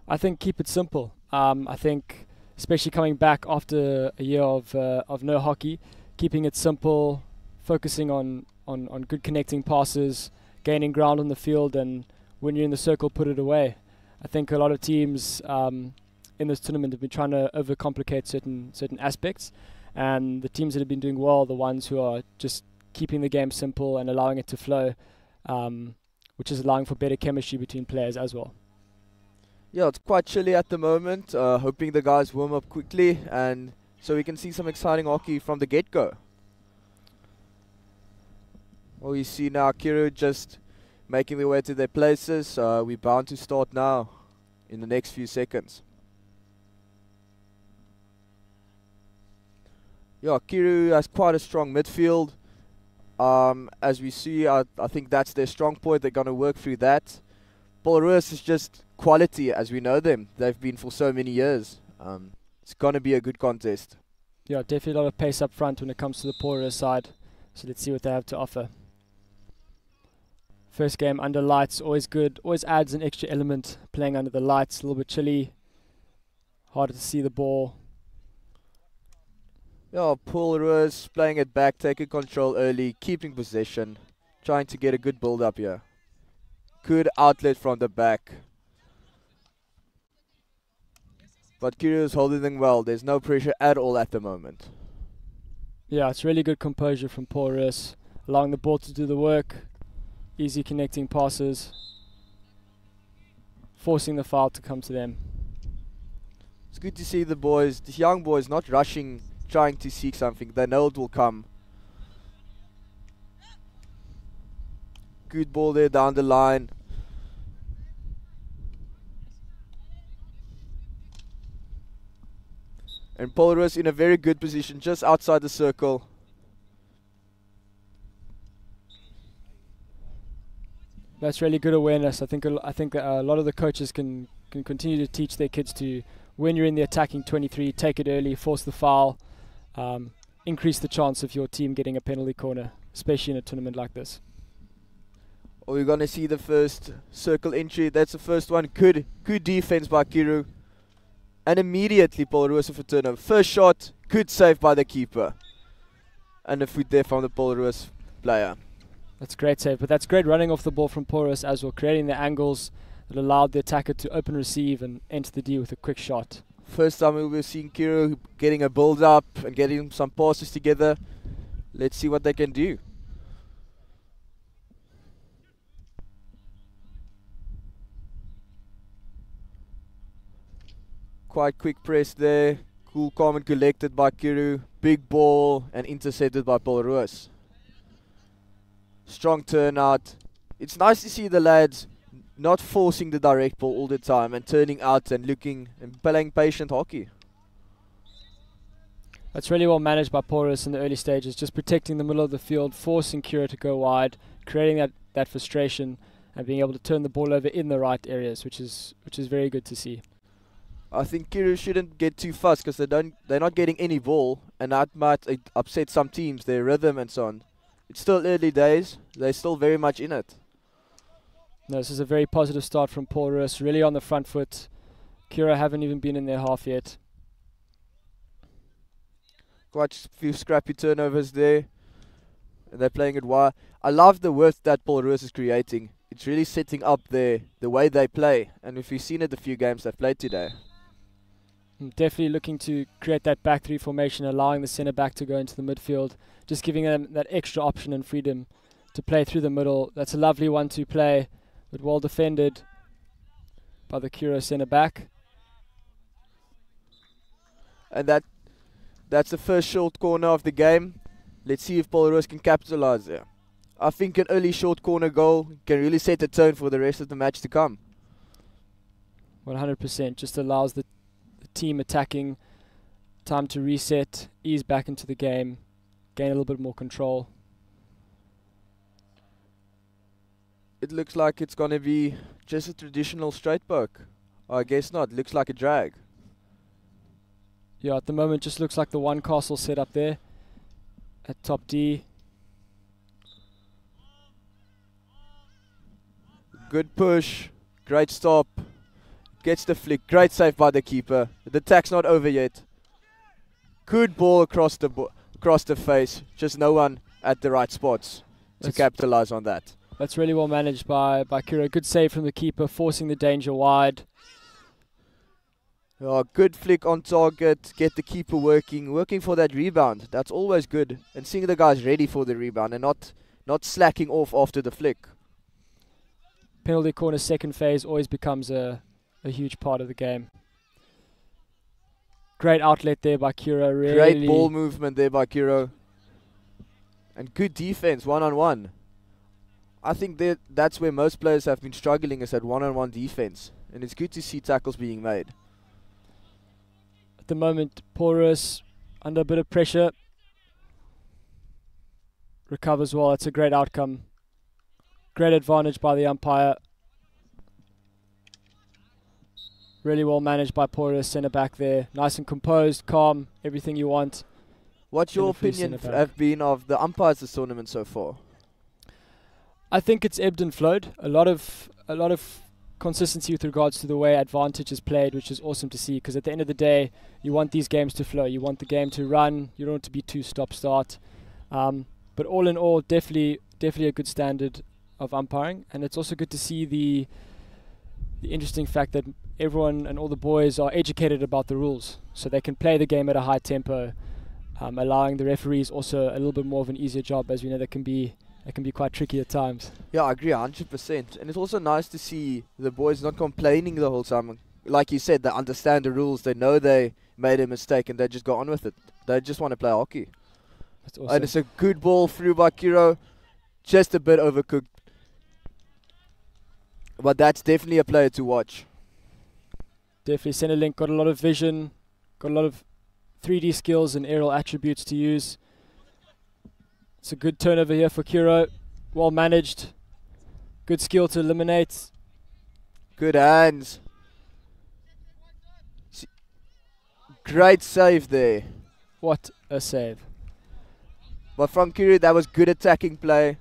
I think keep it simple. I think especially coming back after a year of no hockey, keeping it simple, focusing on good connecting passes, gaining ground on the field, and when you're in the circle, put it away. I think a lot of teams in this tournament have been trying to overcomplicate certain aspects, and the teams that have been doing well are the ones who are just keeping the game simple and allowing it to flow. Which is allowing for better chemistry between players as well. Yeah, it's quite chilly at the moment. Hoping the guys warm up quickly and so we can see some exciting hockey from the get-go. Well, you see now Curro just making their way to their places. We're bound to start now in the next few seconds. Yeah, Curro has quite a strong midfield. As we see, I think that's their strong point. They're going to work through that. Paul Roos is just quality as we know them. They've been for so many years. It's going to be a good contest. Yeah, definitely a lot of pace up front when it comes to the Paul Roos side. So let's see what they have to offer. First game under lights, always good. Always adds an extra element playing under the lights. A little bit chilly. Harder to see the ball. Yeah, Paul Roos playing it back, taking control early, keeping possession, trying to get a good build up here. Good outlet from the back. But Curro is holding them well. There's no pressure at all at the moment. Yeah, it's really good composure from Paul Roos, allowing the ball to do the work, easy connecting passes, forcing the foul to come to them. It's good to see the boys, these young boys, not rushing, trying to seek something. They know it will come. Good ball there down the line. And Paul Roos in a very good position just outside the circle. That's really good awareness. I think that a lot of the coaches can continue to teach their kids to, when you're in the attacking 23, take it early, force the foul. Increase the chance of your team getting a penalty corner, especially in a tournament like this. We're going to see the first circle entry. That's the first one. Good defense by Curro. And immediately Paul Roos with a turnover. First shot, good save by the keeper. And a foot there from the Paul Roos player. That's great save, but that's great running off the ball from Paul Roos as well, creating the angles that allowed the attacker to open receive and enter the D with a quick shot. First time we'll be seeing Curro getting a build up and getting some passes together. Let's see what they can do. quite quick press there. Cool, calm and collected by Curro. Big ball and intercepted by Paul Roos. Strong turnout. It's nice to see the lads not forcing the direct ball all the time and turning out and looking and playing patient hockey. That's really well managed by Paul Roos in the early stages, just protecting the middle of the field, forcing Curro to go wide, creating that frustration and being able to turn the ball over in the right areas, which is very good to see. I think Curro shouldn't get too fussed because they're not getting any ball, and that might upset some teams, their rhythm and so on. It's still early days. They're still very much in it. No, this is a very positive start from Paul Roos, really on the front foot. Curro haven't even been in their half yet. Quite a few scrappy turnovers there, and they're playing it wide. I love the width that Paul Roos is creating. It's really setting up the way they play, and if you've seen it a few games they've played today. Definitely looking to create that back three formation, allowing the centre back to go into the midfield, just giving them that extra option and freedom to play through the middle. That's a lovely 1-2 play, but well defended by the Curro centre back. And that's the first short corner of the game. Let's see if Paul Roos can capitalise there. I think an early short corner goal can really set the tone for the rest of the match to come. 100%, just allows the team attacking time to reset, ease back into the game, gain a little bit more control. It looks like it's going to be just a traditional straight poke. I guess not, looks like a drag. Yeah, at the moment just looks like the one castle set up there at top D. Good push, great stop, gets the flick, great save by the keeper. The attack's not over yet. Good ball across the face, just no one at the right spots to capitalise on that. That's really well managed by Curro. Good save from the keeper, forcing the danger wide. Oh, good flick on target, get the keeper working for that rebound. That's always good, and seeing the guys ready for the rebound and not slacking off after the flick. Penalty corner second phase always becomes a huge part of the game. Great outlet there by Curro. Really great ball movement there by Curro. And good defense, one-on-one. I think that's where most players have been struggling, is that one-on-one defense. And it's good to see tackles being made. At the moment, Paul Roos under a bit of pressure. Recovers well. It's a great outcome. Great advantage by the umpire. Really well managed by Paul Roos, centre back there. Nice and composed, calm, everything you want. What's your opinion have been of the umpires this tournament so far? I think it's ebbed and flowed. A lot of consistency with regards to the way advantage is played, which is awesome to see, because at the end of the day, you want these games to flow. You want the game to run. You don't want it to be too stop-start. But all in all, definitely a good standard of umpiring, and it's also good to see the interesting fact that everyone and all the boys are educated about the rules, so they can play the game at a high tempo, allowing the referees also a little bit more of an easier job, as we know that can be quite tricky at times. Yeah, I agree 100%. And it's also nice to see the boys not complaining the whole time. Like you said, they understand the rules, they know they made a mistake, and they just go on with it. They just want to play hockey. That's awesome. And it's a good ball through by Curro, just a bit overcooked. But that's definitely a player to watch. Definitely. Centrelink got a lot of vision, got a lot of 3D skills and aerial attributes to use. It's a good turnover here for Curro. Well managed. Good skill to eliminate. Good hands. Great save there. What a save. But from Curro, that was good attacking play.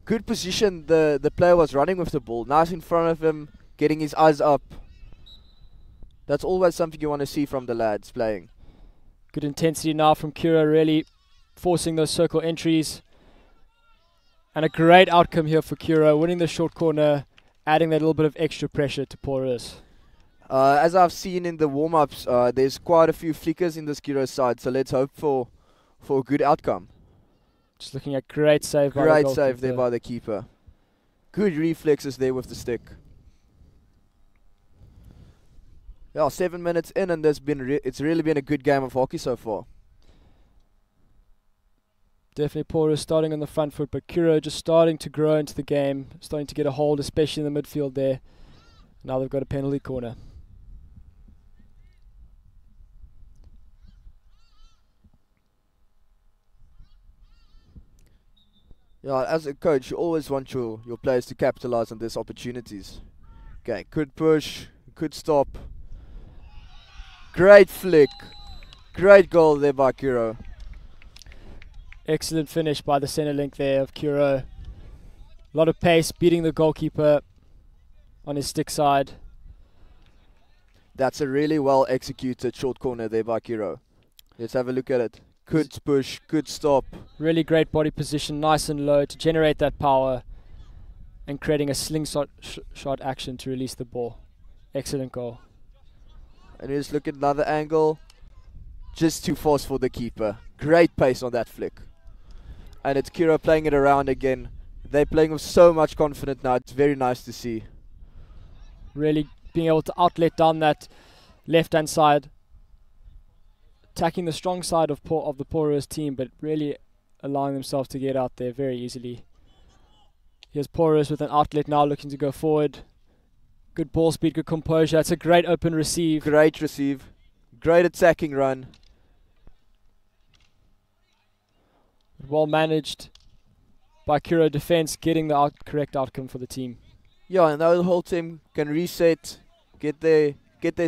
Good position the player was running with the ball. Nice in front of him, getting his eyes up. That's always something you want to see from the lads playing. Good intensity now from Curro, really forcing those circle entries. And a great outcome here for Curro, winning the short corner, adding that little bit of extra pressure to Paul Roos. As I've seen in the warm-ups, there's quite a few flickers in this Curro side, so let's hope for a good outcome. Just looking at great save by the Great goalkeeper. save there by the keeper. Good reflexes there with the stick. Yeah, 7 minutes in, and it's really been a good game of hockey so far. Definitely Paul Roos starting on the front foot, but Curro just starting to grow into the game, starting to get a hold, especially in the midfield there. Now they've got a penalty corner. Yeah, as a coach, you always want your players to capitalize on these opportunities. Okay, good push, good stop. Great flick. Great goal there by Curro. Excellent finish by the centre link there of Curro. A lot of pace, beating the goalkeeper on his stick side. That's a really well executed short corner there by Curro. Let's have a look at it. Good push, good stop. Really great body position, nice and low to generate that power and creating a slingshot shot action to release the ball. Excellent goal. And just look at another angle. Just too fast for the keeper. Great pace on that flick. And it's Curro playing it around again. They're playing with so much confidence now. It's very nice to see. Really being able to outlet down that left-hand side. Attacking the strong side of the Paarl Roos team, but really allowing themselves to get out there very easily. Here's Paarl Roos with an outlet now, looking to go forward. Good ball speed, good composure. It's a great open receive. Great receive. Great attacking run. Well managed by Curro defense, getting the correct outcome for the team. Yeah, and now the whole team can reset, get their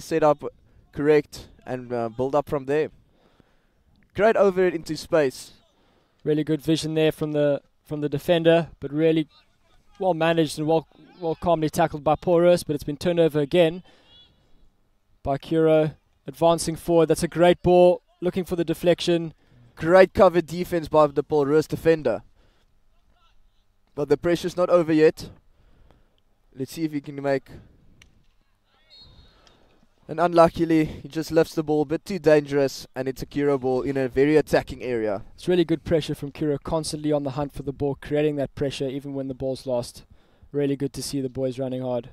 setup correct, and build up from there. Great over it into space. Really good vision there from the defender, but really well managed and well calmly tackled by Paarl Roos, but it's been turned over again by Curro. Advancing forward, that's a great ball, looking for the deflection. Great covered defense by the Paarl Roos defender. But the pressure's not over yet. Let's see if he can make. And unluckily, he just lifts the ball a bit too dangerous, and it's a Curro ball in a very attacking area. It's really good pressure from Curro, constantly on the hunt for the ball, creating that pressure even when the ball's lost. Really good to see the boys running hard.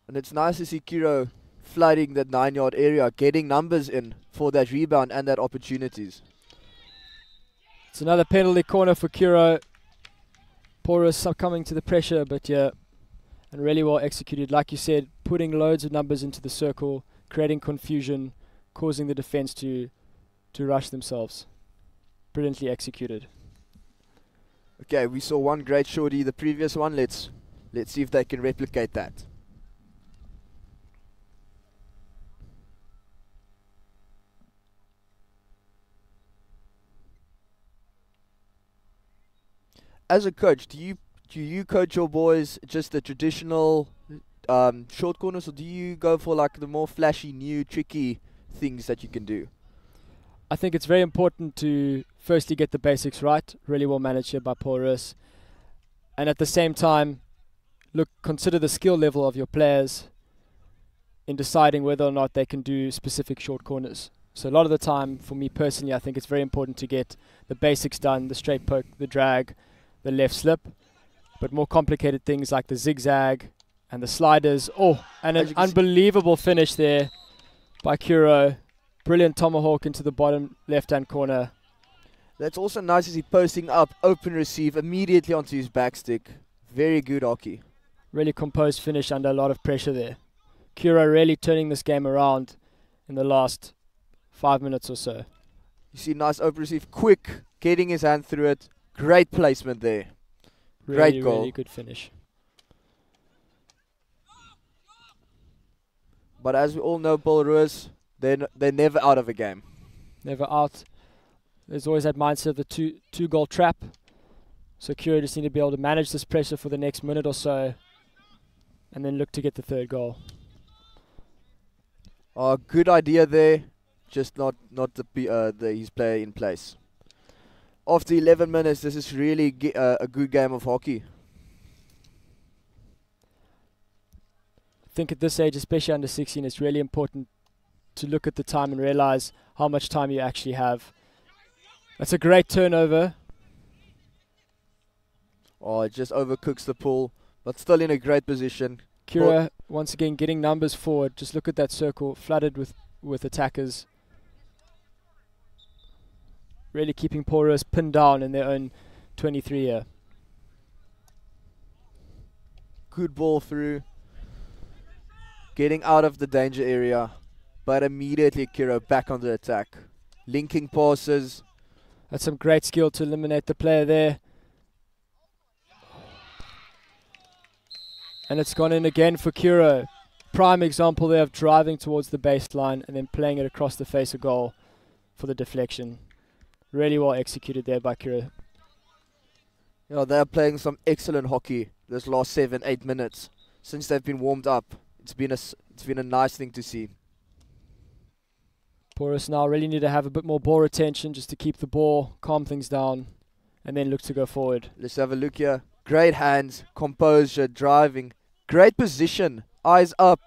And it's nice to see Curro flooding that 9-yard area, getting numbers in for that rebound and that opportunities. It's another penalty corner for Curro. Paarl Roos succumbing to the pressure, but yeah, and really well executed. Like you said, putting loads of numbers into the circle, creating confusion, causing the defense to rush themselves. Brilliantly executed. Okay, we saw one great shorty, the previous one. Let's see if they can replicate that. As a coach, do you coach your boys just the traditional short corners, or do you go for like the more flashy, new, tricky things that you can do? I think it's very important to firstly get the basics right, really well managed here by Paarl Roos, and at the same time, consider the skill level of your players in deciding whether or not they can do specific short corners. So a lot of the time, for me personally, I think it's very important to get the basics done, the straight poke, the drag, the left slip, but more complicated things like the zigzag and the sliders. Oh, and an unbelievable finish there by Curro. Brilliant tomahawk into the bottom left-hand corner. That's also nice as he posting up, open receive immediately onto his backstick. Very good hockey. Really composed finish under a lot of pressure there. Curro really turning this game around in the last 5 minutes or so. You see nice open receive, quick, getting his hand through it. Great placement there. Great goal. Really good finish. But as we all know, Paarl Roos, they're never out of a game. Never out. There's always that mindset of the two goal trap. So Curro just need to be able to manage this pressure for the next minute or so, and then look to get the third goal. Good idea there. Just not his player in place. After 11 minutes, this is really a good game of hockey. I think at this age, especially under 16, it's really important to look at the time and realize how much time you actually have. That's a great turnover. Oh, it just overcooks the pool, but still in a great position. Curro once again getting numbers forward. Just look at that circle, flooded with attackers. Really keeping Paul Roos pinned down in their own 23 here. Good ball through. Getting out of the danger area. But immediately Curro back on the attack. Linking passes. That's some great skill to eliminate the player there. And it's gone in again for Curro. Prime example there of driving towards the baseline and then playing it across the face of goal for the deflection. Really well executed there by Curro. Yeah, they're playing some excellent hockey this last 7-8 minutes since they've been warmed up. It's been a nice thing to see. Paul Roos now really need to have a bit more ball retention just to keep the ball, calm things down, and then look to go forward. Let's have a look here. Great hands, composure, driving, great position, eyes up.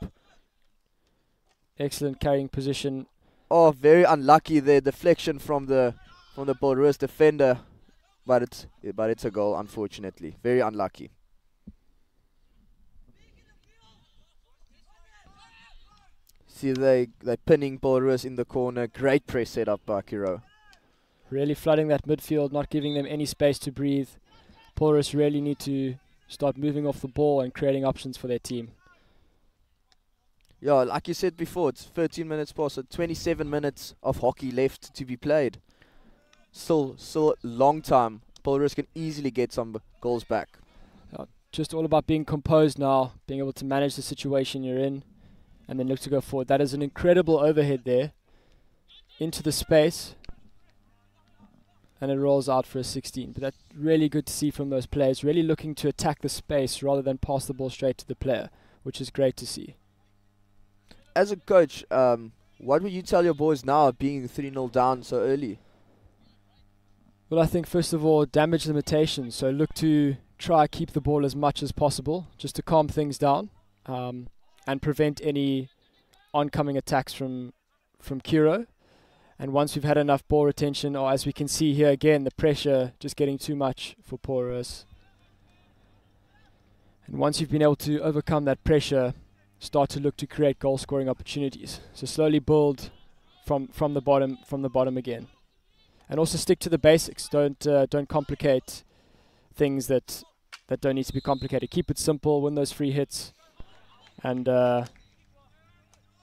Excellent carrying position. Oh, very unlucky there. Deflection from the Paul Roos defender, but it's a goal, unfortunately. Very unlucky. See, they're pinning Paul Roos in the corner. Great press set up by Curro. Really flooding that midfield, not giving them any space to breathe. Paul Roos really need to start moving off the ball and creating options for their team. Yeah, like you said before, it's 13 minutes past, so 27 minutes of hockey left to be played. Still a long time. Paul Roos can easily get some goals back. Just all about being composed now, being able to manage the situation you're in, and then look to go forward. That is an incredible overhead there into the space, and it rolls out for a 16. But that's really good to see from those players, really looking to attack the space rather than pass the ball straight to the player, which is great to see. As a coach, what would you tell your boys now, being 3-0 down so early? Well, I think first of all, damage limitations. So look to try keep the ball as much as possible, just to calm things down, and prevent any oncoming attacks from Curro. And once we've had enough ball retention, or as we can see here again, the pressure just getting too much for Paul Roos. And once you've been able to overcome that pressure, start to look to create goal scoring opportunities. So slowly build from the bottom again. And also stick to the basics. Don't complicate things that don't need to be complicated. Keep it simple, win those free hits, and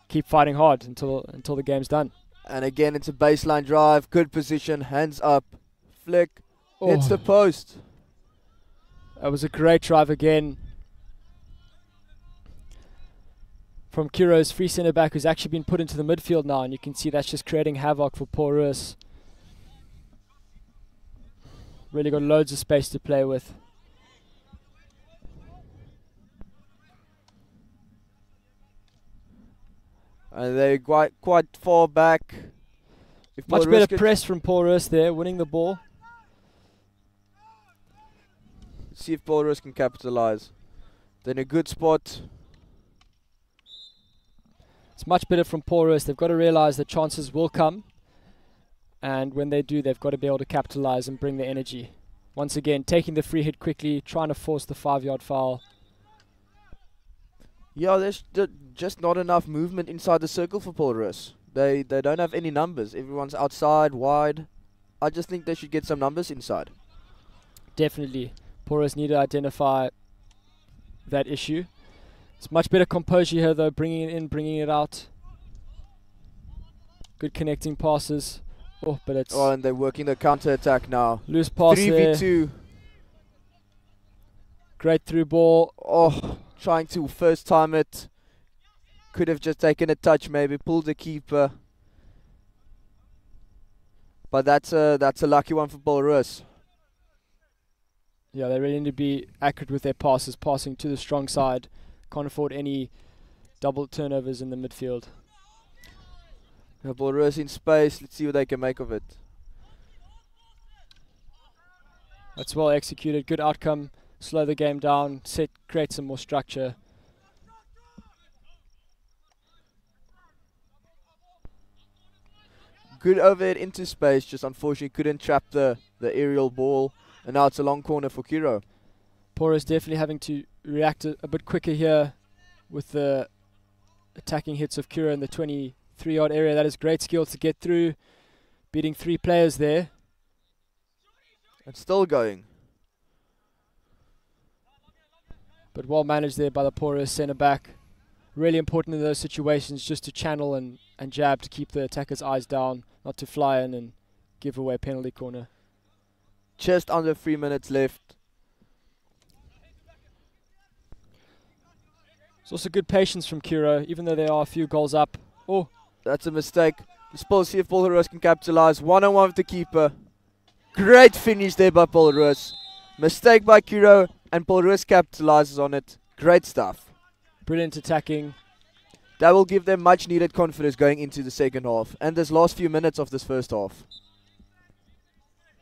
keep fighting hard until the game's done. And again, it's a baseline drive, good position, hands up, flick, hits the post. That was a great drive again from Curro's free centre back, who's actually been put into the midfield now, and you can see that's just creating havoc for Paul Roos. Really got loads of space to play with. And they're quite far back. Much better press from Paul Roos there, winning the ball. See if Paul Roos can capitalize. Then a good spot. It's much better from Paul Roos. They've got to realize that chances will come. And when they do, they've got to be able to capitalize and bring the energy. Once again, taking the free hit quickly, trying to force the 5-yard foul. Yeah, there's just not enough movement inside the circle for Paul Roos. They don't have any numbers. Everyone's outside, wide. I just think they should get some numbers inside. Definitely. Paul Roos need to identify that issue. It's much better composure here, though, bringing it in, bringing it out. Good connecting passes. Oh, but it's... Oh, and they're working the counter-attack now. Loose pass 3v2. there. Great through ball. Oh, trying to first time it. Could have just taken a touch, maybe pulled the keeper. But that's a lucky one for Paul Roos. Yeah, they really need to be accurate with their passes, passing to the strong side. Can't afford any double turnovers in the midfield. Paul Roos in space. Let's see what they can make of it. That's well executed. Good outcome. Slow the game down. Create some more structure. Good overhead into space. Just unfortunately couldn't trap the aerial ball. And now it's a long corner for Curro. Paul is definitely having to react a bit quicker here with the attacking hits of Curro in the 23-yard area. That is great skill to get through, beating 3 players there. It's still going. But well managed there by the Paarl centre back. Really important in those situations just to channel and jab to keep the attacker's eyes down, not to fly in and give away penalty corner. Just under 3 minutes left. It's also good patience from Curro, even though there are a few goals up. Oh, that's a mistake. Let's see if Paul Roos can capitalize. 1-on-1 with the keeper. Great finish there by Paul Roos. Mistake by Curro, and Paul Roos capitalizes on it. Great stuff. Brilliant attacking. That will give them much needed confidence going into the second half and this last few minutes of this first half.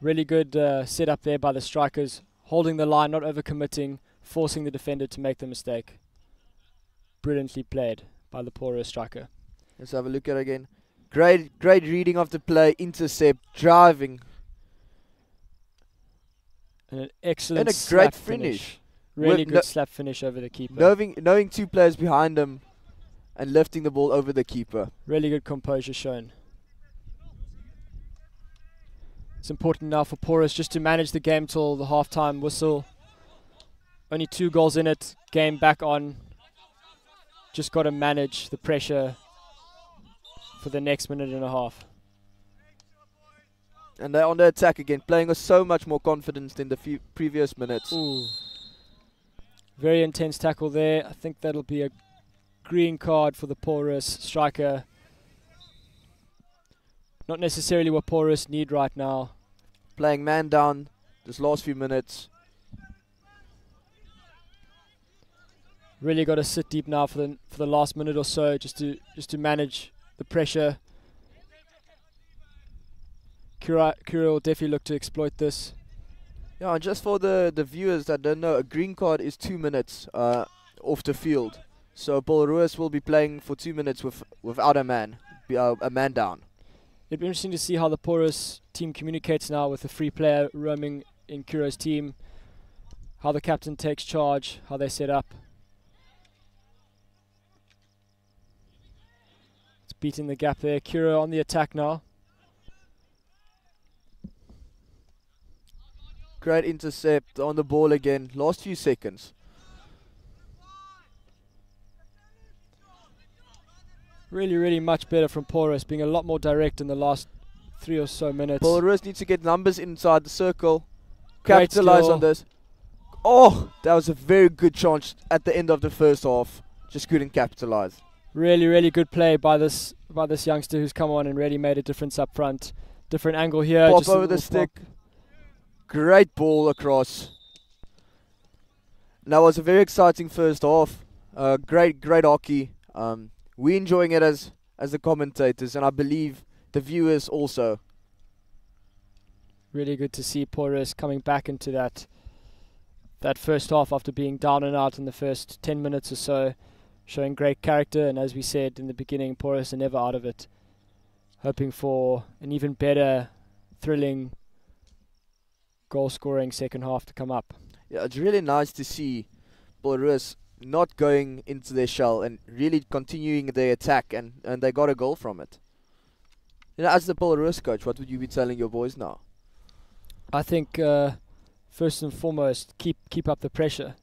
Really good setup there by the strikers, holding the line, not overcommitting, forcing the defender to make the mistake. Brilliantly played by the Paarl striker. Let's have a look at it again. Great reading of the play, intercept, driving. And an excellent and a great finish. Really good slap finish over the keeper. Knowing 2 players behind him and lifting the ball over the keeper. Really good composure shown. It's important now for Paarl just to manage the game till the half-time whistle. Only 2 goals in it, game back on. Just got to manage the pressure for the next minute and a half. And they're on the attack again, playing with so much more confidence than the previous minutes. Ooh. Very intense tackle there. I think that'll be a green card for the Paarl striker. Not necessarily what Paarl need right now. Playing man down this last few minutes. Really got to sit deep now for the last minute or so, just to manage the pressure. Curro will definitely look to exploit this. Yeah, and just for the viewers that don't know, a green card is 2 minutes off the field. So Paul Roos will be playing for 2 minutes without a man down. It'd be interesting to see how the Paarl team communicates now with a free player roaming in Curro's team. How the captain takes charge, how they set up. It's beating the gap there. Curro on the attack now. Great intercept on the ball again. Last few seconds. Really much better from Paarl Roos, being a lot more direct in the last 3 or so minutes. Paul Roos needs to get numbers inside the circle. Capitalize on this. Oh, that was a very good chance at the end of the first half. Just couldn't capitalize. Really good play by this youngster who's come on and really made a difference up front. Different angle here. Pop over the stick. Great ball across. That was a very exciting first half. Great hockey. We're enjoying it as the commentators, and I believe the viewers also. Really good to see Paarl Roos coming back into that first half after being down and out in the first 10 minutes or so, showing great character, and as we said in the beginning, Paarl Roos are never out of it. Hoping for an even better, thrilling, goal-scoring second half to come up. Yeah, it's really nice to see Paarl Roos not going into their shell and really continuing their attack, and they got a goal from it. You know, as the Paarl Roos coach, what would you be telling your boys now? I think first and foremost, keep up the pressure.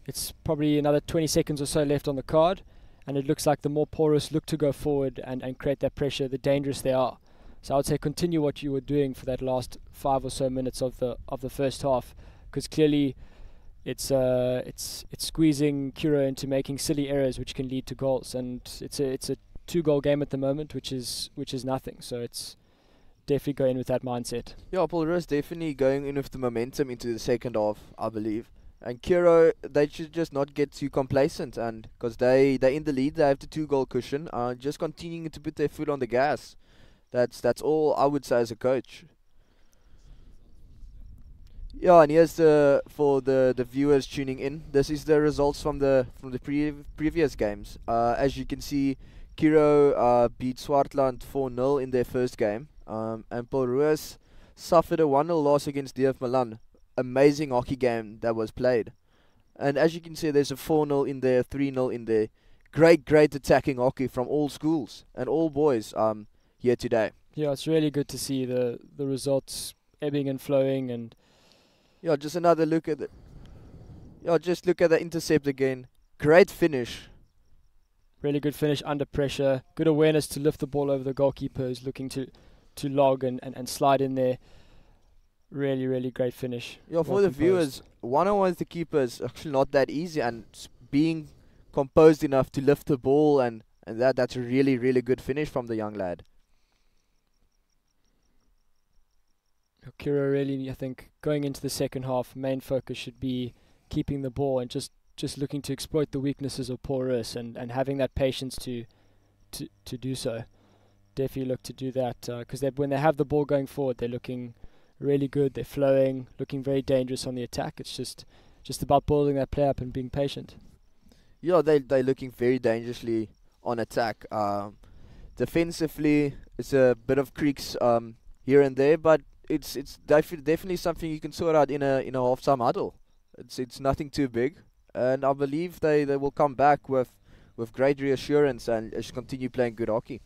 It's probably another 20 seconds or so left on the card, and it looks like the more Paarl Roos look to go forward and create that pressure, the dangerous they are. So I would say continue what you were doing for that last 5 or so minutes of the first half, because clearly it's squeezing Curro into making silly errors which can lead to goals, and it's a 2-goal game at the moment, which is nothing. So it's definitely go in with that mindset. Yeah, Paarl Roos definitely going in with the momentum into the second half, I believe. And Curro, they should just not get too complacent, and because they're in the lead, they have the 2-goal cushion. Just continuing to put their foot on the gas. That's all I would say as a coach. Yeah, and here's for the viewers tuning in. This is the results from the previous games. As you can see, Curro beat Swartland 4-0 in their first game, and Paarl Roos suffered a 1-0 loss against DF Malan. Amazing hockey game that was played, And as you can see, there's a 4-0 in there, 3-0 in there. Great attacking hockey from all schools and all boys here today. Yeah, it's really good to see the results ebbing and flowing. And yeah, just another look at it. Yeah, just look at the intercept again. Great finish. Really good finish under pressure. Good awareness to lift the ball over the goalkeeper who's looking to log and slide in there. Really great finish. Yeah, for the viewers, one-on-one with the keeper is actually not that easy, and being composed enough to lift the ball and that's a really good finish from the young lad. Curro really, I think, going into the second half, main focus should be keeping the ball and just looking to exploit the weaknesses of Paul Roos and having that patience to do so. Definitely look to do that because when they have the ball going forward, they're looking really good. They're flowing, looking very dangerous on the attack. It's just about building that play up and being patient. Yeah, they're looking very dangerously on attack. Defensively, it's a bit of creaks here and there, but it's definitely something you can sort out in a half-time huddle. It's nothing too big, and I believe they will come back with great reassurance and just continue playing good hockey.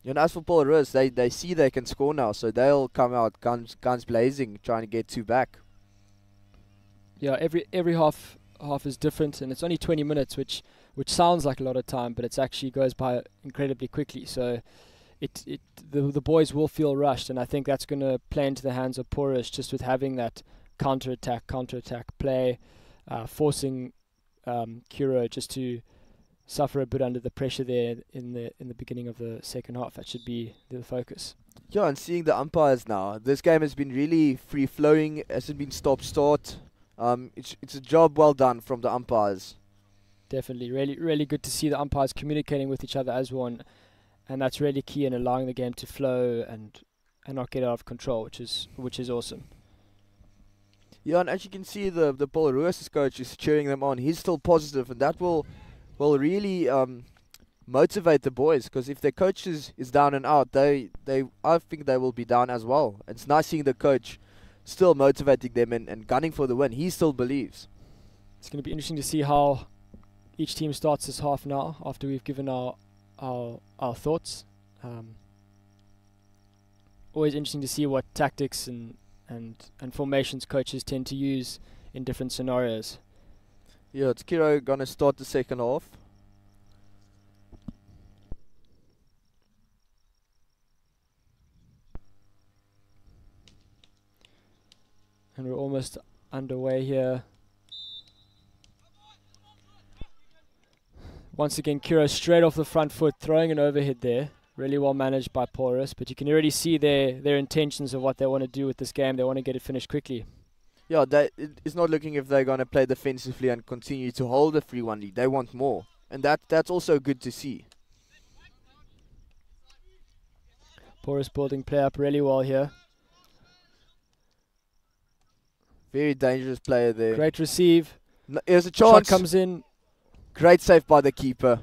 And as for Paul Roos, they see they can score now, so they'll come out guns blazing, trying to get 2 back. Yeah, every half is different, and it's only 20 minutes, which sounds like a lot of time, but it actually goes by incredibly quickly. So the boys will feel rushed, and I think that's going to play into the hands of Paul Roos just with having that counter-attack play, forcing Curro just to suffer a bit under the pressure there in the beginning of the second half. That should be the focus. Yeah, and seeing the umpires now, this game has been really free-flowing, hasn't been stop-start. It's a job well done from the umpires. Definitely, really good to see the umpires communicating with each other as one, and that's really key in allowing the game to flow and not get out of control, which is awesome. Yeah, and as you can see, the Paul Roos coach is cheering them on. He's still positive, and that will really motivate the boys, because if their coach is down and out, I think they will be down as well. It's nice seeing the coach still motivating them and gunning for the win. He still believes. It's going to be interesting to see how each team starts this half now after we've given our thoughts. Always interesting to see what tactics and formations coaches tend to use in different scenarios. Yeah, it's Curro gonna start the second half. And we're almost underway here. Once again, Curro straight off the front foot, throwing an overhead there. Really well managed by Paul Roos, but you can already see their intentions of what they want to do with this game. They want to get it finished quickly. Yeah, it's not looking if they're going to play defensively and continue to hold the 3-1 lead. They want more, and that's also good to see. Paul Roos building play up really well here. Very dangerous player there. Great receive. There's a chance. Shot comes in. Great save by the keeper.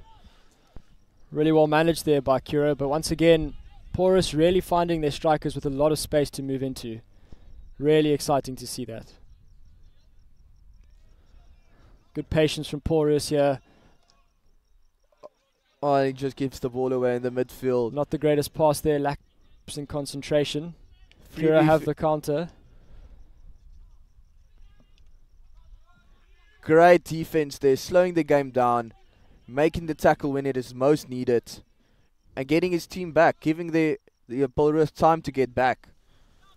Really well managed there by Curro, but once again, Paul Roos really finding their strikers with a lot of space to move into. Really exciting to see that. Good patience from Paul Roos here. Oh, he just gives the ball away in the midfield. Not the greatest pass there, lapse in concentration. Curro have the counter. Great defense there, slowing the game down, making the tackle when it is most needed, and getting his team back, giving the Paul Roos time to get back.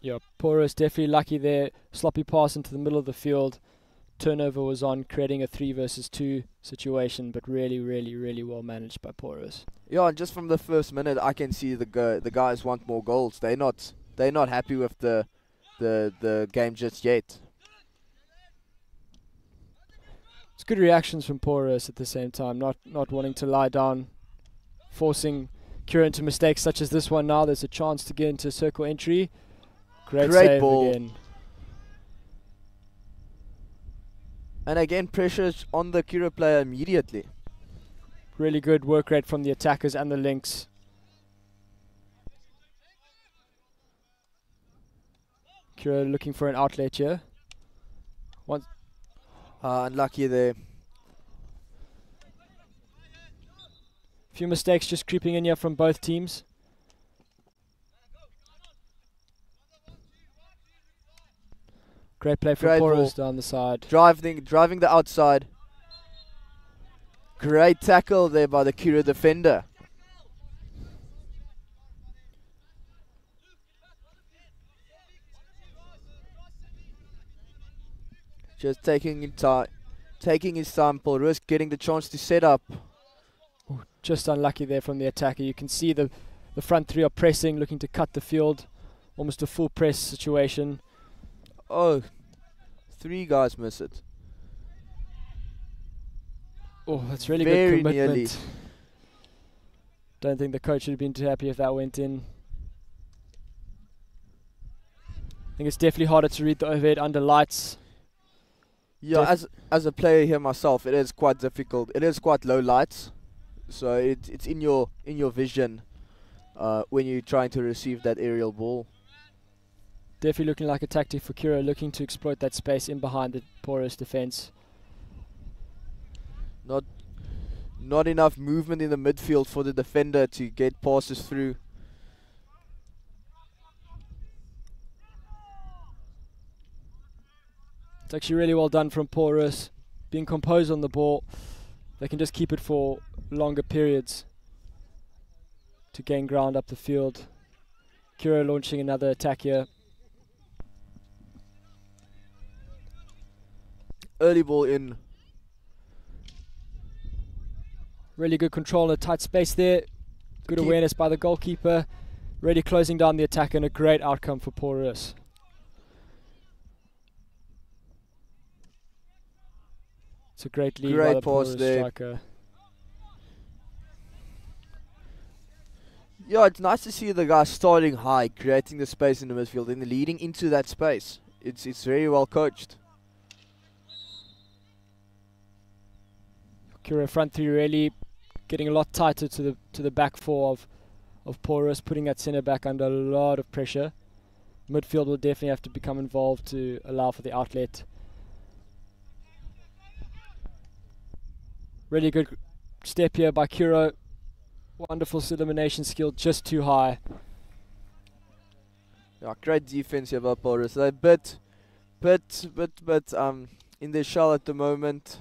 Yeah, Paul Roos definitely lucky there. Sloppy pass into the middle of the field. Turnover was on, creating a 3 versus 2 situation, but really well managed by Paul Roos. Yeah, and just from the first minute, I can see the guys want more goals. They're not happy with the game just yet. It's good reactions from Paul Roos at the same time, not wanting to lie down, forcing Curro into mistakes such as this one now. There's a chance to get into circle entry. Great save ball. Again. And again, pressure's on the Curro player immediately. Really good work rate from the attackers and the links. Curro looking for an outlet here. Unlucky there. Few mistakes just creeping in here from both teams. Great play from Paul Roos down the side. Driving the outside. Great tackle there by the Curro defender. Just taking his time. Paul Roos getting the chance to set up. Ooh, just unlucky there from the attacker. You can see the front three are pressing, looking to cut the field. Almost a full press situation. Oh, 3 guys miss it. Oh, that's really Very good commitment. nearly. Don't think the coach would have been too happy if that went in. I think it's definitely harder to read the overhead under lights. Yeah, as a player here myself, it is quite difficult. It is quite low lights, so it's in your vision when you're trying to receive that aerial ball. Definitely looking like a tactic for Curro, looking to exploit that space in behind the porous defence. Not enough movement in the midfield for the defender to get passes through. It's actually really well done from Paul Roos, being composed on the ball. They can just keep it for longer periods to gain ground up the field. Curro launching another attack here. Early ball in. Really good control in a tight space there. Good awareness by the goalkeeper. Really closing down the attack and a great outcome for Paul Roos. It's a great lead by the Paul Roos striker. Yeah, it's nice to see the guy starting high, creating the space in the midfield and leading into that space. It's very well coached. Curro front three really getting a lot tighter to the back four of Paul Roos, putting that centre back under a lot of pressure. Midfield will definitely have to become involved to allow for the outlet. Really good step here by Curro. Wonderful elimination skill, just too high. Yeah, great defense here by Paul Roos. They're a bit in their shell at the moment.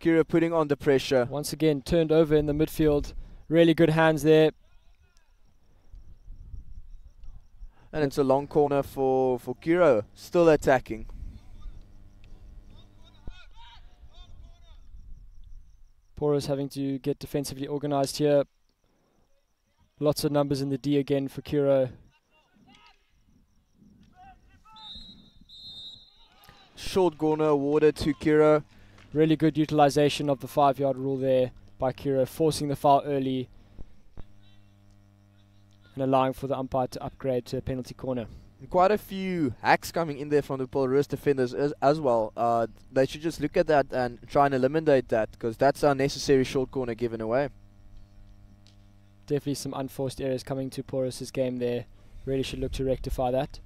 Curro putting on the pressure. Once again, turned over in the midfield. Really good hands there. And it's a long corner for Curro. Still attacking. Paul Roos having to get defensively organised here. Lots of numbers in the D again for Curro. Short corner awarded to Curro. Really good utilisation of the 5-yard rule there by Curro, forcing the foul early and allowing for the umpire to upgrade to a penalty corner. Quite a few hacks coming in there from the Paul Roos defenders as well. They should just look at that and try and eliminate that, because that's an unnecessary short corner given away. Definitely some unforced errors coming to Paul Roos' game there. Really should look to rectify that.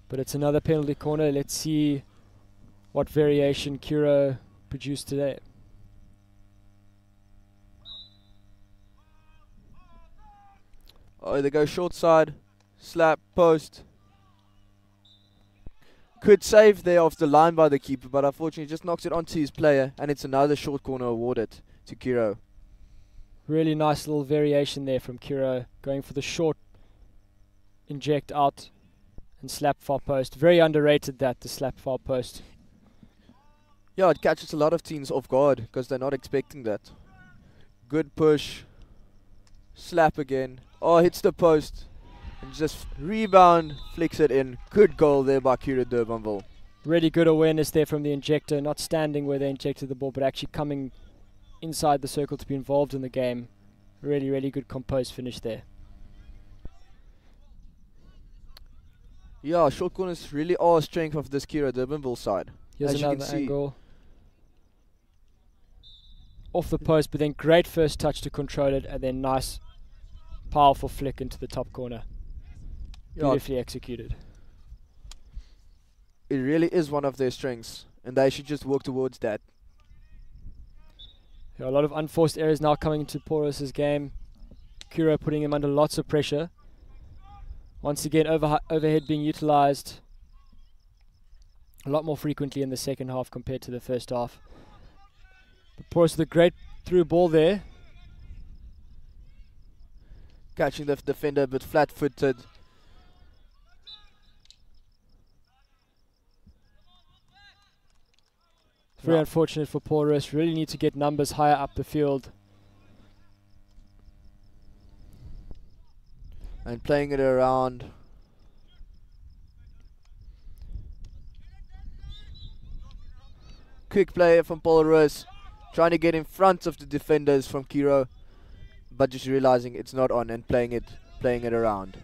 But it's another penalty corner. Let's see what variation Curro produced today. Oh, they go short side, slap, post. Could save there off the line by the keeper, but unfortunately just knocks it onto his player, and it's another short corner awarded to Curro. Really nice little variation there from Curro, going for the short inject out and slap far post. Very underrated that, the slap far post. Yeah, it catches a lot of teams off guard because they're not expecting that. Good push. Slap again. Oh, hits the post. And just rebound, flicks it in. Good goal there by Curro Durbanville. Really good awareness there from the injector, not standing where they injected the ball, but actually coming inside the circle to be involved in the game. Really, really good composed finish there. Yeah, short corners really are a strength of this Curro Durbanville side. Here's as you can another see. angle. Off the post, but then great first touch to control it, and then nice, powerful flick into the top corner. Beautifully executed. it really is one of their strengths, and they should just work towards that. Yeah, a lot of unforced errors now coming into Paul Roos's game. Curro putting him under lots of pressure. Once again, overhead being utilised a lot more frequently in the second half compared to the first half. But Paul Roos with a great through ball there. Catching the defender a bit flat-footed. Very unfortunate for Paul Roos. Really need to get numbers higher up the field. And playing it around. Quick play from Paul Roos, trying to get in front of the defenders from Curro, but just realizing it's not on and playing it around.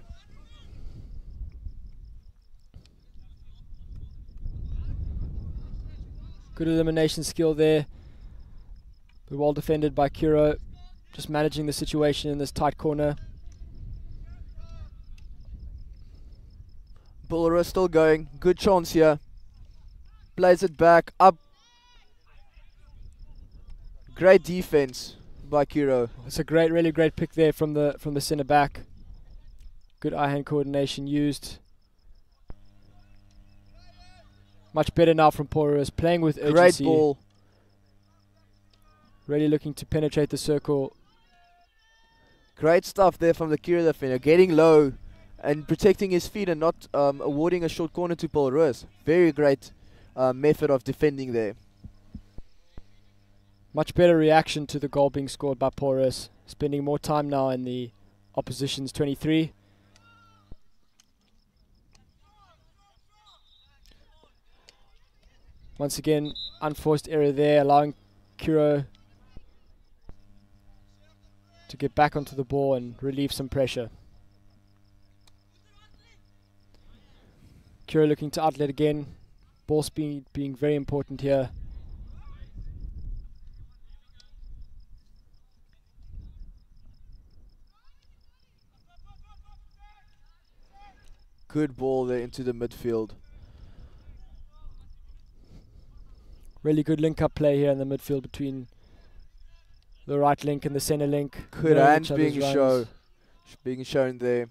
Good elimination skill there. But well defended by Curro. Just managing the situation in this tight corner. Paul Roos still going. Good chance here. Plays it back up. Great defense by Curro. It's a really great pick there from the centre back. Good eye-hand coordination used. Much better now from Paul Roos, playing with urgency. Great ball. Really looking to penetrate the circle. Great stuff there from the Curro defender, getting low and protecting his feet and not awarding a short corner to Paul Roos. Very great method of defending there. Much better reaction to the goal being scored by Paul Roos. Spending more time now in the opposition's 23. Once again, unforced error there, allowing Curro to get back onto the ball and relieve some pressure. Curro looking to outlet again. Ball speed being very important here. Good ball there into the midfield. Really good link-up play here in the midfield between the right link and the centre link. Good hands being shown there.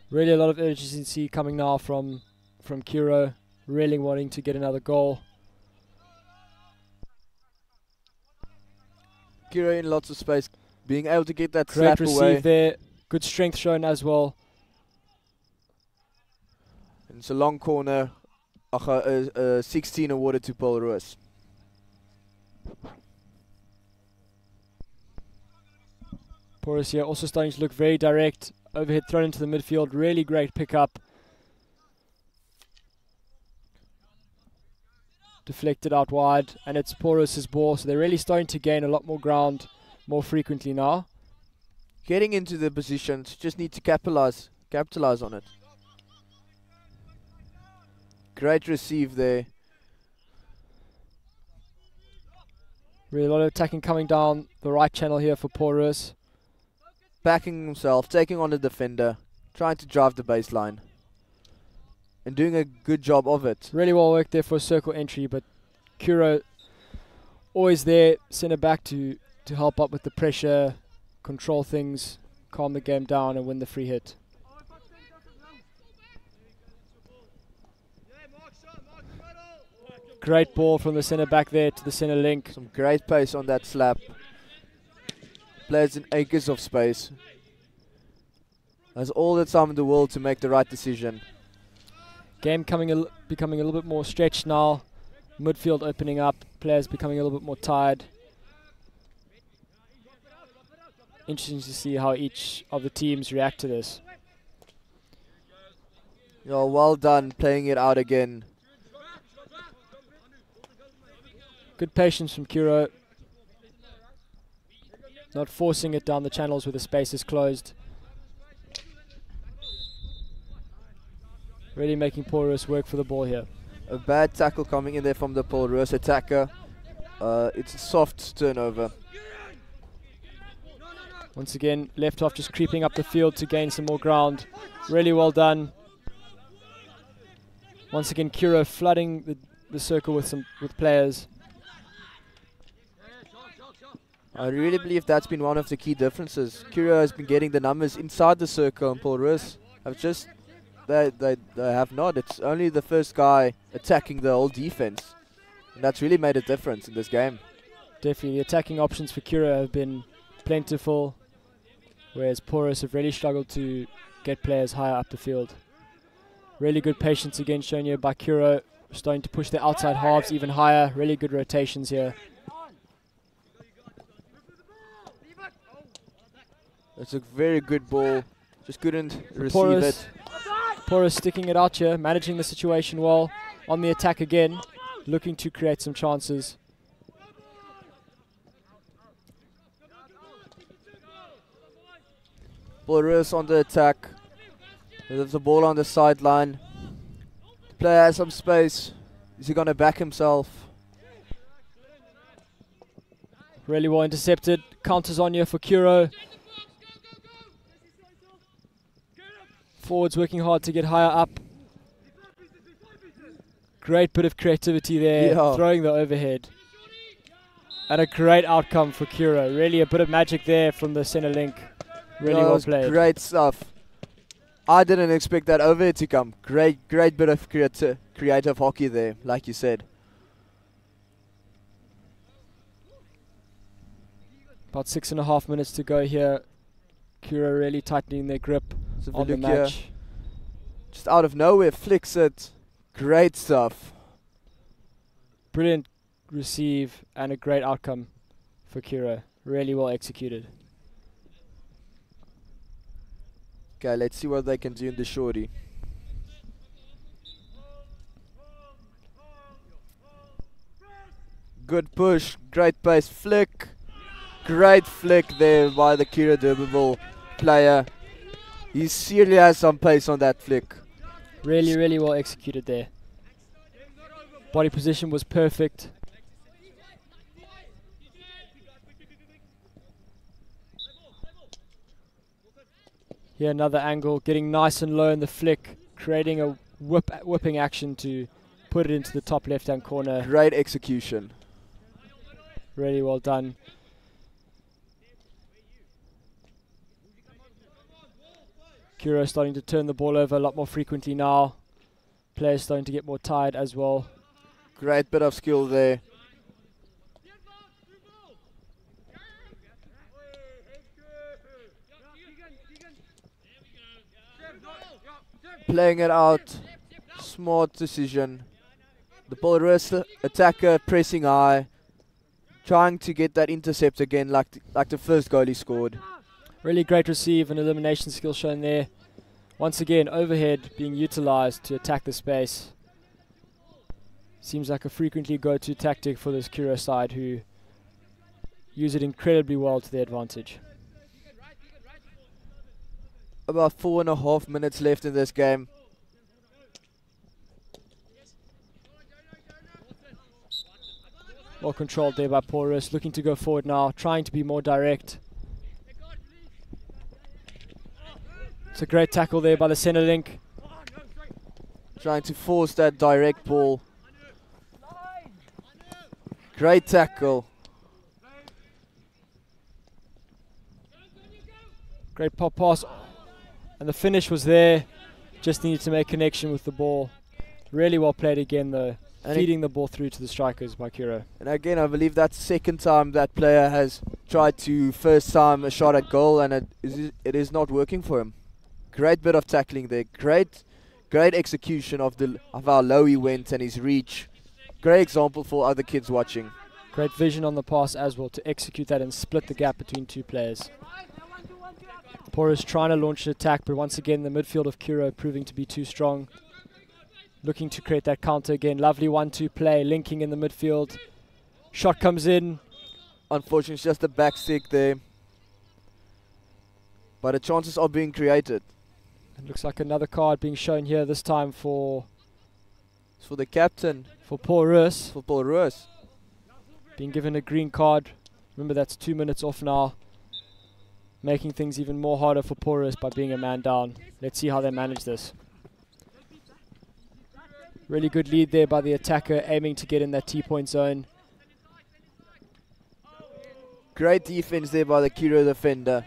Really a lot of urgency coming now from Curro, really wanting to get another goal. Curro in lots of space, being able to get that Great slap away. receive there, good strength shown as well. And it's a long corner, 16 awarded to Paul Roos. Paul Roos here also starting to look very direct. Overhead thrown into the midfield, really great pickup. Deflected out wide, and it's Paul Roos's ball, so they're really starting to gain a lot more ground more frequently now. Getting into the positions, just need to capitalize on it. Great receive there. Really a lot of attacking coming down the right channel here for Paul Roos. Backing himself, taking on the defender, trying to drive the baseline. And doing a good job of it. Really well worked there for a circle entry, but Curro always there, centre back to help up with the pressure, control things, calm the game down and win the free hit. Great ball from the centre back there to the centre link. Some great pace on that slap. Plays in acres of space. Has all the time in the world to make the right decision. Game becoming a little bit more stretched now. Midfield opening up. Players becoming a little bit more tired. Interesting to see how each of the teams react to this. Yeah, well done playing it out again. Good patience from Curro. Not forcing it down the channels where the space is closed. Really making Paul Roos work for the ball here. A bad tackle coming in there from the Paul Roos attacker. It's a soft turnover. Once again, left half just creeping up the field to gain some more ground. Really well done. Once again, Curro flooding the circle with players. I really believe that's been one of the key differences. Curro has been getting the numbers inside the circle, and Paul Roos have just they have not. It's only the first guy attacking the whole defense, and that's really made a difference in this game. Definitely, the attacking options for Curro have been plentiful, whereas Paul Roos have really struggled to get players higher up the field. Really good patience again shown here by Curro, starting to push the outside halves even higher. Really good rotations here. It's a very good ball, just couldn't receive it. Paul Roos sticking it out here, managing the situation well. On the attack again, looking to create some chances. Paul Roos on the attack. There's the ball on the sideline. The player has some space. Is he going to back himself? Really well intercepted. Counters on here for Curro. Forwards working hard to get higher up. Great bit of creativity there, throwing the overhead. And a great outcome for Curro. Really a bit of magic there from the center link. Really well played. Great stuff. I didn't expect that overhead to come. Great bit of creative hockey there, like you said. About 6.5 minutes to go here. Curro really tightening their grip on the match. Here, just out of nowhere, flicks it. Great stuff. Brilliant receive and a great outcome for Curro. Really well executed. Okay, let's see what they can do in the shorty. Good push, great pace, flick. Great flick there by the Curro Durbanville player. He seriously has some pace on that flick. Really well executed there. Body position was perfect. Here another angle, getting nice and low in the flick, creating a whipping action to put it into the top left-hand corner. Great execution. Really well done. Curro starting to turn the ball over a lot more frequently now. Players starting to get more tired as well. Great bit of skill there. Playing it out. Smart decision. The Paul Roos attacker pressing high. Trying to get that intercept again like the first goal he scored. Really great receive and elimination skill shown there. Once again, overhead being utilized to attack the space. Seems like a frequently go-to tactic for this Curro side, who use it incredibly well to their advantage. About 4.5 minutes left in this game. Well controlled there by Paul Roos, looking to go forward now, trying to be more direct. It's a great tackle there by the center link. Trying to force that direct ball. Great tackle. Great pop pass. And the finish was there. Just needed to make connection with the ball. Really well played again though. And feeding the ball through to the strikers by Curro. And again, I believe that's the second time that player has tried to first time a shot at goal, and it is not working for him. Great bit of tackling there. Great execution of how low he went and his reach. Great example for other kids watching. Great vision on the pass as well to execute that and split the gap between two players. Paul Roos trying to launch an attack, but once again the midfield of Curro proving to be too strong. Looking to create that counter again. Lovely 1-2 play, linking in the midfield. Shot comes in. Unfortunately, it's just a back stick there. But the chances are being created. It looks like another card being shown here, this time for the captain. For Paul Roos. For Paul Roos. Being given a green card. Remember, that's 2 minutes off now. making things even more harder for Paul Roos by being a man down. Let's see how they manage this. Really good lead there by the attacker, aiming to get in that T-point zone. Great defense there by the Curro defender.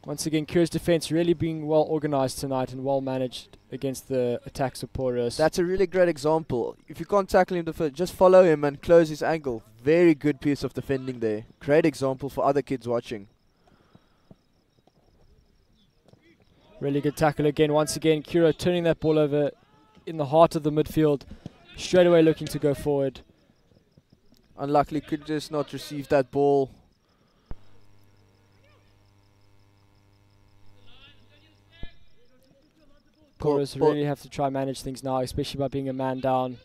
Once again, Curro's defense really being well organized tonight and well managed against the attacks of Paul Roos. That's a really great example. If you can't tackle him, just follow him and close his angle. Very good piece of defending there. Great example for other kids watching. Really good tackle again. Once again, Curro turning that ball over in the heart of the midfield. Straight away looking to go forward. Unluckily, could just not receive that ball. Paul Roos really have to try and manage things now, especially by being a man down.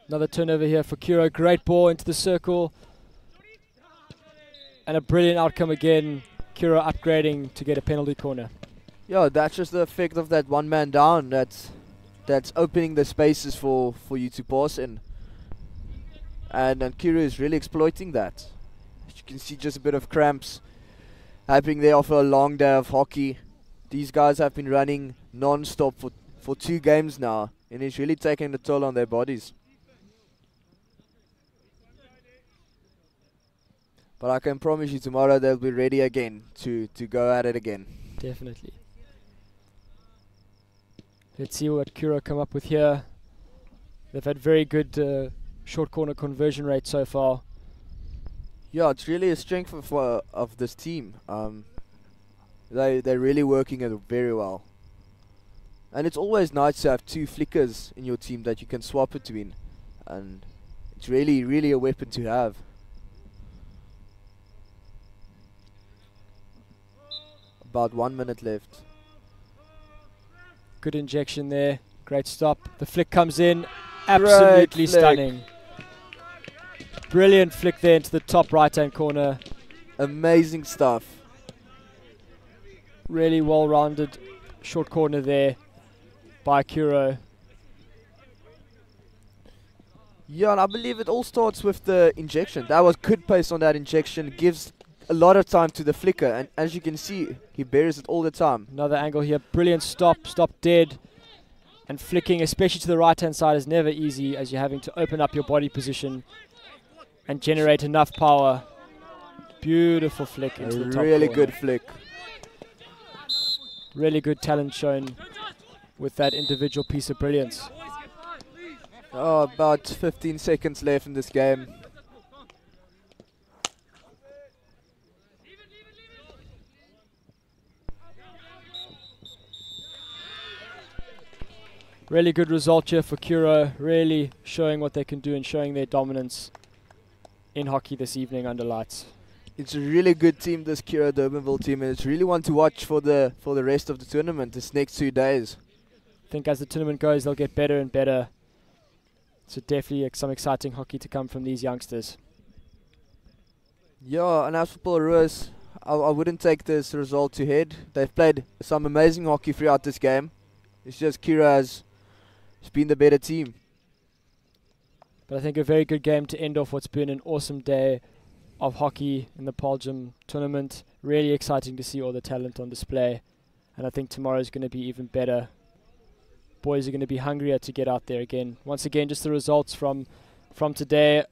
Another turnover here for Curro. Great ball into the circle. And a brilliant outcome again. Curro upgrading to get a penalty corner. Yeah, that's just the effect of that one man down. That's opening the spaces for you to pass in. And Curro is really exploiting that. As you can see, just a bit of cramps happening there after a long day of hockey. These guys have been running non-stop for 2 games now, and it's really taking the toll on their bodies. But I can promise you tomorrow they'll be ready again to go at it again. Definitely. Let's see what Curro come up with here. They've had very good short corner conversion rate so far. Yeah, it's really a strength of this team. They're really working it very well. And it's always nice to have 2 flickers in your team that you can swap between. And it's really, really a weapon to have. About 1 minute left. Good injection there. Great stop. The flick comes in. Absolutely stunning. Brilliant flick there into the top right-hand corner. Amazing stuff. Really well-rounded short corner there by Curro. Yeah, and I believe it all starts with the injection. That was good pace on that injection. Gives a lot of time to the flicker. And as you can see, he buries it all the time. Another angle here. Brilliant stop. Stop dead. And flicking, especially to the right-hand side, is never easy as you're having to open up your body position and generate enough power. Beautiful flick into the top really corner. good flick. Really good talent shown with that individual piece of brilliance. Oh, about 15 seconds left in this game. Really good result here for Curro. Really showing what they can do and showing their dominance in hockey this evening under lights. It's a really good team, this Curro Durbanville team, and it's really one to watch for the rest of the tournament, this next 2 days. I think as the tournament goes, they'll get better and better. So definitely some exciting hockey to come from these youngsters. Yeah, and as for Paul Roos, I wouldn't take this result to head. They've played some amazing hockey throughout this game. It's just Curro has been the better team. But I think a very good game to end off what's been an awesome day of hockey in the Paarl Gim tournament. Really exciting to see all the talent on display. And I think tomorrow is going to be even better. Boys are going to be hungrier to get out there again. Once again, just the results from today.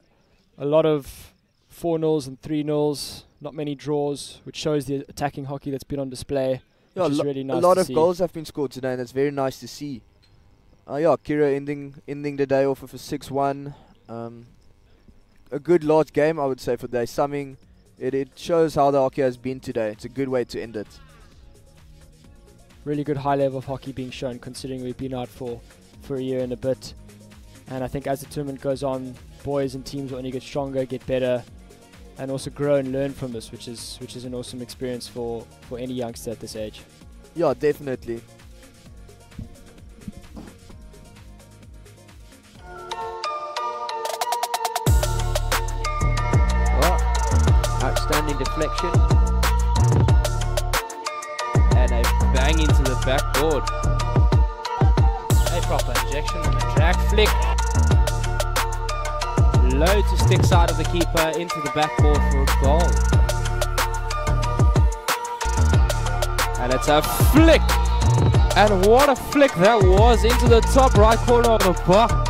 A lot of 4-0s and 3-0s. Not many draws, which shows the attacking hockey that's been on display. Yeah, which is really nice a lot to of see. goals have been scored today, and that's very nice to see. Yeah, Curro ending the day off with a 6-1. A good large game, I would say, for the day. It shows how the hockey has been today. It's a good way to end it. Really good high level of hockey being shown, considering we've been out for a year and a bit. And I think as the tournament goes on, boys and teams will only get stronger, get better, and also grow and learn from this, which is an awesome experience for any youngster at this age. Yeah, definitely. Outstanding deflection. And a bang into the backboard. A proper injection and a drag flick. low to stick side of the keeper into the backboard for a goal. And it's a flick. And what a flick that was into the top right corner of the box.